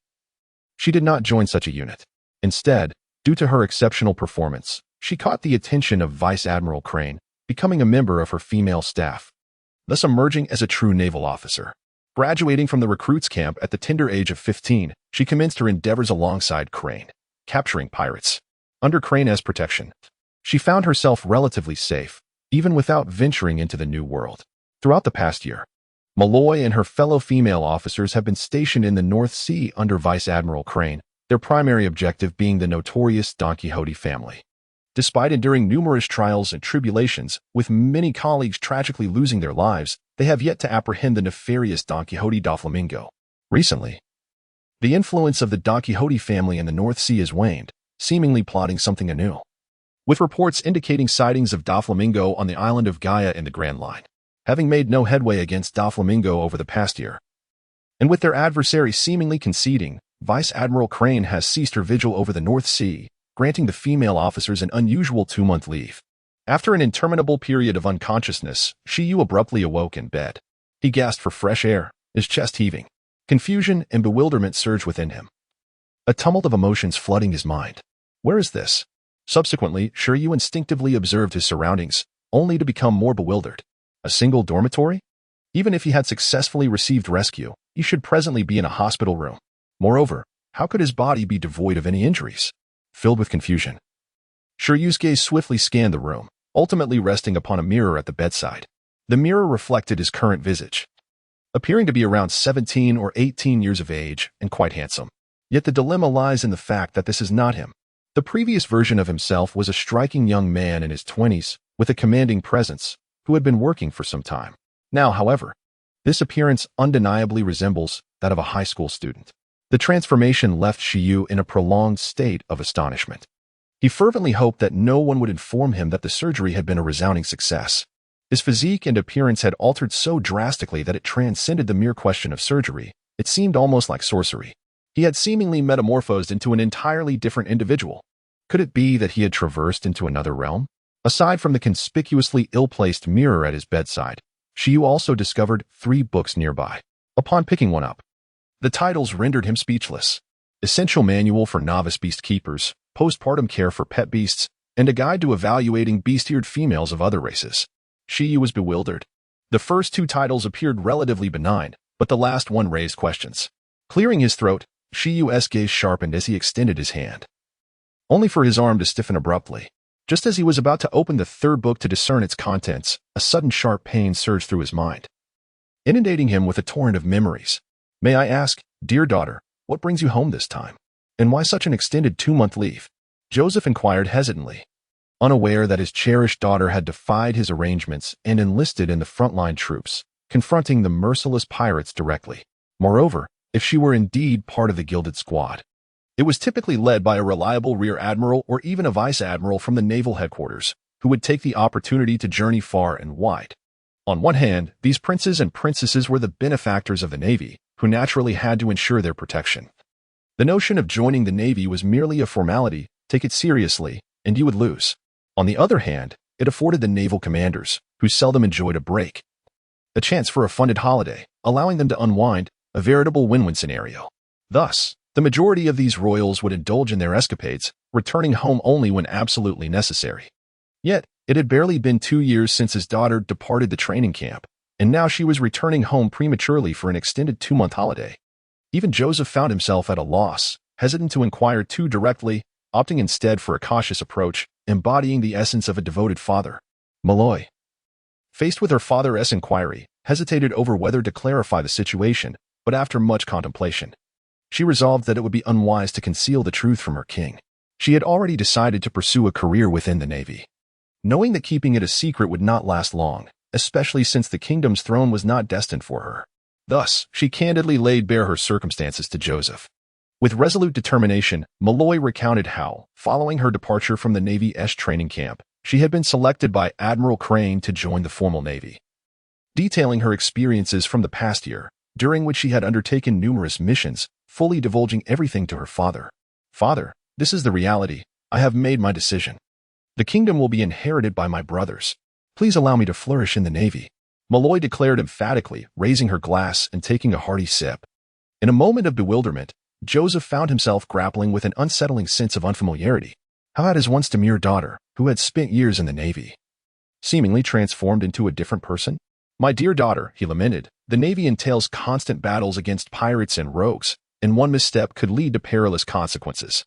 She did not join such a unit. Instead, due to her exceptional performance, she caught the attention of Vice Admiral Crane, becoming a member of her female staff, thus emerging as a true naval officer. Graduating from the recruits camp at the tender age of 15, she commenced her endeavors alongside Crane, capturing pirates. Under Crane's protection, she found herself relatively safe, even without venturing into the New World. Throughout the past year, Malloy and her fellow female officers have been stationed in the North Sea under Vice Admiral Crane, their primary objective being the notorious Don Quixote family. Despite enduring numerous trials and tribulations, with many colleagues tragically losing their lives, they have yet to apprehend the nefarious Don Quixote da Flamingo. Recently, the influence of the Don Quixote family in the North Sea has waned, seemingly plotting something anew, with reports indicating sightings of Da Flamingo on the island of Gaia in the Grand Line, having made no headway against Da Flamingo over the past year. And with their adversary seemingly conceding, Vice Admiral Crane has ceased her vigil over the North Sea, granting the female officers an unusual 2-month leave. After an interminable period of unconsciousness, Shiyu abruptly awoke in bed. He gasped for fresh air, his chest heaving. Confusion and bewilderment surged within him, a tumult of emotions flooding his mind. Where is this? Subsequently, Shiyu instinctively observed his surroundings, only to become more bewildered. A single dormitory? Even if he had successfully received rescue, he should presently be in a hospital room. Moreover, how could his body be devoid of any injuries? Filled with confusion, Shiryu's gaze swiftly scanned the room, ultimately resting upon a mirror at the bedside. The mirror reflected his current visage, appearing to be around 17 or 18 years of age and quite handsome. Yet the dilemma lies in the fact that this is not him. The previous version of himself was a striking young man in his 20s, with a commanding presence, who had been working for some time. Now, however, this appearance undeniably resembles that of a high school student. The transformation left Shiyu in a prolonged state of astonishment. He fervently hoped that no one would inform him that the surgery had been a resounding success. His physique and appearance had altered so drastically that it transcended the mere question of surgery. It seemed almost like sorcery. He had seemingly metamorphosed into an entirely different individual. Could it be that he had traversed into another realm? Aside from the conspicuously ill-placed mirror at his bedside, Shiyu also discovered 3 books nearby. Upon picking one up, the titles rendered him speechless. Essential Manual for Novice Beast Keepers, Postpartum Care for Pet Beasts, and a Guide to Evaluating Beast-Eared Females of Other Races. Shiyu was bewildered. The first 2 titles appeared relatively benign, but the last one raised questions. Clearing his throat, Shiyu's gaze sharpened as he extended his hand, only for his arm to stiffen abruptly. Just as he was about to open the 3rd book to discern its contents, a sudden sharp pain surged through his mind, inundating him with a torrent of memories. May I ask, dear daughter, what brings you home this time? And why such an extended 2-month leave? Joseph inquired hesitantly, unaware that his cherished daughter had defied his arrangements and enlisted in the frontline troops, confronting the merciless pirates directly. Moreover, if she were indeed part of the Gilded Squad, it was typically led by a reliable rear admiral or even a vice admiral from the naval headquarters, who would take the opportunity to journey far and wide. On one hand, these princes and princesses were the benefactors of the Navy, who naturally had to ensure their protection. The notion of joining the Navy was merely a formality. Take it seriously, and you would lose. On the other hand, it afforded the naval commanders, who seldom enjoyed a break, a chance for a funded holiday, allowing them to unwind, a veritable win-win scenario. Thus, the majority of these royals would indulge in their escapades, returning home only when absolutely necessary. Yet, it had barely been 2 years since his daughter departed the training camp, and now she was returning home prematurely for an extended 2-month holiday. Even Joseph found himself at a loss, hesitant to inquire too directly, opting instead for a cautious approach, embodying the essence of a devoted father. Malloy, faced with her father's inquiry, hesitated over whether to clarify the situation, but after much contemplation, she resolved that it would be unwise to conceal the truth from her king. She had already decided to pursue a career within the Navy, knowing that keeping it a secret would not last long, especially since the kingdom's throne was not destined for her. Thus, she candidly laid bare her circumstances to Joseph. With resolute determination, Malloy recounted how, following her departure from the Navy's training camp, she had been selected by Admiral Crane to join the formal Navy. Detailing her experiences from the past year, during which she had undertaken numerous missions, fully divulging everything to her father. Father, this is the reality. I have made my decision. The kingdom will be inherited by my brothers. Please allow me to flourish in the navy, Malloy declared emphatically, raising her glass and taking a hearty sip. In a moment of bewilderment, Joseph found himself grappling with an unsettling sense of unfamiliarity. How had his once demure daughter, who had spent years in the navy, seemingly transformed into a different person? My dear daughter, he lamented, the navy entails constant battles against pirates and rogues, and one misstep could lead to perilous consequences.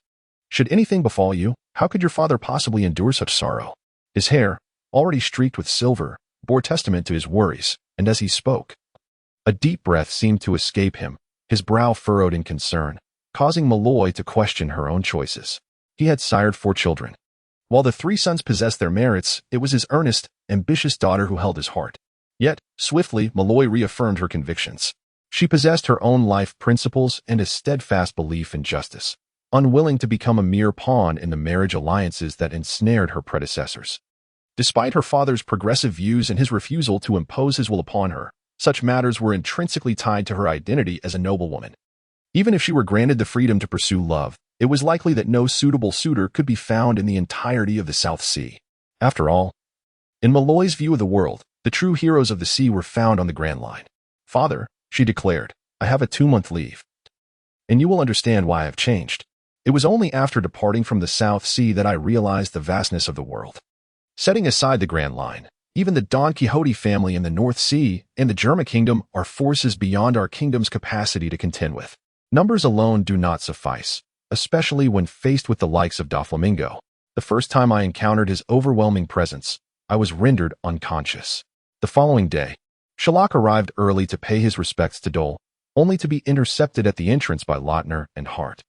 Should anything befall you, how could your father possibly endure such sorrow? His hair, already streaked with silver, bore testament to his worries, and as he spoke, a deep breath seemed to escape him, his brow furrowed in concern, causing Malloy to question her own choices. He had sired 4 children. While the 3 sons possessed their merits, it was his earnest, ambitious daughter who held his heart. Yet, swiftly, Malloy reaffirmed her convictions. She possessed her own life principles and a steadfast belief in justice, unwilling to become a mere pawn in the marriage alliances that ensnared her predecessors. Despite her father's progressive views and his refusal to impose his will upon her, such matters were intrinsically tied to her identity as a noblewoman. Even if she were granted the freedom to pursue love, it was likely that no suitable suitor could be found in the entirety of the South Sea. After all, in Malloy's view of the world, the true heroes of the sea were found on the Grand Line. Father, she declared, I have a 2-month leave, and you will understand why I have changed. It was only after departing from the South Sea that I realized the vastness of the world. Setting aside the Grand Line, even the Don Quixote family in the North Sea and the German kingdom are forces beyond our kingdom's capacity to contend with. Numbers alone do not suffice, especially when faced with the likes of Doflamingo. The first time I encountered his overwhelming presence, I was rendered unconscious. The following day, Sherlock arrived early to pay his respects to Dole, only to be intercepted at the entrance by Lautner and Hart.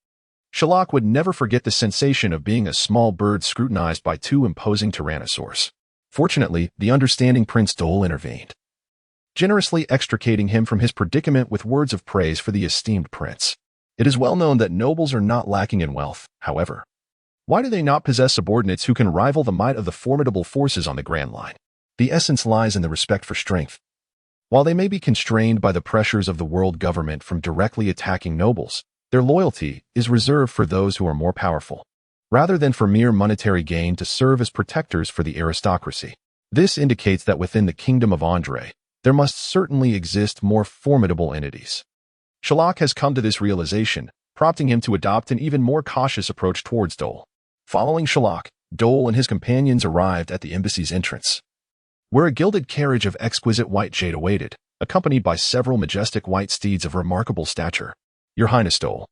Sherlock would never forget the sensation of being a small bird scrutinized by 2 imposing tyrannosaurs. Fortunately, the understanding Prince Dole intervened, generously extricating him from his predicament with words of praise for the esteemed prince. It is well known that nobles are not lacking in wealth, however. Why do they not possess subordinates who can rival the might of the formidable forces on the Grand Line? The essence lies in the respect for strength. While they may be constrained by the pressures of the world government from directly attacking nobles, their loyalty is reserved for those who are more powerful, rather than for mere monetary gain to serve as protectors for the aristocracy. This indicates that within the kingdom of Andre, there must certainly exist more formidable entities. Sherlock has come to this realization, prompting him to adopt an even more cautious approach towards Dole. Following Sherlock, Dole and his companions arrived at the embassy's entrance, where a gilded carriage of exquisite white jade awaited, accompanied by several majestic white steeds of remarkable stature. Your Highness Dole,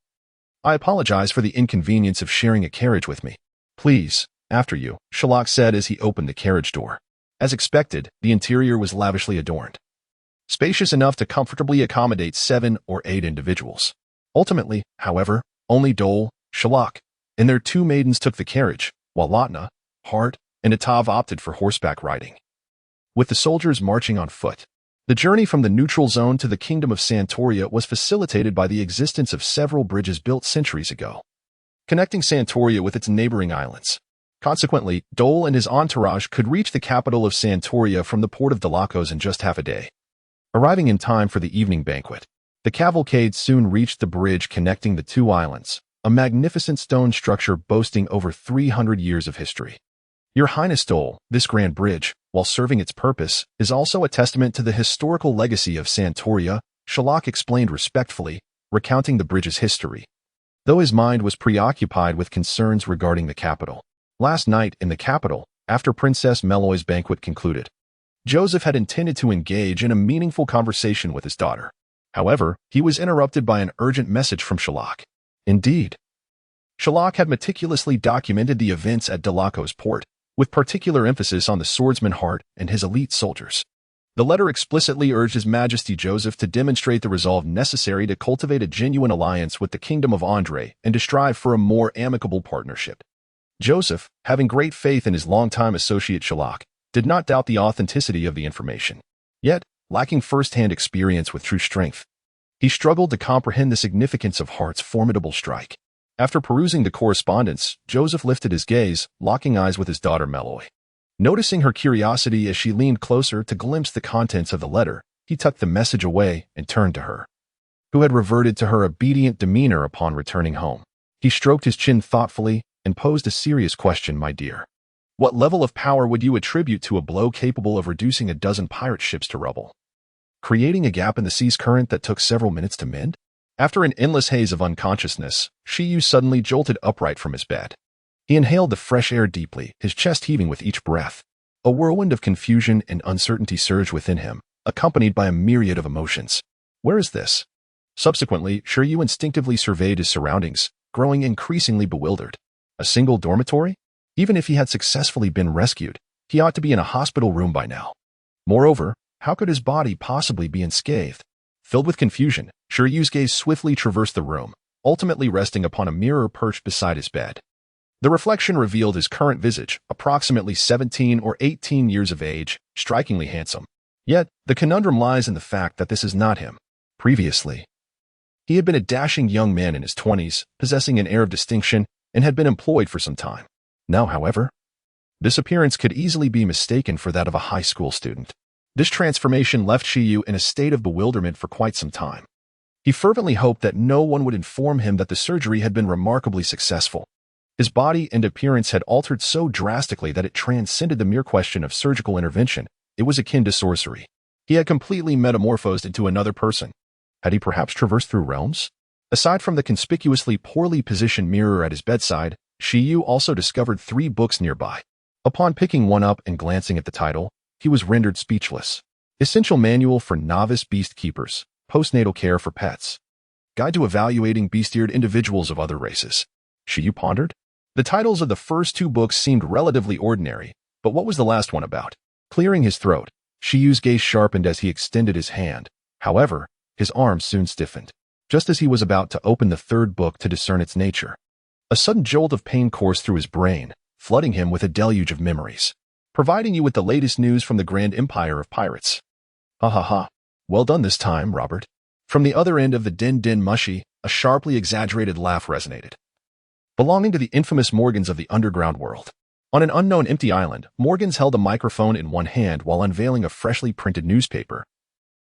I apologize for the inconvenience of sharing a carriage with me. Please, after you, Sherlock said as he opened the carriage door. As expected, the interior was lavishly adorned, spacious enough to comfortably accommodate 7 or 8 individuals. Ultimately, however, only Dole, Sherlock, and their 2 maidens took the carriage, while Lautner, Hart, and Atav opted for horseback riding, with the soldiers marching on foot. The journey from the neutral zone to the kingdom of Santoria was facilitated by the existence of several bridges built centuries ago, connecting Santoria with its neighboring islands. Consequently, Dole and his entourage could reach the capital of Santoria from the port of Delacos in just half a day. Arriving in time for the evening banquet, the cavalcade soon reached the bridge connecting the 2 islands, a magnificent stone structure boasting over 300 years of history. Your Highness Dole, this grand bridge, while serving its purpose, is also a testament to the historical legacy of Santoria, Sherlock explained respectfully, recounting the bridge's history, though his mind was preoccupied with concerns regarding the capital. Last night in the capital, after Princess Malloy's banquet concluded, Joseph had intended to engage in a meaningful conversation with his daughter. However, he was interrupted by an urgent message from Sherlock. Indeed, Sherlock had meticulously documented the events at Delacos port, with particular emphasis on the swordsman Hart and his elite soldiers. The letter explicitly urged His Majesty Joseph to demonstrate the resolve necessary to cultivate a genuine alliance with the Kingdom of Andre and to strive for a more amicable partnership. Joseph, having great faith in his longtime associate Sherlock, did not doubt the authenticity of the information. Yet, lacking first-hand experience with true strength, he struggled to comprehend the significance of Hart's formidable strike. After perusing the correspondence, Joseph lifted his gaze, locking eyes with his daughter Malloy. Noticing her curiosity as she leaned closer to glimpse the contents of the letter, he tucked the message away and turned to her, who had reverted to her obedient demeanor upon returning home. He stroked his chin thoughtfully and posed a serious question, my dear. What level of power would you attribute to a blow capable of reducing a dozen pirate ships to rubble? Creating a gap in the sea's current that took several minutes to mend? After an endless haze of unconsciousness, Shiyu suddenly jolted upright from his bed. He inhaled the fresh air deeply, his chest heaving with each breath. A whirlwind of confusion and uncertainty surged within him, accompanied by a myriad of emotions. Where is this? Subsequently, Shiryu instinctively surveyed his surroundings, growing increasingly bewildered. A single dormitory? Even if he had successfully been rescued, he ought to be in a hospital room by now. Moreover, how could his body possibly be unscathed? Filled with confusion, Shiryu's gaze swiftly traversed the room, ultimately resting upon a mirror perched beside his bed. The reflection revealed his current visage, approximately 17 or 18 years of age, strikingly handsome. Yet, the conundrum lies in the fact that this is not him. Previously, he had been a dashing young man in his 20s, possessing an air of distinction, and had been employed for some time. Now, however, this appearance could easily be mistaken for that of a high school student. This transformation left Shiyu in a state of bewilderment for quite some time. He fervently hoped that no one would inform him that the surgery had been remarkably successful. His body and appearance had altered so drastically that it transcended the mere question of surgical intervention. It was akin to sorcery. He had completely metamorphosed into another person. Had he perhaps traversed through realms? Aside from the conspicuously poorly positioned mirror at his bedside, Shiyu also discovered 3 books nearby. Upon picking one up and glancing at the title, he was rendered speechless. Essential Manual for Novice Beast Keepers, Postnatal Care for Pets. Guide to Evaluating Bestiared Individuals of Other Races. Shiyu pondered. The titles of the first 2 books seemed relatively ordinary, but what was the last one about? Clearing his throat, Shiyu's gaze sharpened as he extended his hand. However, his arm soon stiffened. Just as he was about to open the 3rd book to discern its nature, a sudden jolt of pain coursed through his brain, flooding him with a deluge of memories. Providing you with the latest news from the Grand Empire of Pirates. Ha ha ha. Well done this time, Robert. From the other end of the din-din mushy, a sharply exaggerated laugh resonated. Belonging to the infamous Morgans of the underground world. On an unknown empty island, Morgans held a microphone in one hand while unveiling a freshly printed newspaper,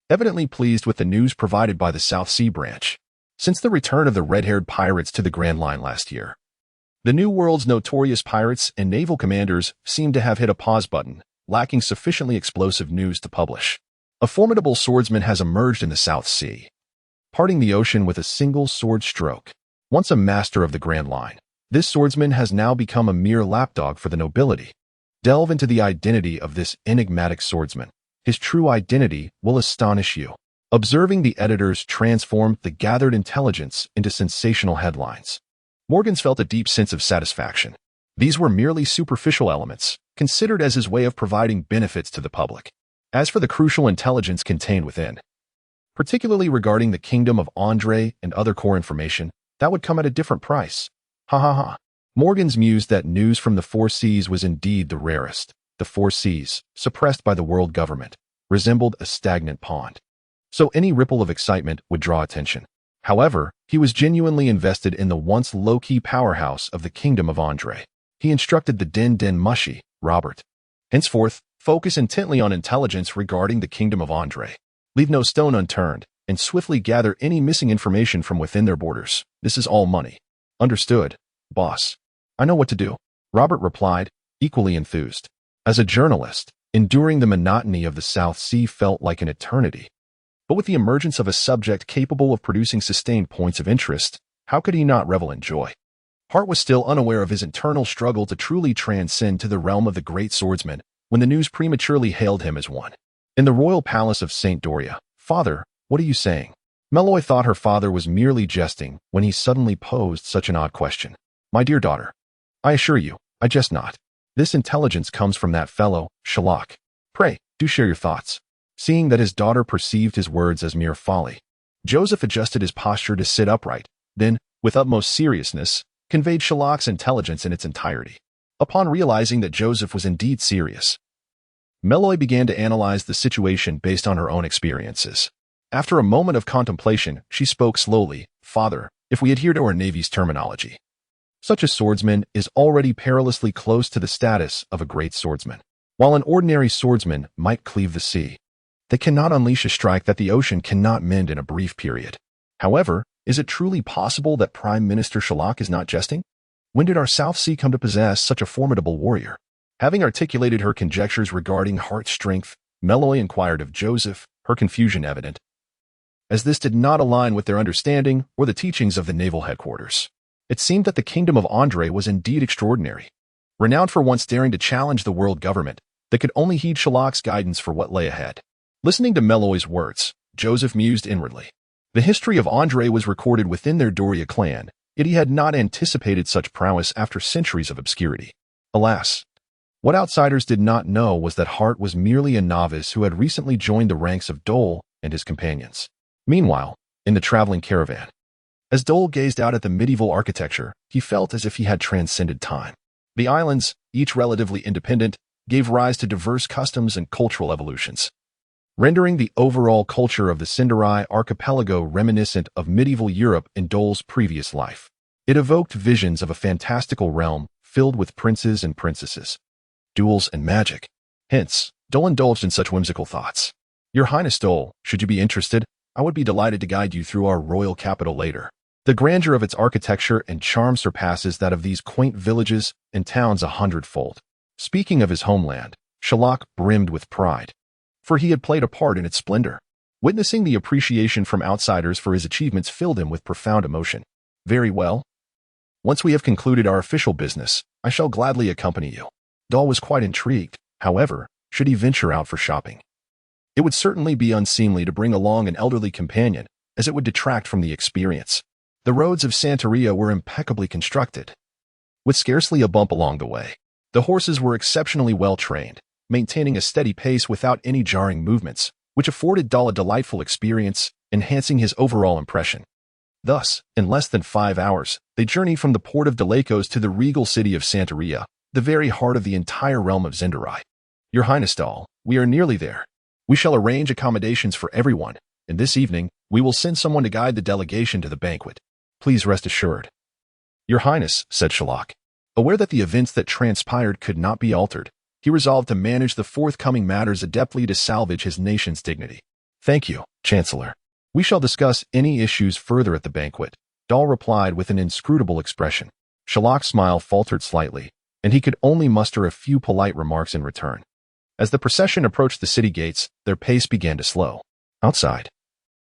evidently pleased with the news provided by the South Sea branch. Since the return of the red-haired pirates to the Grand Line last year, the New World's notorious pirates and naval commanders seemed to have hit a pause button, lacking sufficiently explosive news to publish. A formidable swordsman has emerged in the South Sea, parting the ocean with a single sword stroke. Once a master of the Grand Line, this swordsman has now become a mere lapdog for the nobility. Delve into the identity of this enigmatic swordsman. His true identity will astonish you. Observing the editors transform the gathered intelligence into sensational headlines, Morgans felt a deep sense of satisfaction. These were merely superficial elements, considered as his way of providing benefits to the public. As for the crucial intelligence contained within, particularly regarding the kingdom of Andre and other core information, that would come at a different price. Ha ha ha. Morgans mused that news from the 4 seas was indeed the rarest. The 4 seas, suppressed by the world government, resembled a stagnant pond. So any ripple of excitement would draw attention. However, he was genuinely invested in the once low-key powerhouse of the kingdom of Andre. He instructed the din-din mushy, Robert. Henceforth, focus intently on intelligence regarding the kingdom of Andre. Leave no stone unturned, and swiftly gather any missing information from within their borders. This is all money. Understood, boss. I know what to do, Robert replied, equally enthused. As a journalist, enduring the monotony of the South Sea felt like an eternity. But with the emergence of a subject capable of producing sustained points of interest, how could he not revel in joy? Hart was still unaware of his internal struggle to truly transcend to the realm of the great swordsman when the news prematurely hailed him as one. In the royal palace of St. Doria, "Father, what are you saying?" Meloy thought her father was merely jesting when he suddenly posed such an odd question. "My dear daughter, I assure you, I jest not. This intelligence comes from that fellow, Sherlock. Pray, do share your thoughts." Seeing that his daughter perceived his words as mere folly, Joseph adjusted his posture to sit upright, then, with utmost seriousness, conveyed Sherlock's intelligence in its entirety. Upon realizing that Joseph was indeed serious, Meloy began to analyze the situation based on her own experiences. After a moment of contemplation, she spoke slowly. "Father, if we adhere to our Navy's terminology, such a swordsman is already perilously close to the status of a great swordsman. While an ordinary swordsman might cleave the sea, they cannot unleash a strike that the ocean cannot mend in a brief period. However, is it truly possible that Prime Minister Sherlock is not jesting? When did our South Sea come to possess such a formidable warrior? Having articulated her conjectures regarding heart strength, Meloy inquired of Joseph, her confusion evident, as this did not align with their understanding or the teachings of the naval headquarters. It seemed that the kingdom of Andre was indeed extraordinary, renowned for once daring to challenge the world government that could only heed Sherlock's guidance for what lay ahead. Listening to Meloy's words, Joseph mused inwardly. The history of Andre was recorded within their Doria clan, yet he had not anticipated such prowess after centuries of obscurity. Alas, what outsiders did not know was that Hart was merely a novice who had recently joined the ranks of Dole and his companions. Meanwhile, in the traveling caravan, as Dole gazed out at the medieval architecture, he felt as if he had transcended time. The islands, each relatively independent, gave rise to diverse customs and cultural evolutions, rendering the overall culture of the Sindarai archipelago reminiscent of medieval Europe in Dole's previous life. It evoked visions of a fantastical realm filled with princes and princesses, duels and magic. Hence, Dole indulged in such whimsical thoughts. Your Highness Dole, should you be interested, I would be delighted to guide you through our royal capital later. The grandeur of its architecture and charm surpasses that of these quaint villages and towns 100-fold. Speaking of his homeland, Sherlock brimmed with pride, for he had played a part in its splendor. Witnessing the appreciation from outsiders for his achievements filled him with profound emotion. Very well. Once we have concluded our official business, I shall gladly accompany you. Dole was quite intrigued, however, should he venture out for shopping. It would certainly be unseemly to bring along an elderly companion, as it would detract from the experience. The roads of Santeria were impeccably constructed, with scarcely a bump along the way. The horses were exceptionally well trained, maintaining a steady pace without any jarring movements, which afforded Dole a delightful experience, enhancing his overall impression. Thus, in less than 5 hours, they journeyed from the port of Delecos to the regal city of Santeria, the very heart of the entire realm of Zendarai. Your Highness Dole, we are nearly there. We shall arrange accommodations for everyone, and this evening, we will send someone to guide the delegation to the banquet. Please rest assured. Your Highness, said Sherlock. Aware that the events that transpired could not be altered, he resolved to manage the forthcoming matters adeptly to salvage his nation's dignity. Thank you, Chancellor. We shall discuss any issues further at the banquet, Dole replied with an inscrutable expression. Sherlock's smile faltered slightly, and he could only muster a few polite remarks in return. As the procession approached the city gates, their pace began to slow. Outside,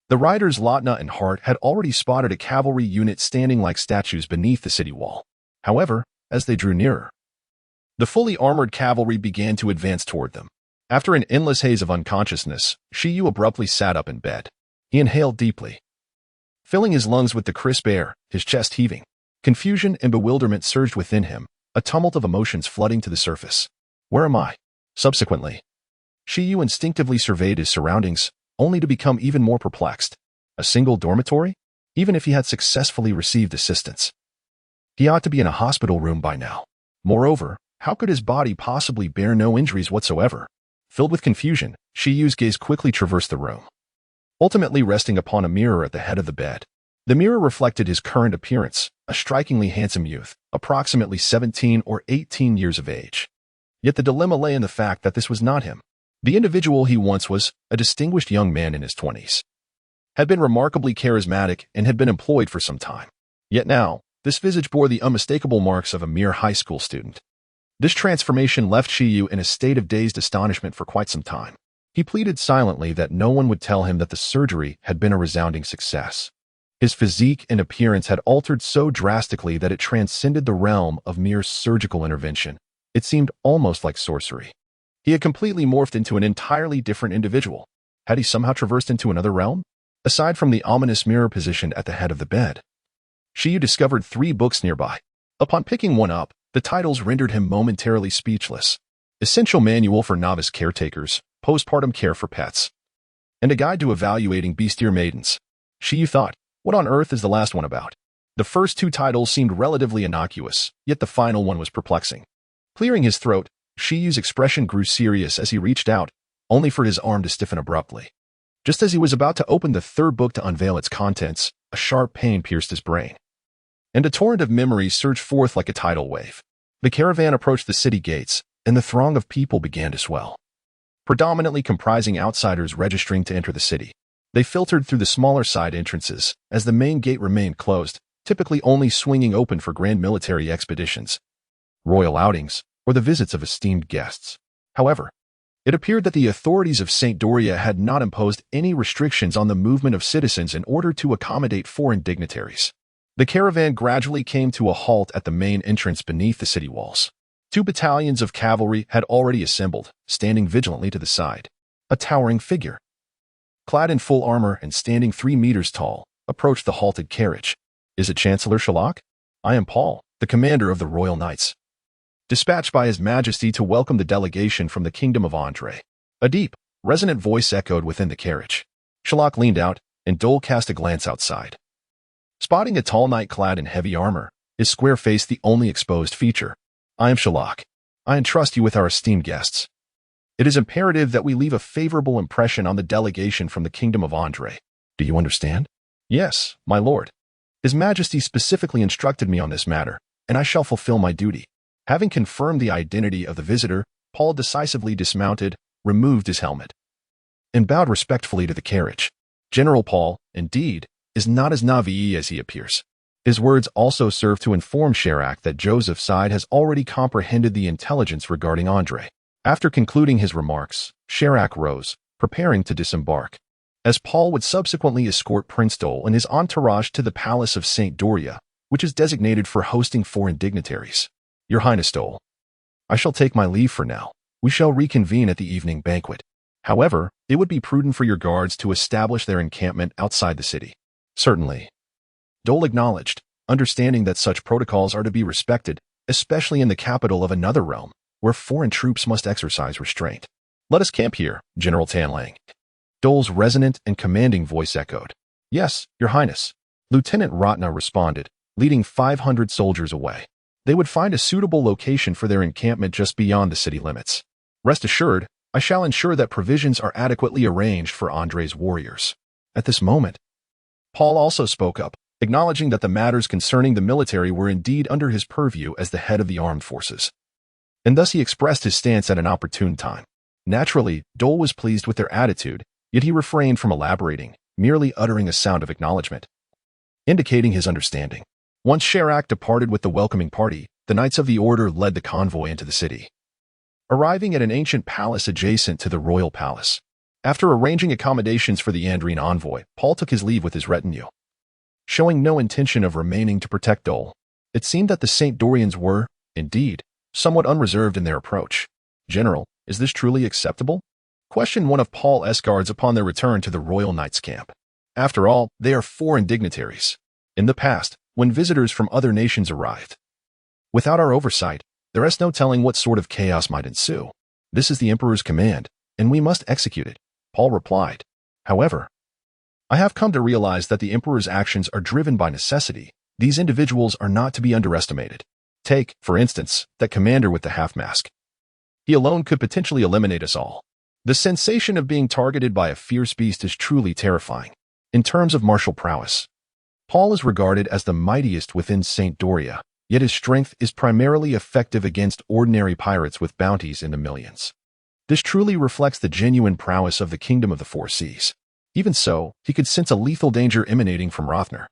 the riders Lotna and Hart had already spotted a cavalry unit standing like statues beneath the city wall. However, as they drew nearer, the fully armored cavalry began to advance toward them. After an endless haze of unconsciousness, Shiyu abruptly sat up in bed. He inhaled deeply, filling his lungs with the crisp air, his chest heaving. Confusion and bewilderment surged within him, a tumult of emotions flooding to the surface. Where am I? Subsequently, Shiyu instinctively surveyed his surroundings, only to become even more perplexed. A single dormitory? Even if he had successfully received assistance, he ought to be in a hospital room by now. Moreover, how could his body possibly bear no injuries whatsoever? Filled with confusion, Shiyu's gaze quickly traversed the room, ultimately resting upon a mirror at the head of the bed. The mirror reflected his current appearance, a strikingly handsome youth, approximately 17 or 18 years of age. Yet the dilemma lay in the fact that this was not him. The individual he once was, a distinguished young man in his 20s, had been remarkably charismatic and had been employed for some time. Yet now, this visage bore the unmistakable marks of a mere high school student. This transformation left Shiyu in a state of dazed astonishment for quite some time. He pleaded silently that no one would tell him that the surgery had been a resounding success. His physique and appearance had altered so drastically that it transcended the realm of mere surgical intervention. It seemed almost like sorcery. He had completely morphed into an entirely different individual. Had he somehow traversed into another realm? Aside from the ominous mirror positioned at the head of the bed, Shiyu discovered 3 books nearby. Upon picking one up, the titles rendered him momentarily speechless. Essential Manual for Novice Caretakers, Postpartum Care for Pets, and a Guide to Evaluating Bestiar Maidens. Shiyu thought, what on earth is the last one about? The first 2 titles seemed relatively innocuous, yet the final one was perplexing. Clearing his throat, Shiyu's expression grew serious as he reached out, only for his arm to stiffen abruptly. Just as he was about to open the 3rd book to unveil its contents, a sharp pain pierced his brain, and a torrent of memories surged forth like a tidal wave. The caravan approached the city gates, and the throng of people began to swell, predominantly comprising outsiders registering to enter the city. They filtered through the smaller side entrances, as the main gate remained closed, typically only swinging open for grand military expeditions, royal outings, or the visits of esteemed guests. However, it appeared that the authorities of St. Doria had not imposed any restrictions on the movement of citizens in order to accommodate foreign dignitaries. The caravan gradually came to a halt at the main entrance beneath the city walls. 2 battalions of cavalry had already assembled, standing vigilantly to the side. A towering figure, clad in full armor and standing 3 meters tall, approached the halted carriage. "Is it Chancellor Sherlock? I am Paul, the commander of the Royal Knights, dispatched by His Majesty to welcome the delegation from the Kingdom of Andre." A deep, resonant voice echoed within the carriage. Sherlock leaned out, and Dole cast a glance outside. Spotting a tall knight clad in heavy armor, his square face the only exposed feature. "I am Sherlock. I entrust you with our esteemed guests. It is imperative that we leave a favorable impression on the delegation from the Kingdom of Andre. Do you understand?" "Yes, my lord. His Majesty specifically instructed me on this matter, and I shall fulfill my duty." Having confirmed the identity of the visitor, Paul decisively dismounted, removed his helmet, and bowed respectfully to the carriage. General Paul, indeed, is not as naive as he appears. His words also serve to inform Chirac that Joseph's side has already comprehended the intelligence regarding Andre. After concluding his remarks, Chirac rose, preparing to disembark. As Paul would subsequently escort Prince Dole and his entourage to the Palace of St. Doria, which is designated for hosting foreign dignitaries. "Your Highness Dole, I shall take my leave for now. We shall reconvene at the evening banquet. However, it would be prudent for your guards to establish their encampment outside the city." "Certainly," Dole acknowledged, understanding that such protocols are to be respected, especially in the capital of another realm, where foreign troops must exercise restraint. "Let us camp here, General Tanlang." Dole's resonant and commanding voice echoed. "Yes, Your Highness," Lieutenant Ratna responded, leading 500 soldiers away. They would find a suitable location for their encampment just beyond the city limits. "Rest assured, I shall ensure that provisions are adequately arranged for Andre's warriors." At this moment, Paul also spoke up, acknowledging that the matters concerning the military were indeed under his purview as the head of the armed forces. And thus he expressed his stance at an opportune time. Naturally, Dole was pleased with their attitude, yet he refrained from elaborating, merely uttering a sound of acknowledgement, indicating his understanding. Once Chirac departed with the welcoming party, the Knights of the Order led the convoy into the city, arriving at an ancient palace adjacent to the royal palace. After arranging accommodations for the Andrine envoy, Paul took his leave with his retinue, showing no intention of remaining to protect Dole. It seemed that the St. Dorians were, indeed, somewhat unreserved in their approach. "General, is this truly acceptable?" questioned one of Paul's guards upon their return to the Royal Knights camp. "After all, they are foreign dignitaries. In the past, when visitors from other nations arrived, without our oversight, there is no telling what sort of chaos might ensue. This is the Emperor's command, and we must execute it," Paul replied. "However, I have come to realize that the Emperor's actions are driven by necessity. These individuals are not to be underestimated. Take, for instance, that commander with the half-mask. He alone could potentially eliminate us all. The sensation of being targeted by a fierce beast is truly terrifying. In terms of martial prowess, Paul is regarded as the mightiest within St. Doria, yet his strength is primarily effective against ordinary pirates with bounties in the millions. This truly reflects the genuine prowess of the Kingdom of the Four Seas. Even so, he could sense a lethal danger emanating from Rothner.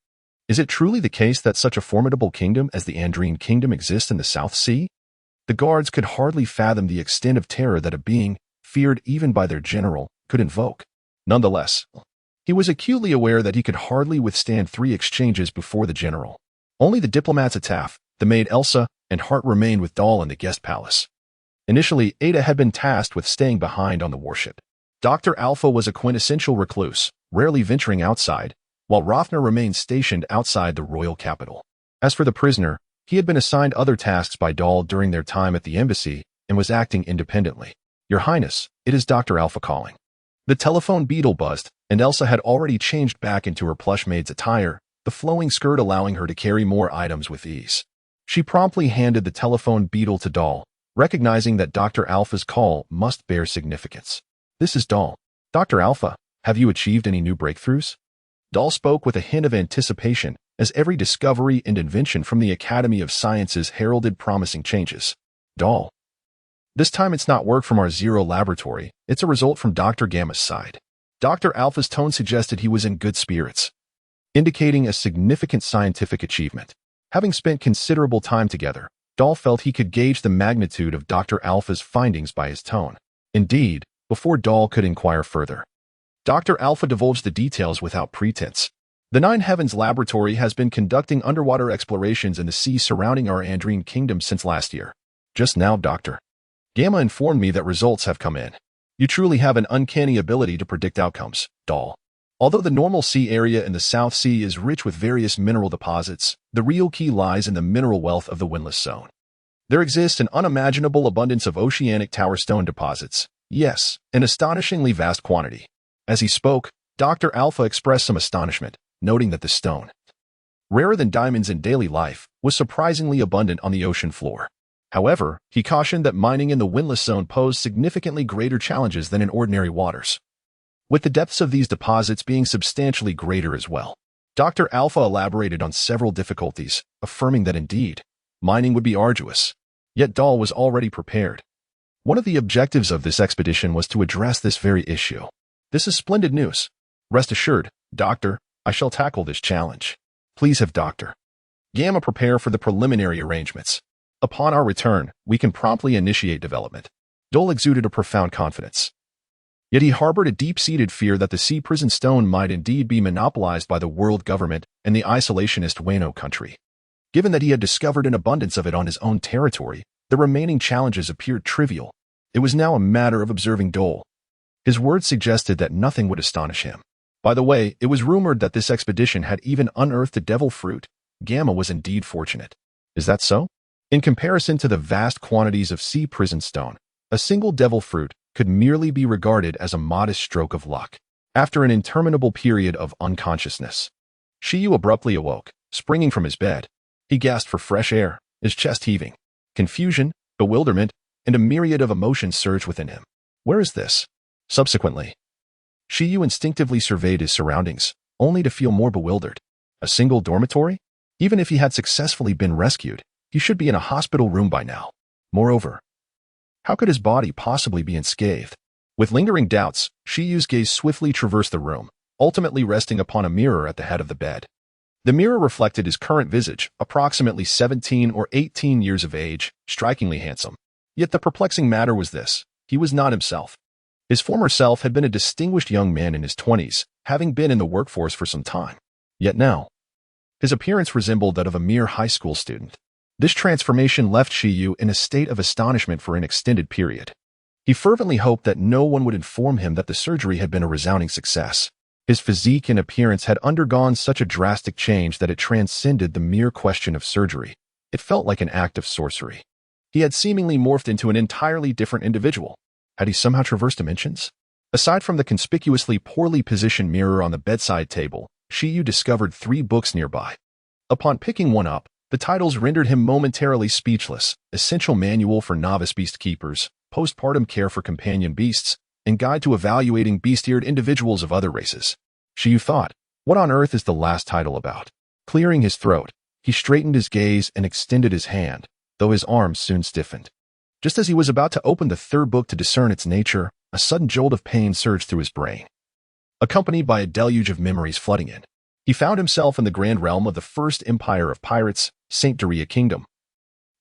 Is it truly the case that such a formidable kingdom as the Andrine Kingdom exists in the South Sea? The guards could hardly fathom the extent of terror that a being, feared even by their general, could invoke. Nonetheless, he was acutely aware that he could hardly withstand 3 exchanges before the general. Only the diplomats Ataf, the maid Elsa, and Hart remained with Dahl in the guest palace. Initially, Ada had been tasked with staying behind on the warship. Dr. Alpha was a quintessential recluse, rarely venturing outside, while Rothner remained stationed outside the royal capital. As for the prisoner, he had been assigned other tasks by Dahl during their time at the embassy and was acting independently. "Your Highness, it is Dr. Alpha calling." The telephone beetle buzzed, and Elsa had already changed back into her plush maid's attire, the flowing skirt allowing her to carry more items with ease. She promptly handed the telephone beetle to Dahl, recognizing that Dr. Alpha's call must bear significance. "This is Dahl. Dr. Alpha, have you achieved any new breakthroughs?" Dahl spoke with a hint of anticipation, as every discovery and invention from the Academy of Sciences heralded promising changes. "Dahl, this time it's not work from our Zero laboratory, it's a result from Dr. Gamma's side." Dr. Alpha's tone suggested he was in good spirits, indicating a significant scientific achievement. Having spent considerable time together, Dahl felt he could gauge the magnitude of Dr. Alpha's findings by his tone. Indeed, before Dahl could inquire further, Dr. Alpha divulged the details without pretense. The Nine Heavens Laboratory has been conducting underwater explorations in the sea surrounding our Andrine kingdom since last year. Just now, Dr. Gamma informed me that results have come in. You truly have an uncanny ability to predict outcomes, Dahl. Although the normal sea area in the South Sea is rich with various mineral deposits, the real key lies in the mineral wealth of the Windless Zone. There exists an unimaginable abundance of oceanic tower stone deposits. Yes, an astonishingly vast quantity. As he spoke, Dr. Alpha expressed some astonishment, noting that the stone, rarer than diamonds in daily life, was surprisingly abundant on the ocean floor. However, he cautioned that mining in the Windless Zone posed significantly greater challenges than in ordinary waters, with the depths of these deposits being substantially greater as well. Dr. Alpha elaborated on several difficulties, affirming that indeed, mining would be arduous. Yet Dahl was already prepared. One of the objectives of this expedition was to address this very issue. This is splendid news. Rest assured, Doctor, I shall tackle this challenge. Please have Dr. Gamma prepare for the preliminary arrangements. Upon our return, we can promptly initiate development. Dahl exuded a profound confidence. Yet he harbored a deep-seated fear that the sea prison stone might indeed be monopolized by the world government and the isolationist Wano country. Given that he had discovered an abundance of it on his own territory, the remaining challenges appeared trivial. It was now a matter of observing Dahl. His words suggested that nothing would astonish him. By the way, it was rumored that this expedition had even unearthed a devil fruit. Gamma was indeed fortunate. Is that so? In comparison to the vast quantities of sea prison stone, a single devil fruit could merely be regarded as a modest stroke of luck. After an interminable period of unconsciousness, Shiyu abruptly awoke, springing from his bed. He gasped for fresh air, his chest heaving. Confusion, bewilderment, and a myriad of emotions surged within him. Where is this? Subsequently, Shiyu instinctively surveyed his surroundings, only to feel more bewildered. A single dormitory? Even if he had successfully been rescued, he should be in a hospital room by now. Moreover, how could his body possibly be unscathed? With lingering doubts, Shiyu's gaze swiftly traversed the room, ultimately resting upon a mirror at the head of the bed. The mirror reflected his current visage, approximately 17 or 18 years of age, strikingly handsome. Yet the perplexing matter was this: he was not himself. His former self had been a distinguished young man in his 20s, having been in the workforce for some time. Yet now, his appearance resembled that of a mere high school student. This transformation left Shiyu in a state of astonishment for an extended period. He fervently hoped that no one would inform him that the surgery had been a resounding success. His physique and appearance had undergone such a drastic change that it transcended the mere question of surgery. It felt like an act of sorcery. He had seemingly morphed into an entirely different individual. Had he somehow traversed dimensions? Aside from the conspicuously poorly positioned mirror on the bedside table, Shiyu discovered 3 books nearby. Upon picking one up, the titles rendered him momentarily speechless: Essential Manual for Novice Beast Keepers, Postpartum Care for Companion Beasts, and Guide to Evaluating Beast-Eared Individuals of Other Races. Shiyu thought, what on earth is the last title about? Clearing his throat, he straightened his gaze and extended his hand, though his arms soon stiffened. Just as he was about to open the 3rd book to discern its nature, a sudden jolt of pain surged through his brain, accompanied by a deluge of memories flooding in. He found himself in the grand realm of the First Empire of Pirates, St. Doria Kingdom,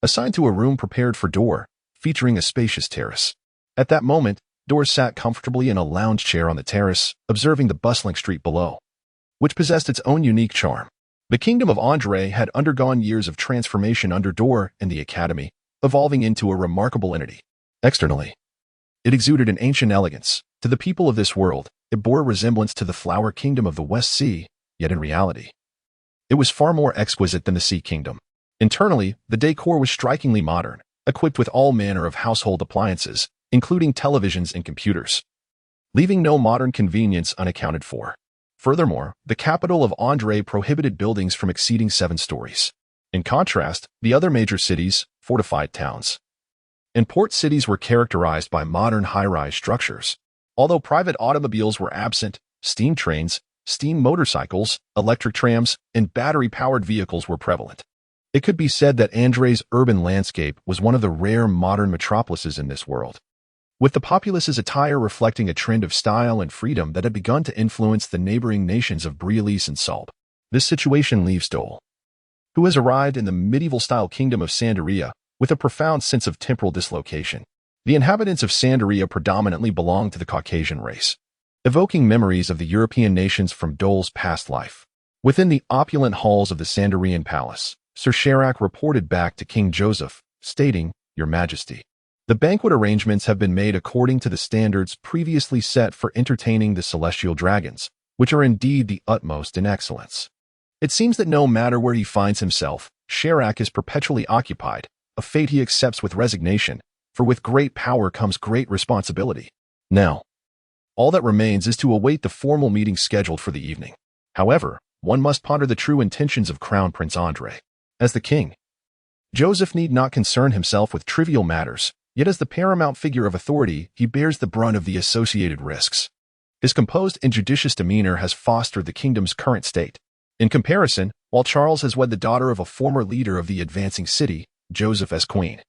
assigned to a room prepared for Dor, featuring a spacious terrace. At that moment, Dor sat comfortably in a lounge chair on the terrace, observing the bustling street below, which possessed its own unique charm. The kingdom of Andre had undergone years of transformation under Dor and the Academy, evolving into a remarkable entity. Externally, it exuded an ancient elegance. To the people of this world, it bore a resemblance to the flower kingdom of the West Sea, yet in reality, it was far more exquisite than the Sea Kingdom. Internally, the decor was strikingly modern, equipped with all manner of household appliances, including televisions and computers, leaving no modern convenience unaccounted for. Furthermore, the capital of Andre prohibited buildings from exceeding 7 stories. In contrast, the other major cities, fortified towns, and port cities were characterized by modern high-rise structures. Although private automobiles were absent, steam trains, steam motorcycles, electric trams, and battery-powered vehicles were prevalent. It could be said that Andre's urban landscape was one of the rare modern metropolises in this world, with the populace's attire reflecting a trend of style and freedom that had begun to influence the neighboring nations of Brialis and Sulb. This situation leaves Dole, who has arrived in the medieval-style kingdom of Sandaria, with a profound sense of temporal dislocation. The inhabitants of Sandaria predominantly belonged to the Caucasian race, evoking memories of the European nations from Dole's past life. Within the opulent halls of the Sandarian palace, Sir Sharak reported back to King Joseph, stating, "Your Majesty, the banquet arrangements have been made according to the standards previously set for entertaining the celestial dragons, which are indeed the utmost in excellence." It seems that no matter where he finds himself, Sharak is perpetually occupied, a fate he accepts with resignation, for with great power comes great responsibility. Now, all that remains is to await the formal meeting scheduled for the evening. However, one must ponder the true intentions of Crown Prince Andrei. As the king, Joseph need not concern himself with trivial matters, yet as the paramount figure of authority, he bears the brunt of the associated risks. His composed and judicious demeanor has fostered the kingdom's current state. In comparison, while Charles has wed the daughter of a former leader of the advancing city, Joseph as queen.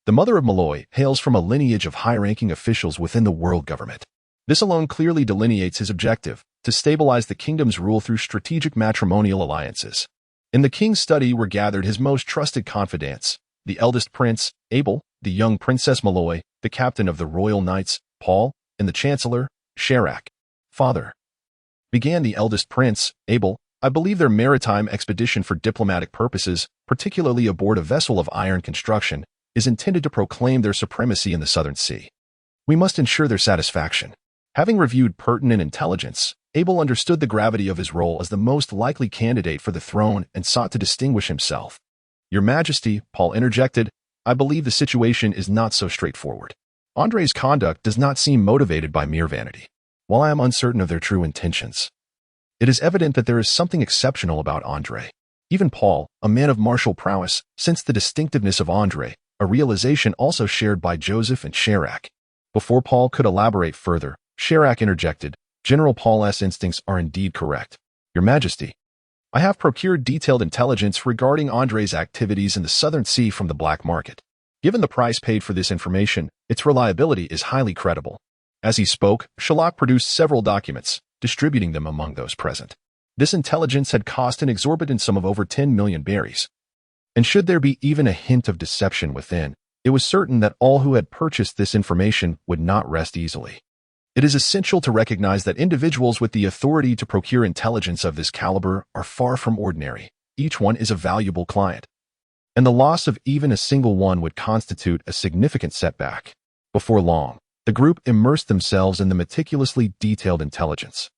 The mother of Malloy hails from a lineage of high-ranking officials within the world government. This alone clearly delineates his objective, to stabilize the kingdom's rule through strategic matrimonial alliances. In the king's study were gathered his most trusted confidants, the eldest prince, Abel, the young princess Malloy, the captain of the royal knights, Paul, and the chancellor, Sharak. "Father," began the eldest prince, Abel, "I believe their maritime expedition for diplomatic purposes, particularly aboard a vessel of iron construction, is intended to proclaim their supremacy in the Southern Sea. We must ensure their satisfaction." Having reviewed pertinent intelligence, Abel understood the gravity of his role as the most likely candidate for the throne and sought to distinguish himself. "Your Majesty," Paul interjected, "I believe the situation is not so straightforward. Andrei's conduct does not seem motivated by mere vanity. While I am uncertain of their true intentions, it is evident that there is something exceptional about Andrei." Even Paul, a man of martial prowess, sensed the distinctiveness of Andrei, a realization also shared by Joseph and Sharak. Before Paul could elaborate further, Sharak interjected, "General Paul's instincts are indeed correct. Your Majesty, I have procured detailed intelligence regarding Andrei's activities in the Southern Sea from the black market. Given the price paid for this information, its reliability is highly credible." As he spoke, Shalak produced several documents, distributing them among those present. This intelligence had cost an exorbitant sum of over 10 million berries. And should there be even a hint of deception within, it was certain that all who had purchased this information would not rest easily. It is essential to recognize that individuals with the authority to procure intelligence of this caliber are far from ordinary. Each one is a valuable client, and the loss of even a single one would constitute a significant setback. Before long, the group immersed themselves in the meticulously detailed intelligence,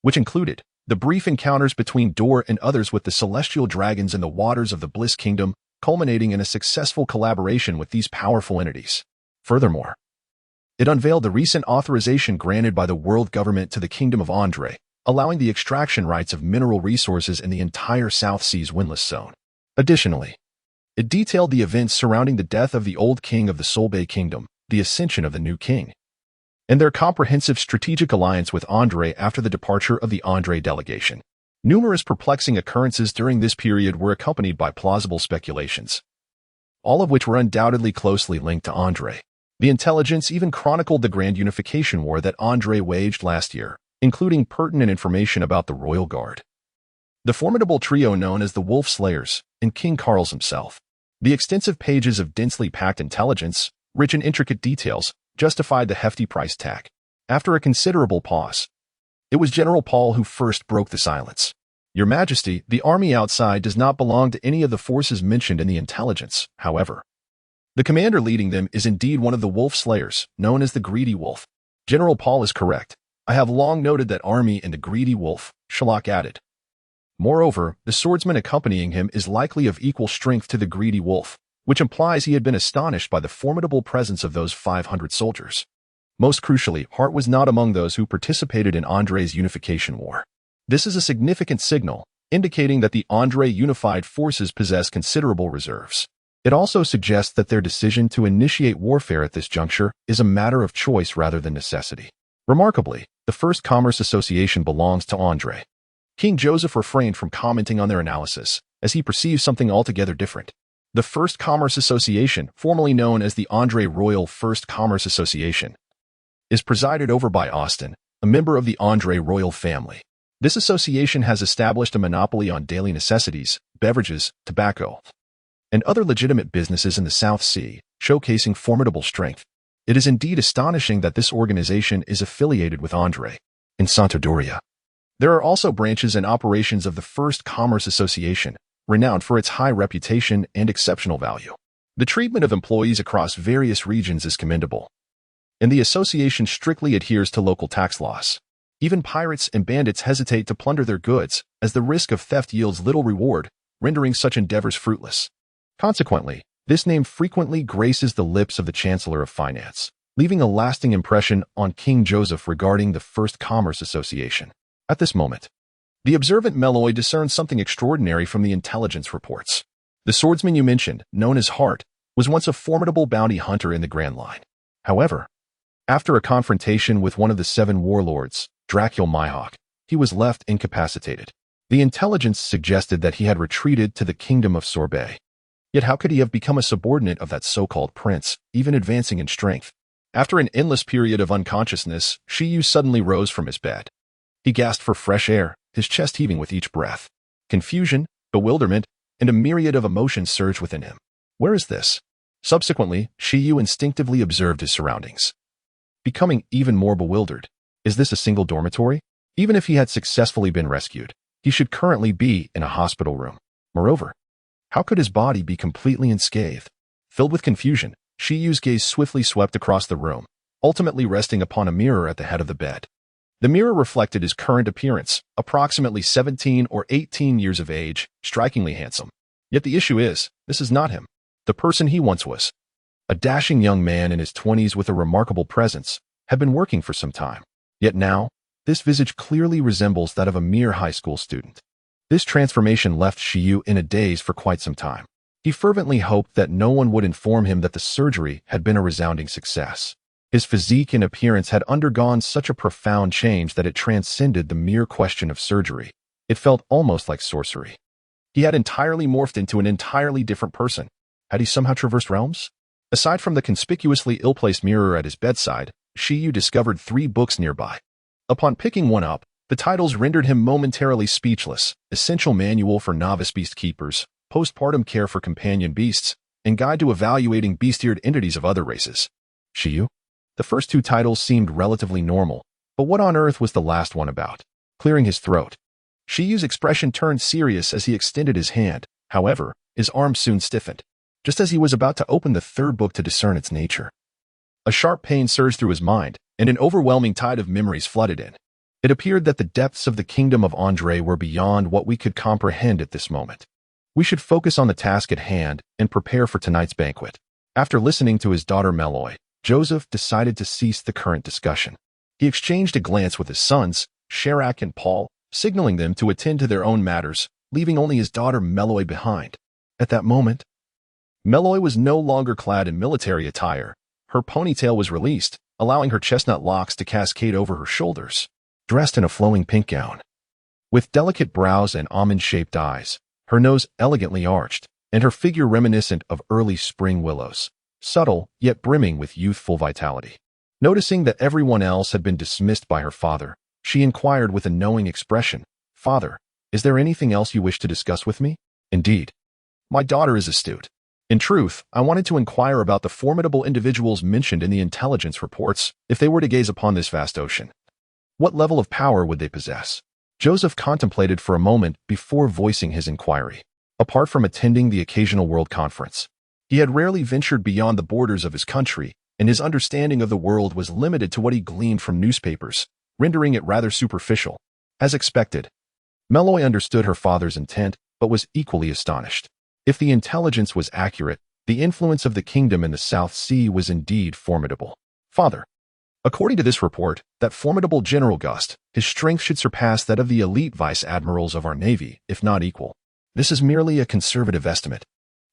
which included the brief encounters between Dor and others with the celestial dragons in the waters of the Bliss Kingdom, culminating in a successful collaboration with these powerful entities. Furthermore, it unveiled the recent authorization granted by the world government to the Kingdom of Andrei, allowing the extraction rights of mineral resources in the entire South Seas windless zone. Additionally, it detailed the events surrounding the death of the old king of the Solbay Kingdom, the ascension of the new king, and their comprehensive strategic alliance with Andrei after the departure of the Andrei delegation. Numerous perplexing occurrences during this period were accompanied by plausible speculations, all of which were undoubtedly closely linked to Andrei. The intelligence even chronicled the grand unification war that Andrei waged last year, including pertinent information about the Royal Guard, the formidable trio known as the Wolf Slayers, and King Carlos himself. The extensive pages of densely packed intelligence, rich in intricate details, justified the hefty price tag. After a considerable pause, it was General Paul who first broke the silence. "Your Majesty, the army outside does not belong to any of the forces mentioned in the intelligence, however. The commander leading them is indeed one of the Wolf Slayers, known as the Greedy Wolf." General Paul is correct. "I have long noted that army and the Greedy Wolf," Shalak added. "Moreover, the swordsman accompanying him is likely of equal strength to the Greedy Wolf, which implies he had been astonished by the formidable presence of those 500 soldiers. Most crucially, Hart was not among those who participated in Andrei's unification war. This is a significant signal, indicating that the Andrei unified forces possess considerable reserves. It also suggests that their decision to initiate warfare at this juncture is a matter of choice rather than necessity. Remarkably, the First Commerce Association belongs to Andrei. King Joseph refrained from commenting on their analysis, as he perceives something altogether different. The First Commerce Association, formerly known as the Andrei Royal First Commerce Association, is presided over by Austin, a member of the Andrei royal family. This association has established a monopoly on daily necessities, beverages, tobacco, and other legitimate businesses in the South Sea, showcasing formidable strength. It is indeed astonishing that this organization is affiliated with Andre in Santa Doria. There are also branches and operations of the First Commerce Association, renowned for its high reputation and exceptional value. The treatment of employees across various regions is commendable, and the association strictly adheres to local tax laws. Even pirates and bandits hesitate to plunder their goods, as the risk of theft yields little reward, rendering such endeavors fruitless. Consequently, this name frequently graces the lips of the Chancellor of Finance, leaving a lasting impression on King Joseph regarding the First Commerce Association. At this moment, the observant Meloy discerns something extraordinary from the intelligence reports. The swordsman you mentioned, known as Hart, was once a formidable bounty hunter in the Grand Line. However, after a confrontation with one of the 7 warlords, Dracul Mihawk, he was left incapacitated. The intelligence suggested that he had retreated to the kingdom of Sorbet. Yet how could he have become a subordinate of that so-called prince, even advancing in strength? After an endless period of unconsciousness, Shiyu suddenly rose from his bed. He gasped for fresh air, his chest heaving with each breath. Confusion, bewilderment, and a myriad of emotions surged within him. Where is this? Subsequently, Shiyu instinctively observed his surroundings, becoming even more bewildered. Is this a single dormitory? Even if he had successfully been rescued, he should currently be in a hospital room. Moreover, how could his body be completely unscathed? Filled with confusion, Shiyu's gaze swiftly swept across the room, ultimately resting upon a mirror at the head of the bed. The mirror reflected his current appearance, approximately 17 or 18 years of age, strikingly handsome. Yet the issue is, this is not him, the person he once was. A dashing young man in his 20s with a remarkable presence, had been working for some time. Yet now, this visage clearly resembles that of a mere high school student. This transformation left Shiyu in a daze for quite some time. He fervently hoped that no one would inform him that the surgery had been a resounding success. His physique and appearance had undergone such a profound change that it transcended the mere question of surgery. It felt almost like sorcery. He had entirely morphed into an entirely different person. Had he somehow traversed realms? Aside from the conspicuously ill-placed mirror at his bedside, Shiyu discovered 3 books nearby. Upon picking one up, the titles rendered him momentarily speechless: Essential Manual for Novice Beast Keepers, Postpartum Care for Companion Beasts, and Guide to Evaluating Beast-eared Entities of Other Races. Shiyu? The first 2 titles seemed relatively normal, but what on earth was the last one about? Clearing his throat, Shiyu's expression turned serious as he extended his hand. However, his arm soon stiffened, just as he was about to open the 3rd book to discern its nature. A sharp pain surged through his mind, and an overwhelming tide of memories flooded in. It appeared that the depths of the kingdom of Andre were beyond what we could comprehend at this moment. We should focus on the task at hand and prepare for tonight's banquet. After listening to his daughter Meloy, Joseph decided to cease the current discussion. He exchanged a glance with his sons, Sharak and Paul, signaling them to attend to their own matters, leaving only his daughter Meloy behind. At that moment, Meloy was no longer clad in military attire. Her ponytail was released, allowing her chestnut locks to cascade over her shoulders. Dressed in a flowing pink gown, with delicate brows and almond-shaped eyes, her nose elegantly arched, and her figure reminiscent of early spring willows, subtle yet brimming with youthful vitality. Noticing that everyone else had been dismissed by her father, she inquired with a knowing expression, "Father, is there anything else you wish to discuss with me?" "Indeed. My daughter is astute. In truth, I wanted to inquire about the formidable individuals mentioned in the intelligence reports. If they were to gaze upon this vast ocean, what level of power would they possess?" Joseph contemplated for a moment before voicing his inquiry. Apart from attending the occasional world conference, he had rarely ventured beyond the borders of his country, and his understanding of the world was limited to what he gleaned from newspapers, rendering it rather superficial. As expected, Meloy understood her father's intent, but was equally astonished. If the intelligence was accurate, the influence of the kingdom in the South Sea was indeed formidable. "Father, according to this report, that formidable General Gust, his strength should surpass that of the elite vice-admirals of our navy, if not equal. This is merely a conservative estimate.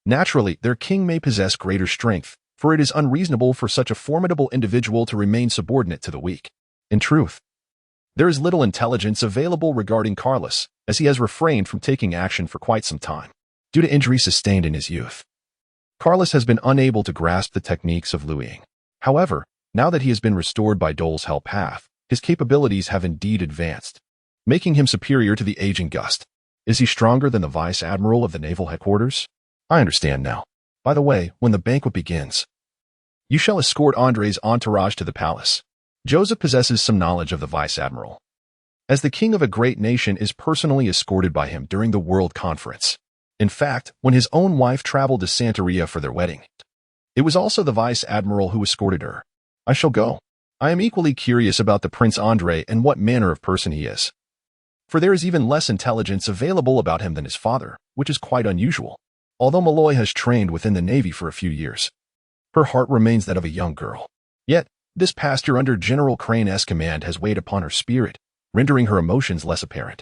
Naturally, their king may possess greater strength, for it is unreasonable for such a formidable individual to remain subordinate to the weak. In truth, there is little intelligence available regarding Carlos, as he has refrained from taking action for quite some time, due to injuries sustained in his youth. Carlos has been unable to grasp the techniques of Luiying. However, now that he has been restored by Dole's Hell Path, his capabilities have indeed advanced, making him superior to the aging Gust. Is he stronger than the vice-admiral of the naval headquarters?" I understand now. By the way, when the banquet begins, you shall escort Andre's entourage to the palace. Joseph possesses some knowledge of the vice admiral, as the king of a great nation is personally escorted by him during the World Conference. In fact, when his own wife traveled to Santeria for their wedding, it was also the vice admiral who escorted her. I shall go. I am equally curious about the Prince Andre and what manner of person he is. For there is even less intelligence available about him than his father, which is quite unusual. Although Malloy has trained within the Navy for a few years, her heart remains that of a young girl. Yet, this pasture under General Crane's command has weighed upon her spirit, rendering her emotions less apparent.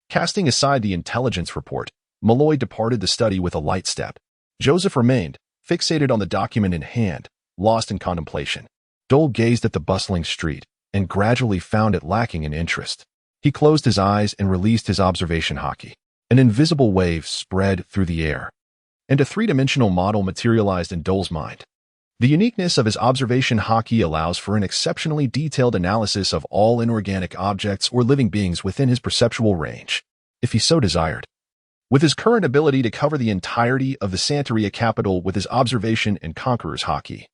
Casting aside the intelligence report, Malloy departed the study with a light step. Joseph remained, fixated on the document in hand, lost in contemplation. Dole gazed at the bustling street, and gradually found it lacking in interest. He closed his eyes and released his observation hockey. An invisible wave spread through the air, and a three-dimensional model materialized in Dole's mind. The uniqueness of his observation hockey allows for an exceptionally detailed analysis of all inorganic objects or living beings within his perceptual range, if he so desired. With his current ability to cover the entirety of the Santeria capital with his observation and conqueror's hockey,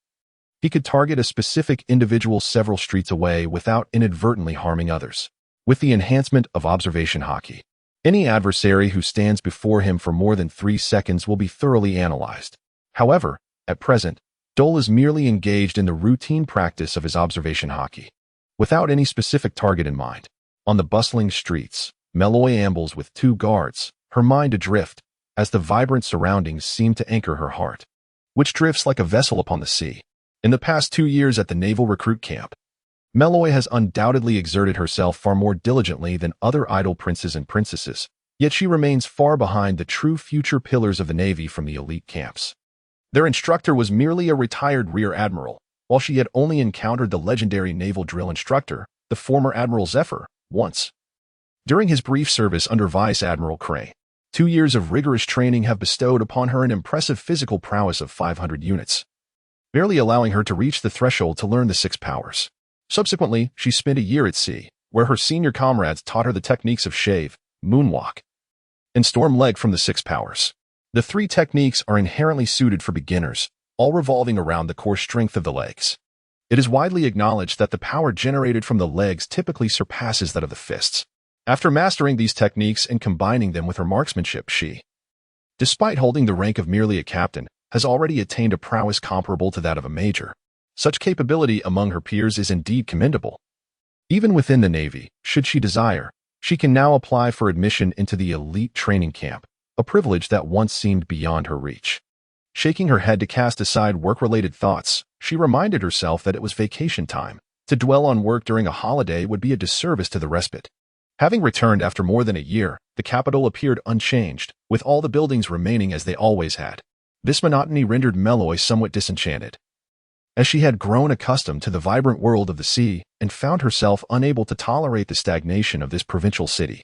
he could target a specific individual several streets away without inadvertently harming others. With the enhancement of observation hockey, any adversary who stands before him for more than 3 seconds will be thoroughly analyzed. However, at present, Dole is merely engaged in the routine practice of his observation hockey, without any specific target in mind. On the bustling streets, Malloy ambles with 2 guards, her mind adrift, as the vibrant surroundings seem to anchor her heart, which drifts like a vessel upon the sea. In the past 2 years at the naval recruit camp, Malloy has undoubtedly exerted herself far more diligently than other idle princes and princesses, yet she remains far behind the true future pillars of the Navy from the elite camps. Their instructor was merely a retired rear admiral, while she had only encountered the legendary naval drill instructor, the former Admiral Zephyr, once. During his brief service under Vice Admiral Crane, 2 years of rigorous training have bestowed upon her an impressive physical prowess of 500 units, barely allowing her to reach the threshold to learn the 6 powers. Subsequently, she spent a year at sea, where her senior comrades taught her the techniques of shave, moonwalk, and storm leg from the 6 powers. The 3 techniques are inherently suited for beginners, all revolving around the core strength of the legs. It is widely acknowledged that the power generated from the legs typically surpasses that of the fists. After mastering these techniques and combining them with her marksmanship, she, despite holding the rank of merely a captain, has already attained a prowess comparable to that of a major. Such capability among her peers is indeed commendable. Even within the Navy, should she desire, she can now apply for admission into the elite training camp, a privilege that once seemed beyond her reach. Shaking her head to cast aside work-related thoughts, she reminded herself that it was vacation time. To dwell on work during a holiday would be a disservice to the respite. Having returned after more than a year, the capital appeared unchanged, with all the buildings remaining as they always had. This monotony rendered Malloy somewhat disenchanted, as she had grown accustomed to the vibrant world of the sea and found herself unable to tolerate the stagnation of this provincial city.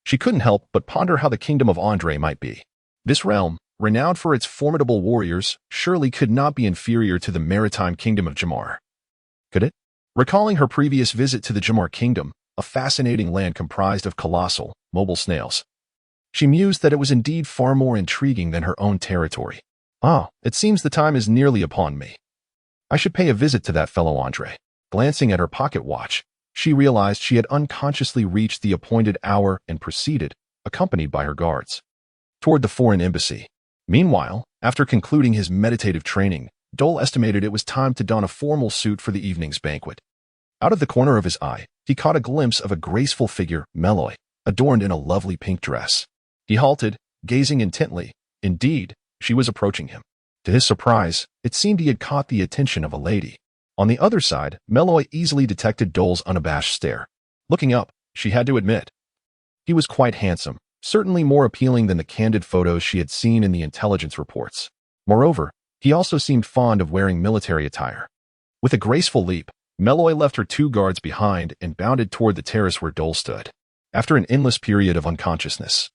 She couldn't help but ponder how the kingdom of Andre might be. This realm, renowned for its formidable warriors, surely could not be inferior to the maritime kingdom of Jamar. Could it? Recalling her previous visit to the Jamar kingdom, a fascinating land comprised of colossal, mobile snails, she mused that it was indeed far more intriguing than her own territory. It seems the time is nearly upon me. I should pay a visit to that fellow Andre. Glancing at her pocket watch, she realized she had unconsciously reached the appointed hour and proceeded, accompanied by her guards, toward the foreign embassy. Meanwhile, after concluding his meditative training, Dole estimated it was time to don a formal suit for the evening's banquet. Out of the corner of his eye, he caught a glimpse of a graceful figure, Malloy, adorned in a lovely pink dress. He halted, gazing intently. Indeed, she was approaching him. To his surprise, it seemed he had caught the attention of a lady. On the other side, Malloy easily detected Dole's unabashed stare. Looking up, she had to admit, he was quite handsome, certainly more appealing than the candid photos she had seen in the intelligence reports. Moreover, he also seemed fond of wearing military attire. With a graceful leap, Malloy left her 2 guards behind and bounded toward the terrace where Dole stood. After an endless period of unconsciousness,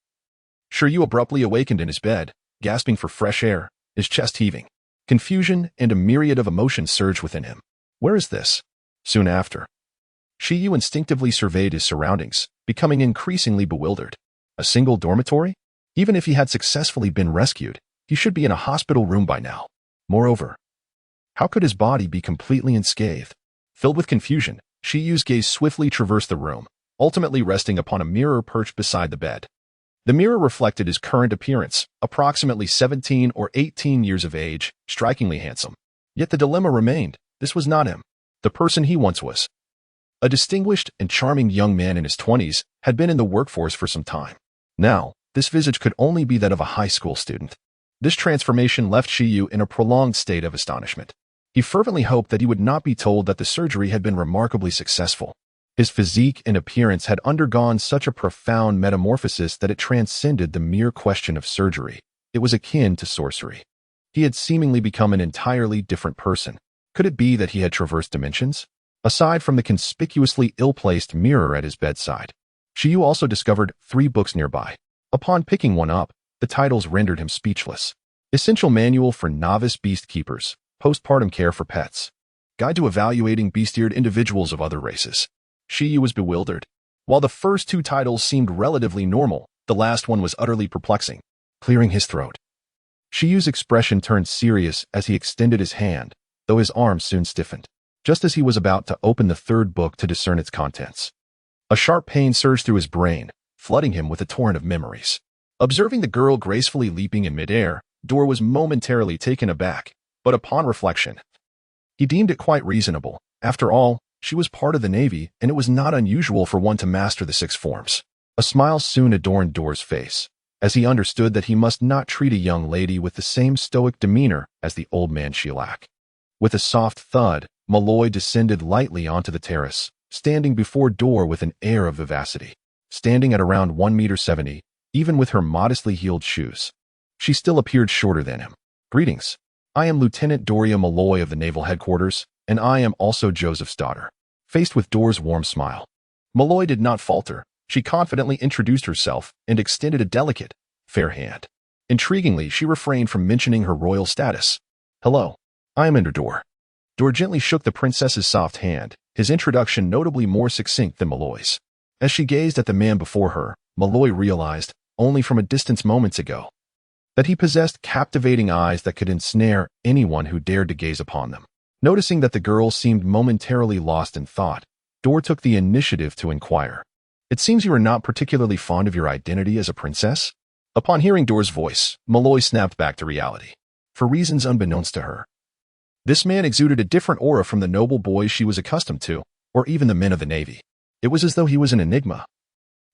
Shiryu abruptly awakened in his bed, gasping for fresh air, his chest heaving. Confusion and a myriad of emotions surged within him. Where is this? Soon after, Shiryu instinctively surveyed his surroundings, becoming increasingly bewildered. A single dormitory? Even if he had successfully been rescued, He should be in a hospital room by now. Moreover, how could his body be completely unscathed? Filled with confusion, Shiyu's gaze swiftly traversed the room, ultimately resting upon a mirror perched beside the bed. The mirror reflected his current appearance, approximately 17 or 18 years of age, strikingly handsome. Yet the dilemma remained. This was not him, the person he once was. A distinguished and charming young man in his 20s had been in the workforce for some time. Now, this visage could only be that of a high school student. This transformation left Shiyu in a prolonged state of astonishment. He fervently hoped that he would not be told that the surgery had been remarkably successful. His physique and appearance had undergone such a profound metamorphosis that it transcended the mere question of surgery. It was akin to sorcery. He had seemingly become an entirely different person. Could it be that he had traversed dimensions? Aside from the conspicuously ill-placed mirror at his bedside, Shiyu also discovered 3 books nearby. Upon picking one up, the titles rendered him speechless. Essential Manual for Novice Beast Keepers, Postpartum Care for Pets, Guide to Evaluating Bestiared Individuals of Other Races. Shiyu was bewildered. While the first 2 titles seemed relatively normal, the last one was utterly perplexing. Clearing his throat, Shiyu's expression turned serious as he extended his hand, though his arm soon stiffened. Just as he was about to open the 3rd book to discern its contents, a sharp pain surged through his brain, flooding him with a torrent of memories. Observing the girl gracefully leaping in midair, Dor was momentarily taken aback, but upon reflection, he deemed it quite reasonable. After all, she was part of the Navy, and it was not unusual for one to master the 6 forms. A smile soon adorned Dor's face, as he understood that he must not treat a young lady with the same stoic demeanor as the old man Sheilak. With a soft thud, Malloy descended lightly onto the terrace, standing before Dor with an air of vivacity. Standing at around 1.70 meters, even with her modestly heeled shoes, she still appeared shorter than him. Greetings. I am Lieutenant Doria Malloy of the Naval Headquarters, and I am also Joseph's daughter. Faced with Dor's warm smile, Malloy did not falter. She confidently introduced herself and extended a delicate, fair hand. Intriguingly, she refrained from mentioning her royal status. Hello, I am Dor. Dor gently shook the princess's soft hand, his introduction notably more succinct than Malloy's. As she gazed at the man before her, Malloy realized, only from a distance moments ago, that he possessed captivating eyes that could ensnare anyone who dared to gaze upon them. Noticing that the girl seemed momentarily lost in thought, Dor took the initiative to inquire. It seems you are not particularly fond of your identity as a princess? Upon hearing Dor's voice, Malloy snapped back to reality. For reasons unbeknownst to her, this man exuded a different aura from the noble boys she was accustomed to, or even the men of the Navy. It was as though he was an enigma.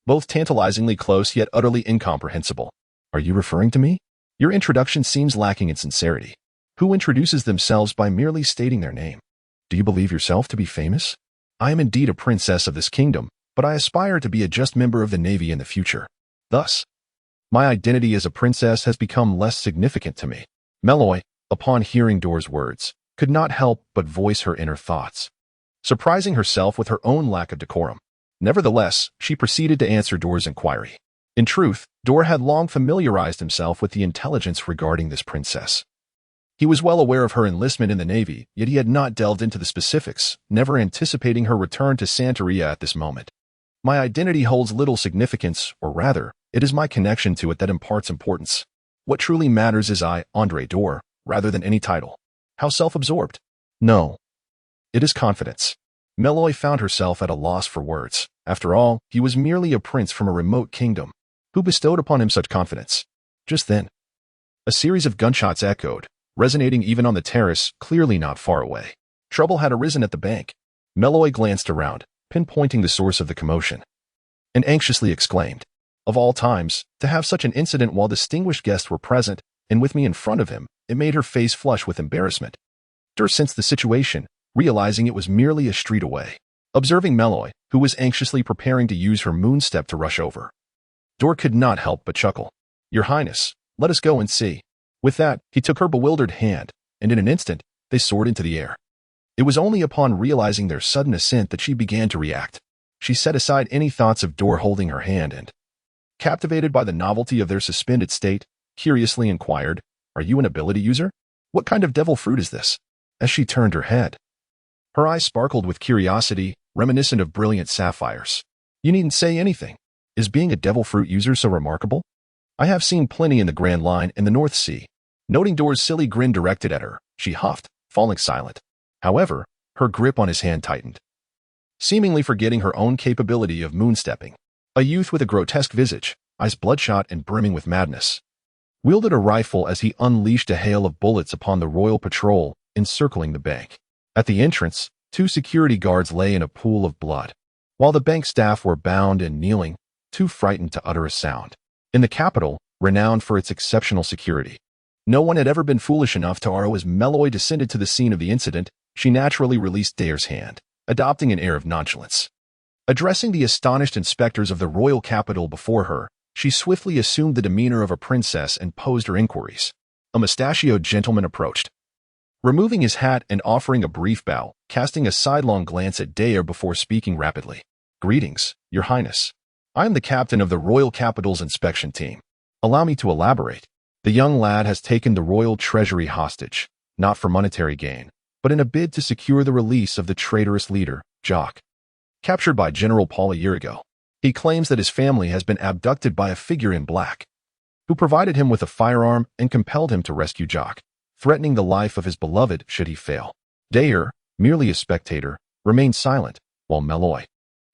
Both tantalizingly close yet utterly incomprehensible. Are you referring to me? Your introduction seems lacking in sincerity. Who introduces themselves by merely stating their name? Do you believe yourself to be famous? I am indeed a princess of this kingdom, but I aspire to be a just member of the Navy in the future. Thus, my identity as a princess has become less significant to me. Malloy, upon hearing Dor's words, could not help but voice her inner thoughts, surprising herself with her own lack of decorum. Nevertheless, she proceeded to answer Dor's inquiry. In truth, Dor had long familiarized himself with the intelligence regarding this princess. He was well aware of her enlistment in the Navy, yet he had not delved into the specifics, never anticipating her return to Santeria at this moment. My identity holds little significance, or rather, it is my connection to it that imparts importance. What truly matters is I, Andre Dor, rather than any title. How self-absorbed. No. It is confidence. Malloy found herself at a loss for words. After all, he was merely a prince from a remote kingdom. Who bestowed upon him such confidence? Just then, a series of gunshots echoed, resonating even on the terrace, clearly not far away. Trouble had arisen at the bank. Malloy glanced around, pinpointing the source of the commotion, and anxiously exclaimed, of all times, to have such an incident while distinguished guests were present, and with me in front of him, it made her face flush with embarrassment. Dor sensed the situation, realizing it was merely a street away. Observing Malloy, who was anxiously preparing to use her moonstep to rush over, Dor could not help but chuckle. Your Highness, let us go and see. With that, he took her bewildered hand, and in an instant, they soared into the air. It was only upon realizing their sudden ascent that she began to react. She set aside any thoughts of Dor holding her hand and, captivated by the novelty of their suspended state, curiously inquired, Are you an ability user? What kind of devil fruit is this? As she turned her head, her eyes sparkled with curiosity, reminiscent of brilliant sapphires. You needn't say anything. Is being a devil fruit user so remarkable? I have seen plenty in the Grand Line and the North Sea, Noting Door's silly grin directed at her, she huffed, falling silent. However, her grip on his hand tightened, seemingly forgetting her own capability of moonstepping. A youth with a grotesque visage, eyes bloodshot and brimming with madness, wielded a rifle as he unleashed a hail of bullets upon the royal patrol encircling the bank. At the entrance, 2 security guards lay in a pool of blood, while the bank staff were bound and kneeling, too frightened to utter a sound. In the capital, renowned for its exceptional security, no one had ever been foolish enough to arrow. As Meloy descended to the scene of the incident, she naturally released Dare's hand, adopting an air of nonchalance. Addressing the astonished inspectors of the royal capital before her, she swiftly assumed the demeanor of a princess and posed her inquiries. A mustachioed gentleman approached, removing his hat and offering a brief bow, casting a sidelong glance at Dare before speaking rapidly. "Greetings, Your Highness. I am the captain of the royal capital's inspection team. Allow me to elaborate. The young lad has taken the royal treasury hostage, not for monetary gain, but in a bid to secure the release of the traitorous leader, Jock, captured by General Paul a year ago. He claims that his family has been abducted by a figure in black, who provided him with a firearm and compelled him to rescue Jock, threatening the life of his beloved should he fail." Dare, merely a spectator, remained silent, while Meloy,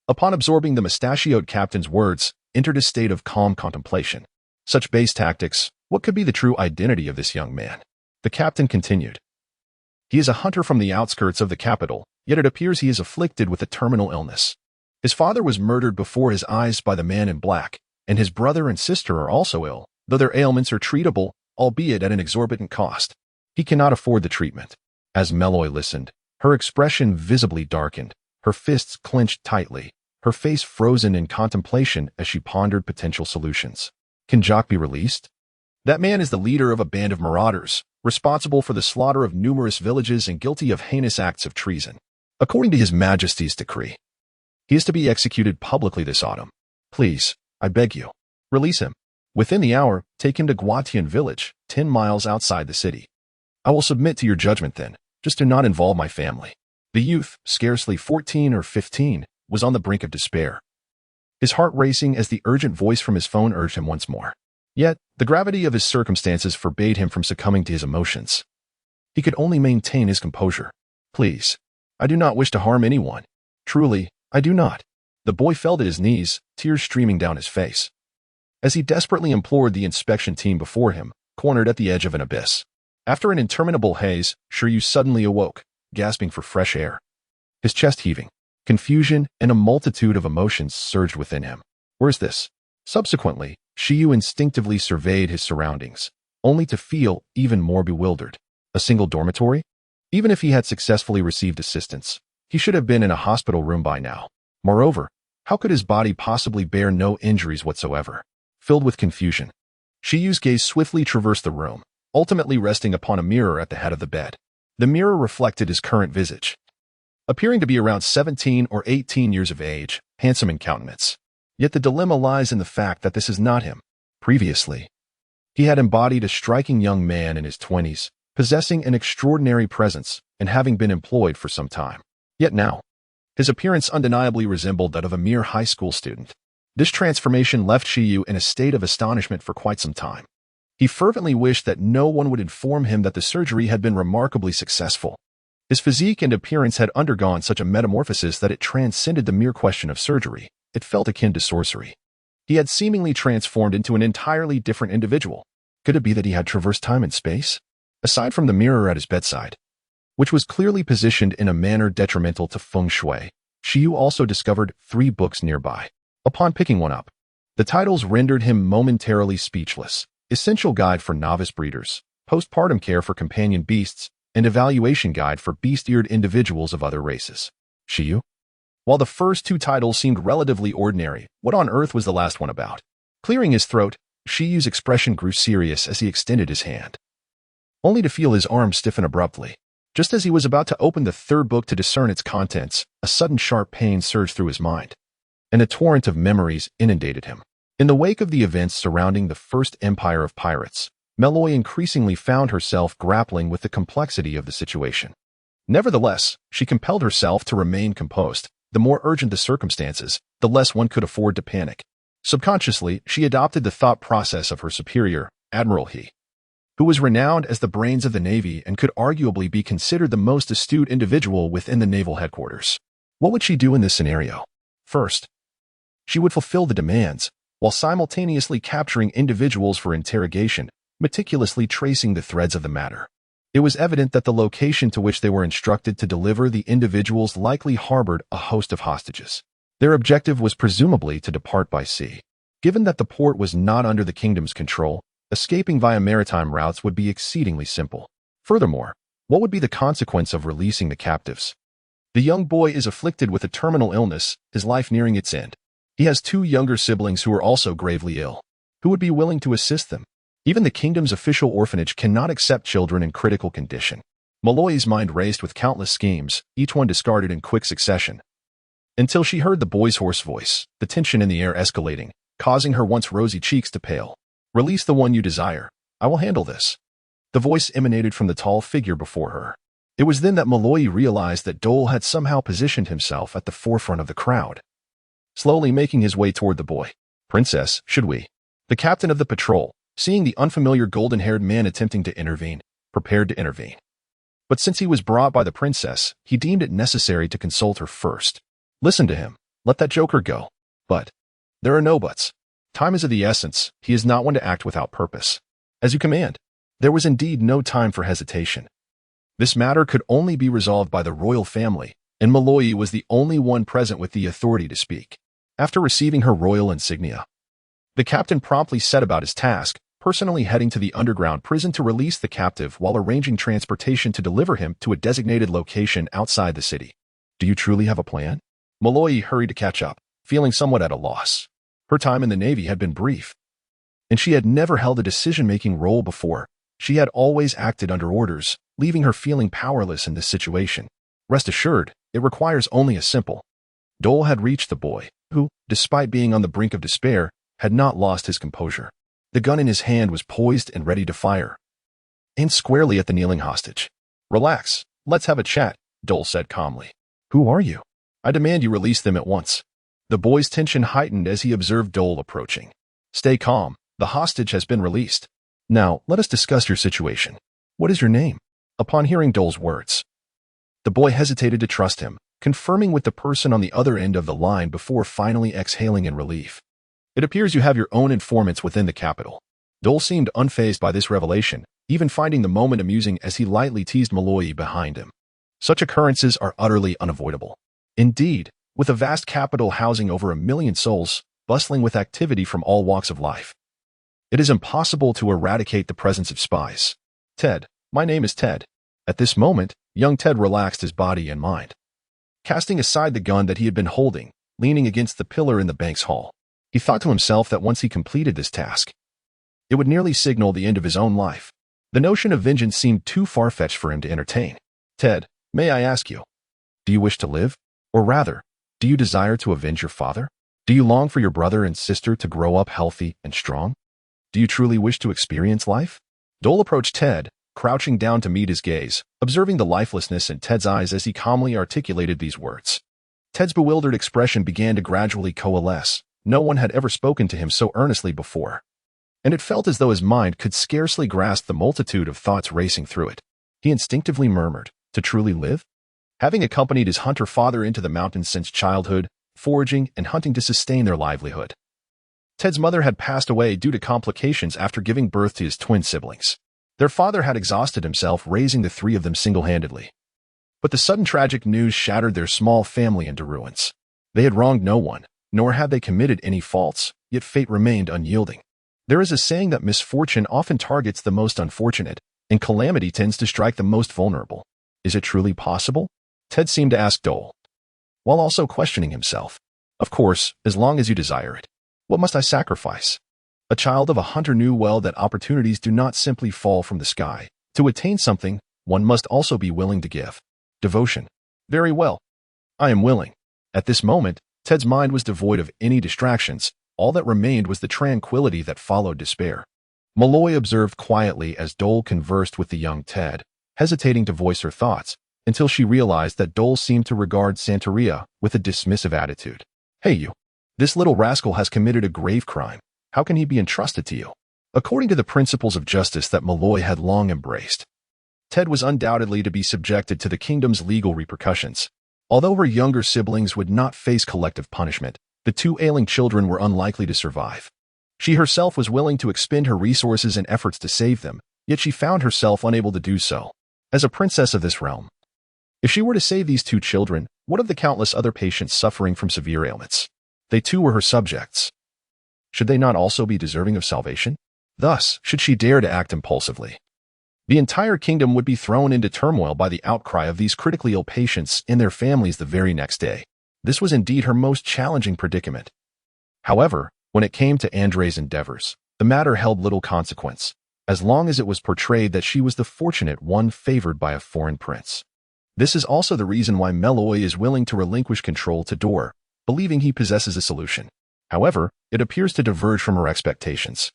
upon absorbing the mustachioed captain's words, entered a state of calm contemplation. Such base tactics, what could be the true identity of this young man? The captain continued. "He is a hunter from the outskirts of the capital, yet it appears he is afflicted with a terminal illness. His father was murdered before his eyes by the man in black, and his brother and sister are also ill, though their ailments are treatable, albeit at an exorbitant cost. He cannot afford the treatment." As Meloy listened, her expression visibly darkened, her fists clenched tightly, her face frozen in contemplation as she pondered potential solutions. Can Jock be released? That man is the leader of a band of marauders, responsible for the slaughter of numerous villages and guilty of heinous acts of treason. According to His Majesty's decree, he is to be executed publicly this autumn. Please, I beg you, release him. Within the hour, take him to Guatian village, 10 miles outside the city. I will submit to your judgment then, just do not involve my family." The youth, scarcely 14 or 15, was on the brink of despair, his heart racing as the urgent voice from his phone urged him once more. Yet, the gravity of his circumstances forbade him from succumbing to his emotions. He could only maintain his composure. "Please, I do not wish to harm anyone. Truly, I do not." The boy fell to his knees, tears streaming down his face, as he desperately implored the inspection team before him, cornered at the edge of an abyss. After an interminable haze, Shiryu suddenly awoke, gasping for fresh air, his chest heaving. Confusion and a multitude of emotions surged within him. Where is this? Subsequently, Shiryu instinctively surveyed his surroundings, only to feel even more bewildered. A single dormitory? Even if he had successfully received assistance, he should have been in a hospital room by now. Moreover, how could his body possibly bear no injuries whatsoever? Filled with confusion, Shiryu's gaze swiftly traversed the room, ultimately resting upon a mirror at the head of the bed. The mirror reflected his current visage, appearing to be around 17 or 18 years of age, handsome in countenance. Yet the dilemma lies in the fact that this is not him. Previously, he had embodied a striking young man in his 20s, possessing an extraordinary presence and having been employed for some time. Yet now, his appearance undeniably resembled that of a mere high school student. This transformation left Shiryu in a state of astonishment for quite some time. He fervently wished that no one would inform him that the surgery had been remarkably successful. His physique and appearance had undergone such a metamorphosis that it transcended the mere question of surgery. It felt akin to sorcery. He had seemingly transformed into an entirely different individual. Could it be that he had traversed time and space? Aside from the mirror at his bedside, which was clearly positioned in a manner detrimental to feng shui, Shiryu also discovered 3 books nearby. Upon picking one up, the titles rendered him momentarily speechless. Essential Guide for Novice Breeders, Postpartum Care for Companion Beasts, and Evaluation Guide for Beast-Eared Individuals of Other Races. Shiryu? While the first 2 titles seemed relatively ordinary, what on earth was the last one about? Clearing his throat, Shiryu's expression grew serious as he extended his hand, only to feel his arm stiffen abruptly. Just as he was about to open the 3rd book to discern its contents, a sudden sharp pain surged through his mind, and a torrent of memories inundated him. In the wake of the events surrounding the First Empire of Pirates, Meloy increasingly found herself grappling with the complexity of the situation. Nevertheless, she compelled herself to remain composed. The more urgent the circumstances, the less one could afford to panic. Subconsciously, she adopted the thought process of her superior, Admiral He, who was renowned as the brains of the Navy and could arguably be considered the most astute individual within the naval headquarters. What would she do in this scenario? First, she would fulfill the demands, while simultaneously capturing individuals for interrogation, meticulously tracing the threads of the matter. It was evident that the location to which they were instructed to deliver the individuals likely harbored a host of hostages. Their objective was presumably to depart by sea. Given that the port was not under the kingdom's control, escaping via maritime routes would be exceedingly simple. Furthermore, what would be the consequence of releasing the captives? The young boy is afflicted with a terminal illness, his life nearing its end. He has 2 younger siblings who are also gravely ill. Who would be willing to assist them? Even the kingdom's official orphanage cannot accept children in critical condition. Malloy's mind raced with countless schemes, each one discarded in quick succession, until she heard the boy's hoarse voice, the tension in the air escalating, causing her once rosy cheeks to pale. "Release the one you desire. I will handle this." The voice emanated from the tall figure before her. It was then that Malloy realized that Dole had somehow positioned himself at the forefront of the crowd, slowly making his way toward the boy. "Princess, should we?" The captain of the patrol, seeing the unfamiliar golden-haired man attempting to intervene, prepared to intervene. But since he was brought by the princess, he deemed it necessary to consult her first. Listen to him. Let that joker go. But there are no buts. Time is of the essence. He is not one to act without purpose. As you command. There was indeed no time for hesitation. This matter could only be resolved by the royal family, and Malloy was the only one present with the authority to speak. After receiving her royal insignia, the captain promptly set about his task, personally heading to the underground prison to release the captive while arranging transportation to deliver him to a designated location outside the city. "Do you truly have a plan?" Malloy hurried to catch up, feeling somewhat at a loss. Her time in the Navy had been brief, and she had never held a decision-making role before. She had always acted under orders, leaving her feeling powerless in this situation. Rest assured, it requires only a simple. Dole had reached the boy, who, despite being on the brink of despair, had not lost his composure. The gun in his hand was poised and ready to fire, aimed squarely at the kneeling hostage. "Relax, let's have a chat," Dole said calmly. "Who are you? I demand you release them at once." The boy's tension heightened as he observed Dole approaching. "Stay calm. The hostage has been released. Now, let us discuss your situation. What is your name?" Upon hearing Dole's words, the boy hesitated to trust him, confirming with the person on the other end of the line before finally exhaling in relief. "It appears you have your own informants within the capital." Dole seemed unfazed by this revelation, even finding the moment amusing as he lightly teased Malloy behind him. Such occurrences are utterly unavoidable. Indeed, with a vast capital housing over 1 million souls, bustling with activity from all walks of life, it is impossible to eradicate the presence of spies. "Ted, my name is Ted." At this moment, young Ted relaxed his body and mind, casting aside the gun that he had been holding, leaning against the pillar in the bank's hall. He thought to himself that once he completed this task, it would nearly signal the end of his own life. The notion of vengeance seemed too far-fetched for him to entertain. "Ted, may I ask you, do you wish to live? Or rather, do you desire to avenge your father? Do you long for your brother and sister to grow up healthy and strong? Do you truly wish to experience life?" Dole approached Ted, crouching down to meet his gaze, observing the lifelessness in Ted's eyes as he calmly articulated these words. Ted's bewildered expression began to gradually coalesce. No one had ever spoken to him so earnestly before, and it felt as though his mind could scarcely grasp the multitude of thoughts racing through it. He instinctively murmured, "To truly live?" Having accompanied his hunter father into the mountains since childhood, foraging and hunting to sustain their livelihood, Ted's mother had passed away due to complications after giving birth to his twin siblings. Their father had exhausted himself raising the 3 of them single-handedly. But the sudden tragic news shattered their small family into ruins. They had wronged no one, nor had they committed any faults, yet fate remained unyielding. There is a saying that misfortune often targets the most unfortunate, and calamity tends to strike the most vulnerable. Is it truly possible? Ted seemed to ask Dole, while also questioning himself. "Of course, as long as you desire it. What must I sacrifice?" A child of a hunter knew well that opportunities do not simply fall from the sky. To attain something, one must also be willing to give. Devotion. "Very well. I am willing." At this moment, Ted's mind was devoid of any distractions. All that remained was the tranquility that followed despair. Malloy observed quietly as Dole conversed with the young Ted, hesitating to voice her thoughts, until she realized that Dole seemed to regard Santeria with a dismissive attitude. "Hey you. This little rascal has committed a grave crime. How can he be entrusted to you?" according to the principles of justice that Malloy had long embraced. Ted was undoubtedly to be subjected to the kingdom's legal repercussions. Although her younger siblings would not face collective punishment, the two ailing children were unlikely to survive. She herself was willing to expend her resources and efforts to save them, yet she found herself unable to do so. As a princess of this realm, if she were to save these two children, what of the countless other patients suffering from severe ailments? They too were her subjects. Should they not also be deserving of salvation? Thus, should she dare to act impulsively, the entire kingdom would be thrown into turmoil by the outcry of these critically ill patients and their families the very next day. This was indeed her most challenging predicament. However, when it came to Andre's endeavors, the matter held little consequence, as long as it was portrayed that she was the fortunate one favored by a foreign prince. This is also the reason why Malloy is willing to relinquish control to Dor, believing he possesses a solution. However, it appears to diverge from her expectations.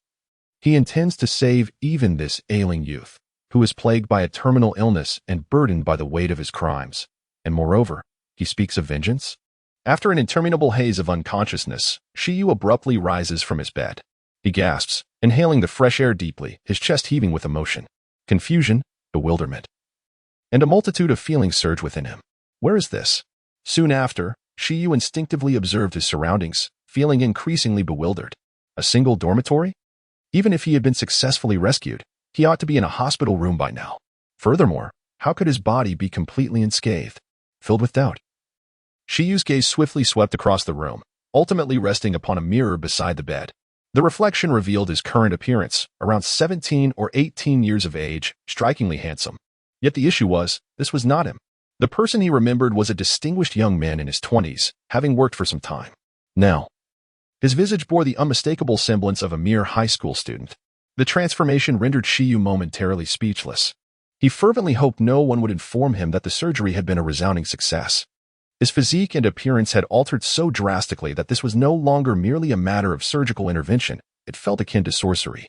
He intends to save even this ailing youth, who is plagued by a terminal illness and burdened by the weight of his crimes. And moreover, he speaks of vengeance? After an interminable haze of unconsciousness, Shiyu abruptly rises from his bed. He gasps, inhaling the fresh air deeply, his chest heaving with emotion, confusion, bewilderment, and a multitude of feelings surge within him. Where is this? Soon after, Shiyu instinctively observed his surroundings, feeling increasingly bewildered. A single dormitory? Even if he had been successfully rescued, he ought to be in a hospital room by now. Furthermore, how could his body be completely unscathed? Filled with doubt, Shiyu's gaze swiftly swept across the room, ultimately resting upon a mirror beside the bed. The reflection revealed his current appearance, around 17 or 18 years of age, strikingly handsome. Yet the issue was, this was not him. The person he remembered was a distinguished young man in his 20s, having worked for some time. Now, his visage bore the unmistakable semblance of a mere high school student. The transformation rendered Shiyu momentarily speechless. He fervently hoped no one would inform him that the surgery had been a resounding success. His physique and appearance had altered so drastically that this was no longer merely a matter of surgical intervention, it felt akin to sorcery.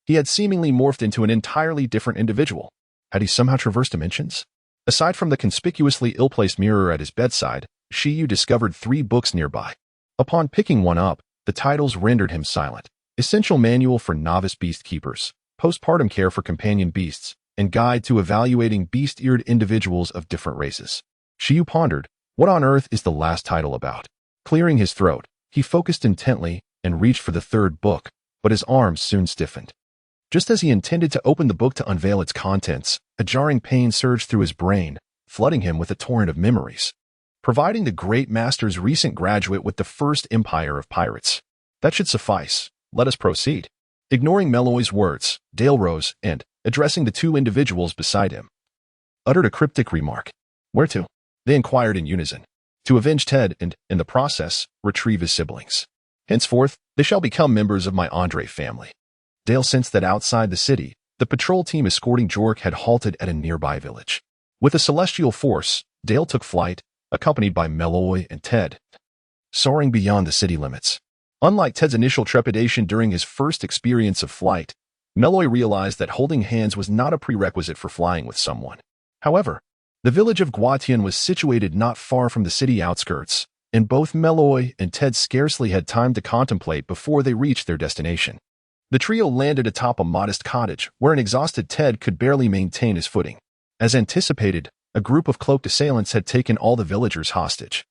He had seemingly morphed into an entirely different individual. Had he somehow traversed dimensions? Aside from the conspicuously ill-placed mirror at his bedside, Shiyu discovered 3 books nearby. Upon picking one up, the titles rendered him silent. Essential Manual for Novice Beast Keepers, Postpartum Care for Companion Beasts, and Guide to Evaluating Beast-Eared Individuals of Different Races. Shiyu pondered, what on earth is the last title about? Clearing his throat, he focused intently and reached for the 3rd book, but his arms soon stiffened. Just as he intended to open the book to unveil its contents, a jarring pain surged through his brain, flooding him with a torrent of memories. Providing the great master's recent graduate with the first empire of pirates. That should suffice. Let us proceed. Ignoring Malloy's words, Dale rose and, addressing the 2 individuals beside him, uttered a cryptic remark. Where to? They inquired in unison. To avenge Ted and, in the process, retrieve his siblings. Henceforth, they shall become members of my Andre family. Dale sensed that outside the city, the patrol team escorting Jork had halted at a nearby village. With a celestial force, Dale took flight, accompanied by Malloy and Ted, soaring beyond the city limits. Unlike Ted's initial trepidation during his first experience of flight, Malloy realized that holding hands was not a prerequisite for flying with someone. However, the village of Guatian was situated not far from the city outskirts, and both Malloy and Ted scarcely had time to contemplate before they reached their destination. The trio landed atop a modest cottage where an exhausted Ted could barely maintain his footing. As anticipated, a group of cloaked assailants had taken all the villagers hostage,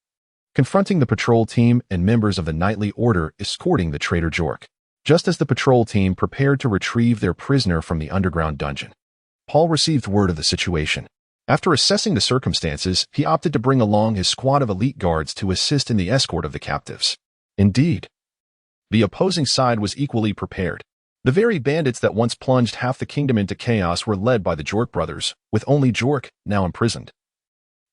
confronting the patrol team and members of the knightly order escorting the traitor Jork. Just as the patrol team prepared to retrieve their prisoner from the underground dungeon, Paul received word of the situation. After assessing the circumstances, he opted to bring along his squad of elite guards to assist in the escort of the captives. Indeed, the opposing side was equally prepared. The very bandits that once plunged half the kingdom into chaos were led by the Jork brothers, with only Jork, now imprisoned,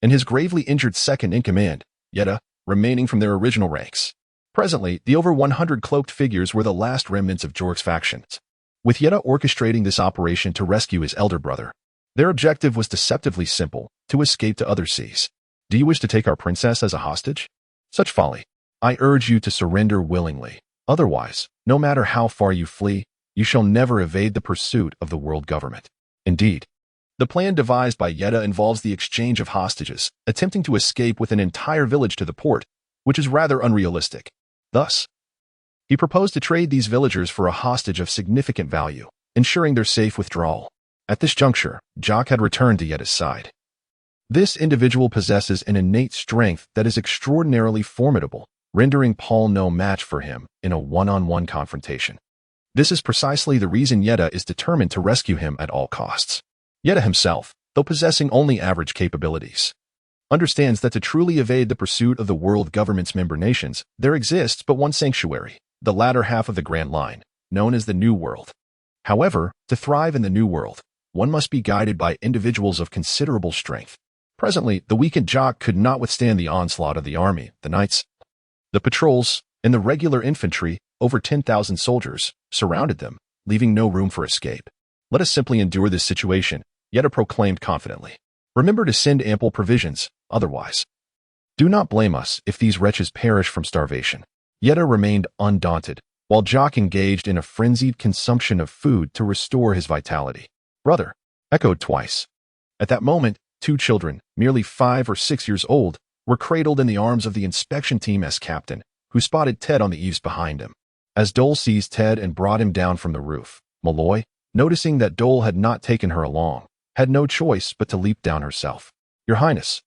and his gravely injured second-in-command, Yetta, remaining from their original ranks. Presently, the over 100 cloaked figures were the last remnants of Jork's factions, with Yetta orchestrating this operation to rescue his elder brother. Their objective was deceptively simple, to escape to other seas. Do you wish to take our princess as a hostage? Such folly. I urge you to surrender willingly. Otherwise, no matter how far you flee, you shall never evade the pursuit of the world government. Indeed, the plan devised by Yetta involves the exchange of hostages, attempting to escape with an entire village to the port, which is rather unrealistic. Thus, He proposed to trade these villagers for a hostage of significant value, ensuring their safe withdrawal. At this juncture, Jock had returned to Yetta's side. This individual possesses an innate strength that is extraordinarily formidable, rendering Paul no match for him in a one-on-one confrontation. This is precisely the reason Yetta is determined to rescue him at all costs. Yetta himself, though possessing only average capabilities, understands that to truly evade the pursuit of the world government's member nations, there exists but one sanctuary, the latter half of the Grand Line, known as the New World. However, to thrive in the New World, one must be guided by individuals of considerable strength. Presently, the weakened Jock could not withstand the onslaught of the army, the knights, the patrols, and the regular infantry. Over 10,000 soldiers surrounded them, leaving no room for escape. Let us simply endure this situation, Yetta proclaimed confidently. Remember to send ample provisions, otherwise. Do not blame us if these wretches perish from starvation. Yetta remained undaunted, while Jock engaged in a frenzied consumption of food to restore his vitality. Brother, echoed twice. At that moment, 2 children, merely 5 or 6 years old, were cradled in the arms of the inspection team as captain, who spotted Ted on the eaves behind him. As Dole seized Ted and brought him down from the roof, Malloy, noticing that Dole had not taken her along, had no choice but to leap down herself. Your Highness,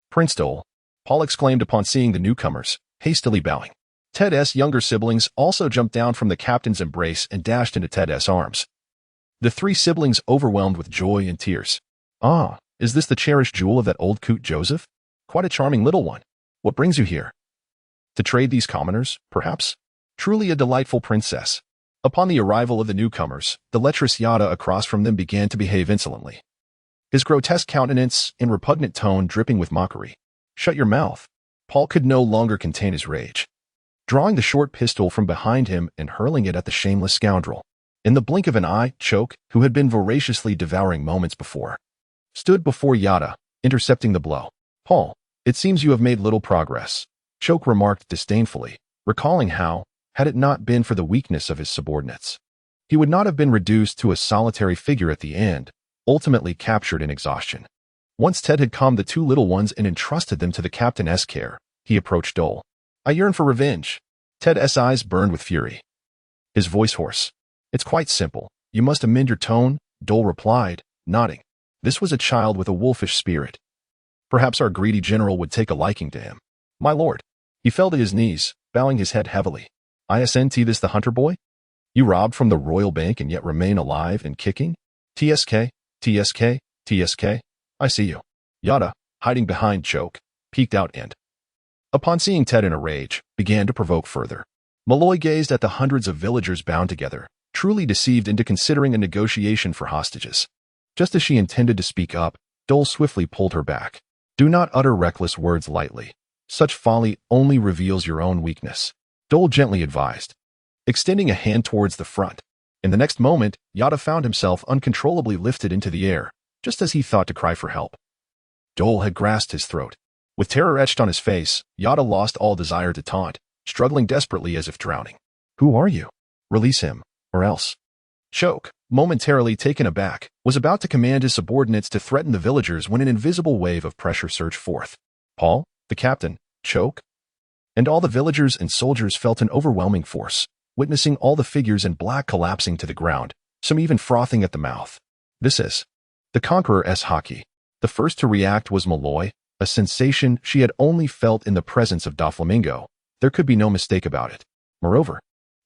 Prince Dole, Paul exclaimed upon seeing the newcomers, hastily bowing. Ted's younger siblings also jumped down from the captain's embrace and dashed into Ted's arms. The 3 siblings overwhelmed with joy and tears. Ah, is this the cherished jewel of that old coot Joseph? Quite a charming little one. What brings you here? To trade these commoners, perhaps? Truly a delightful princess. Upon the arrival of the newcomers, the lecherous Yada across from them began to behave insolently. His grotesque countenance and repugnant tone dripping with mockery. Shut your mouth. Paul could no longer contain his rage. Drawing the short pistol from behind him and hurling it at the shameless scoundrel. In the blink of an eye, Choke, who had been voraciously devouring moments before, stood before Yada, intercepting the blow. Paul, it seems you have made little progress, Choke remarked disdainfully, recalling how, had it not been for the weakness of his subordinates, he would not have been reduced to a solitary figure at the end, ultimately captured in exhaustion. Once Ted had calmed the 2 little ones and entrusted them to the captain's care, he approached Dole. I yearn for revenge. Ted's eyes burned with fury, his voice hoarse. It's quite simple. You must amend your tone, Dole replied, nodding. This was a child with a wolfish spirit. Perhaps our greedy general would take a liking to him. My lord. He fell to his knees, bowing his head heavily. Isn't this the hunter boy? You robbed from the royal bank and yet remain alive and kicking? TSK, TSK, TSK. I see you. Yada, hiding behind Choke, peeked out and, upon seeing Ted in a rage, began to provoke further. Malloy gazed at the hundreds of villagers bound together, truly deceived into considering a negotiation for hostages. Just as she intended to speak up, Dole swiftly pulled her back. Do not utter reckless words lightly. Such folly only reveals your own weakness, Dole gently advised, extending a hand towards the front. In the next moment, Yada found himself uncontrollably lifted into the air, just as he thought to cry for help. Dole had grasped his throat. With terror etched on his face, Yada lost all desire to taunt, struggling desperately as if drowning. Who are you? Release him, or else. Choke, momentarily taken aback, was about to command his subordinates to threaten the villagers when an invisible wave of pressure surged forth. Paul, the captain, Choke, and all the villagers and soldiers felt an overwhelming force, witnessing all the figures in black collapsing to the ground, some even frothing at the mouth. This is the Conqueror's hockey. The first to react was Malloy, a sensation she had only felt in the presence of Doflamingo. There could be no mistake about it. Moreover,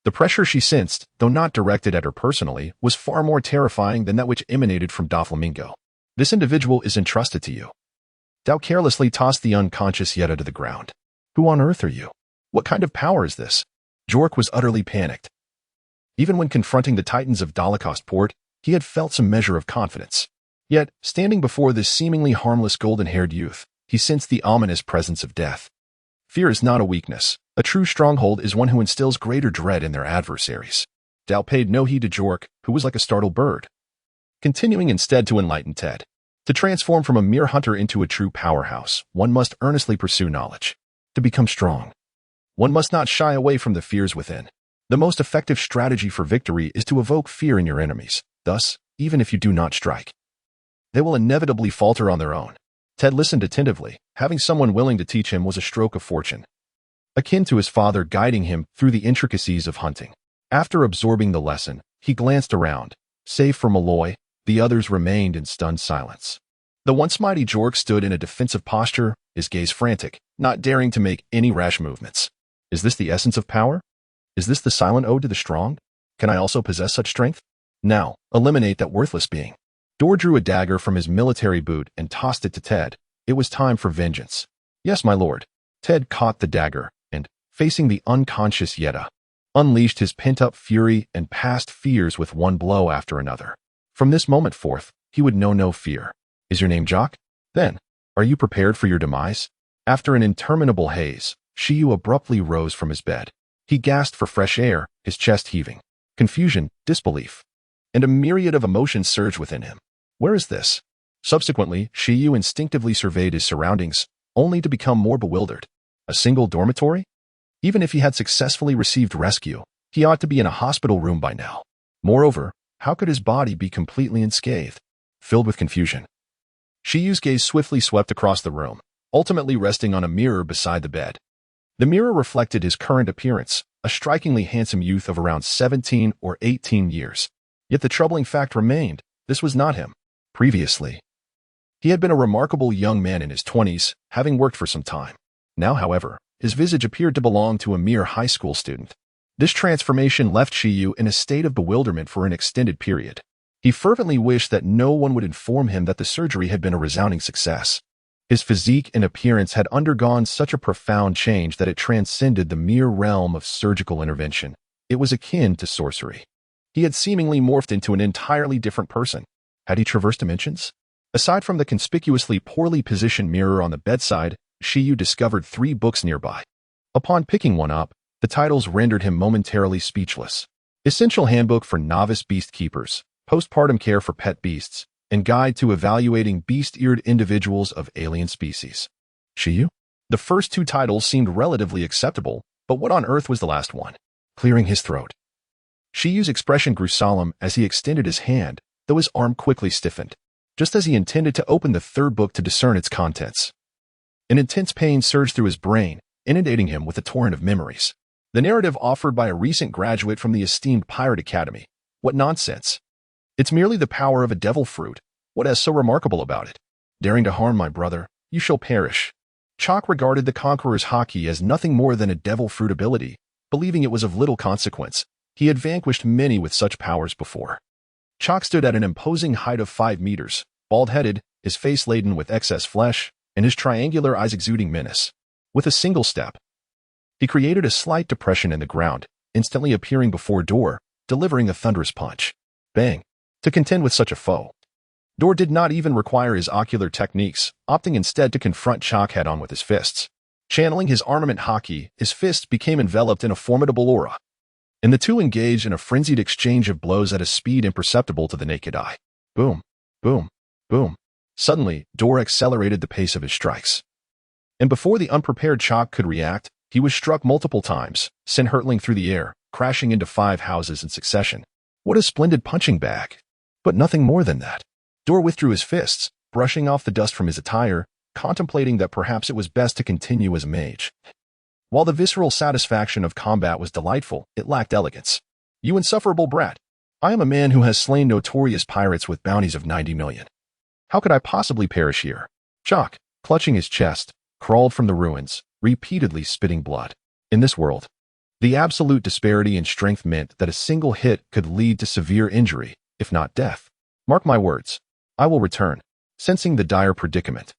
the pressure she sensed, though not directed at her personally, was far more terrifying than that which emanated from Doflamingo. This individual is entrusted to you. Dow carelessly tossed the unconscious Yetta to the ground. Who on earth are you? What kind of power is this? Jork was utterly panicked. Even when confronting the titans of Dolacost Port, he had felt some measure of confidence. Yet, standing before this seemingly harmless golden-haired youth, he sensed the ominous presence of death. Fear is not a weakness. A true stronghold is one who instills greater dread in their adversaries. Dow paid no heed to Jork, who was like a startled bird, continuing instead to enlighten Ted. To transform from a mere hunter into a true powerhouse, one must earnestly pursue knowledge. To become strong, one must not shy away from the fears within. The most effective strategy for victory is to evoke fear in your enemies. Thus, even if you do not strike, they will inevitably falter on their own. Ted listened attentively. Having someone willing to teach him was a stroke of fortune. akin to his father guiding him through the intricacies of hunting. After absorbing the lesson, he glanced around. Save for Malloy, the others remained in stunned silence. The once mighty Jork stood in a defensive posture, his gaze frantic, not daring to make any rash movements. Is this the essence of power? Is this the silent ode to the strong? Can I also possess such strength? Now, eliminate that worthless being. Dor drew a dagger from his military boot and tossed it to Ted. It was time for vengeance. Yes, my lord. Ted caught the dagger and, facing the unconscious Yetta, unleashed his pent-up fury and past fears with one blow after another. From this moment forth, he would know no fear. Is your name Jock? Then, are you prepared for your demise? After an interminable haze, Shiyu abruptly rose from his bed. He gasped for fresh air, his chest heaving. Confusion, disbelief, and a myriad of emotions surged within him. Where is this? Subsequently, Shiyu instinctively surveyed his surroundings, only to become more bewildered. A single dormitory? Even if he had successfully received rescue, he ought to be in a hospital room by now. Moreover, how could his body be completely unscathed? Filled with confusion, Shiyu's gaze swiftly swept across the room, ultimately resting on a mirror beside the bed. The mirror reflected his current appearance, a strikingly handsome youth of around 17 or 18 years. Yet the troubling fact remained, this was not him. Previously, he had been a remarkable young man in his 20s, having worked for some time. Now, however, his visage appeared to belong to a mere high school student. This transformation left Shiyu in a state of bewilderment for an extended period. He fervently wished that no one would inform him that the surgery had been a resounding success. His physique and appearance had undergone such a profound change that it transcended the mere realm of surgical intervention. It was akin to sorcery. He had seemingly morphed into an entirely different person. Had he traversed dimensions? Aside from the conspicuously poorly positioned mirror on the bedside, Shiyu discovered 3 books nearby. Upon picking one up, the titles rendered him momentarily speechless. Essential Handbook for Novice Beast Keepers, Postpartum Care for Pet Beasts, and Guide to Evaluating Beast-Eared Individuals of Alien Species. Shiyu? The first 2 titles seemed relatively acceptable, but what on earth was the last one? Clearing his throat, Shiyu's expression grew solemn as he extended his hand, though his arm quickly stiffened, just as he intended to open the 3rd book to discern its contents. An intense pain surged through his brain, inundating him with a torrent of memories. The narrative offered by a recent graduate from the esteemed Pirate Academy. What nonsense! It's merely the power of a devil fruit. What is so remarkable about it? Daring to harm my brother, you shall perish. Chalk regarded the Conqueror's haki as nothing more than a devil fruit ability, believing it was of little consequence. He had vanquished many with such powers before. Chalk stood at an imposing height of 5 meters, bald-headed, his face laden with excess flesh, and his triangular eyes exuding menace. With a single step, he created a slight depression in the ground, instantly appearing before Dor, delivering a thunderous punch. Bang! To contend with such a foe, Dor did not even require his ocular techniques, opting instead to confront Chalk head-on with his fists. Channeling his armament haki, his fists became enveloped in a formidable aura, and the two engaged in a frenzied exchange of blows at a speed imperceptible to the naked eye. Boom, boom, boom. Suddenly, Dor accelerated the pace of his strikes. And before the unprepared Chalk could react, he was struck multiple times, sent hurtling through the air, crashing into 5 houses in succession. What a splendid punching bag! But nothing more than that. Dor withdrew his fists, brushing off the dust from his attire, contemplating that perhaps it was best to continue as a mage. While the visceral satisfaction of combat was delightful, it lacked elegance. You insufferable brat! I am a man who has slain notorious pirates with bounties of 90 million. How could I possibly perish here? Chalk, clutching his chest, crawled from the ruins, repeatedly spitting blood. In this world, the absolute disparity in strength meant that a single hit could lead to severe injury, if not death. Mark my words, I will return. Sensing the dire predicament,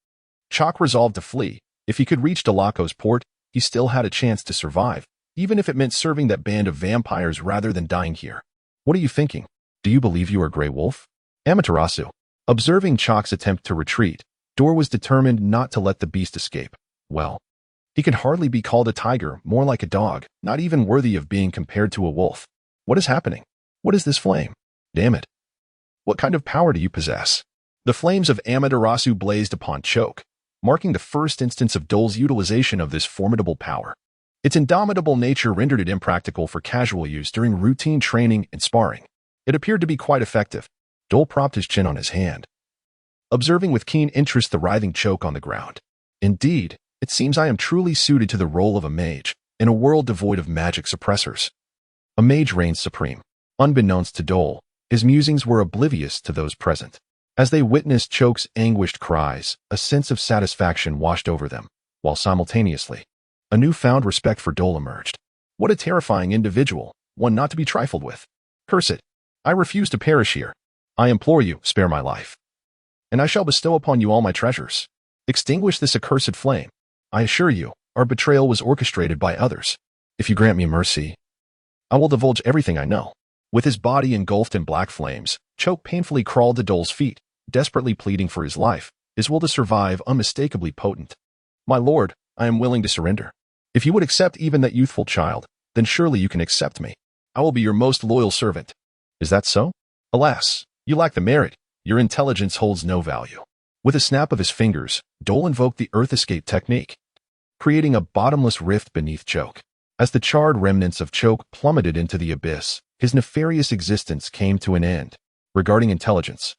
Chalk resolved to flee. If he could reach Delaco's port, he still had a chance to survive, even if it meant serving that band of vampires rather than dying here. What are you thinking? Do you believe you are Grey Wolf? Amaterasu. Observing Chalk's attempt to retreat, Dor was determined not to let the beast escape. Well, he could hardly be called a tiger, more like a dog, not even worthy of being compared to a wolf. What is happening? What is this flame? Damn it. What kind of power do you possess? The flames of Amaterasu blazed upon Choke, marking the first instance of Dol's utilization of this formidable power. Its indomitable nature rendered it impractical for casual use during routine training and sparring. It appeared to be quite effective. Dol propped his chin on his hand, observing with keen interest the writhing Choke on the ground. Indeed, it seems I am truly suited to the role of a mage. in a world devoid of magic suppressors. A mage reigned supreme. Unbeknownst to Dole, his musings were oblivious to those present. As they witnessed Choke's anguished cries, a sense of satisfaction washed over them, while simultaneously, a newfound respect for Dole emerged. What a terrifying individual, one not to be trifled with. Curse it. I refuse to perish here. I implore you, spare my life. And I shall bestow upon you all my treasures. Extinguish this accursed flame. I assure you, our betrayal was orchestrated by others. If you grant me mercy, I will divulge everything I know. With his body engulfed in black flames, Choke painfully crawled to Dole's feet, desperately pleading for his life, his will to survive unmistakably potent. My lord, I am willing to surrender. If you would accept even that youthful child, then surely you can accept me. I will be your most loyal servant. Is that so? Alas, you lack the merit. Your intelligence holds no value. With a snap of his fingers, Dole invoked the Earth Escape technique, creating a bottomless rift beneath Choke. As the charred remnants of Choke plummeted into the abyss, his nefarious existence came to an end. Regarding intelligence,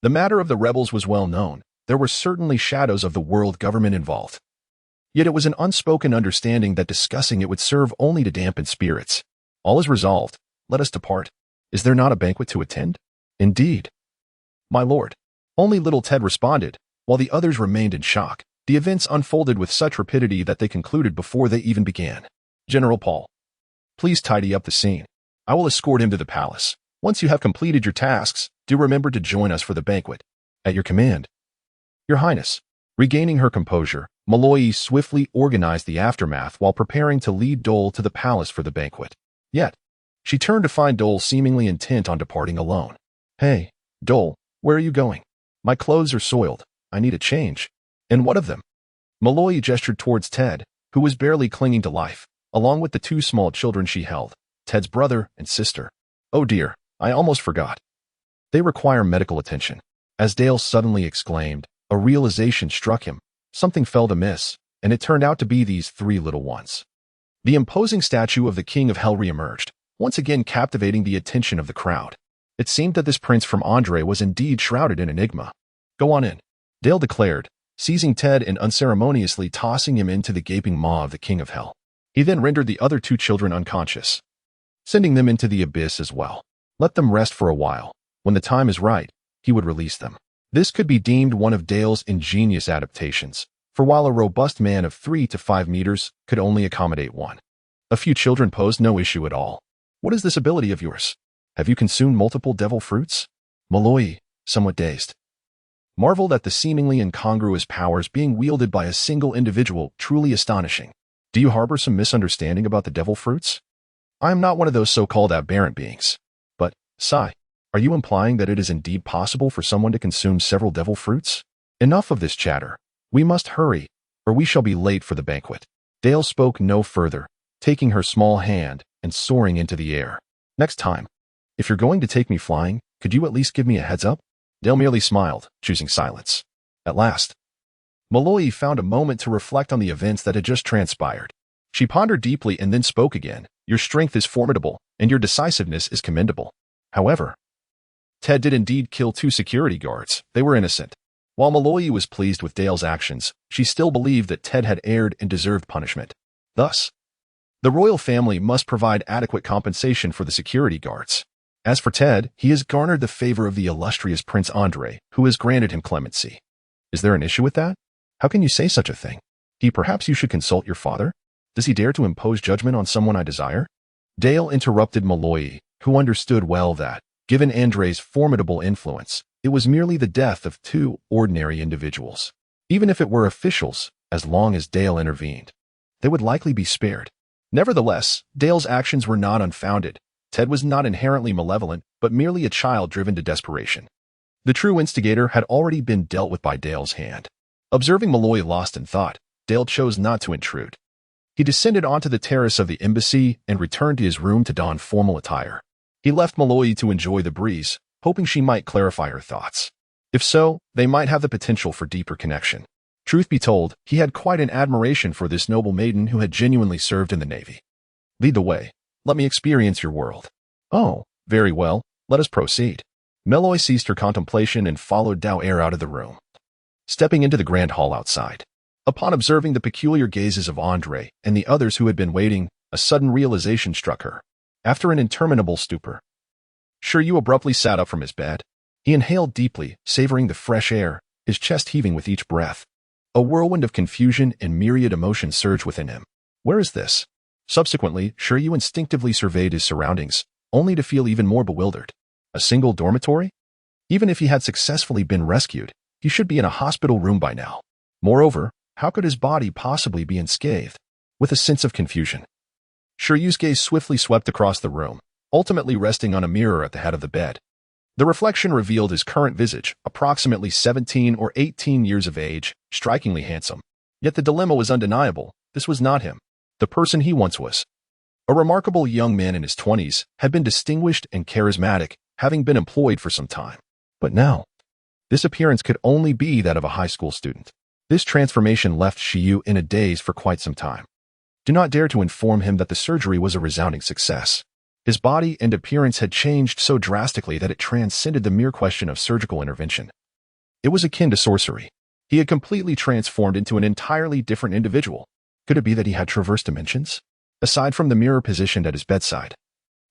the matter of the rebels was well known. There were certainly shadows of the world government involved. Yet it was an unspoken understanding that discussing it would serve only to dampen spirits. All is resolved. Let us depart. Is there not a banquet to attend? Indeed. My lord. Only little Ted responded, while the others remained in shock. The events unfolded with such rapidity that they concluded before they even began. General Paul, please tidy up the scene. I will escort him to the palace. Once you have completed your tasks, do remember to join us for the banquet. At your command. Your Highness. Regaining her composure, Malloy swiftly organized the aftermath while preparing to lead Dole to the palace for the banquet. Yet, she turned to find Dole seemingly intent on departing alone. Hey, Dole, where are you going? My clothes are soiled. I need a change. And what of them? Malloy gestured towards Ted, who was barely clinging to life, along with the two small children she held, Ted's brother and sister. Oh dear, I almost forgot. They require medical attention. As Dale suddenly exclaimed, a realization struck him. Something felt amiss, and it turned out to be these three little ones. The imposing statue of the King of Hell re-emerged, once again captivating the attention of the crowd. It seemed that this prince from Andre was indeed shrouded in enigma. Go on in, Dale declared, seizing Ted and unceremoniously tossing him into the gaping maw of the King of Hell. He then rendered the other two children unconscious, sending them into the abyss as well. Let them rest for a while. When the time is right, he would release them. This could be deemed one of Dale's ingenious adaptations, for while a robust man of 3 to 5 meters could only accommodate one, a few children posed no issue at all. What is this ability of yours? Have you consumed multiple devil fruits? Malloy, somewhat dazed, marveled at the seemingly incongruous powers being wielded by a single individual, truly astonishing. Do you harbor some misunderstanding about the devil fruits? I am not one of those so-called aberrant beings. But, sigh, are you implying that it is indeed possible for someone to consume several devil fruits? Enough of this chatter. We must hurry, or we shall be late for the banquet. Dale spoke no further, taking her small hand and soaring into the air. Next time, if you're going to take me flying, could you at least give me a heads up? Dale merely smiled, choosing silence. At last, Malloy found a moment to reflect on the events that had just transpired. She pondered deeply and then spoke again. Your strength is formidable, and your decisiveness is commendable. However, Ted did indeed kill 2 security guards. They were innocent. While Malloy was pleased with Dale's actions, she still believed that Ted had erred and deserved punishment. Thus, the royal family must provide adequate compensation for the security guards. As for Ted, he has garnered the favor of the illustrious Prince Andre, who has granted him clemency. Is there an issue with that? How can you say such a thing? Perhaps you should consult your father? Does he dare to impose judgment on someone I desire? Dale interrupted Malloy, who understood well that, given Andre's formidable influence, it was merely the death of 2 ordinary individuals. Even if it were officials, as long as Dale intervened, they would likely be spared. Nevertheless, Dale's actions were not unfounded. Ted was not inherently malevolent, but merely a child driven to desperation. The true instigator had already been dealt with by Dale's hand. Observing Malloy lost in thought, Dale chose not to intrude. He descended onto the terrace of the embassy and returned to his room to don formal attire. He left Malloy to enjoy the breeze, hoping she might clarify her thoughts. If so, they might have the potential for deeper connection. Truth be told, he had quite an admiration for this noble maiden who had genuinely served in the Navy. Lead the way. Let me experience your world. Oh, very well. Let us proceed. Malloy ceased her contemplation and followed Dowager out of the room, stepping into the grand hall outside. Upon observing the peculiar gazes of Andre and the others who had been waiting, a sudden realization struck her. After an interminable stupor, Shiryu abruptly sat up from his bed. He inhaled deeply, savoring the fresh air, his chest heaving with each breath. A whirlwind of confusion and myriad emotions surged within him. Where is this? Subsequently, Shiryu instinctively surveyed his surroundings, only to feel even more bewildered. A single dormitory? Even if he had successfully been rescued, he should be in a hospital room by now. Moreover, how could his body possibly be unscathed? With a sense of confusion, Shiryu's gaze swiftly swept across the room, ultimately resting on a mirror at the head of the bed. The reflection revealed his current visage, approximately 17 or 18 years of age, strikingly handsome. Yet the dilemma was undeniable. This was not him, the person he once was. A remarkable young man in his 20s, had been distinguished and charismatic, having been employed for some time. But now, this appearance could only be that of a high school student. This transformation left Shiryu in a daze for quite some time. Do not dare to inform him that the surgery was a resounding success. His body and appearance had changed so drastically that it transcended the mere question of surgical intervention. It was akin to sorcery. He had completely transformed into an entirely different individual. Could it be that he had traversed dimensions? Aside from the mirror positioned at his bedside,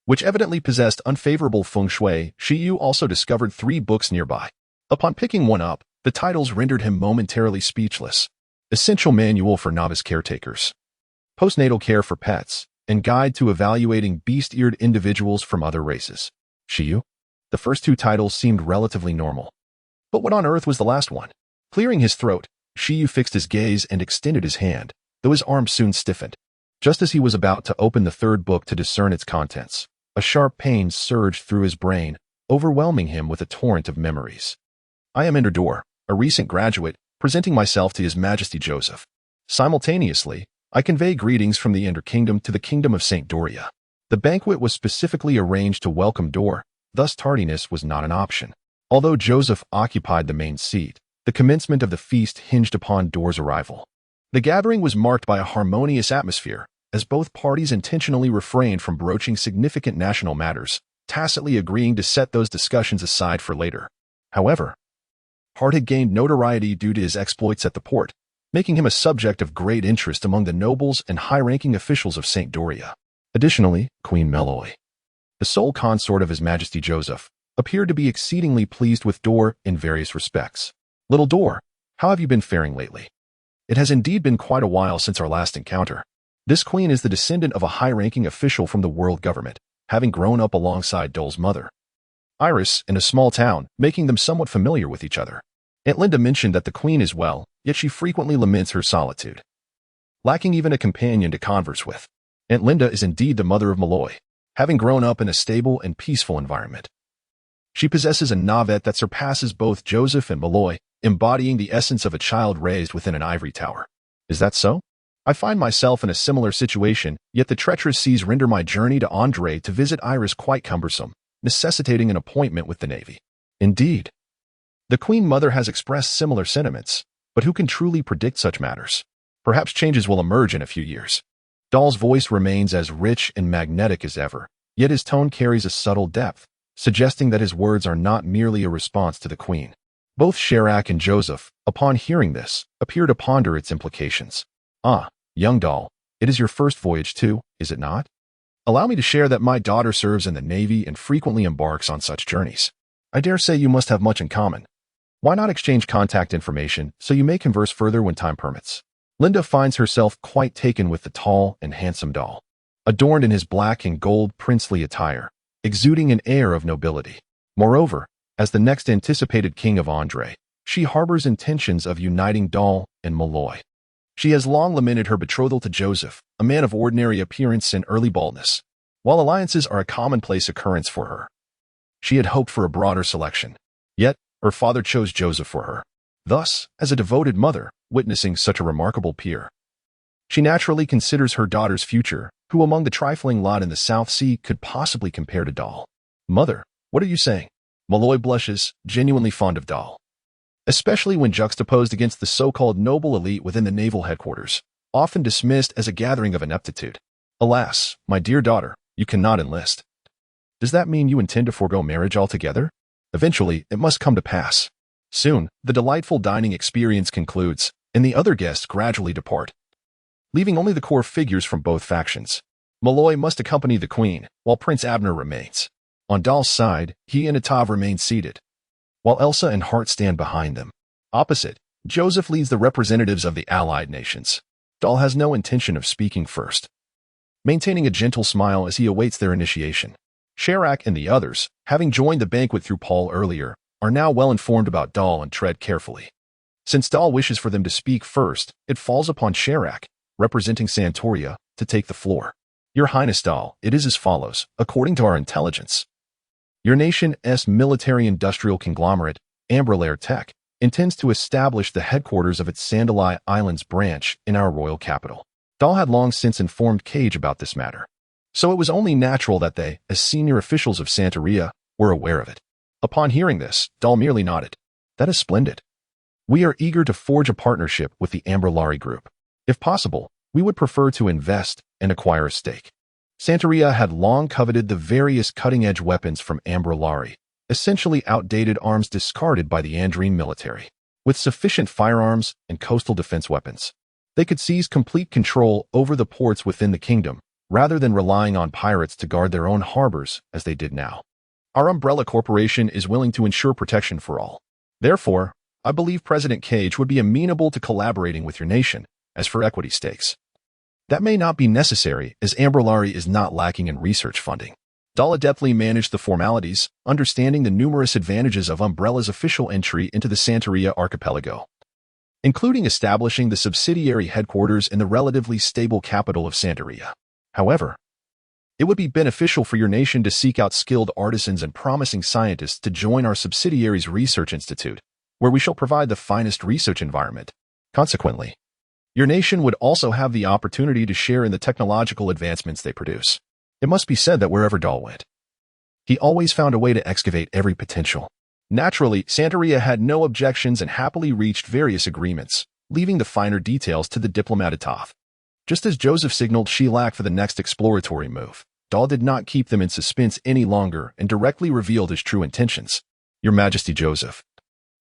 which evidently possessed unfavorable feng shui, Shiryu also discovered 3 books nearby. Upon picking one up, the titles rendered him momentarily speechless. Essential Manual for Novice Caretakers, Postnatal Care for Pets, and Guide to Evaluating Beast-Eared Individuals from Other Races. Shiryu? The first 2 titles seemed relatively normal. But what on earth was the last one? Clearing his throat, Shiryu fixed his gaze and extended his hand, though his arm soon stiffened. Just as he was about to open the 3rd book to discern its contents, a sharp pain surged through his brain, overwhelming him with a torrent of memories. I am endowed, a recent graduate, presenting myself to His Majesty Joseph. Simultaneously, I convey greetings from the Ender Kingdom to the Kingdom of Saint Doria. The banquet was specifically arranged to welcome Dor, thus tardiness was not an option. Although Joseph occupied the main seat, the commencement of the feast hinged upon Dor's arrival. The gathering was marked by a harmonious atmosphere, as both parties intentionally refrained from broaching significant national matters, tacitly agreeing to set those discussions aside for later. However, Hart had gained notoriety due to his exploits at the port, making him a subject of great interest among the nobles and high-ranking officials of Saint Doria. Additionally, Queen Meloy, the sole consort of His Majesty Joseph, appeared to be exceedingly pleased with Dor in various respects. Little Dor, how have you been faring lately? It has indeed been quite a while since our last encounter. This queen is the descendant of a high-ranking official from the world government, having grown up alongside Dol's mother, Iris, in a small town, making them somewhat familiar with each other. Aunt Linda mentioned that the queen is well, yet she frequently laments her solitude, lacking even a companion to converse with. Aunt Linda is indeed the mother of Meloy, having grown up in a stable and peaceful environment. She possesses a navet that surpasses both Joseph and Meloy, embodying the essence of a child raised within an ivory tower. Is that so? I find myself in a similar situation, yet the treacherous seas render my journey to Andre to visit Iris quite cumbersome, necessitating an appointment with the Navy. Indeed, the Queen Mother has expressed similar sentiments, but who can truly predict such matters? Perhaps changes will emerge in a few years. Dol's voice remains as rich and magnetic as ever, yet his tone carries a subtle depth, suggesting that his words are not merely a response to the Queen. Both Sherak and Joseph, upon hearing this, appear to ponder its implications. Ah, young Dol, it is your first voyage too, is it not? Allow me to share that my daughter serves in the Navy and frequently embarks on such journeys. I dare say you must have much in common. Why not exchange contact information so you may converse further when time permits? Linda finds herself quite taken with the tall and handsome Dol, adorned in his black and gold princely attire, exuding an air of nobility. Moreover, as the next anticipated king of Andre, she harbors intentions of uniting Dol and Meloy. She has long lamented her betrothal to Joseph, a man of ordinary appearance and early baldness. While alliances are a commonplace occurrence for her, she had hoped for a broader selection. Yet, her father chose Joseph for her. Thus, as a devoted mother, witnessing such a remarkable peer, she naturally considers her daughter's future, who among the trifling lot in the South Sea could possibly compare to Dol. Mother, what are you saying? Meloy blushes, genuinely fond of Dol, especially when juxtaposed against the so-called noble elite within the naval headquarters, often dismissed as a gathering of ineptitude. Alas, my dear daughter, you cannot enlist. Does that mean you intend to forego marriage altogether? Eventually, it must come to pass. Soon, the delightful dining experience concludes, and the other guests gradually depart, leaving only the core figures from both factions. Malloy must accompany the queen, while Prince Abner remains. On Dahl's side, he and Atav remain seated, while Elsa and Hart stand behind them. Opposite, Joseph leads the representatives of the allied nations. Dahl has no intention of speaking first, maintaining a gentle smile as he awaits their initiation. Sharak and the others, having joined the banquet through Paul earlier, are now well informed about Dahl and tread carefully. Since Dahl wishes for them to speak first, it falls upon Sharak, representing Santoria, to take the floor. Your Highness Dahl, it is as follows, according to our intelligence. Your nation's military-industrial conglomerate, Ambralair Tech, intends to establish the headquarters of its Sandalai Islands branch in our royal capital. Dahl had long since informed Cage about this matter, so it was only natural that they, as senior officials of Santeria, were aware of it. Upon hearing this, Dahl merely nodded. That is splendid. We are eager to forge a partnership with the Ambralari Group. If possible, we would prefer to invest and acquire a stake. Santeria had long coveted the various cutting-edge weapons from Ambralari, essentially outdated arms discarded by the Andrine military. With sufficient firearms and coastal defense weapons, they could seize complete control over the ports within the kingdom, rather than relying on pirates to guard their own harbors as they did now. Our Umbrella Corporation is willing to ensure protection for all. Therefore, I believe President Cage would be amenable to collaborating with your nation. As for equity stakes, that may not be necessary, as Ambralari is not lacking in research funding. Dahl adeptly managed the formalities, understanding the numerous advantages of Umbrella's official entry into the Santeria archipelago, including establishing the subsidiary headquarters in the relatively stable capital of Santeria. However, it would be beneficial for your nation to seek out skilled artisans and promising scientists to join our subsidiary's research institute, where we shall provide the finest research environment. Consequently, your nation would also have the opportunity to share in the technological advancements they produce. It must be said that wherever Dahl went, he always found a way to excavate every potential. Naturally, Santeria had no objections and happily reached various agreements, leaving the finer details to the diplomat Atav. Just as Joseph signaled Shellac for the next exploratory move, Dahl did not keep them in suspense any longer and directly revealed his true intentions. Your Majesty Joseph,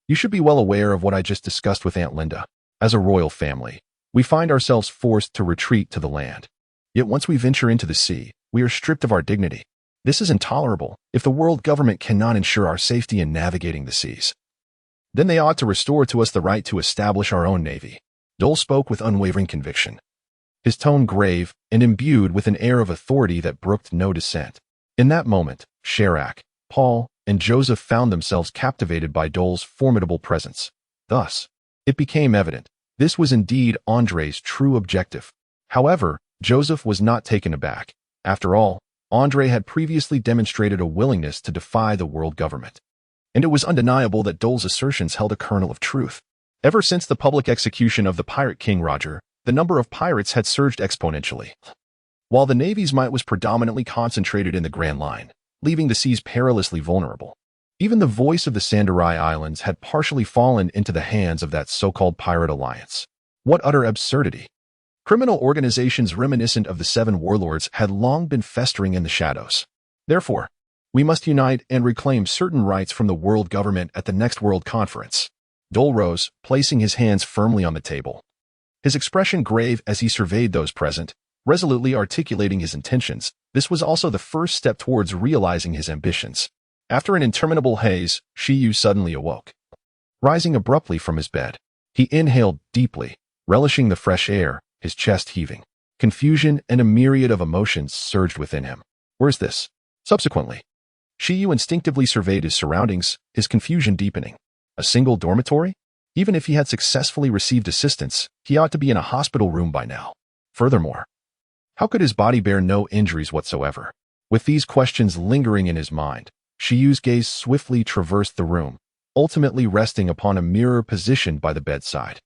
you should be well aware of what I just discussed with Aunt Linda. As a royal family, we find ourselves forced to retreat to the land. Yet once we venture into the sea, we are stripped of our dignity. This is intolerable. If the world government cannot ensure our safety in navigating the seas, then they ought to restore to us the right to establish our own navy. Dole spoke with unwavering conviction, his tone grave and imbued with an air of authority that brooked no dissent. In that moment, Sharak, Paul, and Joseph found themselves captivated by Dole's formidable presence. Thus, it became evident this was indeed Andre's true objective. However, Joseph was not taken aback. After all, Andre had previously demonstrated a willingness to defy the world government, and it was undeniable that Dole's assertions held a kernel of truth. Ever since the public execution of the pirate king Roger, the number of pirates had surged exponentially, while the Navy's might was predominantly concentrated in the Grand Line, leaving the seas perilously vulnerable. Even the voice of the Sandarai Islands had partially fallen into the hands of that so-called pirate alliance. What utter absurdity! Criminal organizations reminiscent of the Seven Warlords had long been festering in the shadows. Therefore, we must unite and reclaim certain rights from the world government at the next World Conference. Dole rose, placing his hands firmly on the table, his expression grave as he surveyed those present, resolutely articulating his intentions. This was also the first step towards realizing his ambitions. After an interminable haze, Shiyu suddenly awoke. Rising abruptly from his bed, he inhaled deeply, relishing the fresh air, his chest heaving. Confusion and a myriad of emotions surged within him. Where's this? Subsequently, Shiyu instinctively surveyed his surroundings, his confusion deepening. A single dormitory? Even if he had successfully received assistance, he ought to be in a hospital room by now. Furthermore, how could his body bear no injuries whatsoever? With these questions lingering in his mind, Shiyu's gaze swiftly traversed the room, ultimately resting upon a mirror positioned by the bedside.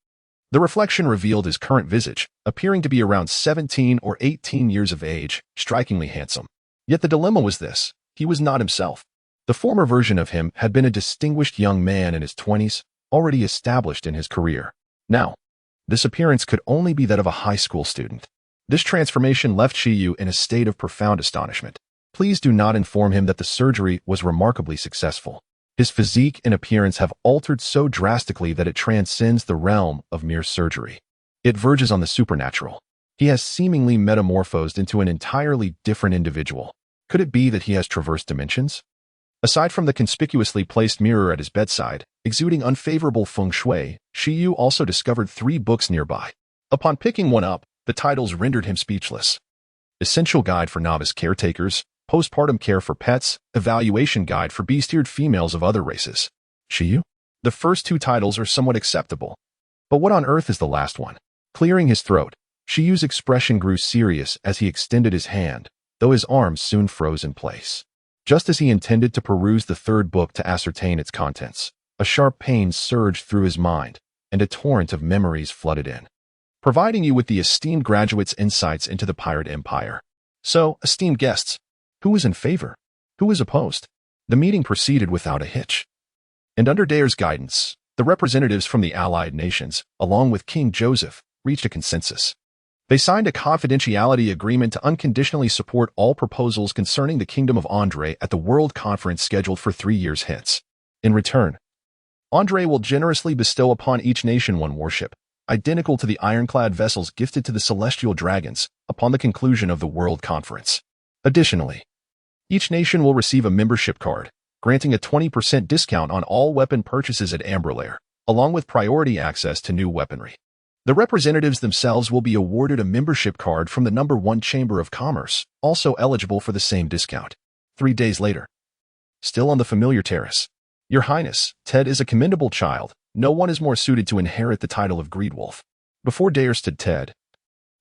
The reflection revealed his current visage, appearing to be around 17 or 18 years of age, strikingly handsome. Yet the dilemma was this: he was not himself. The former version of him had been a distinguished young man in his 20s, already established in his career. Now, this appearance could only be that of a high school student. This transformation left Shiyu in a state of profound astonishment. Please do not inform him that the surgery was remarkably successful. His physique and appearance have altered so drastically that it transcends the realm of mere surgery. It verges on the supernatural. He has seemingly metamorphosed into an entirely different individual. Could it be that he has traversed dimensions? Aside from the conspicuously placed mirror at his bedside, exuding unfavorable feng shui, Shiyu also discovered 3 books nearby. Upon picking one up, the titles rendered him speechless. Essential Guide for Novice Caretakers, Postpartum Care for Pets, Evaluation Guide for Bestiared Females of Other Races. Shiyu? The first 2 titles are somewhat acceptable. But what on earth is the last one? Clearing his throat, Shiyu's expression grew serious as he extended his hand, though his arms soon froze in place. Just as he intended to peruse the 3rd book to ascertain its contents, a sharp pain surged through his mind, and a torrent of memories flooded in, providing you with the esteemed graduate's insights into the pirate empire. So, esteemed guests, who was in favor? Who was opposed? The meeting proceeded without a hitch. And under Dare's guidance, the representatives from the allied nations, along with King Joseph, reached a consensus. They signed a confidentiality agreement to unconditionally support all proposals concerning the Kingdom of Andre at the World Conference scheduled for 3 years hence. In return, Andre will generously bestow upon each nation 1 warship, identical to the ironclad vessels gifted to the Celestial Dragons upon the conclusion of the World Conference. Additionally, each nation will receive a membership card, granting a 20% discount on all weapon purchases at Amberlair, along with priority access to new weaponry. The representatives themselves will be awarded a membership card from the No. 1 Chamber of Commerce, also eligible for the same discount. 3 days later. Still on the familiar terrace. Your Highness, Ted is a commendable child. No one is more suited to inherit the title of Greedwolf. Before Dare stood Ted,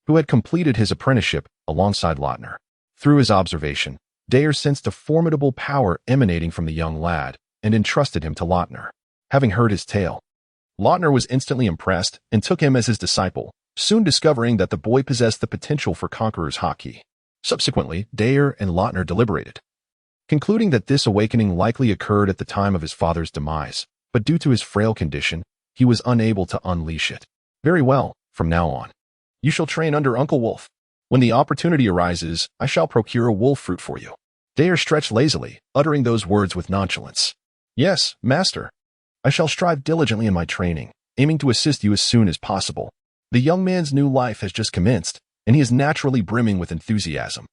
who had completed his apprenticeship alongside Lautner. Through his observation, Dare sensed a formidable power emanating from the young lad and entrusted him to Lautner. Having heard his tale, Lautner was instantly impressed and took him as his disciple, soon discovering that the boy possessed the potential for Conqueror's Haki. Subsequently, Dare and Lautner deliberated, concluding that this awakening likely occurred at the time of his father's demise, but due to his frail condition, he was unable to unleash it. Very well, from now on, you shall train under Uncle Wolf. When the opportunity arises, I shall procure a wolf fruit for you. Dare stretched lazily, uttering those words with nonchalance. Yes, master. I shall strive diligently in my training, aiming to assist you as soon as possible. The young man's new life has just commenced, and he is naturally brimming with enthusiasm.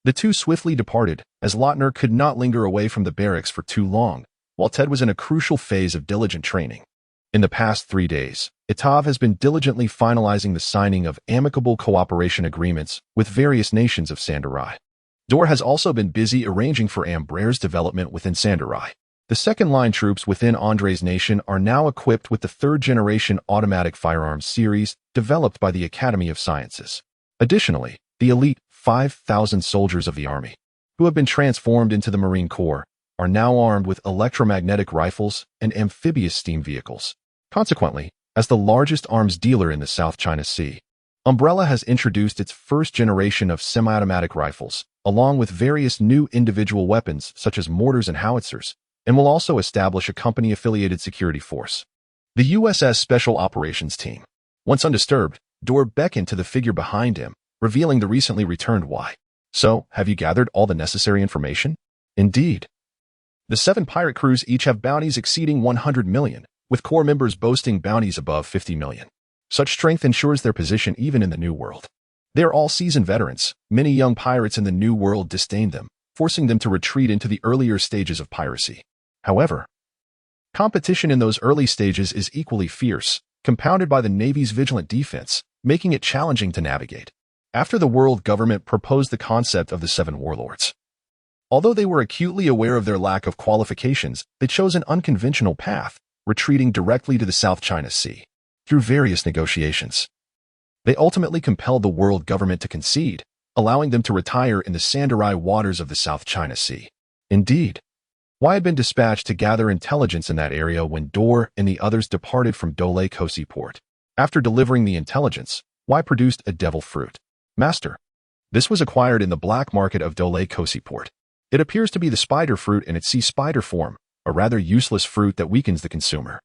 The 2 swiftly departed, as Lautner could not linger away from the barracks for too long, while Ted was in a crucial phase of diligent training. In the past 3 days, Itav has been diligently finalizing the signing of amicable cooperation agreements with various nations of Sandarai. Dor has also been busy arranging for Ambrair's development within Sandarai. The second-line troops within Andre's nation are now equipped with the 3rd-generation automatic firearms series developed by the Academy of Sciences. Additionally, the elite 5,000 soldiers of the Army, who have been transformed into the Marine Corps, are now armed with electromagnetic rifles and amphibious steam vehicles. Consequently, as the largest arms dealer in the South China Sea, Umbrella has introduced its 1st generation of semi-automatic rifles, along with various new individual weapons such as mortars and howitzers, and will also establish a company-affiliated security force. The USS Special Operations Team. Once undisturbed, Dor beckoned to the figure behind him, revealing the recently returned Y. So, have you gathered all the necessary information? Indeed. The 7 pirate crews each have bounties exceeding 100 million, with core members boasting bounties above 50 million. Such strength ensures their position even in the New World. They are all seasoned veterans. Many young pirates in the New World disdain them, forcing them to retreat into the earlier stages of piracy. However, competition in those early stages is equally fierce, compounded by the Navy's vigilant defense, making it challenging to navigate. After the world government proposed the concept of the 7 warlords, although they were acutely aware of their lack of qualifications, they chose an unconventional path, retreating directly to the South China Sea. Through various negotiations, they ultimately compelled the world government to concede, allowing them to retire in the Sandarai waters of the South China Sea. Indeed, Y had been dispatched to gather intelligence in that area when Dor and the others departed from Dole Kosi port. After delivering the intelligence, Y produced a devil fruit. Master, this was acquired in the black market of Dole Kosi port. It appears to be the spider fruit in its sea spider form, a rather useless fruit that weakens the consumer.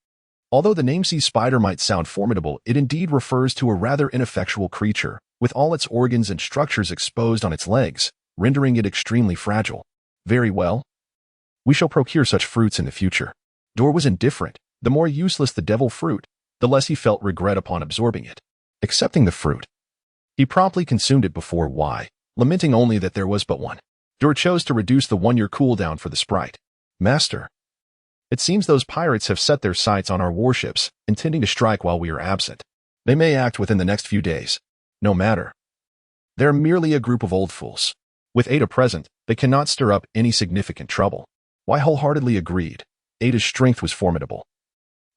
Although the name sea spider might sound formidable, it indeed refers to a rather ineffectual creature, with all its organs and structures exposed on its legs, rendering it extremely fragile. Very well. We shall procure such fruits in the future. Dor was indifferent. The more useless the devil fruit, the less he felt regret upon absorbing it. Accepting the fruit, he promptly consumed it before lamenting only that there was but one. Dor chose to reduce the 1-year cooldown for the sprite. Master, it seems those pirates have set their sights on our warships, intending to strike while we are absent. They may act within the next few days. No matter. They're merely a group of old fools. With Ada present, they cannot stir up any significant trouble. Why wholeheartedly agreed. Ada's strength was formidable,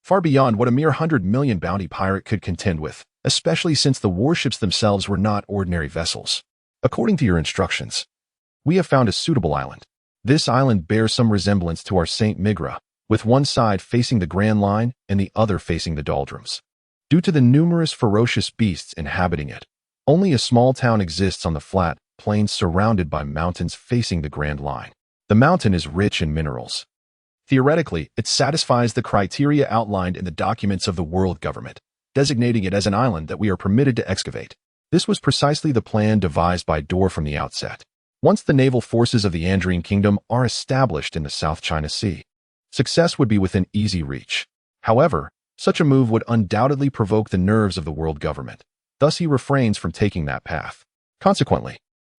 far beyond what a mere 100 million bounty pirate could contend with, especially since the warships themselves were not ordinary vessels. According to your instructions, we have found a suitable island. This island bears some resemblance to our St. Migra, with one side facing the Grand Line and the other facing the doldrums. Due to the numerous ferocious beasts inhabiting it, only a small town exists on the flat plains surrounded by mountains facing the Grand Line. The mountain is rich in minerals. Theoretically, it satisfies the criteria outlined in the documents of the world government, designating it as an island that we are permitted to excavate. This was precisely the plan devised by Dor from the outset. Once the naval forces of the Andrine Kingdom are established in the South China Sea, success would be within easy reach. However, such a move would undoubtedly provoke the nerves of the world government. Thus he refrains from taking that path. Consequently,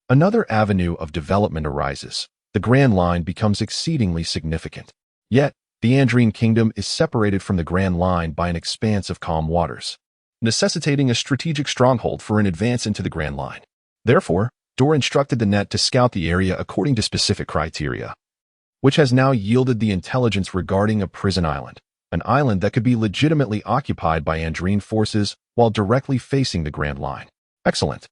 another avenue of development arises. The Grand Line becomes exceedingly significant. Yet, the Andrine Kingdom is separated from the Grand Line by an expanse of calm waters, necessitating a strategic stronghold for an advance into the Grand Line. Therefore, Dor instructed the net to scout the area according to specific criteria, which has now yielded the intelligence regarding a prison island, an island that could be legitimately occupied by Andrine forces while directly facing the Grand Line. Excellent.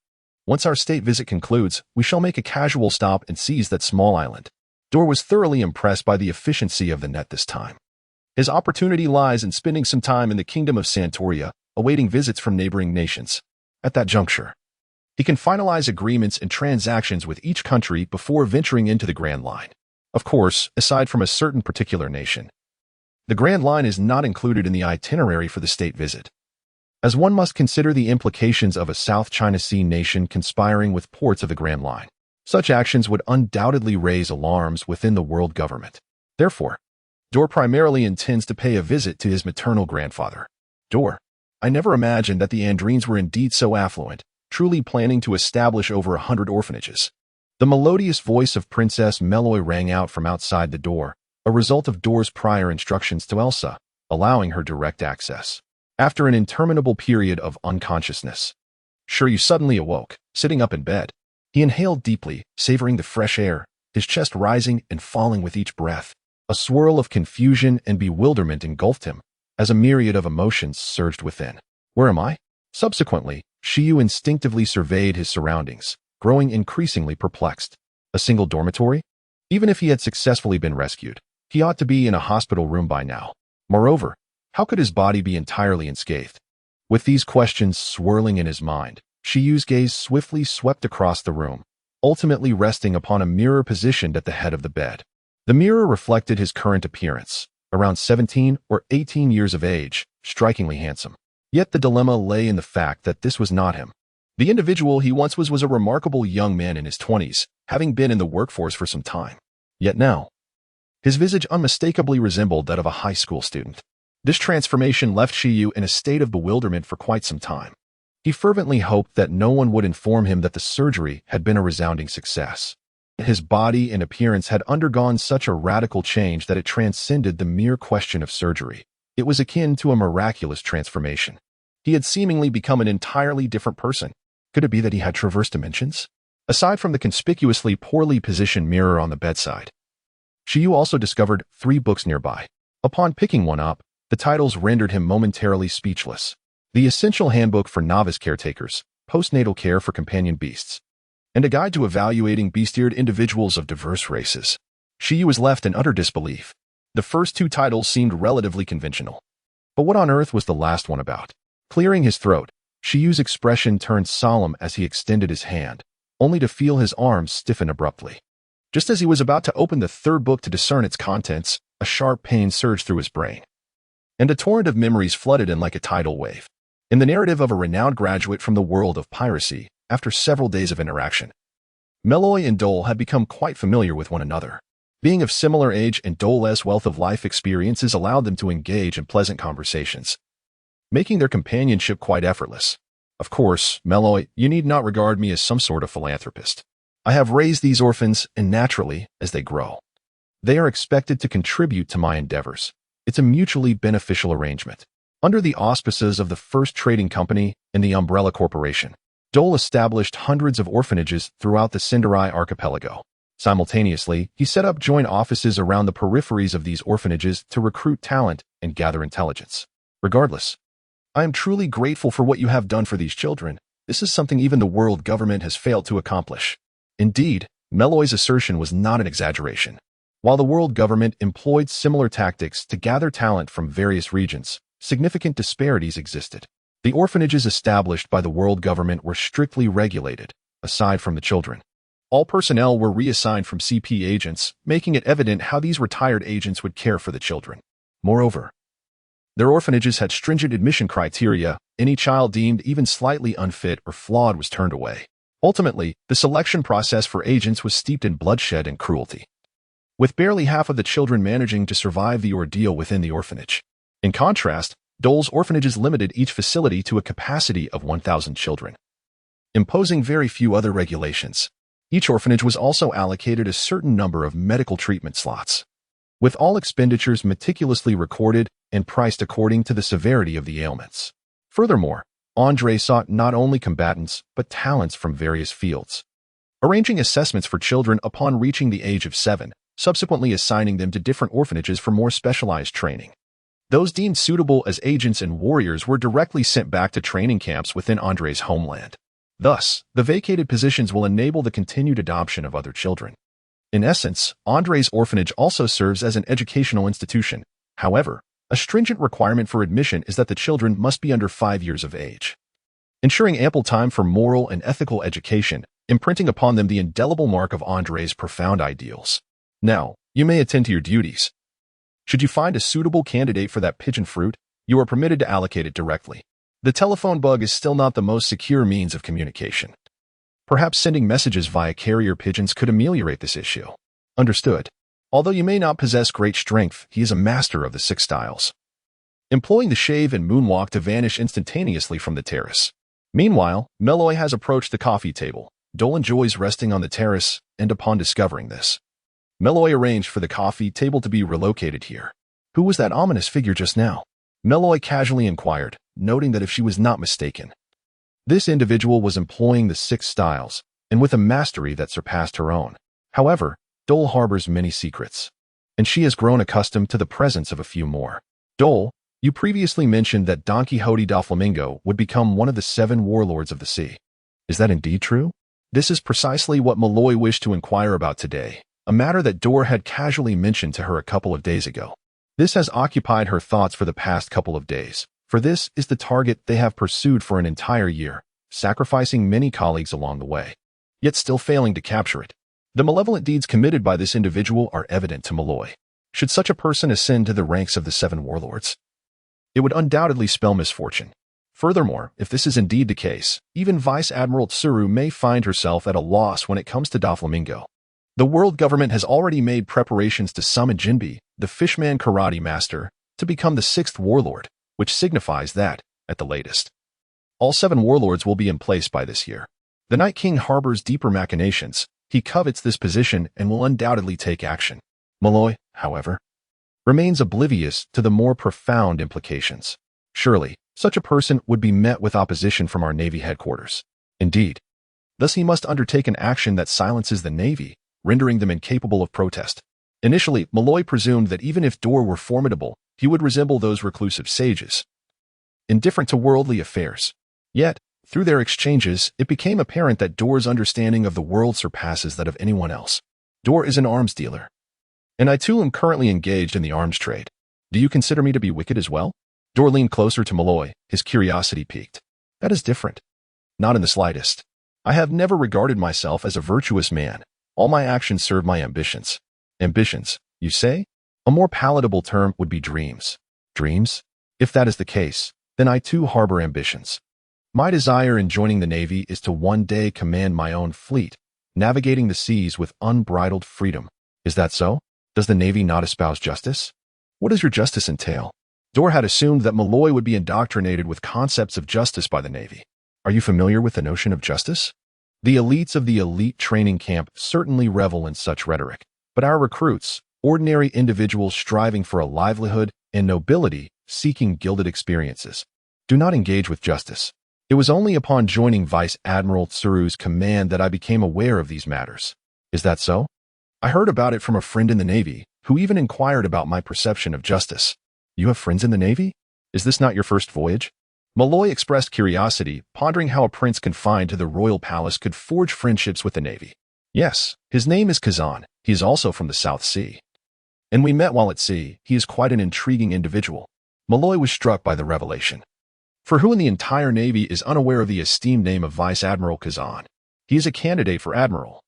Once our state visit concludes, we shall make a casual stop and seize that small island. Dor was thoroughly impressed by the efficiency of the net this time. His opportunity lies in spending some time in the kingdom of Santoria, awaiting visits from neighboring nations. At that juncture, he can finalize agreements and transactions with each country before venturing into the Grand Line. Of course, aside from a certain particular nation, the Grand Line is not included in the itinerary for the state visit, as one must consider the implications of a South China Sea nation conspiring with ports of the Grand Line. Such actions would undoubtedly raise alarms within the world government. Therefore, Dor primarily intends to pay a visit to his maternal grandfather. Dor, I never imagined that the Andrines were indeed so affluent, truly planning to establish over 100 orphanages. The melodious voice of Princess Meloy rang out from outside the door, a result of Dor's prior instructions to Elsa, allowing her direct access. After an interminable period of unconsciousness, Shiryu suddenly awoke, sitting up in bed. He inhaled deeply, savoring the fresh air, his chest rising and falling with each breath. A swirl of confusion and bewilderment engulfed him, as a myriad of emotions surged within. Where am I? Subsequently, Shiryu instinctively surveyed his surroundings, growing increasingly perplexed. A single dormitory? Even if he had successfully been rescued, he ought to be in a hospital room by now. Moreover, how could his body be entirely unscathed? With these questions swirling in his mind, Shiryu's gaze swiftly swept across the room, ultimately resting upon a mirror positioned at the head of the bed. The mirror reflected his current appearance, around 17 or 18 years of age, strikingly handsome. Yet the dilemma lay in the fact that this was not him. The individual he once was a remarkable young man in his 20s, having been in the workforce for some time. Yet now, his visage unmistakably resembled that of a high school student. This transformation left Shiryu in a state of bewilderment for quite some time. He fervently hoped that no one would inform him that the surgery had been a resounding success. His body and appearance had undergone such a radical change that it transcended the mere question of surgery. It was akin to a miraculous transformation. He had seemingly become an entirely different person. Could it be that he had traversed dimensions? Aside from the conspicuously poorly positioned mirror on the bedside, Shiryu also discovered 3 books nearby. Upon picking one up, the titles rendered him momentarily speechless. The Essential Handbook for Novice Caretakers, Postnatal Care for Companion Beasts, and a Guide to Evaluating Bestiared Individuals of Diverse Races. Shiryu was left in utter disbelief. The first 2 titles seemed relatively conventional. But what on earth was the last one about? Clearing his throat, Shiryu's expression turned solemn as he extended his hand, only to feel his arms stiffen abruptly. Just as he was about to open the 3rd book to discern its contents, a sharp pain surged through his brain, and a torrent of memories flooded in like a tidal wave. In the narrative of a renowned graduate from the world of piracy, after several days of interaction, Meloy and Dole had become quite familiar with one another. Being of similar age and Dole's wealth of life experiences allowed them to engage in pleasant conversations, making their companionship quite effortless. Of course, Meloy, you need not regard me as some sort of philanthropist. I have raised these orphans, and naturally, as they grow, they are expected to contribute to my endeavors. It's a mutually beneficial arrangement. Under the auspices of the First Trading Company and the Umbrella Corporation, Dole established hundreds of orphanages throughout the Cinderai archipelago. Simultaneously, he set up joint offices around the peripheries of these orphanages to recruit talent and gather intelligence. Regardless, I am truly grateful for what you have done for these children. This is something even the world government has failed to accomplish. Indeed, Meloy's assertion was not an exaggeration. While the world government employed similar tactics to gather talent from various regions, significant disparities existed. The orphanages established by the world government were strictly regulated, aside from the children. All personnel were reassigned from CP agents, making it evident how these retired agents would care for the children. Moreover, their orphanages had stringent admission criteria. Any child deemed even slightly unfit or flawed was turned away. Ultimately, the selection process for agents was steeped in bloodshed and cruelty, with barely half of the children managing to survive the ordeal within the orphanage. In contrast, Dole's orphanages limited each facility to a capacity of 1,000 children, imposing very few other regulations. Each orphanage was also allocated a certain number of medical treatment slots, with all expenditures meticulously recorded and priced according to the severity of the ailments. Furthermore, Andre sought not only combatants, but talents from various fields, arranging assessments for children upon reaching the age of 7, subsequently assigning them to different orphanages for more specialized training. Those deemed suitable as agents and warriors were directly sent back to training camps within Andre's homeland. Thus, the vacated positions will enable the continued adoption of other children. In essence, Andre's orphanage also serves as an educational institution. However, a stringent requirement for admission is that the children must be under 5 years of age, ensuring ample time for moral and ethical education, imprinting upon them the indelible mark of Andre's profound ideals. Now, you may attend to your duties. Should you find a suitable candidate for that pigeon fruit, you are permitted to allocate it directly. The telephone bug is still not the most secure means of communication. Perhaps sending messages via carrier pigeons could ameliorate this issue. Understood. Although you may not possess great strength, he is a master of the 6 styles, employing the shave and moonwalk to vanish instantaneously from the terrace. Meanwhile, Meloy has approached the coffee table. Dole enjoys resting on the terrace, and upon discovering this, Meloy arranged for the coffee table to be relocated here. Who was that ominous figure just now? Meloy casually inquired, noting that if she was not mistaken, this individual was employing the 6 styles, and with a mastery that surpassed her own. However, Dole harbors many secrets, and she has grown accustomed to the presence of a few more. Dole, you previously mentioned that Don Quixote Doflamingo would become one of the 7 warlords of the sea. Is that indeed true? This is precisely what Meloy wished to inquire about today, a matter that Dor had casually mentioned to her a couple of days ago. This has occupied her thoughts for the past couple of days, for this is the target they have pursued for an entire year, sacrificing many colleagues along the way, yet still failing to capture it. The malevolent deeds committed by this individual are evident to Meloy. Should such a person ascend to the ranks of the 7 warlords, it would undoubtedly spell misfortune. Furthermore, if this is indeed the case, even Vice Admiral Tsuru may find herself at a loss when it comes to Doflamingo. The world government has already made preparations to summon Jinbi, the Fishman Karate Master, to become the 6th warlord, which signifies that, at the latest, all 7 warlords will be in place by this year. The Night King harbors deeper machinations. He covets this position and will undoubtedly take action. Meloy, however, remains oblivious to the more profound implications. Surely, such a person would be met with opposition from our Navy headquarters. Indeed, thus he must undertake an action that silences the Navy, rendering them incapable of protest. Initially, Meloy presumed that even if Dor were formidable, he would resemble those reclusive sages, indifferent to worldly affairs. Yet, through their exchanges, it became apparent that Dor's understanding of the world surpasses that of anyone else. Dor is an arms dealer, and I too am currently engaged in the arms trade. Do you consider me to be wicked as well? Dor leaned closer to Meloy, his curiosity piqued. That is different. Not in the slightest. I have never regarded myself as a virtuous man. All my actions serve my ambitions. Ambitions, you say? A more palatable term would be dreams. Dreams? If that is the case, then I too harbor ambitions. My desire in joining the Navy is to one day command my own fleet, navigating the seas with unbridled freedom. Is that so? Does the Navy not espouse justice? What does your justice entail? Dor had assumed that Malloy would be indoctrinated with concepts of justice by the Navy. Are you familiar with the notion of justice? The elites of the elite training camp certainly revel in such rhetoric, but our recruits, ordinary individuals striving for a livelihood and nobility, seeking gilded experiences, do not engage with justice. It was only upon joining Vice Admiral Tsuru's command that I became aware of these matters. Is that so? I heard about it from a friend in the Navy, who even inquired about my perception of justice. You have friends in the Navy? Is this not your first voyage? Malloy expressed curiosity, pondering how a prince confined to the royal palace could forge friendships with the Navy. Yes, his name is Kazan. He is also from the South Sea. And we met while at sea. He is quite an intriguing individual. Malloy was struck by the revelation. For who in the entire Navy is unaware of the esteemed name of Vice Admiral Kazan? He is a candidate for admiral,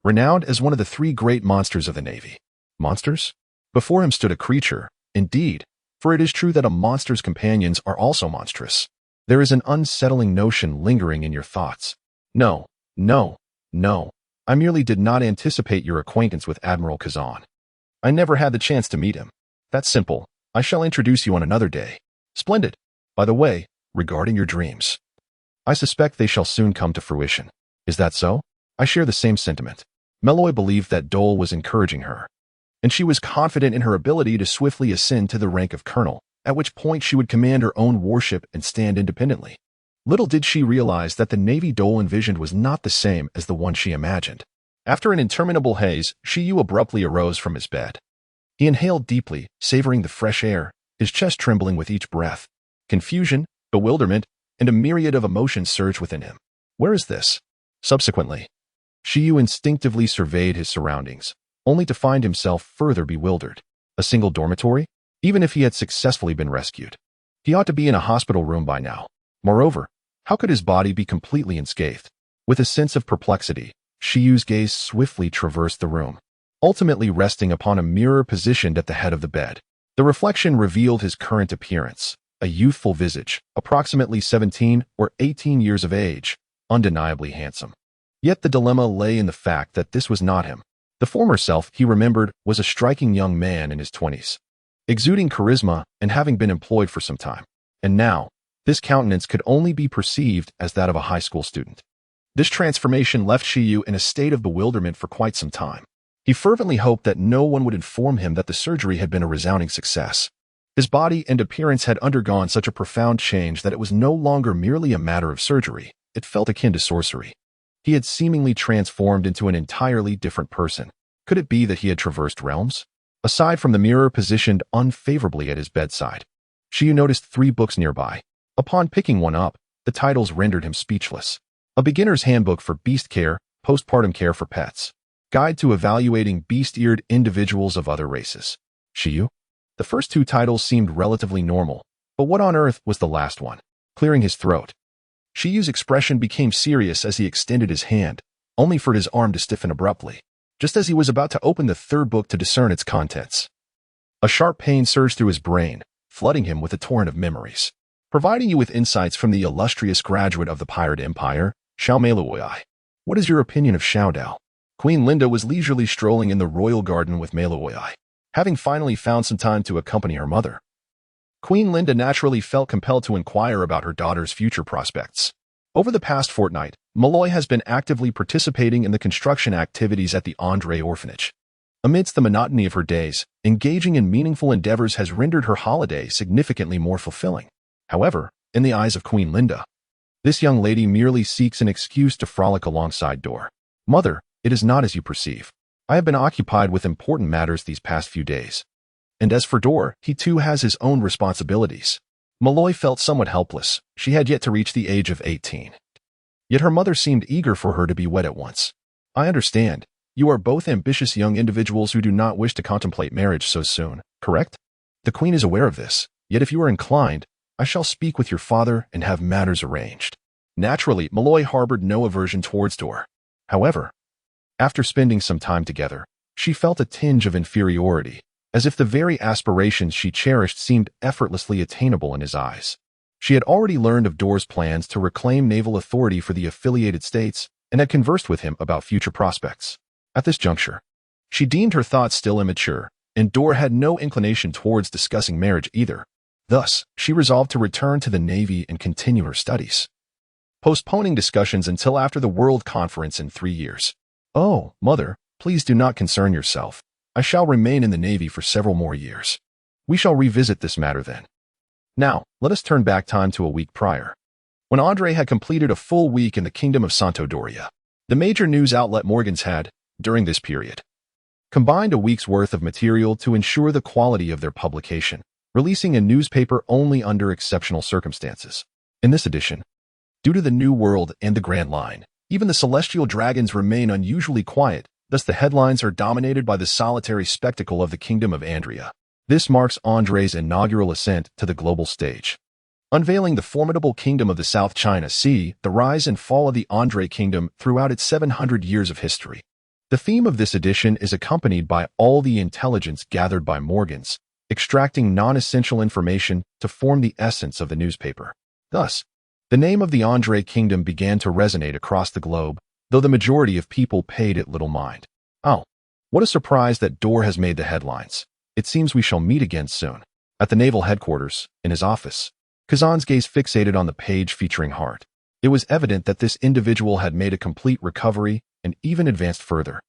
renowned as one of the three great monsters of the Navy. Monsters? Before him stood a creature, indeed, for it is true that a monster's companions are also monstrous. There is an unsettling notion lingering in your thoughts. No, no, no. I merely did not anticipate your acquaintance with Admiral Kazan. I never had the chance to meet him. That's simple. I shall introduce you on another day. Splendid. By the way, regarding your dreams, I suspect they shall soon come to fruition. Is that so? I share the same sentiment. Malloy believed that Dole was encouraging her, and she was confident in her ability to swiftly ascend to the rank of colonel, at which point she would command her own warship and stand independently. Little did she realize that the Navy Dole envisioned was not the same as the one she imagined. After an interminable haze, Shiyu abruptly arose from his bed. He inhaled deeply, savoring the fresh air, his chest trembling with each breath. Confusion, bewilderment, and a myriad of emotions surged within him. Where is this? Subsequently, Shiyu instinctively surveyed his surroundings, only to find himself further bewildered. A single dormitory? Even if he had successfully been rescued, he ought to be in a hospital room by now. Moreover, how could his body be completely unscathed? With a sense of perplexity, Shiyu's gaze swiftly traversed the room, ultimately resting upon a mirror positioned at the head of the bed. The reflection revealed his current appearance, a youthful visage, approximately 17 or 18 years of age, undeniably handsome. Yet the dilemma lay in the fact that this was not him. The former self, he remembered, was a striking young man in his 20s, exuding charisma and having been employed for some time. And now, this countenance could only be perceived as that of a high school student. This transformation left Shiyu in a state of bewilderment for quite some time. He fervently hoped that no one would inform him that the surgery had been a resounding success. His body and appearance had undergone such a profound change that it was no longer merely a matter of surgery. It felt akin to sorcery. He had seemingly transformed into an entirely different person. Could it be that he had traversed realms? Aside from the mirror positioned unfavorably at his bedside, Shiyu noticed 3 books nearby. Upon picking one up, the titles rendered him speechless. A beginner's handbook for beast care, postpartum care for pets. Guide to evaluating beast-eared individuals of other races. Shiyu? The first 2 titles seemed relatively normal, but what on earth was the last one? Clearing his throat, Shiyu's expression became serious as he extended his hand, only for his arm to stiffen abruptly, just as he was about to open the 3rd book to discern its contents. A sharp pain surged through his brain, flooding him with a torrent of memories. Providing you with insights from the illustrious graduate of the Pirate Empire, Xiao Meiluoyai. What is your opinion of Xiao Dao? Queen Linda was leisurely strolling in the royal garden with Meiluoyai, having finally found some time to accompany her mother. Queen Linda naturally felt compelled to inquire about her daughter's future prospects. Over the past fortnight, Malloy has been actively participating in the construction activities at the Andre Orphanage. Amidst the monotony of her days, engaging in meaningful endeavors has rendered her holiday significantly more fulfilling. However, in the eyes of Queen Linda, this young lady merely seeks an excuse to frolic alongside Dor. Mother, it is not as you perceive. I have been occupied with important matters these past few days. And as for Dor, he too has his own responsibilities. Malloy felt somewhat helpless. She had yet to reach the age of 18. Yet her mother seemed eager for her to be wed at once. I understand. You are both ambitious young individuals who do not wish to contemplate marriage so soon, correct? The Queen is aware of this. Yet if you are inclined, I shall speak with your father and have matters arranged. Naturally, Malloy harbored no aversion towards Dor. However, after spending some time together, she felt a tinge of inferiority, as if the very aspirations she cherished seemed effortlessly attainable in his eyes. She had already learned of Dor's plans to reclaim naval authority for the affiliated states and had conversed with him about future prospects. At this juncture, She deemed her thoughts still immature, and Dor had no inclination towards discussing marriage either. Thus, she resolved to return to the Navy and continue her studies, postponing discussions until after the World Conference in 3 years. "Oh, mother, please do not concern yourself. I shall remain in the Navy for several more years. We shall revisit this matter then." Now, let us turn back time to a week prior, when Andre had completed a full week in the Kingdom of Santo Doria. The major news outlet Morgans had, during this period, combined a week's worth of material to ensure the quality of their publication, releasing a newspaper only under exceptional circumstances. In this edition, due to the New World and the Grand Line, even the celestial dragons remain unusually quiet, thus the headlines are dominated by the solitary spectacle of the Kingdom of Andria. This marks Andre's inaugural ascent to the global stage, unveiling the formidable kingdom of the South China Sea, the rise and fall of the Andre Kingdom throughout its 700 years of history. The theme of this edition is accompanied by all the intelligence gathered by Morgans, extracting non-essential information to form the essence of the newspaper. Thus, the name of the Andre Kingdom began to resonate across the globe, though the majority of people paid it little mind. Oh, what a surprise that Dor has made the headlines. It seems we shall meet again soon. At the naval headquarters, in his office, Kazan's gaze fixated on the page featuring Hart. It was evident that this individual had made a complete recovery and even advanced further,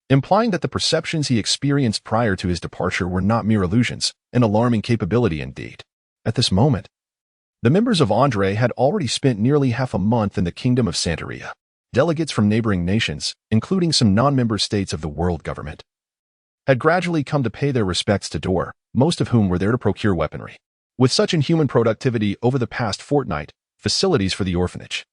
implying that the perceptions he experienced prior to his departure were not mere illusions, an alarming capability indeed. At this moment, the members of Andre had already spent nearly half a month in the Kingdom of Santeria. Delegates from neighboring nations, including some non-member states of the world government, had gradually come to pay their respects to Dor, most of whom were there to procure weaponry. With such inhuman productivity over the past fortnight, facilities for the orphanage,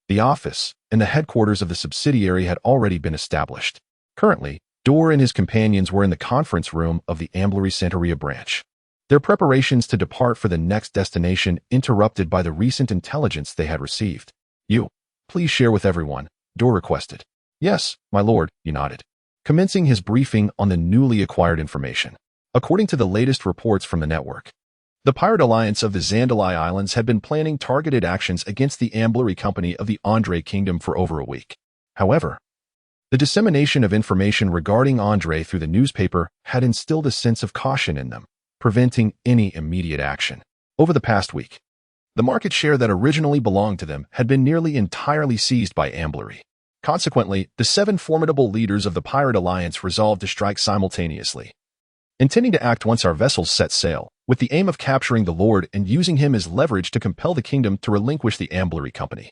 the office, and the headquarters of the subsidiary had already been established. Currently, Dor and his companions were in the conference room of the Amblery Santeria branch, their preparations to depart for the next destination interrupted by the recent intelligence they had received. "You, please share with everyone," Dor requested. "Yes, my lord," he nodded, commencing his briefing on the newly acquired information. According to the latest reports from the network, the pirate alliance of the Zandalai Islands had been planning targeted actions against the Amblery Company of the Andre Kingdom for over a week. However, the dissemination of information regarding Andre through the newspaper had instilled a sense of caution in them, preventing any immediate action. Over the past week, the market share that originally belonged to them had been nearly entirely seized by Amblery. Consequently, the 7 formidable leaders of the pirate alliance resolved to strike simultaneously, intending to act once our vessels set sail, with the aim of capturing the Lord and using him as leverage to compel the kingdom to relinquish the Amblery Company.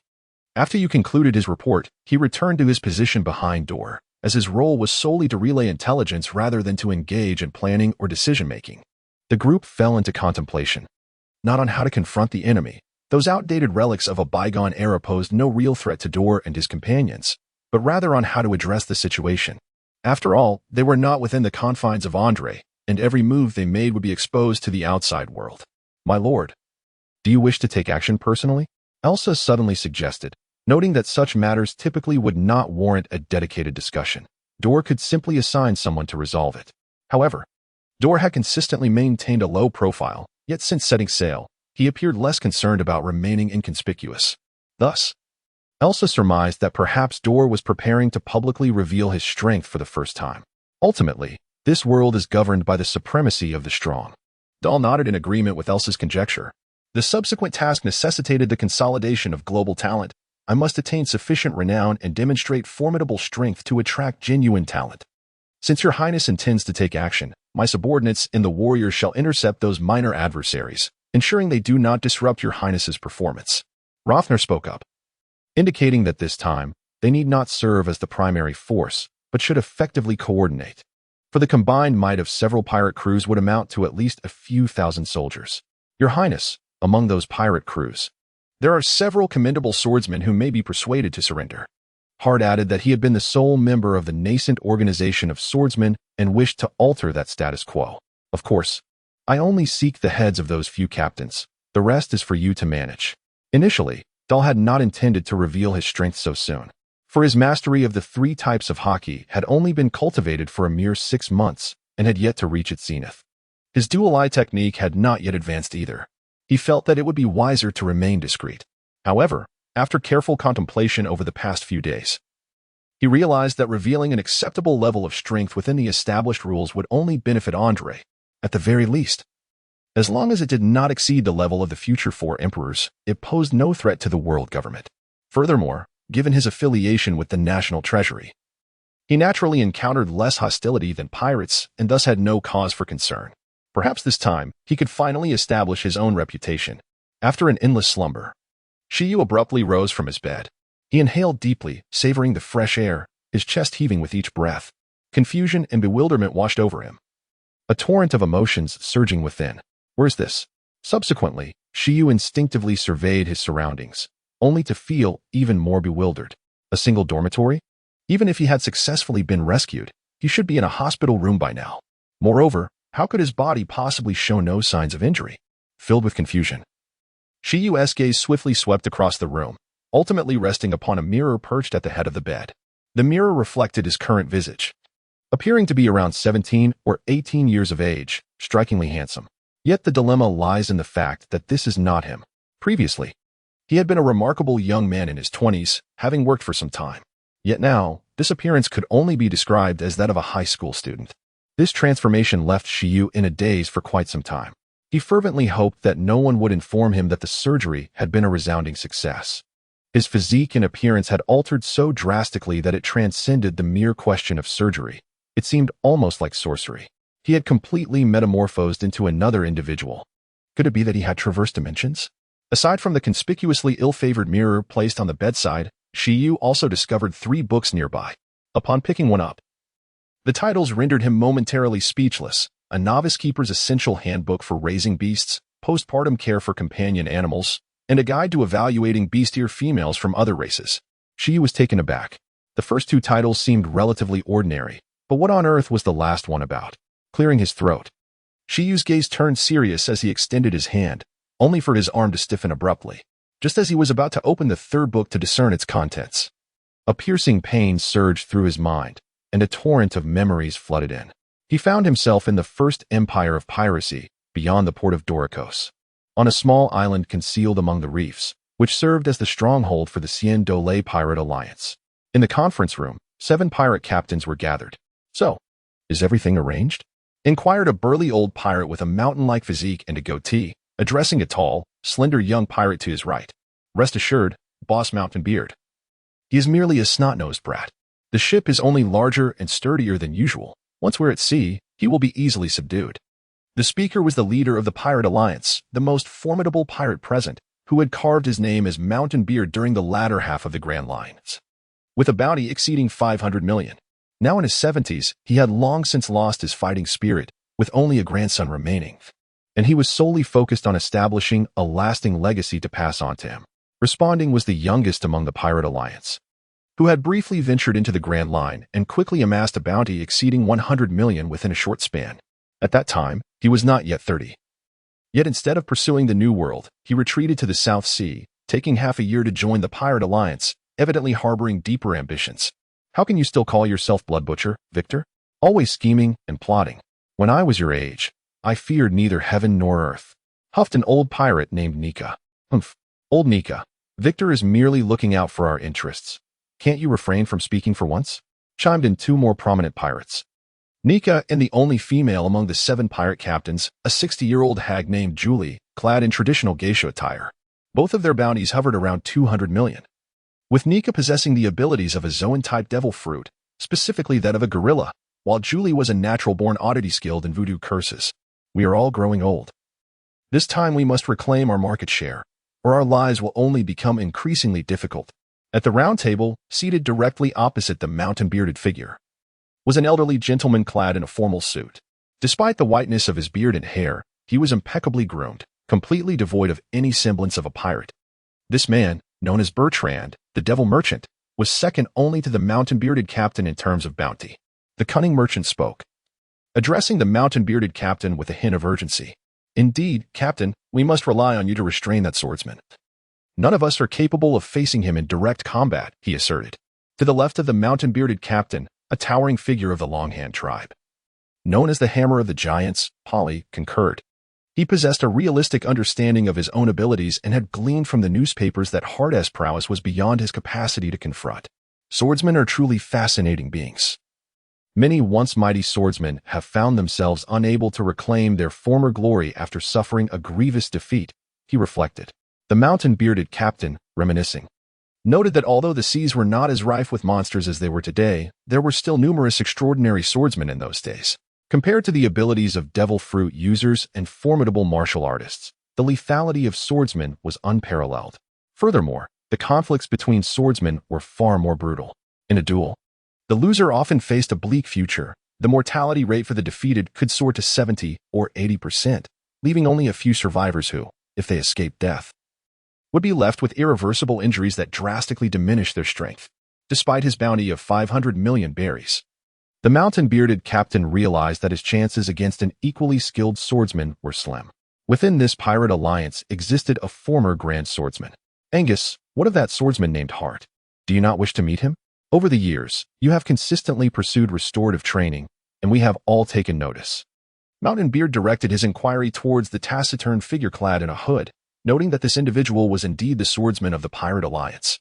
After you concluded his report, he returned to his position behind Dor, as his role was solely to relay intelligence rather than to engage in planning or decision-making. The group fell into contemplation, not on how to confront the enemy. Those outdated relics of a bygone era posed no real threat to Dor and his companions, but rather on how to address the situation. After all, they were not within the confines of Andre, and every move they made would be exposed to the outside world. "My lord, do you wish to take action personally?" Elsa suddenly suggested, noting that such matters typically would not warrant a dedicated discussion. Dor could simply assign someone to resolve it. However, Dor had consistently maintained a low profile, yet since setting sail, he appeared less concerned about remaining inconspicuous. Thus, Elsa surmised that perhaps Dor was preparing to publicly reveal his strength for the first time. Ultimately, this world is governed by the supremacy of the strong. Dahl nodded in agreement with Elsa's conjecture. The subsequent task necessitated the consolidation of global talent. I must attain sufficient renown and demonstrate formidable strength to attract genuine talent. Since your highness intends to take action, my subordinates and the warriors shall intercept those minor adversaries, ensuring they do not disrupt your highness's performance. Rothner spoke up, indicating that this time, they need not serve as the primary force, but should effectively coordinate. For the combined might of several pirate crews would amount to at least a few thousand soldiers. Your highness, among those pirate crews, there are several commendable swordsmen who may be persuaded to surrender. Hart added that he had been the sole member of the nascent organization of swordsmen and wished to alter that status quo. Of course, I only seek the heads of those few captains. The rest is for you to manage. Initially, Dahl had not intended to reveal his strength so soon, for his mastery of the 3 types of hockey had only been cultivated for a mere 6 months and had yet to reach its zenith. His dual-eye technique had not yet advanced either. He felt that it would be wiser to remain discreet. However, after careful contemplation over the past few days, He realized that revealing an acceptable level of strength within the established rules would only benefit Andre, at the very least. As long as it did not exceed the level of the future 4 emperors, it posed no threat to the world government. Furthermore, given his affiliation with the national treasury, he naturally encountered less hostility than pirates and thus had no cause for concern. Perhaps this time, he could finally establish his own reputation. After an endless slumber, Shiyu abruptly rose from his bed. He inhaled deeply, savoring the fresh air, his chest heaving with each breath. Confusion and bewilderment washed over him, a torrent of emotions surging within. Where's this? Subsequently, Shiyu instinctively surveyed his surroundings, only to feel even more bewildered. A single dormitory? Even if he had successfully been rescued, he should be in a hospital room by now. Moreover, how could his body possibly show no signs of injury? Filled with confusion, Shiyu's gaze swiftly swept across the room, ultimately resting upon a mirror perched at the head of the bed. The mirror reflected his current visage, appearing to be around 17 or 18 years of age, strikingly handsome. Yet the dilemma lies in the fact that this is not him. Previously, he had been a remarkable young man in his 20s, having worked for some time. Yet now, this appearance could only be described as that of a high school student. This transformation left Shiyu in a daze for quite some time. He fervently hoped that no one would inform him that the surgery had been a resounding success. His physique and appearance had altered so drastically that it transcended the mere question of surgery. It seemed almost like sorcery. He had completely metamorphosed into another individual. Could it be that he had traversed dimensions? Aside from the conspicuously ill-favored mirror placed on the bedside, Shiyu also discovered 3 books nearby. Upon picking one up, the titles rendered him momentarily speechless. A novice keeper's essential handbook for raising beasts, postpartum care for companion animals, and a guide to evaluating bestier females from other races. Shiyu was taken aback. The first 2 titles seemed relatively ordinary, but what on earth was the last one about? Clearing his throat, Shiyu's gaze turned serious as he extended his hand, only for his arm to stiffen abruptly, just as he was about to open the 3rd book to discern its contents. A piercing pain surged through his mind, and a torrent of memories flooded in. He found himself in the first empire of piracy, beyond the port of Doricos, on a small island concealed among the reefs, which served as the stronghold for the Cien Dole Pirate Alliance. In the conference room, 7 pirate captains were gathered. "So, is everything arranged?" inquired a burly old pirate with a mountain-like physique and a goatee, addressing a tall, slender young pirate to his right. "Rest assured, Boss Mountain Beard. He is merely a snot-nosed brat. The ship is only larger and sturdier than usual. Once we're at sea, he will be easily subdued." The speaker was the leader of the Pirate Alliance, the most formidable pirate present, who had carved his name as Mountain Beard during the latter half of the Grand Lines, with a bounty exceeding 500 million. Now in his 70s, he had long since lost his fighting spirit, with only a grandson remaining, and he was solely focused on establishing a lasting legacy to pass on to him. Responding was the youngest among the Pirate Alliance, who had briefly ventured into the Grand Line and quickly amassed a bounty exceeding 100 million within a short span. At that time, he was not yet 30. Yet instead of pursuing the New World, he retreated to the South Sea, taking half a year to join the Pirate Alliance, evidently harboring deeper ambitions. "How can you still call yourself Blood Butcher, Victor? Always scheming and plotting. When I was your age, I feared neither heaven nor earth," huffed an old pirate named Nika. "Humph, old Nika. Victor is merely looking out for our interests. Can't you refrain from speaking for once?" chimed in 2 more prominent pirates. Nika and the only female among the 7 pirate captains, a 60-year-old hag named Julie, clad in traditional geisha attire. Both of their bounties hovered around 200 million. With Nika possessing the abilities of a Zoan-type devil fruit, specifically that of a gorilla, while Julie was a natural-born oddity skilled in voodoo curses. We are all growing old. This time we must reclaim our market share, or our lives will only become increasingly difficult. At the round table, seated directly opposite the mountain-bearded figure, was an elderly gentleman clad in a formal suit. Despite the whiteness of his beard and hair, he was impeccably groomed, completely devoid of any semblance of a pirate. This man, known as Bertrand, the Devil Merchant, was second only to the mountain-bearded captain in terms of bounty. The cunning merchant spoke, addressing the mountain-bearded captain with a hint of urgency. "Indeed, Captain, we must rely on you to restrain that swordsman. None of us are capable of facing him in direct combat," he asserted. To the left of the mountain-bearded captain, a towering figure of the Longhand tribe, known as the Hammer of the Giants, Polly, concurred. He possessed a realistic understanding of his own abilities and had gleaned from the newspapers that hard-ass prowess was beyond his capacity to confront. Swordsmen are truly fascinating beings. Many once mighty swordsmen have found themselves unable to reclaim their former glory after suffering a grievous defeat, he reflected. The mountain-bearded captain, reminiscing, noted that although the seas were not as rife with monsters as they were today, there were still numerous extraordinary swordsmen in those days. Compared to the abilities of devil fruit users and formidable martial artists, the lethality of swordsmen was unparalleled. Furthermore, the conflicts between swordsmen were far more brutal. In a duel, the loser often faced a bleak future. The mortality rate for the defeated could soar to 70 or 80%, leaving only a few survivors who, if they escaped death, would be left with irreversible injuries that drastically diminished their strength. Despite his bounty of 500 million berries, the mountain-bearded captain realized that his chances against an equally skilled swordsman were slim. Within this pirate alliance existed a former grand swordsman. Angus, what of that swordsman named Hart? Do you not wish to meet him? Over the years, you have consistently pursued restorative training, and we have all taken notice. Mountain Beard directed his inquiry towards the taciturn figure clad in a hood, noting that this individual was indeed the swordsman of the pirate alliance,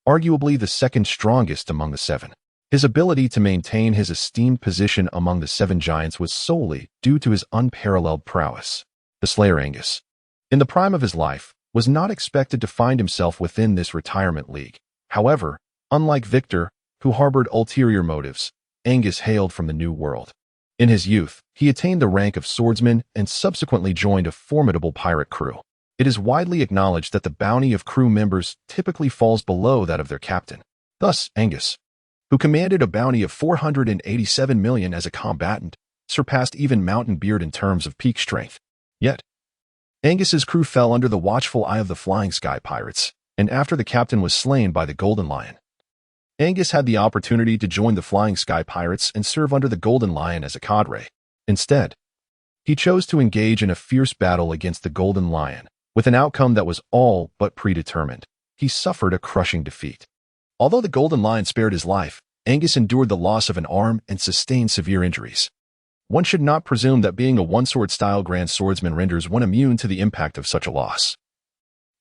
arguably the second strongest among the seven. His ability to maintain his esteemed position among the seven giants was solely due to his unparalleled prowess. The Slayer Angus, in the prime of his life, was not expected to find himself within this retirement league. However, unlike Victor, who harbored ulterior motives, Angus hailed from the New World. In his youth, he attained the rank of swordsman and subsequently joined a formidable pirate crew. It is widely acknowledged that the bounty of crew members typically falls below that of their captain. Thus, Angus, who commanded a bounty of 487 million as a combatant, surpassed even Mountain Beard in terms of peak strength. Yet, Angus's crew fell under the watchful eye of the Flying Sky Pirates, and after the captain was slain by the Golden Lion, Angus had the opportunity to join the Flying Sky Pirates and serve under the Golden Lion as a cadre. Instead, he chose to engage in a fierce battle against the Golden Lion, with an outcome that was all but predetermined. He suffered a crushing defeat. Although the Golden Lion spared his life, Angus endured the loss of an arm and sustained severe injuries. One should not presume that being a one-sword-style grand swordsman renders one immune to the impact of such a loss.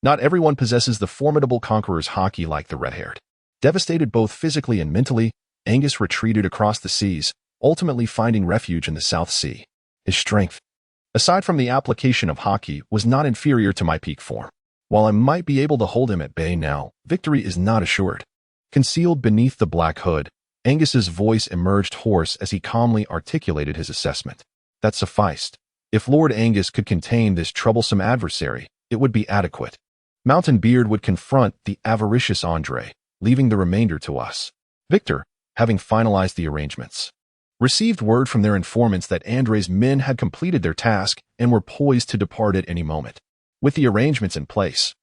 Not everyone possesses the formidable conqueror's haki like the red-haired. Devastated both physically and mentally, Angus retreated across the seas, ultimately finding refuge in the South Sea. His strength, aside from the application of haki, was not inferior to my peak form. While I might be able to hold him at bay now, victory is not assured. Concealed beneath the black hood, Angus's voice emerged hoarse as he calmly articulated his assessment. That sufficed. If Lord Angus could contain this troublesome adversary, it would be adequate. Mountain Beard would confront the avaricious Andre, leaving the remainder to us. Victor, having finalized the arrangements, received word from their informants that Andre's men had completed their task and were poised to depart at any moment. With the arrangements in place,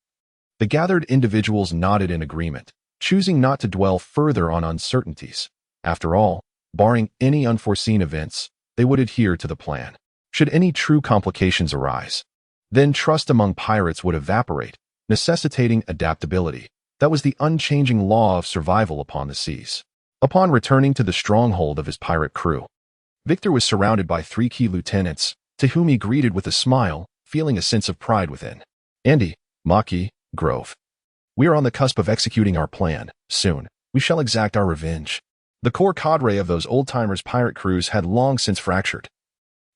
the gathered individuals nodded in agreement, choosing not to dwell further on uncertainties. After all, barring any unforeseen events, they would adhere to the plan. Should any true complications arise, then trust among pirates would evaporate, necessitating adaptability. That was the unchanging law of survival upon the seas. Upon returning to the stronghold of his pirate crew, Victor was surrounded by 3 key lieutenants, to whom he greeted with a smile, feeling a sense of pride within. Andy, Maki, Grove. We are on the cusp of executing our plan. Soon, we shall exact our revenge. The core cadre of those old-timers pirate crews had long since fractured.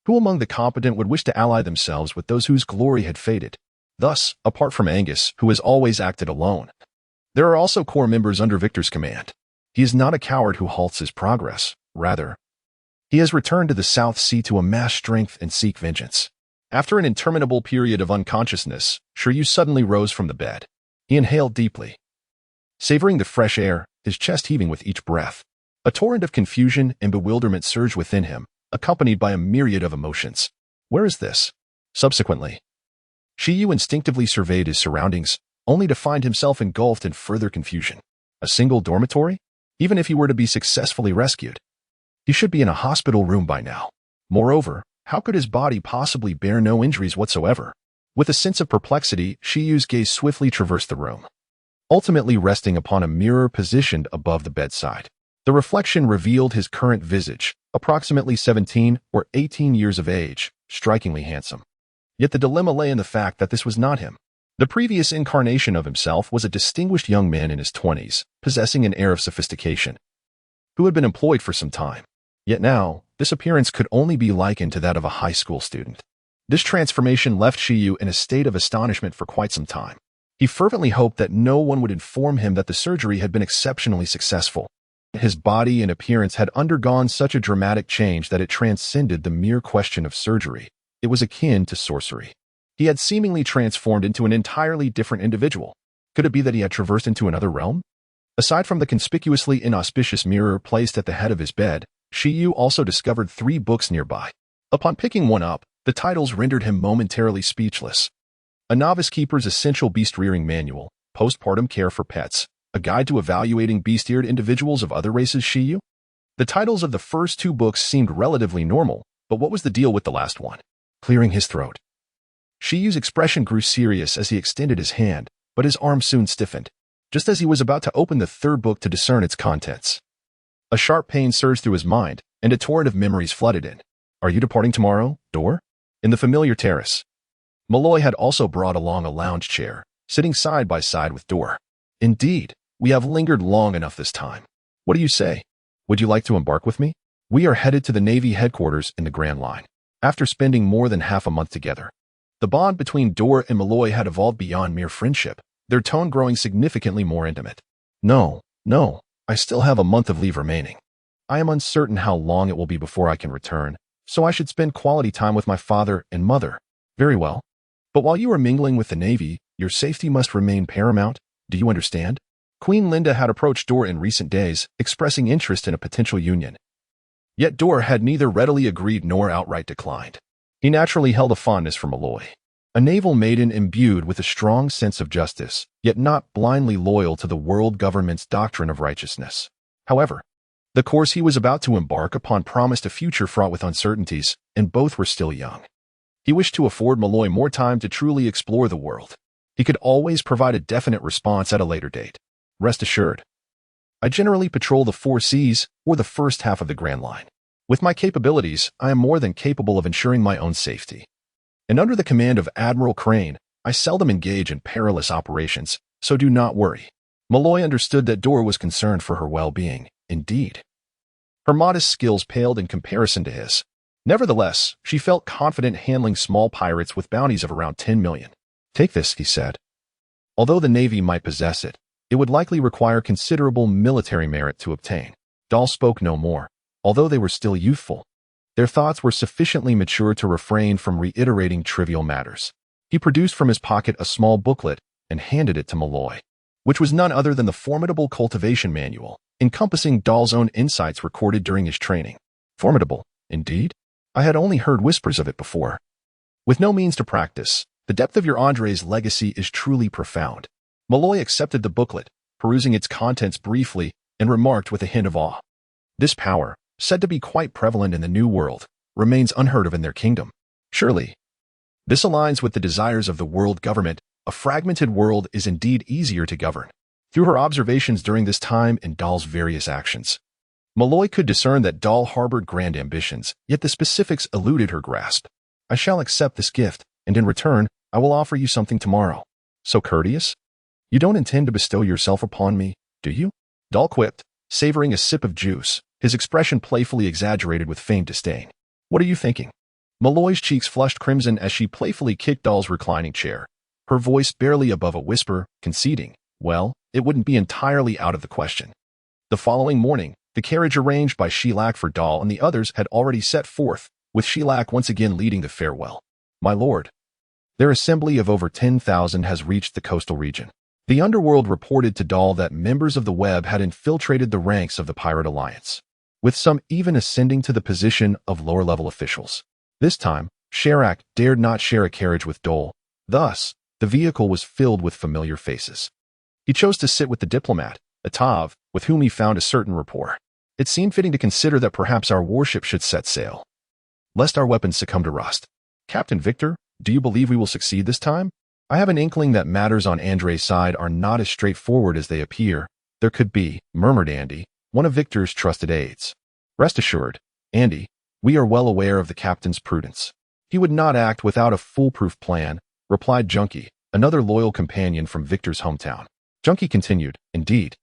Who among the competent would wish to ally themselves with those whose glory had faded? Thus, apart from Angus, who has always acted alone, there are also core members under Victor's command. He is not a coward who halts his progress. Rather, he has returned to the South Sea to amass strength and seek vengeance. After an interminable period of unconsciousness, Shiryu suddenly rose from the bed. He inhaled deeply, savoring the fresh air, his chest heaving with each breath. A torrent of confusion and bewilderment surged within him, accompanied by a myriad of emotions. Where is this? Subsequently, Shiryu instinctively surveyed his surroundings, only to find himself engulfed in further confusion. A single dormitory? Even if he were to be successfully rescued, he should be in a hospital room by now. Moreover, how could his body possibly bear no injuries whatsoever? With a sense of perplexity, Shiyu's gaze swiftly traversed the room, ultimately resting upon a mirror positioned above the bedside. The reflection revealed his current visage, approximately 17 or 18 years of age, strikingly handsome. Yet the dilemma lay in the fact that this was not him. The previous incarnation of himself was a distinguished young man in his 20s, possessing an air of sophistication, who had been employed for some time. Yet now, this appearance could only be likened to that of a high school student. This transformation left Shiyu in a state of astonishment for quite some time. He fervently hoped that no one would inform him that the surgery had been exceptionally successful. His body and appearance had undergone such a dramatic change that it transcended the mere question of surgery. It was akin to sorcery. He had seemingly transformed into an entirely different individual. Could it be that he had traversed into another realm? Aside from the conspicuously inauspicious mirror placed at the head of his bed, Shiyu also discovered 3 books nearby. Upon picking one up, the titles rendered him momentarily speechless. A Novice Keeper's Essential Beast-Rearing Manual, Postpartum Care for Pets, A Guide to Evaluating Beast-Eared Individuals of Other Races. Shiyu? The titles of the first 2 books seemed relatively normal, but what was the deal with the last one? Clearing his throat. Shiyu's expression grew serious as he extended his hand, but his arm soon stiffened, just as he was about to open the 3rd book to discern its contents. A sharp pain surged through his mind, and a torrent of memories flooded in. Are you departing tomorrow, Dor? In the familiar terrace. Malloy had also brought along a lounge chair, sitting side by side with Dor. Indeed, we have lingered long enough this time. What do you say? Would you like to embark with me? We are headed to the Navy headquarters in the Grand Line. After spending more than half a month together, the bond between Dor and Malloy had evolved beyond mere friendship, their tone growing significantly more intimate. No, I still have a month of leave remaining. I am uncertain how long it will be before I can return, so I should spend quality time with my father and mother. Very well. But while you are mingling with the Navy, your safety must remain paramount. Do you understand? Queen Linda had approached Dor in recent days, expressing interest in a potential union. Yet Dor had neither readily agreed nor outright declined. He naturally held a fondness for Malloy, a naval maiden imbued with a strong sense of justice, yet not blindly loyal to the world government's doctrine of righteousness. However, the course he was about to embark upon promised a future fraught with uncertainties, and both were still young. He wished to afford Malloy more time to truly explore the world. He could always provide a definite response at a later date. Rest assured, I generally patrol the 4 seas, or the first half of the Grand Line. With my capabilities, I am more than capable of ensuring my own safety. And under the command of Admiral Crane, I seldom engage in perilous operations, so do not worry. Malloy understood that Dor was concerned for her well-being. Indeed, her modest skills paled in comparison to his. Nevertheless, she felt confident handling small pirates with bounties of around 10 million. Take this, he said. Although the Navy might possess it, it would likely require considerable military merit to obtain. Dahl spoke no more. Although they were still youthful, their thoughts were sufficiently mature to refrain from reiterating trivial matters. He produced from his pocket a small booklet and handed it to Malloy, which was none other than the formidable cultivation manual, encompassing Dahl's own insights recorded during his training. Formidable, indeed? I had only heard whispers of it before. With no means to practice, the depth of your Andre's legacy is truly profound. Malloy accepted the booklet, perusing its contents briefly, and remarked with a hint of awe. This power, said to be quite prevalent in the New World, remains unheard of in their kingdom. Surely, this aligns with the desires of the world government. A fragmented world is indeed easier to govern. Through her observations during this time and Dahl's various actions, Malloy could discern that Dahl harbored grand ambitions, yet the specifics eluded her grasp. I shall accept this gift, and in return, I will offer you something tomorrow. So courteous? You don't intend to bestow yourself upon me, do you? Dahl quipped, savoring a sip of juice, his expression playfully exaggerated with feigned disdain. What are you thinking? Malloy's cheeks flushed crimson as she playfully kicked Dahl's reclining chair, her voice barely above a whisper, conceding, well, it wouldn't be entirely out of the question. The following morning, the carriage arranged by Sheilak for Dahl and the others had already set forth, with Sheilak once again leading the farewell. My lord, their assembly of over 10,000 has reached the coastal region. The underworld reported to Dahl that members of the web had infiltrated the ranks of the Pirate Alliance, with some even ascending to the position of lower-level officials. This time, Sherak dared not share a carriage with Dole. Thus, the vehicle was filled with familiar faces. He chose to sit with the diplomat, Atav, with whom he found a certain rapport. It seemed fitting to consider that perhaps our warship should set sail, lest our weapons succumb to rust. Captain Victor, do you believe we will succeed this time? I have an inkling that matters on Andre's side are not as straightforward as they appear. There could be, murmured Andy, one of Victor's trusted aides. Rest assured, Andy, we are well aware of the captain's prudence. He would not act without a foolproof plan, replied Junkie, another loyal companion from Victor's hometown. Junkie continued, "Indeed,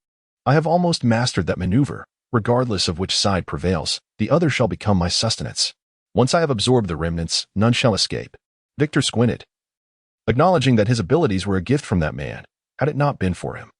I have almost mastered that maneuver. Regardless of which side prevails, the other shall become my sustenance. Once I have absorbed the remnants, none shall escape." Victor squinted, acknowledging that his abilities were a gift from that man. Had it not been for him,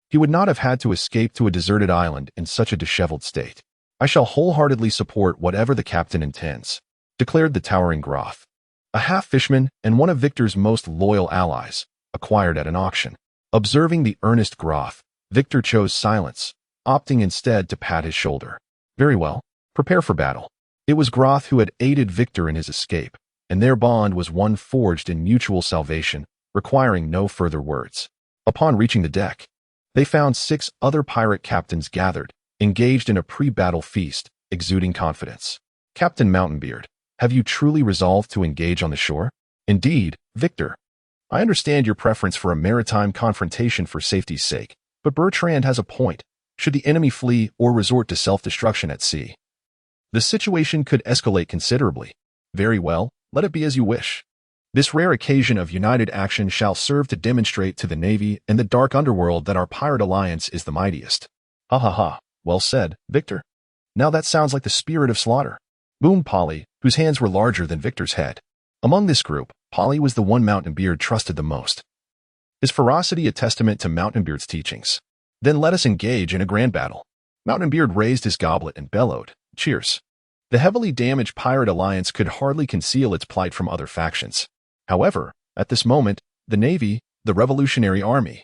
he would not have had to escape to a deserted island in such a disheveled state. "I shall wholeheartedly support whatever the captain intends," declared the towering Groth, a half-fishman and one of Victor's most loyal allies, acquired at an auction. Observing the earnest Groth, Victor chose silence, opting instead to pat his shoulder. "Very well, prepare for battle." It was Groth who had aided Victor in his escape, and their bond was one forged in mutual salvation, requiring no further words. Upon reaching the deck, they found 6 other pirate captains gathered, engaged in a pre-battle feast, exuding confidence. "Captain Mountainbeard, have you truly resolved to engage on the shore?" "Indeed, Victor. I understand your preference for a maritime confrontation for safety's sake, but Bertrand has a point. Should the enemy flee or resort to self-destruction at sea, the situation could escalate considerably." "Very well, let it be as you wish. This rare occasion of united action shall serve to demonstrate to the Navy and the dark underworld that our pirate alliance is the mightiest." "Ha ha ha, well said, Victor. Now that sounds like the spirit of slaughter," boomed Polly, whose hands were larger than Victor's head. Among this group, Polly was the one Mountainbeard trusted the most. His ferocity a testament to Mountainbeard's teachings. "Then let us engage in a grand battle." Mountainbeard raised his goblet and bellowed, "Cheers." The heavily damaged pirate alliance could hardly conceal its plight from other factions. However, at this moment, the Navy, the Revolutionary Army,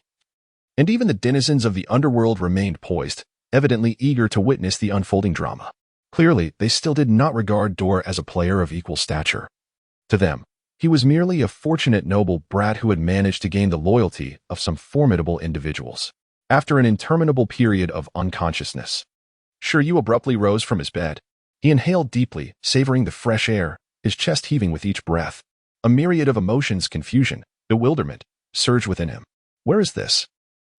and even the denizens of the underworld remained poised, evidently eager to witness the unfolding drama. Clearly, they still did not regard Dor as a player of equal stature. To them, he was merely a fortunate noble brat who had managed to gain the loyalty of some formidable individuals. After an interminable period of unconsciousness, Shiryu abruptly rose from his bed. He inhaled deeply, savoring the fresh air, his chest heaving with each breath. A myriad of emotions, confusion, bewilderment, surged within him. "Where is this?"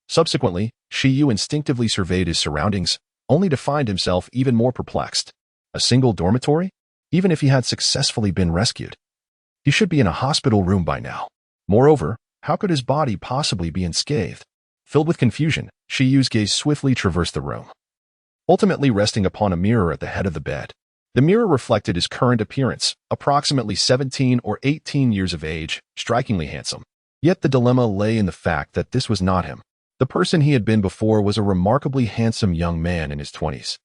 Subsequently, Shiryu instinctively surveyed his surroundings, only to find himself even more perplexed. A single dormitory? Even if he had successfully been rescued, he should be in a hospital room by now. Moreover, how could his body possibly be unscathed? Filled with confusion, Shiryu's gaze swiftly traversed the room, ultimately resting upon a mirror at the head of the bed. The mirror reflected his current appearance, approximately 17 or 18 years of age, strikingly handsome. Yet the dilemma lay in the fact that this was not him. The person he had been before was a remarkably handsome young man in his 20s,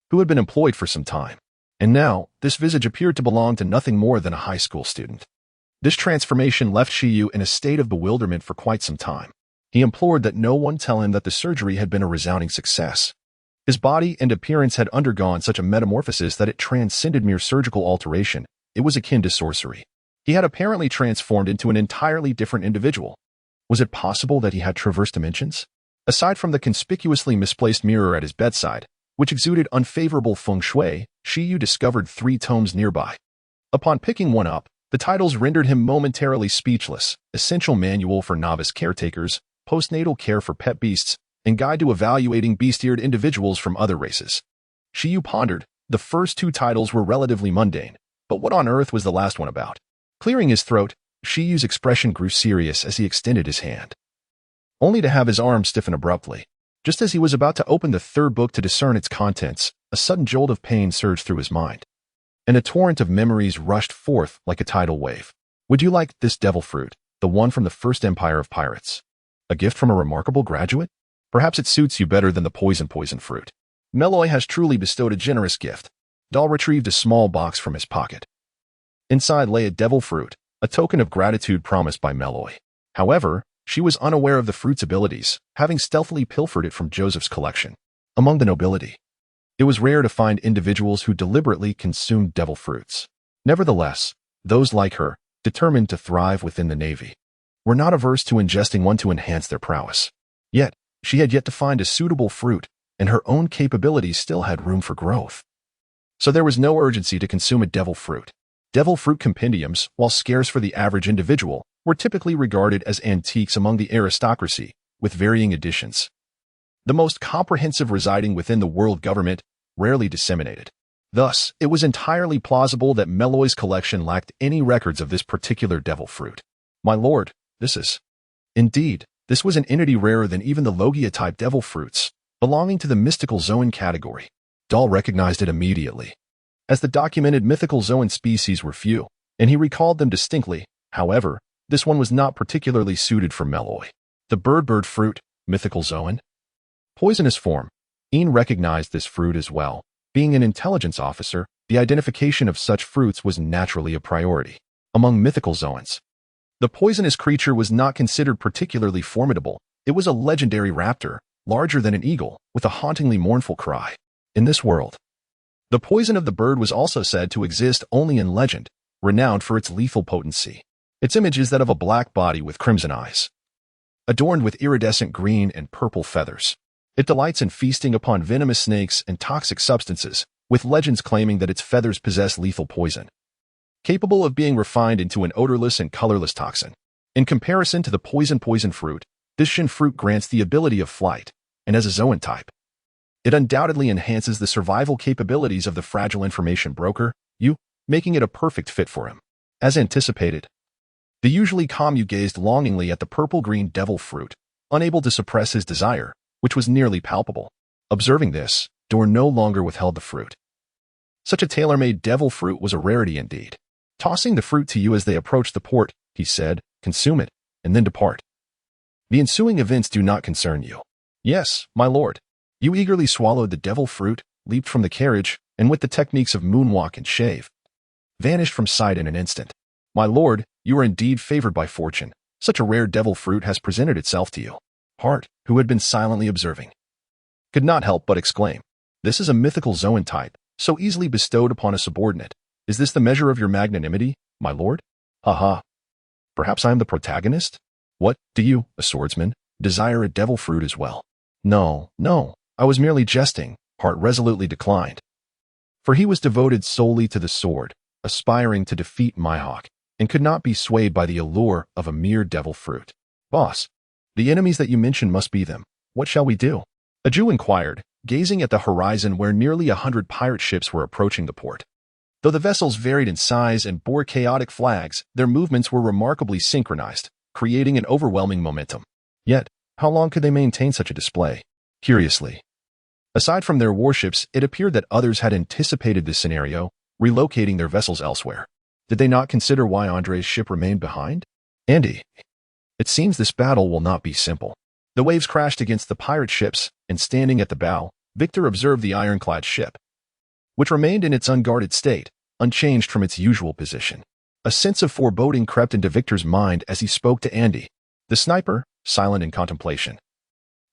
who had been employed for some time. And now, this visage appeared to belong to nothing more than a high school student. This transformation left Shiryu in a state of bewilderment for quite some time. He implored that no one tell him that the surgery had been a resounding success. His body and appearance had undergone such a metamorphosis that it transcended mere surgical alteration. It was akin to sorcery. He had apparently transformed into an entirely different individual. Was it possible that he had traversed dimensions? Aside from the conspicuously misplaced mirror at his bedside, which exuded unfavorable feng shui, Shiryu discovered 3 tomes nearby. Upon picking one up, the titles rendered him momentarily speechless: Essential Manual for Novice Caretakers, Postnatal Care for Pet Beasts, and Guide to Evaluating Beast-Eared Individuals from Other Races. Shiryu pondered. The first 2 titles were relatively mundane, but what on earth was the last one about? Clearing his throat, Shiryu's expression grew serious as he extended his hand, only to have his arm stiffen abruptly. Just as he was about to open the 3rd book to discern its contents, a sudden jolt of pain surged through his mind, and a torrent of memories rushed forth like a tidal wave. "Would you like this devil fruit, the one from the First Empire of Pirates? A gift from a remarkable graduate? Perhaps it suits you better than the poison fruit. Meloy has truly bestowed a generous gift." Dahl retrieved a small box from his pocket. Inside lay a devil fruit, a token of gratitude promised by Meloy. However, she was unaware of the fruit's abilities, having stealthily pilfered it from Joseph's collection. Among the nobility, it was rare to find individuals who deliberately consumed devil fruits. Nevertheless, those like her, determined to thrive within the Navy, were not averse to ingesting one to enhance their prowess. Yet, she had yet to find a suitable fruit, and her own capabilities still had room for growth. So there was no urgency to consume a devil fruit. Devil fruit compendiums, while scarce for the average individual, were typically regarded as antiques among the aristocracy, with varying editions. The most comprehensive residing within the world government, rarely disseminated. Thus, it was entirely plausible that Meloy's collection lacked any records of this particular devil fruit. "My lord, this is..." Indeed, this was an entity rarer than even the Logia-type devil fruits, belonging to the mystical zoan category. Dahl recognized it immediately, as the documented mythical zoan species were few, and he recalled them distinctly. However, this one was not particularly suited for Meloy. The bird fruit, mythical zoan. Poisonous form. Ian recognized this fruit as well. Being an intelligence officer, the identification of such fruits was naturally a priority. Among mythical zoans, the poisonous creature was not considered particularly formidable. It was a legendary raptor, larger than an eagle, with a hauntingly mournful cry. In this world, the poison of the bird was also said to exist only in legend, renowned for its lethal potency. Its image is that of a black body with crimson eyes, adorned with iridescent green and purple feathers. It delights in feasting upon venomous snakes and toxic substances, with legends claiming that its feathers possess lethal poison, capable of being refined into an odorless and colorless toxin. In comparison to the poison fruit, this Shin fruit grants the ability of flight, and as a zoan type, it undoubtedly enhances the survival capabilities of the fragile information broker, you, making it a perfect fit for him. As anticipated, the usually calm you gazed longingly at the purple-green devil fruit, unable to suppress his desire, which was nearly palpable. Observing this, Dorn no longer withheld the fruit. Such a tailor-made devil fruit was a rarity indeed. Tossing the fruit to you as they approached the port, he said, consume it, and then depart. The ensuing events do not concern you. Yes, my lord. You eagerly swallowed the devil fruit, leaped from the carriage, and with the techniques of moonwalk and shave, vanished from sight in an instant. My lord, you are indeed favored by fortune. Such a rare devil fruit has presented itself to you. Hart, who had been silently observing, could not help but exclaim, this is a mythical zoan type, so easily bestowed upon a subordinate. Is this the measure of your magnanimity, my lord? Ha. Perhaps I am the protagonist? What, do you, a swordsman, desire a devil fruit as well? No, I was merely jesting, Hart resolutely declined. For he was devoted solely to the sword, aspiring to defeat Mihawk, and could not be swayed by the allure of a mere devil fruit. Boss, the enemies that you mentioned must be them. What shall we do? A Jew inquired, gazing at the horizon where nearly 100 pirate ships were approaching the port. Though the vessels varied in size and bore chaotic flags, their movements were remarkably synchronized, creating an overwhelming momentum. Yet, how long could they maintain such a display? Curiously, aside from their warships, it appeared that others had anticipated this scenario, relocating their vessels elsewhere. Did they not consider why Andre's ship remained behind? Andy, it seems this battle will not be simple. The waves crashed against the pirate ships, and standing at the bow, Victor observed the ironclad ship, which remained in its unguarded state, unchanged from its usual position. A sense of foreboding crept into Victor's mind as he spoke to Andy. The sniper, silent in contemplation,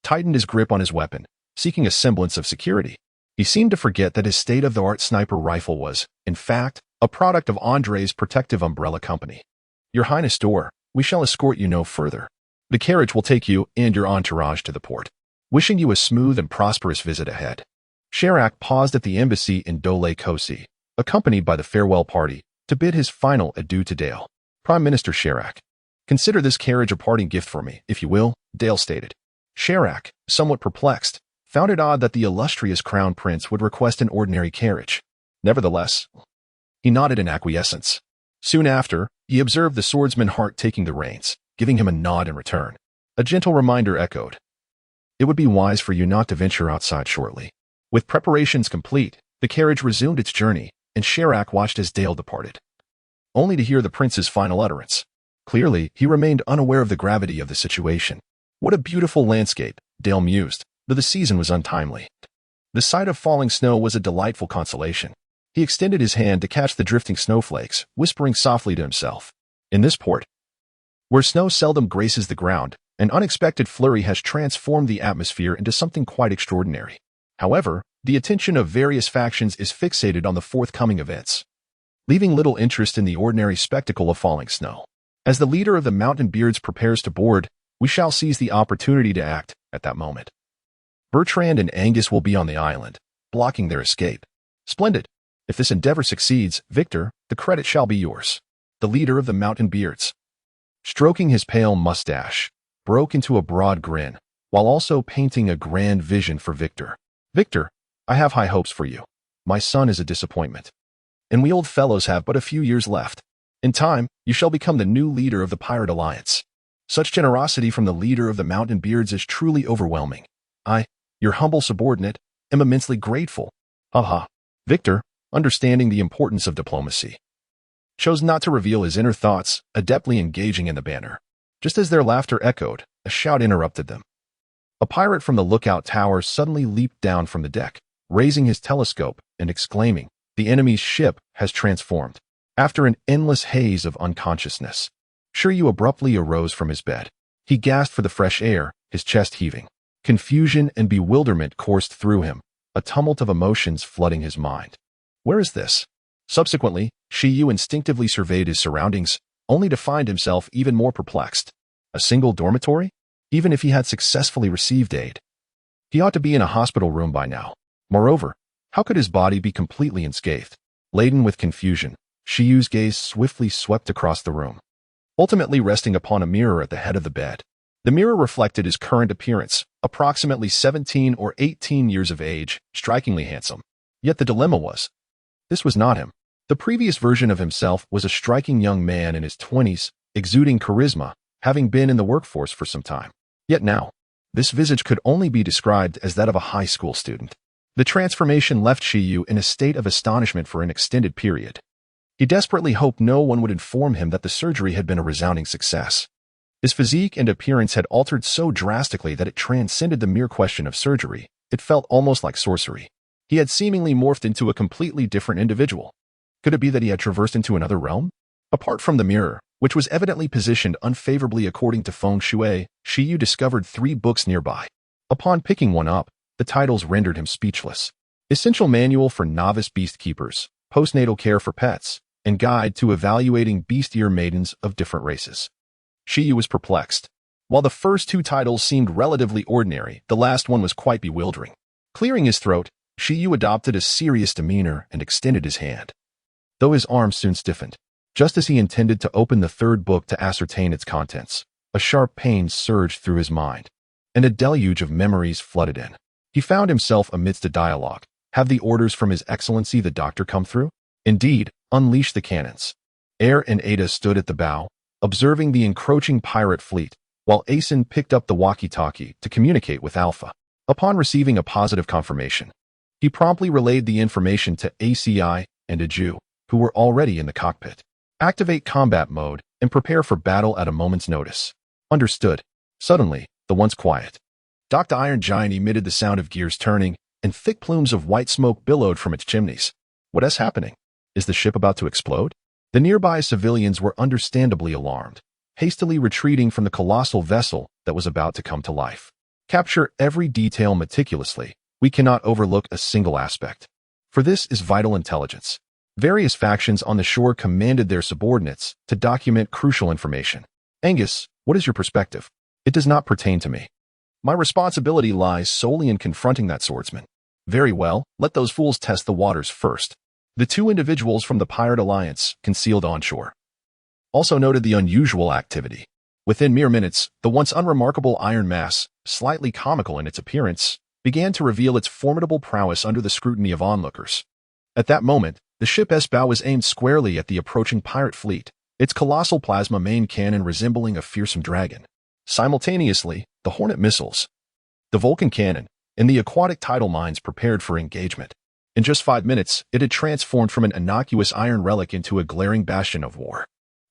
tightened his grip on his weapon, seeking a semblance of security. He seemed to forget that his state-of-the-art sniper rifle was, in fact, a product of Andre's protective umbrella company. Your Highness Dor, we shall escort you no further. The carriage will take you and your entourage to the port. Wishing you a smooth and prosperous visit ahead. Sherak paused at the embassy in Dole Kosi, accompanied by the farewell party, to bid his final adieu to Dale. Prime Minister Sherak, consider this carriage a parting gift for me, if you will, Dale stated. Sherak, somewhat perplexed, found it odd that the illustrious crown prince would request an ordinary carriage. Nevertheless, he nodded in acquiescence. Soon after, he observed the swordsman Hart taking the reins, giving him a nod in return. A gentle reminder echoed. It would be wise for you not to venture outside shortly. With preparations complete, the carriage resumed its journey, and Sherak watched as Dale departed, only to hear the prince's final utterance. Clearly, he remained unaware of the gravity of the situation. What a beautiful landscape, Dale mused, though the season was untimely. The sight of falling snow was a delightful consolation. He extended his hand to catch the drifting snowflakes, whispering softly to himself. In this port, where snow seldom graces the ground, an unexpected flurry has transformed the atmosphere into something quite extraordinary. However, the attention of various factions is fixated on the forthcoming events, leaving little interest in the ordinary spectacle of falling snow. As the leader of the Mountain Beards prepares to board, we shall seize the opportunity to act at that moment. Bertrand and Angus will be on the island, blocking their escape. Splendid. If this endeavor succeeds, Victor, the credit shall be yours. The leader of the Mountain Beards, stroking his pale mustache, broke into a broad grin, while also painting a grand vision for Victor. Victor, I have high hopes for you. My son is a disappointment, and we old fellows have but a few years left. In time, you shall become the new leader of the Pirate Alliance. Such generosity from the leader of the Mountain Beards is truly overwhelming. I, your humble subordinate, am immensely grateful. Haha. Victor, understanding the importance of diplomacy, chose not to reveal his inner thoughts, adeptly engaging in the banter. Just as their laughter echoed, a shout interrupted them. A pirate from the lookout tower suddenly leaped down from the deck, raising his telescope and exclaiming, "The enemy's ship has transformed." After an endless haze of unconsciousness, Shiryu abruptly arose from his bed. He gasped for the fresh air, his chest heaving. Confusion and bewilderment coursed through him, a tumult of emotions flooding his mind. Where is this? Subsequently, Shiryu instinctively surveyed his surroundings, only to find himself even more perplexed. A single dormitory? Even if he had successfully received aid, he ought to be in a hospital room by now. Moreover, how could his body be completely unscathed? Laden with confusion, Shiryu's gaze swiftly swept across the room, ultimately resting upon a mirror at the head of the bed. The mirror reflected his current appearance, approximately 17 or 18 years of age, strikingly handsome. Yet the dilemma was, this was not him. The previous version of himself was a striking young man in his 20s, exuding charisma, having been in the workforce for some time. Yet now, this visage could only be described as that of a high school student. The transformation left Shiryu in a state of astonishment for an extended period. He desperately hoped no one would inform him that the surgery had been a resounding success. His physique and appearance had altered so drastically that it transcended the mere question of surgery. It felt almost like sorcery. He had seemingly morphed into a completely different individual. Could it be that he had traversed into another realm? Apart from the mirror, which was evidently positioned unfavorably according to feng shui, Shiryu discovered 3 books nearby. Upon picking one up, the titles rendered him speechless. Essential Manual for Novice Beast Keepers, Postnatal Care for Pets, and Guide to Evaluating Beast-Ear Maidens of Different Races. Shiryu was perplexed. While the first 2 titles seemed relatively ordinary, the last one was quite bewildering. Clearing his throat, Shiryu adopted a serious demeanor and extended his hand, though his arm soon stiffened. Just as he intended to open the 3rd book to ascertain its contents, a sharp pain surged through his mind, and a deluge of memories flooded in. He found himself amidst a dialogue. Have the orders from His Excellency the Doctor come through? Indeed, unleash the cannons. Air and Ada stood at the bow, observing the encroaching pirate fleet, while Asen picked up the walkie-talkie to communicate with Alpha. Upon receiving a positive confirmation, he promptly relayed the information to ACI and Aju, who were already in the cockpit. Activate combat mode and prepare for battle at a moment's notice. Understood. Suddenly, the once quiet docked iron giant emitted the sound of gears turning, and thick plumes of white smoke billowed from its chimneys. What is happening? Is the ship about to explode? The nearby civilians were understandably alarmed, hastily retreating from the colossal vessel that was about to come to life. Capture every detail meticulously. We cannot overlook a single aspect, for this is vital intelligence. Various factions on the shore commanded their subordinates to document crucial information. Angus, what is your perspective? It does not pertain to me. My responsibility lies solely in confronting that swordsman. Very well, let those fools test the waters first. The 2 individuals from the Pirate Alliance, concealed onshore, also noted the unusual activity. Within mere minutes, the once unremarkable iron mass, slightly comical in its appearance, began to reveal its formidable prowess under the scrutiny of onlookers. At that moment, the ship's bow was aimed squarely at the approaching pirate fleet, its colossal plasma main cannon resembling a fearsome dragon. Simultaneously, the Hornet missiles, the Vulcan cannon, and the aquatic tidal mines prepared for engagement. In just 5 minutes, it had transformed from an innocuous iron relic into a glaring bastion of war.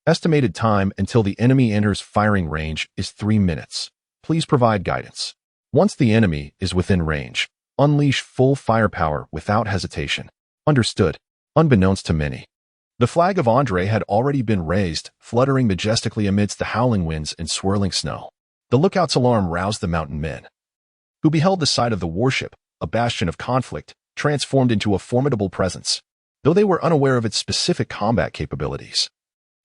Estimated time until the enemy enters firing range is 3 minutes. Please provide guidance. Once the enemy is within range, unleash full firepower without hesitation. Understood. Unbeknownst to many, the flag of Andre had already been raised, fluttering majestically amidst the howling winds and swirling snow. The lookout's alarm roused the mountain men, who beheld the sight of the warship, a bastion of conflict, transformed into a formidable presence, though they were unaware of its specific combat capabilities.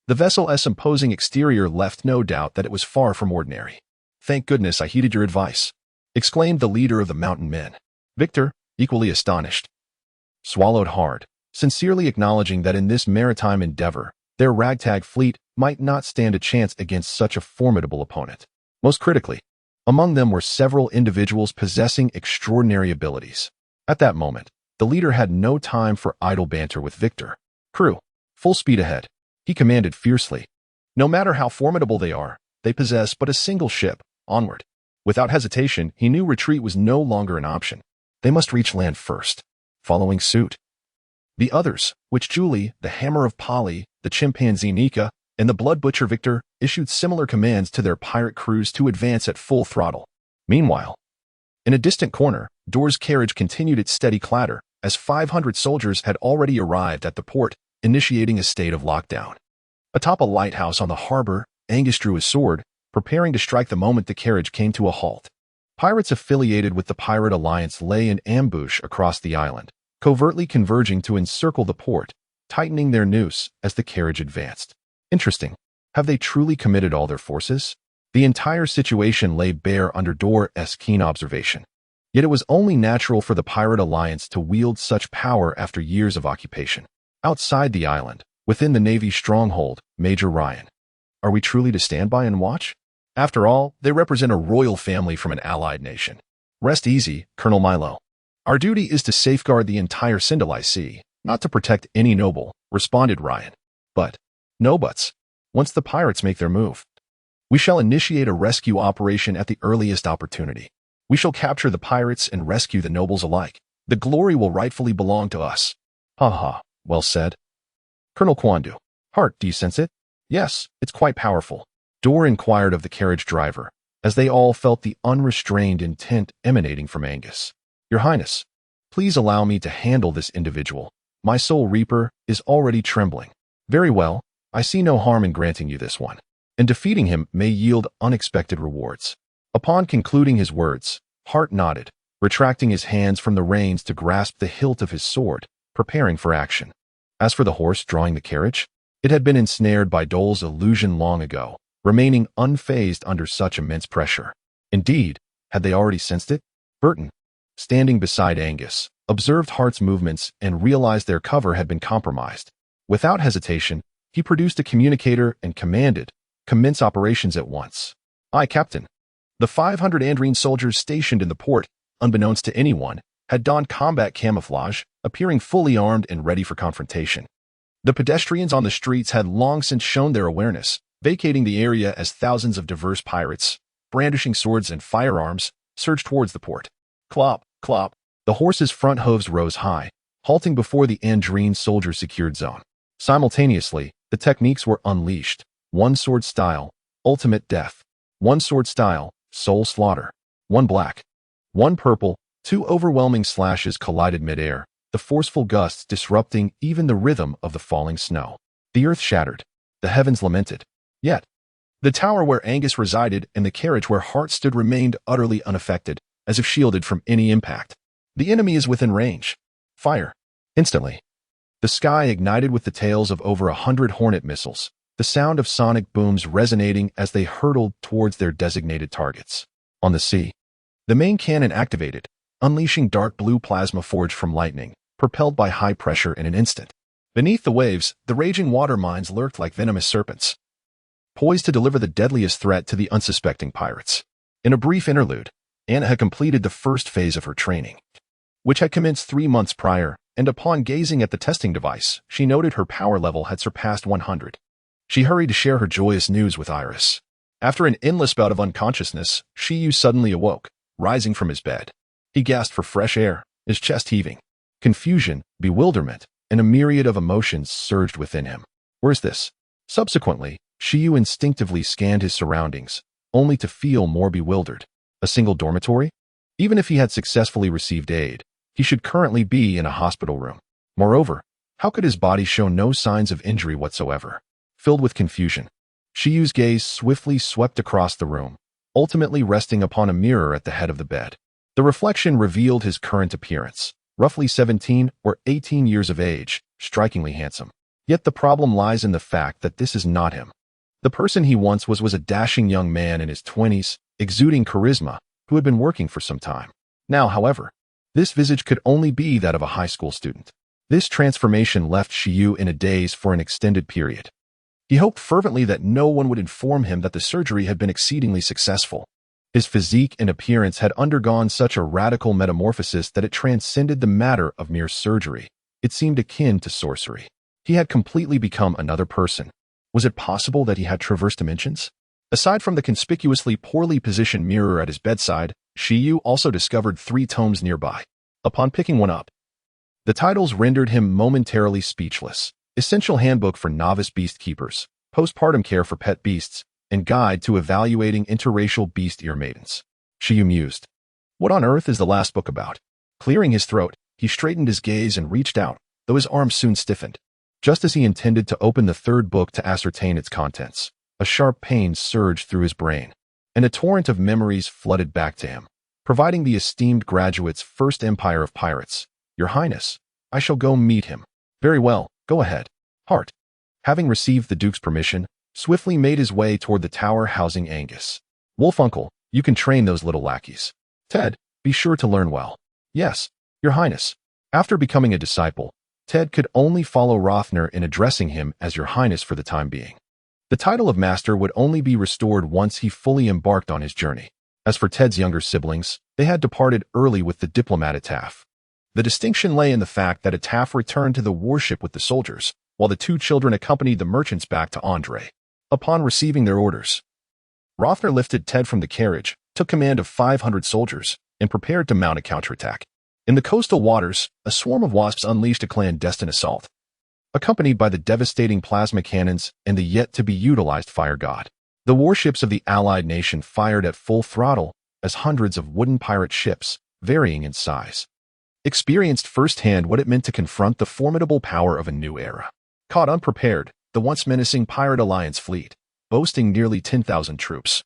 The vessel's imposing exterior left no doubt that it was far from ordinary. Thank goodness I heeded your advice, exclaimed the leader of the mountain men. Victor, equally astonished, swallowed hard, sincerely acknowledging that in this maritime endeavor, their ragtag fleet might not stand a chance against such a formidable opponent. Most critically, among them were several individuals possessing extraordinary abilities. At that moment, the leader had no time for idle banter with Victor. Crew, full speed ahead, he commanded fiercely. No matter how formidable they are, they possessed but a single ship, onward. Without hesitation, he knew retreat was no longer an option. They must reach land first. Following suit, the others, which Julie, the Hammer of Polly, the chimpanzee Nika, and the Blood Butcher Victor, issued similar commands to their pirate crews to advance at full throttle. Meanwhile, in a distant corner, Door's carriage continued its steady clatter, as 500 soldiers had already arrived at the port, initiating a state of lockdown. Atop a lighthouse on the harbor, Angus drew his sword, preparing to strike the moment the carriage came to a halt. Pirates affiliated with the Pirate Alliance lay in ambush across the island, covertly converging to encircle the port, tightening their noose as the carriage advanced. Interesting. Have they truly committed all their forces? The entire situation lay bare under Door's keen observation. Yet it was only natural for the Pirate Alliance to wield such power after years of occupation. Outside the island, within the Navy's stronghold, Major Ryan. Are we truly to stand by and watch? After all, they represent a royal family from an allied nation. Rest easy, Colonel Milo. Our duty is to safeguard the entire Sindalai Sea, not to protect any noble, responded Ryan. But, no buts. Once the pirates make their move, we shall initiate a rescue operation at the earliest opportunity. We shall capture the pirates and rescue the nobles alike. The glory will rightfully belong to us. Ha ha, well said. Colonel Kwandu. Hart, do you sense it? Yes, it's quite powerful. Door inquired of the carriage driver, as they all felt the unrestrained intent emanating from Angus. Your Highness, please allow me to handle this individual. My soul reaper is already trembling. Very well, I see no harm in granting you this one, and defeating him may yield unexpected rewards. Upon concluding his words, Hart nodded, retracting his hands from the reins to grasp the hilt of his sword, preparing for action. As for the horse drawing the carriage, it had been ensnared by Dole's illusion long ago, remaining unfazed under such immense pressure. Indeed, had they already sensed it? Burton, standing beside Angus, observed Hart's movements and realized their cover had been compromised. Without hesitation, he produced a communicator and commanded, "Commence operations at once." "Aye, Captain." The 500 Andrine soldiers stationed in the port, unbeknownst to anyone, had donned combat camouflage, appearing fully armed and ready for confrontation. The pedestrians on the streets had long since shown their awareness, vacating the area as thousands of diverse pirates, brandishing swords and firearms, surged towards the port. Clop, clop. The horse's front hooves rose high, halting before the Andrine soldiers' secured zone. Simultaneously, the techniques were unleashed. One sword style, ultimate death. One sword style, soul slaughter. One black. One purple. Two overwhelming slashes collided midair, the forceful gusts disrupting even the rhythm of the falling snow. The earth shattered. The heavens lamented. Yet, the tower where Angus resided and the carriage where Hart stood remained utterly unaffected, as if shielded from any impact. The enemy is within range. Fire. Instantly. The sky ignited with the tails of over 100 Hornet missiles, the sound of sonic booms resonating as they hurtled towards their designated targets. On the sea, the main cannon activated, unleashing dark blue plasma forged from lightning, propelled by high pressure in an instant. Beneath the waves, the raging water mines lurked like venomous serpents, poised to deliver the deadliest threat to the unsuspecting pirates. In a brief interlude, Anna had completed the first phase of her training, which had commenced 3 months prior, and upon gazing at the testing device, she noted her power level had surpassed 100. She hurried to share her joyous news with Iris. After an endless bout of unconsciousness, Shiyu suddenly awoke, rising from his bed. He gasped for fresh air, his chest heaving. Confusion, bewilderment, and a myriad of emotions surged within him. Where's this? Subsequently, Shiyu instinctively scanned his surroundings, only to feel more bewildered. A single dormitory? Even if he had successfully received aid, he should currently be in a hospital room. Moreover, how could his body show no signs of injury whatsoever? Filled with confusion, Shiyu's gaze swiftly swept across the room, ultimately resting upon a mirror at the head of the bed. The reflection revealed his current appearance, roughly 17 or 18 years of age, strikingly handsome. Yet the problem lies in the fact that this is not him. The person he once was a dashing young man in his 20s, exuding charisma, who had been working for some time. Now, however, this visage could only be that of a high school student. This transformation left Shiyu in a daze for an extended period. He hoped fervently that no one would inform him that the surgery had been exceedingly successful. His physique and appearance had undergone such a radical metamorphosis that it transcended the matter of mere surgery. It seemed akin to sorcery. He had completely become another person. Was it possible that he had traversed dimensions? Aside from the conspicuously poorly positioned mirror at his bedside, Shiyu also discovered 3 tomes nearby. Upon picking one up, the titles rendered him momentarily speechless. Essential Handbook for Novice Beast Keepers, Postpartum Care for Pet Beasts, and Guide to Evaluating Interracial Beast Ear Maidens. Shiyu mused. What on earth is the last book about? Clearing his throat, he straightened his gaze and reached out, though his arms soon stiffened. Just as he intended to open the 3rd book to ascertain its contents, a sharp pain surged through his brain, and a torrent of memories flooded back to him, providing the esteemed graduate's first empire of pirates. Your Highness, I shall go meet him. Very well, go ahead. Hart, having received the Duke's permission, swiftly made his way toward the tower housing Angus. Wolfuncle, you can train those little lackeys. Ted, be sure to learn well. Yes, Your Highness. After becoming a disciple, Ted could only follow Rothner in addressing him as Your Highness for the time being. The title of Master would only be restored once he fully embarked on his journey. As for Ted's younger siblings, they had departed early with the diplomat Ataf. The distinction lay in the fact that Ataf returned to the warship with the soldiers, while the 2 children accompanied the merchants back to Andre. Upon receiving their orders, Rothner lifted Ted from the carriage, took command of 500 soldiers, and prepared to mount a counterattack. In the coastal waters, a swarm of wasps unleashed a clandestine assault, accompanied by the devastating plasma cannons and the yet-to-be-utilized fire god. The warships of the allied nation fired at full throttle as hundreds of wooden pirate ships, varying in size, experienced firsthand what it meant to confront the formidable power of a new era. Caught unprepared, the once menacing Pirate Alliance fleet, boasting nearly 10,000 troops,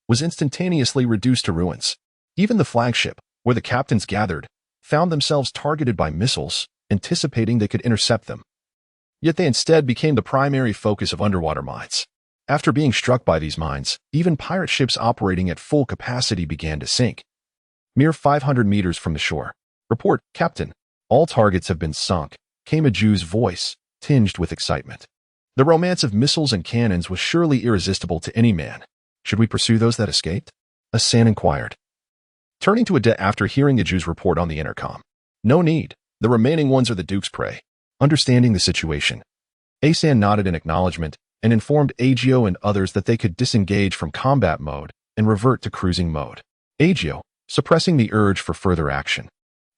was instantaneously reduced to ruins. Even the flagship, where the captains gathered, found themselves targeted by missiles, anticipating they could intercept them. Yet they instead became the primary focus of underwater mines. After being struck by these mines, even pirate ships operating at full capacity began to sink. Mere 500 meters from the shore. Report, Captain. All targets have been sunk, came a Jew's voice, tinged with excitement. The romance of missiles and cannons was surely irresistible to any man. Should we pursue those that escaped? Asan inquired, turning to Adet after hearing a Jew's report on the intercom. No need. The remaining ones are the Duke's prey. Understanding the situation, Asan nodded in acknowledgement and informed Agio and others that they could disengage from combat mode and revert to cruising mode. Agio, suppressing the urge for further action,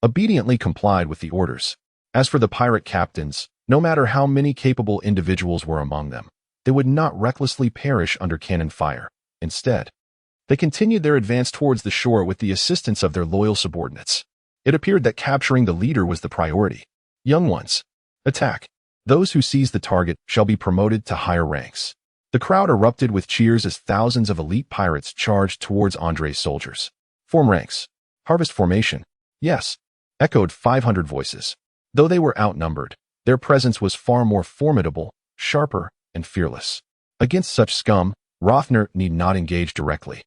obediently complied with the orders. As for the pirate captains, no matter how many capable individuals were among them, they would not recklessly perish under cannon fire. Instead, they continued their advance towards the shore with the assistance of their loyal subordinates. It appeared that capturing the leader was the priority. Young ones, attack. Those who seize the target shall be promoted to higher ranks. The crowd erupted with cheers as thousands of elite pirates charged towards Andre's soldiers. Form ranks. Harvest formation. Yes, echoed 500 voices. Though they were outnumbered, their presence was far more formidable, sharper, and fearless. Against such scum, Rothner need not engage directly.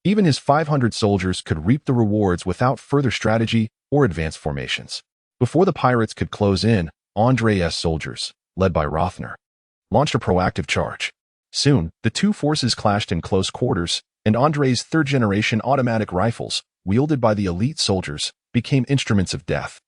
Even his 500 soldiers could reap the rewards without further strategy or advanced formations. Before the pirates could close in, Andre's soldiers, led by Rothner, launched a proactive charge. Soon, the 2 forces clashed in close quarters, and Andre's 3rd-generation automatic rifles, wielded by the elite soldiers, became instruments of death,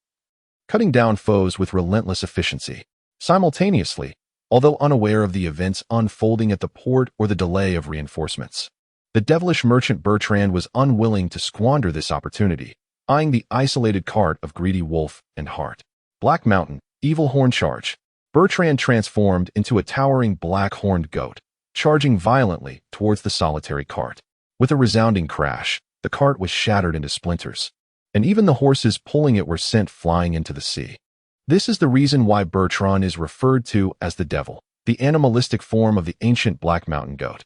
cutting down foes with relentless efficiency. Simultaneously, although unaware of the events unfolding at the port or the delay of reinforcements, the devilish merchant Bertrand was unwilling to squander this opportunity, eyeing the isolated cart of Greedy Wolf and Hart. Black Mountain, Evil Horn Charge. Bertrand transformed into a towering black-horned goat, charging violently towards the solitary cart. With a resounding crash, the cart was shattered into splinters, and even the horses pulling it were sent flying into the sea. This is the reason why Bertrand is referred to as the devil, the animalistic form of the ancient Black Mountain goat,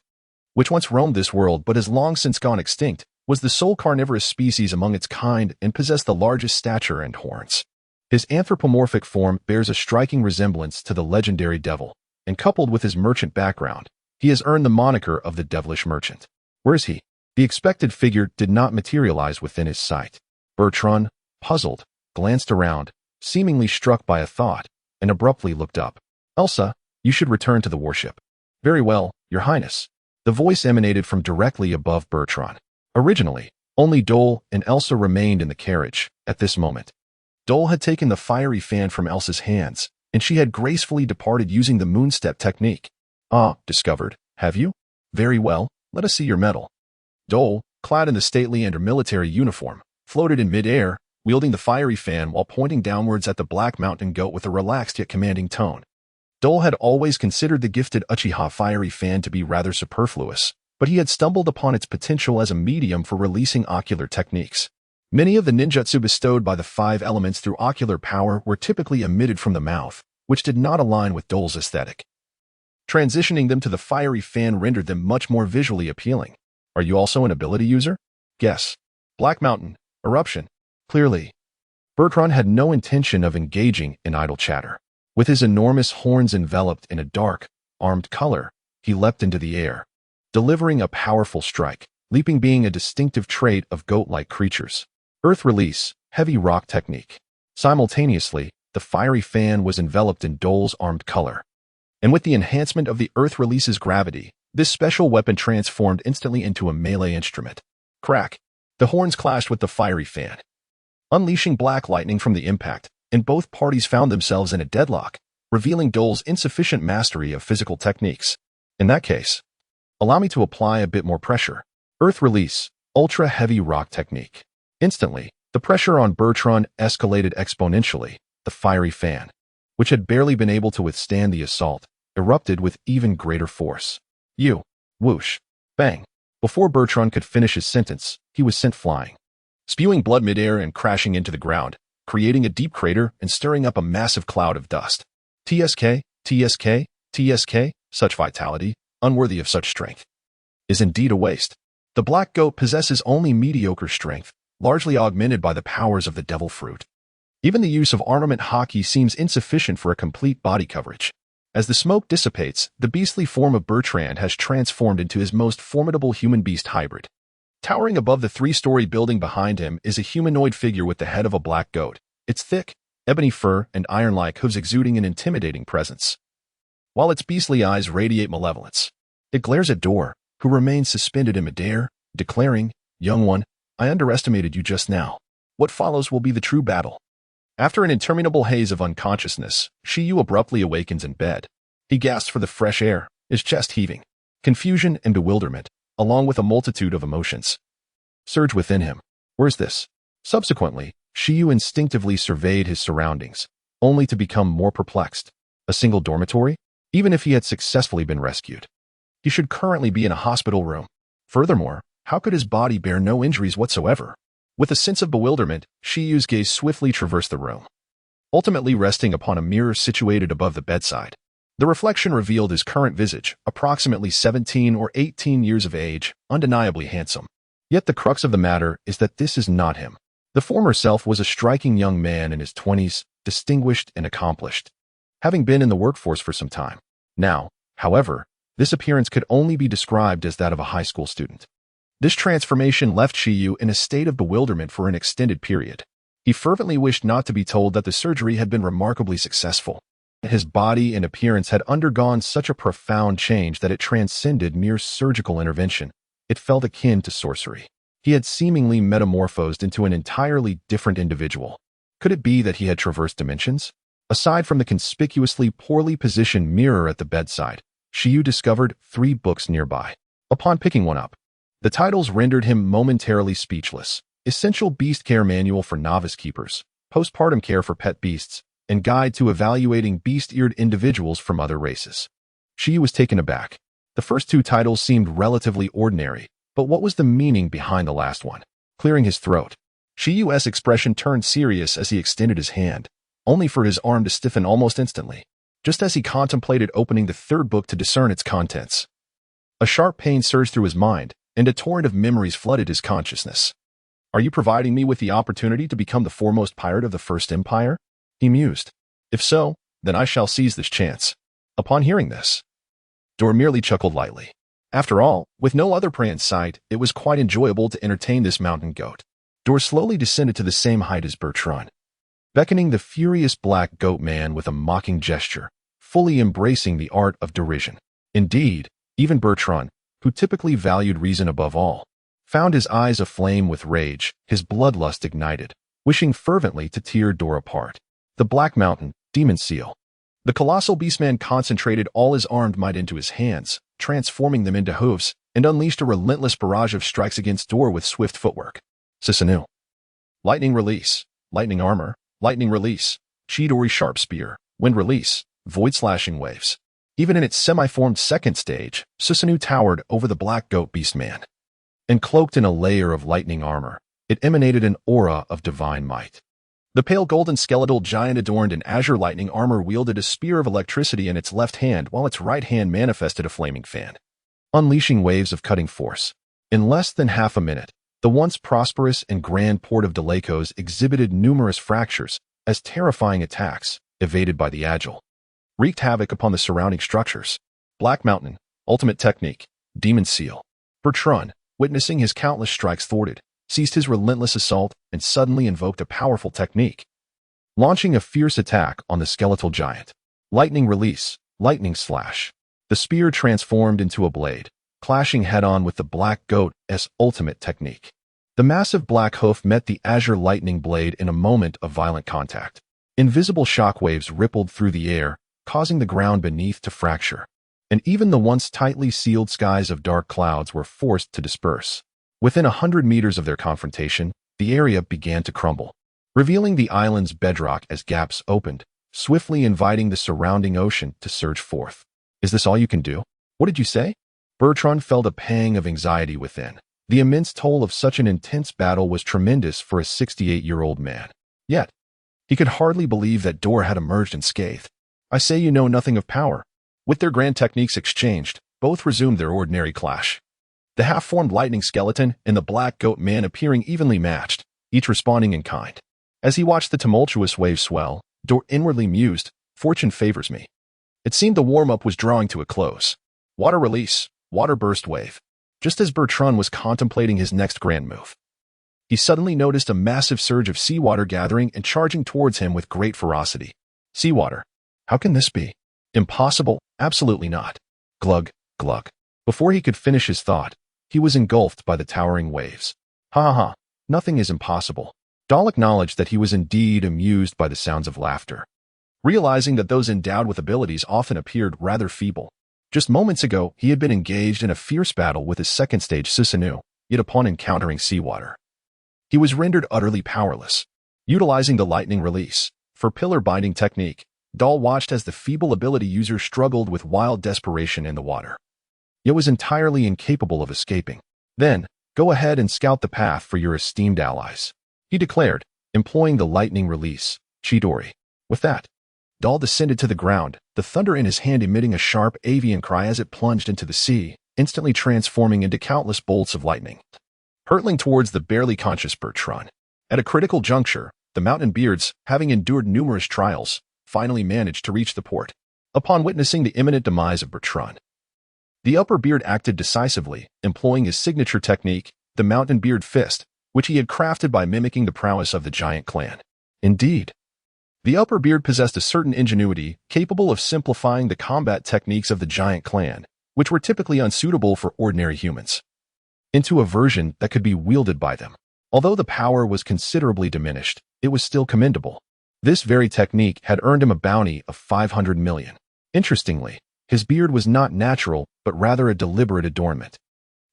which once roamed this world but has long since gone extinct, was the sole carnivorous species among its kind and possessed the largest stature and horns. His anthropomorphic form bears a striking resemblance to the legendary devil, and coupled with his merchant background, he has earned the moniker of the devilish merchant. Where is he? The expected figure did not materialize within his sight. Bertrand, puzzled, glanced around, seemingly struck by a thought, and abruptly looked up. Elsa, you should return to the warship. Very well, Your Highness. The voice emanated from directly above Bertrand. Originally, only Dole and Elsa remained in the carriage at this moment. Dole had taken the fiery fan from Elsa's hands, and she had gracefully departed using the moonstep technique. Ah, discovered, have you? Very well, Let us see your mettle. Dole, clad in the stately and military uniform, floated in mid-air, wielding the fiery fan while pointing downwards at the black mountain goat with a relaxed yet commanding tone. Dole had always considered the gifted Uchiha fiery fan to be rather superfluous, but he had stumbled upon its potential as a medium for releasing ocular techniques. Many of the ninjutsu bestowed by the five elements through ocular power were typically emitted from the mouth, which did not align with Dole's aesthetic. Transitioning them to the fiery fan rendered them much more visually appealing. Are you also an ability user? Guess. Black Mountain. Eruption. Clearly. Bertrand had no intention of engaging in idle chatter. With his enormous horns enveloped in a dark, armed color, he leapt into the air, delivering a powerful strike, leaping being a distinctive trait of goat-like creatures. Earth release, heavy rock technique. Simultaneously, the fiery fan was enveloped in Dole's armed color. And with the enhancement of the earth release's gravity, this special weapon transformed instantly into a melee instrument. Crack! The horns clashed with the fiery fan, unleashing black lightning from the impact, and both parties found themselves in a deadlock, revealing Dole's insufficient mastery of physical techniques. In that case, allow me to apply a bit more pressure. Earth release, ultra-heavy rock technique. Instantly, the pressure on Bertrand escalated exponentially. The fiery fan, which had barely been able to withstand the assault, erupted with even greater force. Whoosh, bang. Before Bertrand could finish his sentence, he was sent flying, spewing blood midair and crashing into the ground, creating a deep crater and stirring up a massive cloud of dust. TSK, TSK, TSK, such vitality, unworthy of such strength, is indeed a waste. The black goat possesses only mediocre strength, largely augmented by the powers of the devil fruit. Even the use of armament haki seems insufficient for a complete body coverage. As the smoke dissipates, the beastly form of Bertrand has transformed into his most formidable human-beast hybrid. Towering above the three-story building behind him is a humanoid figure with the head of a black goat, its thick, ebony fur and iron-like hooves exuding an intimidating presence. While its beastly eyes radiate malevolence, it glares at Dor, who remains suspended in midair, declaring, "Young one, I underestimated you just now. What follows will be the true battle." After an interminable haze of unconsciousness, Shiyu abruptly awakens in bed. He gasps for the fresh air, his chest heaving. Confusion and bewilderment, along with a multitude of emotions, surge within him. Where's this? Subsequently, Shiyu instinctively surveyed his surroundings, only to become more perplexed. A single dormitory? Even if he had successfully been rescued, he should currently be in a hospital room. Furthermore, how could his body bear no injuries whatsoever? With a sense of bewilderment, Shiyu's gaze swiftly traversed the room, ultimately resting upon a mirror situated above the bedside. The reflection revealed his current visage, approximately 17 or 18 years of age, undeniably handsome. Yet the crux of the matter is that this is not him. The former self was a striking young man in his 20s, distinguished and accomplished, having been in the workforce for some time. Now, however, this appearance could only be described as that of a high school student. This transformation left Shiyu in a state of bewilderment for an extended period. He fervently wished not to be told that the surgery had been remarkably successful. His body and appearance had undergone such a profound change that it transcended mere surgical intervention. It felt akin to sorcery. He had seemingly metamorphosed into an entirely different individual. Could it be that he had traversed dimensions? Aside from the conspicuously poorly positioned mirror at the bedside, Shiyu discovered 3 books nearby. Upon picking one up, the titles rendered him momentarily speechless. Essential Beast Care Manual for Novice Keepers, Postpartum Care for Pet Beasts, and Guide to Evaluating Beast-Eared Individuals from Other Races. Shiyu was taken aback. The first 2 titles seemed relatively ordinary, but what was the meaning behind the last one? Clearing his throat, Shiyu's expression turned serious as he extended his hand, only for his arm to stiffen almost instantly, just as he contemplated opening the 3rd book to discern its contents. A sharp pain surged through his mind, and a torrent of memories flooded his consciousness. Are you providing me with the opportunity to become the foremost pirate of the First Empire? He mused. If so, then I shall seize this chance. Upon hearing this, Dor merely chuckled lightly. After all, with no other prey in sight, it was quite enjoyable to entertain this mountain goat. Dor slowly descended to the same height as Bertrand, beckoning the furious black goat man with a mocking gesture, fully embracing the art of derision. Indeed, even Bertrand, who typically valued reason above all, found his eyes aflame with rage, his bloodlust ignited, wishing fervently to tear Dor apart. The Black Mountain, Demon Seal. The colossal beastman concentrated all his armed might into his hands, transforming them into hooves, and unleashed a relentless barrage of strikes against Dor with swift footwork. Susanoo. Lightning release, lightning armor, lightning release, Chidori sharp spear, wind release, void slashing waves. Even in its semi-formed second stage, Susanoo towered over the black goat beastman. And cloaked in a layer of lightning armor, it emanated an aura of divine might. The pale golden skeletal giant adorned in azure lightning armor wielded a spear of electricity in its left hand while its right hand manifested a flaming fan, unleashing waves of cutting force. In less than half a minute, the once prosperous and grand port of Delacos exhibited numerous fractures as terrifying attacks, evaded by the agile, wreaked havoc upon the surrounding structures. Black Mountain, ultimate technique, demon seal. Bertrand, witnessing his countless strikes thwarted, ceased his relentless assault and suddenly invoked a powerful technique, launching a fierce attack on the skeletal giant. Lightning release, lightning slash. The spear transformed into a blade, clashing head-on with the black goat's ultimate technique. The massive black hoof met the azure lightning blade in a moment of violent contact. Invisible shockwaves rippled through the air, causing the ground beneath to fracture, and even the once tightly sealed skies of dark clouds were forced to disperse. Within 100 meters of their confrontation, the area began to crumble, revealing the island's bedrock as gaps opened, swiftly inviting the surrounding ocean to surge forth. Is this all you can do? What did you say? Bertrand felt a pang of anxiety within. The immense toll of such an intense battle was tremendous for a 68-year-old man. Yet, he could hardly believe that Dor had emerged unscathed. I say you know nothing of power. With their grand techniques exchanged, both resumed their ordinary clash. The half-formed lightning skeleton and the black goat man appearing evenly matched, each responding in kind. As he watched the tumultuous waves swell, Dor inwardly mused, "Fortune favors me." It seemed the warm-up was drawing to a close. Water release, water burst wave. Just as Bertrand was contemplating his next grand move, he suddenly noticed a massive surge of seawater gathering and charging towards him with great ferocity. Seawater. How can this be? Impossible, absolutely not. Glug, glug. Before he could finish his thought, he was engulfed by the towering waves. Ha ha ha, nothing is impossible. Dahl acknowledged that he was indeed amused by the sounds of laughter, realizing that those endowed with abilities often appeared rather feeble. Just moments ago, he had been engaged in a fierce battle with his second stage Susanoo, yet upon encountering seawater, he was rendered utterly powerless. Utilizing the lightning release for pillar binding technique, Dahl watched as the feeble ability user struggled with wild desperation in the water, yet was entirely incapable of escaping. Then, go ahead and scout the path for your esteemed allies, he declared, employing the lightning release, Chidori. With that, Dahl descended to the ground, the thunder in his hand emitting a sharp avian cry as it plunged into the sea, instantly transforming into countless bolts of lightning, hurtling towards the barely conscious Bertrand. At a critical juncture, the mountain beards, having endured numerous trials, finally managed to reach the port. Upon witnessing the imminent demise of Bertrand, the upper beard acted decisively, employing his signature technique, the mountain beard fist, which he had crafted by mimicking the prowess of the giant clan. Indeed, the upper beard possessed a certain ingenuity capable of simplifying the combat techniques of the giant clan, which were typically unsuitable for ordinary humans, into a version that could be wielded by them. Although the power was considerably diminished, it was still commendable. This very technique had earned him a bounty of 500 million. Interestingly, his beard was not natural, but rather a deliberate adornment,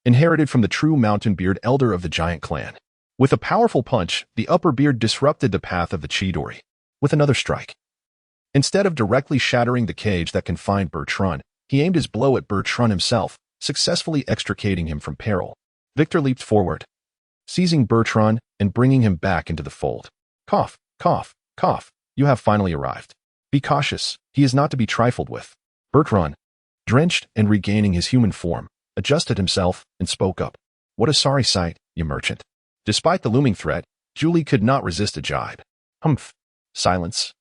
inherited from the true mountain beard elder of the giant clan. With a powerful punch, the upper beard disrupted the path of the Chidori with another strike. Instead of directly shattering the cage that confined Bertrand, he aimed his blow at Bertrand himself, successfully extricating him from peril. Victor leaped forward, seizing Bertrand and bringing him back into the fold. Cough, cough, cough, you have finally arrived. Be cautious, he is not to be trifled with. Bertrand, drenched and regaining his human form, adjusted himself and spoke up. What a sorry sight, you merchant. Despite the looming threat, Julie could not resist a jibe. Humph. Silence.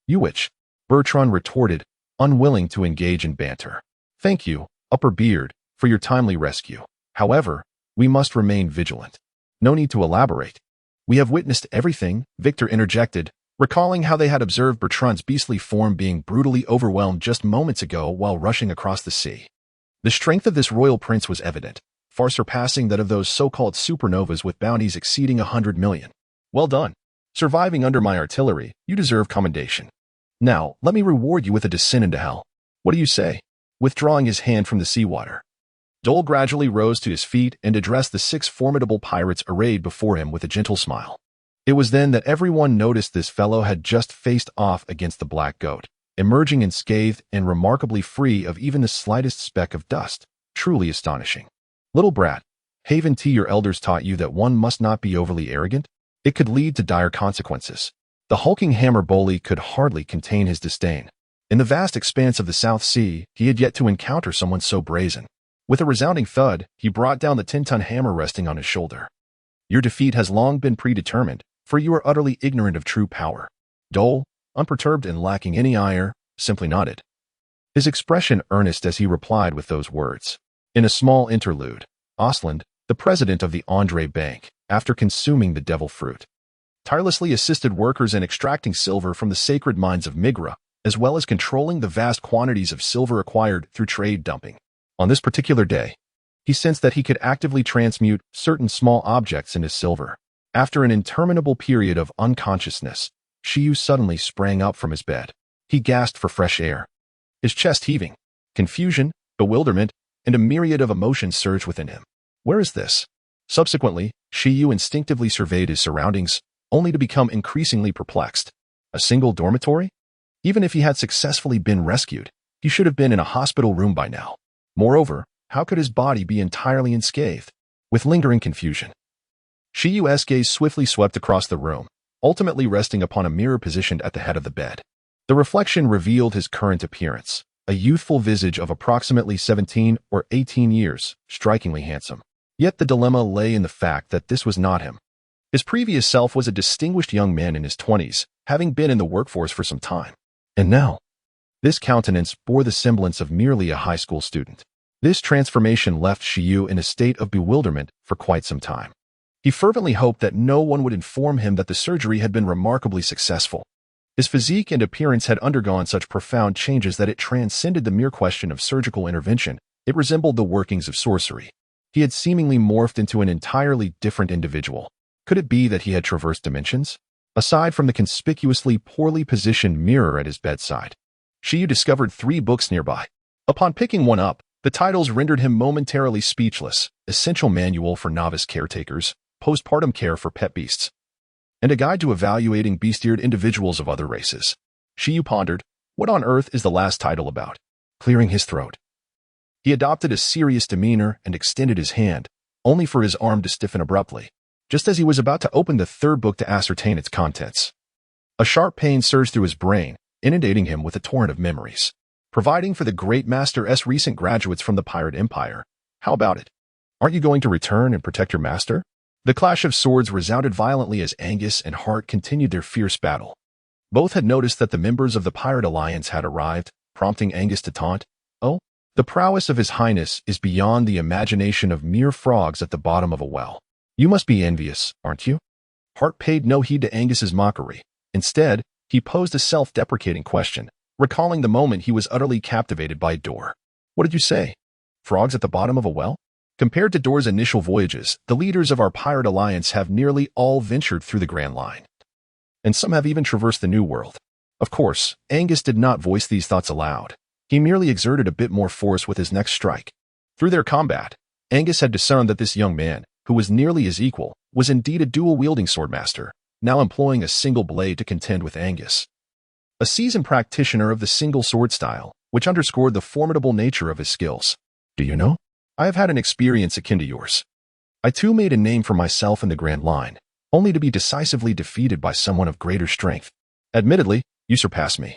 You witch, Bertrand retorted, unwilling to engage in banter. Thank you, upper beard, for your timely rescue. However, we must remain vigilant. No need to elaborate. We have witnessed everything, Victor interjected, recalling how they had observed Bertrand's beastly form being brutally overwhelmed just moments ago while rushing across the sea. The strength of this royal prince was evident, far surpassing that of those so-called supernovas with bounties exceeding 100 million. Well done. Surviving under my artillery, you deserve commendation. Now, let me reward you with a descent into hell. What do you say? Withdrawing his hand from the seawater, Dole gradually rose to his feet and addressed the 6 formidable pirates arrayed before him with a gentle smile. It was then that everyone noticed this fellow had just faced off against the Black Goat, emerging unscathed and remarkably free of even the slightest speck of dust. Truly astonishing. Little brat, haven't your elders taught you that one must not be overly arrogant? It could lead to dire consequences. The hulking hammer bully could hardly contain his disdain. In the vast expanse of the South Sea, he had yet to encounter someone so brazen. With a resounding thud, he brought down the 10-ton hammer resting on his shoulder. Your defeat has long been predetermined, for you are utterly ignorant of true power. Dole, unperturbed and lacking any ire, simply nodded, his expression earnest as he replied with those words. In a small interlude, Osland, the president of the Andre Bank, after consuming the devil fruit, tirelessly assisted workers in extracting silver from the sacred mines of Migra, as well as controlling the vast quantities of silver acquired through trade dumping. On this particular day, he sensed that he could actively transmute certain small objects into silver. After an interminable period of unconsciousness, Shiyu suddenly sprang up from his bed. He gasped for fresh air. His chest heaving, confusion, bewilderment, and a myriad of emotions surged within him. Where is this? Subsequently, Shiyu instinctively surveyed his surroundings, only to become increasingly perplexed. A single dormitory? Even if he had successfully been rescued, he should have been in a hospital room by now. Moreover, how could his body be entirely unscathed? With lingering confusion, Shiyu's gaze swiftly swept across the room, ultimately resting upon a mirror positioned at the head of the bed. The reflection revealed his current appearance, a youthful visage of approximately 17 or 18 years, strikingly handsome. Yet the dilemma lay in the fact that this was not him. His previous self was a distinguished young man in his 20s, having been in the workforce for some time. And now, this countenance bore the semblance of merely a high school student. This transformation left Shiyu in a state of bewilderment for quite some time. He fervently hoped that no one would inform him that the surgery had been remarkably successful. His physique and appearance had undergone such profound changes that it transcended the mere question of surgical intervention. It resembled the workings of sorcery. He had seemingly morphed into an entirely different individual. Could it be that he had traversed dimensions? Aside from the conspicuously poorly positioned mirror at his bedside, Shiyu discovered 3 books nearby. Upon picking one up, the titles rendered him momentarily speechless: Essential Manual for Novice Caretakers, Postpartum Care for Pet Beasts, and a Guide to Evaluating Bestiared Individuals of Other Races. Shiyu pondered, what on earth is the last title about? Clearing his throat, he adopted a serious demeanor and extended his hand, only for his arm to stiffen abruptly, just as he was about to open the 3rd book to ascertain its contents. A sharp pain surged through his brain, inundating him with a torrent of memories. Providing for the Great Master's recent graduates from the Pirate Empire. How about it? Aren't you going to return and protect your master? The clash of swords resounded violently as Angus and Hart continued their fierce battle. Both had noticed that the members of the Pirate Alliance had arrived, prompting Angus to taunt, "Oh, the prowess of His Highness is beyond the imagination of mere frogs at the bottom of a well. You must be envious, aren't you?" Hart paid no heed to Angus's mockery. Instead, he posed a self-deprecating question, recalling the moment he was utterly captivated by Dor. What did you say? Frogs at the bottom of a well? Compared to Dor's initial voyages, the leaders of our Pirate Alliance have nearly all ventured through the Grand Line. And some have even traversed the New World. Of course, Angus did not voice these thoughts aloud. He merely exerted a bit more force with his next strike. Through their combat, Angus had discerned that this young man, who was nearly his equal, was indeed a dual-wielding swordmaster, now employing a single blade to contend with Angus. A seasoned practitioner of the single sword style, which underscored the formidable nature of his skills. Do you know? I have had an experience akin to yours. I too made a name for myself in the Grand Line, only to be decisively defeated by someone of greater strength. Admittedly, you surpass me.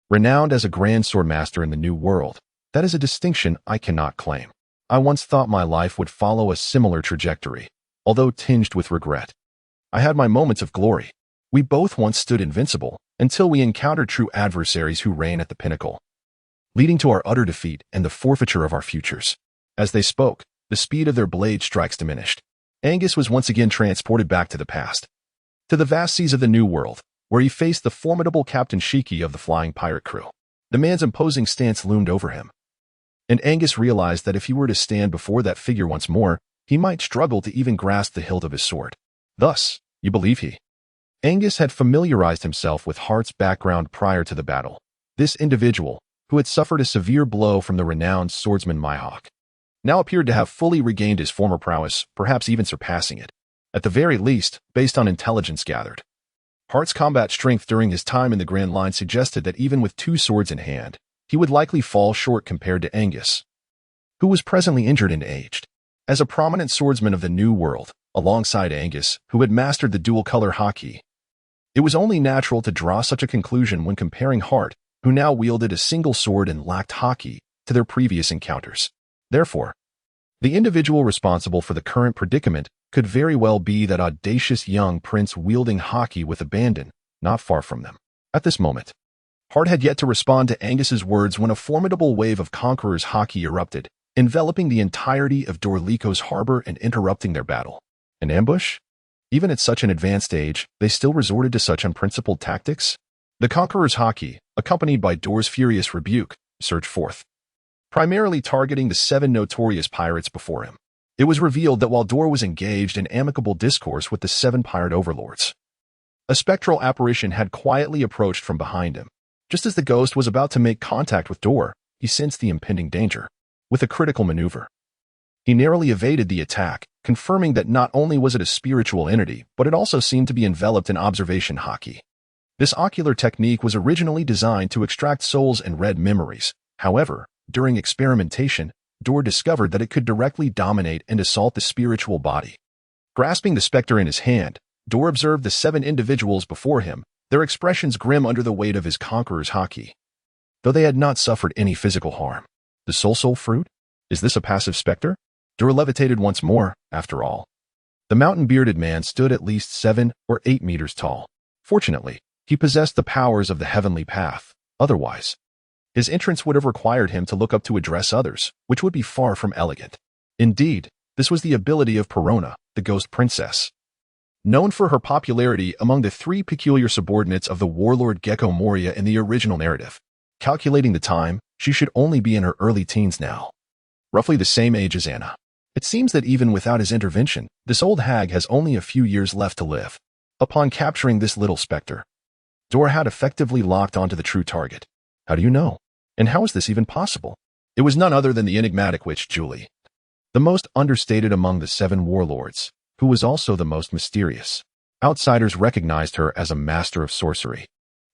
Renowned as a grand swordmaster in the New World, that is a distinction I cannot claim. I once thought my life would follow a similar trajectory, although tinged with regret. I had my moments of glory. We both once stood invincible, until we encountered true adversaries who reign at the pinnacle, leading to our utter defeat and the forfeiture of our futures. As they spoke, the speed of their blade strikes diminished. Angus was once again transported back to the past, to the vast seas of the New World, where he faced the formidable Captain Shiki of the flying pirate crew. The man's imposing stance loomed over him, and Angus realized that if he were to stand before that figure once more, he might struggle to even grasp the hilt of his sword. Thus, you believe he? Angus had familiarized himself with Hart's background prior to the battle. This individual, who had suffered a severe blow from the renowned swordsman Mihawk, now appeared to have fully regained his former prowess, perhaps even surpassing it. At the very least, based on intelligence gathered. Hart's combat strength during his time in the Grand Line suggested that even with 2 swords in hand, he would likely fall short compared to Angus, who was presently injured and aged. As a prominent swordsman of the New World, alongside Angus, who had mastered the dual-color haki, it was only natural to draw such a conclusion when comparing Hart, who now wielded a single sword and lacked haki, to their previous encounters. Therefore, the individual responsible for the current predicament could very well be that audacious young prince wielding haki with abandon, not far from them. At this moment, Hart had yet to respond to Angus's words when a formidable wave of conquerors' haki erupted, enveloping the entirety of Dorlico's harbor and interrupting their battle. An ambush? Even at such an advanced age, they still resorted to such unprincipled tactics? The conquerors' haki, accompanied by Dor's furious rebuke, surged forth, primarily targeting the 7 notorious pirates before him. It was revealed that while Dor was engaged in amicable discourse with the 7 pirate overlords, a spectral apparition had quietly approached from behind him. Just as the ghost was about to make contact with Dor, he sensed the impending danger. With a critical maneuver, he narrowly evaded the attack, confirming that not only was it a spiritual entity, but it also seemed to be enveloped in observation haki. This ocular technique was originally designed to extract souls and read memories. However, during experimentation, Dor discovered that it could directly dominate and assault the spiritual body. Grasping the specter in his hand, Dor observed the 7 individuals before him, their expressions grim under the weight of his conqueror's haki. Though they had not suffered any physical harm. The soul fruit? Is this a passive specter? Dor levitated once more, after all. The mountain-bearded man stood at least 7 or 8 meters tall. Fortunately, he possessed the powers of the heavenly path. Otherwise, his entrance would have required him to look up to address others, which would be far from elegant. Indeed, this was the ability of Perona, the ghost princess. Known for her popularity among the 3 peculiar subordinates of the warlord Gecko Moria in the original narrative. Calculating the time, she should only be in her early teens now. Roughly the same age as Anna. It seems that even without his intervention, this old hag has only a few years left to live. Upon capturing this little specter, Dor had effectively locked onto the true target. How do you know? And how is this even possible? It was none other than the enigmatic witch Julie, the most understated among the 7 warlords, who was also the most mysterious. Outsiders recognized her as a master of sorcery,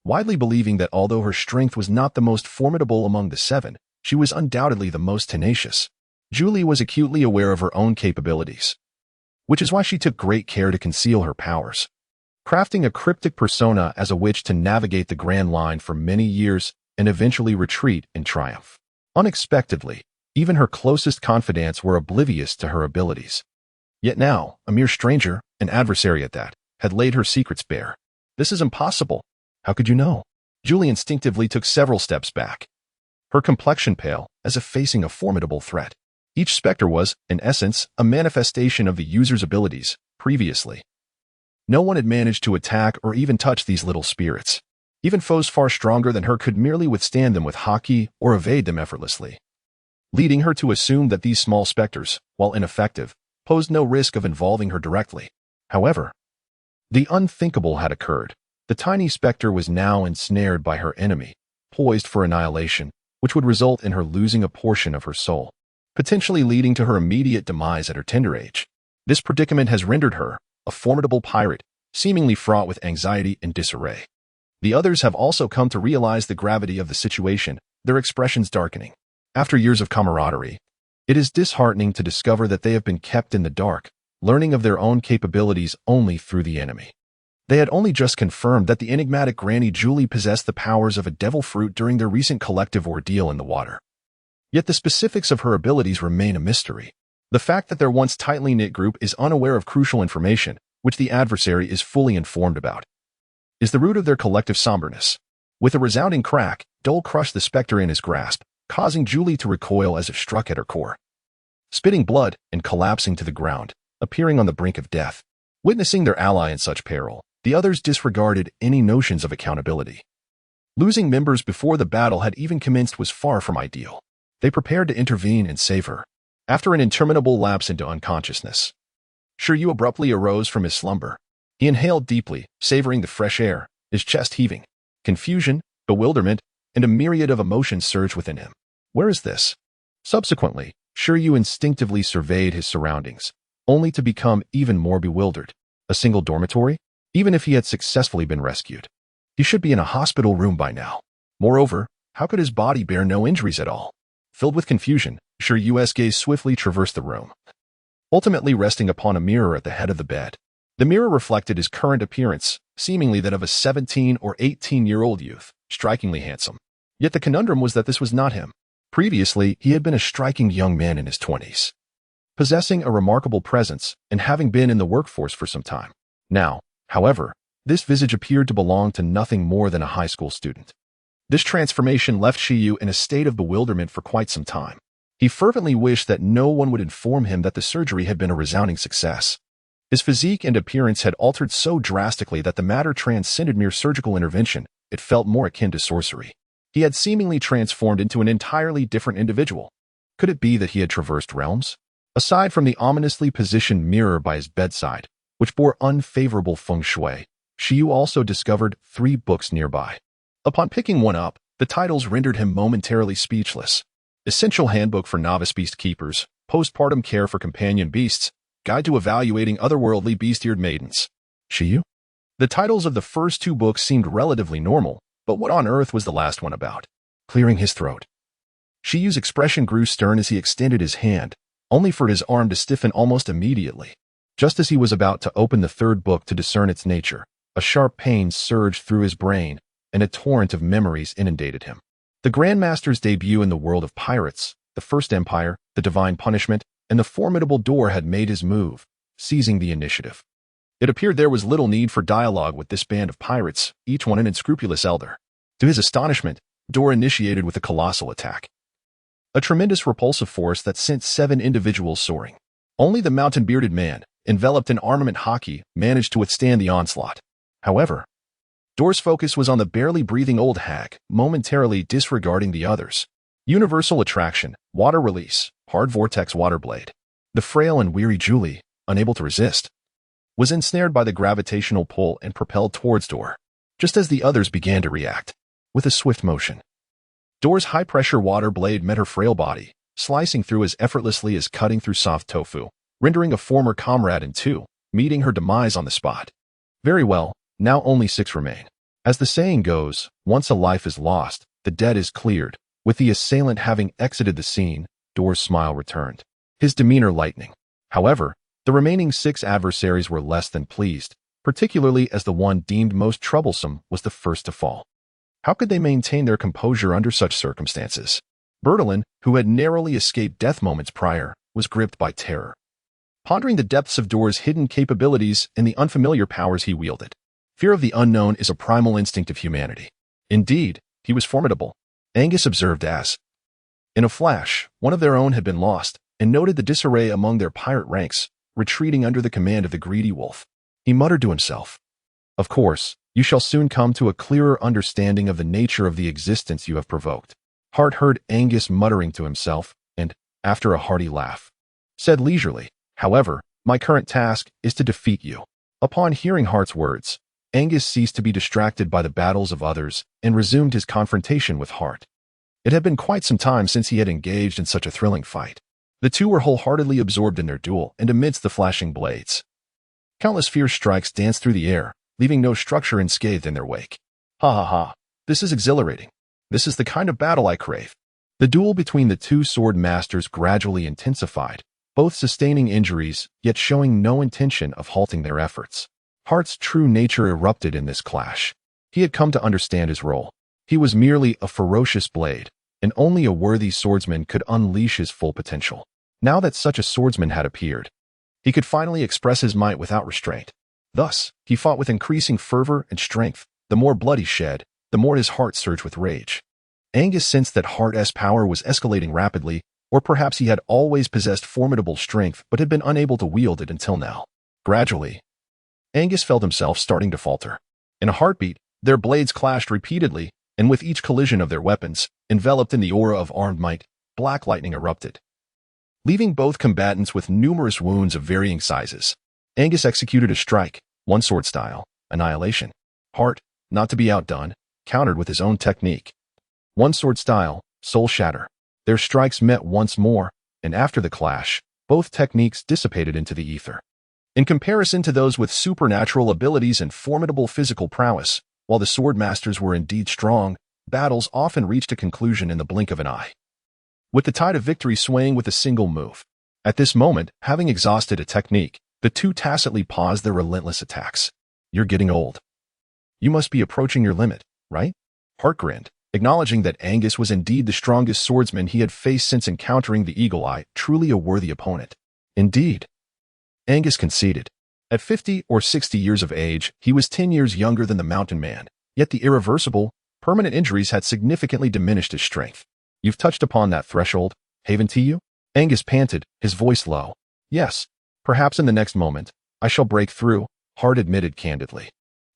widely believing that although her strength was not the most formidable among the 7, she was undoubtedly the most tenacious. Julie was acutely aware of her own capabilities, which is why she took great care to conceal her powers, crafting a cryptic persona as a witch to navigate the Grand Line for many years and eventually retreat in triumph. Unexpectedly, even her closest confidants were oblivious to her abilities. Yet now, a mere stranger, an adversary at that, had laid her secrets bare. This is impossible. How could you know? Julie instinctively took several steps back, her complexion pale, as if facing a formidable threat. Each specter was, in essence, a manifestation of the user's abilities. Previously, no one had managed to attack or even touch these little spirits. Even foes far stronger than her could merely withstand them with haki or evade them effortlessly, leading her to assume that these small specters, while ineffective, posed no risk of involving her directly. However, the unthinkable had occurred. The tiny specter was now ensnared by her enemy, poised for annihilation, which would result in her losing a portion of her soul, potentially leading to her immediate demise at her tender age. This predicament has rendered her a formidable pirate, seemingly fraught with anxiety and disarray. The others have also come to realize the gravity of the situation, their expressions darkening. After years of camaraderie, it is disheartening to discover that they have been kept in the dark, learning of their own capabilities only through the enemy. They had only just confirmed that the enigmatic Granny Julie possessed the powers of a devil fruit during their recent collective ordeal in the water. Yet the specifics of her abilities remain a mystery. The fact that their once tightly knit group is unaware of crucial information, which the adversary is fully informed about, is the root of their collective somberness. With a resounding crack, Dole crushed the specter in his grasp, causing Julie to recoil as if struck at her core, spitting blood and collapsing to the ground, appearing on the brink of death. Witnessing their ally in such peril, the others disregarded any notions of accountability. Losing members before the battle had even commenced was far from ideal. They prepared to intervene and save her. After an interminable lapse into unconsciousness, Shiryu abruptly arose from his slumber. He inhaled deeply, savoring the fresh air, his chest heaving. Confusion, bewilderment, and a myriad of emotions surged within him. Where is this? Subsequently, Shiryu instinctively surveyed his surroundings, only to become even more bewildered. A single dormitory? Even if he had successfully been rescued, he should be in a hospital room by now. Moreover, how could his body bear no injuries at all? Filled with confusion, Shiryu's gaze swiftly traversed the room, ultimately resting upon a mirror at the head of the bed. The mirror reflected his current appearance, seemingly that of a 17 or 18-year-old youth, strikingly handsome. Yet the conundrum was that this was not him. Previously, he had been a striking young man in his 20s, possessing a remarkable presence and having been in the workforce for some time. Now, however, this visage appeared to belong to nothing more than a high school student. This transformation left Shiryu in a state of bewilderment for quite some time. He fervently wished that no one would inform him that the surgery had been a resounding success. His physique and appearance had altered so drastically that the matter transcended mere surgical intervention. It felt more akin to sorcery. He had seemingly transformed into an entirely different individual. Could it be that he had traversed realms? Aside from the ominously positioned mirror by his bedside, which bore unfavorable feng shui, Shiryu also discovered 3 books nearby. Upon picking one up, the titles rendered him momentarily speechless. Essential Handbook for Novice Beast Keepers, Postpartum Care for Companion Beasts, Guide to Evaluating Otherworldly Beast-Eared Maidens. Shiryu? The titles of the first 2 books seemed relatively normal, but what on earth was the last one about? Clearing his throat, Shiryu's expression grew stern as he extended his hand, only for his arm to stiffen almost immediately. Just as he was about to open the 3rd book to discern its nature, a sharp pain surged through his brain, and a torrent of memories inundated him. The Grandmaster's debut in the world of pirates, the First Empire, the Divine Punishment, and the formidable door had made his move, seizing the initiative. It appeared there was little need for dialogue with this band of pirates, each one an unscrupulous elder. To his astonishment, Door initiated with a colossal attack. A tremendous repulsive force that sent 7 individuals soaring. Only the mountain-bearded man, enveloped in armament hockey, managed to withstand the onslaught. However, Door's focus was on the barely breathing old hag, momentarily disregarding the others. Universal Attraction, Water Release, Hard Vortex Water Blade. The frail and weary Julie, unable to resist, was ensnared by the gravitational pull and propelled towards Door, just as the others began to react. With a swift motion, Door's high-pressure water blade met her frail body, slicing through as effortlessly as cutting through soft tofu, rendering a former comrade in 2, meeting her demise on the spot. Very well, now only 6 remain. As the saying goes, once a life is lost, the dead is cleared. With the assailant having exited the scene, Door's smile returned, his demeanor lightening. However, the remaining 6 adversaries were less than pleased, particularly as the one deemed most troublesome was the first to fall. How could they maintain their composure under such circumstances? Bertolin, who had narrowly escaped death moments prior, was gripped by terror, pondering the depths of Door's hidden capabilities and the unfamiliar powers he wielded. Fear of the unknown is a primal instinct of humanity. Indeed, he was formidable, Angus observed as, in a flash, one of their own had been lost, and noted the disarray among their pirate ranks, retreating under the command of the greedy wolf. He muttered to himself, "Of course, you shall soon come to a clearer understanding of the nature of the existence you have provoked." Hart heard Angus muttering to himself, and, after a hearty laugh, said leisurely, "However, my current task is to defeat you." Upon hearing Hart's words, Angus ceased to be distracted by the battles of others and resumed his confrontation with Hart. It had been quite some time since he had engaged in such a thrilling fight. The two were wholeheartedly absorbed in their duel, and amidst the flashing blades, countless fierce strikes danced through the air, leaving no structure unscathed in their wake. Ha ha ha, this is exhilarating. This is the kind of battle I crave. The duel between the 2 sword masters gradually intensified, both sustaining injuries, yet showing no intention of halting their efforts. Hart's true nature erupted in this clash. He had come to understand his role. He was merely a ferocious blade, and only a worthy swordsman could unleash his full potential. Now that such a swordsman had appeared, he could finally express his might without restraint. Thus, he fought with increasing fervor and strength. The more blood he shed, the more his heart surged with rage. Angus sensed that Hart's power was escalating rapidly, or perhaps he had always possessed formidable strength but had been unable to wield it until now. Gradually, Angus felt himself starting to falter. In a heartbeat, their blades clashed repeatedly, and with each collision of their weapons, enveloped in the aura of armed might, black lightning erupted, leaving both combatants with numerous wounds of varying sizes. Angus executed a strike, one sword style, annihilation. Hart, not to be outdone, countered with his own technique. One sword style, soul shatter. Their strikes met once more, and after the clash, both techniques dissipated into the ether. In comparison to those with supernatural abilities and formidable physical prowess, while the sword masters were indeed strong, battles often reached a conclusion in the blink of an eye, with the tide of victory swaying with a single move. At this moment, having exhausted a technique, the two tacitly paused their relentless attacks. "You're getting old. You must be approaching your limit, right?" Hart grinned, acknowledging that Angus was indeed the strongest swordsman he had faced since encountering the Eagle Eye, truly a worthy opponent. "Indeed," Angus conceded. At 50 or 60 years of age, he was 10 years younger than the mountain man, yet the irreversible, permanent injuries had significantly diminished his strength. "You've touched upon that threshold, haven't you?" Angus panted, his voice low. "Yes. Perhaps in the next moment, I shall break through," Hart admitted candidly.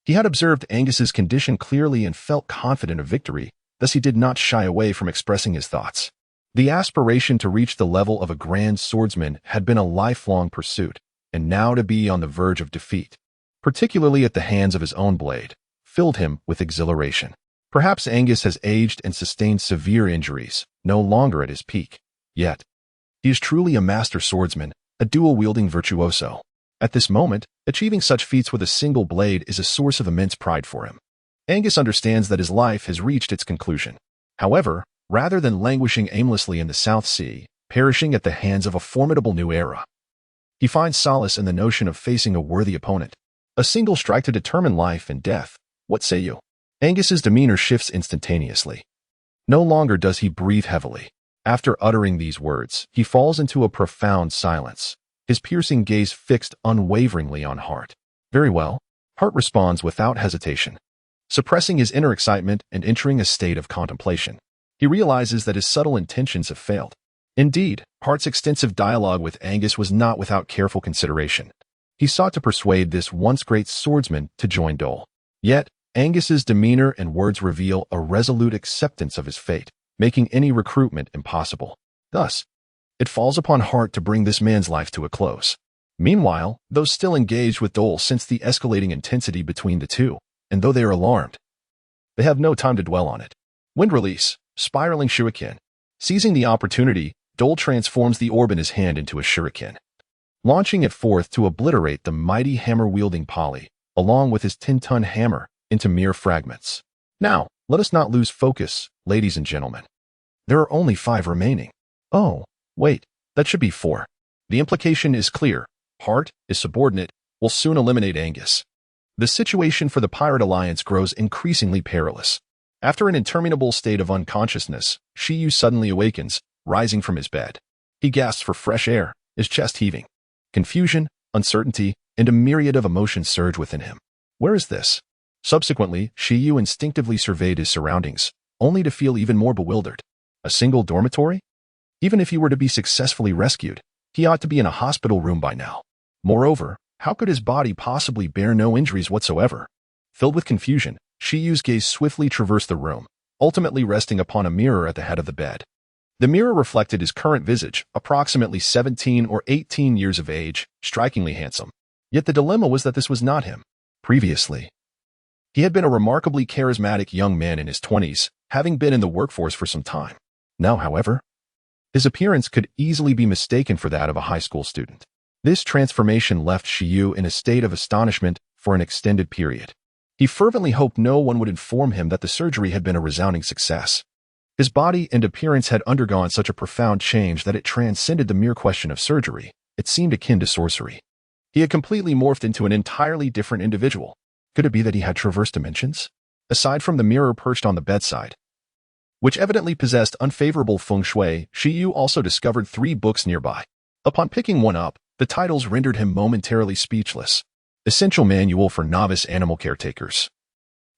He had observed Angus's condition clearly and felt confident of victory, thus he did not shy away from expressing his thoughts. The aspiration to reach the level of a grand swordsman had been a lifelong pursuit, and now to be on the verge of defeat, particularly at the hands of his own blade, filled him with exhilaration. Perhaps Angus has aged and sustained severe injuries, no longer at his peak. Yet, he is truly a master swordsman, a dual-wielding virtuoso. At this moment, achieving such feats with a single blade is a source of immense pride for him. Angus understands that his life has reached its conclusion. However, rather than languishing aimlessly in the South Sea, perishing at the hands of a formidable new era, he finds solace in the notion of facing a worthy opponent. A single strike to determine life and death. What say you? Angus's demeanor shifts instantaneously. No longer does he breathe heavily. After uttering these words, he falls into a profound silence, his piercing gaze fixed unwaveringly on Hart. "Very well," Hart responds without hesitation, suppressing his inner excitement and entering a state of contemplation. He realizes that his subtle intentions have failed. Indeed, Hart's extensive dialogue with Angus was not without careful consideration. He sought to persuade this once great swordsman to join Dole. Yet, Angus's demeanor and words reveal a resolute acceptance of his fate, making any recruitment impossible. Thus, it falls upon Hart to bring this man's life to a close. Meanwhile, those still engaged with Dole sense the escalating intensity between the two, and though they are alarmed, they have no time to dwell on it. Wind release, spiraling shuriken. Seizing the opportunity, Dole transforms the orb in his hand into a shuriken, launching it forth to obliterate the mighty hammer-wielding Polly, along with his 10-ton hammer, into mere fragments. Now, let us not lose focus, ladies and gentlemen. There are only 5 remaining. Oh, wait, that should be 4. The implication is clear. Hart, his subordinate, will soon eliminate Angus. The situation for the Pirate Alliance grows increasingly perilous. After an interminable state of unconsciousness, Shiyu suddenly awakens, rising from his bed. He gasps for fresh air, his chest heaving. Confusion, uncertainty, and a myriad of emotions surge within him. Where is this? Subsequently, Shiyu instinctively surveyed his surroundings, only to feel even more bewildered. A single dormitory? Even if he were to be successfully rescued, he ought to be in a hospital room by now. Moreover, how could his body possibly bear no injuries whatsoever? Filled with confusion, Shiyu's gaze swiftly traversed the room, ultimately resting upon a mirror at the head of the bed. The mirror reflected his current visage, approximately 17 or 18 years of age, strikingly handsome. Yet the dilemma was that this was not him. Previously, he had been a remarkably charismatic young man in his 20s, having been in the workforce for some time. Now, however, his appearance could easily be mistaken for that of a high school student. This transformation left Shiyu in a state of astonishment for an extended period. He fervently hoped no one would inform him that the surgery had been a resounding success. His body and appearance had undergone such a profound change that it transcended the mere question of surgery. It seemed akin to sorcery. He had completely morphed into an entirely different individual. Could it be that he had traversed dimensions? Aside from the mirror perched on the bedside, which evidently possessed unfavorable feng shui, Shiyu also discovered 3 books nearby. Upon picking one up, the titles rendered him momentarily speechless. Essential Manual for Novice Animal Caretakers,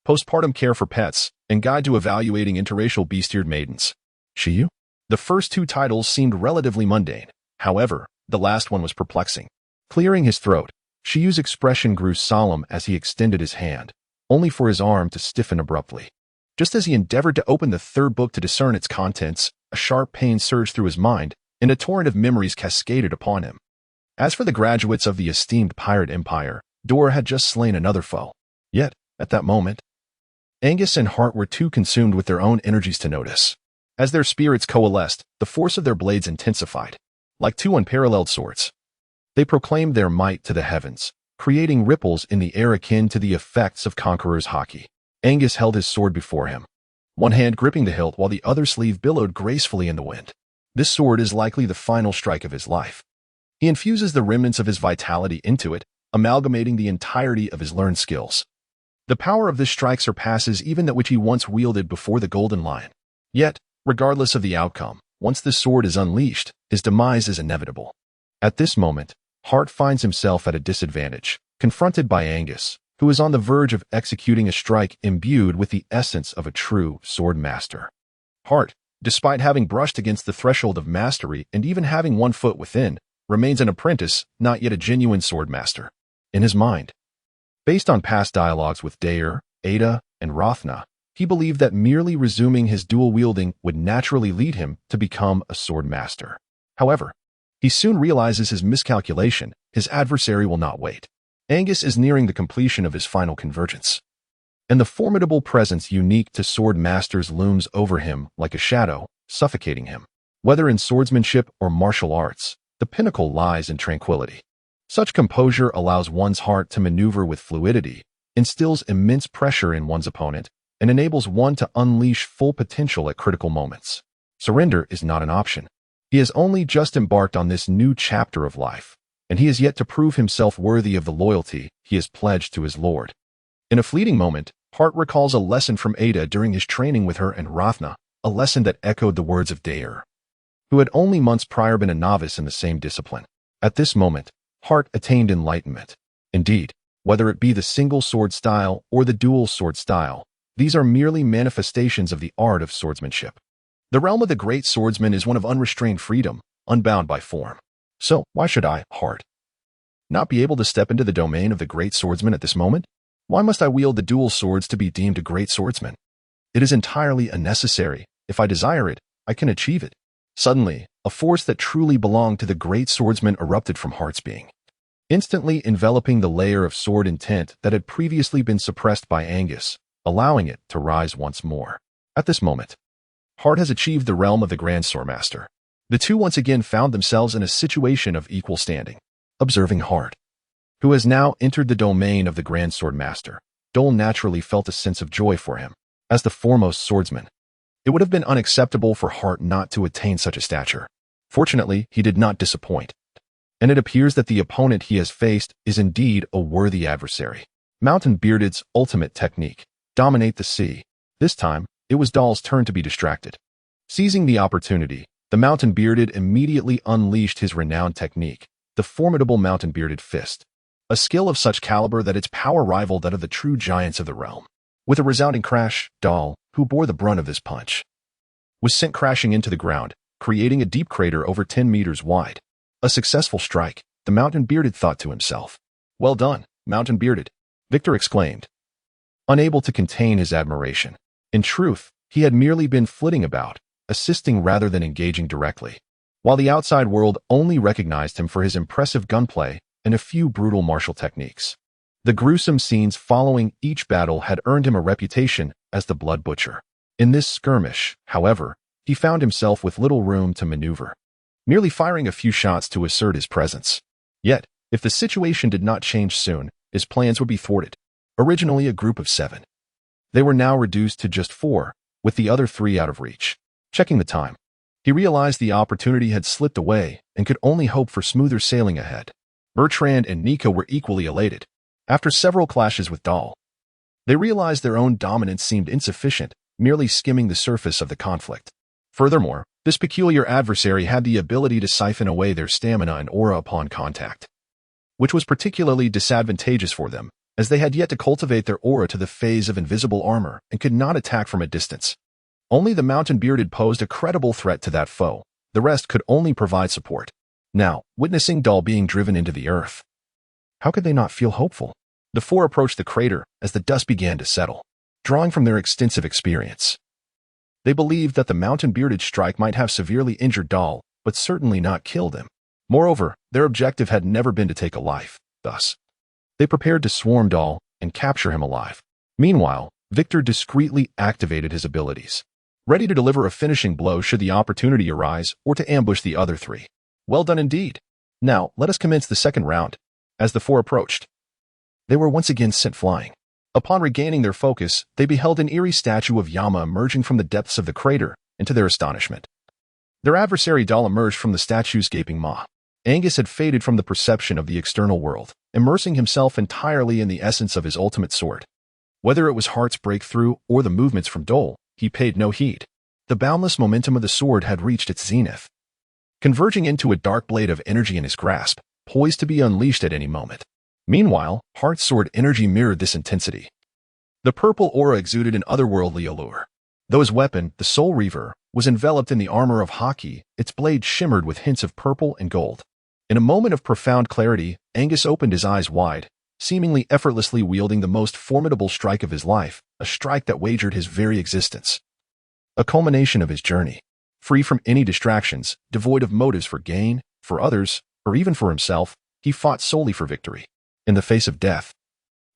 Postpartum Care for Pets, and Guide to Evaluating Interracial Bestiared Maidens. Shiyu? The first 2 titles seemed relatively mundane. However, the last one was perplexing. Clearing his throat, Shiyu's expression grew solemn as he extended his hand, only for his arm to stiffen abruptly. Just as he endeavored to open the 3rd book to discern its contents, a sharp pain surged through his mind, and a torrent of memories cascaded upon him. As for the graduates of the esteemed pirate empire, Dora had just slain another foe. Yet, at that moment, Angus and Hart were too consumed with their own energies to notice. As their spirits coalesced, the force of their blades intensified. like two unparalleled swords. They proclaimed their might to the heavens, creating ripples in the air akin to the effects of conqueror's hockey. Angus held his sword before him, one hand gripping the hilt while the other sleeve billowed gracefully in the wind. This sword is likely the final strike of his life. He infuses the remnants of his vitality into it, amalgamating the entirety of his learned skills. The power of this strike surpasses even that which he once wielded before the Golden Lion. Yet, regardless of the outcome, once this sword is unleashed, his demise is inevitable. At this moment, Hart finds himself at a disadvantage, confronted by Angus, who is on the verge of executing a strike imbued with the essence of a true sword master. Hart, despite having brushed against the threshold of mastery and even having one foot within, remains an apprentice, not yet a genuine sword master. In his mind, based on past dialogues with Daer, Ada, and Rothna, he believed that merely resuming his dual wielding would naturally lead him to become a sword master. However, he soon realizes his miscalculation. His adversary will not wait. Angus is nearing the completion of his final convergence, and the formidable presence unique to sword masters looms over him like a shadow, suffocating him. Whether in swordsmanship or martial arts, the pinnacle lies in tranquility. Such composure allows one's heart to maneuver with fluidity, instills immense pressure in one's opponent, and enables one to unleash full potential at critical moments. Surrender is not an option. He has only just embarked on this new chapter of life, and he has yet to prove himself worthy of the loyalty he has pledged to his lord. In a fleeting moment, Hart recalls a lesson from Ada during his training with her and Rothna, a lesson that echoed the words of Daer, who had only months prior been a novice in the same discipline. At this moment, Hart attained enlightenment. Indeed, whether it be the single sword style or the dual sword style, these are merely manifestations of the art of swordsmanship. The realm of the great swordsman is one of unrestrained freedom, unbound by form. So, why should I, Hart, not be able to step into the domain of the great swordsman at this moment? Why must I wield the dual swords to be deemed a great swordsman? It is entirely unnecessary. If I desire it, I can achieve it. Suddenly, a force that truly belonged to the great swordsman erupted from Hart's being, instantly enveloping the layer of sword intent that had previously been suppressed by Angus, allowing it to rise once more. At this moment, Hart has achieved the realm of the Grand Swordmaster. The two once again found themselves in a situation of equal standing. Observing Hart, who has now entered the domain of the Grand Swordmaster, Dole naturally felt a sense of joy for him. As the foremost swordsman, it would have been unacceptable for Hart not to attain such a stature. Fortunately, he did not disappoint, and it appears that the opponent he has faced is indeed a worthy adversary. Mountain Bearded's ultimate technique, dominate the sea. This time, it was Dole's turn to be distracted. Seizing the opportunity, the Mountain Bearded immediately unleashed his renowned technique, the formidable Mountain Bearded Fist, a skill of such caliber that its power rivaled that of the true giants of the realm. With a resounding crash, Dole, who bore the brunt of this punch, was sent crashing into the ground, creating a deep crater over 10 meters wide. A successful strike, the Mountain Bearded thought to himself. Well done, Mountain Bearded, Victor exclaimed, unable to contain his admiration. In truth, he had merely been flitting about, assisting rather than engaging directly, while the outside world only recognized him for his impressive gunplay and a few brutal martial techniques. The gruesome scenes following each battle had earned him a reputation as the Blood Butcher. In this skirmish, however, he found himself with little room to maneuver, merely firing a few shots to assert his presence. Yet, if the situation did not change soon, his plans would be thwarted. Originally a group of 7, they were now reduced to just 4, with the other 3 out of reach. Checking the time, he realized the opportunity had slipped away and could only hope for smoother sailing ahead. Bertrand and Nika were equally elated. After several clashes with Dole, they realized their own dominance seemed insufficient, merely skimming the surface of the conflict. Furthermore, this peculiar adversary had the ability to siphon away their stamina and aura upon contact, which was particularly disadvantageous for them, as they had yet to cultivate their aura to the phase of invisible armor and could not attack from a distance. Only the Mountain Bearded posed a credible threat to that foe. The rest could only provide support. Now, witnessing Dole being driven into the earth, how could they not feel hopeful? The 4 approached the crater as the dust began to settle, drawing from their extensive experience. They believed that the Mountain Bearded strike might have severely injured Dole, but certainly not killed him. Moreover, their objective had never been to take a life. Thus, they prepared to swarm Dole and capture him alive. Meanwhile, Victor discreetly activated his abilities, ready to deliver a finishing blow should the opportunity arise or to ambush the other 3. Well done indeed. Now, let us commence the second round. As the four approached, they were once again sent flying. Upon regaining their focus, they beheld an eerie statue of Yama emerging from the depths of the crater, and to their astonishment, their adversary Dal emerged from the statue's gaping maw. Angus had faded from the perception of the external world, immersing himself entirely in the essence of his ultimate sword. Whether it was Heart's breakthrough or the movements from Dole, he paid no heed. The boundless momentum of the sword had reached its zenith, converging into a dark blade of energy in his grasp, poised to be unleashed at any moment. Meanwhile, Heart's sword energy mirrored this intensity. The purple aura exuded an otherworldly allure. Though his weapon, the Soul Reaver, was enveloped in the armor of Haki, its blade shimmered with hints of purple and gold. In a moment of profound clarity, Angus opened his eyes wide, seemingly effortlessly wielding the most formidable strike of his life, a strike that wagered his very existence. A culmination of his journey. Free from any distractions, devoid of motives for gain, for others, or even for himself, he fought solely for victory. In the face of death,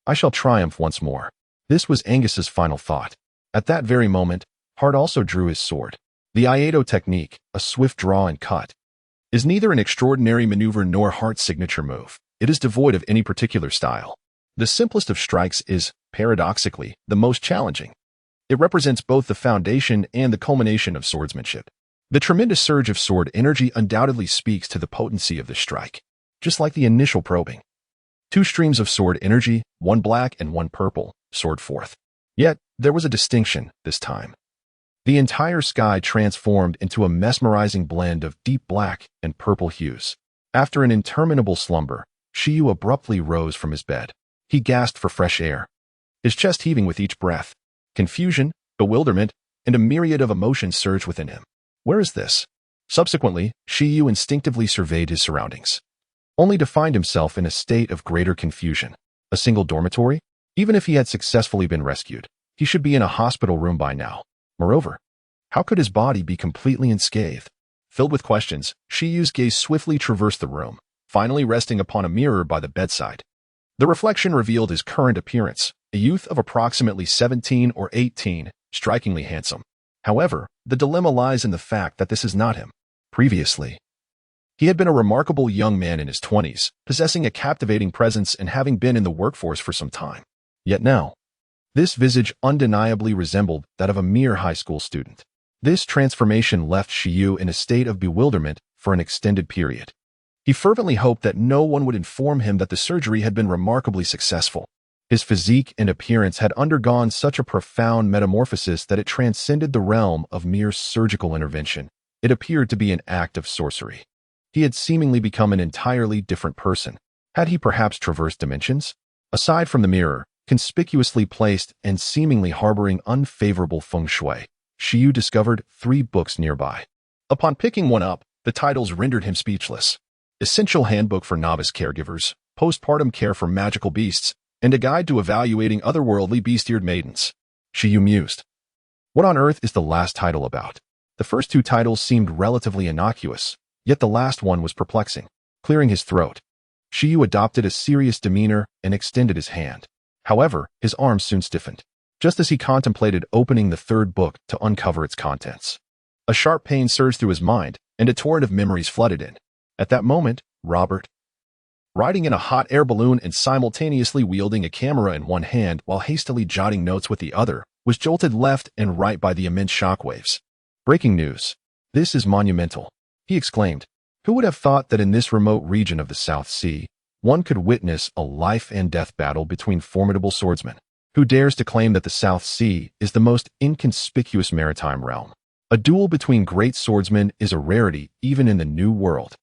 I shall triumph once more. This was Angus's final thought. At that very moment, Hart also drew his sword. The Iato technique, a swift draw and cut, is neither an extraordinary maneuver nor Hart's signature move. It is devoid of any particular style. The simplest of strikes is, paradoxically, the most challenging. It represents both the foundation and the culmination of swordsmanship. The tremendous surge of sword energy undoubtedly speaks to the potency of this strike. Just like the initial probing, two streams of sword energy, one black and one purple, soared forth. Yet, there was a distinction this time. The entire sky transformed into a mesmerizing blend of deep black and purple hues. After an interminable slumber, Shiyu abruptly rose from his bed. He gasped for fresh air, his chest heaving with each breath. Confusion, bewilderment, and a myriad of emotions surged within him. Where is this? Subsequently, Shiyu instinctively surveyed his surroundings, only to find himself in a state of greater confusion. A single dormitory? Even if he had successfully been rescued, he should be in a hospital room by now. Moreover, how could his body be completely unscathed? Filled with questions, Shiyu's gaze swiftly traversed the room, finally resting upon a mirror by the bedside. The reflection revealed his current appearance, a youth of approximately 17 or 18, strikingly handsome. However, the dilemma lies in the fact that this is not him. Previously, he had been a remarkable young man in his 20s, possessing a captivating presence and having been in the workforce for some time. Yet now, this visage undeniably resembled that of a mere high school student. This transformation left Shiyu in a state of bewilderment for an extended period. He fervently hoped that no one would inform him that the surgery had been remarkably successful. His physique and appearance had undergone such a profound metamorphosis that it transcended the realm of mere surgical intervention. It appeared to be an act of sorcery. He had seemingly become an entirely different person. Had he perhaps traversed dimensions? Aside from the mirror, conspicuously placed and seemingly harboring unfavorable feng shui, Shiyu discovered 3 books nearby. Upon picking one up, the titles rendered him speechless. Essential Handbook for Novice Caregivers, Postpartum Care for Magical Beasts, and a Guide to Evaluating Otherworldly Beast-Eared Maidens. Shiyu mused. What on earth is the last title about? The first 2 titles seemed relatively innocuous, yet the last one was perplexing. Clearing his throat, Shiyu adopted a serious demeanor and extended his hand. However, his arm soon stiffened, just as he contemplated opening the 3rd book to uncover its contents. A sharp pain surged through his mind, and a torrent of memories flooded in. At that moment, Robert, riding in a hot air balloon and simultaneously wielding a camera in one hand while hastily jotting notes with the other, was jolted left and right by the immense shockwaves. Breaking news. This is monumental, he exclaimed. Who would have thought that in this remote region of the South Sea, one could witness a life-and-death battle between formidable swordsmen? Who dares to claim that the South Sea is the most inconspicuous maritime realm? A duel between great swordsmen is a rarity even in the New World.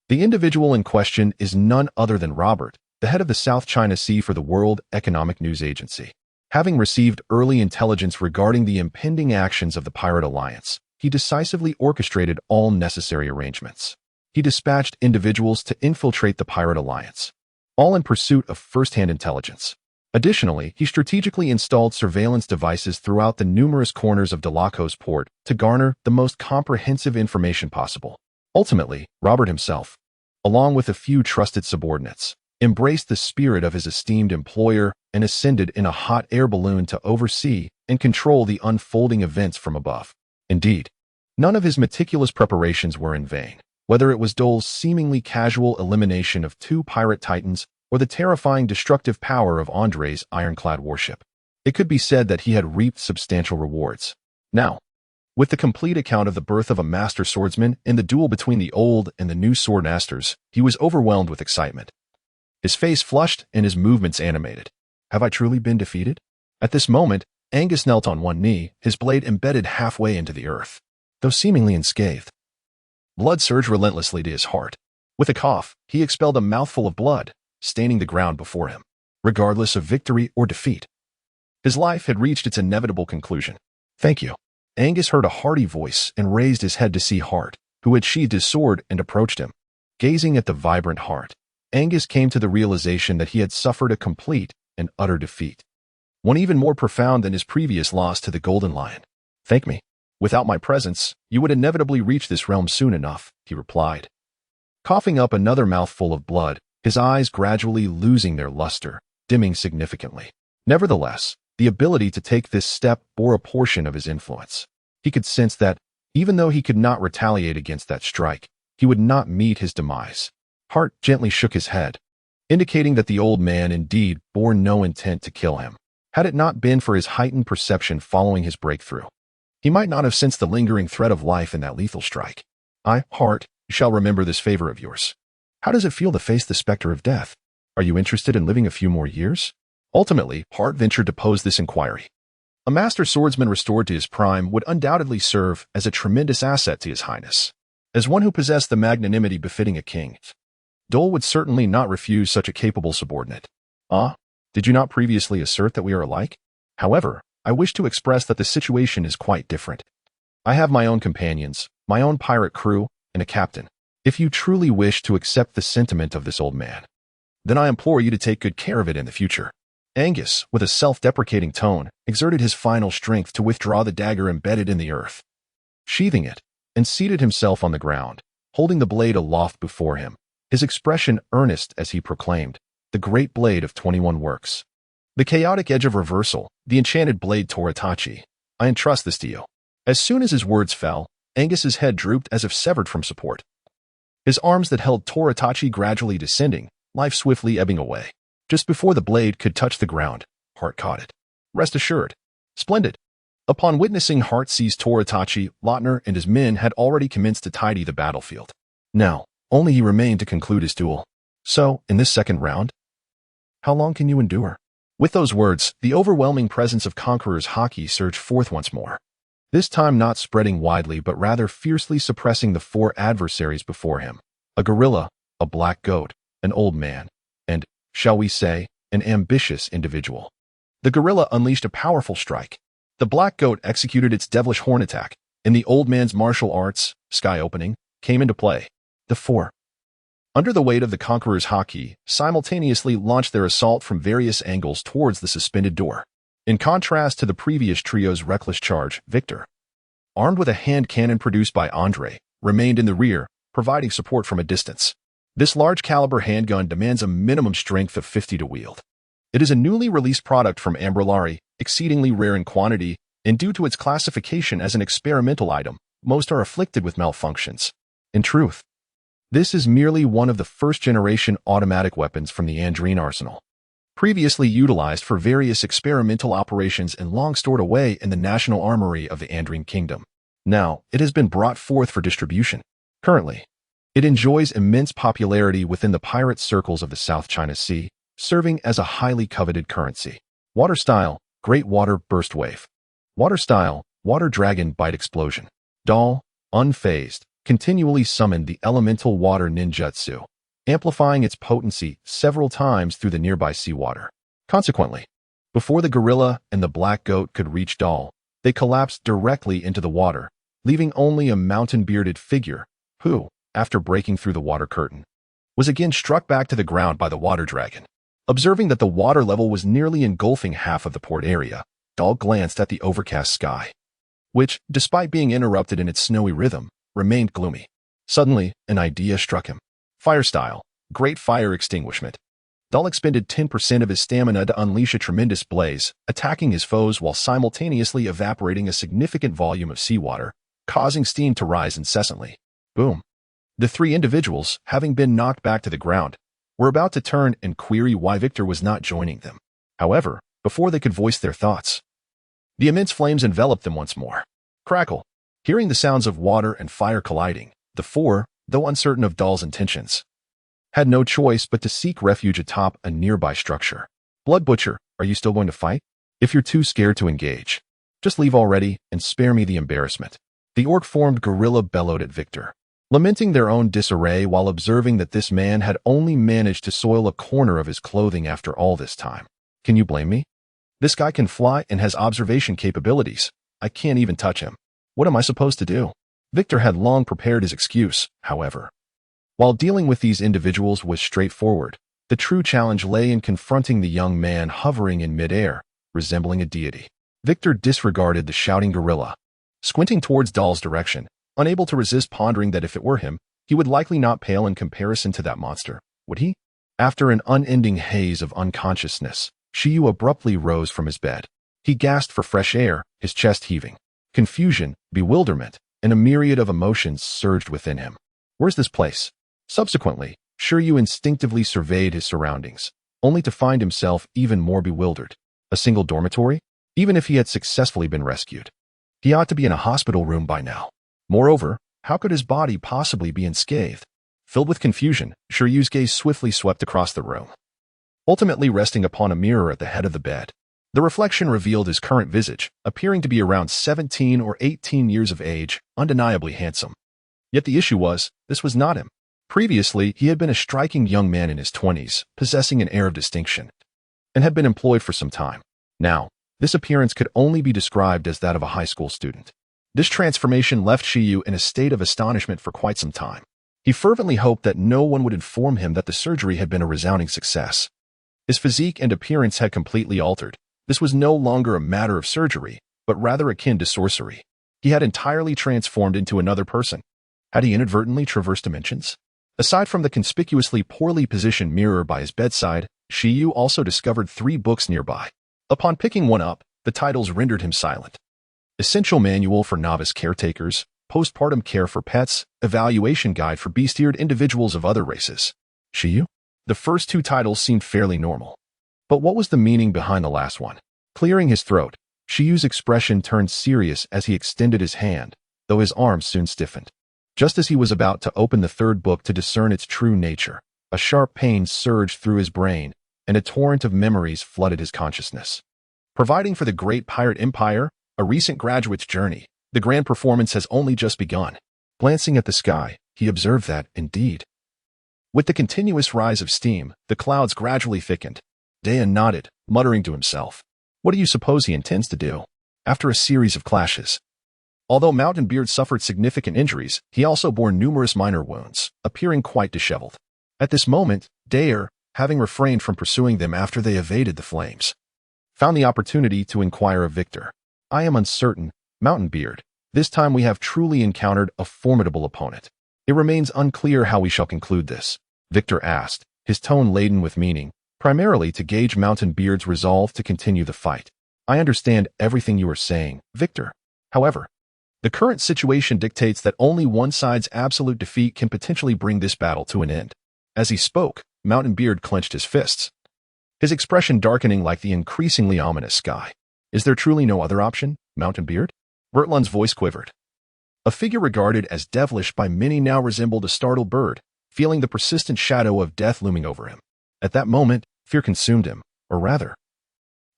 The individual in question is none other than Robert, the head of the South China Sea for the World Economic News Agency. Having received early intelligence regarding the impending actions of the Pirate Alliance, he decisively orchestrated all necessary arrangements. He dispatched individuals to infiltrate the Pirate Alliance, all in pursuit of first-hand intelligence. Additionally, he strategically installed surveillance devices throughout the numerous corners of Delacos port to garner the most comprehensive information possible. Ultimately, Robert himself, along with a few trusted subordinates, embraced the spirit of his esteemed employer and ascended in a hot air balloon to oversee and control the unfolding events from above. Indeed, none of his meticulous preparations were in vain. Whether it was Dole's seemingly casual elimination of two pirate titans or the terrifying destructive power of Andre's ironclad warship, it could be said that he had reaped substantial rewards. Now, with the complete account of the birth of a master swordsman and the duel between the old and the new sword masters, he was overwhelmed with excitement. His face flushed and his movements animated. Have I truly been defeated? At this moment, Angus knelt on one knee, his blade embedded halfway into the earth, though seemingly unscathed. Blood surged relentlessly to his heart. With a cough, he expelled a mouthful of blood, staining the ground before him, regardless of victory or defeat. His life had reached its inevitable conclusion. Thank you. Angus heard a hearty voice and raised his head to see Hart, who had sheathed his sword and approached him. Gazing at the vibrant Hart, Angus came to the realization that he had suffered a complete and utter defeat, one even more profound than his previous loss to the Golden Lion. Thank me. Without my presence, you would inevitably reach this realm soon enough, he replied. Coughing up another mouthful of blood, his eyes gradually losing their luster, dimming significantly. Nevertheless, the ability to take this step bore a portion of his influence. He could sense that, even though he could not retaliate against that strike, he would not meet his demise. Hart gently shook his head, indicating that the old man indeed bore no intent to kill him. Had it not been for his heightened perception following his breakthrough, he might not have sensed the lingering threat of life in that lethal strike. I, Hart, shall remember this favor of yours. How does it feel to face the specter of death? Are you interested in living a few more years? Ultimately, Hart ventured to pose this inquiry. A master swordsman restored to his prime would undoubtedly serve as a tremendous asset to His Highness. As one who possessed the magnanimity befitting a king, Dole would certainly not refuse such a capable subordinate. Did you not previously assert that we are alike? However, I wish to express that the situation is quite different. I have my own companions, my own pirate crew, and a captain. If you truly wish to accept the sentiment of this old man, then I implore you to take good care of it in the future. Angus, with a self-deprecating tone, exerted his final strength to withdraw the dagger embedded in the earth, sheathing it, and seated himself on the ground, holding the blade aloft before him, his expression earnest as he proclaimed, the great blade of 21 works. The chaotic edge of reversal, the enchanted blade Toritachi. I entrust this to you. As soon as his words fell, Angus's head drooped as if severed from support. His arms that held Toritachi gradually descending, life swiftly ebbing away. Just before the blade could touch the ground, Hart caught it. Rest assured. Splendid. Upon witnessing Hart seize Toritachi, Lautner and his men had already commenced to tidy the battlefield. Now, only he remained to conclude his duel. So, in this second round, how long can you endure? With those words, the overwhelming presence of Conqueror's haki surged forth once more. This time not spreading widely but rather fiercely suppressing the four adversaries before him. A gorilla, a black goat, an old man, and, shall we say, an ambitious individual. The gorilla unleashed a powerful strike. The black goat executed its devilish horn attack, and the old man's martial arts, sky opening, came into play. The four, under the weight of the Conqueror's haki, simultaneously launched their assault from various angles towards the suspended door. In contrast to the previous trio's reckless charge, Victor, armed with a hand cannon produced by Andre, remained in the rear, providing support from a distance. This large-caliber handgun demands a minimum strength of 50 to wield. It is a newly released product from Ambrolari, exceedingly rare in quantity, and due to its classification as an experimental item, most are afflicted with malfunctions. In truth, this is merely one of the first-generation automatic weapons from the Andrine arsenal, previously utilized for various experimental operations and long stored away in the national armory of the Andrine Kingdom. Now, it has been brought forth for distribution. Currently, it enjoys immense popularity within the pirate circles of the South China Sea, serving as a highly coveted currency. Water style, Great Water Burst Wave. Water style, Water Dragon Bite Explosion. Doll, unfazed, continually summoned the elemental water ninjutsu, amplifying its potency several times through the nearby seawater. Consequently, before the gorilla and the black goat could reach Doll, they collapsed directly into the water, leaving only a mountain-bearded figure, who, after breaking through the water curtain, was again struck back to the ground by the water dragon. Observing that the water level was nearly engulfing half of the port area, Doll glanced at the overcast sky, which, despite being interrupted in its snowy rhythm, remained gloomy. Suddenly, an idea struck him. Fire style, Great Fire Extinguishment. Doll expended 10% of his stamina to unleash a tremendous blaze, attacking his foes while simultaneously evaporating a significant volume of seawater, causing steam to rise incessantly. Boom. The three individuals, having been knocked back to the ground, were about to turn and query why Victor was not joining them. However, before they could voice their thoughts, the immense flames enveloped them once more. Crackle. Hearing the sounds of water and fire colliding, the four, though uncertain of Dahl's intentions, had no choice but to seek refuge atop a nearby structure. Blood Butcher, are you still going to fight? If you're too scared to engage, just leave already and spare me the embarrassment. The orc-formed gorilla bellowed at Victor, lamenting their own disarray while observing that this man had only managed to soil a corner of his clothing after all this time. Can you blame me? This guy can fly and has observation capabilities. I can't even touch him. What am I supposed to do? Victor had long prepared his excuse, however. While dealing with these individuals was straightforward, the true challenge lay in confronting the young man hovering in midair, resembling a deity. Victor disregarded the shouting gorilla, squinting towards Dahl's direction, unable to resist pondering that if it were him, he would likely not pale in comparison to that monster, would he? After an unending haze of unconsciousness, Shiyu abruptly rose from his bed. He gasped for fresh air, his chest heaving. Confusion, bewilderment, and a myriad of emotions surged within him. Where's this place? Subsequently, Shiryu instinctively surveyed his surroundings, only to find himself even more bewildered. A single dormitory? Even if he had successfully been rescued, he ought to be in a hospital room by now. Moreover, how could his body possibly be unscathed? Filled with confusion, Shiryu's gaze swiftly swept across the room, ultimately resting upon a mirror at the head of the bed. The reflection revealed his current visage, appearing to be around 17 or 18 years of age, undeniably handsome. Yet the issue was, this was not him. Previously, he had been a striking young man in his 20s, possessing an air of distinction, and had been employed for some time. Now, this appearance could only be described as that of a high school student. This transformation left Shiyu in a state of astonishment for quite some time. He fervently hoped that no one would inform him that the surgery had been a resounding success. His physique and appearance had completely altered. This was no longer a matter of surgery, but rather akin to sorcery. He had entirely transformed into another person. Had he inadvertently traversed dimensions? Aside from the conspicuously poorly positioned mirror by his bedside, Shiyu also discovered 3 books nearby. Upon picking one up, the titles rendered him silent. Essential Manual for Novice Caretakers, Postpartum Care for Pets, Evaluation Guide for Bestiared Individuals of Other Races. Shiyu? The first 2 titles seemed fairly normal. But what was the meaning behind the last one? Clearing his throat, Shiyu's expression turned serious as he extended his hand, though his arms soon stiffened. Just as he was about to open the 3rd book to discern its true nature, a sharp pain surged through his brain, and a torrent of memories flooded his consciousness. Providing for the Great Pirate Empire, a recent graduate's journey, the grand performance has only just begun. Glancing at the sky, he observed that, indeed, with the continuous rise of steam, the clouds gradually thickened. Daya nodded, muttering to himself. What do you suppose he intends to do? After a series of clashes. Although Mountain Beard suffered significant injuries, he also bore numerous minor wounds, appearing quite disheveled. At this moment, Daya, having refrained from pursuing them after they evaded the flames, found the opportunity to inquire of Victor. I am uncertain, Mountain Beard. This time we have truly encountered a formidable opponent. It remains unclear how we shall conclude this, Victor asked, his tone laden with meaning, primarily to gauge Mountain Beard's resolve to continue the fight. I understand everything you are saying, Victor. However, the current situation dictates that only one side's absolute defeat can potentially bring this battle to an end. As he spoke, Mountain Beard clenched his fists, his expression darkening like the increasingly ominous sky. Is there truly no other option, Mountain Beard? Bertlund's voice quivered. A figure regarded as devilish by many now resembled a startled bird, feeling the persistent shadow of death looming over him. At that moment, fear consumed him, or rather,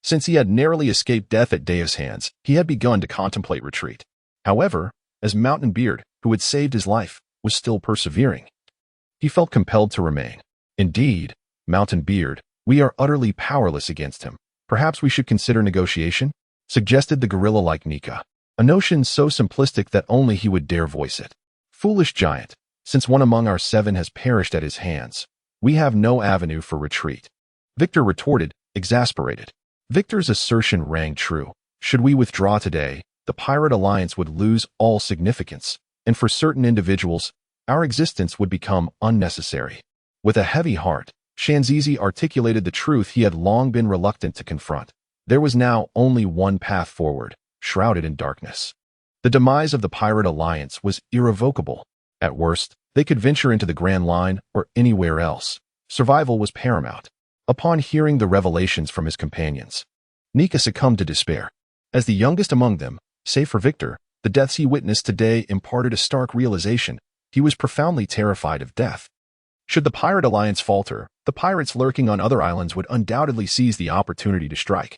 since he had narrowly escaped death at Daya's hands, he had begun to contemplate retreat. However, as Mountain Beard, who had saved his life, was still persevering, he felt compelled to remain. Indeed, Mountain Beard, we are utterly powerless against him. Perhaps we should consider negotiation? Suggested the gorilla-like Nika, a notion so simplistic that only he would dare voice it. Foolish giant, since one among our 7 has perished at his hands, we have no avenue for retreat. Victor retorted, exasperated. Victor's assertion rang true. Should we withdraw today, the Pirate Alliance would lose all significance, and for certain individuals, our existence would become unnecessary. With a heavy heart, Shanzizi articulated the truth he had long been reluctant to confront. There was now only one path forward, shrouded in darkness. The demise of the Pirate Alliance was irrevocable. At worst, they could venture into the Grand Line or anywhere else. Survival was paramount. Upon hearing the revelations from his companions, Nika succumbed to despair. As the youngest among them, save for Victor, the deaths he witnessed today imparted a stark realization. He was profoundly terrified of death. Should the Pirate Alliance falter, the pirates lurking on other islands would undoubtedly seize the opportunity to strike,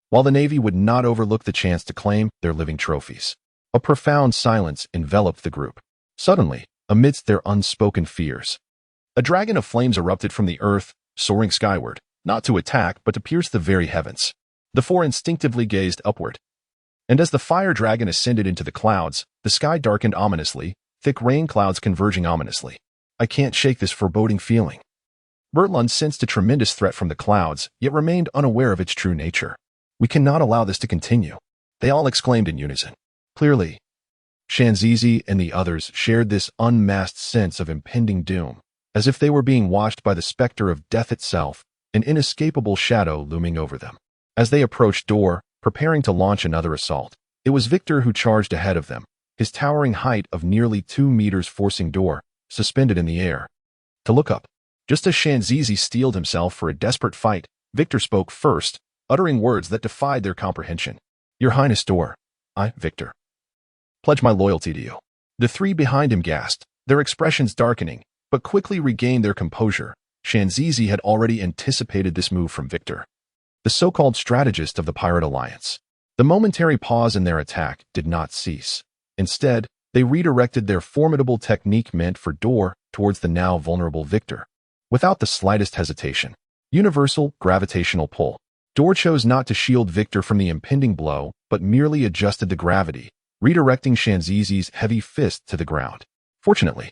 while the Navy would not overlook the chance to claim their living trophies. A profound silence enveloped the group. Suddenly, amidst their unspoken fears, a dragon of flames erupted from the earth, soaring skyward, not to attack but to pierce the very heavens. The four instinctively gazed upward. And as the fire dragon ascended into the clouds, the sky darkened ominously, thick rain clouds converging ominously. I can't shake this foreboding feeling. Bertlund sensed a tremendous threat from the clouds, yet remained unaware of its true nature. We cannot allow this to continue, they all exclaimed in unison. Clearly, Shanzizi and the others shared this unmasked sense of impending doom, as if they were being watched by the specter of death itself, an inescapable shadow looming over them. As they approached Door, preparing to launch another assault, it was Victor who charged ahead of them, his towering height of nearly 2 meters forcing Door, suspended in the air, to look up. Just as Shanzizi steeled himself for a desperate fight, Victor spoke first, uttering words that defied their comprehension. Your Highness Door, I, Victor, pledge my loyalty to you. The three behind him gasped, their expressions darkening, but quickly regained their composure. Shanzizi had already anticipated this move from Victor, the so-called strategist of the Pirate Alliance. The momentary pause in their attack did not cease. Instead, they redirected their formidable technique meant for Door towards the now vulnerable Victor. Without the slightest hesitation, universal gravitational pull, Door chose not to shield Victor from the impending blow, but merely adjusted the gravity, redirecting Shanzizi's heavy fist to the ground. Fortunately,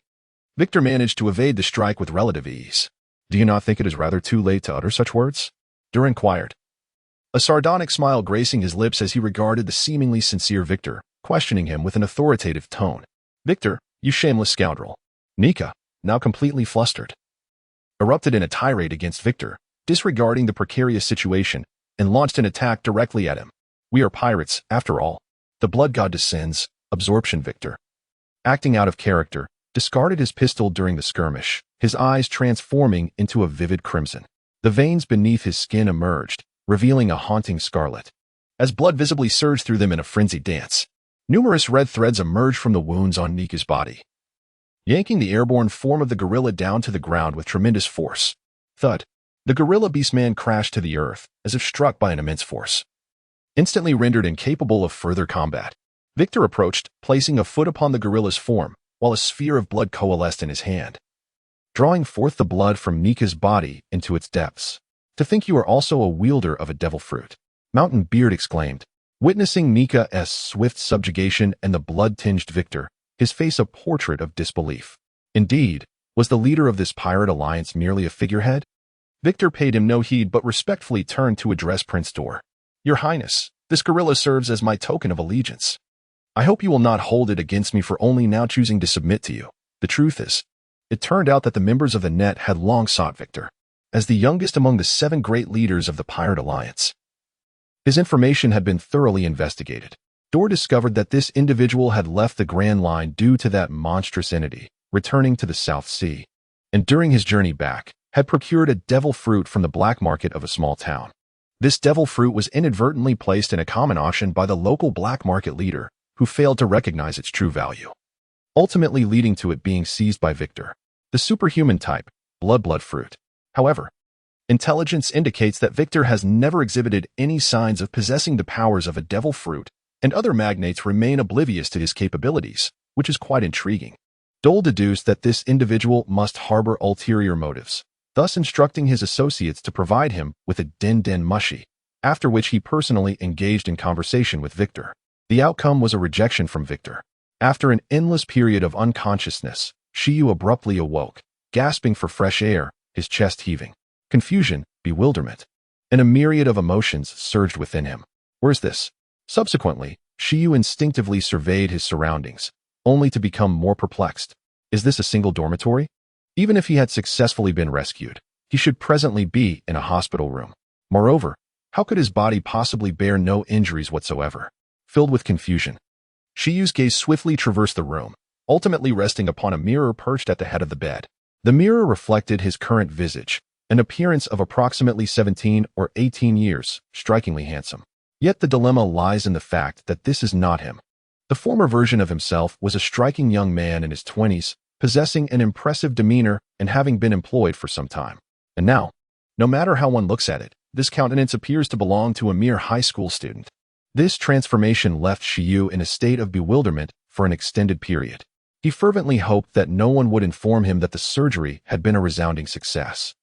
Victor managed to evade the strike with relative ease. Do you not think it is rather too late to utter such words? Door inquired, a sardonic smile gracing his lips as he regarded the seemingly sincere Victor, questioning him with an authoritative tone. Victor, you shameless scoundrel. Nika, now completely flustered, erupted in a tirade against Victor, disregarding the precarious situation, and launched an attack directly at him. We are pirates, after all. The blood god descends. Absorption. Victor, acting out of character, discarded his pistol during the skirmish, his eyes transforming into a vivid crimson. The veins beneath his skin emerged, revealing a haunting scarlet. As blood visibly surged through them in a frenzied dance, numerous red threads emerged from the wounds on Nika's body, yanking the airborne form of the gorilla down to the ground with tremendous force. Thud. The gorilla beastman crashed to the earth, as if struck by an immense force. Instantly rendered incapable of further combat, Victor approached, placing a foot upon the gorilla's form, while a sphere of blood coalesced in his hand, drawing forth the blood from Nika's body into its depths. To think you are also a wielder of a devil fruit, Mountain Beard exclaimed, witnessing Nika's swift subjugation and the blood-tinged Victor, his face a portrait of disbelief. Indeed, was the leader of this pirate alliance merely a figurehead? Victor paid him no heed but respectfully turned to address Prince Door. Your Highness, this gorilla serves as my token of allegiance. I hope you will not hold it against me for only now choosing to submit to you. The truth is, it turned out that the members of the net had long sought Victor, as the youngest among the 7 great leaders of the Pirate Alliance. His information had been thoroughly investigated. Door discovered that this individual had left the Grand Line due to that monstrous entity, returning to the South Sea, and during his journey back, had procured a devil fruit from the black market of a small town. This devil fruit was inadvertently placed in a common auction by the local black market leader, who failed to recognize its true value, ultimately leading to it being seized by Victor, the superhuman type, blood fruit. However, intelligence indicates that Victor has never exhibited any signs of possessing the powers of a devil fruit, and other magnates remain oblivious to his capabilities, which is quite intriguing. Dole deduced that this individual must harbor ulterior motives, thus instructing his associates to provide him with a den mushy, after which he personally engaged in conversation with Victor. The outcome was a rejection from Victor. After an endless period of unconsciousness, Shiyu abruptly awoke, gasping for fresh air, his chest heaving. Confusion, bewilderment, and a myriad of emotions surged within him. Where's this? Subsequently, Shiyu instinctively surveyed his surroundings, only to become more perplexed. Is this a single dormitory? Even if he had successfully been rescued, he should presently be in a hospital room. Moreover, how could his body possibly bear no injuries whatsoever? Filled with confusion, Shiyu's gaze swiftly traversed the room, ultimately resting upon a mirror perched at the head of the bed. The mirror reflected his current visage, an appearance of approximately 17 or 18 years, strikingly handsome. Yet the dilemma lies in the fact that this is not him. The former version of himself was a striking young man in his 20s, possessing an impressive demeanor and having been employed for some time. And now, no matter how one looks at it, this countenance appears to belong to a mere high school student. This transformation left Shiyu in a state of bewilderment for an extended period. He fervently hoped that no one would inform him that the surgery had been a resounding success.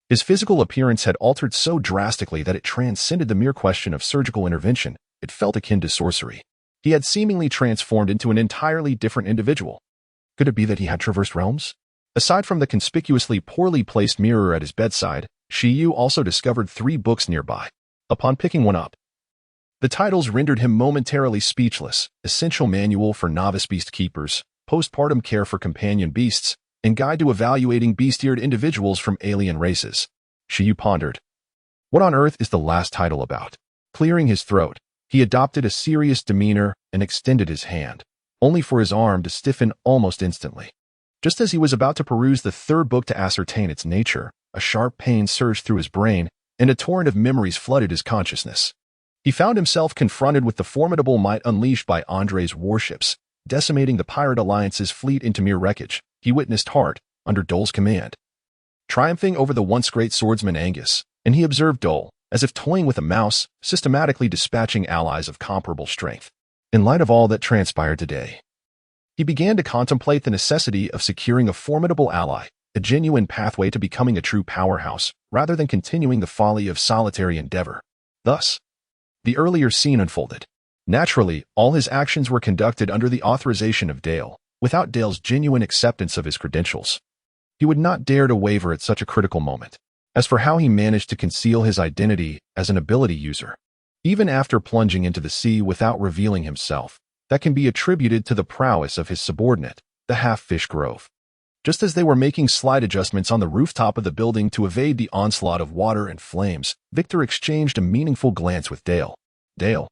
His physical appearance had altered so drastically that it transcended the mere question of surgical intervention. It felt akin to sorcery. He had seemingly transformed into an entirely different individual. Could it be that he had traversed realms? Aside from the conspicuously poorly placed mirror at his bedside, Shiyu also discovered 3 books nearby. Upon picking one up, the titles rendered him momentarily speechless: Essential Manual for Novice Beast Keepers, Postpartum Care for Companion Beasts, and Guide to Evaluating Beast-Eared Individuals from Alien Races. Shiyu pondered. What on earth is the last title about? Clearing his throat, he adopted a serious demeanor and extended his hand, only for his arm to stiffen almost instantly. Just as he was about to peruse the 3rd book to ascertain its nature, a sharp pain surged through his brain, and a torrent of memories flooded his consciousness. He found himself confronted with the formidable might unleashed by Andre's warships, decimating the Pirate Alliance's fleet into mere wreckage. He witnessed Hart, under Dole's command, triumphing over the once great swordsman Angus, and he observed Dole, as if toying with a mouse, systematically dispatching allies of comparable strength. In light of all that transpired today, he began to contemplate the necessity of securing a formidable ally, a genuine pathway to becoming a true powerhouse, rather than continuing the folly of solitary endeavor. Thus, the earlier scene unfolded. Naturally, all his actions were conducted under the authorization of Dale, without Dale's genuine acceptance of his credentials. He would not dare to waver at such a critical moment. As for how he managed to conceal his identity as an ability user, even after plunging into the sea without revealing himself, that can be attributed to the prowess of his subordinate, the Half-Fish Grove. Just as they were making slight adjustments on the rooftop of the building to evade the onslaught of water and flames, Victor exchanged a meaningful glance with Dale. Dale,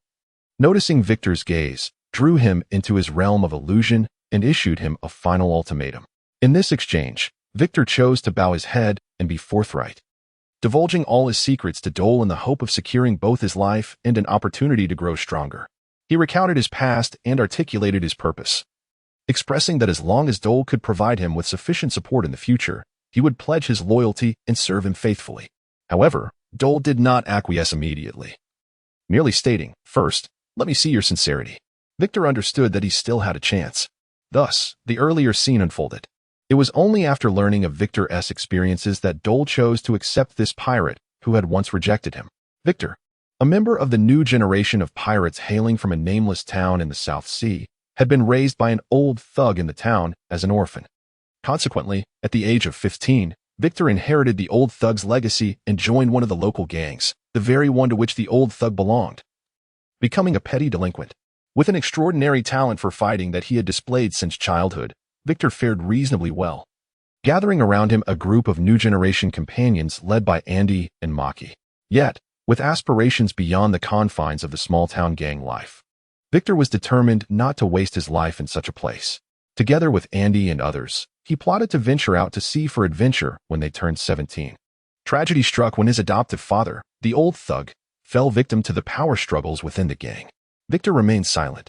noticing Victor's gaze, drew him into his realm of illusion and issued him a final ultimatum. In this exchange, Victor chose to bow his head and be forthright, divulging all his secrets to Dole in the hope of securing both his life and an opportunity to grow stronger. He recounted his past and articulated his purpose, expressing that as long as Dole could provide him with sufficient support in the future, he would pledge his loyalty and serve him faithfully. However, Dole did not acquiesce immediately, merely stating, "First, let me see your sincerity." Victor understood that he still had a chance. Thus, the earlier scene unfolded. It was only after learning of Victor's experiences that Dole chose to accept this pirate who had once rejected him. Victor, a member of the new generation of pirates hailing from a nameless town in the South Sea, had been raised by an old thug in the town as an orphan. Consequently, at the age of 15, Victor inherited the old thug's legacy and joined one of the local gangs, the very one to which the old thug belonged, becoming a petty delinquent. With an extraordinary talent for fighting that he had displayed since childhood, Victor fared reasonably well, gathering around him a group of new generation companions led by Andy and Maki. Yet, with aspirations beyond the confines of the small-town gang life, Victor was determined not to waste his life in such a place. Together with Andy and others, he plotted to venture out to sea for adventure when they turned 17. Tragedy struck when his adoptive father, the old thug, fell victim to the power struggles within the gang. Victor remained silent,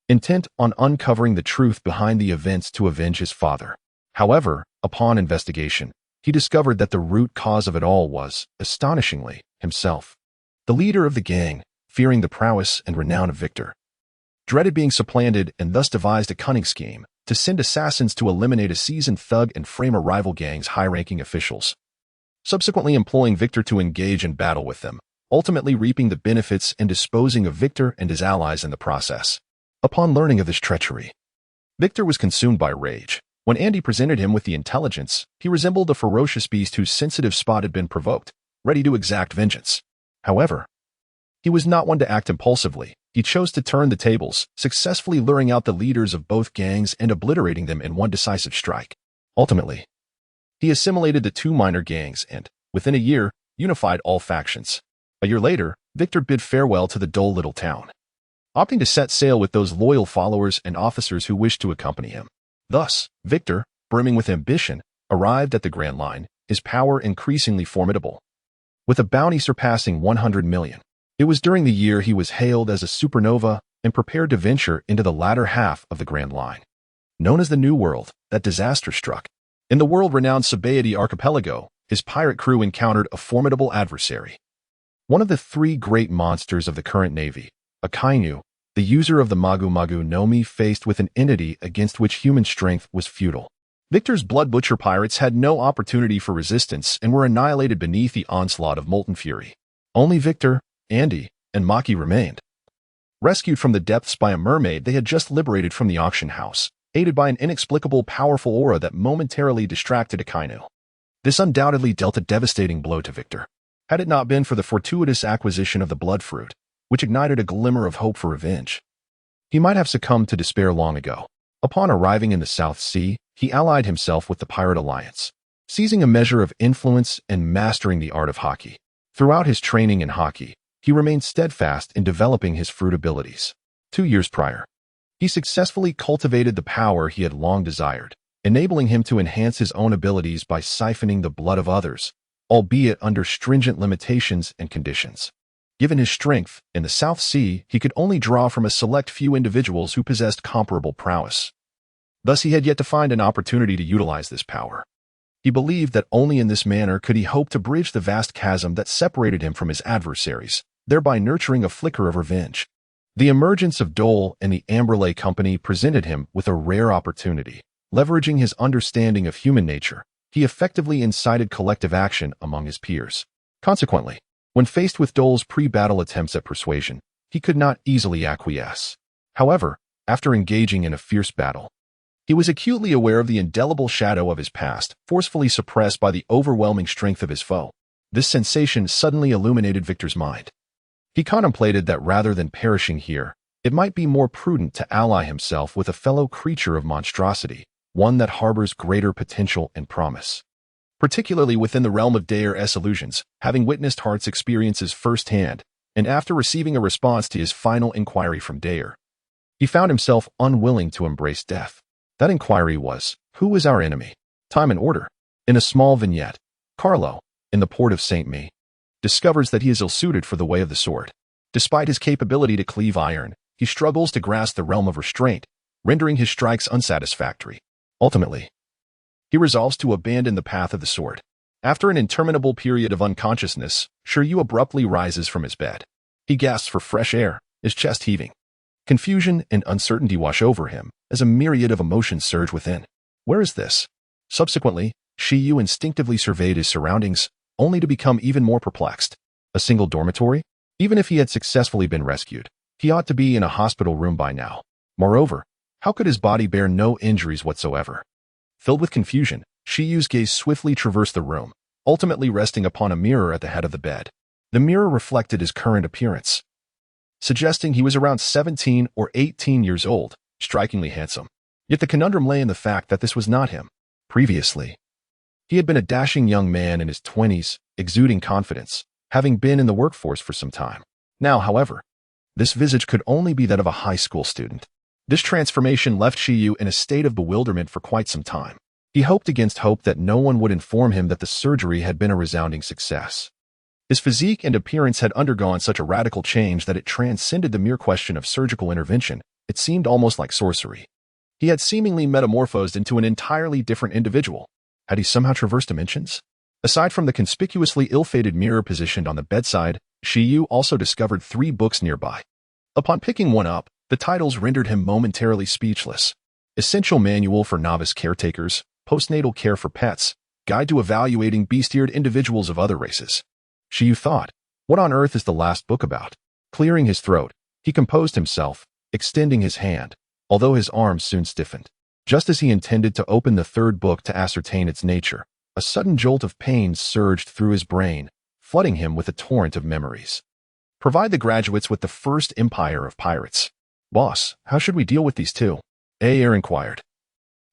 intent on uncovering the truth behind the events to avenge his father. However, upon investigation, he discovered that the root cause of it all was, astonishingly, himself. The leader of the gang, fearing the prowess and renown of Victor, dreaded being supplanted and thus devised a cunning scheme to send assassins to eliminate a seasoned thug and frame a rival gang's high-ranking officials, subsequently employing Victor to engage in battle with them, ultimately reaping the benefits and disposing of Victor and his allies in the process. Upon learning of this treachery, Victor was consumed by rage. When Andy presented him with the intelligence, he resembled a ferocious beast whose sensitive spot had been provoked, ready to exact vengeance. However, he was not one to act impulsively. He chose to turn the tables, successfully luring out the leaders of both gangs and obliterating them in one decisive strike. Ultimately, he assimilated the 2 minor gangs and, within a year, unified all factions. A year later, Victor bid farewell to the dull little town, opting to set sail with those loyal followers and officers who wished to accompany him. Thus, Victor, brimming with ambition, arrived at the Grand Line, his power increasingly formidable. With a bounty surpassing 100 million. It was during the year he was hailed as a supernova and prepared to venture into the latter half of the Grand Line. Known as the New World, that disaster struck. In the world-renowned Sabaody archipelago, his pirate crew encountered a formidable adversary. One of the three great monsters of the current navy, a Kainu, the user of the Magu Magu no Mi, faced with an entity against which human strength was futile. Victor's Blood Butcher pirates had no opportunity for resistance and were annihilated beneath the onslaught of molten fury. Only Victor, Andy, and Maki remained. Rescued from the depths by a mermaid they had just liberated from the auction house, aided by an inexplicable powerful aura that momentarily distracted Akainu. This undoubtedly dealt a devastating blow to Victor. Had it not been for the fortuitous acquisition of the blood fruit, which ignited a glimmer of hope for revenge, he might have succumbed to despair long ago. Upon arriving in the South Sea, he allied himself with the Pirate Alliance, seizing a measure of influence and mastering the art of hockey. Throughout his training in hockey, he remained steadfast in developing his fruit abilities. 2 years prior, he successfully cultivated the power he had long desired, enabling him to enhance his own abilities by siphoning the blood of others, albeit under stringent limitations and conditions. Given his strength, in the South Sea, he could only draw from a select few individuals who possessed comparable prowess. Thus, he had yet to find an opportunity to utilize this power. He believed that only in this manner could he hope to bridge the vast chasm that separated him from his adversaries, thereby nurturing a flicker of revenge. The emergence of Dole and the Amberley Company presented him with a rare opportunity. Leveraging his understanding of human nature, he effectively incited collective action among his peers. Consequently, when faced with Dole's pre-battle attempts at persuasion, he could not easily acquiesce. However, after engaging in a fierce battle, he was acutely aware of the indelible shadow of his past, forcefully suppressed by the overwhelming strength of his foe. This sensation suddenly illuminated Victor's mind. He contemplated that rather than perishing here, it might be more prudent to ally himself with a fellow creature of monstrosity, one that harbors greater potential and promise. Particularly within the realm of Dayer's illusions, having witnessed Hart's experiences firsthand, and after receiving a response to his final inquiry from Dayer, he found himself unwilling to embrace death. That inquiry was, who is our enemy? Time and order. In a small vignette, Carlo, in the port of St. Me, discovers that he is ill-suited for the way of the sword. Despite his capability to cleave iron, he struggles to grasp the realm of restraint, rendering his strikes unsatisfactory. Ultimately, he resolves to abandon the path of the sword. After an interminable period of unconsciousness, Shiryu abruptly rises from his bed. He gasps for fresh air, his chest heaving. Confusion and uncertainty wash over him as a myriad of emotions surge within. Where is this? Subsequently, Shiryu instinctively surveyed his surroundings, only to become even more perplexed. A single dormitory? Even if he had successfully been rescued, he ought to be in a hospital room by now. Moreover, how could his body bear no injuries whatsoever? Filled with confusion, Shiryu's gaze swiftly traversed the room, ultimately resting upon a mirror at the head of the bed. The mirror reflected his current appearance, suggesting he was around 17 or 18 years old, strikingly handsome. Yet the conundrum lay in the fact that this was not him. Previously, he had been a dashing young man in his 20s, exuding confidence, having been in the workforce for some time. Now, however, this visage could only be that of a high school student. This transformation left Shiryu in a state of bewilderment for quite some time. He hoped against hope that no one would inform him that the surgery had been a resounding success. His physique and appearance had undergone such a radical change that it transcended the mere question of surgical intervention. It seemed almost like sorcery. He had seemingly metamorphosed into an entirely different individual. Had he somehow traversed dimensions? Aside from the conspicuously ill-fated mirror positioned on the bedside, Shiryu also discovered 3 books nearby. Upon picking one up, the titles rendered him momentarily speechless. Essential Manual for Novice Caretakers, Postnatal Care for Pets, Guide to Evaluating Bestiared Individuals of Other Races. Shiryu thought, what on earth is the last book about? Clearing his throat, he composed himself, extending his hand, although his arms soon stiffened. Just as he intended to open the 3rd book to ascertain its nature, a sudden jolt of pain surged through his brain, flooding him with a torrent of memories. Provide the graduates with the first empire of pirates. Boss, how should we deal with these two? Ayer inquired.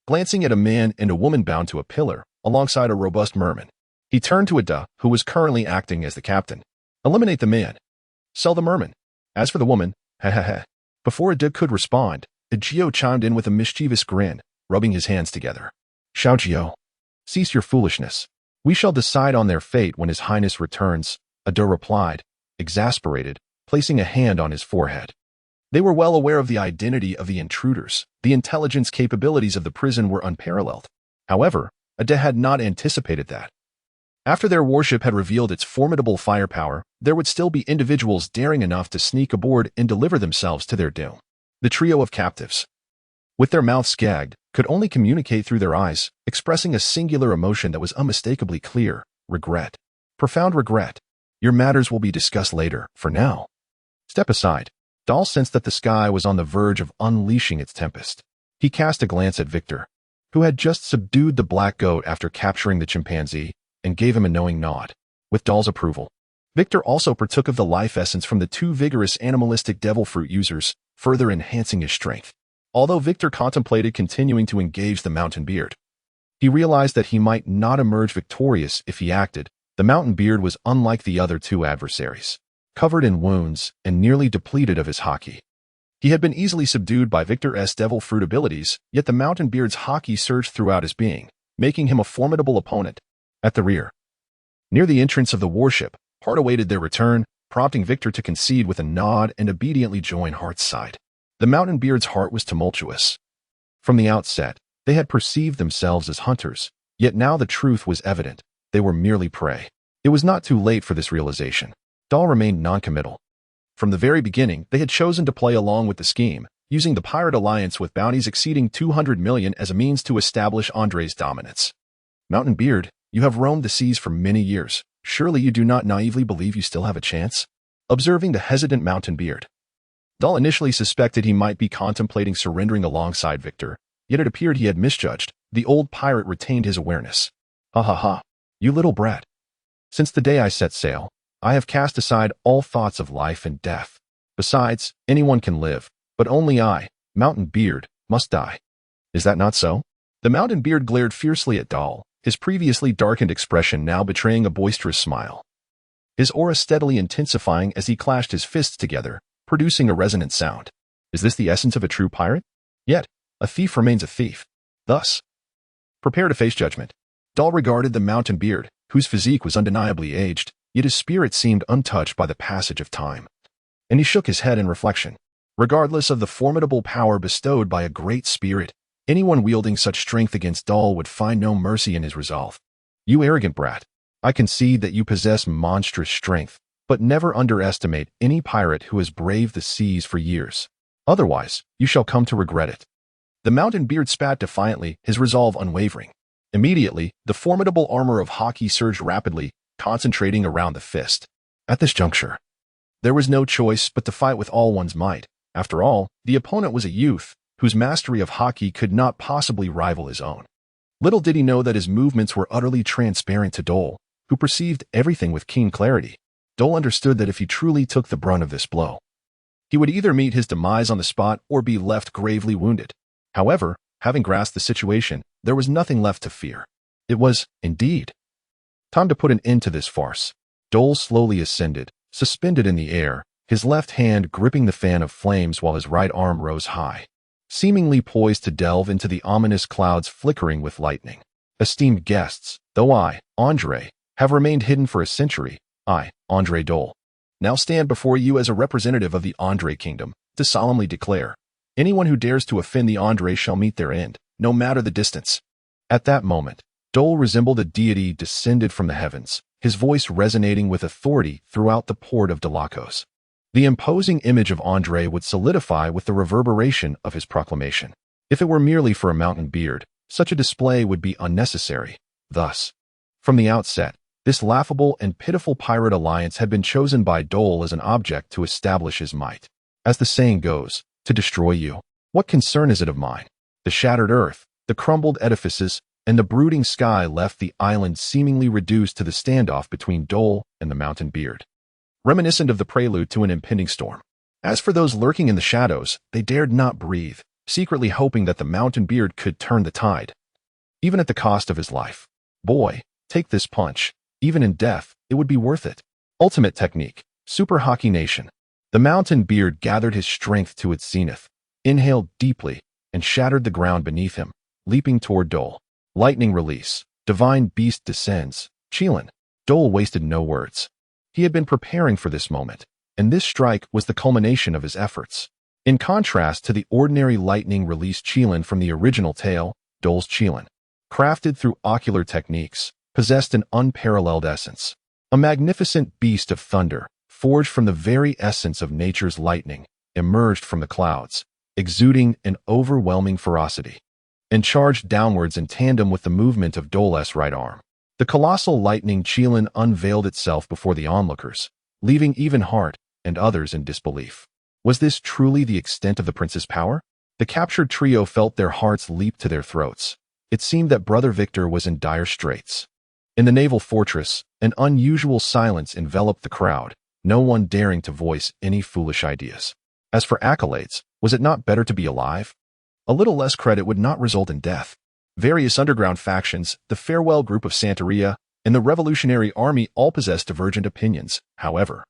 Glancing at a man and a woman bound to a pillar, alongside a robust merman, he turned to Ada, who was currently acting as the captain. Eliminate the man. Sell the merman. As for the woman, ha ha ha. Before Ada could respond, Egeo chimed in with a mischievous grin. rubbing his hands together. Xiao Jiao, cease your foolishness. We shall decide on their fate when His Highness returns, Ado replied, exasperated, placing a hand on his forehead. They were well aware of the identity of the intruders. The intelligence capabilities of the prison were unparalleled. However, Ade had not anticipated that. After their warship had revealed its formidable firepower, there would still be individuals daring enough to sneak aboard and deliver themselves to their doom. The trio of captives, with their mouths gagged, could only communicate through their eyes, expressing a singular emotion that was unmistakably clear: regret. Profound regret. Your matters will be discussed later. For now, step aside. Dahl sensed that the sky was on the verge of unleashing its tempest. He cast a glance at Victor, who had just subdued the black goat after capturing the chimpanzee, and gave him a knowing nod. With Dahl's approval, Victor also partook of the life essence from the two vigorous animalistic devil fruit users, further enhancing his strength. Although Victor contemplated continuing to engage the mountain beard, he realized that he might not emerge victorious if he acted. The mountain beard was unlike the other two adversaries, covered in wounds and nearly depleted of his haki. He had been easily subdued by Victor's devil fruit abilities, yet the mountain beard's haki surged throughout his being, making him a formidable opponent. At the rear, near the entrance of the warship, Hart awaited their return, prompting Victor to concede with a nod and obediently join Hart's side. The mountain beard's heart was tumultuous. From the outset, they had perceived themselves as hunters, yet now the truth was evident: they were merely prey. It was not too late for this realization. Dahl remained noncommittal. From the very beginning, they had chosen to play along with the scheme, using the pirate alliance with bounties exceeding 200 million as a means to establish Andre's dominance. Mountain Beard, you have roamed the seas for many years. Surely you do not naively believe you still have a chance? Observing the hesitant Mountain Beard, Dahl initially suspected he might be contemplating surrendering alongside Victor, yet it appeared he had misjudged. The old pirate retained his awareness. Ha ha ha, you little brat. Since the day I set sail, I have cast aside all thoughts of life and death. Besides, anyone can live, but only I, Mountain Beard, must die. Is that not so? The Mountain Beard glared fiercely at Dahl, his previously darkened expression now betraying a boisterous smile. His aura steadily intensifying as he clashed his fists together, producing a resonant sound. Is this the essence of a true pirate? Yet, a thief remains a thief. Thus, prepare to face judgment. Dahl regarded the Mountain Beard, whose physique was undeniably aged, yet his spirit seemed untouched by the passage of time. And he shook his head in reflection. Regardless of the formidable power bestowed by a great spirit, anyone wielding such strength against Dahl would find no mercy in his resolve. You arrogant brat, I concede that you possess monstrous strength, but never underestimate any pirate who has braved the seas for years. Otherwise, you shall come to regret it. The Mountain Beard spat defiantly, his resolve unwavering. Immediately, the formidable armor of haki surged rapidly, concentrating around the fist. At this juncture, there was no choice but to fight with all one's might. After all, the opponent was a youth, whose mastery of haki could not possibly rival his own. Little did he know that his movements were utterly transparent to Dole, who perceived everything with keen clarity. Dole understood that if he truly took the brunt of this blow, he would either meet his demise on the spot or be left gravely wounded. However, having grasped the situation, there was nothing left to fear. It was, indeed, time to put an end to this farce. Dole slowly ascended, suspended in the air, his left hand gripping the fan of flames while his right arm rose high, seemingly poised to delve into the ominous clouds flickering with lightning. Esteemed guests, though I, Andre, have remained hidden for a century, I, Andre Dole, now stand before you as a representative of the Andre Kingdom, to solemnly declare, anyone who dares to offend the Andre shall meet their end, no matter the distance. At that moment, Dole resembled a deity descended from the heavens, his voice resonating with authority throughout the port of Delacos. The imposing image of Andre would solidify with the reverberation of his proclamation. If it were merely for a Mountain Beard, such a display would be unnecessary. Thus, from the outset, this laughable and pitiful pirate alliance had been chosen by Dole as an object to establish his might. As the saying goes, to destroy you, what concern is it of mine? The shattered earth, the crumbled edifices, and the brooding sky left the island seemingly reduced to the standoff between Dole and the Mountain Beard, reminiscent of the prelude to an impending storm. As for those lurking in the shadows, they dared not breathe, secretly hoping that the Mountain Beard could turn the tide, even at the cost of his life. Boy, take this punch. Even in death, it would be worth it. Ultimate technique, Super Hockey Nation. The Mountain Beard gathered his strength to its zenith, inhaled deeply, and shattered the ground beneath him, leaping toward Dole. Lightning release. Divine beast descends. Chelan. Dole wasted no words. He had been preparing for this moment, and this strike was the culmination of his efforts. In contrast to the ordinary lightning release Chelan from the original tale, Dole's Chelan, crafted through ocular techniques, possessed an unparalleled essence. A magnificent beast of thunder, forged from the very essence of nature's lightning, emerged from the clouds, exuding an overwhelming ferocity, and charged downwards in tandem with the movement of Dole's right arm. The colossal lightning Chelan unveiled itself before the onlookers, leaving even Hart and others in disbelief. Was this truly the extent of the prince's power? The captured trio felt their hearts leap to their throats. It seemed that Brother Victor was in dire straits. In the naval fortress, an unusual silence enveloped the crowd, no one daring to voice any foolish ideas. As for accolades, was it not better to be alive? A little less credit would not result in death. Various underground factions, the Farewell Group of Santeria, and the Revolutionary Army all possess divergent opinions. However,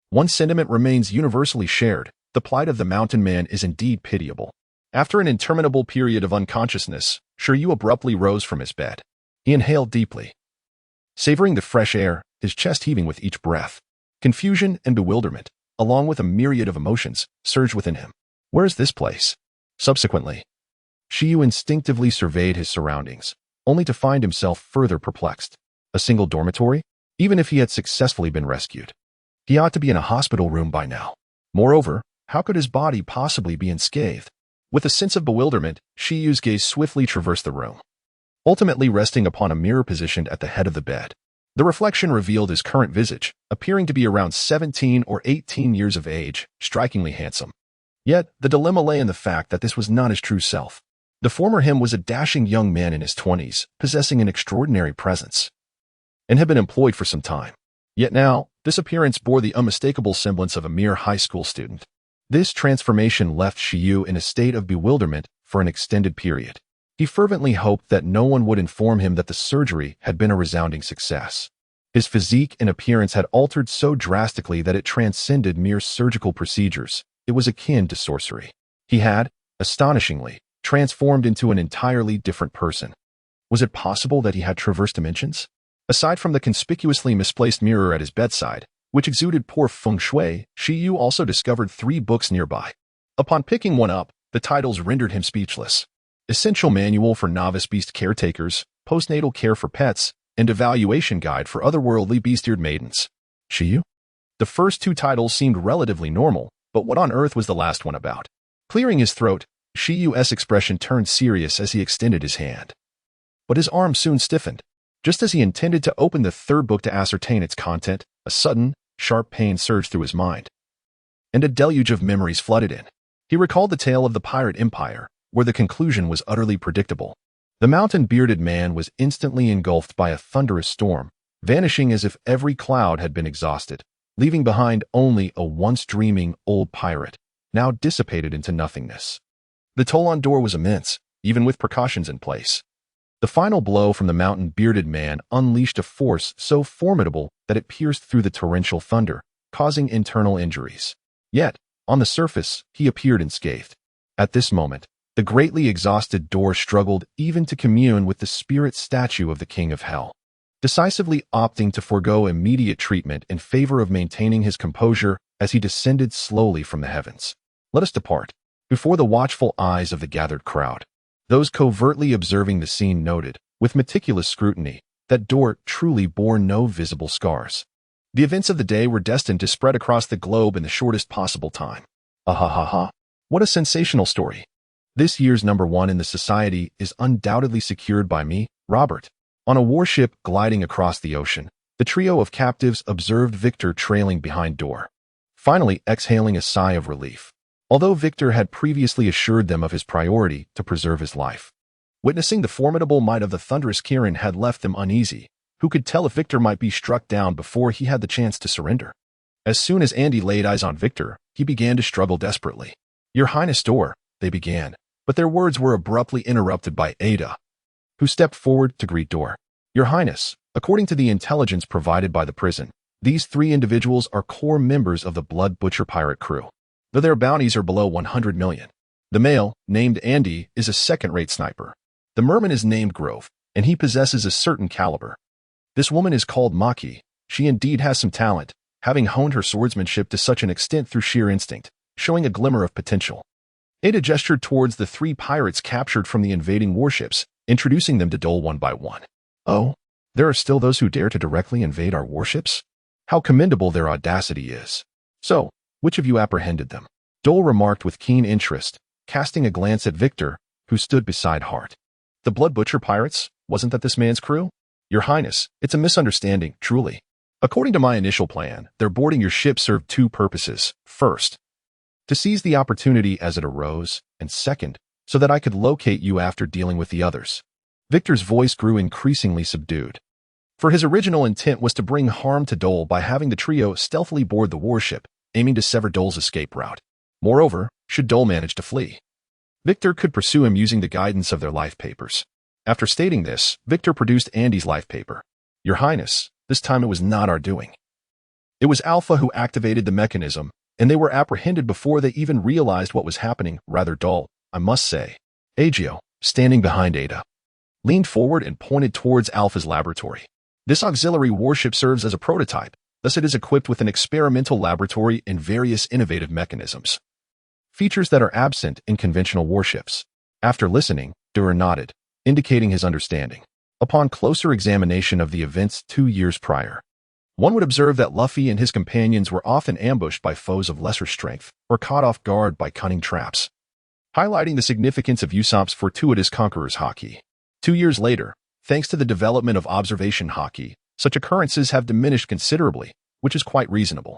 one sentiment remains universally shared: the plight of the mountain man is indeed pitiable. After an interminable period of unconsciousness, Shiryu abruptly rose from his bed. He inhaled deeply, savoring the fresh air, his chest heaving with each breath. Confusion and bewilderment, along with a myriad of emotions, surged within him. Where is this place? Subsequently, Shiryu instinctively surveyed his surroundings, only to find himself further perplexed. A single dormitory? Even if he had successfully been rescued, he ought to be in a hospital room by now. Moreover, how could his body possibly be unscathed? With a sense of bewilderment, Shiryu's gaze swiftly traversed the room, ultimately resting upon a mirror positioned at the head of the bed. The reflection revealed his current visage, appearing to be around 17 or 18 years of age, strikingly handsome. Yet, the dilemma lay in the fact that this was not his true self. The former him was a dashing young man in his 20s, possessing an extraordinary presence, and had been employed for some time. Yet now, this appearance bore the unmistakable semblance of a mere high school student. This transformation left Shiryu in a state of bewilderment for an extended period. He fervently hoped that no one would inform him that the surgery had been a resounding success. His physique and appearance had altered so drastically that it transcended mere surgical procedures. It was akin to sorcery. He had, astonishingly, transformed into an entirely different person. Was it possible that he had traversed dimensions? Aside from the conspicuously misplaced mirror at his bedside, which exuded poor feng shui, Shiryu also discovered 3 books nearby. Upon picking one up, the titles rendered him speechless. Essential Manual for Novice Beast Caretakers, Postnatal Care for Pets, and Evaluation Guide for Otherworldly Beast-Eared Maidens. Shiryu? The first 2 titles seemed relatively normal, but what on earth was the last one about? Clearing his throat, Shiryu's expression turned serious as he extended his hand. But his arm soon stiffened. Just as he intended to open the 3rd book to ascertain its content, a sudden, sharp pain surged through his mind, and a deluge of memories flooded in. He recalled the tale of the pirate empire, where the conclusion was utterly predictable. The mountain-bearded man was instantly engulfed by a thunderous storm, vanishing as if every cloud had been exhausted, leaving behind only a once dreaming old pirate, now dissipated into nothingness. The toll on Dor was immense, even with precautions in place. The final blow from the mountain-bearded man unleashed a force so formidable that it pierced through the torrential thunder, causing internal injuries. Yet, on the surface, he appeared unscathed. At this moment, the greatly exhausted Dor struggled even to commune with the spirit statue of the King of Hell, decisively opting to forego immediate treatment in favor of maintaining his composure as he descended slowly from the heavens. Let us depart. Before the watchful eyes of the gathered crowd, those covertly observing the scene noted, with meticulous scrutiny, that Dor truly bore no visible scars. The events of the day were destined to spread across the globe in the shortest possible time. Ahahaha. What a sensational story. This year's #1 in the society is undoubtedly secured by me, Robert. On a warship gliding across the ocean, the trio of captives observed Victor trailing behind Dor, finally exhaling a sigh of relief, although Victor had previously assured them of his priority to preserve his life. Witnessing the formidable might of the thunderous Kirin had left them uneasy. Who could tell if Victor might be struck down before he had the chance to surrender? As soon as Andy laid eyes on Victor, he began to struggle desperately. "Your Highness Dor," they began, but their words were abruptly interrupted by Ada, who stepped forward to greet Dor. "Your Highness, according to the intelligence provided by the prison, these 3 individuals are core members of the Blood Butcher pirate crew, though their bounties are below 100 million. The male, named Andy, is a second-rate sniper. The merman is named Grove, and he possesses a certain caliber. This woman is called Maki. She indeed has some talent, having honed her swordsmanship to such an extent through sheer instinct, showing a glimmer of potential. Ada gestured towards the 3 pirates captured from the invading warships, introducing them to Dole one by one. Oh, there are still those who dare to directly invade our warships? How commendable their audacity is. So, which of you apprehended them? Dole remarked with keen interest, casting a glance at Victor, who stood beside Hart. The Blood Butcher pirates? Wasn't that this man's crew? Your Highness, it's a misunderstanding, truly. According to my initial plan, their boarding your ship served 2 purposes. First, to seize the opportunity as it arose, and second, so that I could locate you after dealing with the others. Victor's voice grew increasingly subdued. For his original intent was to bring harm to Dole by having the trio stealthily board the warship, aiming to sever Dole's escape route. Moreover, should Dole manage to flee, Victor could pursue him using the guidance of their life papers. After stating this, Victor produced Andy's life paper. Your Highness, this time it was not our doing. It was Alpha who activated the mechanism, and they were apprehended before they even realized what was happening. Rather dull, I must say. Agio, standing behind Ada, leaned forward and pointed towards Alpha's laboratory. This auxiliary warship serves as a prototype, thus it is equipped with an experimental laboratory and various innovative mechanisms. Features that are absent in conventional warships. After listening, Durer nodded, indicating his understanding. Upon closer examination of the events 2 years prior, one would observe that Luffy and his companions were often ambushed by foes of lesser strength or caught off guard by cunning traps, highlighting the significance of Usopp's fortuitous conqueror's haki. 2 years later, thanks to the development of observation haki, such occurrences have diminished considerably, which is quite reasonable.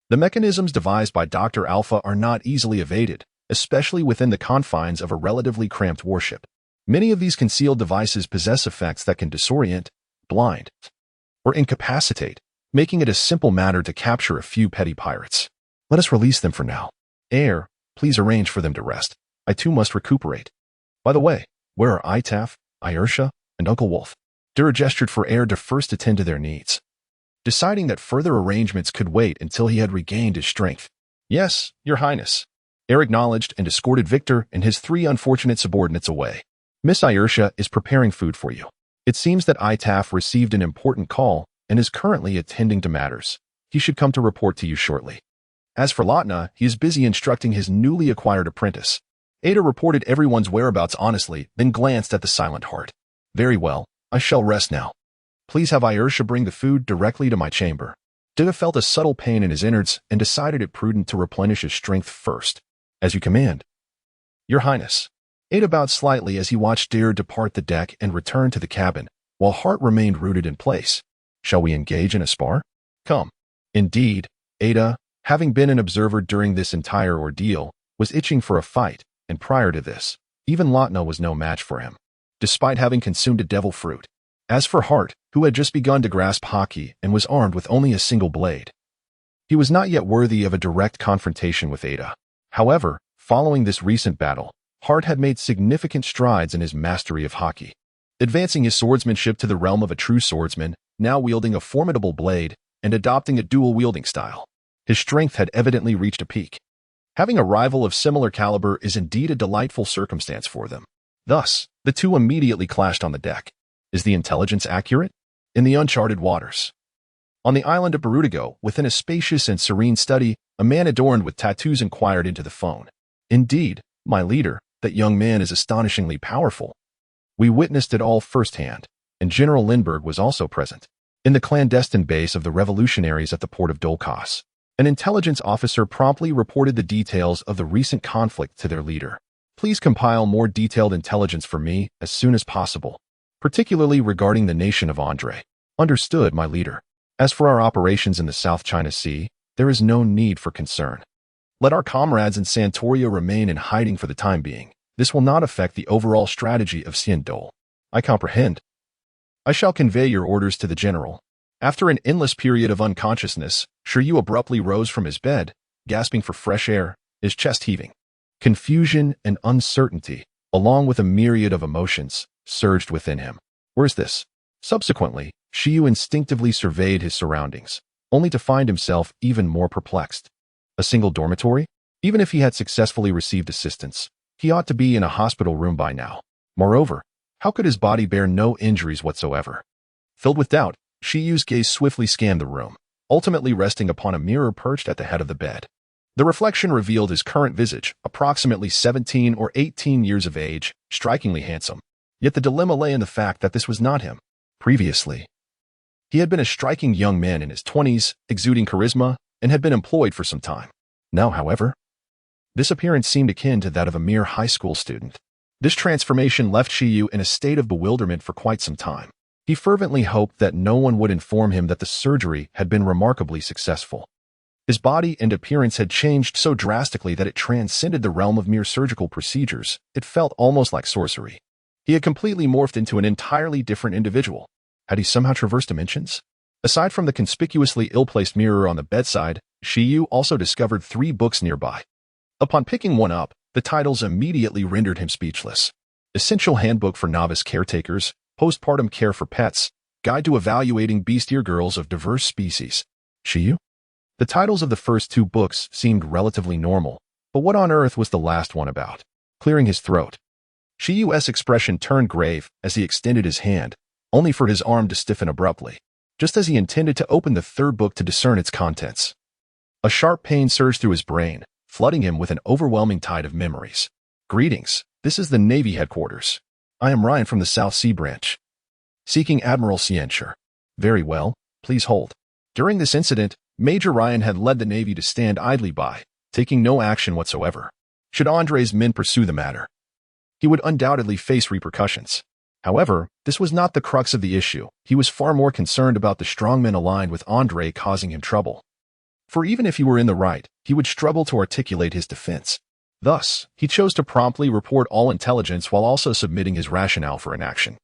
The mechanisms devised by Dr. Alpha are not easily evaded, especially within the confines of a relatively cramped warship. Many of these concealed devices possess effects that can disorient, blind, or incapacitate, making it a simple matter to capture a few petty pirates. Let us release them for now. Air, please arrange for them to rest. I too must recuperate. By the way, where are Itaf, Irsha, and Uncle Wolf? Durer gestured for Air to first attend to their needs, deciding that further arrangements could wait until he had regained his strength. Yes, Your Highness. Air acknowledged and escorted Victor and his 3 unfortunate subordinates away. Miss Irsha is preparing food for you. It seems that Itaf received an important call and is currently attending to matters. He should come to report to you shortly. As for Lautna, he is busy instructing his newly acquired apprentice. Ada reported everyone's whereabouts honestly, then glanced at the silent Heart. Very well, I shall rest now. Please have Irsha bring the food directly to my chamber. Diga felt a subtle pain in his innards and decided it prudent to replenish his strength first. As you command. Your Highness. Ada bowed slightly as he watched Deer depart the deck and return to the cabin, while Hart remained rooted in place. Shall we engage in a spar? Come. Indeed, Ada, having been an observer during this entire ordeal, was itching for a fight, and prior to this, even Lautna was no match for him, despite having consumed a devil fruit. As for Hart, who had just begun to grasp haki and was armed with only a single blade, he was not yet worthy of a direct confrontation with Ada. However, following this recent battle, Hart had made significant strides in his mastery of haki, advancing his swordsmanship to the realm of a true swordsman, now wielding a formidable blade and adopting a dual-wielding style. His strength had evidently reached a peak. Having a rival of similar caliber is indeed a delightful circumstance for them. Thus, the two immediately clashed on the deck. Is the intelligence accurate? In the uncharted waters. On the island of Barudigo, within a spacious and serene study, a man adorned with tattoos inquired into the phone. Indeed, my leader, that young man is astonishingly powerful. We witnessed it all firsthand, and General Lindbergh was also present. In the clandestine base of the revolutionaries at the port of Dolcas, an intelligence officer promptly reported the details of the recent conflict to their leader. Please compile more detailed intelligence for me as soon as possible, particularly regarding the nation of Andre. Understood, my leader. As for our operations in the South China Sea, there is no need for concern. Let our comrades in Santoria remain in hiding for the time being. This will not affect the overall strategy of Sien Dole. I comprehend. I shall convey your orders to the general. After an endless period of unconsciousness, Shiryu abruptly rose from his bed, gasping for fresh air, his chest heaving. Confusion and uncertainty, along with a myriad of emotions, surged within him. Where's this? Subsequently, Shiryu instinctively surveyed his surroundings, only to find himself even more perplexed. A single dormitory? Even if he had successfully received assistance, he ought to be in a hospital room by now. Moreover, How could his body bear no injuries whatsoever? Filled with doubt, Shiyu's gaze swiftly scanned the room, ultimately resting upon a mirror perched at the head of the bed. The reflection revealed his current visage, approximately 17 or 18 years of age, strikingly handsome. Yet the dilemma lay in the fact that this was not him. Previously, he had been a striking young man in his 20s, exuding charisma, and had been employed for some time. Now, however, this appearance seemed akin to that of a mere high school student. This transformation left Shiyu in a state of bewilderment for quite some time. He fervently hoped that no one would inform him that the surgery had been remarkably successful. His body and appearance had changed so drastically that it transcended the realm of mere surgical procedures. It felt almost like sorcery. He had completely morphed into an entirely different individual. Had he somehow traversed dimensions? Aside from the conspicuously ill-placed mirror on the bedside, Shiyu also discovered 3 books nearby. Upon picking one up, the titles immediately rendered him speechless. Essential Handbook for Novice Caretakers, Postpartum Care for Pets, Guide to Evaluating Bestiar Girls of Diverse Species. Shiyu? The titles of the first 2 books seemed relatively normal, but what on earth was the last one about? Clearing his throat, Shiyu's expression turned grave as he extended his hand, only for his arm to stiffen abruptly, just as he intended to open the 3rd book to discern its contents. A sharp pain surged through his brain, flooding him with an overwhelming tide of memories. Greetings, this is the Navy headquarters. I am Ryan from the South Sea Branch. Seeking Admiral Ciencher. Very well, please hold. During this incident, Major Ryan had led the Navy to stand idly by, taking no action whatsoever. Should Andre's men pursue the matter, he would undoubtedly face repercussions. However, this was not the crux of the issue. He was far more concerned about the strongmen aligned with Andre causing him trouble. For even if he were in the right, he would struggle to articulate his defense. Thus, he chose to promptly report all intelligence while also submitting his rationale for inaction,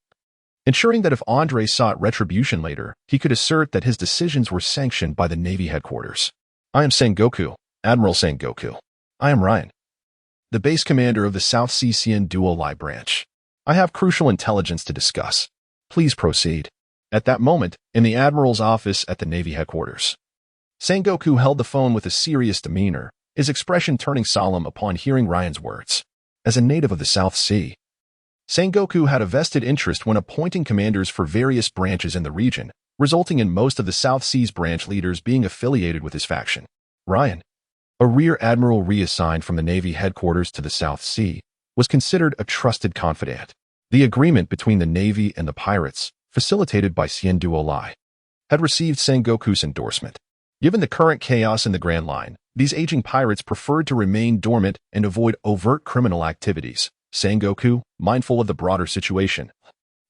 ensuring that if Andre sought retribution later, he could assert that his decisions were sanctioned by the Navy headquarters. I am Sengoku, Admiral Sengoku. I am Ryan, the base commander of the South Sea Duo-Lai branch. I have crucial intelligence to discuss. Please proceed. At that moment, in the Admiral's office at the Navy headquarters, Sengoku held the phone with a serious demeanor, his expression turning solemn upon hearing Ryan's words. As a native of the South Sea, Sengoku had a vested interest when appointing commanders for various branches in the region, resulting in most of the South Sea's branch leaders being affiliated with his faction. Ryan, a rear admiral reassigned from the Navy headquarters to the South Sea, was considered a trusted confidant. The agreement between the Navy and the pirates, facilitated by Duo-Lai, had received Sengoku's endorsement. Given the current chaos in the Grand Line, these aging pirates preferred to remain dormant and avoid overt criminal activities. Sengoku, mindful of the broader situation,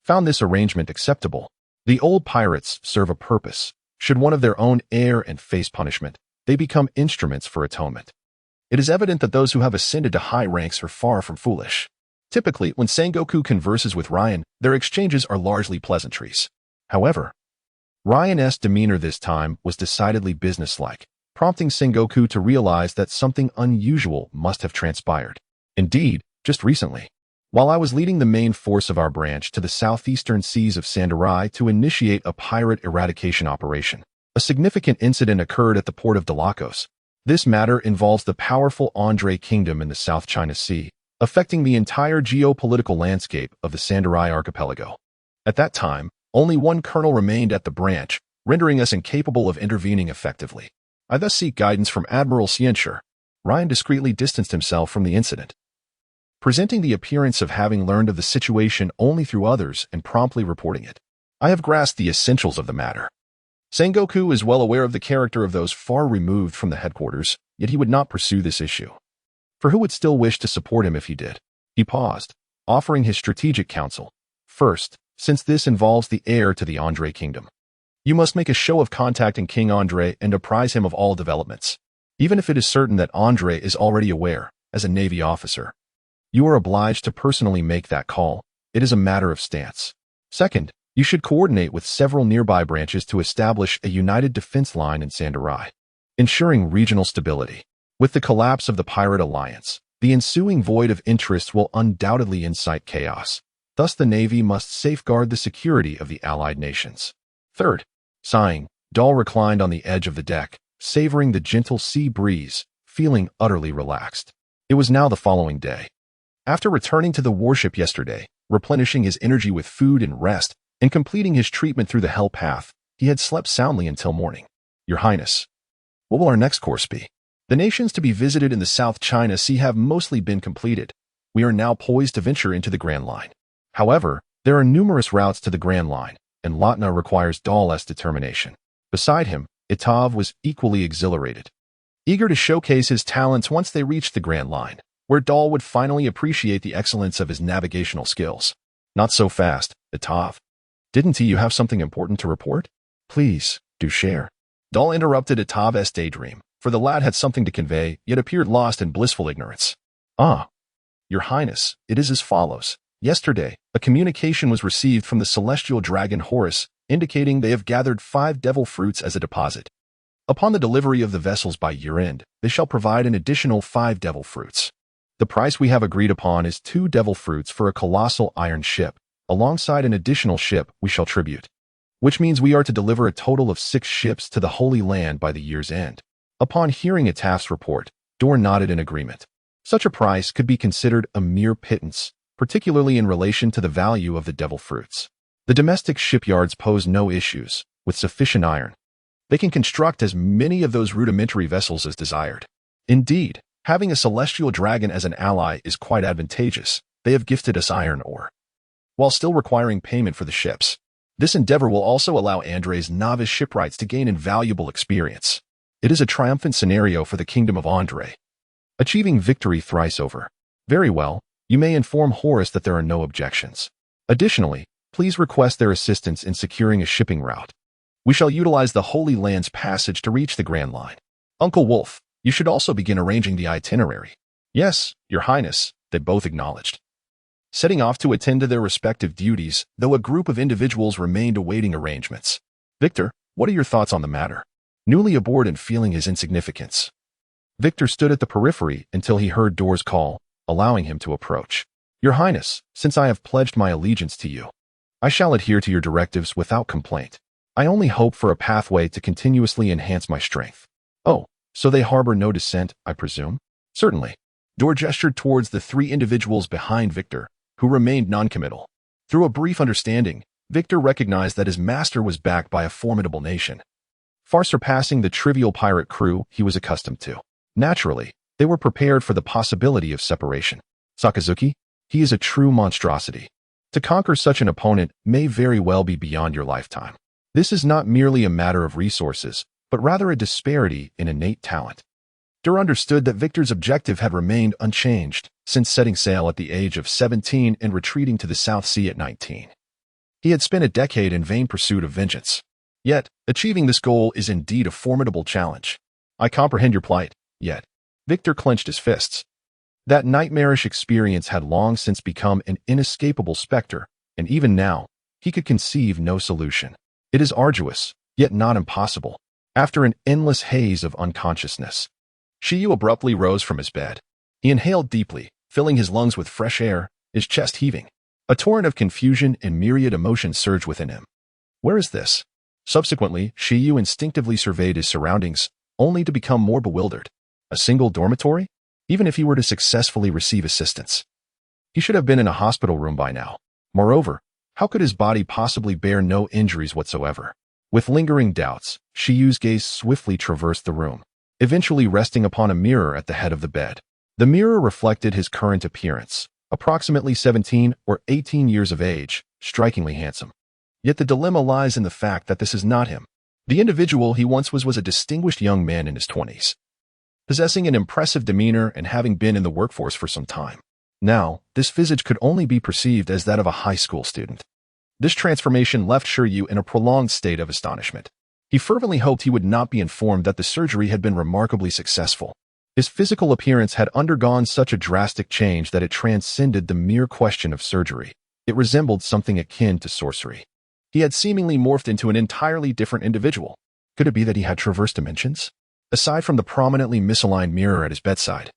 found this arrangement acceptable. The old pirates serve a purpose. Should one of their own err and face punishment, they become instruments for atonement. It is evident that those who have ascended to high ranks are far from foolish. Typically, when Sengoku converses with Ryan, their exchanges are largely pleasantries. However, Ryan's demeanor this time was decidedly businesslike, prompting Sengoku to realize that something unusual must have transpired. Indeed, just recently, while I was leading the main force of our branch to the southeastern seas of Sandarai to initiate a pirate eradication operation, a significant incident occurred at the port of Delacos. This matter involves the powerful Andre Kingdom in the South China Sea, affecting the entire geopolitical landscape of the Sandarai archipelago. At that time, only one colonel remained at the branch, rendering us incapable of intervening effectively. I thus seek guidance from Admiral Ciencher. Ryan discreetly distanced himself from the incident, presenting the appearance of having learned of the situation only through others and promptly reporting it. I have grasped the essentials of the matter. Sengoku is well aware of the character of those far removed from the headquarters, yet he would not pursue this issue. For who would still wish to support him if he did? He paused, offering his strategic counsel. First, since this involves the heir to the Andre Kingdom, you must make a show of contacting King Andre and apprise him of all developments. Even if it is certain that Andre is already aware, as a Navy officer, you are obliged to personally make that call. It is a matter of stance. Second, you should coordinate with several nearby branches to establish a united defense line in Sandarai, ensuring regional stability. With the collapse of the pirate alliance, the ensuing void of interest will undoubtedly incite chaos. Thus, the Navy must safeguard the security of the allied nations. Third, sighing, Dahl reclined on the edge of the deck, savoring the gentle sea breeze, feeling utterly relaxed. It was now the following day. After returning to the warship yesterday, replenishing his energy with food and rest, and completing his treatment through the hell path. He had slept soundly until morning. Your Highness, what will our next course be? The nations to be visited in the South China Sea have mostly been completed. We are now poised to venture into the Grand Line. However, there are numerous routes to the Grand Line, and Latna requires Dal's determination. Beside him, Itav was equally exhilarated, eager to showcase his talents once they reached the Grand Line, where Dal would finally appreciate the excellence of his navigational skills. Not so fast, Itav. Didn't you have something important to report? Please, do share. Dal interrupted Itav's daydream, for the lad had something to convey, yet appeared lost in blissful ignorance. Ah, Your Highness, it is as follows. Yesterday, a communication was received from the celestial dragon Horus, indicating they have gathered 5 devil fruits as a deposit. Upon the delivery of the vessels by year-end, they shall provide an additional 5 devil fruits. The price we have agreed upon is 2 devil fruits for a colossal iron ship, alongside an additional ship we shall tribute, which means we are to deliver a total of 6 ships to the Holy Land by the year's end. Upon hearing Itaf's report, Dor nodded in agreement. Such a price could be considered a mere pittance, particularly in relation to the value of the devil fruits. The domestic shipyards pose no issues. With sufficient iron, they can construct as many of those rudimentary vessels as desired. Indeed, having a celestial dragon as an ally is quite advantageous. They have gifted us iron ore, while still requiring payment for the ships. This endeavor will also allow Andre's novice shipwrights to gain invaluable experience. It is a triumphant scenario for the kingdom of Andre, achieving victory thrice over. Very well, you may inform Horus that there are no objections. Additionally, please request their assistance in securing a shipping route. We shall utilize the Holy Land's passage to reach the Grand Line. Uncle Wolf, you should also begin arranging the itinerary. Yes, Your Highness, they both acknowledged, setting off to attend to their respective duties, though a group of individuals remained awaiting arrangements. Victor, what are your thoughts on the matter? Newly aboard and feeling his insignificance, Victor stood at the periphery until he heard Dor's call, allowing him to approach. Your Highness, since I have pledged my allegiance to you, I shall adhere to your directives without complaint. I only hope for a pathway to continuously enhance my strength. Oh, so they harbor no dissent, I presume? Certainly. Dor gestured towards the 3 individuals behind Victor, who remained noncommittal. Through a brief understanding, Victor recognized that his master was backed by a formidable nation, far surpassing the trivial pirate crew he was accustomed to. Naturally, they were prepared for the possibility of separation. Sakazuki, he is a true monstrosity. To conquer such an opponent may very well be beyond your lifetime. This is not merely a matter of resources, but rather a disparity in innate talent. Dur understood that Victor's objective had remained unchanged since setting sail at the age of 17 and retreating to the South Sea at 19. He had spent a decade in vain pursuit of vengeance. Yet, achieving this goal is indeed a formidable challenge. I comprehend your plight, yet. Victor clenched his fists. That nightmarish experience had long since become an inescapable specter, and even now, he could conceive no solution. It is arduous, yet not impossible. After an endless haze of unconsciousness, Shiyu abruptly rose from his bed. He inhaled deeply, filling his lungs with fresh air, his chest heaving. A torrent of confusion and myriad emotions surged within him. Where is this? Subsequently, Shiyu instinctively surveyed his surroundings, only to become more bewildered. A single dormitory? Even if he were to successfully receive assistance, he should have been in a hospital room by now. Moreover, how could his body possibly bear no injuries whatsoever? With lingering doubts, Shiyu's gaze swiftly traversed the room, eventually resting upon a mirror at the head of the bed. The mirror reflected his current appearance, approximately 17 or 18 years of age, strikingly handsome. Yet the dilemma lies in the fact that this is not him. The individual he once was a distinguished young man in his 20s, possessing an impressive demeanor and having been in the workforce for some time. Now, this visage could only be perceived as that of a high school student. This transformation left Shiryu in a prolonged state of astonishment. He fervently hoped he would not be informed that the surgery had been remarkably successful. His physical appearance had undergone such a drastic change that it transcended the mere question of surgery. It resembled something akin to sorcery. He had seemingly morphed into an entirely different individual. Could it be that he had traversed dimensions? Aside from the prominently misaligned mirror at his bedside,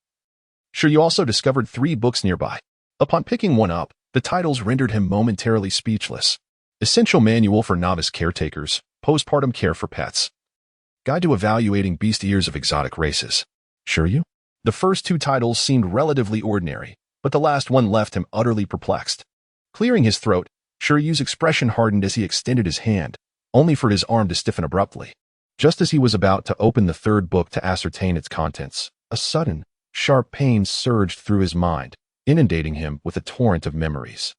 Shiryu also discovered 3 books nearby. Upon picking one up, the titles rendered him momentarily speechless. Essential Manual for Novice Caretakers, Postpartum Care for Pets. Guide to Evaluating Bestiaries of Exotic Races. Shiryu? The first 2 titles seemed relatively ordinary, but the last one left him utterly perplexed. Clearing his throat, Shiryu's expression hardened as he extended his hand, only for his arm to stiffen abruptly. Just as he was about to open the third book to ascertain its contents, a sudden, sharp pain surged through his mind, inundating him with a torrent of memories.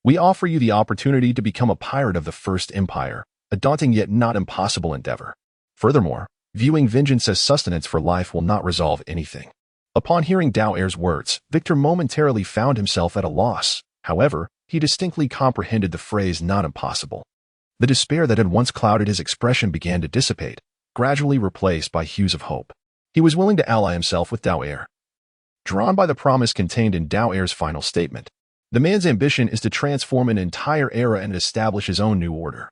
We offer you the opportunity to become a pirate of the First Empire, a daunting yet not impossible endeavor. Furthermore, viewing vengeance as sustenance for life will not resolve anything. Upon hearing Dao Er's words, Victor momentarily found himself at a loss. However, he distinctly comprehended the phrase "not impossible." The despair that had once clouded his expression began to dissipate, gradually replaced by hues of hope. He was willing to ally himself with Dao Er. Drawn by the promise contained in Dao Er's final statement, the man's ambition is to transform an entire era and establish his own new order,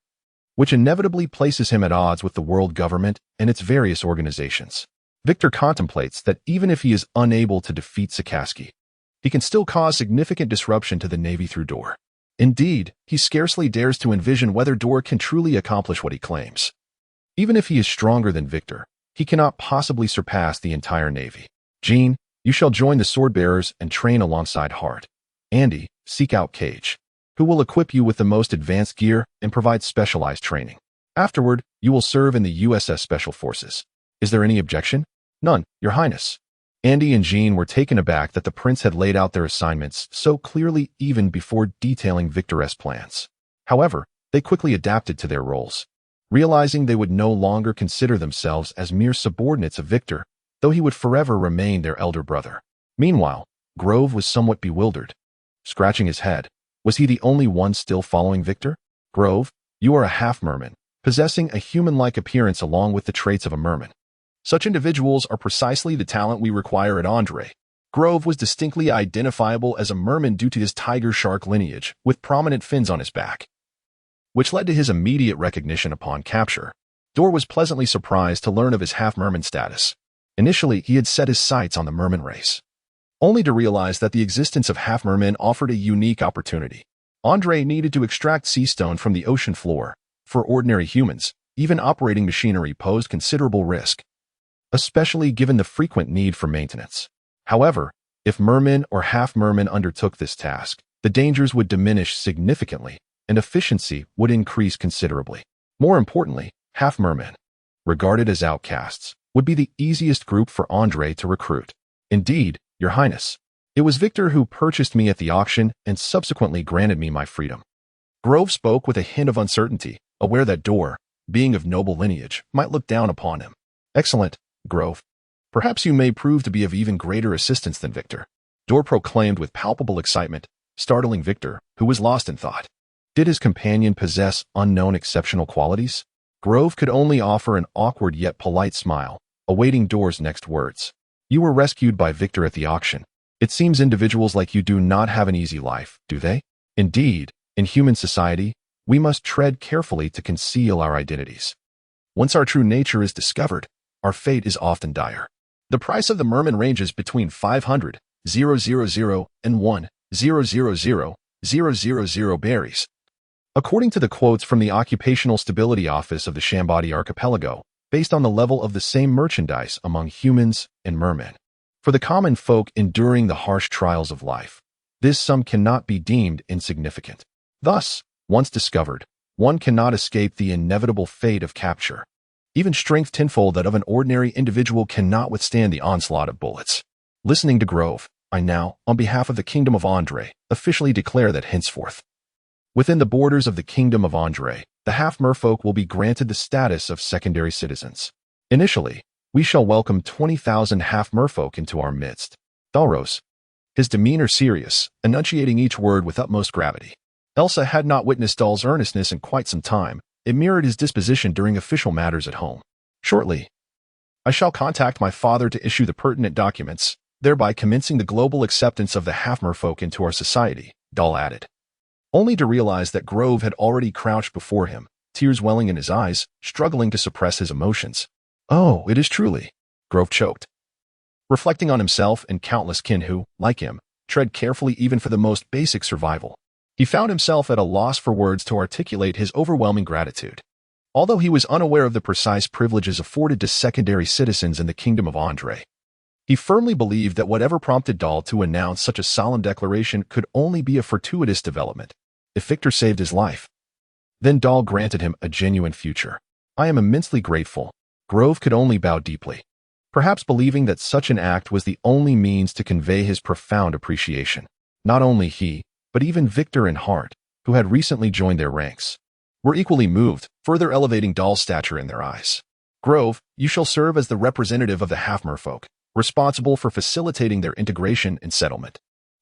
which inevitably places him at odds with the world government and its various organizations. Victor contemplates that even if he is unable to defeat Sakaski, he can still cause significant disruption to the Navy through Door. Indeed, he scarcely dares to envision whether Door can truly accomplish what he claims. Even if he is stronger than Victor, he cannot possibly surpass the entire Navy. Jean, you shall join the sword-bearers and train alongside Hart. Andy, seek out Cage, who will equip you with the most advanced gear and provide specialized training. Afterward, you will serve in the USS Special Forces. Is there any objection? None, Your Highness. Andy and Jean were taken aback that the prince had laid out their assignments so clearly even before detailing Victor's plans. However, they quickly adapted to their roles, realizing they would no longer consider themselves as mere subordinates of Victor, though he would forever remain their elder brother. Meanwhile, Grove was somewhat bewildered. Scratching his head, was he the only one still following Victor? Grove, you are a half-merman, possessing a human-like appearance along with the traits of a merman. Such individuals are precisely the talent we require at Andre. Grove was distinctly identifiable as a merman due to his tiger-shark lineage, with prominent fins on his back, which led to his immediate recognition upon capture. Door was pleasantly surprised to learn of his half-merman status. Initially, he had set his sights on the merman race, only to realize that the existence of half-mermen offered a unique opportunity. Andre needed to extract sea stone from the ocean floor. For ordinary humans, even operating machinery posed considerable risk, especially given the frequent need for maintenance. However, if mermen or half-mermen undertook this task, the dangers would diminish significantly, and efficiency would increase considerably. More importantly, half-mermen, regarded as outcasts, would be the easiest group for Andre to recruit. Indeed, Your Highness, it was Victor who purchased me at the auction and subsequently granted me my freedom. Grove spoke with a hint of uncertainty, aware that Door, being of noble lineage, might look down upon him. Excellent, Grove. Perhaps you may prove to be of even greater assistance than Victor. Door proclaimed with palpable excitement, startling Victor, who was lost in thought. Did his companion possess unknown exceptional qualities? Grove could only offer an awkward yet polite smile, awaiting Door's next words. You were rescued by Victor at the auction. It seems individuals like you do not have an easy life, do they? Indeed, in human society, we must tread carefully to conceal our identities. Once our true nature is discovered, our fate is often dire. The price of the merman ranges between 500,000 and 1,000,000 berries. According to the quotes from the Occupational Stability Office of the Shambadi Archipelago, based on the level of the same merchandise among humans and mermen. For the common folk enduring the harsh trials of life, this sum cannot be deemed insignificant. Thus, once discovered, one cannot escape the inevitable fate of capture. Even strength tenfold that of an ordinary individual cannot withstand the onslaught of bullets. Listening to Grove, I now, on behalf of the Kingdom of Andre, officially declare that henceforth, within the borders of the Kingdom of Andre, the half-merfolk will be granted the status of secondary citizens. Initially, we shall welcome 20,000 half-merfolk into our midst. Thalros, his demeanor serious, enunciating each word with utmost gravity. Elsa had not witnessed Dahl's earnestness in quite some time. It mirrored his disposition during official matters at home. Shortly, I shall contact my father to issue the pertinent documents, thereby commencing the global acceptance of the half-merfolk into our society, Dahl added. Only to realize that Grove had already crouched before him, tears welling in his eyes, struggling to suppress his emotions. Oh, it is truly, Grove choked. Reflecting on himself and countless kin who, like him, tread carefully even for the most basic survival, he found himself at a loss for words to articulate his overwhelming gratitude. Although he was unaware of the precise privileges afforded to secondary citizens in the Kingdom of Andre, he firmly believed that whatever prompted Dahl to announce such a solemn declaration could only be a fortuitous development. if Victor saved his life, then Dahl granted him a genuine future. I am immensely grateful. Grove could only bow deeply, perhaps believing that such an act was the only means to convey his profound appreciation. Not only he, but even Victor and Hart, who had recently joined their ranks, were equally moved, further elevating Dahl's stature in their eyes. Grove, you shall serve as the representative of the half-merfolk, responsible for facilitating their integration and settlement.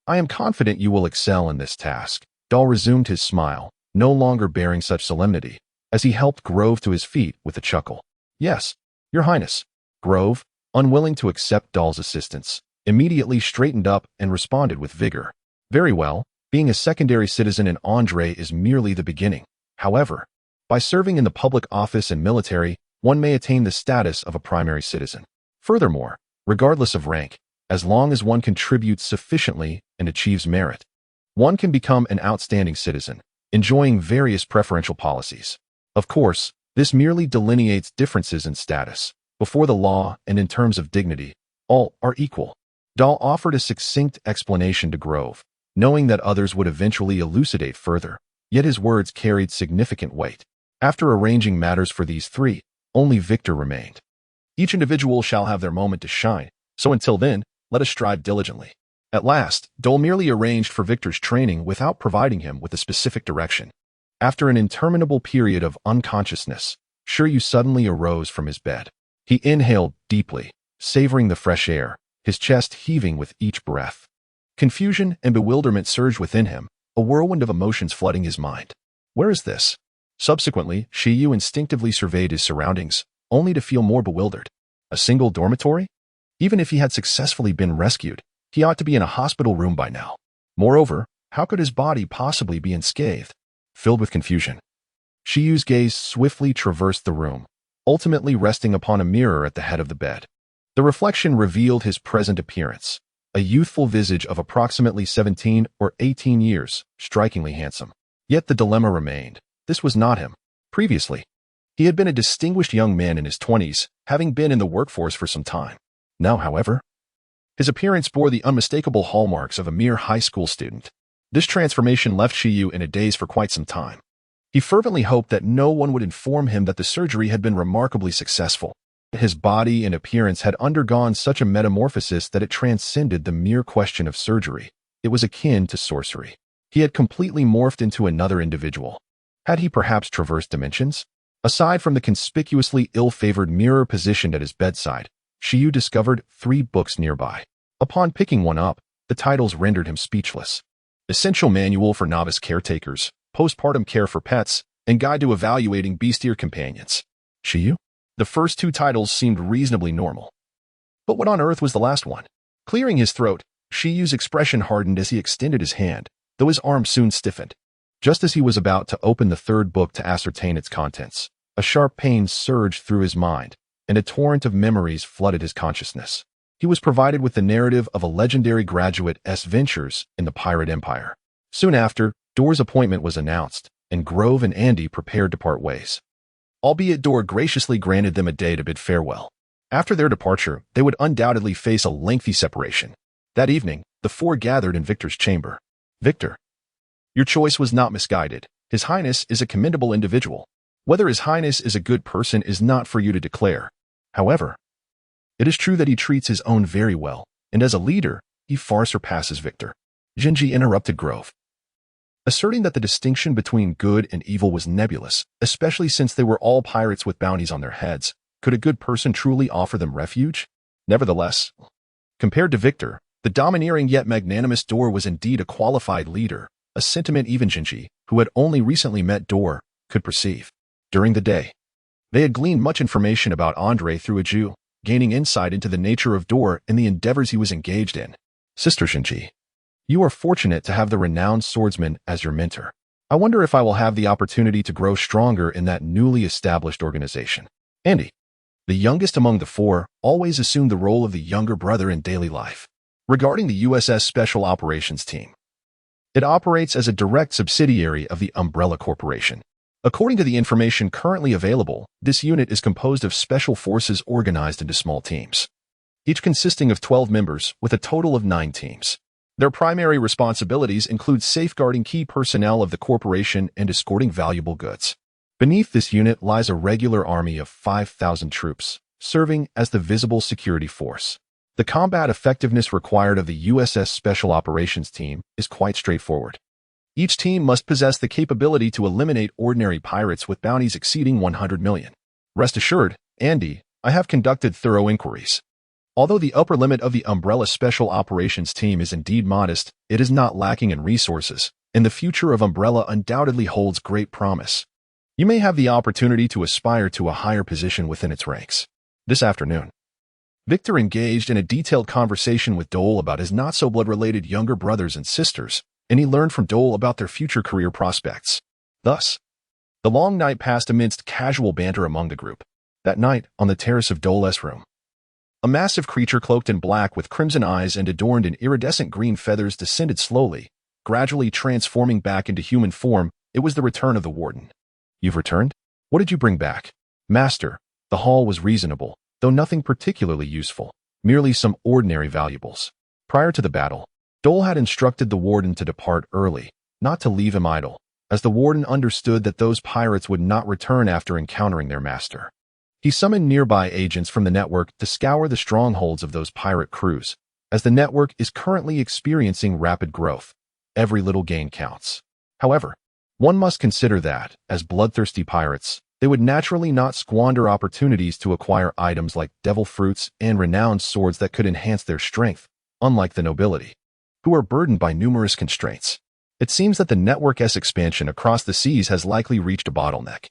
I am confident you will excel in this task. Dahl resumed his smile, no longer bearing such solemnity, as he helped Grove to his feet with a chuckle. Yes, Your Highness. Grove, unwilling to accept Dahl's assistance, immediately straightened up and responded with vigor. Very well, being a secondary citizen in Andre is merely the beginning. However, by serving in the public office and military, one may attain the status of a primary citizen. Furthermore, regardless of rank, as long as one contributes sufficiently and achieves merit, one can become an outstanding citizen, enjoying various preferential policies. Of course, this merely delineates differences in status. Before the law and in terms of dignity, all are equal. Dahl offered a succinct explanation to Grove, knowing that others would eventually elucidate further, yet his words carried significant weight. After arranging matters for these three, only Victor remained. Each individual shall have their moment to shine, so until then, let us strive diligently. At last, Dahl merely arranged for Victor's training without providing him with a specific direction. After an interminable period of unconsciousness, Shiryu suddenly arose from his bed. He inhaled deeply, savoring the fresh air, his chest heaving with each breath. Confusion and bewilderment surged within him, a whirlwind of emotions flooding his mind. Where is this? Subsequently, Shiryu instinctively surveyed his surroundings, only to feel more bewildered. A single dormitory? Even if he had successfully been rescued, he ought to be in a hospital room by now. Moreover, how could his body possibly be unscathed? Filled with confusion, Shiryu's gaze swiftly traversed the room, ultimately resting upon a mirror at the head of the bed. The reflection revealed his present appearance, a youthful visage of approximately 17 or 18 years, strikingly handsome. Yet the dilemma remained. This was not him. Previously, he had been a distinguished young man in his 20s, having been in the workforce for some time. Now, however, his appearance bore the unmistakable hallmarks of a mere high school student. This transformation left Shiryu in a daze for quite some time. He fervently hoped that no one would inform him that the surgery had been remarkably successful. His body and appearance had undergone such a metamorphosis that it transcended the mere question of surgery. It was akin to sorcery. He had completely morphed into another individual. Had he perhaps traversed dimensions? Aside from the conspicuously ill-favored mirror positioned at his bedside, Shiryu discovered 3 books nearby. Upon picking one up, the titles rendered him speechless. Essential Manual for Novice Caretakers, Postpartum Care for Pets, and Guide to Evaluating Bestiar Companions. Shiryu? The first 2 titles seemed reasonably normal. But what on earth was the last one? Clearing his throat, Shiryu's expression hardened as he extended his hand, though his arm soon stiffened. Just as he was about to open the 3rd book to ascertain its contents, a sharp pain surged through his mind, and a torrent of memories flooded his consciousness. He was provided with the narrative of a legendary graduate's ventures in the Pirate Empire. Soon after, Dor's appointment was announced, and Grove and Andy prepared to part ways. Albeit Dor graciously granted them a day to bid farewell. After their departure, they would undoubtedly face a lengthy separation. That evening, the 4 gathered in Victor's chamber. Victor, your choice was not misguided. His Highness is a commendable individual. Whether His Highness is a good person is not for you to declare. However, it is true that he treats his own very well, and as a leader, he far surpasses Victor. Jinji interrupted Grove, asserting that the distinction between good and evil was nebulous, especially since they were all pirates with bounties on their heads. Could a good person truly offer them refuge? Nevertheless, compared to Victor, the domineering yet magnanimous Dor was indeed a qualified leader, a sentiment even Jinji, who had only recently met Dor, could perceive. During the day, they had gleaned much information about Andre through a Jew, gaining insight into the nature of Dor and the endeavors he was engaged in. Sister Jinji, you are fortunate to have the renowned swordsman as your mentor. I wonder if I will have the opportunity to grow stronger in that newly established organization. Andy, the youngest among the 4, always assumed the role of the younger brother in daily life. Regarding the USS Special Operations Team, it operates as a direct subsidiary of the Umbrella Corporation. According to the information currently available, this unit is composed of special forces organized into small teams, each consisting of 12 members with a total of 9 teams. Their primary responsibilities include safeguarding key personnel of the corporation and escorting valuable goods. Beneath this unit lies a regular army of 5,000 troops, serving as the visible security force. The combat effectiveness required of the USS Special Operations Team is quite straightforward. Each team must possess the capability to eliminate ordinary pirates with bounties exceeding 100 million. Rest assured, Andy, I have conducted thorough inquiries. Although the upper limit of the Umbrella Special Operations Team is indeed modest, it is not lacking in resources, and the future of Umbrella undoubtedly holds great promise. You may have the opportunity to aspire to a higher position within its ranks. This afternoon, Victor engaged in a detailed conversation with Dole about his not-so-blood-related younger brothers and sisters, and he learned from Dole about their future career prospects. Thus, the long night passed amidst casual banter among the group. That night, on the terrace of Dole's room, a massive creature cloaked in black with crimson eyes and adorned in iridescent green feathers descended slowly, gradually transforming back into human form. It was the return of the warden. You've returned? What did you bring back? Master, the haul was reasonable, though nothing particularly useful, merely some ordinary valuables. Prior to the battle, Dole had instructed the warden to depart early, not to leave him idle, as the warden understood that those pirates would not return after encountering their master. He summoned nearby agents from the network to scour the strongholds of those pirate crews, as the network is currently experiencing rapid growth. Every little gain counts. However, one must consider that, as bloodthirsty pirates, they would naturally not squander opportunities to acquire items like devil fruits and renowned swords that could enhance their strength, unlike the nobility, who are burdened by numerous constraints. It seems that the network's expansion across the seas has likely reached a bottleneck.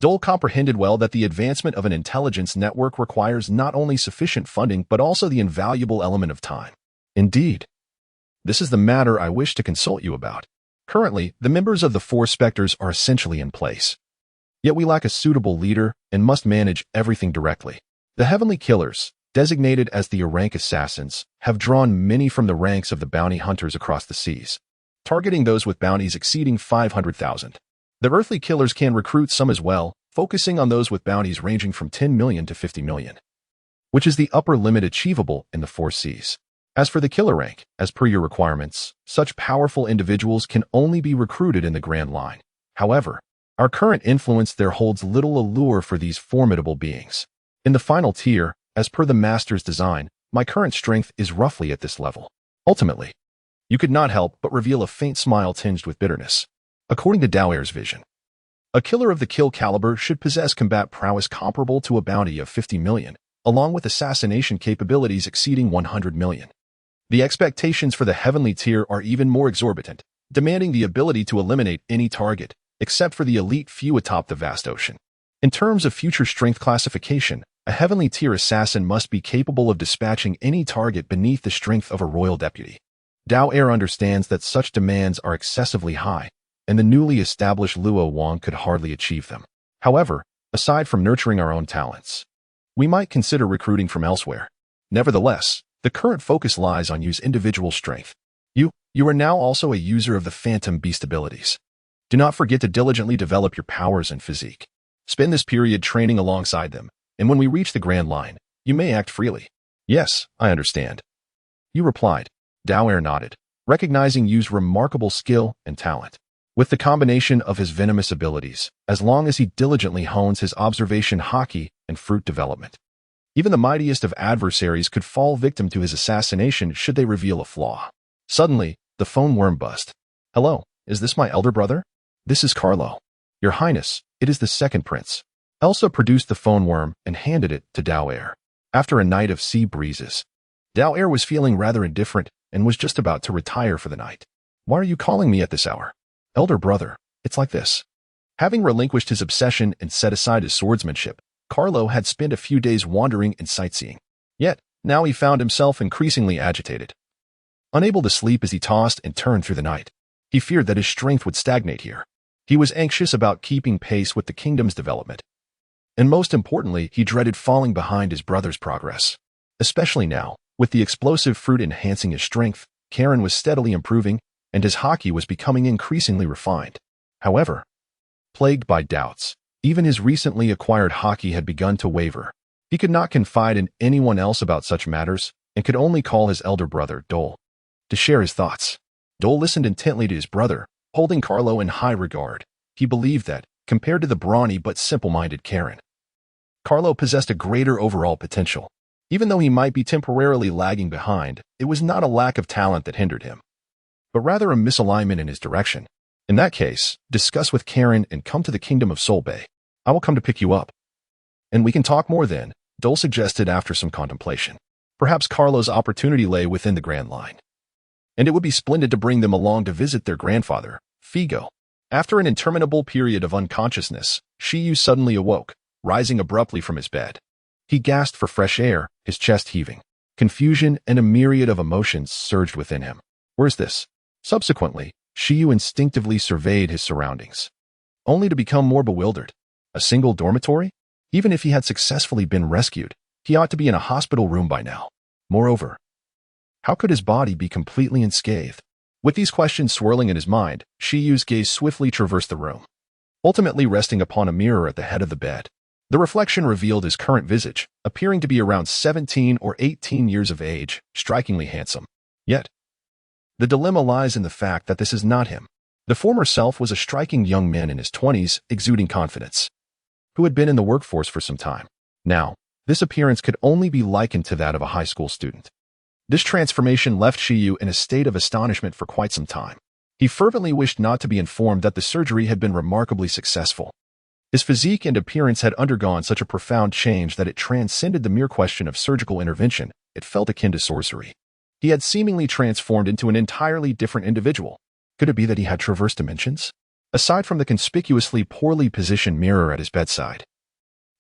Dole comprehended well that the advancement of an intelligence network requires not only sufficient funding but also the invaluable element of time. Indeed, this is the matter I wish to consult you about. Currently, the members of the four Spectres are essentially in place. Yet we lack a suitable leader and must manage everything directly. The Heavenly Killers, designated as the rank assassins, have drawn many from the ranks of the bounty hunters across the seas, targeting those with bounties exceeding 500,000. The Earthly Killers can recruit some as well, focusing on those with bounties ranging from 10 million to 50 million, which is the upper limit achievable in the four seas. As for the killer rank, as per your requirements, such powerful individuals can only be recruited in the Grand Line. However, our current influence there holds little allure for these formidable beings. In the final tier, as per the Master's design, my current strength is roughly at this level. Ultimately, you could not help but reveal a faint smile tinged with bitterness. According to Dowair's vision, a killer of the kill caliber should possess combat prowess comparable to a bounty of 50 million, along with assassination capabilities exceeding 100 million. The expectations for the heavenly tier are even more exorbitant, demanding the ability to eliminate any target, except for the elite few atop the vast ocean. In terms of future strength classification, a heavenly tier assassin must be capable of dispatching any target beneath the strength of a royal deputy. Dowair understands that such demands are excessively high, and the newly established Luo Wang could hardly achieve them. However, aside from nurturing our own talents, we might consider recruiting from elsewhere. Nevertheless, the current focus lies on use individual strength. You are now also a user of the Phantom Beast abilities. Do not forget to diligently develop your powers and physique. Spend this period training alongside them, and when we reach the Grand Line, you may act freely. Yes, I understand. You replied. Dowair nodded, recognizing Yu's remarkable skill and talent. With the combination of his venomous abilities, as long as he diligently hones his observation haki and fruit development, even the mightiest of adversaries could fall victim to his assassination should they reveal a flaw. Suddenly, the phone worm buzzed. Hello, is this my elder brother? This is Carlo. Your Highness, it is the second prince. Elsa produced the phone worm and handed it to Dowair. After a night of sea breezes, Dowair was feeling rather indifferent and was just about to retire for the night. Why are you calling me at this hour? Elder brother, it's like this. Having relinquished his obsession and set aside his swordsmanship, Carlo had spent a few days wandering and sightseeing. Yet, now he found himself increasingly agitated. Unable to sleep as he tossed and turned through the night, he feared that his strength would stagnate here. He was anxious about keeping pace with the kingdom's development. And most importantly, he dreaded falling behind his brother's progress. Especially now, with the explosive fruit enhancing his strength, Karen was steadily improving, and his haki was becoming increasingly refined. However, plagued by doubts, even his recently acquired haki had begun to waver. He could not confide in anyone else about such matters, and could only call his elder brother Dole. to share his thoughts. Dole listened intently to his brother, holding Carlo in high regard. He believed that, compared to the brawny but simple-minded Karen, Carlo possessed a greater overall potential. Even though he might be temporarily lagging behind, it was not a lack of talent that hindered him, but rather a misalignment in his direction. In that case, discuss with Karen and come to the kingdom of Solbay. I will come to pick you up, and we can talk more then, Dole suggested after some contemplation. Perhaps Carlo's opportunity lay within the Grand Line, and it would be splendid to bring them along to visit their grandfather, Figo. After an interminable period of unconsciousness, Shiyu suddenly awoke, rising abruptly from his bed. He gasped for fresh air, his chest heaving. Confusion and a myriad of emotions surged within him. Where's this? Subsequently, Shiyu instinctively surveyed his surroundings, only to become more bewildered. A single dormitory? Even if he had successfully been rescued, he ought to be in a hospital room by now. Moreover, how could his body be completely unscathed? With these questions swirling in his mind, Shiyu's gaze swiftly traversed the room, ultimately resting upon a mirror at the head of the bed. The reflection revealed his current visage, appearing to be around 17 or 18 years of age, strikingly handsome. Yet, the dilemma lies in the fact that this is not him. The former self was a striking young man in his 20s, exuding confidence, who had been in the workforce for some time. Now, this appearance could only be likened to that of a high school student. This transformation left Shiyu in a state of astonishment for quite some time. He fervently wished not to be informed that the surgery had been remarkably successful. His physique and appearance had undergone such a profound change that it transcended the mere question of surgical intervention. It felt akin to sorcery. He had seemingly transformed into an entirely different individual. Could it be that he had traversed dimensions? Aside from the conspicuously poorly positioned mirror at his bedside,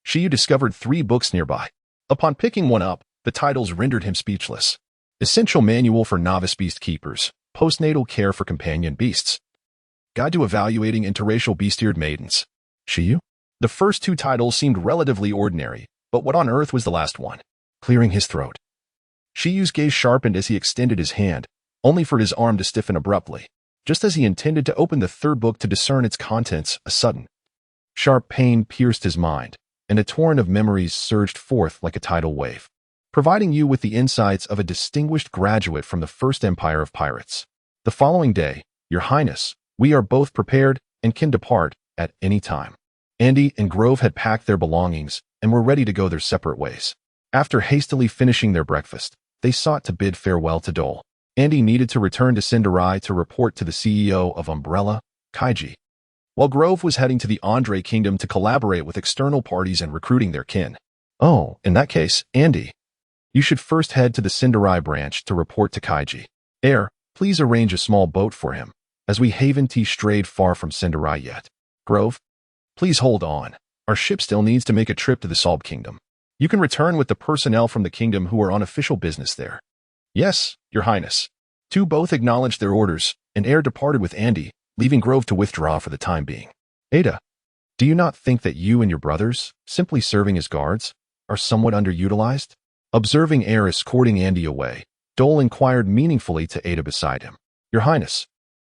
Shiyu discovered 3 books nearby. Upon picking one up, the titles rendered him speechless. Essential Manual for Novice Beast Keepers, Postnatal Care for Companion Beasts, Guide to Evaluating Interracial Beast-Eared Maidens. Shiyu? The first 2 titles seemed relatively ordinary, but what on earth was the last one? Clearing his throat, Shiyu's gaze sharpened as he extended his hand, only for his arm to stiffen abruptly. Just as he intended to open the 3rd book to discern its contents, a sudden, sharp pain pierced his mind, and a torrent of memories surged forth like a tidal wave, providing you with the insights of a distinguished graduate from the First Empire of Pirates. The following day, Your Highness, we are both prepared and can depart at any time. Andy and Grove had packed their belongings and were ready to go their separate ways. After hastily finishing their breakfast, they sought to bid farewell to Dole. Andy needed to return to Cinderai to report to the CEO of Umbrella, Kaiji, while Grove was heading to the Andre Kingdom to collaborate with external parties and recruiting their kin. Oh, in that case, Andy, you should first head to the Cinderai branch to report to Kaiji. Air, please arrange a small boat for him, as we haven't strayed far from Cinderai yet. Grove, please hold on. Our ship still needs to make a trip to the Solb Kingdom. You can return with the personnel from the kingdom who are on official business there. Yes, Your Highness. 2 both acknowledged their orders, and Air departed with Andy, leaving Grove to withdraw for the time being. Ada, do you not think that you and your brothers, simply serving as guards, are somewhat underutilized? Observing Air escorting Andy away, Dole inquired meaningfully to Ada beside him. Your Highness,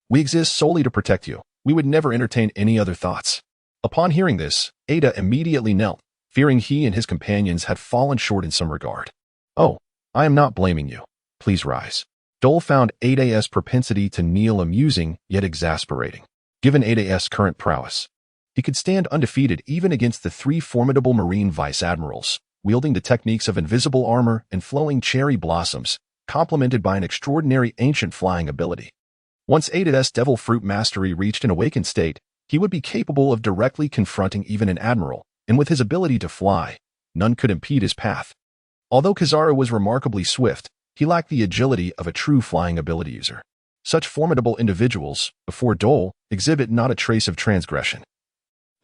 we exist solely to protect you. We would never entertain any other thoughts. Upon hearing this, Ada immediately knelt, fearing he and his companions had fallen short in some regard. Oh, I am not blaming you. Please rise. Dole found Ada's propensity to kneel amusing yet exasperating. Given Ada's current prowess, he could stand undefeated even against the 3 formidable marine vice-admirals, wielding the techniques of invisible armor and flowing cherry blossoms, complemented by an extraordinary ancient flying ability. Once Ada's devil fruit mastery reached an awakened state, he would be capable of directly confronting even an admiral, and with his ability to fly, none could impede his path. Although Kizaru was remarkably swift, he lacked the agility of a true flying ability user. Such formidable individuals, before Dole, exhibit not a trace of transgression.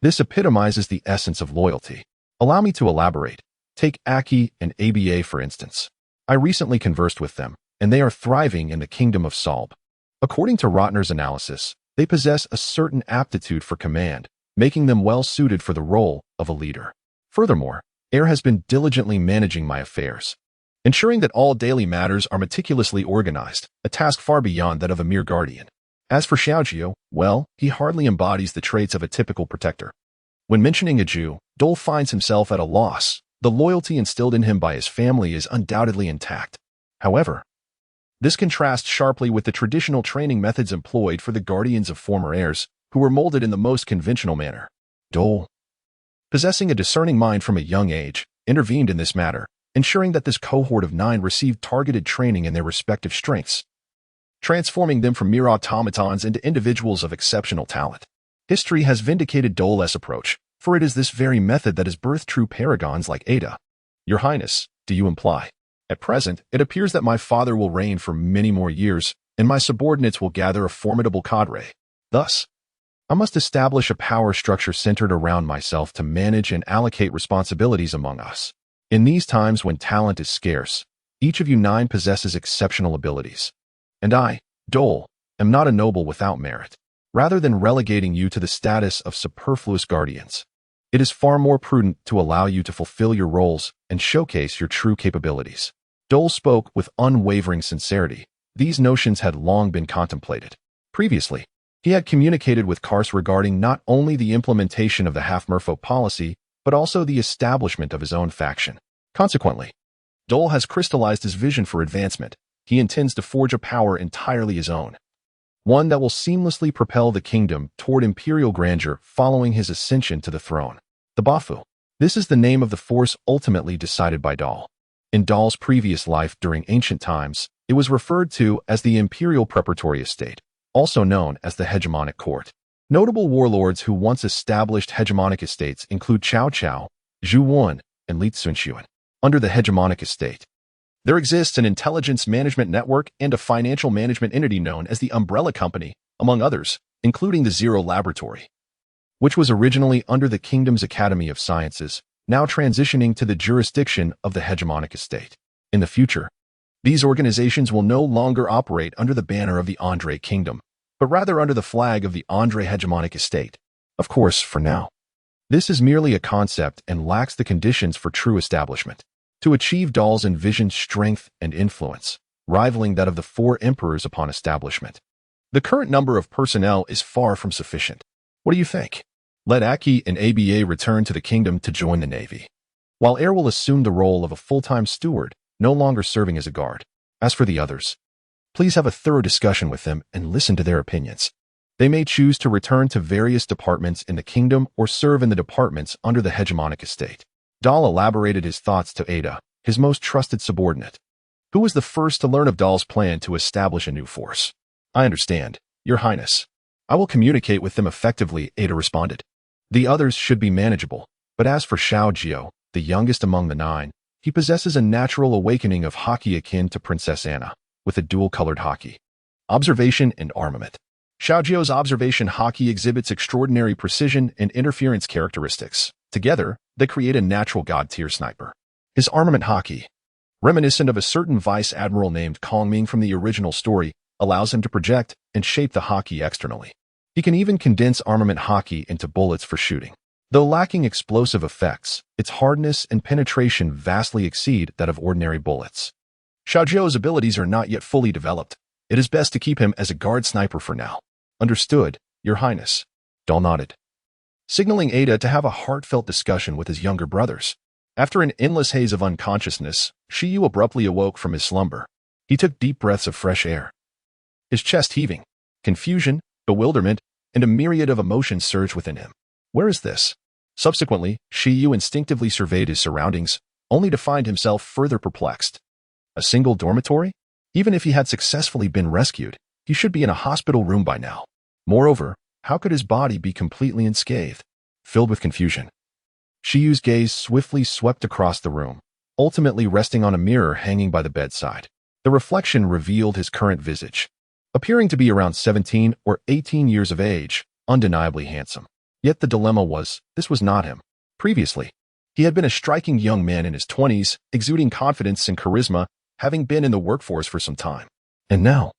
This epitomizes the essence of loyalty. Allow me to elaborate. Take Aki and ABA for instance. I recently conversed with them, and they are thriving in the kingdom of Solb. According to Rotner's analysis, they possess a certain aptitude for command, making them well suited for the role of a leader. Furthermore, Air has been diligently managing my affairs, ensuring that all daily matters are meticulously organized, a task far beyond that of a mere guardian. As for Xiaojio, well, he hardly embodies the traits of a typical protector. When mentioning a Jew, Dole finds himself at a loss. The loyalty instilled in him by his family is undoubtedly intact. However, This contrasts sharply with the traditional training methods employed for the guardians of former heirs, who were molded in the most conventional manner. Dole, possessing a discerning mind from a young age, intervened in this matter, ensuring that this cohort of 9 received targeted training in their respective strengths, transforming them from mere automatons into individuals of exceptional talent. History has vindicated Dole's approach, for it is this very method that has birthed true paragons like Ada. Your Highness, do you imply? At present, it appears that my father will reign for many more years, and my subordinates will gather a formidable cadre. Thus, I must establish a power structure centered around myself to manage and allocate responsibilities among us. In these times when talent is scarce, each of you 9 possesses exceptional abilities. And I, Dole, am not a noble without merit. Rather than relegating you to the status of superfluous guardians, it is far more prudent to allow you to fulfill your roles and showcase your true capabilities. Dole spoke with unwavering sincerity. These notions had long been contemplated. Previously, he had communicated with Kars regarding not only the implementation of the half-merfolk policy, but also the establishment of his own faction. Consequently, Dole has crystallized his vision for advancement. He intends to forge a power entirely his own, one that will seamlessly propel the kingdom toward imperial grandeur following his ascension to the throne. The Bafu. This is the name of the force ultimately decided by Dole. In Dole's previous life during ancient times, it was referred to as the Imperial Preparatory Estate, also known as the Hegemonic Court. Notable warlords who once established hegemonic estates include Cao Cao, Zhu Wen, and Li Tsunxuan. Under the hegemonic estate, there exists an intelligence management network and a financial management entity known as the Umbrella Company, among others, including the Zero Laboratory, which was originally under the Kingdom's Academy of Sciences, now transitioning to the jurisdiction of the hegemonic estate. In the future, these organizations will no longer operate under the banner of the Andre Kingdom, but rather under the flag of the Andre Hegemonic Estate. Of course, for now, this is merely a concept and lacks the conditions for true establishment. To achieve Dole's envisioned strength and influence, rivaling that of the 4 emperors upon establishment, the current number of personnel is far from sufficient. What do you think? Let Aki and ABA return to the kingdom to join the Navy, while Air will assume the role of a full-time steward, no longer serving as a guard. As for the others, please have a thorough discussion with them and listen to their opinions. They may choose to return to various departments in the kingdom or serve in the departments under the hegemonic estate. Dole elaborated his thoughts to Ada, his most trusted subordinate, who was the first to learn of Dole's plan to establish a new force. I understand, Your Highness. I will communicate with them effectively, Ada responded. The others should be manageable, but as for Xiao Jiao, the youngest among the 9, he possesses a natural awakening of haki akin to Princess Anna, with a dual-colored haki. Observation and armament. Xiao Jiao's observation haki exhibits extraordinary precision and interference characteristics. Together, they create a natural god-tier sniper. His armament haki, reminiscent of a certain vice admiral named Kongming from the original story, allows him to project and shape the haki externally. He can even condense armament haki into bullets for shooting. Though lacking explosive effects, its hardness and penetration vastly exceed that of ordinary bullets. Xiao Jiao's abilities are not yet fully developed. It is best to keep him as a guard sniper for now. Understood, Your Highness. Dole nodded, signaling Ada to have a heartfelt discussion with his younger brothers. After an endless haze of unconsciousness, Shiyu abruptly awoke from his slumber. He took deep breaths of fresh air, his chest heaving. Confusion, bewilderment, and a myriad of emotions surged within him. Where is this? Subsequently, Shiyu instinctively surveyed his surroundings, only to find himself further perplexed. A single dormitory? Even if he had successfully been rescued, he should be in a hospital room by now. Moreover, how could his body be completely unscathed? Filled with confusion, Shiyu's gaze swiftly swept across the room, ultimately resting on a mirror hanging by the bedside. The reflection revealed his current visage, appearing to be around 17 or 18 years of age, undeniably handsome. Yet the dilemma was, this was not him. Previously, he had been a striking young man in his 20s, exuding confidence and charisma, having been in the workforce for some time. And now,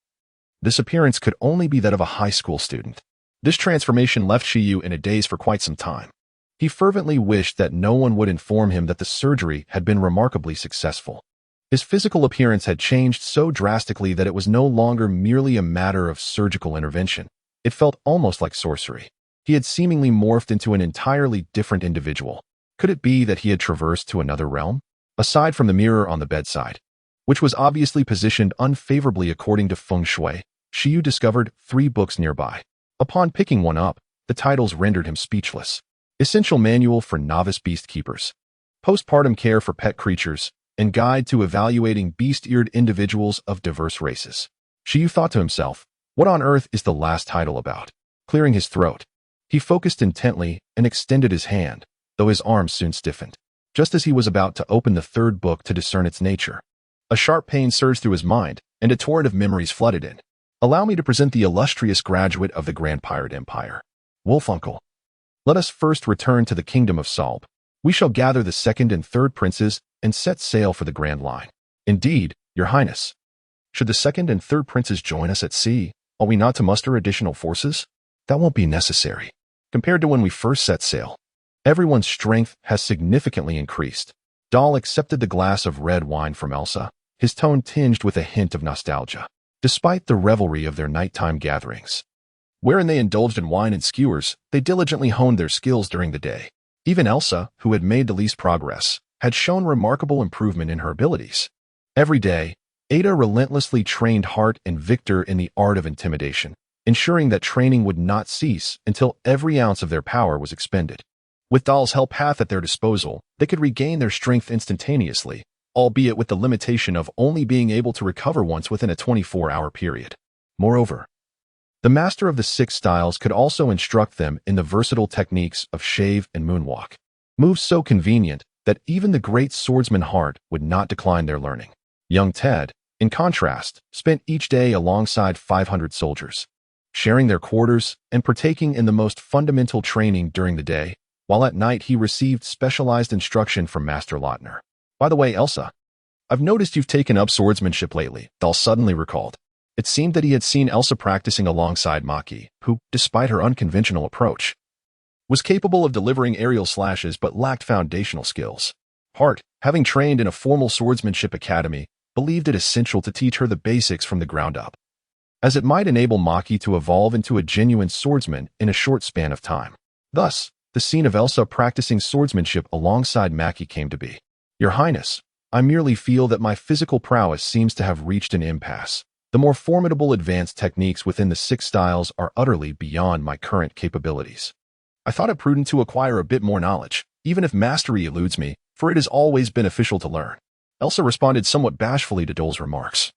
this appearance could only be that of a high school student. This transformation left Shiyu in a daze for quite some time. He fervently wished that no one would inform him that the surgery had been remarkably successful. His physical appearance had changed so drastically that it was no longer merely a matter of surgical intervention. It felt almost like sorcery. He had seemingly morphed into an entirely different individual. Could it be that he had traversed to another realm? Aside from the mirror on the bedside, which was obviously positioned unfavorably according to feng shui. Shiyu discovered 3 books nearby. Upon picking one up, the titles rendered him speechless. Essential Manual for Novice Beast Keepers, Postpartum Care for Pet Creatures, and Guide to Evaluating Beast-Eared Individuals of Diverse Races. Shiyu thought to himself, what on earth is the last title about? Clearing his throat, he focused intently and extended his hand, though his arms soon stiffened. Just as he was about to open the 3rd book to discern its nature, a sharp pain surged through his mind, and a torrent of memories flooded in. Allow me to present the illustrious graduate of the Grand Pirate Empire, Wolfunkel. Let us first return to the kingdom of Salb. We shall gather the 2nd and 3rd princes and set sail for the Grand Line. Indeed, your highness. Should the 2nd and 3rd princes join us at sea, are we not to muster additional forces? That won't be necessary. Compared to when we first set sail, everyone's strength has significantly increased. Dahl accepted the glass of red wine from Elsa, his tone tinged with a hint of nostalgia. Despite the revelry of their nighttime gatherings, wherein they indulged in wine and skewers, they diligently honed their skills during the day. Even Elsa, who had made the least progress, had shown remarkable improvement in her abilities. Every day, Ada relentlessly trained Hart and Victor in the art of intimidation, ensuring that training would not cease until every ounce of their power was expended. With Dahl's help path at their disposal, they could regain their strength instantaneously, albeit with the limitation of only being able to recover once within a 24-hour period. Moreover, the master of the 6 styles could also instruct them in the versatile techniques of shave and moonwalk, moves so convenient that even the great swordsman Hart would not decline their learning. Young Ted, in contrast, spent each day alongside 500 soldiers, sharing their quarters and partaking in the most fundamental training during the day, while at night he received specialized instruction from Master Lautner. By the way, Elsa, I've noticed you've taken up swordsmanship lately, Dahl suddenly recalled. It seemed that he had seen Elsa practicing alongside Maki, who, despite her unconventional approach, was capable of delivering aerial slashes but lacked foundational skills. Hart, having trained in a formal swordsmanship academy, believed it essential to teach her the basics from the ground up, as it might enable Maki to evolve into a genuine swordsman in a short span of time. Thus, the scene of Elsa practicing swordsmanship alongside Maki came to be. Your Highness, I merely feel that my physical prowess seems to have reached an impasse. The more formidable advanced techniques within the 6 styles are utterly beyond my current capabilities. I thought it prudent to acquire a bit more knowledge, even if mastery eludes me, for it is always beneficial to learn. Elsa responded somewhat bashfully to Dahl's remarks,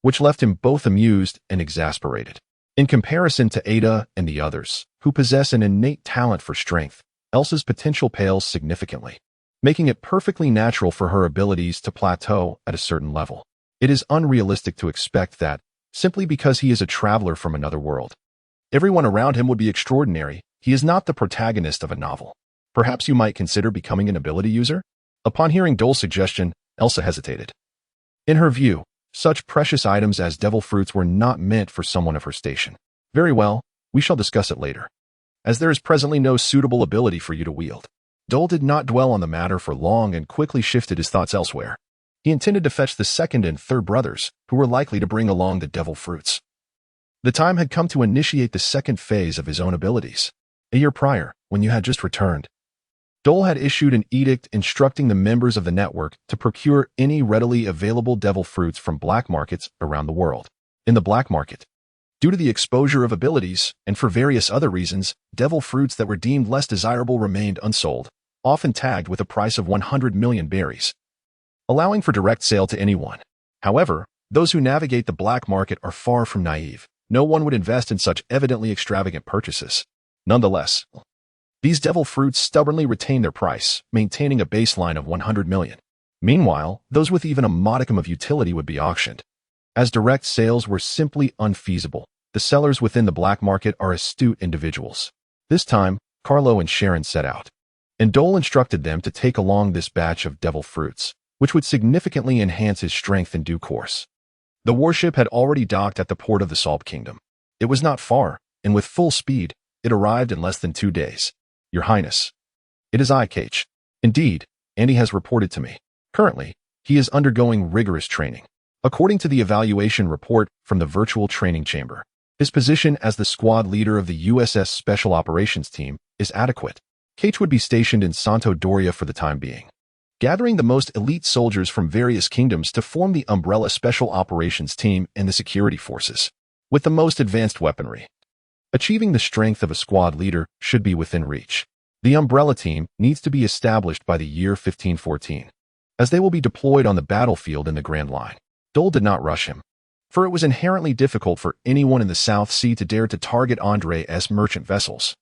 which left him both amused and exasperated. In comparison to Ada and the others, who possess an innate talent for strength, Elsa's potential pales significantly, making it perfectly natural for her abilities to plateau at a certain level. It is unrealistic to expect that, simply because he is a traveler from another world, everyone around him would be extraordinary. He is not the protagonist of a novel. Perhaps you might consider becoming an ability user? Upon hearing Dahl's suggestion, Elsa hesitated. In her view, such precious items as devil fruits were not meant for someone of her station. Very well, we shall discuss it later, as there is presently no suitable ability for you to wield. Dahl did not dwell on the matter for long and quickly shifted his thoughts elsewhere. He intended to fetch the 2nd and 3rd brothers, who were likely to bring along the devil fruits. The time had come to initiate the 2nd phase of his own abilities. A year prior, when you had just returned, Dahl had issued an edict instructing the members of the network to procure any readily available devil fruits from black markets around the world. In the black market, due to the exposure of abilities, and for various other reasons, devil fruits that were deemed less desirable remained unsold, often tagged with a price of 100 million berries, allowing for direct sale to anyone. However, those who navigate the black market are far from naive. No one would invest in such evidently extravagant purchases. Nonetheless, these devil fruits stubbornly retain their price, maintaining a baseline of 100 million. Meanwhile, those with even a modicum of utility would be auctioned. As direct sales were simply unfeasible, the sellers within the black market are astute individuals. This time, Carlo and Sharon set out, and Dahl instructed them to take along this batch of devil fruits, which would significantly enhance his strength in due course. The warship had already docked at the port of the Salb Kingdom. It was not far, and with full speed, it arrived in less than 2 days. Your Highness, it is I, Cage. Indeed, Andy has reported to me. Currently, he is undergoing rigorous training. According to the evaluation report from the virtual training chamber, his position as the squad leader of the USS Special Operations Team is adequate. Cage would be stationed in Santo Doria for the time being. gathering the most elite soldiers from various kingdoms to form the Umbrella Special Operations Team and the security forces, with the most advanced weaponry. Achieving the strength of a squad leader should be within reach. The Umbrella Team needs to be established by the year 1514, as they will be deployed on the battlefield in the Grand Line. Dole did not rush him, for it was inherently difficult for anyone in the South Sea to dare to target Andre's merchant vessels,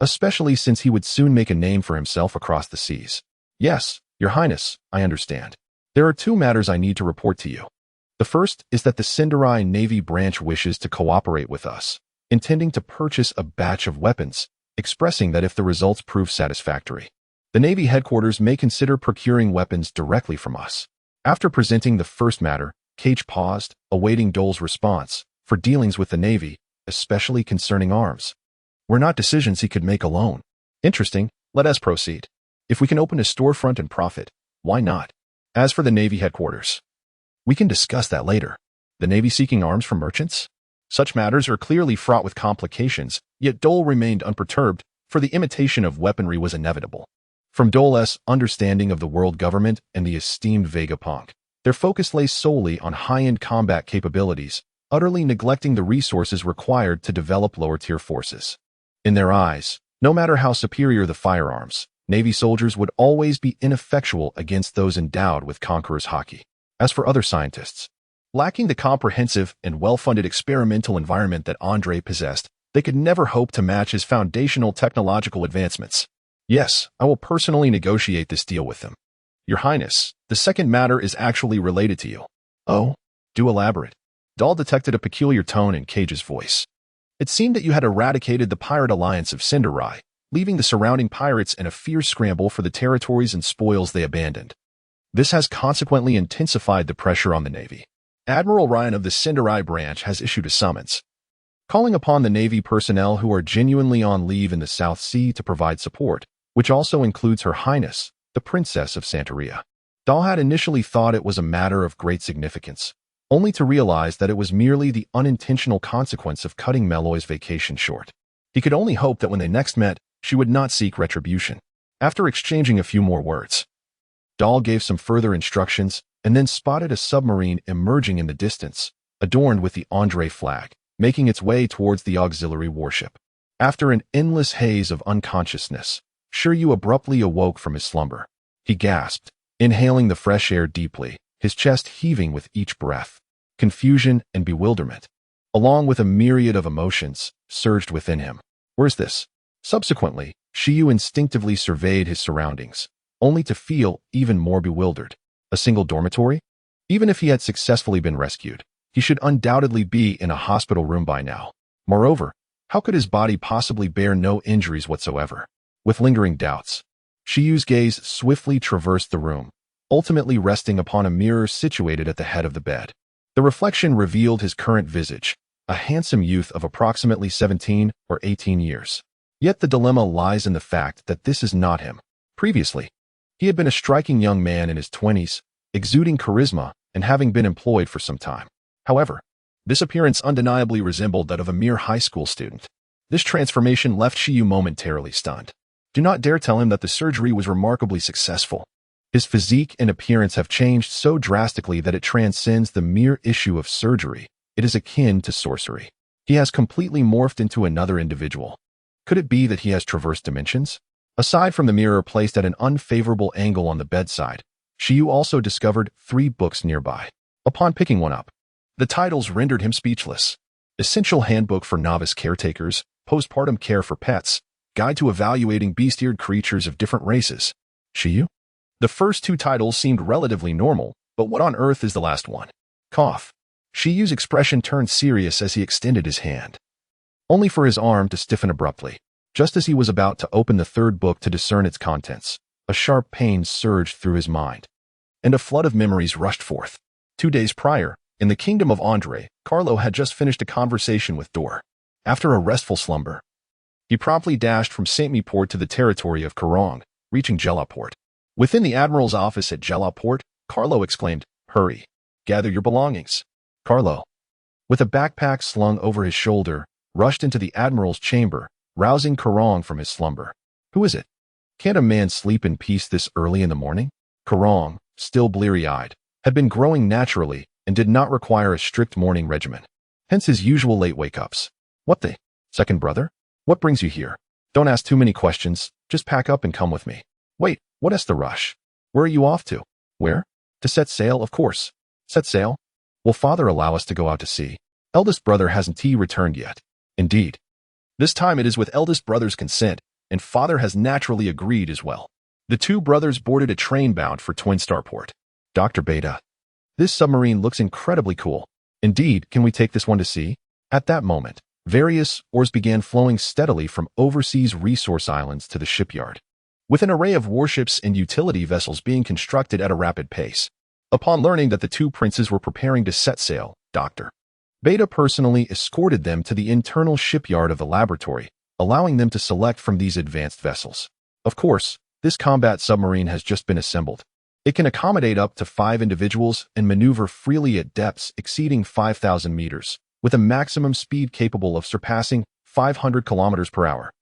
especially since he would soon make a name for himself across the seas. Yes, Your Highness, I understand. There are two matters I need to report to you. The first is that the Sindarai Navy branch wishes to cooperate with us, intending to purchase a batch of weapons, expressing that if the results prove satisfactory, the Navy headquarters may consider procuring weapons directly from us. After presenting the first matter, Cage paused, awaiting Dole's response. For dealings with the Navy, especially concerning arms, were not decisions he could make alone. Interesting, let us proceed. If we can open a storefront and profit, why not? As for the Navy headquarters, we can discuss that later. The Navy seeking arms from merchants? Such matters are clearly fraught with complications, yet Dole remained unperturbed, for the imitation of weaponry was inevitable. From Dole's understanding of the world government and the esteemed Vegapunk, their focus lay solely on high-end combat capabilities, utterly neglecting the resources required to develop lower-tier forces. In their eyes, no matter how superior the firearms, Navy soldiers would always be ineffectual against those endowed with conqueror's haki. As for other scientists, lacking the comprehensive and well-funded experimental environment that Andre possessed, they could never hope to match his foundational technological advancements. Yes, I will personally negotiate this deal with them. Your Highness, the second matter is actually related to you. Oh? Do elaborate. Dole detected a peculiar tone in Cage's voice. It seemed that you had eradicated the pirate alliance of Sindarai, leaving the surrounding pirates in a fierce scramble for the territories and spoils they abandoned. This has consequently intensified the pressure on the Navy. Admiral Ryan of the Sindarai branch has issued a summons, calling upon the Navy personnel who are genuinely on leave in the South Sea to provide support, which also includes Her Highness, the Princess of Santeria. Dole had initially thought it was a matter of great significance, only to realize that it was merely the unintentional consequence of cutting Meloy's vacation short. He could only hope that when they next met, she would not seek retribution. After exchanging a few more words, Dole gave some further instructions and then spotted a submarine emerging in the distance, adorned with the Andre flag, making its way towards the auxiliary warship. After an endless haze of unconsciousness, Shiryu abruptly awoke from his slumber. He gasped, inhaling the fresh air deeply, his chest heaving with each breath. Confusion and bewilderment, along with a myriad of emotions, surged within him. Where's this? Subsequently, Shiryu instinctively surveyed his surroundings, only to feel even more bewildered. A single dormitory? Even if he had successfully been rescued, he should undoubtedly be in a hospital room by now. Moreover, how could his body possibly bear no injuries whatsoever? With lingering doubts, Shiryu's gaze swiftly traversed the room, ultimately resting upon a mirror situated at the head of the bed. The reflection revealed his current visage, a handsome youth of approximately 17 or 18 years. Yet the dilemma lies in the fact that this is not him. Previously, he had been a striking young man in his 20s, exuding charisma and having been employed for some time. However, this appearance undeniably resembled that of a mere high school student. This transformation left Shiryu momentarily stunned. Do not dare tell him that the surgery was remarkably successful. His physique and appearance have changed so drastically that it transcends the mere issue of surgery. It is akin to sorcery. He has completely morphed into another individual. Could it be that he has traversed dimensions? Aside from the mirror placed at an unfavorable angle on the bedside, Shiryu also discovered 3 books nearby. Upon picking one up, the titles rendered him speechless. Essential Handbook for Novice Caretakers, Postpartum Care for Pets, Guide to Evaluating Beast-Eared Creatures of Different Races. Shiryu? The first 2 titles seemed relatively normal, but what on earth is the last one? Cough. Shiryu's expression turned serious as he extended his hand, only for his arm to stiffen abruptly. Just as he was about to open the 3rd book to discern its contents, a sharp pain surged through his mind, and a flood of memories rushed forth. 2 days prior, in the kingdom of Andre, Carlo had just finished a conversation with Dor. After a restful slumber, he promptly dashed from Saint-Mi Port to the territory of Karong, reaching Jelaport. Within the Admiral's office at Jelaport, Carlo exclaimed, "Hurry, gather your belongings." Carlo, with a backpack slung over his shoulder, rushed into the Admiral's chamber, rousing Karong from his slumber. Who is it? Can't a man sleep in peace this early in the morning? Karong, still bleary-eyed, had been growing naturally and did not require a strict morning regimen. Hence his usual late wake-ups. What the? Second brother? What brings you here? Don't ask too many questions, just pack up and come with me. Wait, what is the rush? Where are you off to? Where? To set sail, of course. Set sail? Will father allow us to go out to sea? Eldest brother hasn't returned yet. Indeed. This time it is with eldest brother's consent, and father has naturally agreed as well. The two brothers boarded a train bound for Twin Starport. Dr. Beta. This submarine looks incredibly cool. Indeed, can we take this one to sea? At that moment, various oars began flowing steadily from overseas resource islands to the shipyard, with an array of warships and utility vessels being constructed at a rapid pace. Upon learning that the two princes were preparing to set sail, Dr. Beta personally escorted them to the internal shipyard of the laboratory, allowing them to select from these advanced vessels. Of course, this combat submarine has just been assembled. It can accommodate up to 5 individuals and maneuver freely at depths exceeding 5,000 meters, with a maximum speed capable of surpassing 500 kilometers per hour.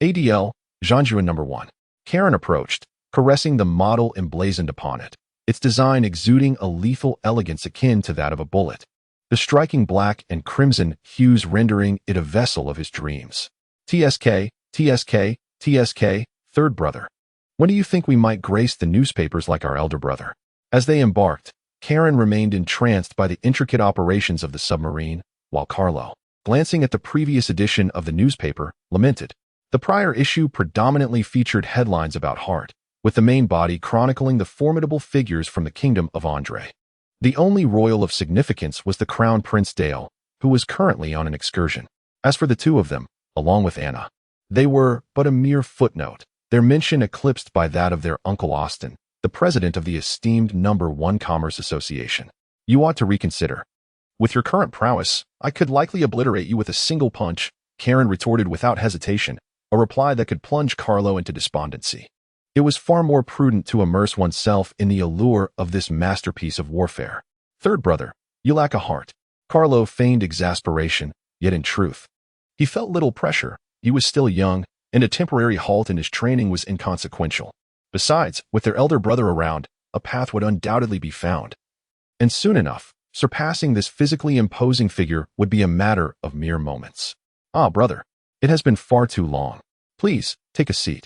ADL, Zhangjuan No. 1. Karen approached, caressing the model emblazoned upon it, its design exuding a lethal elegance akin to that of a bullet, the striking black and crimson hues rendering it a vessel of his dreams. TSK, TSK, TSK, third brother. When do you think we might grace the newspapers like our elder brother? As they embarked, Karen remained entranced by the intricate operations of the submarine, while Carlo, glancing at the previous edition of the newspaper, lamented. The prior issue predominantly featured headlines about Hart, with the main body chronicling the formidable figures from the kingdom of Andre. The only royal of significance was the Crown Prince Dale, who was currently on an excursion. As for the two of them, along with Anna, they were but a mere footnote, their mention eclipsed by that of their Uncle Austin, the president of the esteemed No. 1 Commerce Association. You ought to reconsider. With your current prowess, I could likely obliterate you with a single punch, Karen retorted without hesitation, a reply that could plunge Carlo into despondency. It was far more prudent to immerse oneself in the allure of this masterpiece of warfare. Third brother, you lack a heart. Carlo feigned exasperation, yet in truth, he felt little pressure. He was still young, and a temporary halt in his training was inconsequential. Besides, with their elder brother around, a path would undoubtedly be found. And soon enough, surpassing this physically imposing figure would be a matter of mere moments. Ah, brother, it has been far too long. Please, take a seat.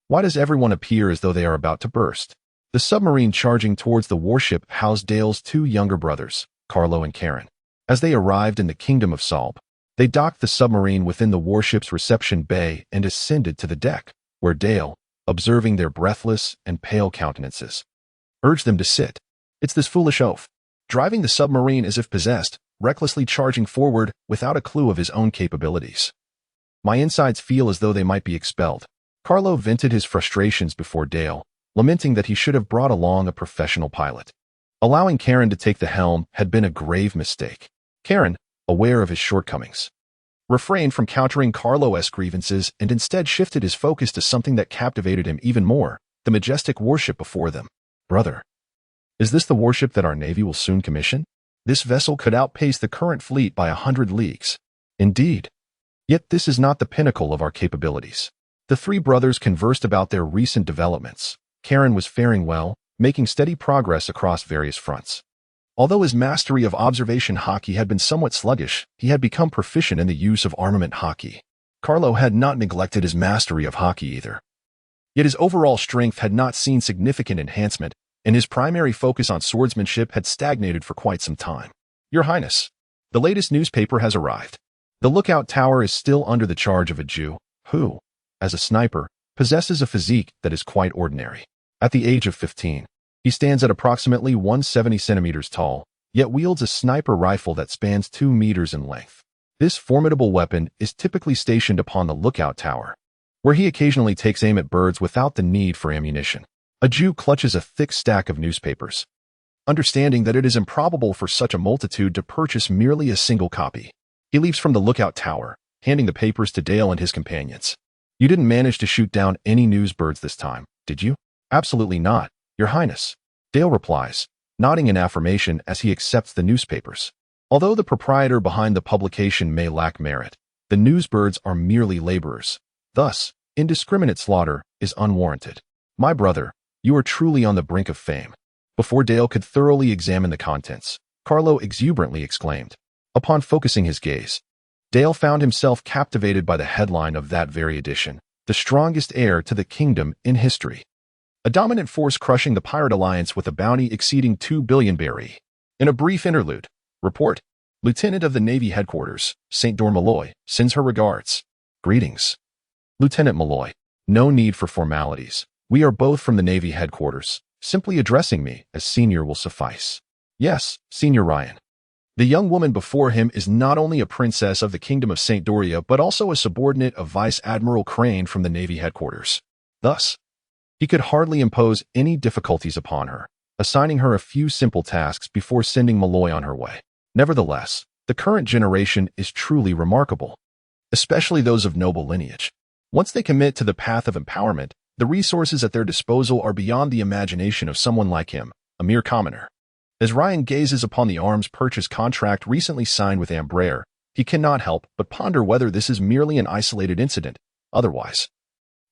Why does everyone appear as though they are about to burst? The submarine charging towards the warship housed Dale's two younger brothers, Carlo and Karen. As they arrived in the kingdom of Salb, they docked the submarine within the warship's reception bay and ascended to the deck, where Dale, observing their breathless and pale countenances, urged them to sit. It's this foolish oaf, driving the submarine as if possessed, recklessly charging forward without a clue of his own capabilities. My insides feel as though they might be expelled. Carlo vented his frustrations before Dale, lamenting that he should have brought along a professional pilot. Allowing Karen to take the helm had been a grave mistake. Karen, aware of his shortcomings, refrained from countering Carlo's grievances and instead shifted his focus to something that captivated him even more, the majestic warship before them. Brother, is this the warship that our navy will soon commission? This vessel could outpace the current fleet by 100 leagues. Indeed. Yet this is not the pinnacle of our capabilities. The three brothers conversed about their recent developments. Karen was faring well, making steady progress across various fronts. Although his mastery of observation hockey had been somewhat sluggish, he had become proficient in the use of armament hockey. Carlo had not neglected his mastery of hockey either. Yet his overall strength had not seen significant enhancement, and his primary focus on swordsmanship had stagnated for quite some time. Your Highness, the latest newspaper has arrived. The lookout tower is still under the charge of a Jew, who, as a sniper, possesses a physique that is quite ordinary. At the age of 15, he stands at approximately 170 centimeters tall, yet wields a sniper rifle that spans 2 meters in length. This formidable weapon is typically stationed upon the lookout tower, where he occasionally takes aim at birds without the need for ammunition. A Jew clutches a thick stack of newspapers, understanding that it is improbable for such a multitude to purchase merely a single copy. He leaps from the lookout tower, handing the papers to Dale and his companions. You didn't manage to shoot down any news birds this time, did you? Absolutely not, Your Highness. Dale replies, nodding in affirmation as he accepts the newspapers. Although the proprietor behind the publication may lack merit, the newsbirds are merely laborers. Thus, indiscriminate slaughter is unwarranted. My brother, You are truly on the brink of fame." Before Dale could thoroughly examine the contents, Carlo exuberantly exclaimed. Upon focusing his gaze, Dale found himself captivated by the headline of that very edition: "The strongest heir to the kingdom in history. A dominant force crushing the pirate alliance with a bounty exceeding 2 billion berry." In a brief interlude, report, Lieutenant of the Navy Headquarters, St. Dor Malloy, sends her regards. Greetings. Lieutenant Malloy, no need for formalities. We are both from the Navy Headquarters. Simply addressing me as senior will suffice. Yes, Senior Ryan. The young woman before him is not only a princess of the Kingdom of St. Doria, but also a subordinate of Vice Admiral Crane from the Navy Headquarters. Thus, he could hardly impose any difficulties upon her, assigning her a few simple tasks before sending Malloy on her way. Nevertheless, the current generation is truly remarkable, especially those of noble lineage. Once they commit to the path of empowerment, the resources at their disposal are beyond the imagination of someone like him, a mere commoner. As Ryan gazes upon the arms purchase contract recently signed with Embraer, he cannot help but ponder whether this is merely an isolated incident. Otherwise,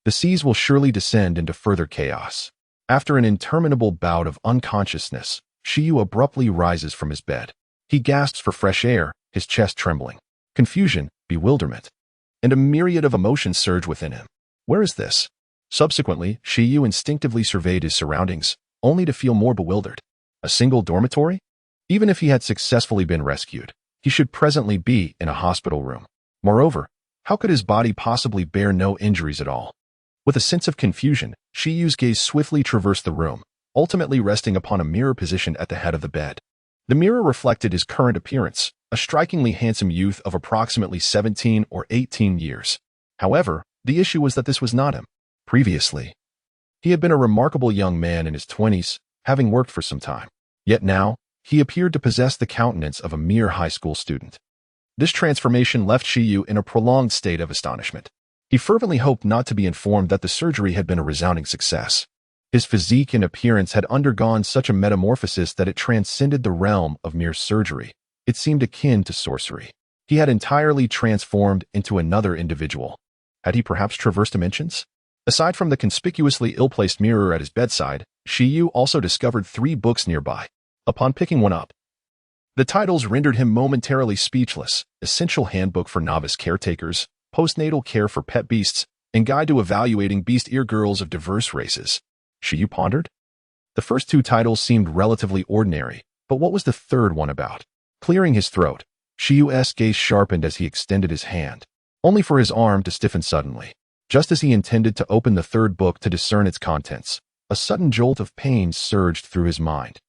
the seas will surely descend into further chaos. After an interminable bout of unconsciousness, Shiyu abruptly rises from his bed. He gasps for fresh air, his chest trembling. Confusion, bewilderment, and a myriad of emotions surge within him. Where is this? Subsequently, Shiyu instinctively surveyed his surroundings, only to feel more bewildered. A single dormitory? Even if he had successfully been rescued, he should presently be in a hospital room. Moreover, how could his body possibly bear no injuries at all? With a sense of confusion, Shiyu's gaze swiftly traversed the room, ultimately resting upon a mirror positioned at the head of the bed. The mirror reflected his current appearance, a strikingly handsome youth of approximately 17 or 18 years. However, the issue was that this was not him. Previously, he had been a remarkable young man in his 20s, having worked for some time. Yet now, he appeared to possess the countenance of a mere high school student. This transformation left Shiyu in a prolonged state of astonishment. He fervently hoped not to be informed that the surgery had been a resounding success. His physique and appearance had undergone such a metamorphosis that it transcended the realm of mere surgery. It seemed akin to sorcery. He had entirely transformed into another individual. Had he perhaps traversed dimensions? Aside from the conspicuously ill-placed mirror at his bedside, Shiyu also discovered 3 books nearby. Upon picking one up, the titles rendered him momentarily speechless: Essential Handbook for Novice Caretakers, Postnatal Care for Pet Beasts, and Guide to Evaluating Beast Ear Girls of Diverse Races. Shiyu pondered. The first 2 titles seemed relatively ordinary, but what was the third one about? Clearing his throat, Shiyu's gaze sharpened as he extended his hand, only for his arm to stiffen suddenly. Just as he intended to open the third book to discern its contents, a sudden jolt of pain surged through his mind,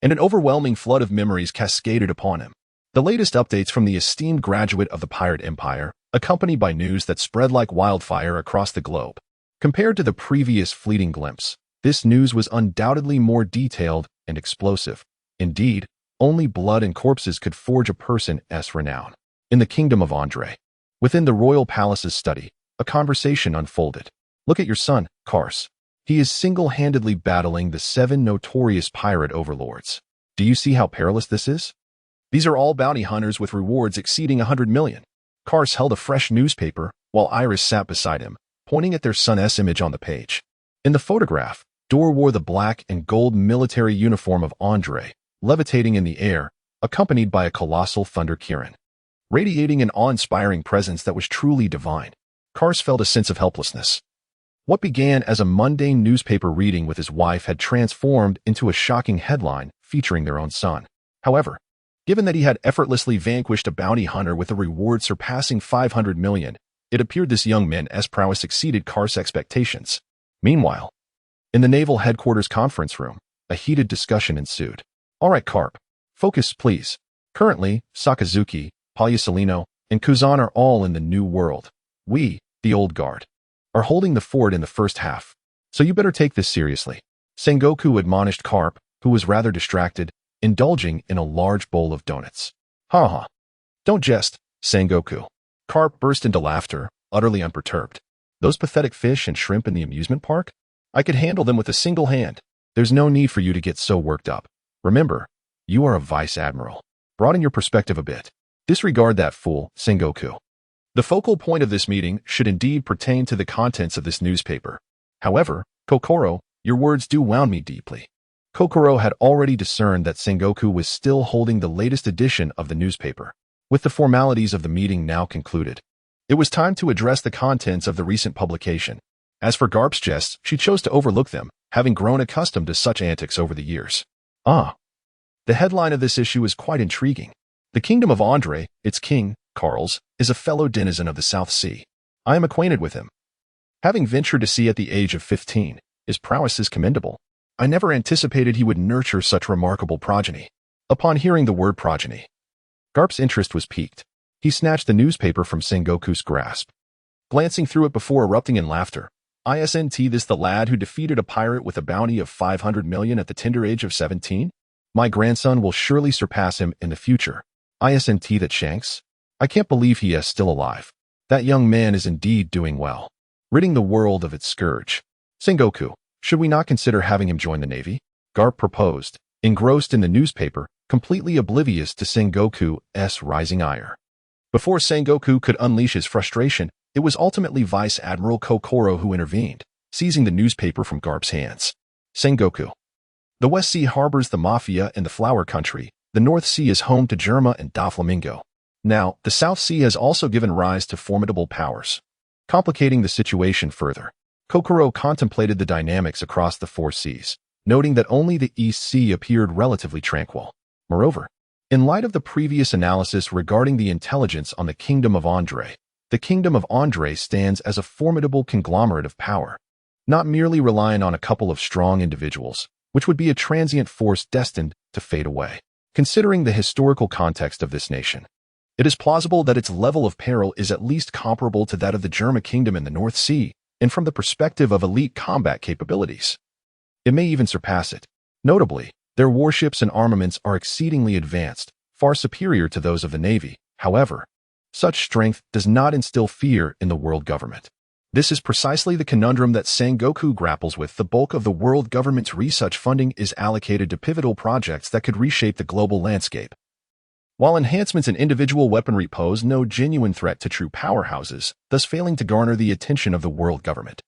and an overwhelming flood of memories cascaded upon him. The latest updates from the esteemed graduate of the Pirate Empire, accompanied by news that spread like wildfire across the globe. Compared to the previous fleeting glimpse, this news was undoubtedly more detailed and explosive. Indeed, only blood and corpses could forge a person's renown. In the kingdom of Andre, within the royal palace's study, a conversation unfolded. "Look at your son, Kars. He is single-handedly battling the 7 notorious pirate overlords. Do you see how perilous this is? These are all bounty hunters with rewards exceeding 100 million. Kars held a fresh newspaper, while Iris sat beside him, pointing at their son's image on the page. In the photograph, Dor wore the black and gold military uniform of Andre, levitating in the air, accompanied by a colossal thunder kirin, radiating an awe-inspiring presence that was truly divine. Kars felt a sense of helplessness. What began as a mundane newspaper reading with his wife had transformed into a shocking headline featuring their own son. However, given that he had effortlessly vanquished a bounty hunter with a reward surpassing 500 million, it appeared this young man's prowess exceeded Kars' expectations. Meanwhile, in the Naval Headquarters conference room, a heated discussion ensued. "All right, Carp. Focus, please. Currently, Sakazuki, Palyasolino, and Kuzan are all in the New World. We, the Old Guard, are holding the fort in the first half, so you better take this seriously." Sengoku admonished Carp, who was rather distracted, indulging in a large bowl of donuts. "Ha ha. Don't jest, Sengoku." Carp burst into laughter, utterly unperturbed. "Those pathetic fish and shrimp in the amusement park? I could handle them with a single hand. There's no need for you to get so worked up. Remember, you are a vice admiral. Broaden your perspective a bit. Disregard that fool, Sengoku." The focal point of this meeting should indeed pertain to the contents of this newspaper. However, Kokoro, Your words do wound me deeply. Kokoro had already discerned that Sengoku was still holding the latest edition of the newspaper. With the formalities of the meeting now concluded, it was time to address the contents of the recent publication. As for Garp's jests, she chose to overlook them, having grown accustomed to such antics over the years. Ah. The headline of this issue is quite intriguing. The kingdom of Andre, its king, Carls, is a fellow denizen of the South Sea. I am acquainted with him. Having ventured to sea at the age of 15, his prowess is commendable. I never anticipated he would nurture such remarkable progeny. Upon hearing the word progeny, Garp's interest was piqued. He snatched the newspaper from Sengoku's grasp. Glancing through it before erupting in laughter, "Isn't this the lad who defeated a pirate with a bounty of 500 million at the tender age of 17? My grandson will surely surpass him in the future. Isn't that Shanks? I can't believe he is still alive. That young man is indeed doing well, ridding the world of its scourge. Sengoku, should we not consider having him join the Navy?" Garp proposed, engrossed in the newspaper, completely oblivious to Sengoku's rising ire. Before Sengoku could unleash his frustration, it was ultimately Vice Admiral Kokoro who intervened, seizing the newspaper from Garp's hands. Sengoku. The West Sea harbors the Mafia and the Flower Country. The North Sea is home to Germa and Doflamingo. Now, the South Sea has also given rise to formidable powers. Complicating the situation further, Kokoro contemplated the dynamics across the four seas, noting that only the East Sea appeared relatively tranquil. Moreover, in light of the previous analysis regarding the intelligence on the Kingdom of Andre, the Kingdom of Andre stands as a formidable conglomerate of power, not merely relying on a couple of strong individuals, which would be a transient force destined to fade away. Considering the historical context of this nation, it is plausible that its level of peril is at least comparable to that of the Germa Kingdom in the North Sea, and from the perspective of elite combat capabilities, it may even surpass it. Notably, their warships and armaments are exceedingly advanced, far superior to those of the Navy. However, such strength does not instill fear in the world government. This is precisely the conundrum that Sengoku grapples with. The bulk of the world government's research funding is allocated to pivotal projects that could reshape the global landscape. While enhancements in individual weaponry pose no genuine threat to true powerhouses, thus failing to garner the attention of the world government,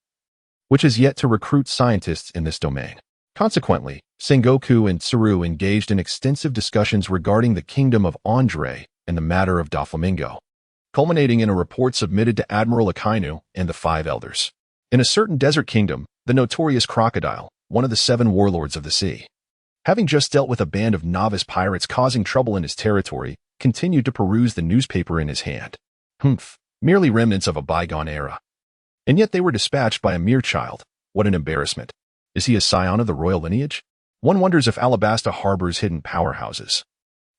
which has yet to recruit scientists in this domain. Consequently, Sengoku and Tsuru engaged in extensive discussions regarding the Kingdom of Andre and the matter of Doflamingo, culminating in a report submitted to Admiral Akainu and the Five Elders. In a certain desert kingdom, the notorious Crocodile, one of the 7 warlords of the sea, having just dealt with a band of novice pirates causing trouble in his territory, continued to peruse the newspaper in his hand. Merely remnants of a bygone era. And yet they were dispatched by a mere child. What an embarrassment. Is he a scion of the royal lineage? One wonders if Alabasta harbors hidden powerhouses.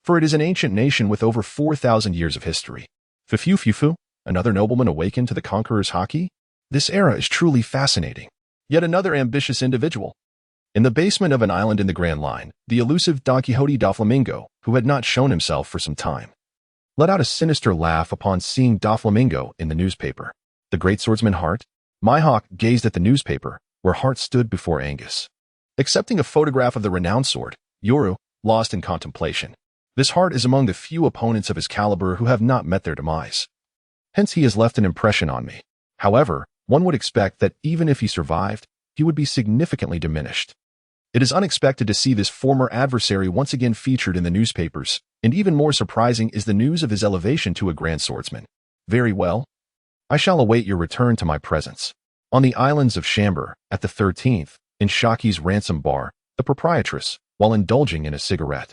For it is an ancient nation with over 4,000 years of history. Fufu, another nobleman awakened to the conqueror's haki? This era is truly fascinating. Yet another ambitious individual. In the basement of an island in the Grand Line, the elusive Don Quixote Doflamingo, who had not shown himself for some time, let out a sinister laugh upon seeing Doflamingo in the newspaper. The great swordsman Hart? Mihawk gazed at the newspaper, where Hart stood before Angus, accepting a photograph of the renowned sword, Yoru, lost in contemplation. This Hart is among the few opponents of his caliber who have not met their demise. Hence he has left an impression on me. However, one would expect that even if he survived, he would be significantly diminished. It is unexpected to see this former adversary once again featured in the newspapers, and even more surprising is the news of his elevation to a grand swordsman. Very well. I shall await your return to my presence. On the islands of Chamber, at the 13th, in Shaki's ransom bar, the proprietress, while indulging in a cigarette,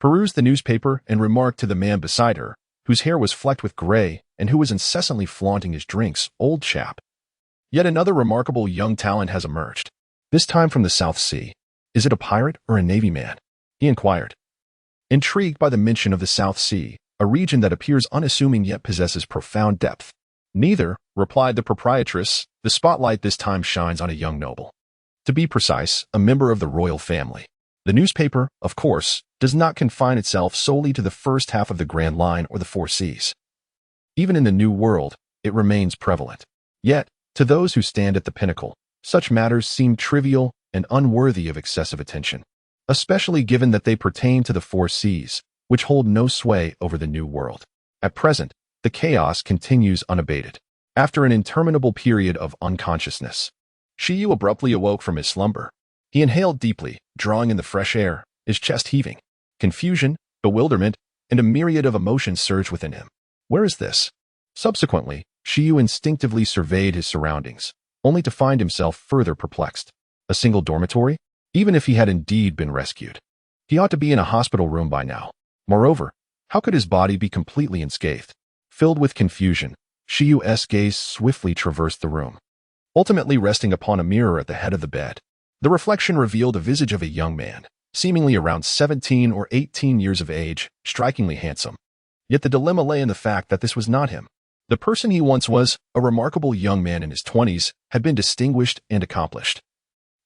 perused the newspaper and remarked to the man beside her, whose hair was flecked with gray and who was incessantly flaunting his drinks, "Old chap. Yet another remarkable young talent has emerged, this time from the South Sea. Is it a pirate or a Navy man?" he inquired. Intrigued by the mention of the South Sea, a region that appears unassuming yet possesses profound depth. "Neither," replied the proprietress. "The spotlight this time shines on a young noble. To be precise, a member of the royal family. The newspaper, of course, does not confine itself solely to the first half of the Grand Line or the Four Seas. Even in the New World, it remains prevalent. Yet, to those who stand at the pinnacle, such matters seem trivial and unworthy of excessive attention, especially given that they pertain to the Four Seas, which hold no sway over the New World. At present, the chaos continues unabated. After an interminable period of unconsciousness, Shiyu abruptly awoke from his slumber. He inhaled deeply, drawing in the fresh air, his chest heaving. Confusion, bewilderment, and a myriad of emotions surged within him. Where is this? Subsequently, Shiyu instinctively surveyed his surroundings, only to find himself further perplexed. A single dormitory? Even if he had indeed been rescued, he ought to be in a hospital room by now. Moreover, how could his body be completely unscathed? Filled with confusion, Shiyu's gaze swiftly traversed the room, ultimately resting upon a mirror at the head of the bed. The reflection revealed a visage of a young man, seemingly around 17 or 18 years of age, strikingly handsome. Yet the dilemma lay in the fact that this was not him. The person he once was, a remarkable young man in his 20s, had been distinguished and accomplished,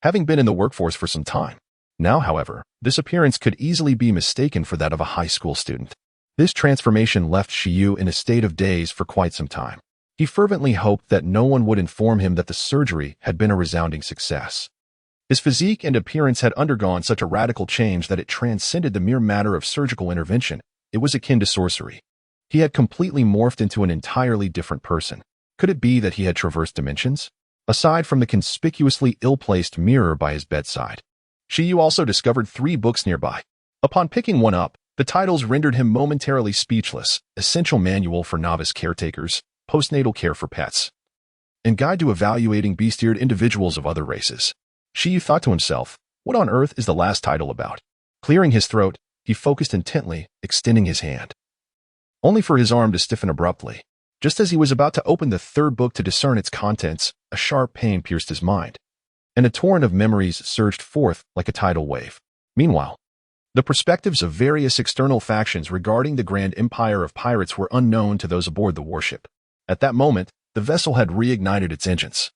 having been in the workforce for some time. Now, however, this appearance could easily be mistaken for that of a high school student. This transformation left Shiyu in a state of daze for quite some time. He fervently hoped that no one would inform him that the surgery had been a resounding success. His physique and appearance had undergone such a radical change that it transcended the mere matter of surgical intervention. It was akin to sorcery. He had completely morphed into an entirely different person. Could it be that he had traversed dimensions? Aside from the conspicuously ill-placed mirror by his bedside, Shiyu also discovered 3 books nearby. Upon picking one up, the titles rendered him momentarily speechless: Essential Manual for Novice Caretakers, Postnatal Care for Pets, and Guide to Evaluating Bestiared Individuals of Other Races. Shiyu thought to himself, what on earth is the last title about? Clearing his throat, he focused intently, extending his hand, only for his arm to stiffen abruptly. Just as he was about to open the 3rd book to discern its contents, a sharp pain pierced his mind, and a torrent of memories surged forth like a tidal wave. Meanwhile, the perspectives of various external factions regarding the grand empire of pirates were unknown to those aboard the warship. At that moment, the vessel had reignited its engines,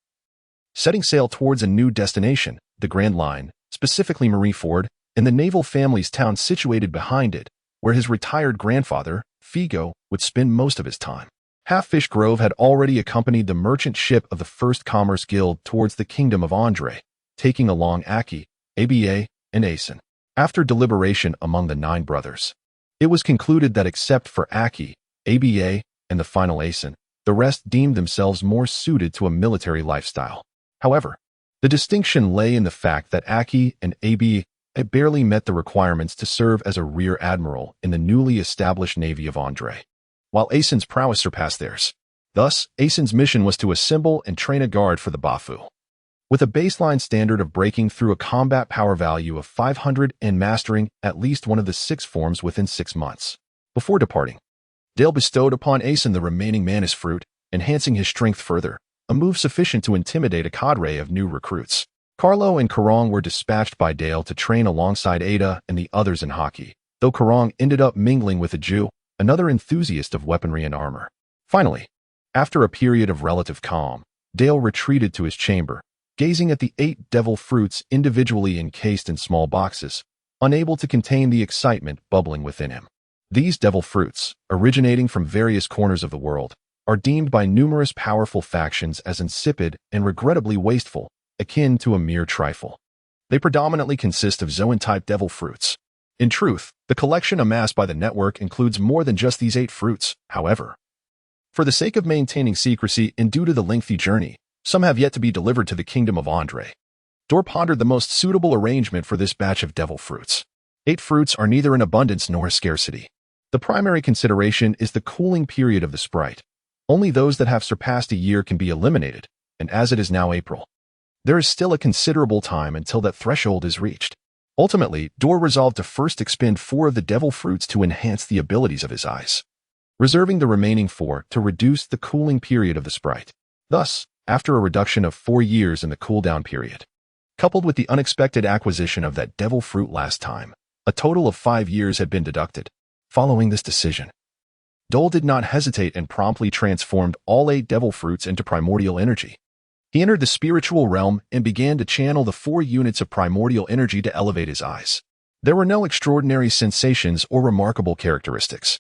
setting sail towards a new destination, the Grand Line, specifically Marineford, and the naval family's town situated behind it, where his retired grandfather, Figo, would spend most of his time. Half-Fish Grove had already accompanied the merchant ship of the First Commerce Guild towards the kingdom of Andre, taking along Aki, Aba, and Asen. After deliberation among the 9 brothers, it was concluded that except for Aki, Aba, and the final Asen, the rest deemed themselves more suited to a military lifestyle. However, the distinction lay in the fact that Aki and Aba had barely met the requirements to serve as a rear admiral in the newly established navy of Andre, while Asen's prowess surpassed theirs. Thus, Asen's mission was to assemble and train a guard for the Bafu, with a baseline standard of breaking through a combat power value of 500 and mastering at least one of the 6 forms within 6 months. Before departing, Dale bestowed upon Asen the remaining Manus fruit, enhancing his strength further, a move sufficient to intimidate a cadre of new recruits. Carlo and Karong were dispatched by Dale to train alongside Ada and the others in hockey, though Karong ended up mingling with a Jew, another enthusiast of weaponry and armor. Finally, after a period of relative calm, Dale retreated to his chamber, gazing at the 8 devil fruits individually encased in small boxes, unable to contain the excitement bubbling within him. These devil fruits, originating from various corners of the world, are deemed by numerous powerful factions as insipid and regrettably wasteful, akin to a mere trifle. They predominantly consist of Zoan-type devil fruits. In truth, the collection amassed by the network includes more than just these 8 fruits, however. For the sake of maintaining secrecy and due to the lengthy journey, some have yet to be delivered to the kingdom of Andre. Dor pondered the most suitable arrangement for this batch of devil fruits. 8 fruits are neither in abundance nor a scarcity. The primary consideration is the cooling period of the sprite. Only those that have surpassed a year can be eliminated, and as it is now April, there is still a considerable time until that threshold is reached. Ultimately, Dor resolved to first expend 4 of the devil fruits to enhance the abilities of his eyes, reserving the remaining 4 to reduce the cooling period of the sprite. Thus, after a reduction of 4 years in the cooldown period, coupled with the unexpected acquisition of that devil fruit last time, a total of 5 years had been deducted. Following this decision, Dole did not hesitate and promptly transformed all 8 devil fruits into primordial energy. He entered the spiritual realm and began to channel the 4 units of primordial energy to elevate his eyes. There were no extraordinary sensations or remarkable characteristics.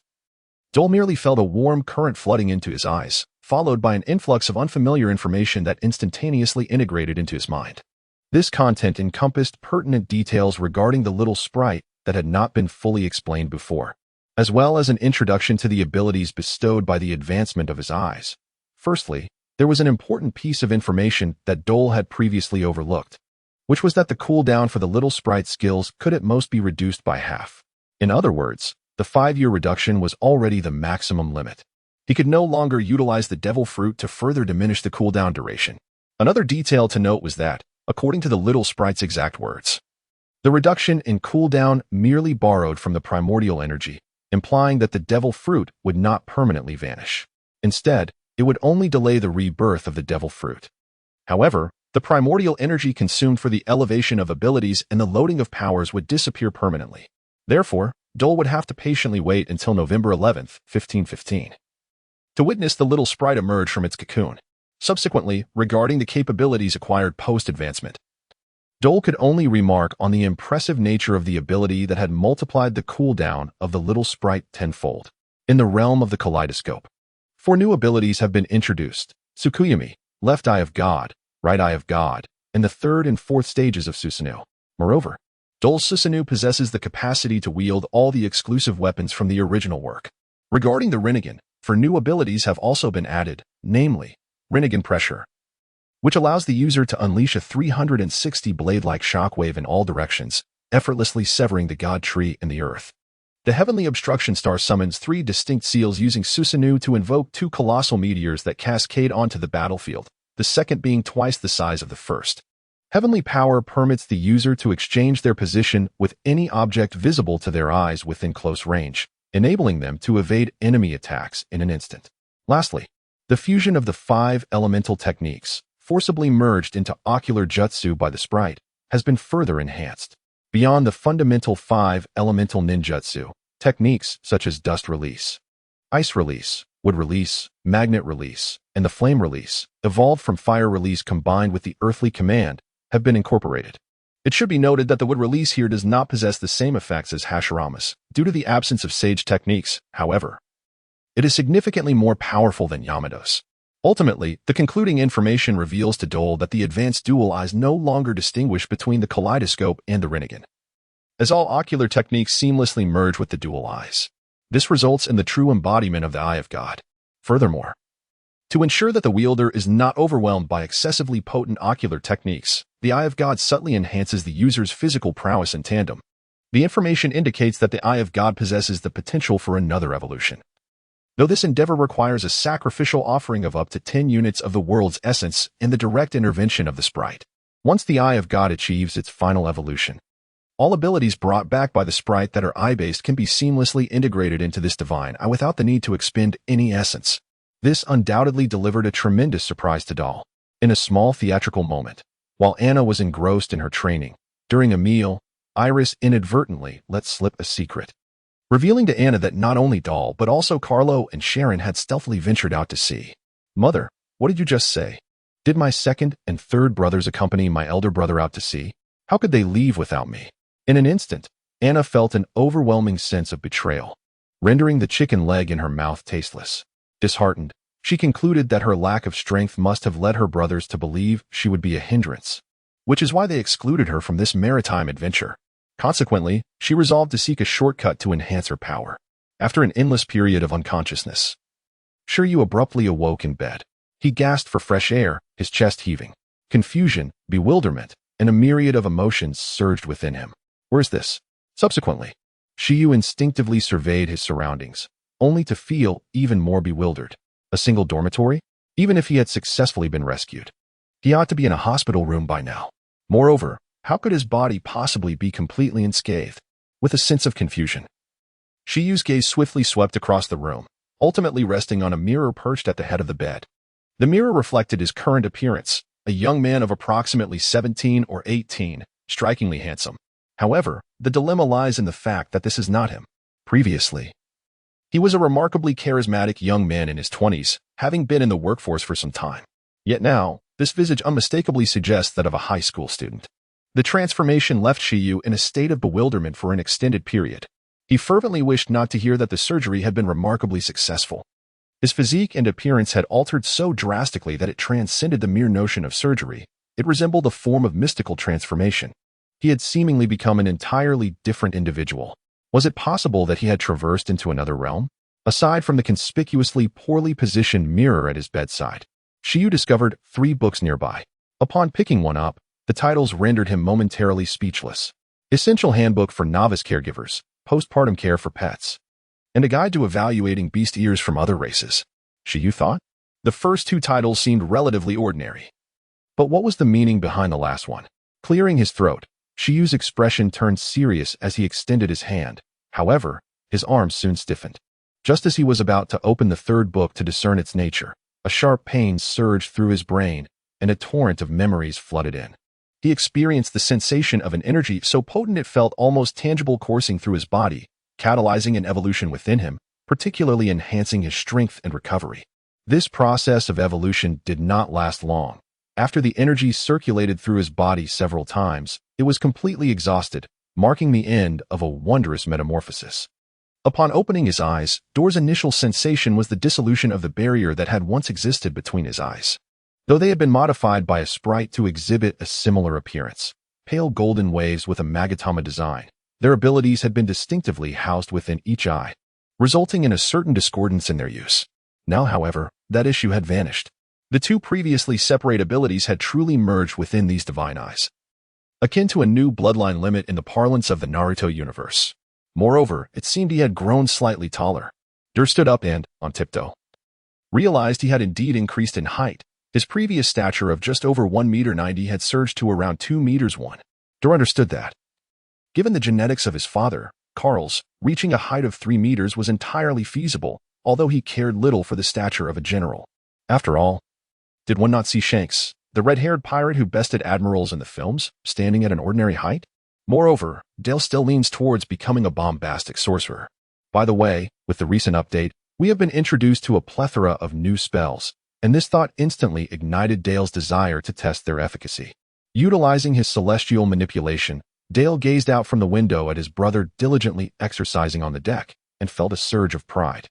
Dole merely felt a warm current flooding into his eyes, followed by an influx of unfamiliar information that instantaneously integrated into his mind. This content encompassed pertinent details regarding the little sprite that had not been fully explained before, as well as an introduction to the abilities bestowed by the advancement of his eyes. Firstly, there was an important piece of information that Dole had previously overlooked. which was that the cooldown for the little sprite's skills could at most be reduced by half. In other words, the 5-year reduction was already the maximum limit. He could no longer utilize the devil fruit to further diminish the cooldown duration. Another detail to note was that, according to the little sprite's exact words, the reduction in cooldown merely borrowed from the primordial energy, implying that the devil fruit would not permanently vanish. Instead, it would only delay the rebirth of the devil fruit. However, the primordial energy consumed for the elevation of abilities and the loading of powers would disappear permanently. Therefore, Dole would have to patiently wait until November 11th, 1515, to witness the little sprite emerge from its cocoon. Subsequently, regarding the capabilities acquired post-advancement, Dole could only remark on the impressive nature of the ability that had multiplied the cooldown of the little sprite tenfold. In the realm of the kaleidoscope, 4 new abilities have been introduced: Tsukuyami, Left Eye of God, Right Eye of God, and the 3rd and 4th stages of Susanoo. Moreover, Dole's Susanoo possesses the capacity to wield all the exclusive weapons from the original work. Regarding the Rinnegan, 4 new abilities have also been added, namely, Rinnegan Pressure, which allows the user to unleash a 360 blade-like shockwave in all directions, effortlessly severing the god tree and the earth. The Heavenly Obstruction Star summons 3 distinct seals using Susanoo to invoke 2 colossal meteors that cascade onto the battlefield, the second being twice the size of the first. Heavenly Power permits the user to exchange their position with any object visible to their eyes within close range, enabling them to evade enemy attacks in an instant. Lastly, the fusion of the 5 elemental techniques, forcibly merged into ocular jutsu by the sprite, has been further enhanced. Beyond the fundamental 5 elemental ninjutsu, techniques such as dust release, ice release, wood release, magnet release, and the flame release, evolved from fire release combined with the earthly command, have been incorporated. It should be noted that the wood release here does not possess the same effects as Hashirama's, due to the absence of sage techniques. However, it is significantly more powerful than Yamato's. Ultimately, the concluding information reveals to Dole that the advanced dual eyes no longer distinguish between the kaleidoscope and the Rinnegan, as all ocular techniques seamlessly merge with the dual eyes. This results in the true embodiment of the Eye of God. Furthermore, to ensure that the wielder is not overwhelmed by excessively potent ocular techniques, the Eye of God subtly enhances the user's physical prowess in tandem. The information indicates that the Eye of God possesses the potential for another evolution, though this endeavor requires a sacrificial offering of up to 10 units of the world's essence and the direct intervention of the sprite. Once the Eye of God achieves its final evolution, all abilities brought back by the sprite that are eye-based can be seamlessly integrated into this divine eye without the need to expend any essence. This undoubtedly delivered a tremendous surprise to Dole. In a small theatrical moment, while Anna was engrossed in her training, during a meal, Iris inadvertently let slip a secret, revealing to Anna that not only Dole but also Carlo and Sharon had stealthily ventured out to sea. "Mother, what did you just say? Did my 2nd and 3rd brothers accompany my elder brother out to sea? How could they leave without me?" In an instant, Anna felt an overwhelming sense of betrayal, rendering the chicken leg in her mouth tasteless. Disheartened, she concluded that her lack of strength must have led her brothers to believe she would be a hindrance, which is why they excluded her from this maritime adventure. Consequently, she resolved to seek a shortcut to enhance her power. After an endless period of unconsciousness, Shiryu abruptly awoke in bed. He gasped for fresh air, his chest heaving. Confusion, bewilderment, and a myriad of emotions surged within him. "Where's this?" Subsequently, Shiryu instinctively surveyed his surroundings, only to feel even more bewildered. A single dormitory? Even if he had successfully been rescued, he ought to be in a hospital room by now. Moreover, how could his body possibly be completely unscathed? With a sense of confusion, Shiryu's gaze swiftly swept across the room, ultimately resting on a mirror perched at the head of the bed. The mirror reflected his current appearance, a young man of approximately 17 or 18, strikingly handsome. However, the dilemma lies in the fact that this is not him. Previously, he was a remarkably charismatic young man in his 20s, having been in the workforce for some time. Yet now, this visage unmistakably suggests that of a high school student. The transformation left Shiryu in a state of bewilderment for an extended period. He fervently wished not to hear that the surgery had been remarkably successful. His physique and appearance had altered so drastically that it transcended the mere notion of surgery. It resembled a form of mystical transformation. He had seemingly become an entirely different individual. Was it possible that he had traversed into another realm? Aside from the conspicuously poorly positioned mirror at his bedside, Shiryu discovered 3 books nearby. Upon picking one up, The titles rendered him momentarily speechless. Essential Handbook for Novice Caregivers, Postpartum Care for Pets, and a Guide to Evaluating Beast Ears from Other Races. You thought? The first two titles seemed relatively ordinary. But what was the meaning behind the last one? Clearing his throat, Shiyu's expression turned serious as he extended his hand. However, his arms soon stiffened. Just as he was about to open the third book to discern its nature, a sharp pain surged through his brain, and a torrent of memories flooded in. He experienced the sensation of an energy so potent it felt almost tangible coursing through his body, catalyzing an evolution within him, particularly enhancing his strength and recovery. This process of evolution did not last long. After the energy circulated through his body several times, it was completely exhausted, marking the end of a wondrous metamorphosis. Upon opening his eyes, Door's initial sensation was the dissolution of the barrier that had once existed between his eyes. Though they had been modified by a sprite to exhibit a similar appearance, pale golden waves with a Magatama design, their abilities had been distinctively housed within each eye, resulting in a certain discordance in their use. Now, however, that issue had vanished. The two previously separate abilities had truly merged within these divine eyes, akin to a new bloodline limit in the parlance of the Naruto universe. Moreover, it seemed he had grown slightly taller. Dur stood up and, on tiptoe, realized he had indeed increased in height. His previous stature of just over 1.90 m had surged to around 2.1 m. Dur understood that. Given the genetics of his father, Carl's, reaching a height of 3 meters was entirely feasible, although he cared little for the stature of a general. After all, did one not see Shanks, the red-haired pirate who bested admirals in the films, standing at an ordinary height? Moreover, Dale still leans towards becoming a bombastic sorcerer. By the way, with the recent update, we have been introduced to a plethora of new spells, and this thought instantly ignited Dale's desire to test their efficacy. Utilizing his celestial manipulation, Dale gazed out from the window at his brother diligently exercising on the deck and felt a surge of pride,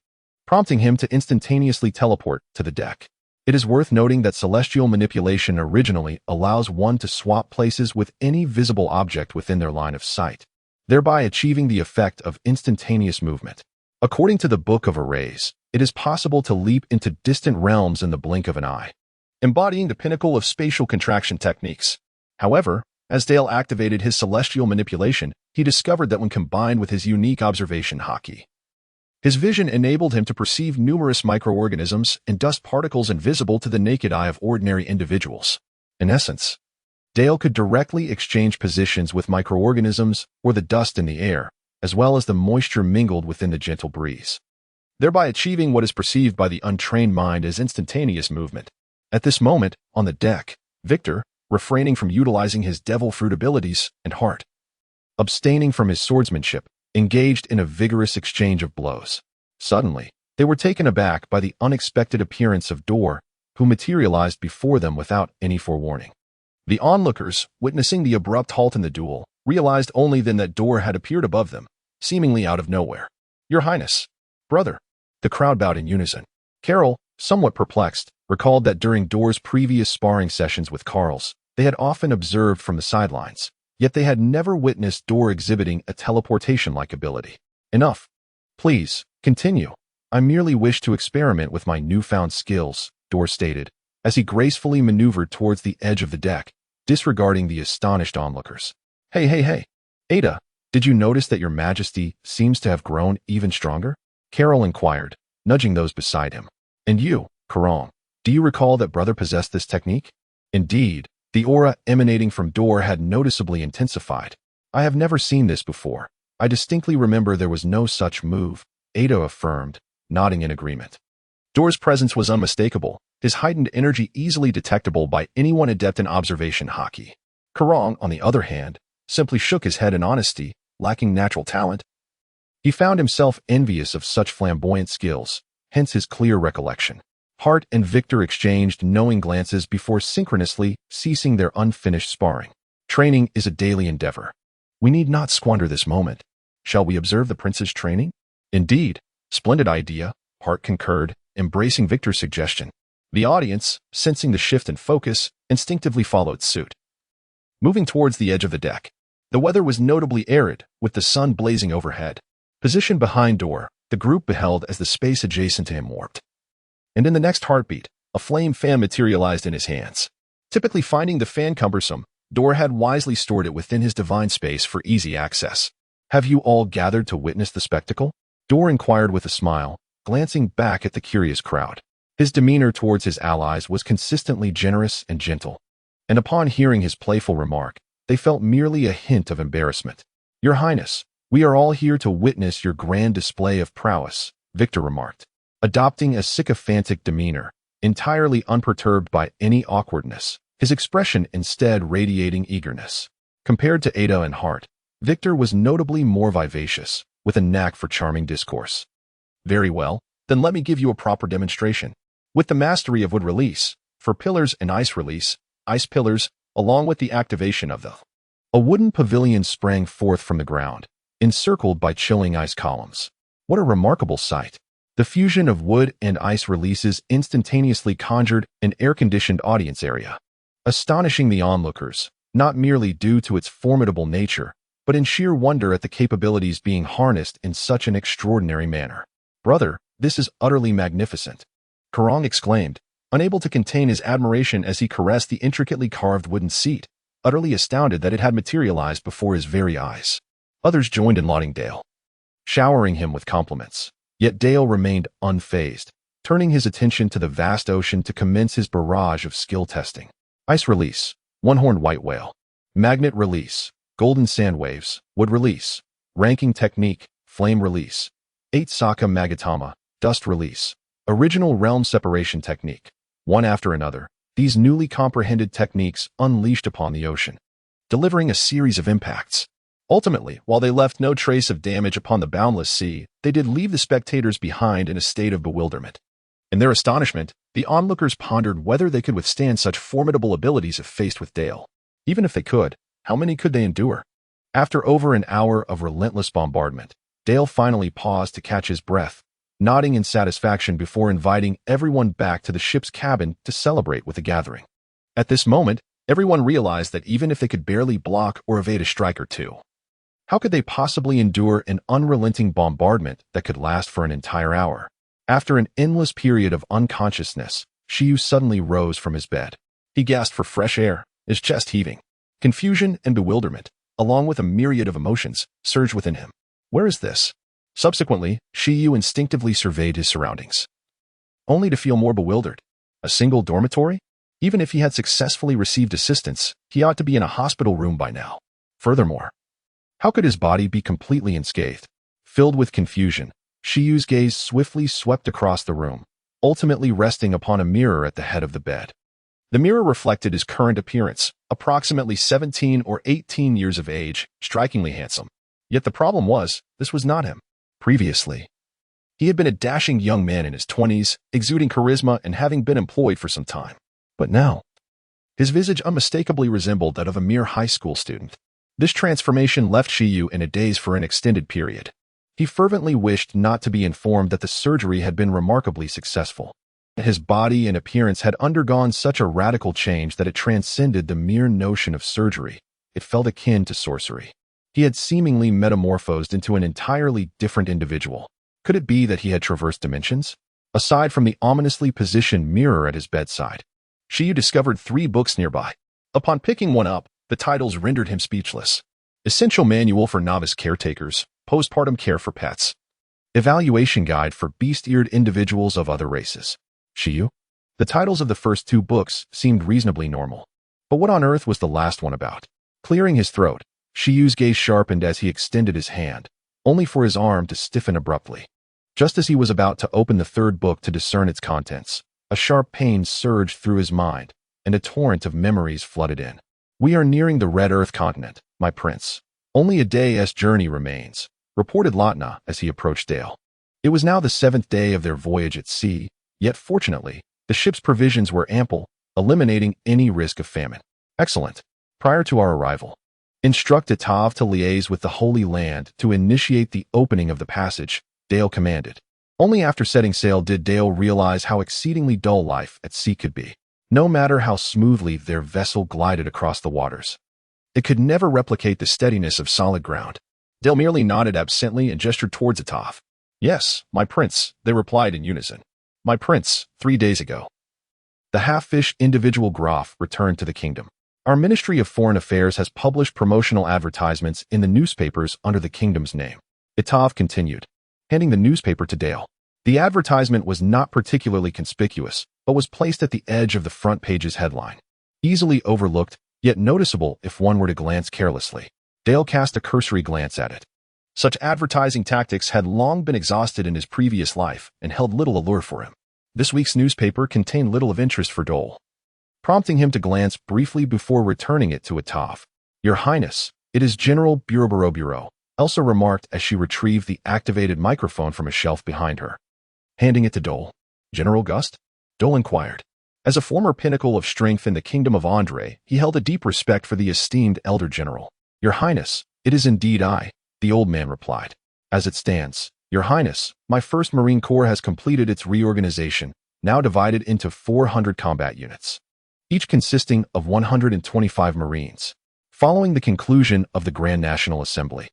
prompting him to instantaneously teleport to the deck. It is worth noting that celestial manipulation originally allows one to swap places with any visible object within their line of sight, thereby achieving the effect of instantaneous movement. According to the Book of Arrays, it is possible to leap into distant realms in the blink of an eye, embodying the pinnacle of spatial contraction techniques. However, as Dale activated his celestial manipulation, he discovered that when combined with his unique observation haki, his vision enabled him to perceive numerous microorganisms and dust particles invisible to the naked eye of ordinary individuals. In essence, Dale could directly exchange positions with microorganisms or the dust in the air, as well as the moisture mingled within the gentle breeze, thereby achieving what is perceived by the untrained mind as instantaneous movement. At this moment, on the deck, Victor, refraining from utilizing his devil fruit abilities and heart, abstaining from his swordsmanship, engaged in a vigorous exchange of blows. Suddenly, they were taken aback by the unexpected appearance of Door, who materialized before them without any forewarning. The onlookers, witnessing the abrupt halt in the duel, realized only then that Door had appeared above them, seemingly out of nowhere. "Your Highness, brother." The crowd bowed in unison. Carol, somewhat perplexed, recalled that during Door's previous sparring sessions with Carl's, they had often observed from the sidelines, yet they had never witnessed Door exhibiting a teleportation-like ability. "Enough. Please, continue. I merely wish to experiment with my newfound skills," Door stated, as he gracefully maneuvered towards the edge of the deck, disregarding the astonished onlookers. Hey. Ada, did you notice that your majesty seems to have grown even stronger?" Carol inquired, nudging those beside him. "And you, Karong, do you recall that brother possessed this technique?" Indeed, the aura emanating from Door had noticeably intensified. "I have never seen this before. I distinctly remember there was no such move," Ada affirmed, nodding in agreement. Door's presence was unmistakable, his heightened energy easily detectable by anyone adept in observation haki. Karong, on the other hand, simply shook his head in honesty, lacking natural talent. He found himself envious of such flamboyant skills, hence his clear recollection. Hart and Victor exchanged knowing glances before synchronously ceasing their unfinished sparring. "Training is a daily endeavor. We need not squander this moment. Shall we observe the prince's training?" "Indeed, splendid idea," Hart concurred, embracing Victor's suggestion. The audience, sensing the shift in focus, instinctively followed suit. Moving towards the edge of the deck, the weather was notably arid, with the sun blazing overhead. Positioned behind Door, the group beheld as the space adjacent to him warped. And in the next heartbeat, a flame fan materialized in his hands. Typically finding the fan cumbersome, Dor had wisely stored it within his divine space for easy access. Have you all gathered to witness the spectacle? Dor inquired with a smile, glancing back at the curious crowd. His demeanor towards his allies was consistently generous and gentle, and upon hearing his playful remark, they felt merely a hint of embarrassment. Your Highness, we are all here to witness your grand display of prowess, Victor remarked, adopting a sycophantic demeanor, entirely unperturbed by any awkwardness, his expression instead radiating eagerness. Compared to Ada and Hart, Victor was notably more vivacious, with a knack for charming discourse. Very well, then let me give you a proper demonstration. With the mastery of wood release, for pillars and ice release, ice pillars, along with the activation of a wooden pavilion sprang forth from the ground, encircled by chilling ice columns. What a remarkable sight! The fusion of wood and ice releases instantaneously conjured an air-conditioned audience area, astonishing the onlookers, not merely due to its formidable nature, but in sheer wonder at the capabilities being harnessed in such an extraordinary manner. Brother, this is utterly magnificent, Karong exclaimed, unable to contain his admiration as he caressed the intricately carved wooden seat, utterly astounded that it had materialized before his very eyes. Others joined in lauding Dale, showering him with compliments. Yet Dale remained unfazed, turning his attention to the vast ocean to commence his barrage of skill testing. Ice release, one-horned white whale. Magnet release, golden sand waves. Wood release, ranking technique, flame release. 8 Saka Magatama, dust release. Original realm separation technique. One after another, these newly comprehended techniques unleashed upon the ocean, delivering a series of impacts. Ultimately, while they left no trace of damage upon the boundless sea, they did leave the spectators behind in a state of bewilderment. In their astonishment, the onlookers pondered whether they could withstand such formidable abilities if faced with Dale. Even if they could, how many could they endure? After over an hour of relentless bombardment, Dale finally paused to catch his breath, nodding in satisfaction before inviting everyone back to the ship's cabin to celebrate with the gathering. At this moment, everyone realized that even if they could barely block or evade a strike or two, how could they possibly endure an unrelenting bombardment that could last for an entire hour? After an endless period of unconsciousness, Shiyu suddenly rose from his bed. He gasped for fresh air, his chest heaving. Confusion and bewilderment, along with a myriad of emotions, surged within him. Where is this? Subsequently, Shiyu instinctively surveyed his surroundings, only to feel more bewildered. A single dormitory? Even if he had successfully received assistance, he ought to be in a hospital room by now. Furthermore, how could his body be completely unscathed? Filled with confusion, Shiyu's gaze swiftly swept across the room, ultimately resting upon a mirror at the head of the bed. The mirror reflected his current appearance, approximately 17 or 18 years of age, strikingly handsome. Yet the problem was, this was not him. Previously, he had been a dashing young man in his 20s, exuding charisma and having been employed for some time. But now, his visage unmistakably resembled that of a mere high school student. This transformation left Shiyu in a daze for an extended period. He fervently wished not to be informed that the surgery had been remarkably successful. His body and appearance had undergone such a radical change that it transcended the mere notion of surgery. It felt akin to sorcery. He had seemingly metamorphosed into an entirely different individual. Could it be that he had traversed dimensions? Aside from the ominously positioned mirror at his bedside, Shiyu discovered 3 books nearby. Upon picking one up, the titles rendered him speechless. Essential Manual for Novice Caretakers, Postpartum Care for Pets. Evaluation Guide for Beast-Eared Individuals of Other Races. Shiyu? The titles of the first 2 books seemed reasonably normal. But what on earth was the last one about? Clearing his throat, Shiyu's gaze sharpened as he extended his hand, only for his arm to stiffen abruptly. Just as he was about to open the 3rd book to discern its contents, a sharp pain surged through his mind, and a torrent of memories flooded in. We are nearing the Red Earth continent, my prince. Only a day's journey remains, reported Latna as he approached Dale. It was now the 7th day of their voyage at sea, yet fortunately, the ship's provisions were ample, eliminating any risk of famine. Excellent. Prior to our arrival, instruct Atav to liaise with the Holy Land to initiate the opening of the passage, Dale commanded. Only after setting sail did Dale realize how exceedingly dull life at sea could be. No matter how smoothly their vessel glided across the waters, it could never replicate the steadiness of solid ground. Dale merely nodded absently and gestured towards Atav. Yes, my prince, they replied in unison. My prince, 3 days ago. The half-fish individual Graf returned to the kingdom. Our Ministry of Foreign Affairs has published promotional advertisements in the newspapers under the kingdom's name. Itov continued, handing the newspaper to Dale. The advertisement was not particularly conspicuous, but was placed at the edge of the front page's headline. Easily overlooked, yet noticeable if one were to glance carelessly. Dale cast a cursory glance at it. Such advertising tactics had long been exhausted in his previous life and held little allure for him. This week's newspaper contained little of interest for Dole, prompting him to glance briefly before returning it to Itov. "Your Highness, it is General Bureau," Elsa remarked as she retrieved the activated microphone from a shelf behind her. Handing it to Dole. "General Gust?" Dole inquired. As a former pinnacle of strength in the kingdom of Andre, he held a deep respect for the esteemed elder general. "Your Highness, it is indeed I," the old man replied. "As it stands, Your Highness, my 1st Marine Corps has completed its reorganization, now divided into 400 combat units, each consisting of 125 Marines. Following the conclusion of the Grand National Assembly,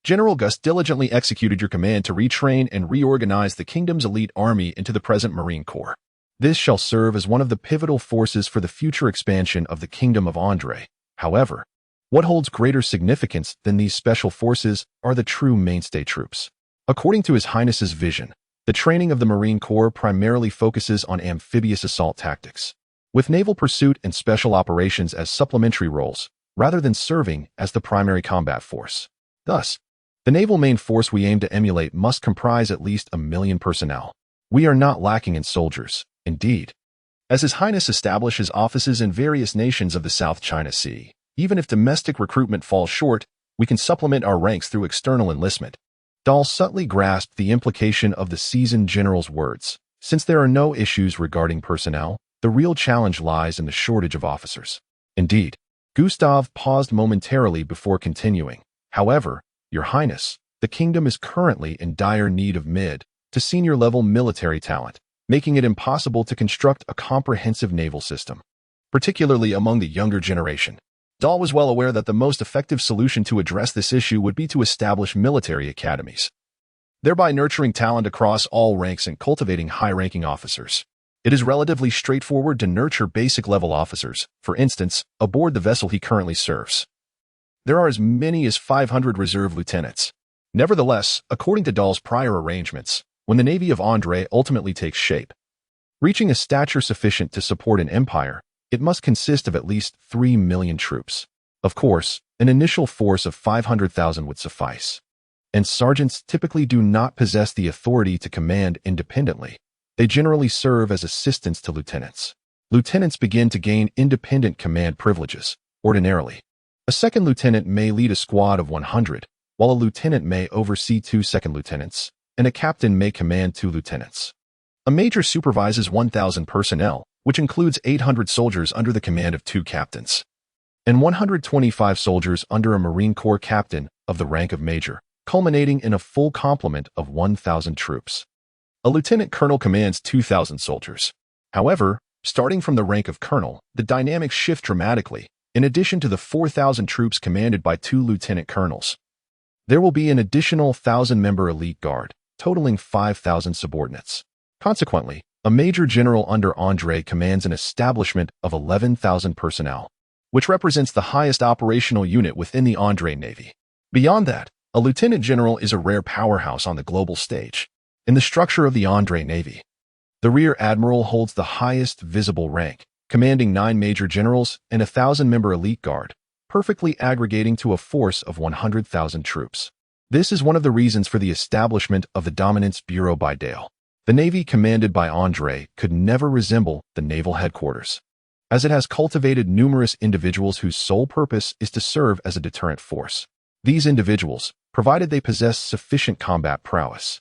General Gust diligently executed your command to retrain and reorganize the kingdom's elite army into the present Marine Corps. This shall serve as one of the pivotal forces for the future expansion of the kingdom of Andre. However, what holds greater significance than these special forces are the true mainstay troops. According to His Highness's vision, the training of the Marine Corps primarily focuses on amphibious assault tactics, with naval pursuit and special operations as supplementary roles, rather than serving as the primary combat force. Thus, the naval main force we aim to emulate must comprise at least 1 million personnel. We are not lacking in soldiers, indeed. As His Highness establishes offices in various nations of the South China Sea, even if domestic recruitment falls short, we can supplement our ranks through external enlistment. Dahl subtly grasped the implication of the seasoned general's words. Since there are no issues regarding personnel, the real challenge lies in the shortage of officers. Indeed, Gustav paused momentarily before continuing. However, Your Highness, the kingdom is currently in dire need of mid to senior level military talent, making it impossible to construct a comprehensive naval system, particularly among the younger generation. Dahl was well aware that the most effective solution to address this issue would be to establish military academies, thereby nurturing talent across all ranks and cultivating high-ranking officers. It is relatively straightforward to nurture basic-level officers, for instance, aboard the vessel he currently serves. There are as many as 500 reserve lieutenants. Nevertheless, according to Dahl's prior arrangements, when the Navy of Andre ultimately takes shape, reaching a stature sufficient to support an empire, it must consist of at least 3 million troops. Of course, an initial force of 500,000 would suffice. And sergeants typically do not possess the authority to command independently. They generally serve as assistants to lieutenants. Lieutenants begin to gain independent command privileges, ordinarily. A second lieutenant may lead a squad of 100, while a lieutenant may oversee 2 second lieutenants, and a captain may command 2 lieutenants. A major supervises 1,000 personnel, which includes 800 soldiers under the command of 2 captains, and 125 soldiers under a Marine Corps captain of the rank of major, culminating in a full complement of 1,000 troops. A lieutenant colonel commands 2,000 soldiers. However, starting from the rank of colonel, the dynamics shift dramatically. In addition to the 4,000 troops commanded by 2 lieutenant colonels, there will be an additional 1,000-member elite guard, totaling 5,000 subordinates. Consequently, a major general under Andre commands an establishment of 11,000 personnel, which represents the highest operational unit within the Andre Navy. Beyond that, a lieutenant general is a rare powerhouse on the global stage. In the structure of the Andre Navy, the rear admiral holds the highest visible rank, commanding 9 major generals and a 1,000-member elite guard, perfectly aggregating to a force of 100,000 troops. This is one of the reasons for the establishment of the Dominance Bureau by Dale. The Navy commanded by Andre could never resemble the naval headquarters, as it has cultivated numerous individuals whose sole purpose is to serve as a deterrent force. These individuals, provided they possess sufficient combat prowess,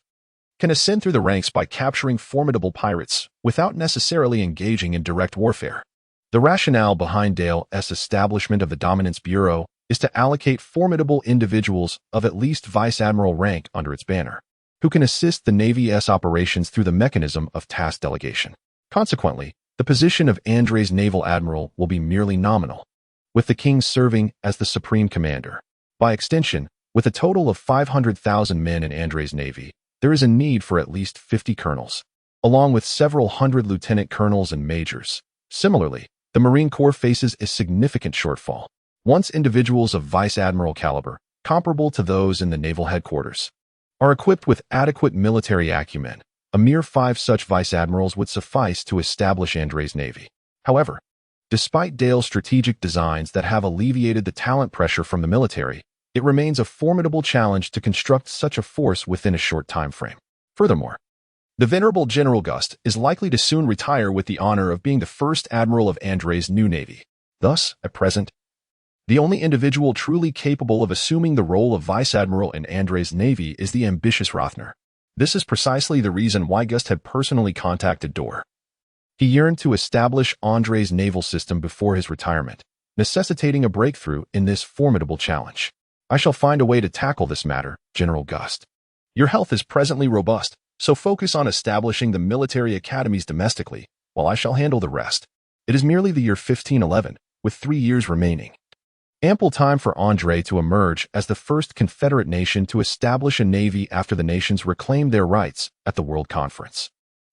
can ascend through the ranks by capturing formidable pirates without necessarily engaging in direct warfare. The rationale behind Dale's establishment of the Dominance Bureau is to allocate formidable individuals of at least vice admiral rank under its banner, who can assist the Navy's operations through the mechanism of task delegation. Consequently, the position of Andre's naval admiral will be merely nominal, with the king serving as the supreme commander. By extension, with a total of 500,000 men in Andre's navy, there is a need for at least 50 colonels, along with several hundred lieutenant colonels and majors. Similarly, the Marine Corps faces a significant shortfall. Once individuals of vice admiral caliber, comparable to those in the naval headquarters, are equipped with adequate military acumen, a mere 5 such vice admirals would suffice to establish Andre's navy. However, despite Dale's strategic designs that have alleviated the talent pressure from the military, it remains a formidable challenge to construct such a force within a short time frame. Furthermore, the venerable General Gust is likely to soon retire with the honor of being the first admiral of Andre's new navy. Thus, at present, the only individual truly capable of assuming the role of vice admiral in Andre's navy is the ambitious Rothner. This is precisely the reason why Gust had personally contacted Dorr. He yearned to establish Andre's naval system before his retirement, necessitating a breakthrough in this formidable challenge. I shall find a way to tackle this matter, General Gust. Your health is presently robust, so focus on establishing the military academies domestically, while I shall handle the rest. It is merely the year 1511, with 3 years remaining. Ample time for Andre to emerge as the first Confederate nation to establish a navy after the nations reclaimed their rights at the World Conference.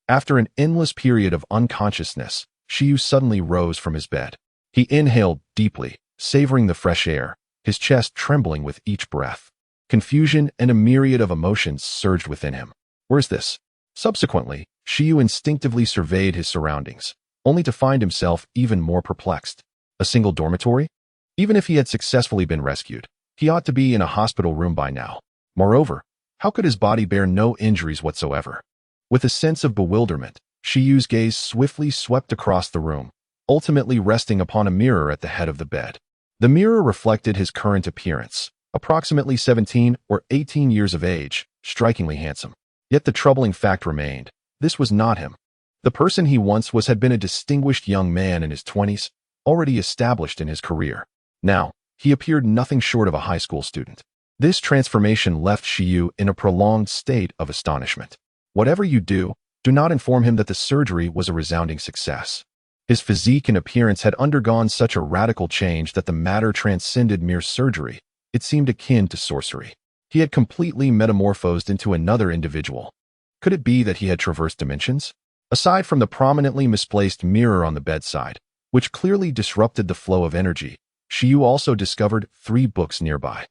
After an endless period of unconsciousness, Shiyu suddenly rose from his bed. He inhaled deeply, savoring the fresh air, his chest trembling with each breath. Confusion and a myriad of emotions surged within him. Where's this? Subsequently, Shiyu instinctively surveyed his surroundings, only to find himself even more perplexed. A single dormitory? Even if he had successfully been rescued, he ought to be in a hospital room by now. Moreover, how could his body bear no injuries whatsoever? With a sense of bewilderment, Shiyu's gaze swiftly swept across the room, ultimately resting upon a mirror at the head of the bed. The mirror reflected his current appearance, approximately 17 or 18 years of age, strikingly handsome. Yet the troubling fact remained. This was not him. The person he once was had been a distinguished young man in his 20s, already established in his career. Now, he appeared nothing short of a high school student. This transformation left Shiyu in a prolonged state of astonishment. Whatever you do not inform him that the surgery was a resounding success. His physique and appearance had undergone such a radical change that the matter transcended mere surgery. It seemed akin to sorcery. He had completely metamorphosed into another individual. Could it be that he had traversed dimensions? Aside from the prominently misplaced mirror on the bedside, which clearly disrupted the flow of energy, Shiyu also discovered 3 books nearby.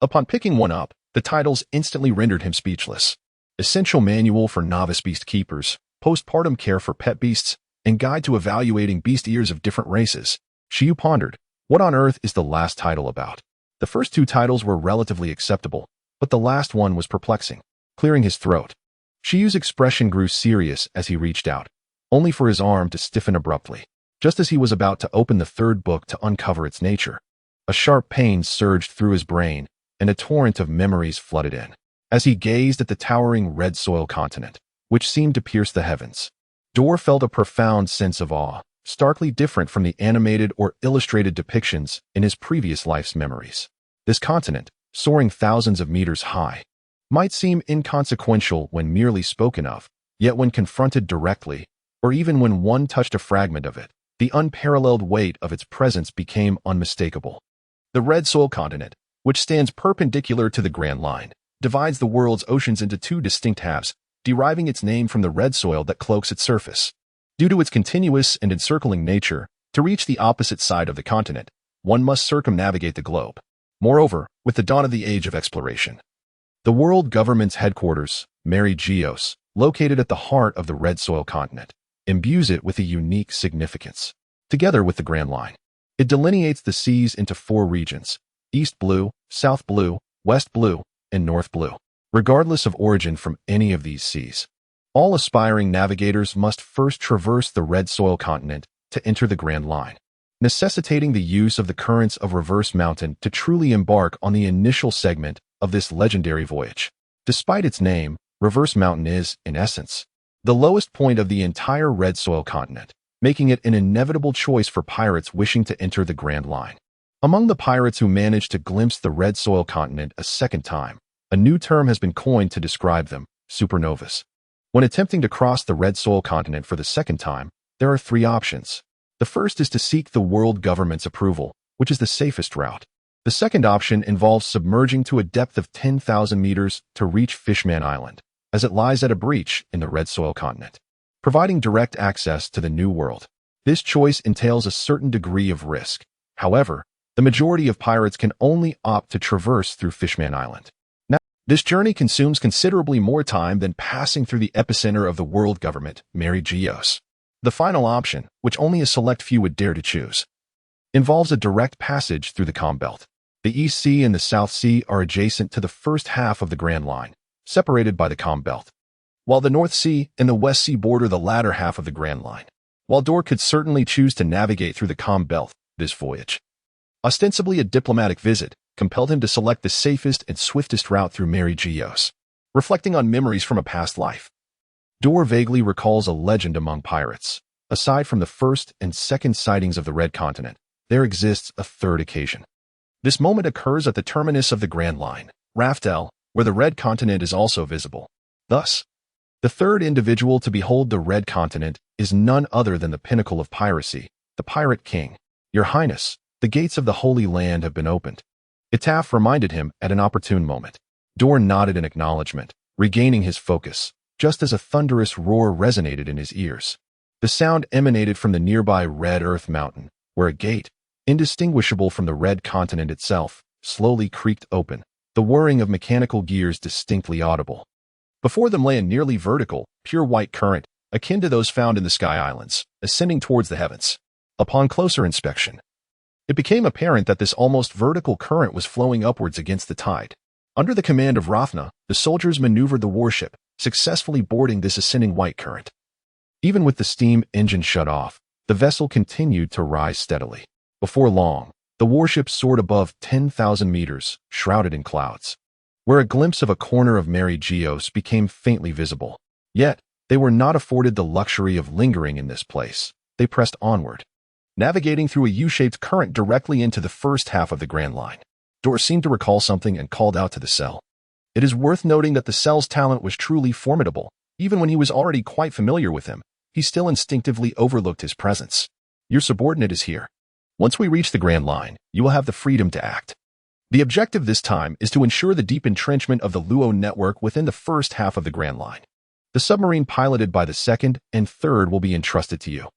Upon picking one up, the titles instantly rendered him speechless. Essential Manual for Novice Beast Keepers, Postpartum Care for Pet Beasts, and Guide to Evaluating Beast Ears of Different Races. Shiyu pondered, what on earth is the last title about? The first 2 titles were relatively acceptable, but the last one was perplexing. Clearing his throat, Shiyu's expression grew serious as he reached out, only for his arm to stiffen abruptly. Just as he was about to open the 3rd book to uncover its nature, a sharp pain surged through his brain and a torrent of memories flooded in. As he gazed at the towering red soil continent, which seemed to pierce the heavens, Dorr felt a profound sense of awe, starkly different from the animated or illustrated depictions in his previous life's memories. This continent, soaring thousands of meters high, might seem inconsequential when merely spoken of, yet when confronted directly, or even when one touched a fragment of it, the unparalleled weight of its presence became unmistakable. The red soil continent, which stands perpendicular to the Grand Line, divides the world's oceans into 2 distinct halves, deriving its name from the red soil that cloaks its surface. Due to its continuous and encircling nature, to reach the opposite side of the continent, one must circumnavigate the globe. Moreover, with the dawn of the age of exploration, the world government's headquarters, Mary Geos, located at the heart of the red soil continent, imbues it with a unique significance. Together with the Grand Line, it delineates the seas into 4 regions: East Blue, South Blue, West Blue, and North Blue. Regardless of origin from any of these seas, all aspiring navigators must first traverse the red soil continent to enter the Grand Line, necessitating the use of the currents of Reverse Mountain to truly embark on the initial segment of this legendary voyage. Despite its name, Reverse Mountain is, in essence, the lowest point of the entire red soil continent, making it an inevitable choice for pirates wishing to enter the Grand Line. Among the pirates who managed to glimpse the red soil continent a second time, a new term has been coined to describe them: supernovas. When attempting to cross the red soil continent for the second time, there are 3 options. The first is to seek the world government's approval, which is the safest route. The second option involves submerging to a depth of 10,000 meters to reach Fishman Island, as it lies at a breach in the red soil continent, providing direct access to the New World. This choice entails a certain degree of risk. However, the majority of pirates can only opt to traverse through Fishman Island. Now, this journey consumes considerably more time than passing through the epicenter of the world government, Mary Geos. The final option, which only a select few would dare to choose, involves a direct passage through the Calm Belt. The East Sea and the South Sea are adjacent to the first half of the Grand Line, separated by the Calm Belt, while the North Sea and the West Sea border the latter half of the Grand Line. While Dorr could certainly choose to navigate through the Calm Belt, this voyage, ostensibly a diplomatic visit, compelled him to select the safest and swiftest route through Mary Geos. Reflecting on memories from a past life, Dorr vaguely recalls a legend among pirates. Aside from the first and second sightings of the Red Continent, there exists a third occasion. This moment occurs at the terminus of the Grand Line, Raftel, where the Red Continent is also visible. Thus, the third individual to behold the Red Continent is none other than the pinnacle of piracy, the Pirate King. Your Highness, the gates of the Holy Land have been opened. Itaf reminded him at an opportune moment. Dorr nodded in acknowledgement, regaining his focus, just as a thunderous roar resonated in his ears. The sound emanated from the nearby Red Earth Mountain, where a gate, indistinguishable from the Red Continent itself, slowly creaked open, the whirring of mechanical gears distinctly audible. Before them lay a nearly vertical, pure white current, akin to those found in the Sky Islands, ascending towards the heavens. Upon closer inspection, it became apparent that this almost vertical current was flowing upwards against the tide. Under the command of Rafna, the soldiers maneuvered the warship, successfully boarding this ascending white current. Even with the steam engine shut off, the vessel continued to rise steadily. Before long, the warship soared above 10,000 meters, shrouded in clouds, where a glimpse of a corner of Mary Geos became faintly visible. Yet, they were not afforded the luxury of lingering in this place. They pressed onward, navigating through a U-shaped current directly into the first half of the Grand Line. Dorr seemed to recall something and called out to the cell. It is worth noting that the cell's talent was truly formidable. Even when he was already quite familiar with him, he still instinctively overlooked his presence. Your subordinate is here. Once we reach the Grand Line, you will have the freedom to act. The objective this time is to ensure the deep entrenchment of the Luo network within the first half of the Grand Line. The submarine piloted by the second and third will be entrusted to you.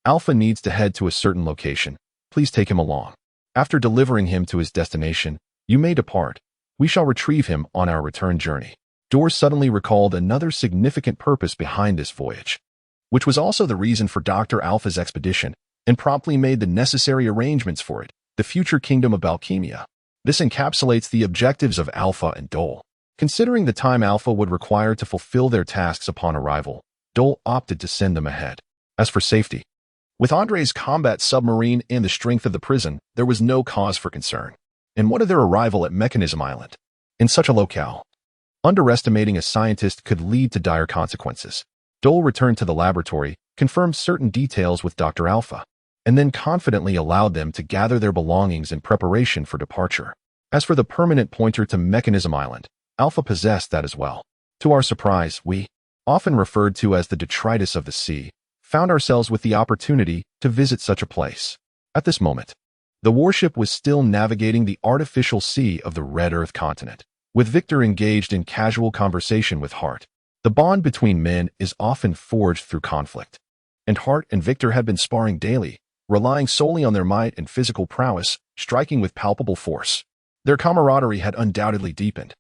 Alpha needs to head to a certain location. Please take him along. After delivering him to his destination, you may depart. We shall retrieve him on our return journey. Dorr suddenly recalled another significant purpose behind this voyage, which was also the reason for Dr. Alpha's expedition, and promptly made the necessary arrangements for it, the future kingdom of Alchemia. This encapsulates the objectives of Alpha and Dole. Considering the time Alpha would require to fulfill their tasks upon arrival, Dole opted to send them ahead. As for safety, with Andre's combat submarine and the strength of the prison, there was no cause for concern. And what of their arrival at Mechanism Island? In such a locale, underestimating a scientist could lead to dire consequences. Dole returned to the laboratory, confirmed certain details with Dr. Alpha, and then confidently allowed them to gather their belongings in preparation for departure. As for the permanent pointer to Mechanism Island, Alpha possessed that as well. To our surprise, we, often referred to as the detritus of the sea, found ourselves with the opportunity to visit such a place. At this moment, the warship was still navigating the artificial sea of the Red Earth continent, with Victor engaged in casual conversation with Hart. The bond between men is often forged through conflict, and Hart and Victor had been sparring daily, relying solely on their might and physical prowess, striking with palpable force. Their camaraderie had undoubtedly deepened,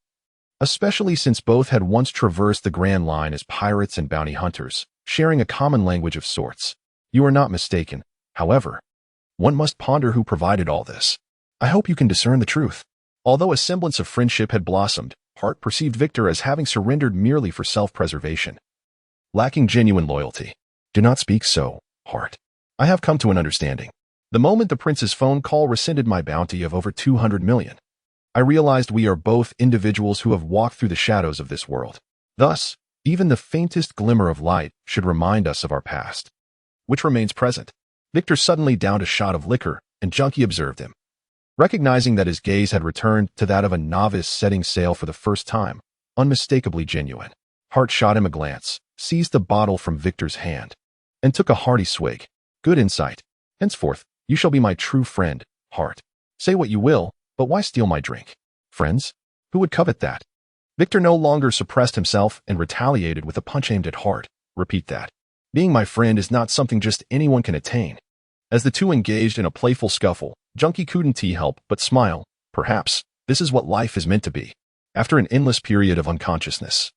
especially since both had once traversed the Grand Line as pirates and bounty hunters, sharing a common language of sorts. You are not mistaken, however. One must ponder who provided all this. I hope you can discern the truth. Although a semblance of friendship had blossomed, Hart perceived Victor as having surrendered merely for self-preservation, lacking genuine loyalty. Do not speak so, Hart. I have come to an understanding. The moment the prince's phone call rescinded my bounty of over 200 million, I realized we are both individuals who have walked through the shadows of this world. Thus, even the faintest glimmer of light should remind us of our past, which remains present. Victor suddenly downed a shot of liquor, and Junkie observed him. Recognizing that his gaze had returned to that of a novice setting sail for the first time, unmistakably genuine, Hart shot him a glance, seized the bottle from Victor's hand, and took a hearty swig. Good insight. Henceforth, you shall be my true friend, Hart. Say what you will, but why steal my drink? Friends? Who would covet that? Victor no longer suppressed himself and retaliated with a punch aimed at Hart. Repeat that. Being my friend is not something just anyone can attain. As the two engaged in a playful scuffle, Junkie couldn't help but smile. Perhaps this is what life is meant to be. After an endless period of unconsciousness,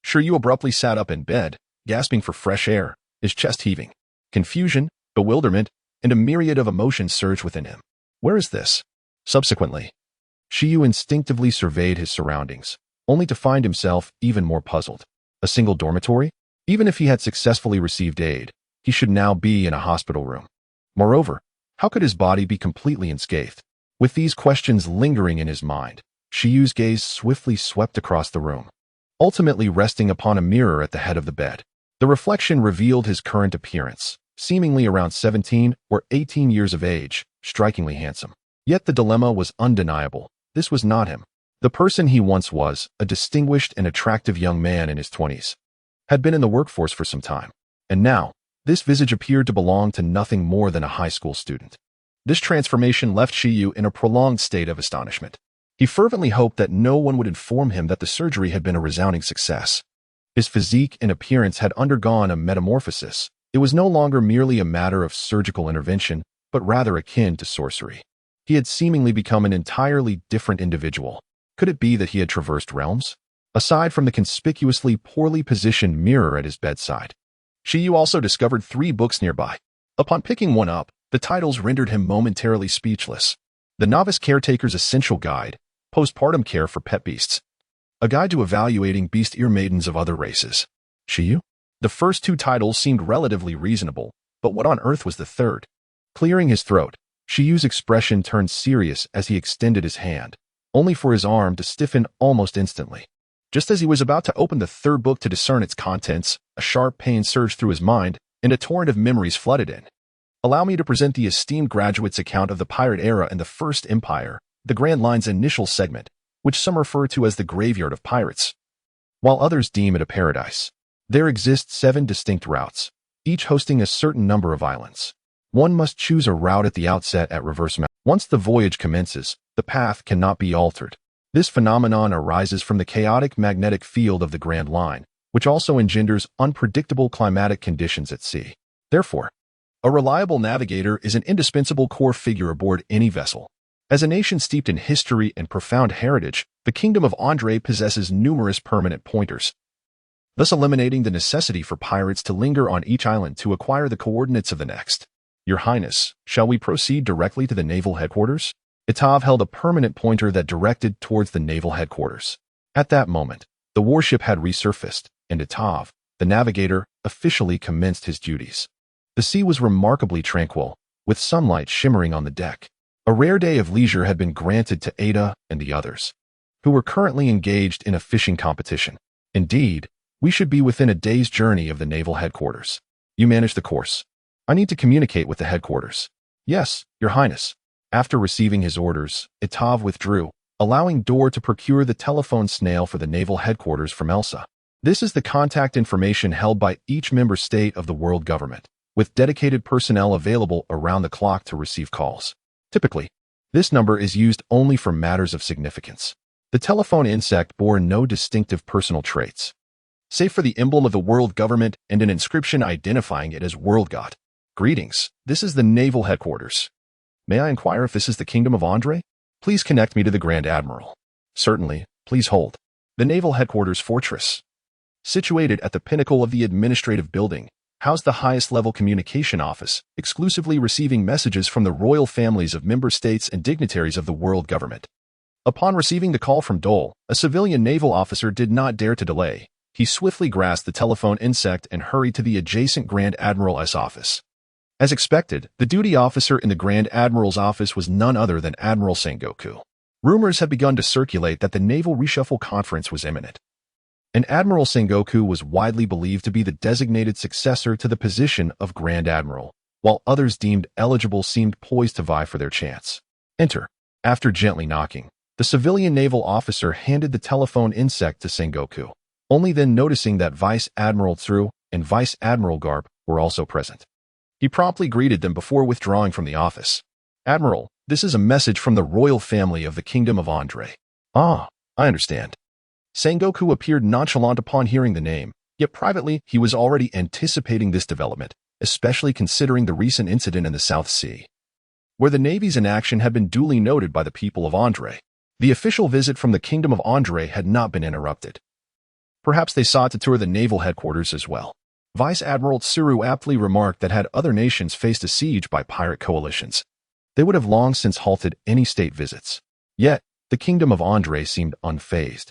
Shiryu abruptly sat up in bed, gasping for fresh air, his chest heaving. Confusion, bewilderment, and a myriad of emotions surged within him. Where is this? Subsequently, Shiryu instinctively surveyed his surroundings, only to find himself even more puzzled. A single dormitory? Even if he had successfully received aid, he should now be in a hospital room. Moreover, how could his body be completely unscathed? With these questions lingering in his mind, Shiryu's gaze swiftly swept across the room, ultimately resting upon a mirror at the head of the bed. The reflection revealed his current appearance, seemingly around 17 or 18 years of age, strikingly handsome. Yet the dilemma was undeniable. This was not him. The person he once was, a distinguished and attractive young man in his 20s, had been in the workforce for some time. And now, this visage appeared to belong to nothing more than a high school student. This transformation left Shiryu in a prolonged state of astonishment. He fervently hoped that no one would inform him that the surgery had been a resounding success. His physique and appearance had undergone a metamorphosis. It was no longer merely a matter of surgical intervention, but rather akin to sorcery. He had seemingly become an entirely different individual. Could it be that he had traversed realms? Aside from the conspicuously poorly positioned mirror at his bedside, Shiryu also discovered 3 books nearby. Upon picking one up, the titles rendered him momentarily speechless. The Novice Caretaker's Essential Guide, Postpartum Care for Pet Beasts. A Guide to Evaluating Beast Ear Maidens of Other Races. Shiryu? The first 2 titles seemed relatively reasonable, but what on earth was the third? Clearing his throat, Shiryu's expression turned serious as he extended his hand, only for his arm to stiffen almost instantly. Just as he was about to open the third book to discern its contents, a sharp pain surged through his mind, and a torrent of memories flooded in. Allow me to present the esteemed graduate's account of the pirate era and the First Empire, the Grand Line's initial segment, which some refer to as the graveyard of pirates, while others deem it a paradise. There exist 7 distinct routes, each hosting a certain number of islands. One must choose a route at the outset at reverse map. Once the voyage commences, the path cannot be altered. This phenomenon arises from the chaotic magnetic field of the Grand Line, which also engenders unpredictable climatic conditions at sea. Therefore, a reliable navigator is an indispensable core figure aboard any vessel. As a nation steeped in history and profound heritage, the Kingdom of Andre possesses numerous permanent pointers, thus eliminating the necessity for pirates to linger on each island to acquire the coordinates of the next. Your Highness, shall we proceed directly to the naval headquarters? Itav held a permanent pointer that directed towards the naval headquarters. At that moment, the warship had resurfaced, and Itav, the navigator, officially commenced his duties. The sea was remarkably tranquil, with sunlight shimmering on the deck. A rare day of leisure had been granted to Ada and the others, who were currently engaged in a fishing competition. Indeed, we should be within a day's journey of the naval headquarters. You manage the course. I need to communicate with the headquarters. Yes, Your Highness. After receiving his orders, Itav withdrew, allowing Dor to procure the telephone snail for the naval headquarters from Elsa. This is the contact information held by each member state of the world government, with dedicated personnel available around the clock to receive calls. Typically, this number is used only for matters of significance. The telephone insect bore no distinctive personal traits, save for the emblem of the world government and an inscription identifying it as World God. Greetings, this is the naval headquarters. May I inquire if this is the Kingdom of Andre? Please connect me to the Grand Admiral. Certainly, please hold. The naval headquarters fortress, situated at the pinnacle of the administrative building, housed the highest-level communication office, exclusively receiving messages from the royal families of member states and dignitaries of the world government. Upon receiving the call from Dole, a civilian naval officer did not dare to delay. He swiftly grasped the telephone insect and hurried to the adjacent Grand Admiral's office. As expected, the duty officer in the Grand Admiral's office was none other than Admiral Sengoku. Rumors had begun to circulate that the Naval Reshuffle Conference was imminent, and Admiral Sengoku was widely believed to be the designated successor to the position of Grand Admiral, while others deemed eligible seemed poised to vie for their chance. Enter. After gently knocking, the civilian naval officer handed the telephone insect to Sengoku, only then noticing that Vice Admiral Tsu and Vice Admiral Garp were also present. He promptly greeted them before withdrawing from the office. Admiral, this is a message from the royal family of the Kingdom of Andre. Ah, I understand. Sengoku appeared nonchalant upon hearing the name, Yet privately, he was already anticipating this development, especially considering the recent incident in the South Sea, where the Navy's inaction had been duly noted by the people of Andre. The official visit from the Kingdom of Andre had not been interrupted. Perhaps they sought to tour the naval headquarters as well. Vice Admiral Tsuru aptly remarked that had other nations faced a siege by pirate coalitions, they would have long since halted any state visits. Yet, the Kingdom of Andre seemed unfazed,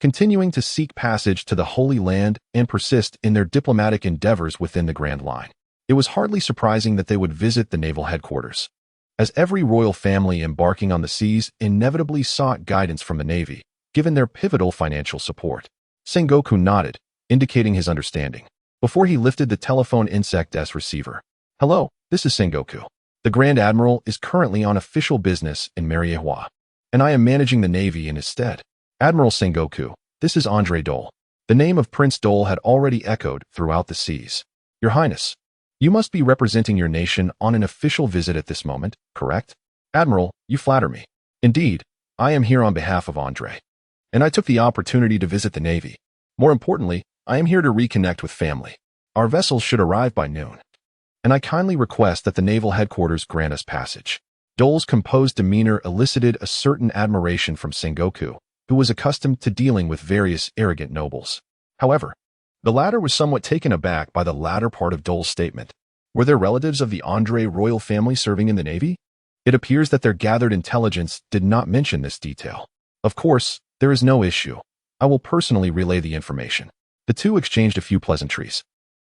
continuing to seek passage to the Holy Land and persist in their diplomatic endeavors within the Grand Line. It was hardly surprising that they would visit the naval headquarters, as every royal family embarking on the seas inevitably sought guidance from the Navy, given their pivotal financial support. Sengoku nodded, indicating his understanding, before he lifted the telephone insect S receiver. "Hello, this is Sengoku. The Grand Admiral is currently on official business in Mariehua, and I am managing the Navy in his stead." "Admiral Sengoku, this is Andre Dole." The name of Prince Dole had already echoed throughout the seas. "Your Highness, you must be representing your nation on an official visit at this moment, correct?" "Admiral, you flatter me." "Indeed, I am here on behalf of Andre, and I took the opportunity to visit the Navy. More importantly, I am here to reconnect with family. Our vessels should arrive by noon, and I kindly request that the naval headquarters grant us passage." Dole's composed demeanor elicited a certain admiration from Sengoku, who was accustomed to dealing with various arrogant nobles. However, the latter was somewhat taken aback by the latter part of Dole's statement. Were there relatives of the Andre royal family serving in the Navy? It appears that their gathered intelligence did not mention this detail. "Of course, there is no issue. I will personally relay the information." The two exchanged a few pleasantries,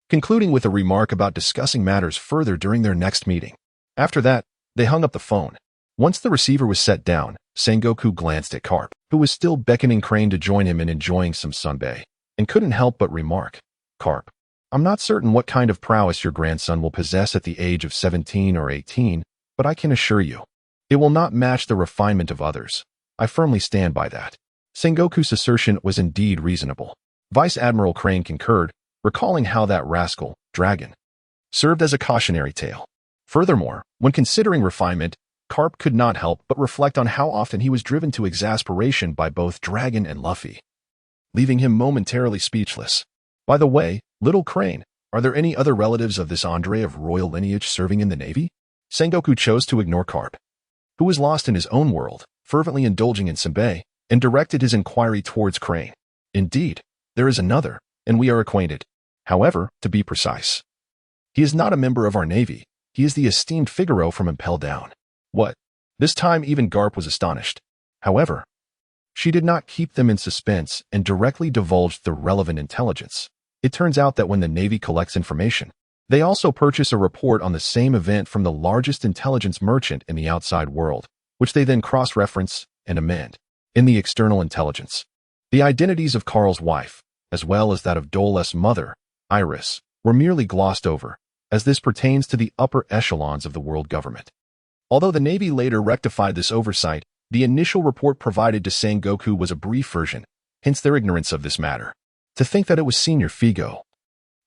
concluding with a remark about discussing matters further during their next meeting. After that, they hung up the phone. Once the receiver was set down, Sengoku glanced at Carp, who was still beckoning Crane to join him in enjoying some sunbae, and couldn't help but remark, "Carp, I'm not certain what kind of prowess your grandson will possess at the age of 17 or 18, but I can assure you, it will not match the refinement of others. I firmly stand by that." Sengoku's assertion was indeed reasonable. Vice Admiral Crane concurred, recalling how that rascal, Dragon, served as a cautionary tale. Furthermore, when considering refinement, Carp could not help but reflect on how often he was driven to exasperation by both Dragon and Luffy, leaving him momentarily speechless. "By the way, little Crane, are there any other relatives of this Andre of royal lineage serving in the Navy?" Sengoku chose to ignore Carp, who was lost in his own world, fervently indulging in senbei, and directed his inquiry towards Crane. "Indeed, there is another, and we are acquainted. However, to be precise, he is not a member of our Navy. He is the esteemed Figaro from Impel Down." "What?" This time even Garp was astonished. However, she did not keep them in suspense and directly divulged the relevant intelligence. It turns out that when the Navy collects information, they also purchase a report on the same event from the largest intelligence merchant in the outside world, which they then cross-reference and amend. In the external intelligence, the identities of Carl's wife, as well as that of Dole's mother, Iris, were merely glossed over, as this pertains to the upper echelons of the world government. Although the Navy later rectified this oversight, the initial report provided to Sengoku was a brief version, hence their ignorance of this matter. To think that it was Senior Figo.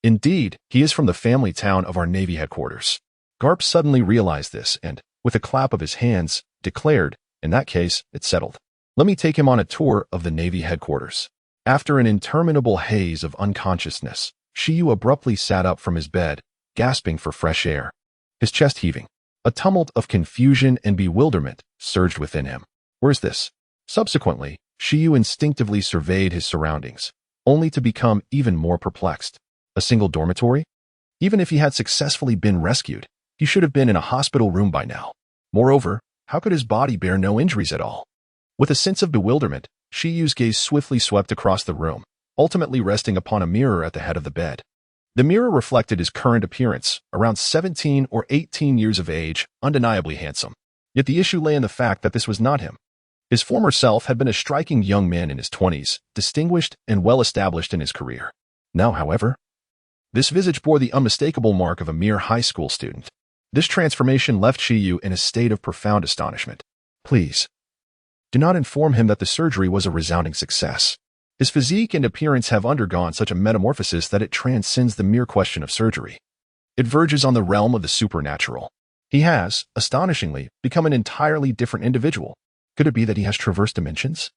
"Indeed, he is from the family town of our Navy headquarters." Garp suddenly realized this and, with a clap of his hands, declared, "In that case, it's settled. Let me take him on a tour of the Navy headquarters." After an interminable haze of unconsciousness, Shiyu abruptly sat up from his bed, gasping for fresh air, his chest heaving. A tumult of confusion and bewilderment surged within him. "Where's this?" Subsequently, Shiyu instinctively surveyed his surroundings, only to become even more perplexed. A single dormitory? Even if he had successfully been rescued, he should have been in a hospital room by now. Moreover, how could his body bear no injuries at all? With a sense of bewilderment, Shiyu's gaze swiftly swept across the room, ultimately resting upon a mirror at the head of the bed. The mirror reflected his current appearance, around 17 or 18 years of age, undeniably handsome. Yet the issue lay in the fact that this was not him. His former self had been a striking young man in his 20s, distinguished and well-established in his career. Now, however, this visage bore the unmistakable mark of a mere high school student. This transformation left Shiyu in a state of profound astonishment. "Please, do not inform him that the surgery was a resounding success. His physique and appearance have undergone such a metamorphosis that it transcends the mere question of surgery. It verges on the realm of the supernatural. He has, astonishingly, become an entirely different individual. Could it be that he has traversed dimensions?"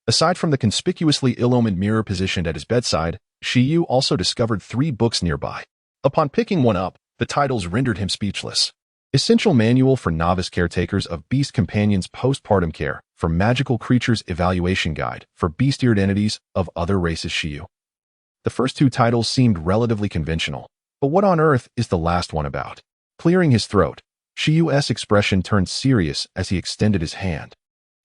Aside from the conspicuously ill-omened mirror positioned at his bedside, Shiyu also discovered 3 books nearby. Upon picking one up, the titles rendered him speechless. Essential Manual for Novice Caretakers of Beast Companions Postpartum Care for Magical Creatures Evaluation Guide for Beast-eared Entities of Other Races Shiyu. The first 2 titles seemed relatively conventional, but what on earth is the last one about? Clearing his throat, Shiyu's expression turned serious as he extended his hand,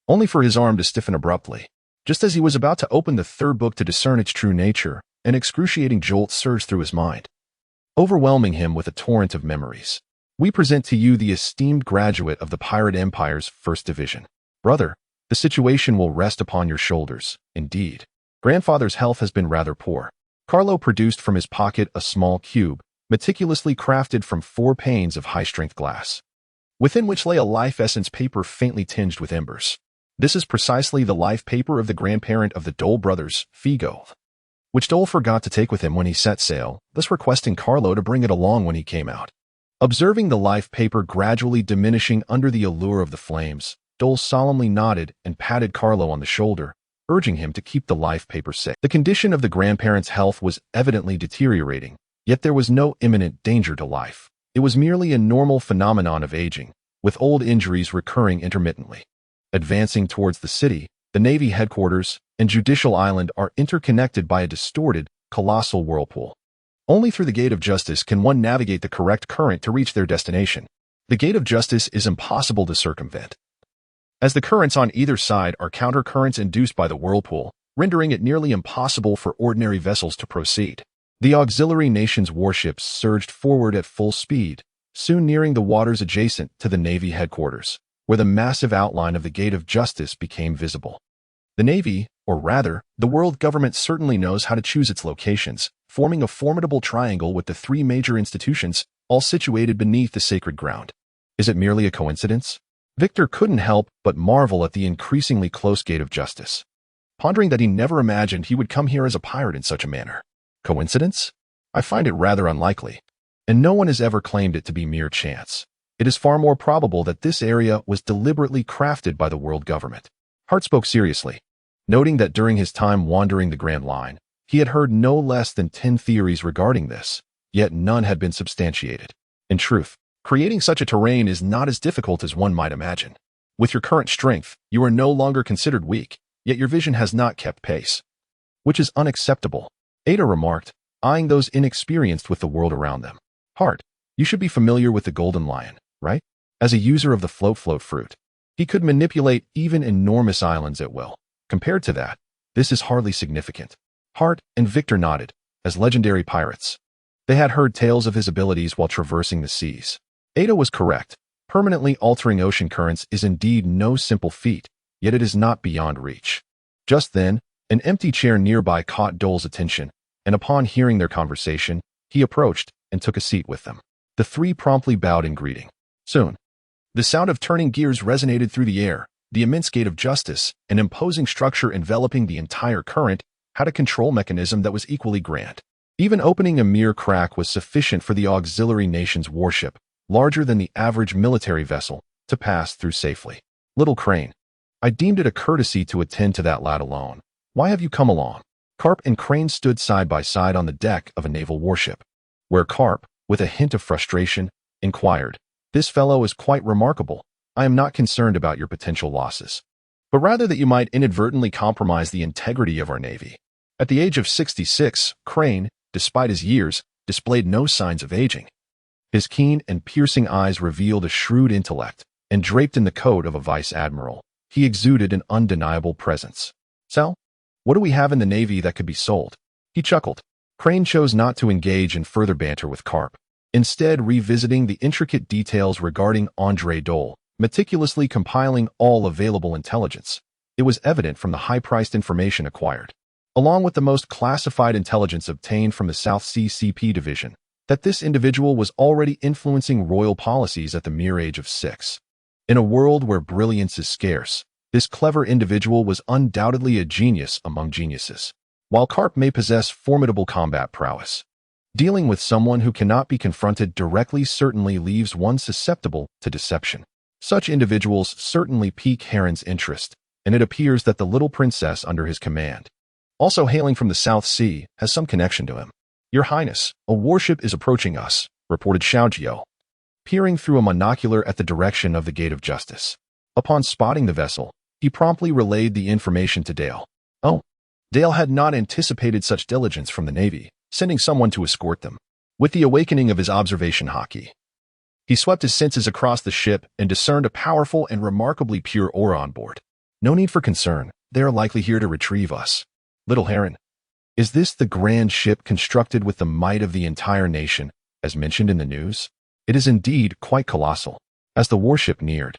only for his arm to stiffen abruptly. Just as he was about to open the 3rd book to discern its true nature, an excruciating jolt surged through his mind, overwhelming him with a torrent of memories. We present to you the esteemed graduate of the Pirate Empire's 1st Division. Brother, the situation will rest upon your shoulders, indeed. Grandfather's health has been rather poor. Carlo produced from his pocket a small cube, meticulously crafted from 4 panes of high-strength glass, within which lay a life essence paper faintly tinged with embers. This is precisely the life paper of the grandparent of the Dole brothers, Figo, which Dole forgot to take with him when he set sail, thus requesting Carlo to bring it along when he came out. Observing the life paper gradually diminishing under the allure of the flames, Dole solemnly nodded and patted Carlo on the shoulder, urging him to keep the life paper safe. The condition of the grandparent's health was evidently deteriorating, yet there was no imminent danger to life. It was merely a normal phenomenon of aging, with old injuries recurring intermittently. Advancing towards the city, the Navy headquarters and Judicial Island are interconnected by a distorted, colossal whirlpool. Only through the Gate of Justice can one navigate the correct current to reach their destination. The Gate of Justice is impossible to circumvent, as the currents on either side are counter-currents induced by the whirlpool, rendering it nearly impossible for ordinary vessels to proceed. The auxiliary nation's warships surged forward at full speed, soon nearing the waters adjacent to the Navy headquarters, where the massive outline of the Gate of Justice became visible. The Navy, or rather, the world government certainly knows how to choose its locations, forming a formidable triangle with the 3 major institutions, all situated beneath the sacred ground. Is it merely a coincidence? Victor couldn't help but marvel at the increasingly close Gate of Justice, pondering that he never imagined he would come here as a pirate in such a manner. Coincidence? I find it rather unlikely, and no one has ever claimed it to be mere chance. It is far more probable that this area was deliberately crafted by the world government. Hart spoke seriously, noting that during his time wandering the Grand Line, he had heard no less than 10 theories regarding this, yet none had been substantiated. In truth, creating such a terrain is not as difficult as one might imagine. With your current strength, you are no longer considered weak, yet your vision has not kept pace, which is unacceptable, Ada remarked, eyeing those inexperienced with the world around them. Hart, you should be familiar with the Golden Lion, right? As a user of the float fruit, he could manipulate even enormous islands at will. Compared to that, this is hardly significant. Hart and Victor nodded, as legendary pirates. They had heard tales of his abilities while traversing the seas. Ada was correct. Permanently altering ocean currents is indeed no simple feat, yet it is not beyond reach. Just then, an empty chair nearby caught Dole's attention, and upon hearing their conversation, he approached and took a seat with them. The 3 promptly bowed in greeting. Soon, the sound of turning gears resonated through the air. The immense Gate of Justice, an imposing structure enveloping the entire current, had a control mechanism that was equally grand. Even opening a mere crack was sufficient for the auxiliary nation's warship, larger than the average military vessel, to pass through safely. Little Crane, I deemed it a courtesy to attend to that lad alone. Why have you come along? Carp and Crane stood side by side on the deck of a naval warship, where Carp, with a hint of frustration, inquired, "This fellow is quite remarkable. I am not concerned about your potential losses, but rather that you might inadvertently compromise the integrity of our Navy." At the age of 66, Crane, despite his years, displayed no signs of aging. His keen and piercing eyes revealed a shrewd intellect, and draped in the coat of a vice admiral, he exuded an undeniable presence. "Sal, what do we have in the Navy that could be sold?" He chuckled. Crane chose not to engage in further banter with Carp, instead revisiting the intricate details regarding Andre Dole, meticulously compiling all available intelligence. It was evident from the high-priced information acquired, along with the most classified intelligence obtained from the South Sea CP Division, that this individual was already influencing royal policies at the mere age of 6. In a world where brilliance is scarce, this clever individual was undoubtedly a genius among geniuses. While Carp may possess formidable combat prowess, dealing with someone who cannot be confronted directly certainly leaves one susceptible to deception. Such individuals certainly pique Heron's interest, and it appears that the little princess under his command also hailing from the South Sea, has some connection to him. Your Highness, a warship is approaching us, reported Xiaojiao, peering through a monocular at the direction of the Gate of Justice. Upon spotting the vessel, he promptly relayed the information to Dale. Oh, Dale had not anticipated such diligence from the Navy, sending someone to escort them. With the awakening of his observation haki, he swept his senses across the ship and discerned a powerful and remarkably pure aura on board. No need for concern, they are likely here to retrieve us. Little Heron, is this the grand ship constructed with the might of the entire nation, as mentioned in the news? It is indeed quite colossal. As the warship neared,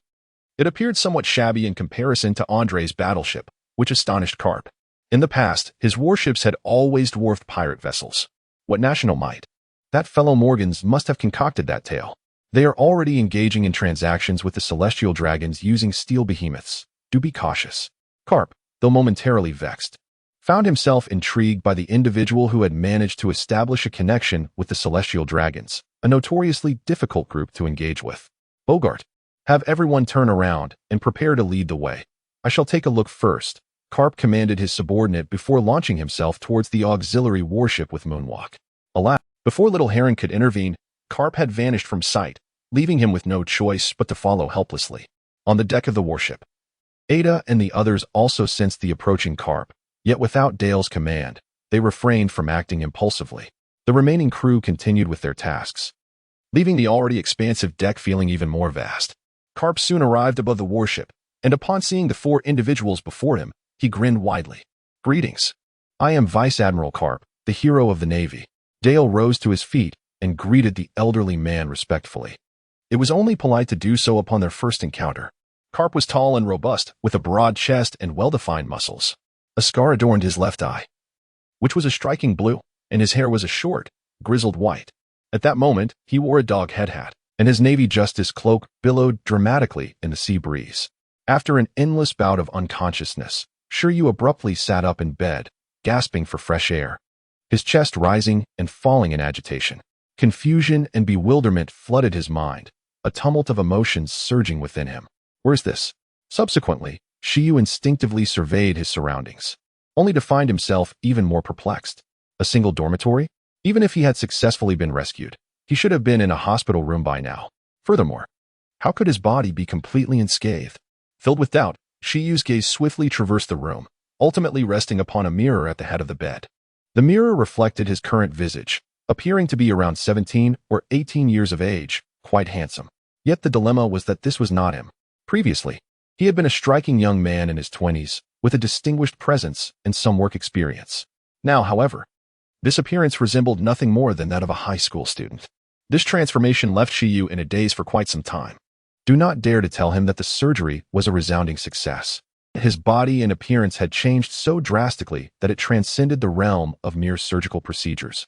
it appeared somewhat shabby in comparison to Andre's battleship, which astonished Karp. In the past, his warships had always dwarfed pirate vessels. What national might? That fellow Morgans must have concocted that tale. They are already engaging in transactions with the celestial dragons using steel behemoths. Do be cautious. Karp, though momentarily vexed, found himself intrigued by the individual who had managed to establish a connection with the celestial dragons, a notoriously difficult group to engage with. Bogart, have everyone turn around and prepare to lead the way. I shall take a look first, Karp commanded his subordinate before launching himself towards the auxiliary warship with Moonwalk. Alas, before Little Heron could intervene, Karp had vanished from sight, leaving him with no choice but to follow helplessly. On the deck of the warship, Ada and the others also sensed the approaching Karp, yet without Dale's command, they refrained from acting impulsively. The remaining crew continued with their tasks, leaving the already expansive deck feeling even more vast. Karp soon arrived above the warship, and upon seeing the four individuals before him, he grinned widely. Greetings. I am Vice Admiral Karp, the hero of the Navy. Dale rose to his feet and greeted the elderly man respectfully. It was only polite to do so upon their first encounter. Karp was tall and robust, with a broad chest and well-defined muscles. A scar adorned his left eye, which was a striking blue, and his hair was a short, grizzled white. At that moment, he wore a dog head hat, and his Navy Justice cloak billowed dramatically in the sea breeze. After an endless bout of unconsciousness, Shiryu abruptly sat up in bed, gasping for fresh air, his chest rising and falling in agitation. Confusion and bewilderment flooded his mind, a tumult of emotions surging within him. Where's this? Subsequently, Shiryu instinctively surveyed his surroundings, only to find himself even more perplexed. A single dormitory? Even if he had successfully been rescued, he should have been in a hospital room by now. Furthermore, how could his body be completely unscathed? Filled with doubt, Shiryu's gaze swiftly traversed the room, ultimately resting upon a mirror at the head of the bed. The mirror reflected his current visage, appearing to be around 17 or 18 years of age, quite handsome. Yet the dilemma was that this was not him. Previously, he had been a striking young man in his 20s, with a distinguished presence and some work experience. Now, however, this appearance resembled nothing more than that of a high school student. This transformation left Shiryu in a daze for quite some time. Do not dare to tell him that the surgery was a resounding success. His body and appearance had changed so drastically that it transcended the realm of mere surgical procedures,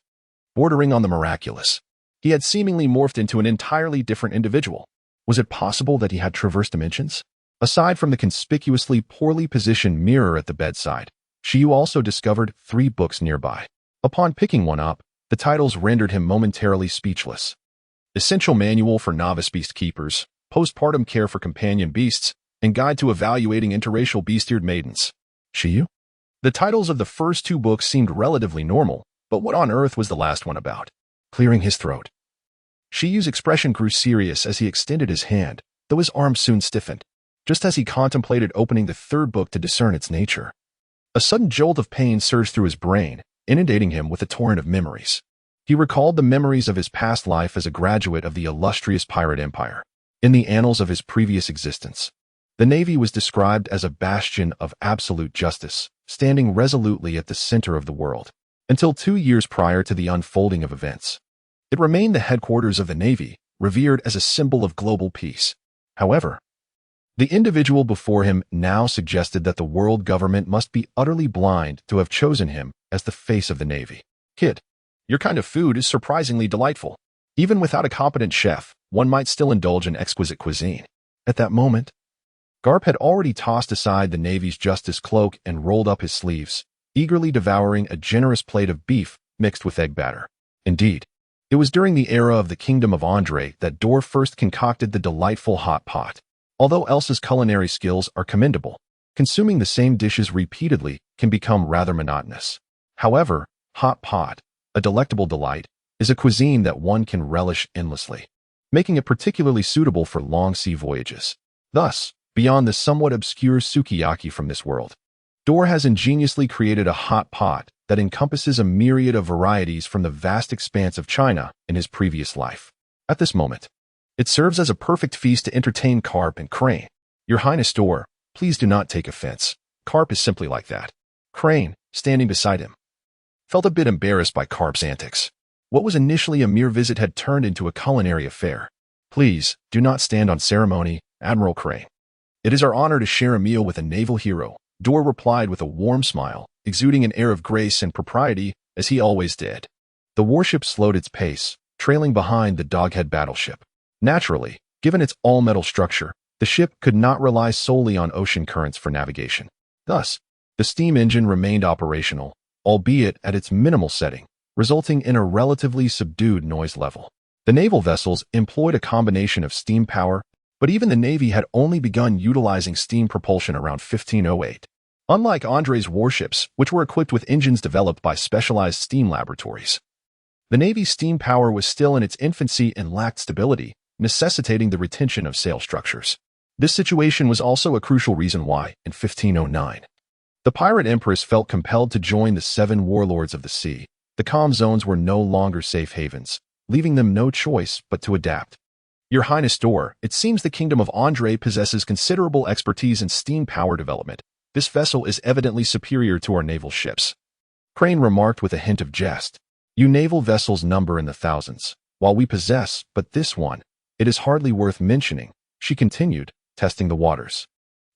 bordering on the miraculous. He had seemingly morphed into an entirely different individual. Was it possible that he had traversed dimensions? Aside from the conspicuously poorly positioned mirror at the bedside, Shiryu also discovered 3 books nearby. Upon picking one up, the titles rendered him momentarily speechless. Essential Manual for Novice Beast Keepers, Postpartum Care for Companion Beasts, and Guide to Evaluating Interracial Beast-Eared Maidens. Shiryu? The titles of the first 2 books seemed relatively normal, but what on earth was the last one about? Clearing his throat, Shiryu's expression grew serious as he extended his hand, though his arm soon stiffened, just as he contemplated opening the 3rd book to discern its nature. A sudden jolt of pain surged through his brain, inundating him with a torrent of memories. He recalled the memories of his past life as a graduate of the illustrious pirate empire. In the annals of his previous existence, the Navy was described as a bastion of absolute justice, standing resolutely at the center of the world. Until 2 years prior to the unfolding of events, it remained the headquarters of the Navy, revered as a symbol of global peace. However, the individual before him now suggested that the world government must be utterly blind to have chosen him as the face of the Navy. Kid, your kind of food is surprisingly delightful. Even without a competent chef, one might still indulge in exquisite cuisine. At that moment, Garp had already tossed aside the Navy's justice cloak and rolled up his sleeves, eagerly devouring a generous plate of beef mixed with egg batter. Indeed, it was during the era of the Kingdom of Andre that Dor first concocted the delightful hot pot. Although Elsa's culinary skills are commendable, Consuming the same dishes repeatedly can become rather monotonous. However, hot pot, a delectable delight, is a cuisine that one can relish endlessly, making it particularly suitable for long sea voyages. Thus, beyond the somewhat obscure sukiyaki from this world, Dor has ingeniously created a hot pot that encompasses a myriad of varieties from the vast expanse of China in his previous life. At this moment, it serves as a perfect feast to entertain carp and crane. Your Highness Dor, please do not take offense. Carp is simply like that. Crane, standing beside him, felt a bit embarrassed by Carp's antics. What was initially a mere visit had turned into a culinary affair. Please, do not stand on ceremony, Admiral Crane. It is our honor to share a meal with a naval hero, Dor replied with a warm smile, exuding an air of grace and propriety, as he always did. The warship slowed its pace, trailing behind the Doghead battleship. Naturally, given its all-metal structure, the ship could not rely solely on ocean currents for navigation. Thus, the steam engine remained operational, albeit at its minimal setting, resulting in a relatively subdued noise level. The naval vessels employed a combination of steam power, but even the Navy had only begun utilizing steam propulsion around 1508. Unlike Andre's warships, which were equipped with engines developed by specialized steam laboratories, the Navy's steam power was still in its infancy and lacked stability, necessitating the retention of sail structures. This situation was also a crucial reason why, in 1509, the pirate empress felt compelled to join the 7 warlords of the sea. The calm zones were no longer safe havens, leaving them no choice but to adapt. Your Highness Dor, it seems the kingdom of Andre possesses considerable expertise in steam power development. This vessel is evidently superior to our naval ships. Crane remarked with a hint of jest. You naval vessels number in the thousands, while we possess but this one. It is hardly worth mentioning, she continued, testing the waters.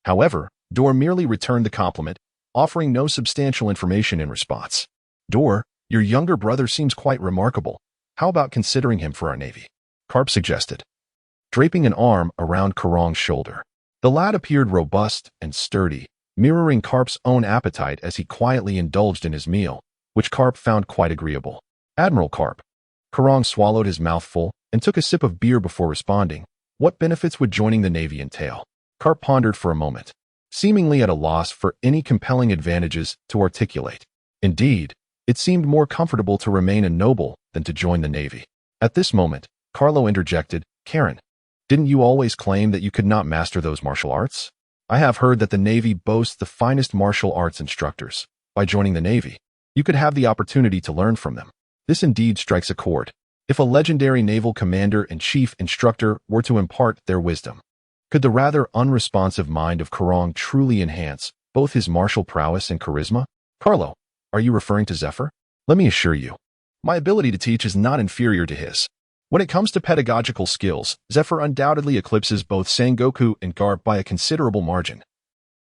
However, Dor merely returned the compliment, offering no substantial information in response. Dor, your younger brother seems quite remarkable. How about considering him for our navy? Carp suggested, draping an arm around Karong's shoulder. The lad appeared robust and sturdy, mirroring Carp's own appetite as he quietly indulged in his meal, which Carp found quite agreeable. Admiral Carp. Karong swallowed his mouthful and took a sip of beer before responding. What benefits would joining the Navy entail? Carp pondered for a moment, seemingly at a loss for any compelling advantages to articulate. Indeed, it seemed more comfortable to remain a noble than to join the Navy. At this moment, Carlo interjected, Karen, didn't you always claim that you could not master those martial arts? I have heard that the Navy boasts the finest martial arts instructors. By joining the Navy, you could have the opportunity to learn from them. This indeed strikes a chord. If a legendary naval commander and chief instructor were to impart their wisdom, could the rather unresponsive mind of Karong truly enhance both his martial prowess and charisma? Carlo, are you referring to Zephyr? Let me assure you, my ability to teach is not inferior to his. When it comes to pedagogical skills, Zephyr undoubtedly eclipses both Sengoku and Garp by a considerable margin,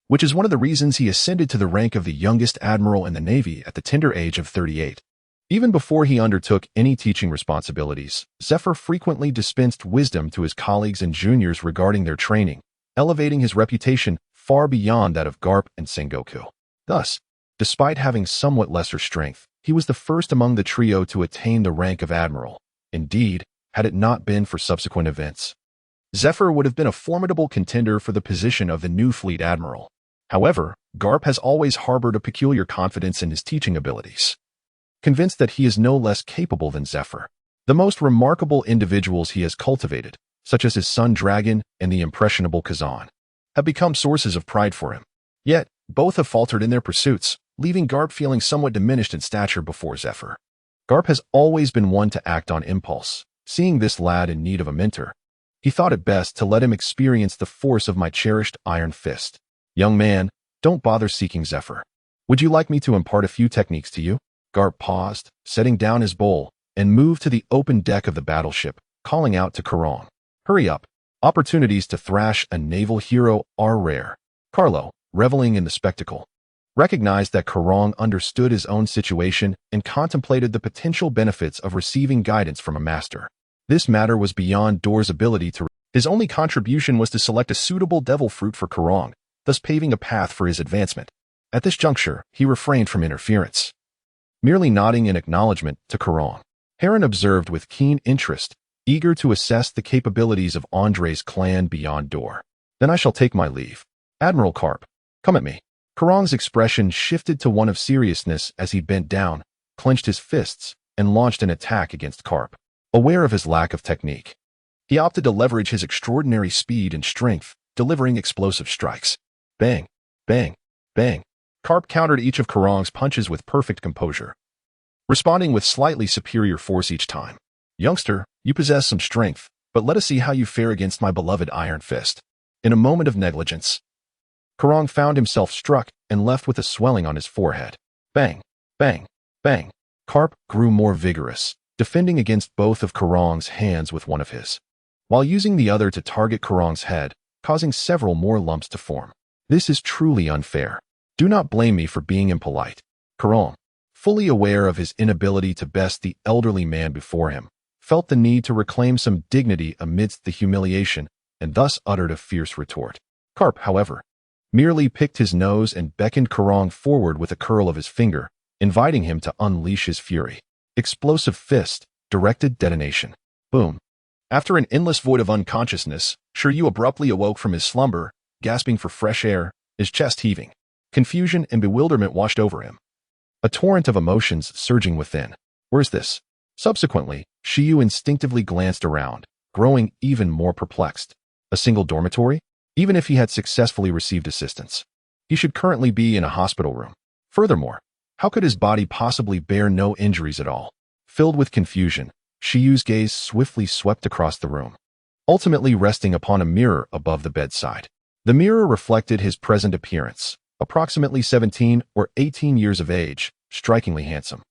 which is one of the reasons he ascended to the rank of the youngest admiral in the Navy at the tender age of 38. Even before he undertook any teaching responsibilities, Zephyr frequently dispensed wisdom to his colleagues and juniors regarding their training, elevating his reputation far beyond that of Garp and Sengoku. Thus, despite having somewhat lesser strength, he was the first among the trio to attain the rank of admiral. Indeed, had it not been for subsequent events, Zephyr would have been a formidable contender for the position of the new fleet admiral. However, Garp has always harbored a peculiar confidence in his teaching abilities, convinced that he is no less capable than Zephyr. The most remarkable individuals he has cultivated, such as his son Dragon and the impressionable Kazan, have become sources of pride for him. Yet, both have faltered in their pursuits, leaving Garp feeling somewhat diminished in stature before Zephyr. Garp has always been one to act on impulse. Seeing this lad in need of a mentor, he thought it best to let him experience the force of my cherished iron fist. Young man, don't bother seeking Zephyr. Would you like me to impart a few techniques to you? Garp paused, setting down his bowl, and moved to the open deck of the battleship, calling out to Karong. Hurry up. Opportunities to thrash a naval hero are rare. Carlo, reveling in the spectacle, recognized that Karong understood his own situation and contemplated the potential benefits of receiving guidance from a master. This matter was beyond Dor's ability to. His only contribution was to select a suitable devil fruit for Karong, thus paving a path for his advancement. At this juncture, he refrained from interference, merely nodding in acknowledgement to Karong. Heron observed with keen interest, eager to assess the capabilities of Andre's clan beyond Dor. Then I shall take my leave. Admiral Carp. Come at me. Karong's expression shifted to one of seriousness as he bent down, clenched his fists, and launched an attack against Karp. Aware of his lack of technique, he opted to leverage his extraordinary speed and strength, delivering explosive strikes. Bang, bang, bang. Karp countered each of Karong's punches with perfect composure, responding with slightly superior force each time. Youngster, you possess some strength, but let us see how you fare against my beloved Iron Fist. In a moment of negligence, Karong found himself struck and left with a swelling on his forehead. Bang, bang, bang. Karp grew more vigorous, defending against both of Karong's hands with one of his, while using the other to target Karong's head, causing several more lumps to form. This is truly unfair. Do not blame me for being impolite. Karong, fully aware of his inability to best the elderly man before him, felt the need to reclaim some dignity amidst the humiliation and thus uttered a fierce retort. Karp, however, merely picked his nose and beckoned Karong forward with a curl of his finger, inviting him to unleash his fury. Explosive fist, directed detonation. Boom. After an endless void of unconsciousness, Shiryu abruptly awoke from his slumber, gasping for fresh air, his chest heaving. Confusion and bewilderment washed over him, a torrent of emotions surging within. Where's this? Subsequently, Shiryu instinctively glanced around, growing even more perplexed. A single dormitory? Even if he had successfully received assistance, he should currently be in a hospital room. Furthermore, how could his body possibly bear no injuries at all? Filled with confusion, Shiryu's gaze swiftly swept across the room, ultimately resting upon a mirror above the bedside. The mirror reflected his present appearance, approximately 17 or 18 years of age, strikingly handsome.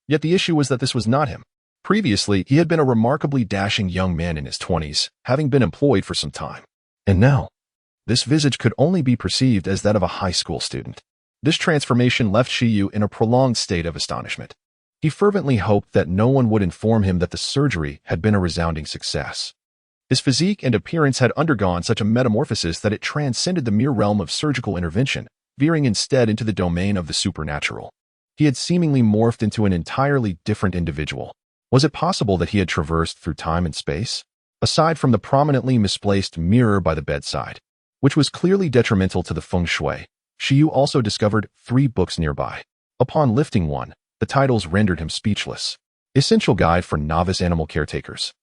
Yet the issue was that this was not him. Previously, he had been a remarkably dashing young man in his 20s, having been employed for some time. And now, this visage could only be perceived as that of a high school student. This transformation left Shiryu in a prolonged state of astonishment. He fervently hoped that no one would inform him that the surgery had been a resounding success. His physique and appearance had undergone such a metamorphosis that it transcended the mere realm of surgical intervention, veering instead into the domain of the supernatural. He had seemingly morphed into an entirely different individual. Was it possible that he had traversed through time and space? Aside from the prominently misplaced mirror by the bedside, which was clearly detrimental to the feng shui, Shiryu also discovered 3 books nearby. Upon lifting one, the titles rendered him speechless. Essential Guide for Novice Animal Caretakers,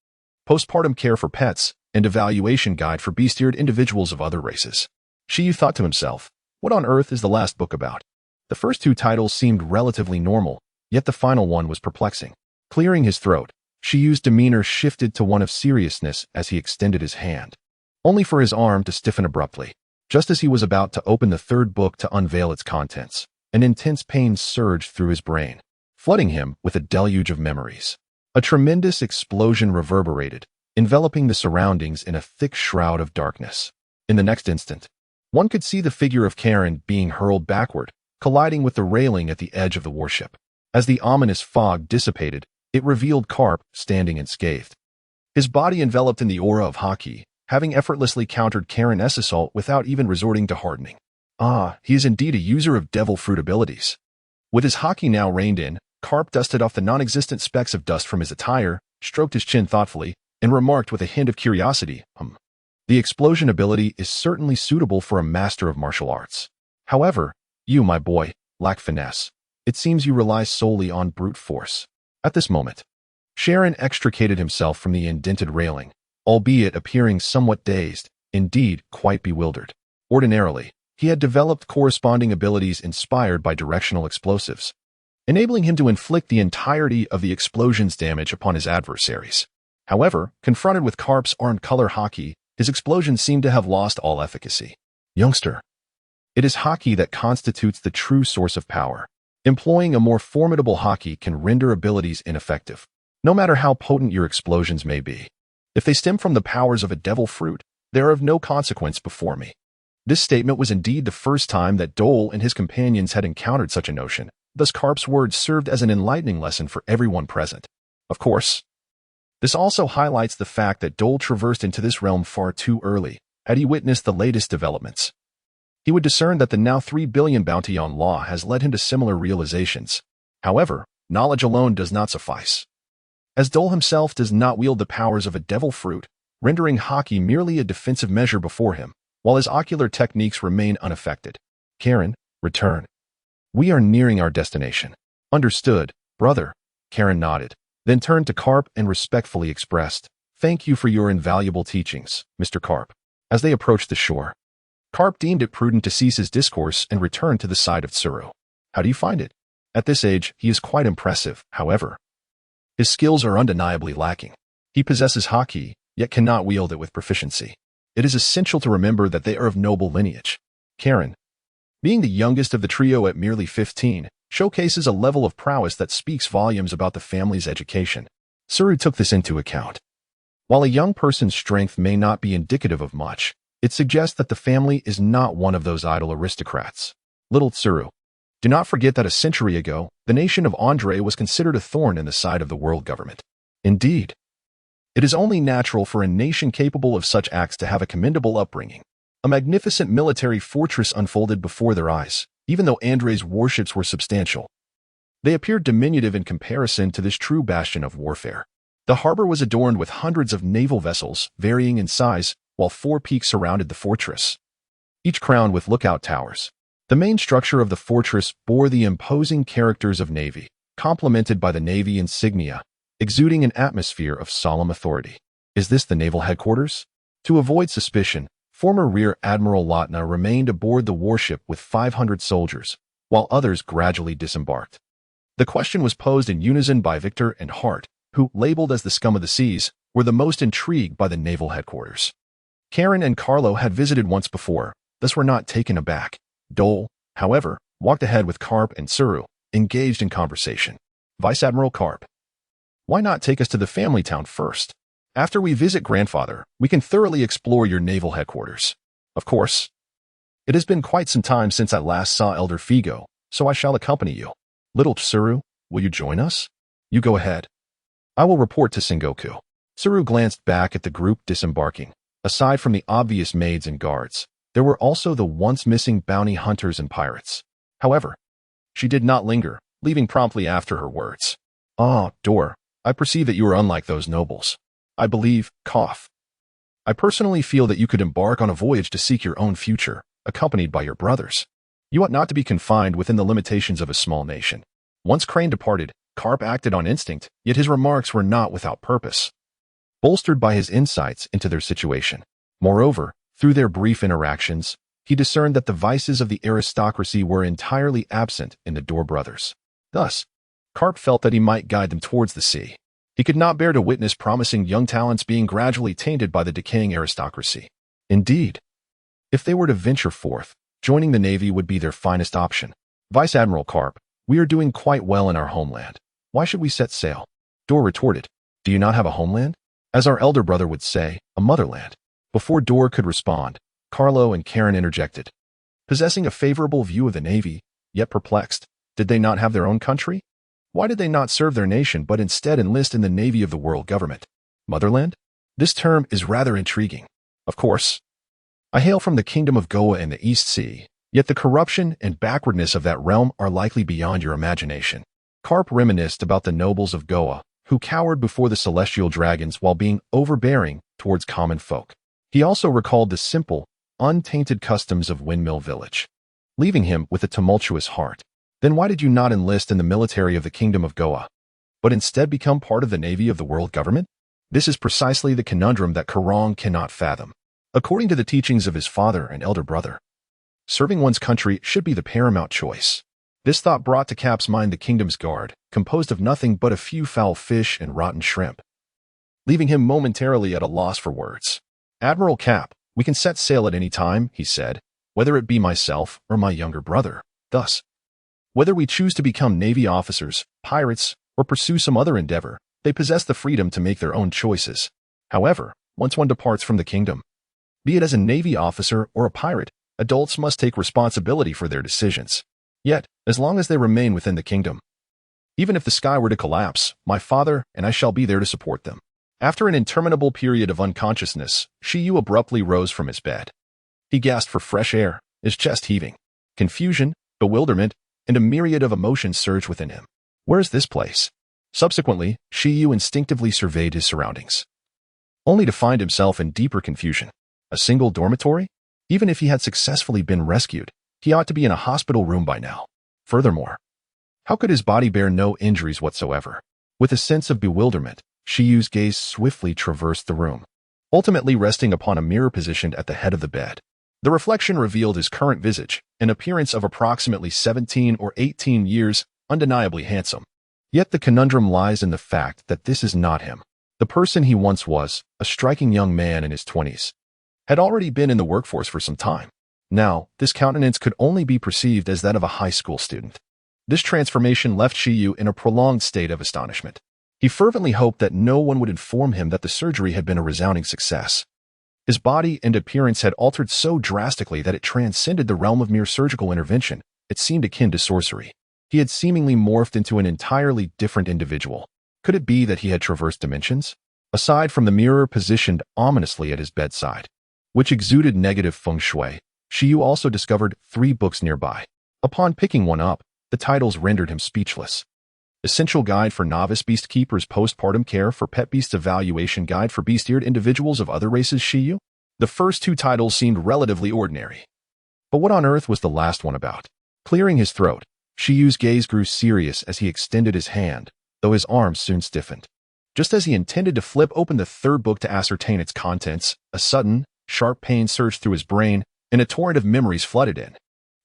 Postpartum Care for Pets, and Evaluation Guide for Bestiared Individuals of Other Races. Shiryu thought to himself, what on earth is the last book about? The first 2 titles seemed relatively normal, yet the final one was perplexing. Clearing his throat, Shiryu's demeanor shifted to one of seriousness as he extended his hand, only for his arm to stiffen abruptly. Just as he was about to open the 3rd book to unveil its contents, an intense pain surged through his brain, flooding him with a deluge of memories. A tremendous explosion reverberated, enveloping the surroundings in a thick shroud of darkness. In the next instant, one could see the figure of Karen being hurled backward, colliding with the railing at the edge of the warship. As the ominous fog dissipated, it revealed Karp standing unscathed, his body enveloped in the aura of Haki, having effortlessly countered Karen S' assault without even resorting to hardening. Ah, he is indeed a user of devil fruit abilities. With his Haki now reined in, Karp dusted off the non-existent specks of dust from his attire, stroked his chin thoughtfully, and remarked with a hint of curiosity, The explosion ability is certainly suitable for a master of martial arts. However, you, my boy, lack finesse. It seems you rely solely on brute force. At this moment, Sharon extricated himself from the indented railing, albeit appearing somewhat dazed, indeed quite bewildered. Ordinarily, he had developed corresponding abilities inspired by directional explosives, enabling him to inflict the entirety of the explosion's damage upon his adversaries. However, confronted with Karp's armed color Haki, his explosion seemed to have lost all efficacy. Youngster, it is Haki that constitutes the true source of power. Employing a more formidable Haki can render abilities ineffective, no matter how potent your explosions may be. If they stem from the powers of a devil fruit, they are of no consequence before me. This statement was indeed the first time that Dole and his companions had encountered such a notion, thus Karp's words served as an enlightening lesson for everyone present. Of course, this also highlights the fact that Dole traversed into this realm far too early. Had he witnessed the latest developments, he would discern that the now 3 billion bounty on law has led him to similar realizations. However, knowledge alone does not suffice, as Dole himself does not wield the powers of a devil fruit, rendering Haki merely a defensive measure before him, while his ocular techniques remain unaffected. Karen, return. We are nearing our destination. Understood, brother. Karen nodded, then turned to Karp and respectfully expressed, "Thank you for your invaluable teachings, Mr. Karp." As they approached the shore, Karp deemed it prudent to cease his discourse and return to the side of Tsuru. "How do you find it?" At this age, he is quite impressive, however. His skills are undeniably lacking. He possesses haki, yet cannot wield it with proficiency. It is essential to remember that they are of noble lineage. Karen, being the youngest of the trio at merely 15, showcases a level of prowess that speaks volumes about the family's education. Tsuru took this into account. While a young person's strength may not be indicative of much, it suggests that the family is not one of those idle aristocrats. Little Tsuru, do not forget that a century ago, the nation of Andre was considered a thorn in the side of the world government. Indeed, it is only natural for a nation capable of such acts to have a commendable upbringing. A magnificent military fortress unfolded before their eyes, even though Andre's warships were substantial. They appeared diminutive in comparison to this true bastion of warfare. The harbor was adorned with hundreds of naval vessels, varying in size, while 4 peaks surrounded the fortress, each crowned with lookout towers. The main structure of the fortress bore the imposing characters of navy, complemented by the navy insignia, exuding an atmosphere of solemn authority. Is this the naval headquarters? To avoid suspicion, former Rear Admiral Lotna remained aboard the warship with 500 soldiers, while others gradually disembarked. The question was posed in unison by Victor and Hart, who, labeled as the scum of the seas, were the most intrigued by the naval headquarters. Karen and Carlo had visited once before, thus were not taken aback. Dole, however, walked ahead with Karp and Tsuru, engaged in conversation. Vice Admiral Karp, why not take us to the family town first? After we visit grandfather, we can thoroughly explore your naval headquarters. Of course. It has been quite some time since I last saw Elder Figo, so I shall accompany you. Little Tsuru, will you join us? You go ahead. I will report to Sengoku. Tsuru glanced back at the group disembarking. Aside from the obvious maids and guards, there were also the once-missing bounty hunters and pirates. However, she did not linger, leaving promptly after her words. "Ah, Dor, I perceive that you are unlike those nobles. I believe, I personally feel that you could embark on a voyage to seek your own future, accompanied by your brothers. You ought not to be confined within the limitations of a small nation." Once Crane departed, Karp acted on instinct, yet his remarks were not without purpose, bolstered by his insights into their situation. Moreover, through their brief interactions, he discerned that the vices of the aristocracy were entirely absent in the Dor brothers. Thus, Karp felt that he might guide them towards the sea. He could not bear to witness promising young talents being gradually tainted by the decaying aristocracy. Indeed, if they were to venture forth, joining the Navy would be their finest option. Vice Admiral Karp, we are doing quite well in our homeland. Why should we set sail? Dor retorted, do you not have a homeland? As our elder brother would say, a motherland. Before Dor could respond, Carlo and Karen interjected. Possessing a favorable view of the Navy, yet perplexed, did they not have their own country? Why did they not serve their nation but instead enlist in the Navy of the world government? Motherland? This term is rather intriguing. Of course, I hail from the kingdom of Goa in the East Sea, yet the corruption and backwardness of that realm are likely beyond your imagination. Karp reminisced about the nobles of Goa, who cowered before the celestial dragons while being overbearing towards common folk. He also recalled the simple, untainted customs of Windmill Village, leaving him with a tumultuous heart. Then why did you not enlist in the military of the Kingdom of Goa, but instead become part of the Navy of the world government? This is precisely the conundrum that Karong cannot fathom. According to the teachings of his father and elder brother, serving one's country should be the paramount choice. This thought brought to Cap's mind the kingdom's guard, composed of nothing but a few foul fish and rotten shrimp, leaving him momentarily at a loss for words. Admiral Cap, we can set sail at any time, he said, whether it be myself or my younger brother. Thus, whether we choose to become Navy officers, pirates, or pursue some other endeavor, they possess the freedom to make their own choices. However, once one departs from the kingdom, be it as a Navy officer or a pirate, adults must take responsibility for their decisions. Yet, as long as they remain within the kingdom, even if the sky were to collapse, my father and I shall be there to support them. After an interminable period of unconsciousness, Shiyu abruptly rose from his bed. He gasped for fresh air, his chest heaving. Confusion, bewilderment, and a myriad of emotions surged within him. Where is this place? Subsequently, Shiyu instinctively surveyed his surroundings, only to find himself in deeper confusion. A single dormitory? Even if he had successfully been rescued, He ought to be in a hospital room by now. Furthermore, how could his body bear no injuries whatsoever? With a sense of bewilderment, Shiyu's gaze swiftly traversed the room, ultimately resting upon a mirror positioned at the head of the bed. The reflection revealed his current visage, an appearance of approximately 17 or 18 years, undeniably handsome. Yet the conundrum lies in the fact that this is not him. The person he once was, a striking young man in his 20s, had already been in the workforce for some time. Now, this countenance could only be perceived as that of a high school student. This transformation left Shiyu in a prolonged state of astonishment. He fervently hoped that no one would inform him that the surgery had been a resounding success. His body and appearance had altered so drastically that it transcended the realm of mere surgical intervention. It seemed akin to sorcery. He had seemingly morphed into an entirely different individual. Could it be that he had traversed dimensions? Aside from the mirror positioned ominously at his bedside, which exuded negative feng shui, Shiyu also discovered 3 books nearby. Upon picking one up, the titles rendered him speechless. Essential Guide for Novice Beast Keepers, Postpartum Care for Pet Beasts, Evaluation Guide for Beast-Eared Individuals of Other Races. Shiyu? The first 2 titles seemed relatively ordinary. But what on earth was the last one about? Clearing his throat, Shiyu's gaze grew serious as he extended his hand, though his arms soon stiffened. Just as he intended to flip open the 3rd book to ascertain its contents, a sudden, sharp pain surged through his brain, and a torrent of memories flooded in.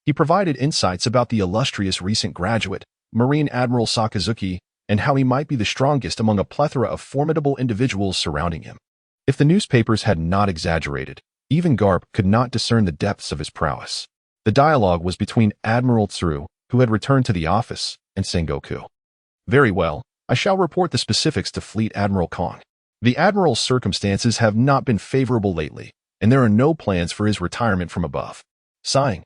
He provided insights about the illustrious recent graduate, Marine Admiral Sakazuki, and how he might be the strongest among a plethora of formidable individuals surrounding him. If the newspapers had not exaggerated, even Garp could not discern the depths of his prowess. The dialogue was between Admiral Tsuru, who had returned to the office, and Sengoku. Very well, I shall report the specifics to Fleet Admiral Kong. The Admiral's circumstances have not been favorable lately, and there are no plans for his retirement from above. Sighing,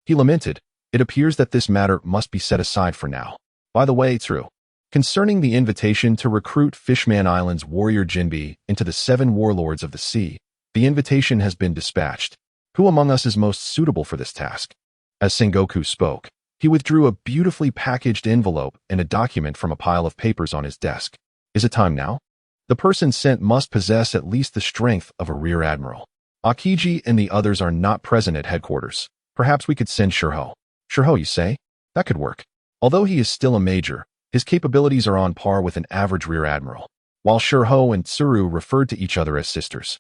he lamented, it appears that this matter must be set aside for now. By the way, Tsuru, concerning the invitation to recruit Fishman Island's warrior Jinbi into the 7 warlords of the sea, the invitation has been dispatched. Who among us is most suitable for this task? As Sengoku spoke, he withdrew a beautifully packaged envelope and a document from a pile of papers on his desk. Is it time now? The person sent must possess at least the strength of a rear admiral. Akiji and the others are not present at headquarters. Perhaps we could send Shirho. Shirho, you say? That could work. Although he is still a major, his capabilities are on par with an average rear admiral. While Shirho and Tsuru referred to each other as sisters,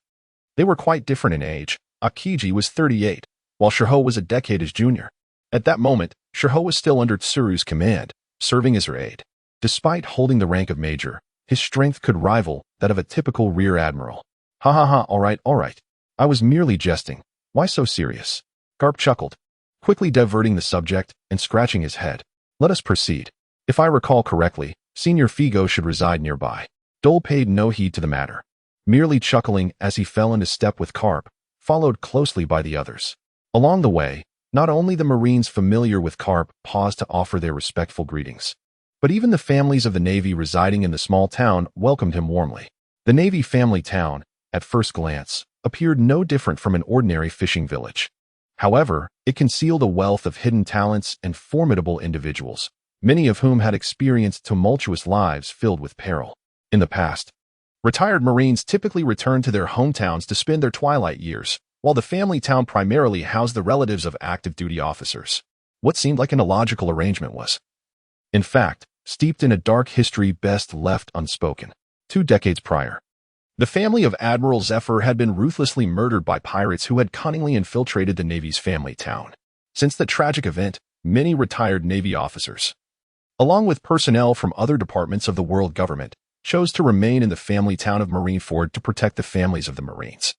they were quite different in age. Akiji was 38, while Shirho was a decade his junior. At that moment, Shirho was still under Tsuru's command, serving as her aide. Despite holding the rank of major, his strength could rival that of a typical rear admiral. Ha ha ha, all right. I was merely jesting. Why so serious? Garp chuckled, quickly diverting the subject and scratching his head. Let us proceed. If I recall correctly, Senior Figo should reside nearby. Dole paid no heed to the matter, merely chuckling as he fell into step with Carp, followed closely by the others. Along the way, not only the Marines familiar with Carp paused to offer their respectful greetings, but even the families of the Navy residing in the small town welcomed him warmly. The Navy family town, at first glance, appeared no different from an ordinary fishing village. However, it concealed a wealth of hidden talents and formidable individuals, many of whom had experienced tumultuous lives filled with peril. In the past, retired Marines typically returned to their hometowns to spend their twilight years, while the family town primarily housed the relatives of active duty officers. What seemed like an illogical arrangement was, in fact, steeped in a dark history best left unspoken. 2 decades prior, the family of Admiral Zephyr had been ruthlessly murdered by pirates who had cunningly infiltrated the Navy's family town. Since the tragic event, many retired Navy officers, along with personnel from other departments of the world government, chose to remain in the family town of Marineford to protect the families of the Marines,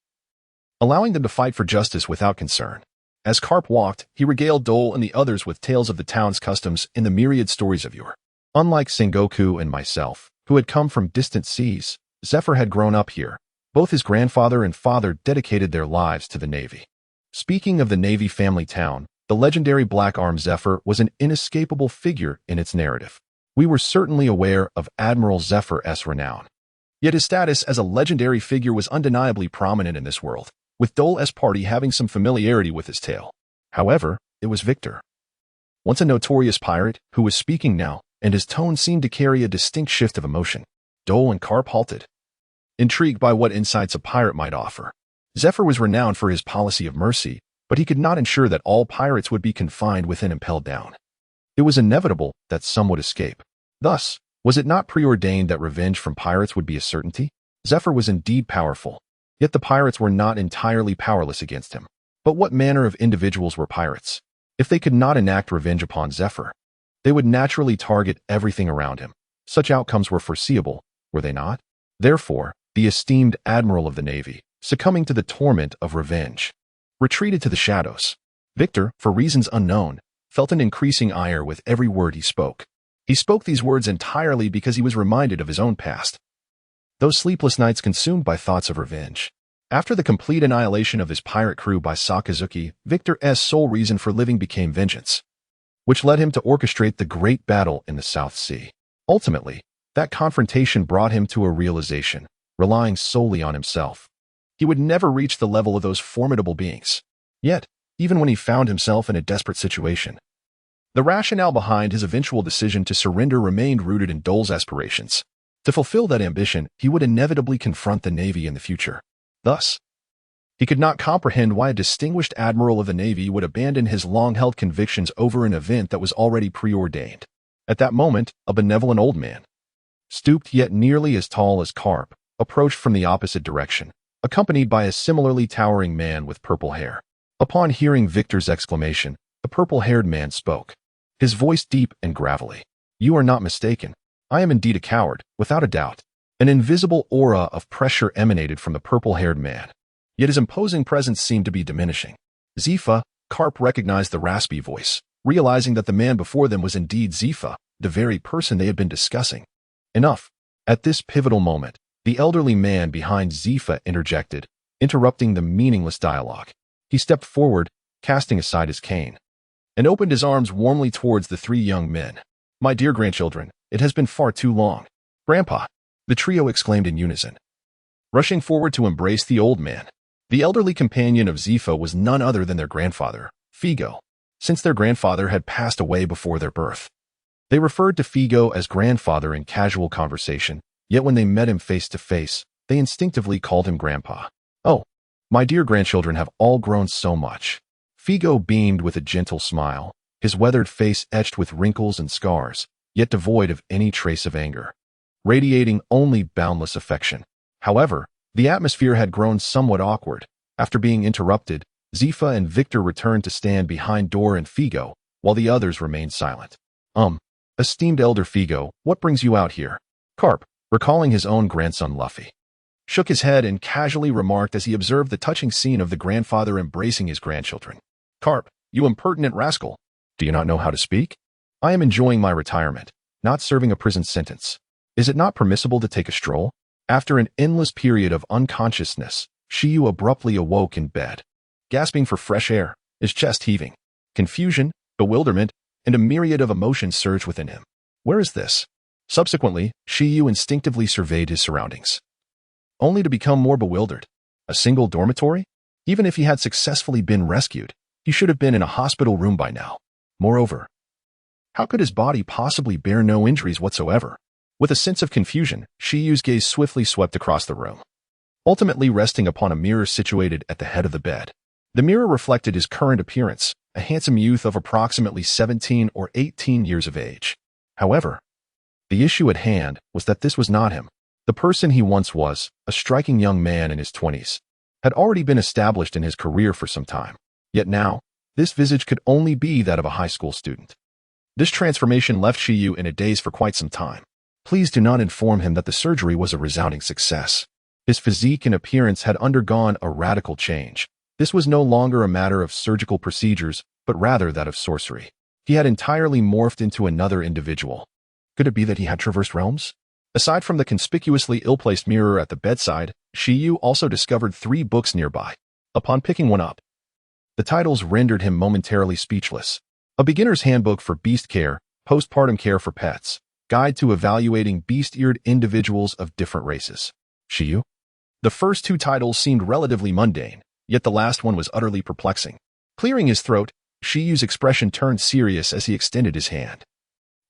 allowing them to fight for justice without concern. As Carp walked, he regaled Dole and the others with tales of the town's customs and the myriad stories of yore. Unlike Sengoku and myself, who had come from distant seas, Zephyr had grown up here. Both his grandfather and father dedicated their lives to the Navy. Speaking of the Navy family town, the legendary Black Arm Zephyr was an inescapable figure in its narrative. We were certainly aware of Admiral Zephyr's renown. Yet his status as a legendary figure was undeniably prominent in this world, with Dole's party having some familiarity with his tale. However, it was Victor, once a notorious pirate, who was speaking now, and his tone seemed to carry a distinct shift of emotion. Dole and Carp halted, intrigued by what insights a pirate might offer. Zephyr was renowned for his policy of mercy, but he could not ensure that all pirates would be confined within and impelled down. It was inevitable that some would escape. Thus, was it not preordained that revenge from pirates would be a certainty? Zephyr was indeed powerful, yet the pirates were not entirely powerless against him. But what manner of individuals were pirates? If they could not enact revenge upon Zephyr, they would naturally target everything around him. Such outcomes were foreseeable, were they not? Therefore, the esteemed admiral of the Navy, succumbing to the torment of revenge, retreated to the shadows. Victor, for reasons unknown, felt an increasing ire with every word he spoke. He spoke these words entirely because he was reminded of his own past. Those sleepless nights consumed by thoughts of revenge. After the complete annihilation of his pirate crew by Sakazuki, Victor's sole reason for living became vengeance, which led him to orchestrate the great battle in the South Sea. Ultimately, that confrontation brought him to a realization, relying solely on himself. He would never reach the level of those formidable beings. Yet, even when he found himself in a desperate situation, the rationale behind his eventual decision to surrender remained rooted in Dole's aspirations. To fulfill that ambition, he would inevitably confront the Navy in the future. Thus, he could not comprehend why a distinguished admiral of the Navy would abandon his long-held convictions over an event that was already preordained. At that moment, a benevolent old man, stooped yet nearly as tall as Carp, approached from the opposite direction, accompanied by a similarly towering man with purple hair. Upon hearing Victor's exclamation, the purple-haired man spoke, his voice deep and gravelly. "You are not mistaken. I am indeed a coward, without a doubt." An invisible aura of pressure emanated from the purple-haired man, yet his imposing presence seemed to be diminishing. Zifa, Carp recognized the raspy voice, realizing that the man before them was indeed Zifa, the very person they had been discussing. Enough. At this pivotal moment, the elderly man behind Zifa interjected, interrupting the meaningless dialogue. He stepped forward, casting aside his cane, and opened his arms warmly towards the three young men. "My dear grandchildren, it has been far too long." "Grandpa!" the trio exclaimed in unison, rushing forward to embrace the old man. The elderly companion of Zifa was none other than their grandfather, Figo, since their grandfather had passed away before their birth. They referred to Figo as grandfather in casual conversation, yet when they met him face to face, they instinctively called him Grandpa. "Oh, my dear grandchildren have all grown so much." Figo beamed with a gentle smile, his weathered face etched with wrinkles and scars, yet devoid of any trace of anger, radiating only boundless affection. However, the atmosphere had grown somewhat awkward. After being interrupted, Zifa and Victor returned to stand behind Dor and Figo, while the others remained silent. Esteemed elder Figo, what brings you out here?" Carp, recalling his own grandson Luffy, shook his head and casually remarked as he observed the touching scene of the grandfather embracing his grandchildren. "Carp, you impertinent rascal! Do you not know how to speak? I am enjoying my retirement, not serving a prison sentence. Is it not permissible to take a stroll?" After an endless period of unconsciousness, Shiyu abruptly awoke in bed, gasping for fresh air, his chest heaving. Confusion, bewilderment, and a myriad of emotions surged within him. Where is this? Subsequently, Shiyu instinctively surveyed his surroundings, only to become more bewildered. A single dormitory? Even if he had successfully been rescued, he should have been in a hospital room by now. Moreover, how could his body possibly bear no injuries whatsoever? With a sense of confusion, Shiyu's gaze swiftly swept across the room, ultimately resting upon a mirror situated at the head of the bed. The mirror reflected his current appearance, a handsome youth of approximately 17 or 18 years of age. However, the issue at hand was that this was not him. The person he once was, a striking young man in his 20s, had already been established in his career for some time. Yet now, this visage could only be that of a high school student. This transformation left Shiyu in a daze for quite some time. Please do not inform him that the surgery was a resounding success. His physique and appearance had undergone a radical change. This was no longer a matter of surgical procedures, but rather that of sorcery. He had entirely morphed into another individual. Could it be that he had traversed realms? Aside from the conspicuously ill-placed mirror at the bedside, Shiyu also discovered 3 books nearby. Upon picking one up, the titles rendered him momentarily speechless. A Beginner's Handbook for Beast Care, Postpartum Care for Pets, Guide to Evaluating Beast-Eared Individuals of Different Races. Shiyu? The first 2 titles seemed relatively mundane, yet the last one was utterly perplexing. Clearing his throat, Shiyu's expression turned serious as he extended his hand,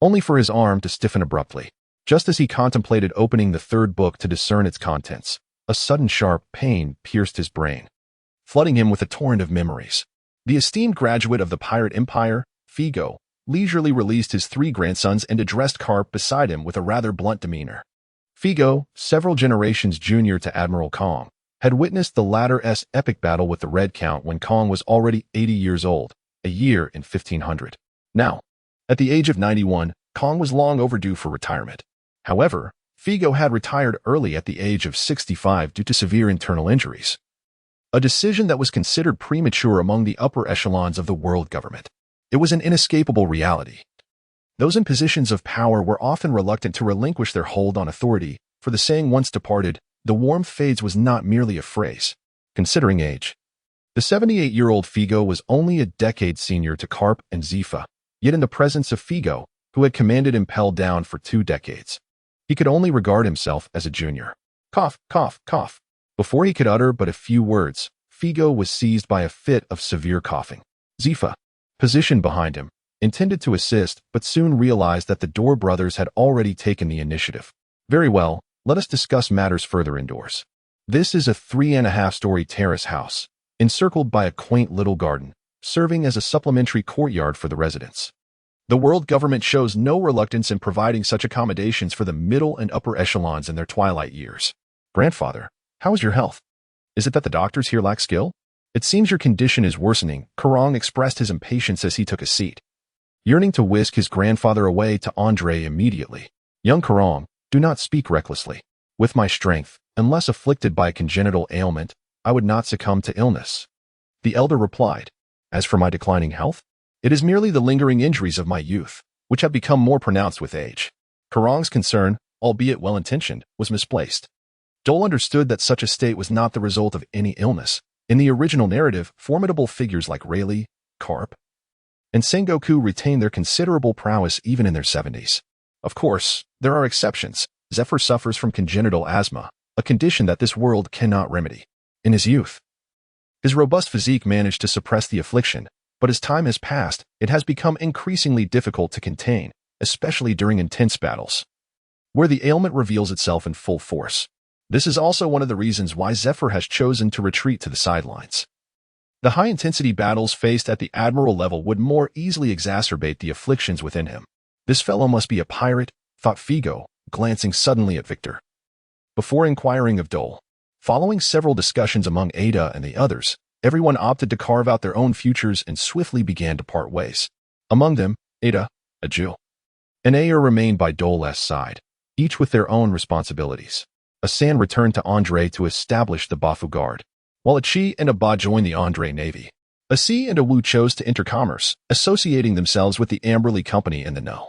only for his arm to stiffen abruptly. Just as he contemplated opening the 3rd book to discern its contents, a sudden sharp pain pierced his brain, flooding him with a torrent of memories. The esteemed graduate of the pirate empire, Figo, leisurely released his three grandsons and addressed Carp beside him with a rather blunt demeanor. Figo, several generations junior to Admiral Kong, had witnessed the latter's epic battle with the Red Count when Kong was already 80 years old, a year in 1500. Now, at the age of 91, Kong was long overdue for retirement. However, Figo had retired early at the age of 65 due to severe internal injuries, a decision that was considered premature among the upper echelons of the world government. It was an inescapable reality. Those in positions of power were often reluctant to relinquish their hold on authority, for the saying once departed, "The warmth fades" was not merely a phrase. Considering age, the 78-year-old Figo was only a decade senior to Carp and Zephyr, yet in the presence of Figo, who had commanded Impel Down for 2 decades, he could only regard himself as a junior. Cough, cough, cough. Before he could utter but a few words, Figo was seized by a fit of severe coughing. Zephyr, positioned behind him, intended to assist but soon realized that the Door brothers had already taken the initiative. Very well, let us discuss matters further indoors. This is a 3.5-story terrace house, encircled by a quaint little garden, serving as a supplementary courtyard for the residents. The world government shows no reluctance in providing such accommodations for the middle and upper echelons in their twilight years. Grandfather, how is your health? Is it that the doctors here lack skill? It seems your condition is worsening. Karong expressed his impatience as he took a seat, yearning to whisk his grandfather away to Andre immediately. Young Karong, do not speak recklessly. With my strength, unless afflicted by a congenital ailment, I would not succumb to illness. The elder replied, as for my declining health, it is merely the lingering injuries of my youth, which have become more pronounced with age. Karong's concern, albeit well-intentioned, was misplaced. Dole understood that such a state was not the result of any illness. In the original narrative, formidable figures like Rayleigh, Carp, and Sengoku retained their considerable prowess even in their 70s. Of course, there are exceptions. Zephyr suffers from congenital asthma, a condition that this world cannot remedy. In his youth, his robust physique managed to suppress the affliction, but as time has passed, it has become increasingly difficult to contain, especially during intense battles, where the ailment reveals itself in full force. This is also one of the reasons why Zephyr has chosen to retreat to the sidelines. The high-intensity battles faced at the admiral level would more easily exacerbate the afflictions within him. This fellow must be a pirate, thought Figo, glancing suddenly at Victor, before inquiring of Dole. Following several discussions among Ada and the others, everyone opted to carve out their own futures and swiftly began to part ways. Among them, Ada, Aju, and Ayer remained by Dole's side, each with their own responsibilities. Asan returned to Andre to establish the Bafu Guard, while Achi and Aba joined the Andre Navy. Asi and Awu chose to enter commerce, associating themselves with the Amberley Company and the No.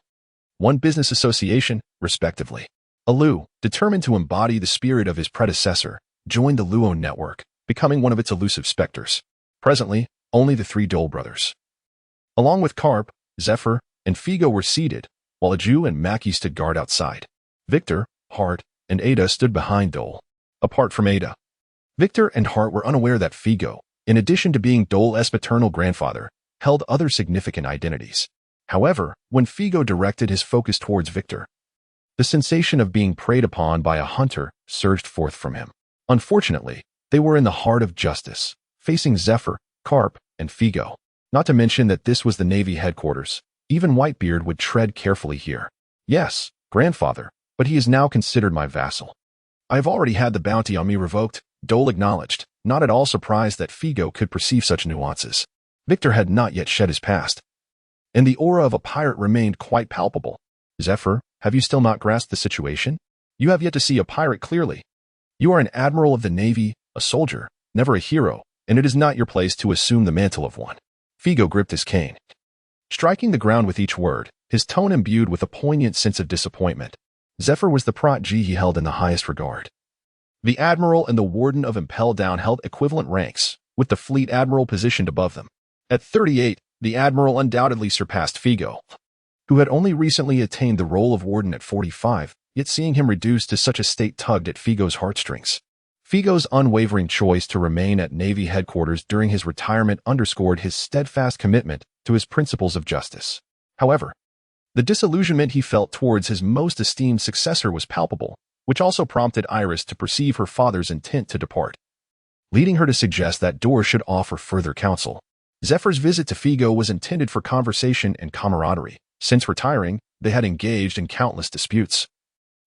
1 Business Association, respectively. Alu, determined to embody the spirit of his predecessor, joined the Luo network, becoming one of its elusive specters. Presently, only the 3 Dole brothers, along with Carp, Zephyr, and Figo were seated, while Aju and Maki stood guard outside. Victor, Hart, and Ada stood behind Dole. Apart from Ada, Victor and Hart were unaware that Figo, in addition to being Dole's paternal grandfather, held other significant identities. However, when Figo directed his focus towards Victor, the sensation of being preyed upon by a hunter surged forth from him. Unfortunately, they were in the heart of justice, facing Zephyr, Carp, and Figo. Not to mention that this was the Navy headquarters. Even Whitebeard would tread carefully here. Yes, grandfather, but he is now considered my vassal. I have already had the bounty on me revoked, Dole acknowledged, not at all surprised that Figo could perceive such nuances. Victor had not yet shed his past, and the aura of a pirate remained quite palpable. Zephyr, have you still not grasped the situation? You have yet to see a pirate clearly. You are an admiral of the Navy, a soldier, never a hero, and it is not your place to assume the mantle of one. Figo gripped his cane, striking the ground with each word, his tone imbued with a poignant sense of disappointment. Zephyr was the protege he held in the highest regard. The admiral and the warden of Impel Down held equivalent ranks, with the fleet admiral positioned above them. At 38, the admiral undoubtedly surpassed Figo, who had only recently attained the role of warden at 45, yet seeing him reduced to such a state tugged at Figo's heartstrings. Figo's unwavering choice to remain at Navy headquarters during his retirement underscored his steadfast commitment to his principles of justice. However, the disillusionment he felt towards his most esteemed successor was palpable, which also prompted Iris to perceive her father's intent to depart, leading her to suggest that Dor should offer further counsel. Zephyr's visit to Figo was intended for conversation and camaraderie. Since retiring, they had engaged in countless disputes.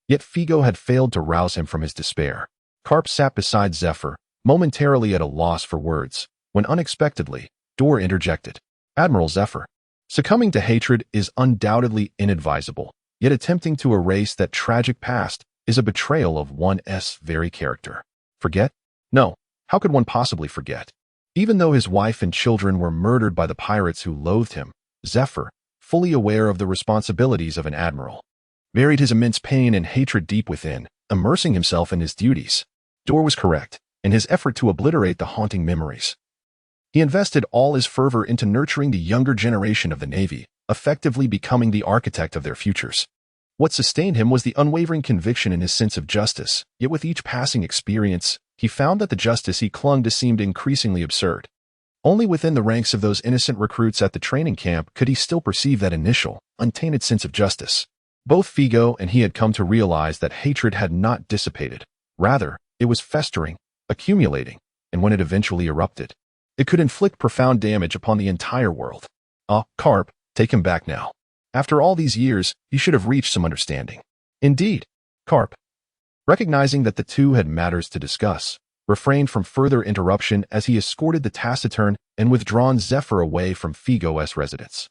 Yet Figo had failed to rouse him from his despair. Carp sat beside Zephyr, momentarily at a loss for words, when unexpectedly, Dor interjected. Admiral Zephyr, succumbing to hatred is undoubtedly inadvisable, yet attempting to erase that tragic past is a betrayal of one's very character. Forget? No, how could one possibly forget? Even though his wife and children were murdered by the pirates who loathed him, Zephyr, fully aware of the responsibilities of an admiral, buried his immense pain and hatred deep within, immersing himself in his duties. Dor was correct in his effort to obliterate the haunting memories. He invested all his fervor into nurturing the younger generation of the Navy, effectively becoming the architect of their futures. What sustained him was the unwavering conviction in his sense of justice, yet with each passing experience, he found that the justice he clung to seemed increasingly absurd. Only within the ranks of those innocent recruits at the training camp could he still perceive that initial, untainted sense of justice. Both Figo and he had come to realize that hatred had not dissipated. Rather, it was festering, accumulating, and when it eventually erupted, it could inflict profound damage upon the entire world. Carp, take him back now. After all these years, you should have reached some understanding. Indeed, Carp, recognizing that the two had matters to discuss, refrained from further interruption as he escorted the taciturn and withdrawn Zephyr away from Figo's residence.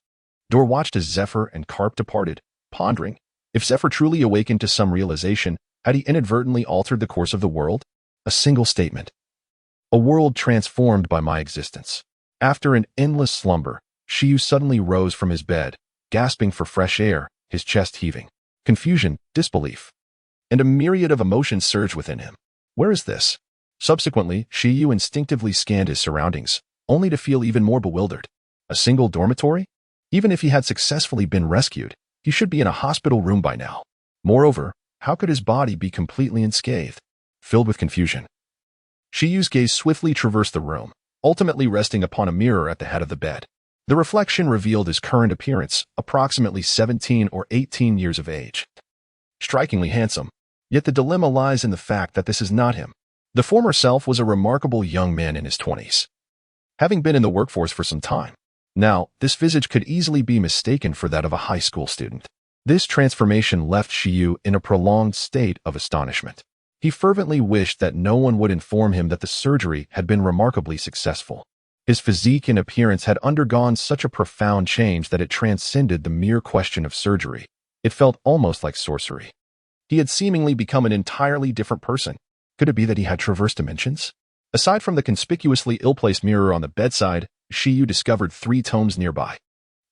Dor watched as Zephyr and Carp departed, pondering, if Zephyr truly awakened to some realization, had he inadvertently altered the course of the world? A single statement. A world transformed by my existence. After an endless slumber, Shiyu suddenly rose from his bed, gasping for fresh air, his chest heaving. Confusion, disbelief, and a myriad of emotions surged within him. Where is this? Subsequently, Shiyu instinctively scanned his surroundings, only to feel even more bewildered. A single dormitory? Even if he had successfully been rescued, he should be in a hospital room by now. Moreover, how could his body be completely unscathed? Filled with confusion, Shiyu's gaze swiftly traversed the room, ultimately resting upon a mirror at the head of the bed. The reflection revealed his current appearance, approximately 17 or 18 years of age. Strikingly handsome, yet the dilemma lies in the fact that this is not him. The former self was a remarkable young man in his 20s, having been in the workforce for some time. Now, this visage could easily be mistaken for that of a high school student. This transformation left Shiyu in a prolonged state of astonishment. He fervently wished that no one would inform him that the surgery had been remarkably successful. His physique and appearance had undergone such a profound change that it transcended the mere question of surgery. It felt almost like sorcery. He had seemingly become an entirely different person. Could it be that he had traversed dimensions? Aside from the conspicuously ill-placed mirror on the bedside, Shiyu discovered 3 tomes nearby.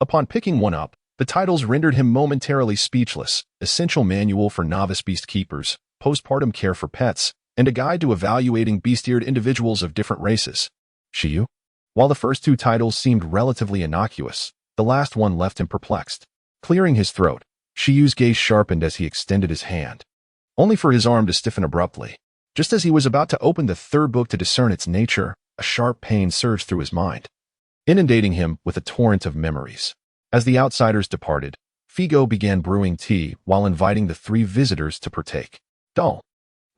Upon picking one up, the titles rendered him momentarily speechless: Essential Manual for Novice Beast Keepers, Postpartum Care for Pets, and a Guide to Evaluating Beast-Eared Individuals of Different Races. Shiyu? While the first 2 titles seemed relatively innocuous, the last one left him perplexed. Clearing his throat, Shiyu's gaze sharpened as he extended his hand, only for his arm to stiffen abruptly. Just as he was about to open the 3rd book to discern its nature, a sharp pain surged through his mind, inundating him with a torrent of memories. As the outsiders departed, Figo began brewing tea while inviting the 3 visitors to partake. Dull.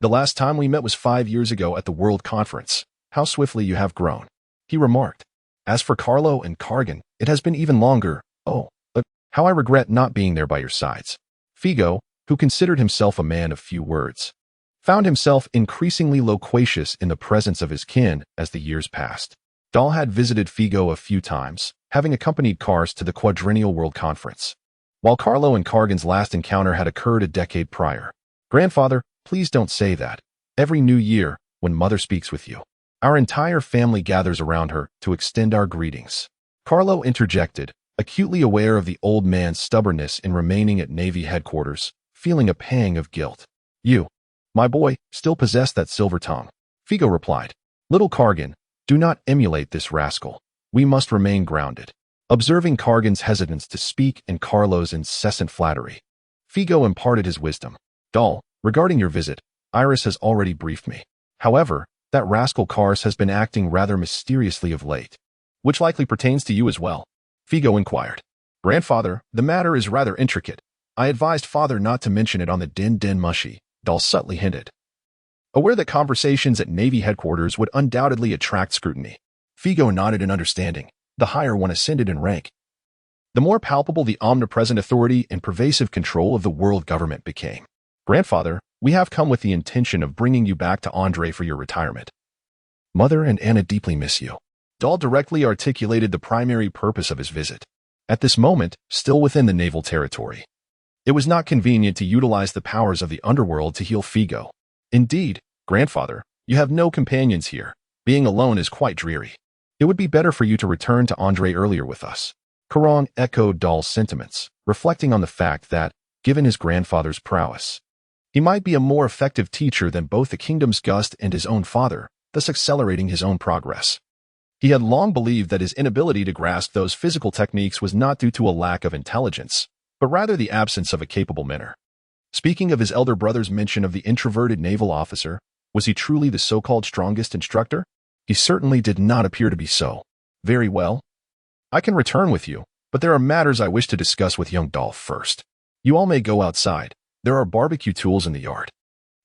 The last time we met was 5 years ago at the World Conference. How swiftly you have grown, he remarked. As for Carlo and Cargan, it has been even longer. Oh, but how I regret not being there by your sides. Figo, who considered himself a man of few words, found himself increasingly loquacious in the presence of his kin as the years passed. Dahl had visited Figo a few times, having accompanied Kars to the Quadrennial World Conference, while Carlo and Cargan's last encounter had occurred a decade prior. Grandfather, please don't say that. Every new year, when Mother speaks with you, our entire family gathers around her to extend our greetings. Carlo interjected, acutely aware of the old man's stubbornness in remaining at Navy headquarters, feeling a pang of guilt. You, my boy, still possess that silver tongue. Figo replied. Little Cargan, do not emulate this rascal. We must remain grounded. Observing Cargan's hesitance to speak and Carlo's incessant flattery, Figo imparted his wisdom. Dahl, regarding your visit, Iris has already briefed me. However, that rascal Kars has been acting rather mysteriously of late, which likely pertains to you as well. Figo inquired. Grandfather, the matter is rather intricate. I advised father not to mention it on the Den Mushy, Dahl subtly hinted, aware that conversations at Navy headquarters would undoubtedly attract scrutiny. Figo nodded in understanding. the higher one ascended in rank. The more palpable the omnipresent authority and pervasive control of the world government became. Grandfather, we have come with the intention of bringing you back to Andre for your retirement. Mother and Anna deeply miss you. Dahl directly articulated the primary purpose of his visit. At this moment, still within the naval territory, it was not convenient to utilize the powers of the underworld to heal Figo. Indeed, grandfather, you have no companions here. Being alone is quite dreary. It would be better for you to return to Andre earlier with us. Karong echoed Dahl's sentiments, reflecting on the fact that, given his grandfather's prowess, he might be a more effective teacher than both the kingdom's Gust and his own father, thus accelerating his own progress. He had long believed that his inability to grasp those physical techniques was not due to a lack of intelligence, but rather the absence of a capable mentor. Speaking of his elder brother's mention of the introverted naval officer, was he truly the so-called strongest instructor? He certainly did not appear to be so. Very well. I can return with you, but there are matters I wish to discuss with young Dahl first. You all may go outside. There are barbecue tools in the yard.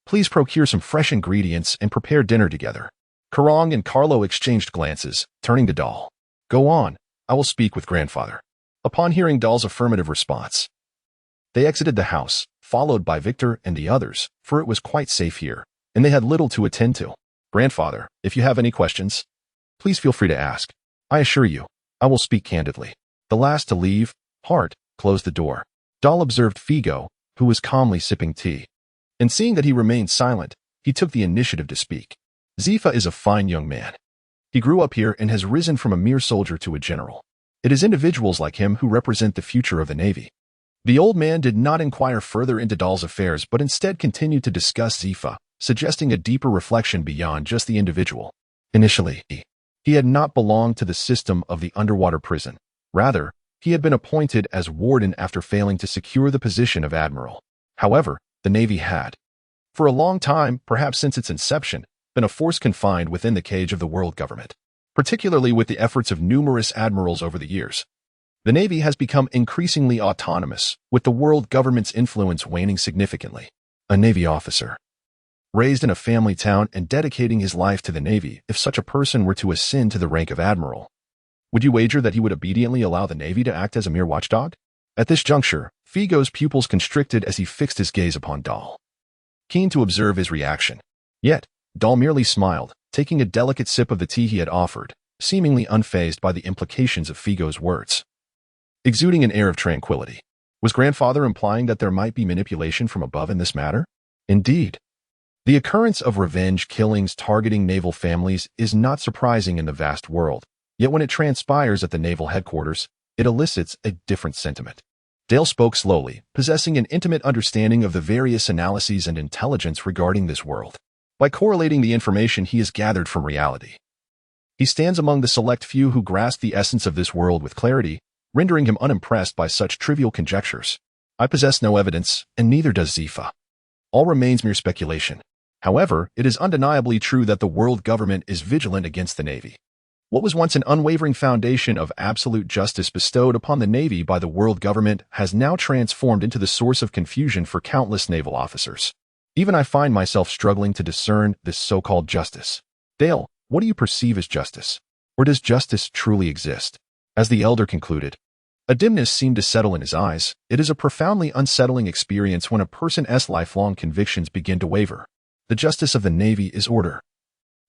Please procure some fresh ingredients and prepare dinner together. Karong and Carlo exchanged glances, turning to Dahl. Go on, I will speak with grandfather. Upon hearing Dahl's affirmative response, they exited the house, followed by Victor and the others, for it was quite safe here, and they had little to attend to. Grandfather, if you have any questions, please feel free to ask. I assure you, I will speak candidly. The last to leave, Hart, closed the door. Dahl observed Figo, who was calmly sipping tea. And seeing that he remained silent, he took the initiative to speak. Zifa is a fine young man. He grew up here and has risen from a mere soldier to a general. It is individuals like him who represent the future of the Navy. The old man did not inquire further into Dahl's affairs but instead continued to discuss Zifa, suggesting a deeper reflection beyond just the individual. Initially, he had not belonged to the system of the underwater prison. Rather, he had been appointed as warden after failing to secure the position of admiral. However, the Navy had, for a long time, perhaps since its inception, been a force confined within the cage of the world government. Particularly with the efforts of numerous admirals over the years, the Navy has become increasingly autonomous, with the world government's influence waning significantly. A Navy officer, raised in a family town and dedicating his life to the Navy, if such a person were to ascend to the rank of admiral, would you wager that he would obediently allow the Navy to act as a mere watchdog? At this juncture, Figo's pupils constricted as he fixed his gaze upon Dahl, keen to observe his reaction. Yet, Dahl merely smiled, taking a delicate sip of the tea he had offered, seemingly unfazed by the implications of Figo's words. Exuding an air of tranquility, was grandfather implying that there might be manipulation from above in this matter? Indeed. The occurrence of revenge killings targeting naval families is not surprising in the vast world, yet when it transpires at the naval headquarters, it elicits a different sentiment. Dale spoke slowly, possessing an intimate understanding of the various analyses and intelligence regarding this world. By correlating the information he has gathered from reality, he stands among the select few who grasp the essence of this world with clarity, rendering him unimpressed by such trivial conjectures. I possess no evidence, and neither does Zifa. All remains mere speculation. However, it is undeniably true that the world government is vigilant against the Navy. What was once an unwavering foundation of absolute justice bestowed upon the Navy by the world government has now transformed into the source of confusion for countless naval officers. Even I find myself struggling to discern this so-called justice. Dale, what do you perceive as justice? Or does justice truly exist? As the elder concluded, a dimness seemed to settle in his eyes. It is a profoundly unsettling experience when a person's lifelong convictions begin to waver. The justice of the Navy is order.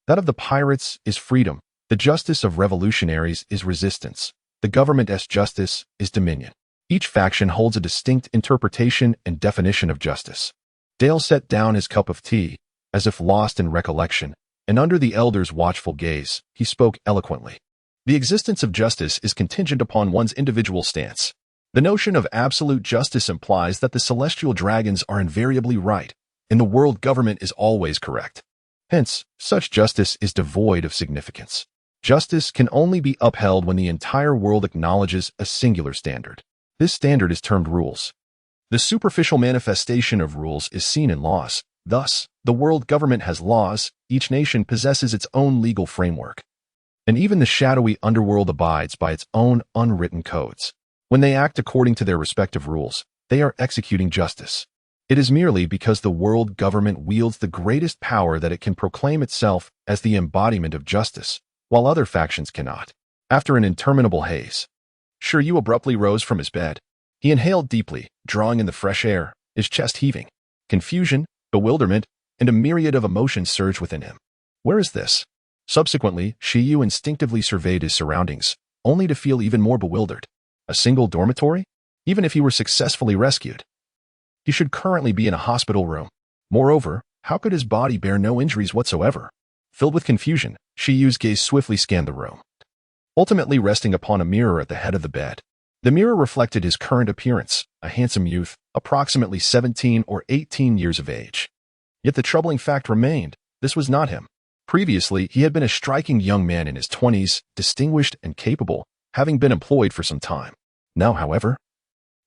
That of the pirates is freedom. The justice of revolutionaries is resistance. The government's justice is dominion. Each faction holds a distinct interpretation and definition of justice. Dale set down his cup of tea, as if lost in recollection, and under the elder's watchful gaze, he spoke eloquently. The existence of justice is contingent upon one's individual stance. The notion of absolute justice implies that the celestial dragons are invariably right, and the world government is always correct. Hence, such justice is devoid of significance. Justice can only be upheld when the entire world acknowledges a singular standard. This standard is termed rules. The superficial manifestation of rules is seen in laws. Thus, the world government has laws, each nation possesses its own legal framework. And even the shadowy underworld abides by its own unwritten codes. When they act according to their respective rules, they are executing justice. It is merely because the world government wields the greatest power that it can proclaim itself as the embodiment of justice, while other factions cannot. After an interminable haze, Shiryu abruptly rose from his bed. He inhaled deeply, drawing in the fresh air, his chest heaving. Confusion, bewilderment, and a myriad of emotions surged within him. Where is this? Subsequently, Shiryu instinctively surveyed his surroundings, only to feel even more bewildered. A single dormitory? Even if he were successfully rescued, he should currently be in a hospital room. Moreover, how could his body bear no injuries whatsoever? Filled with confusion, Shiryu's gaze swiftly scanned the room, ultimately resting upon a mirror at the head of the bed. The mirror reflected his current appearance, a handsome youth, approximately 17 or 18 years of age. Yet the troubling fact remained, this was not him. Previously, he had been a striking young man in his 20s, distinguished and capable, having been employed for some time. Now, however,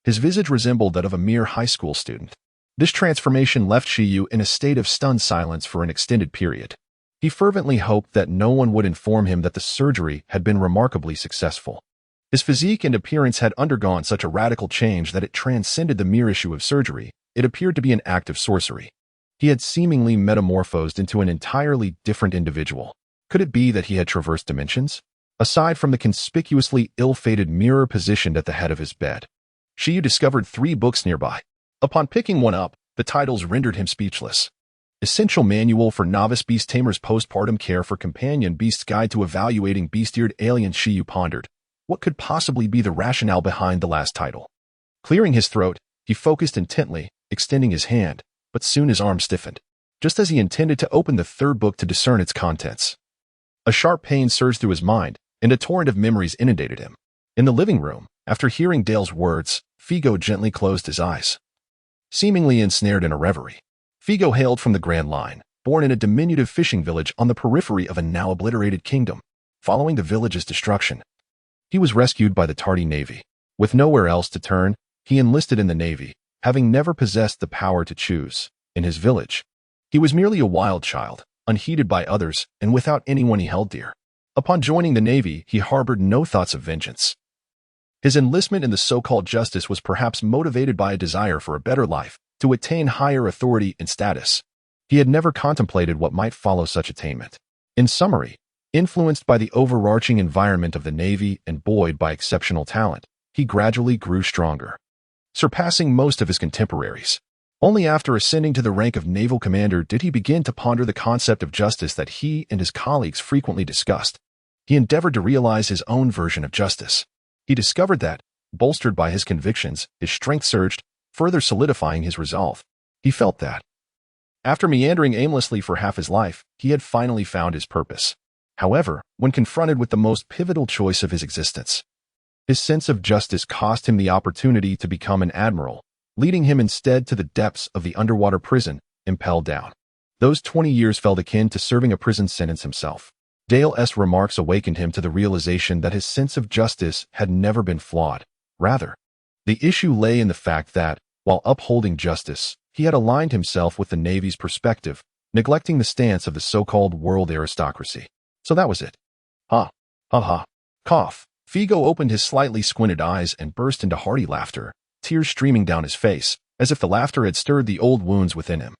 his visage resembled that of a mere high school student. This transformation left Shiryu in a state of stunned silence for an extended period. He fervently hoped that no one would inform him that the surgery had been remarkably successful. His physique and appearance had undergone such a radical change that it transcended the mere issue of surgery. It appeared to be an act of sorcery. He had seemingly metamorphosed into an entirely different individual. Could it be that he had traversed dimensions? Aside from the conspicuously ill-fated mirror positioned at the head of his bed, Shiryu discovered 3 books nearby. Upon picking one up, the titles rendered him speechless. Essential Manual for Novice Beast Tamers Postpartum Care for Companion Beasts Guide to Evaluating Beast-Eared Aliens. Shiryu pondered. What could possibly be the rationale behind the last title? Clearing his throat, he focused intently, extending his hand, but soon his arm stiffened. Just as he intended to open the 3rd book to discern its contents, a sharp pain surged through his mind, and a torrent of memories inundated him. In the living room, after hearing Dale's words, Figo gently closed his eyes, seemingly ensnared in a reverie. Figo hailed from the Grand Line, born in a diminutive fishing village on the periphery of a now obliterated kingdom. Following the village's destruction, he was rescued by the tardy Navy. With nowhere else to turn, he enlisted in the Navy, having never possessed the power to choose. In his village, he was merely a wild child, unheeded by others and without anyone he held dear. Upon joining the Navy, he harbored no thoughts of vengeance. His enlistment in the so-called justice was perhaps motivated by a desire for a better life, to attain higher authority and status. He had never contemplated what might follow such attainment. In summary, influenced by the overarching environment of the Navy and buoyed by exceptional talent, he gradually grew stronger, surpassing most of his contemporaries. Only after ascending to the rank of naval commander did he begin to ponder the concept of justice that he and his colleagues frequently discussed. He endeavored to realize his own version of justice. He discovered that, bolstered by his convictions, his strength surged, further solidifying his resolve. He felt that, after meandering aimlessly for half his life, he had finally found his purpose. However, when confronted with the most pivotal choice of his existence, his sense of justice cost him the opportunity to become an admiral, leading him instead to the depths of the underwater prison, impelled down. Those 20 years felt akin to serving a prison sentence himself. Dale's remarks awakened him to the realization that his sense of justice had never been flawed. Rather, the issue lay in the fact that, while upholding justice, he had aligned himself with the Navy's perspective, neglecting the stance of the so-called world aristocracy. So that was it. Ha, ha, ha. Cough. Figo opened his slightly squinted eyes and burst into hearty laughter, tears streaming down his face, as if the laughter had stirred the old wounds within him.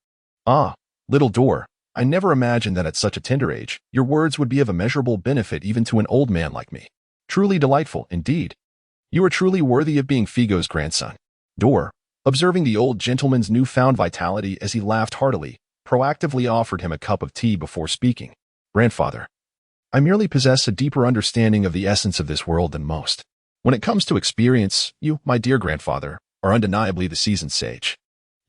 Ah, little Door, I never imagined that at such a tender age, your words would be of immeasurable benefit even to an old man like me. Truly delightful, indeed. You are truly worthy of being Figo's grandson. Door, observing the old gentleman's newfound vitality as he laughed heartily, proactively offered him a cup of tea before speaking. Grandfather, I merely possess a deeper understanding of the essence of this world than most. When it comes to experience, you, my dear grandfather, are undeniably the seasoned sage.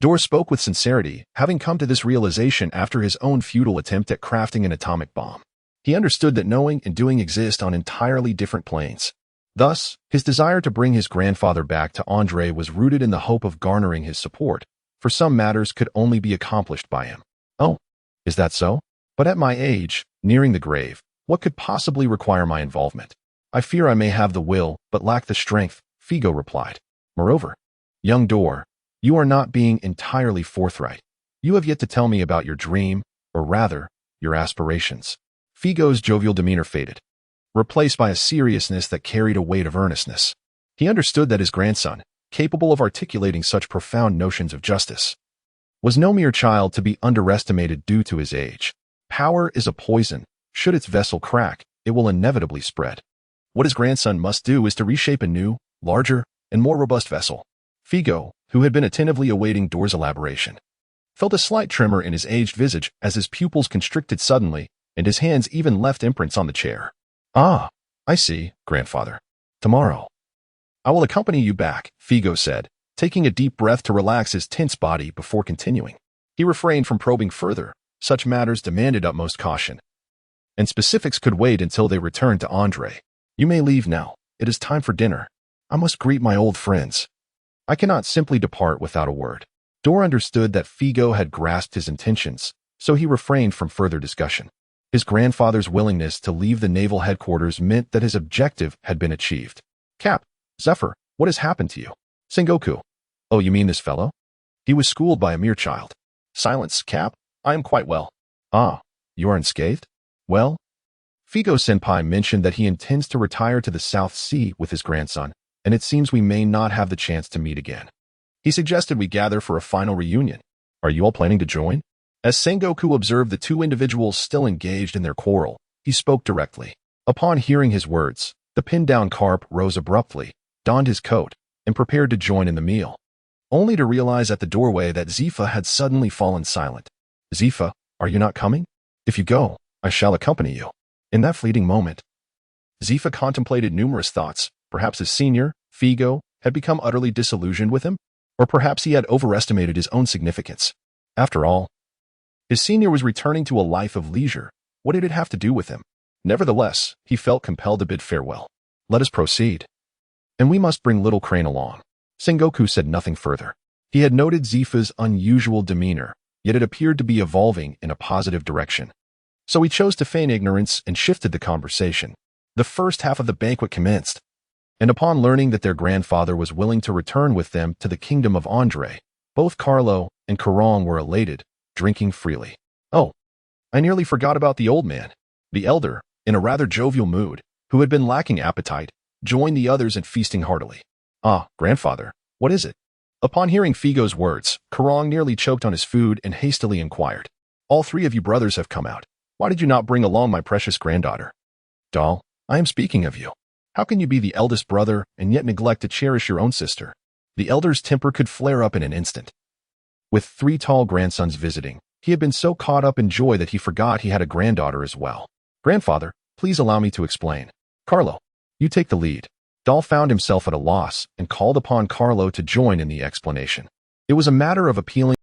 Door spoke with sincerity, having come to this realization after his own futile attempt at crafting an atomic bomb. He understood that knowing and doing exist on entirely different planes. Thus, his desire to bring his grandfather back to Andre was rooted in the hope of garnering his support, for some matters could only be accomplished by him. Oh, is that so? But at my age, nearing the grave, what could possibly require my involvement? I fear I may have the will, but lack the strength, Figo replied. Moreover, young Door, you are not being entirely forthright. You have yet to tell me about your dream, or rather, your aspirations. Figo's jovial demeanor faded, replaced by a seriousness that carried a weight of earnestness. He understood that his grandson, capable of articulating such profound notions of justice, was no mere child to be underestimated due to his age. Power is a poison. Should its vessel crack, it will inevitably spread. What his grandson must do is to reshape a new, larger, and more robust vessel. Figo, who had been attentively awaiting Dor's elaboration, felt a slight tremor in his aged visage as his pupils constricted suddenly, and his hands even left imprints on the chair. Ah, I see, grandfather. Tomorrow. I will accompany you back, Figo said, taking a deep breath to relax his tense body before continuing. He refrained from probing further. Such matters demanded utmost caution, and specifics could wait until they returned to Andre. You may leave now. It is time for dinner. I must greet my old friends. I cannot simply depart without a word. Dor understood that Figo had grasped his intentions, so he refrained from further discussion. His grandfather's willingness to leave the naval headquarters meant that his objective had been achieved. Cap, Zephyr, what has happened to you? Sengoku. Oh, you mean this fellow? He was schooled by a mere child. Silence, Cap. I am quite well. Ah, you are unscathed? Well, Figo-senpai mentioned that he intends to retire to the South Sea with his grandson, and it seems we may not have the chance to meet again. He suggested we gather for a final reunion. Are you all planning to join? As Sengoku observed the two individuals still engaged in their quarrel, he spoke directly. Upon hearing his words, the pinned-down carp rose abruptly, donned his coat, and prepared to join in the meal, only to realize at the doorway that Zifa had suddenly fallen silent. Zifa, are you not coming? If you go, I shall accompany you. In that fleeting moment, Zifa contemplated numerous thoughts. Perhaps his senior, Figo, had become utterly disillusioned with him, or perhaps he had overestimated his own significance. After all, his senior was returning to a life of leisure. What did it have to do with him? Nevertheless, he felt compelled to bid farewell. Let us proceed. And we must bring little Crane along. Sengoku said nothing further. He had noted Zifa's unusual demeanor, yet it appeared to be evolving in a positive direction. So he chose to feign ignorance and shifted the conversation. The first half of the banquet commenced, and upon learning that their grandfather was willing to return with them to the kingdom of Andre, both Carlo and Karong were elated, drinking freely. Oh, I nearly forgot about the old man. The elder, in a rather jovial mood, who had been lacking appetite, joined the others in feasting heartily. Ah, grandfather, what is it? Upon hearing Figo's words, Karong nearly choked on his food and hastily inquired. All three of you brothers have come out. Why did you not bring along my precious granddaughter? Doll, I am speaking of you. How can you be the eldest brother and yet neglect to cherish your own sister? The elder's temper could flare up in an instant. With three tall grandsons visiting, he had been so caught up in joy that he forgot he had a granddaughter as well. Grandfather, please allow me to explain. Carlo, you take the lead. Doll found himself at a loss and called upon Carlo to join in the explanation. It was a matter of appealing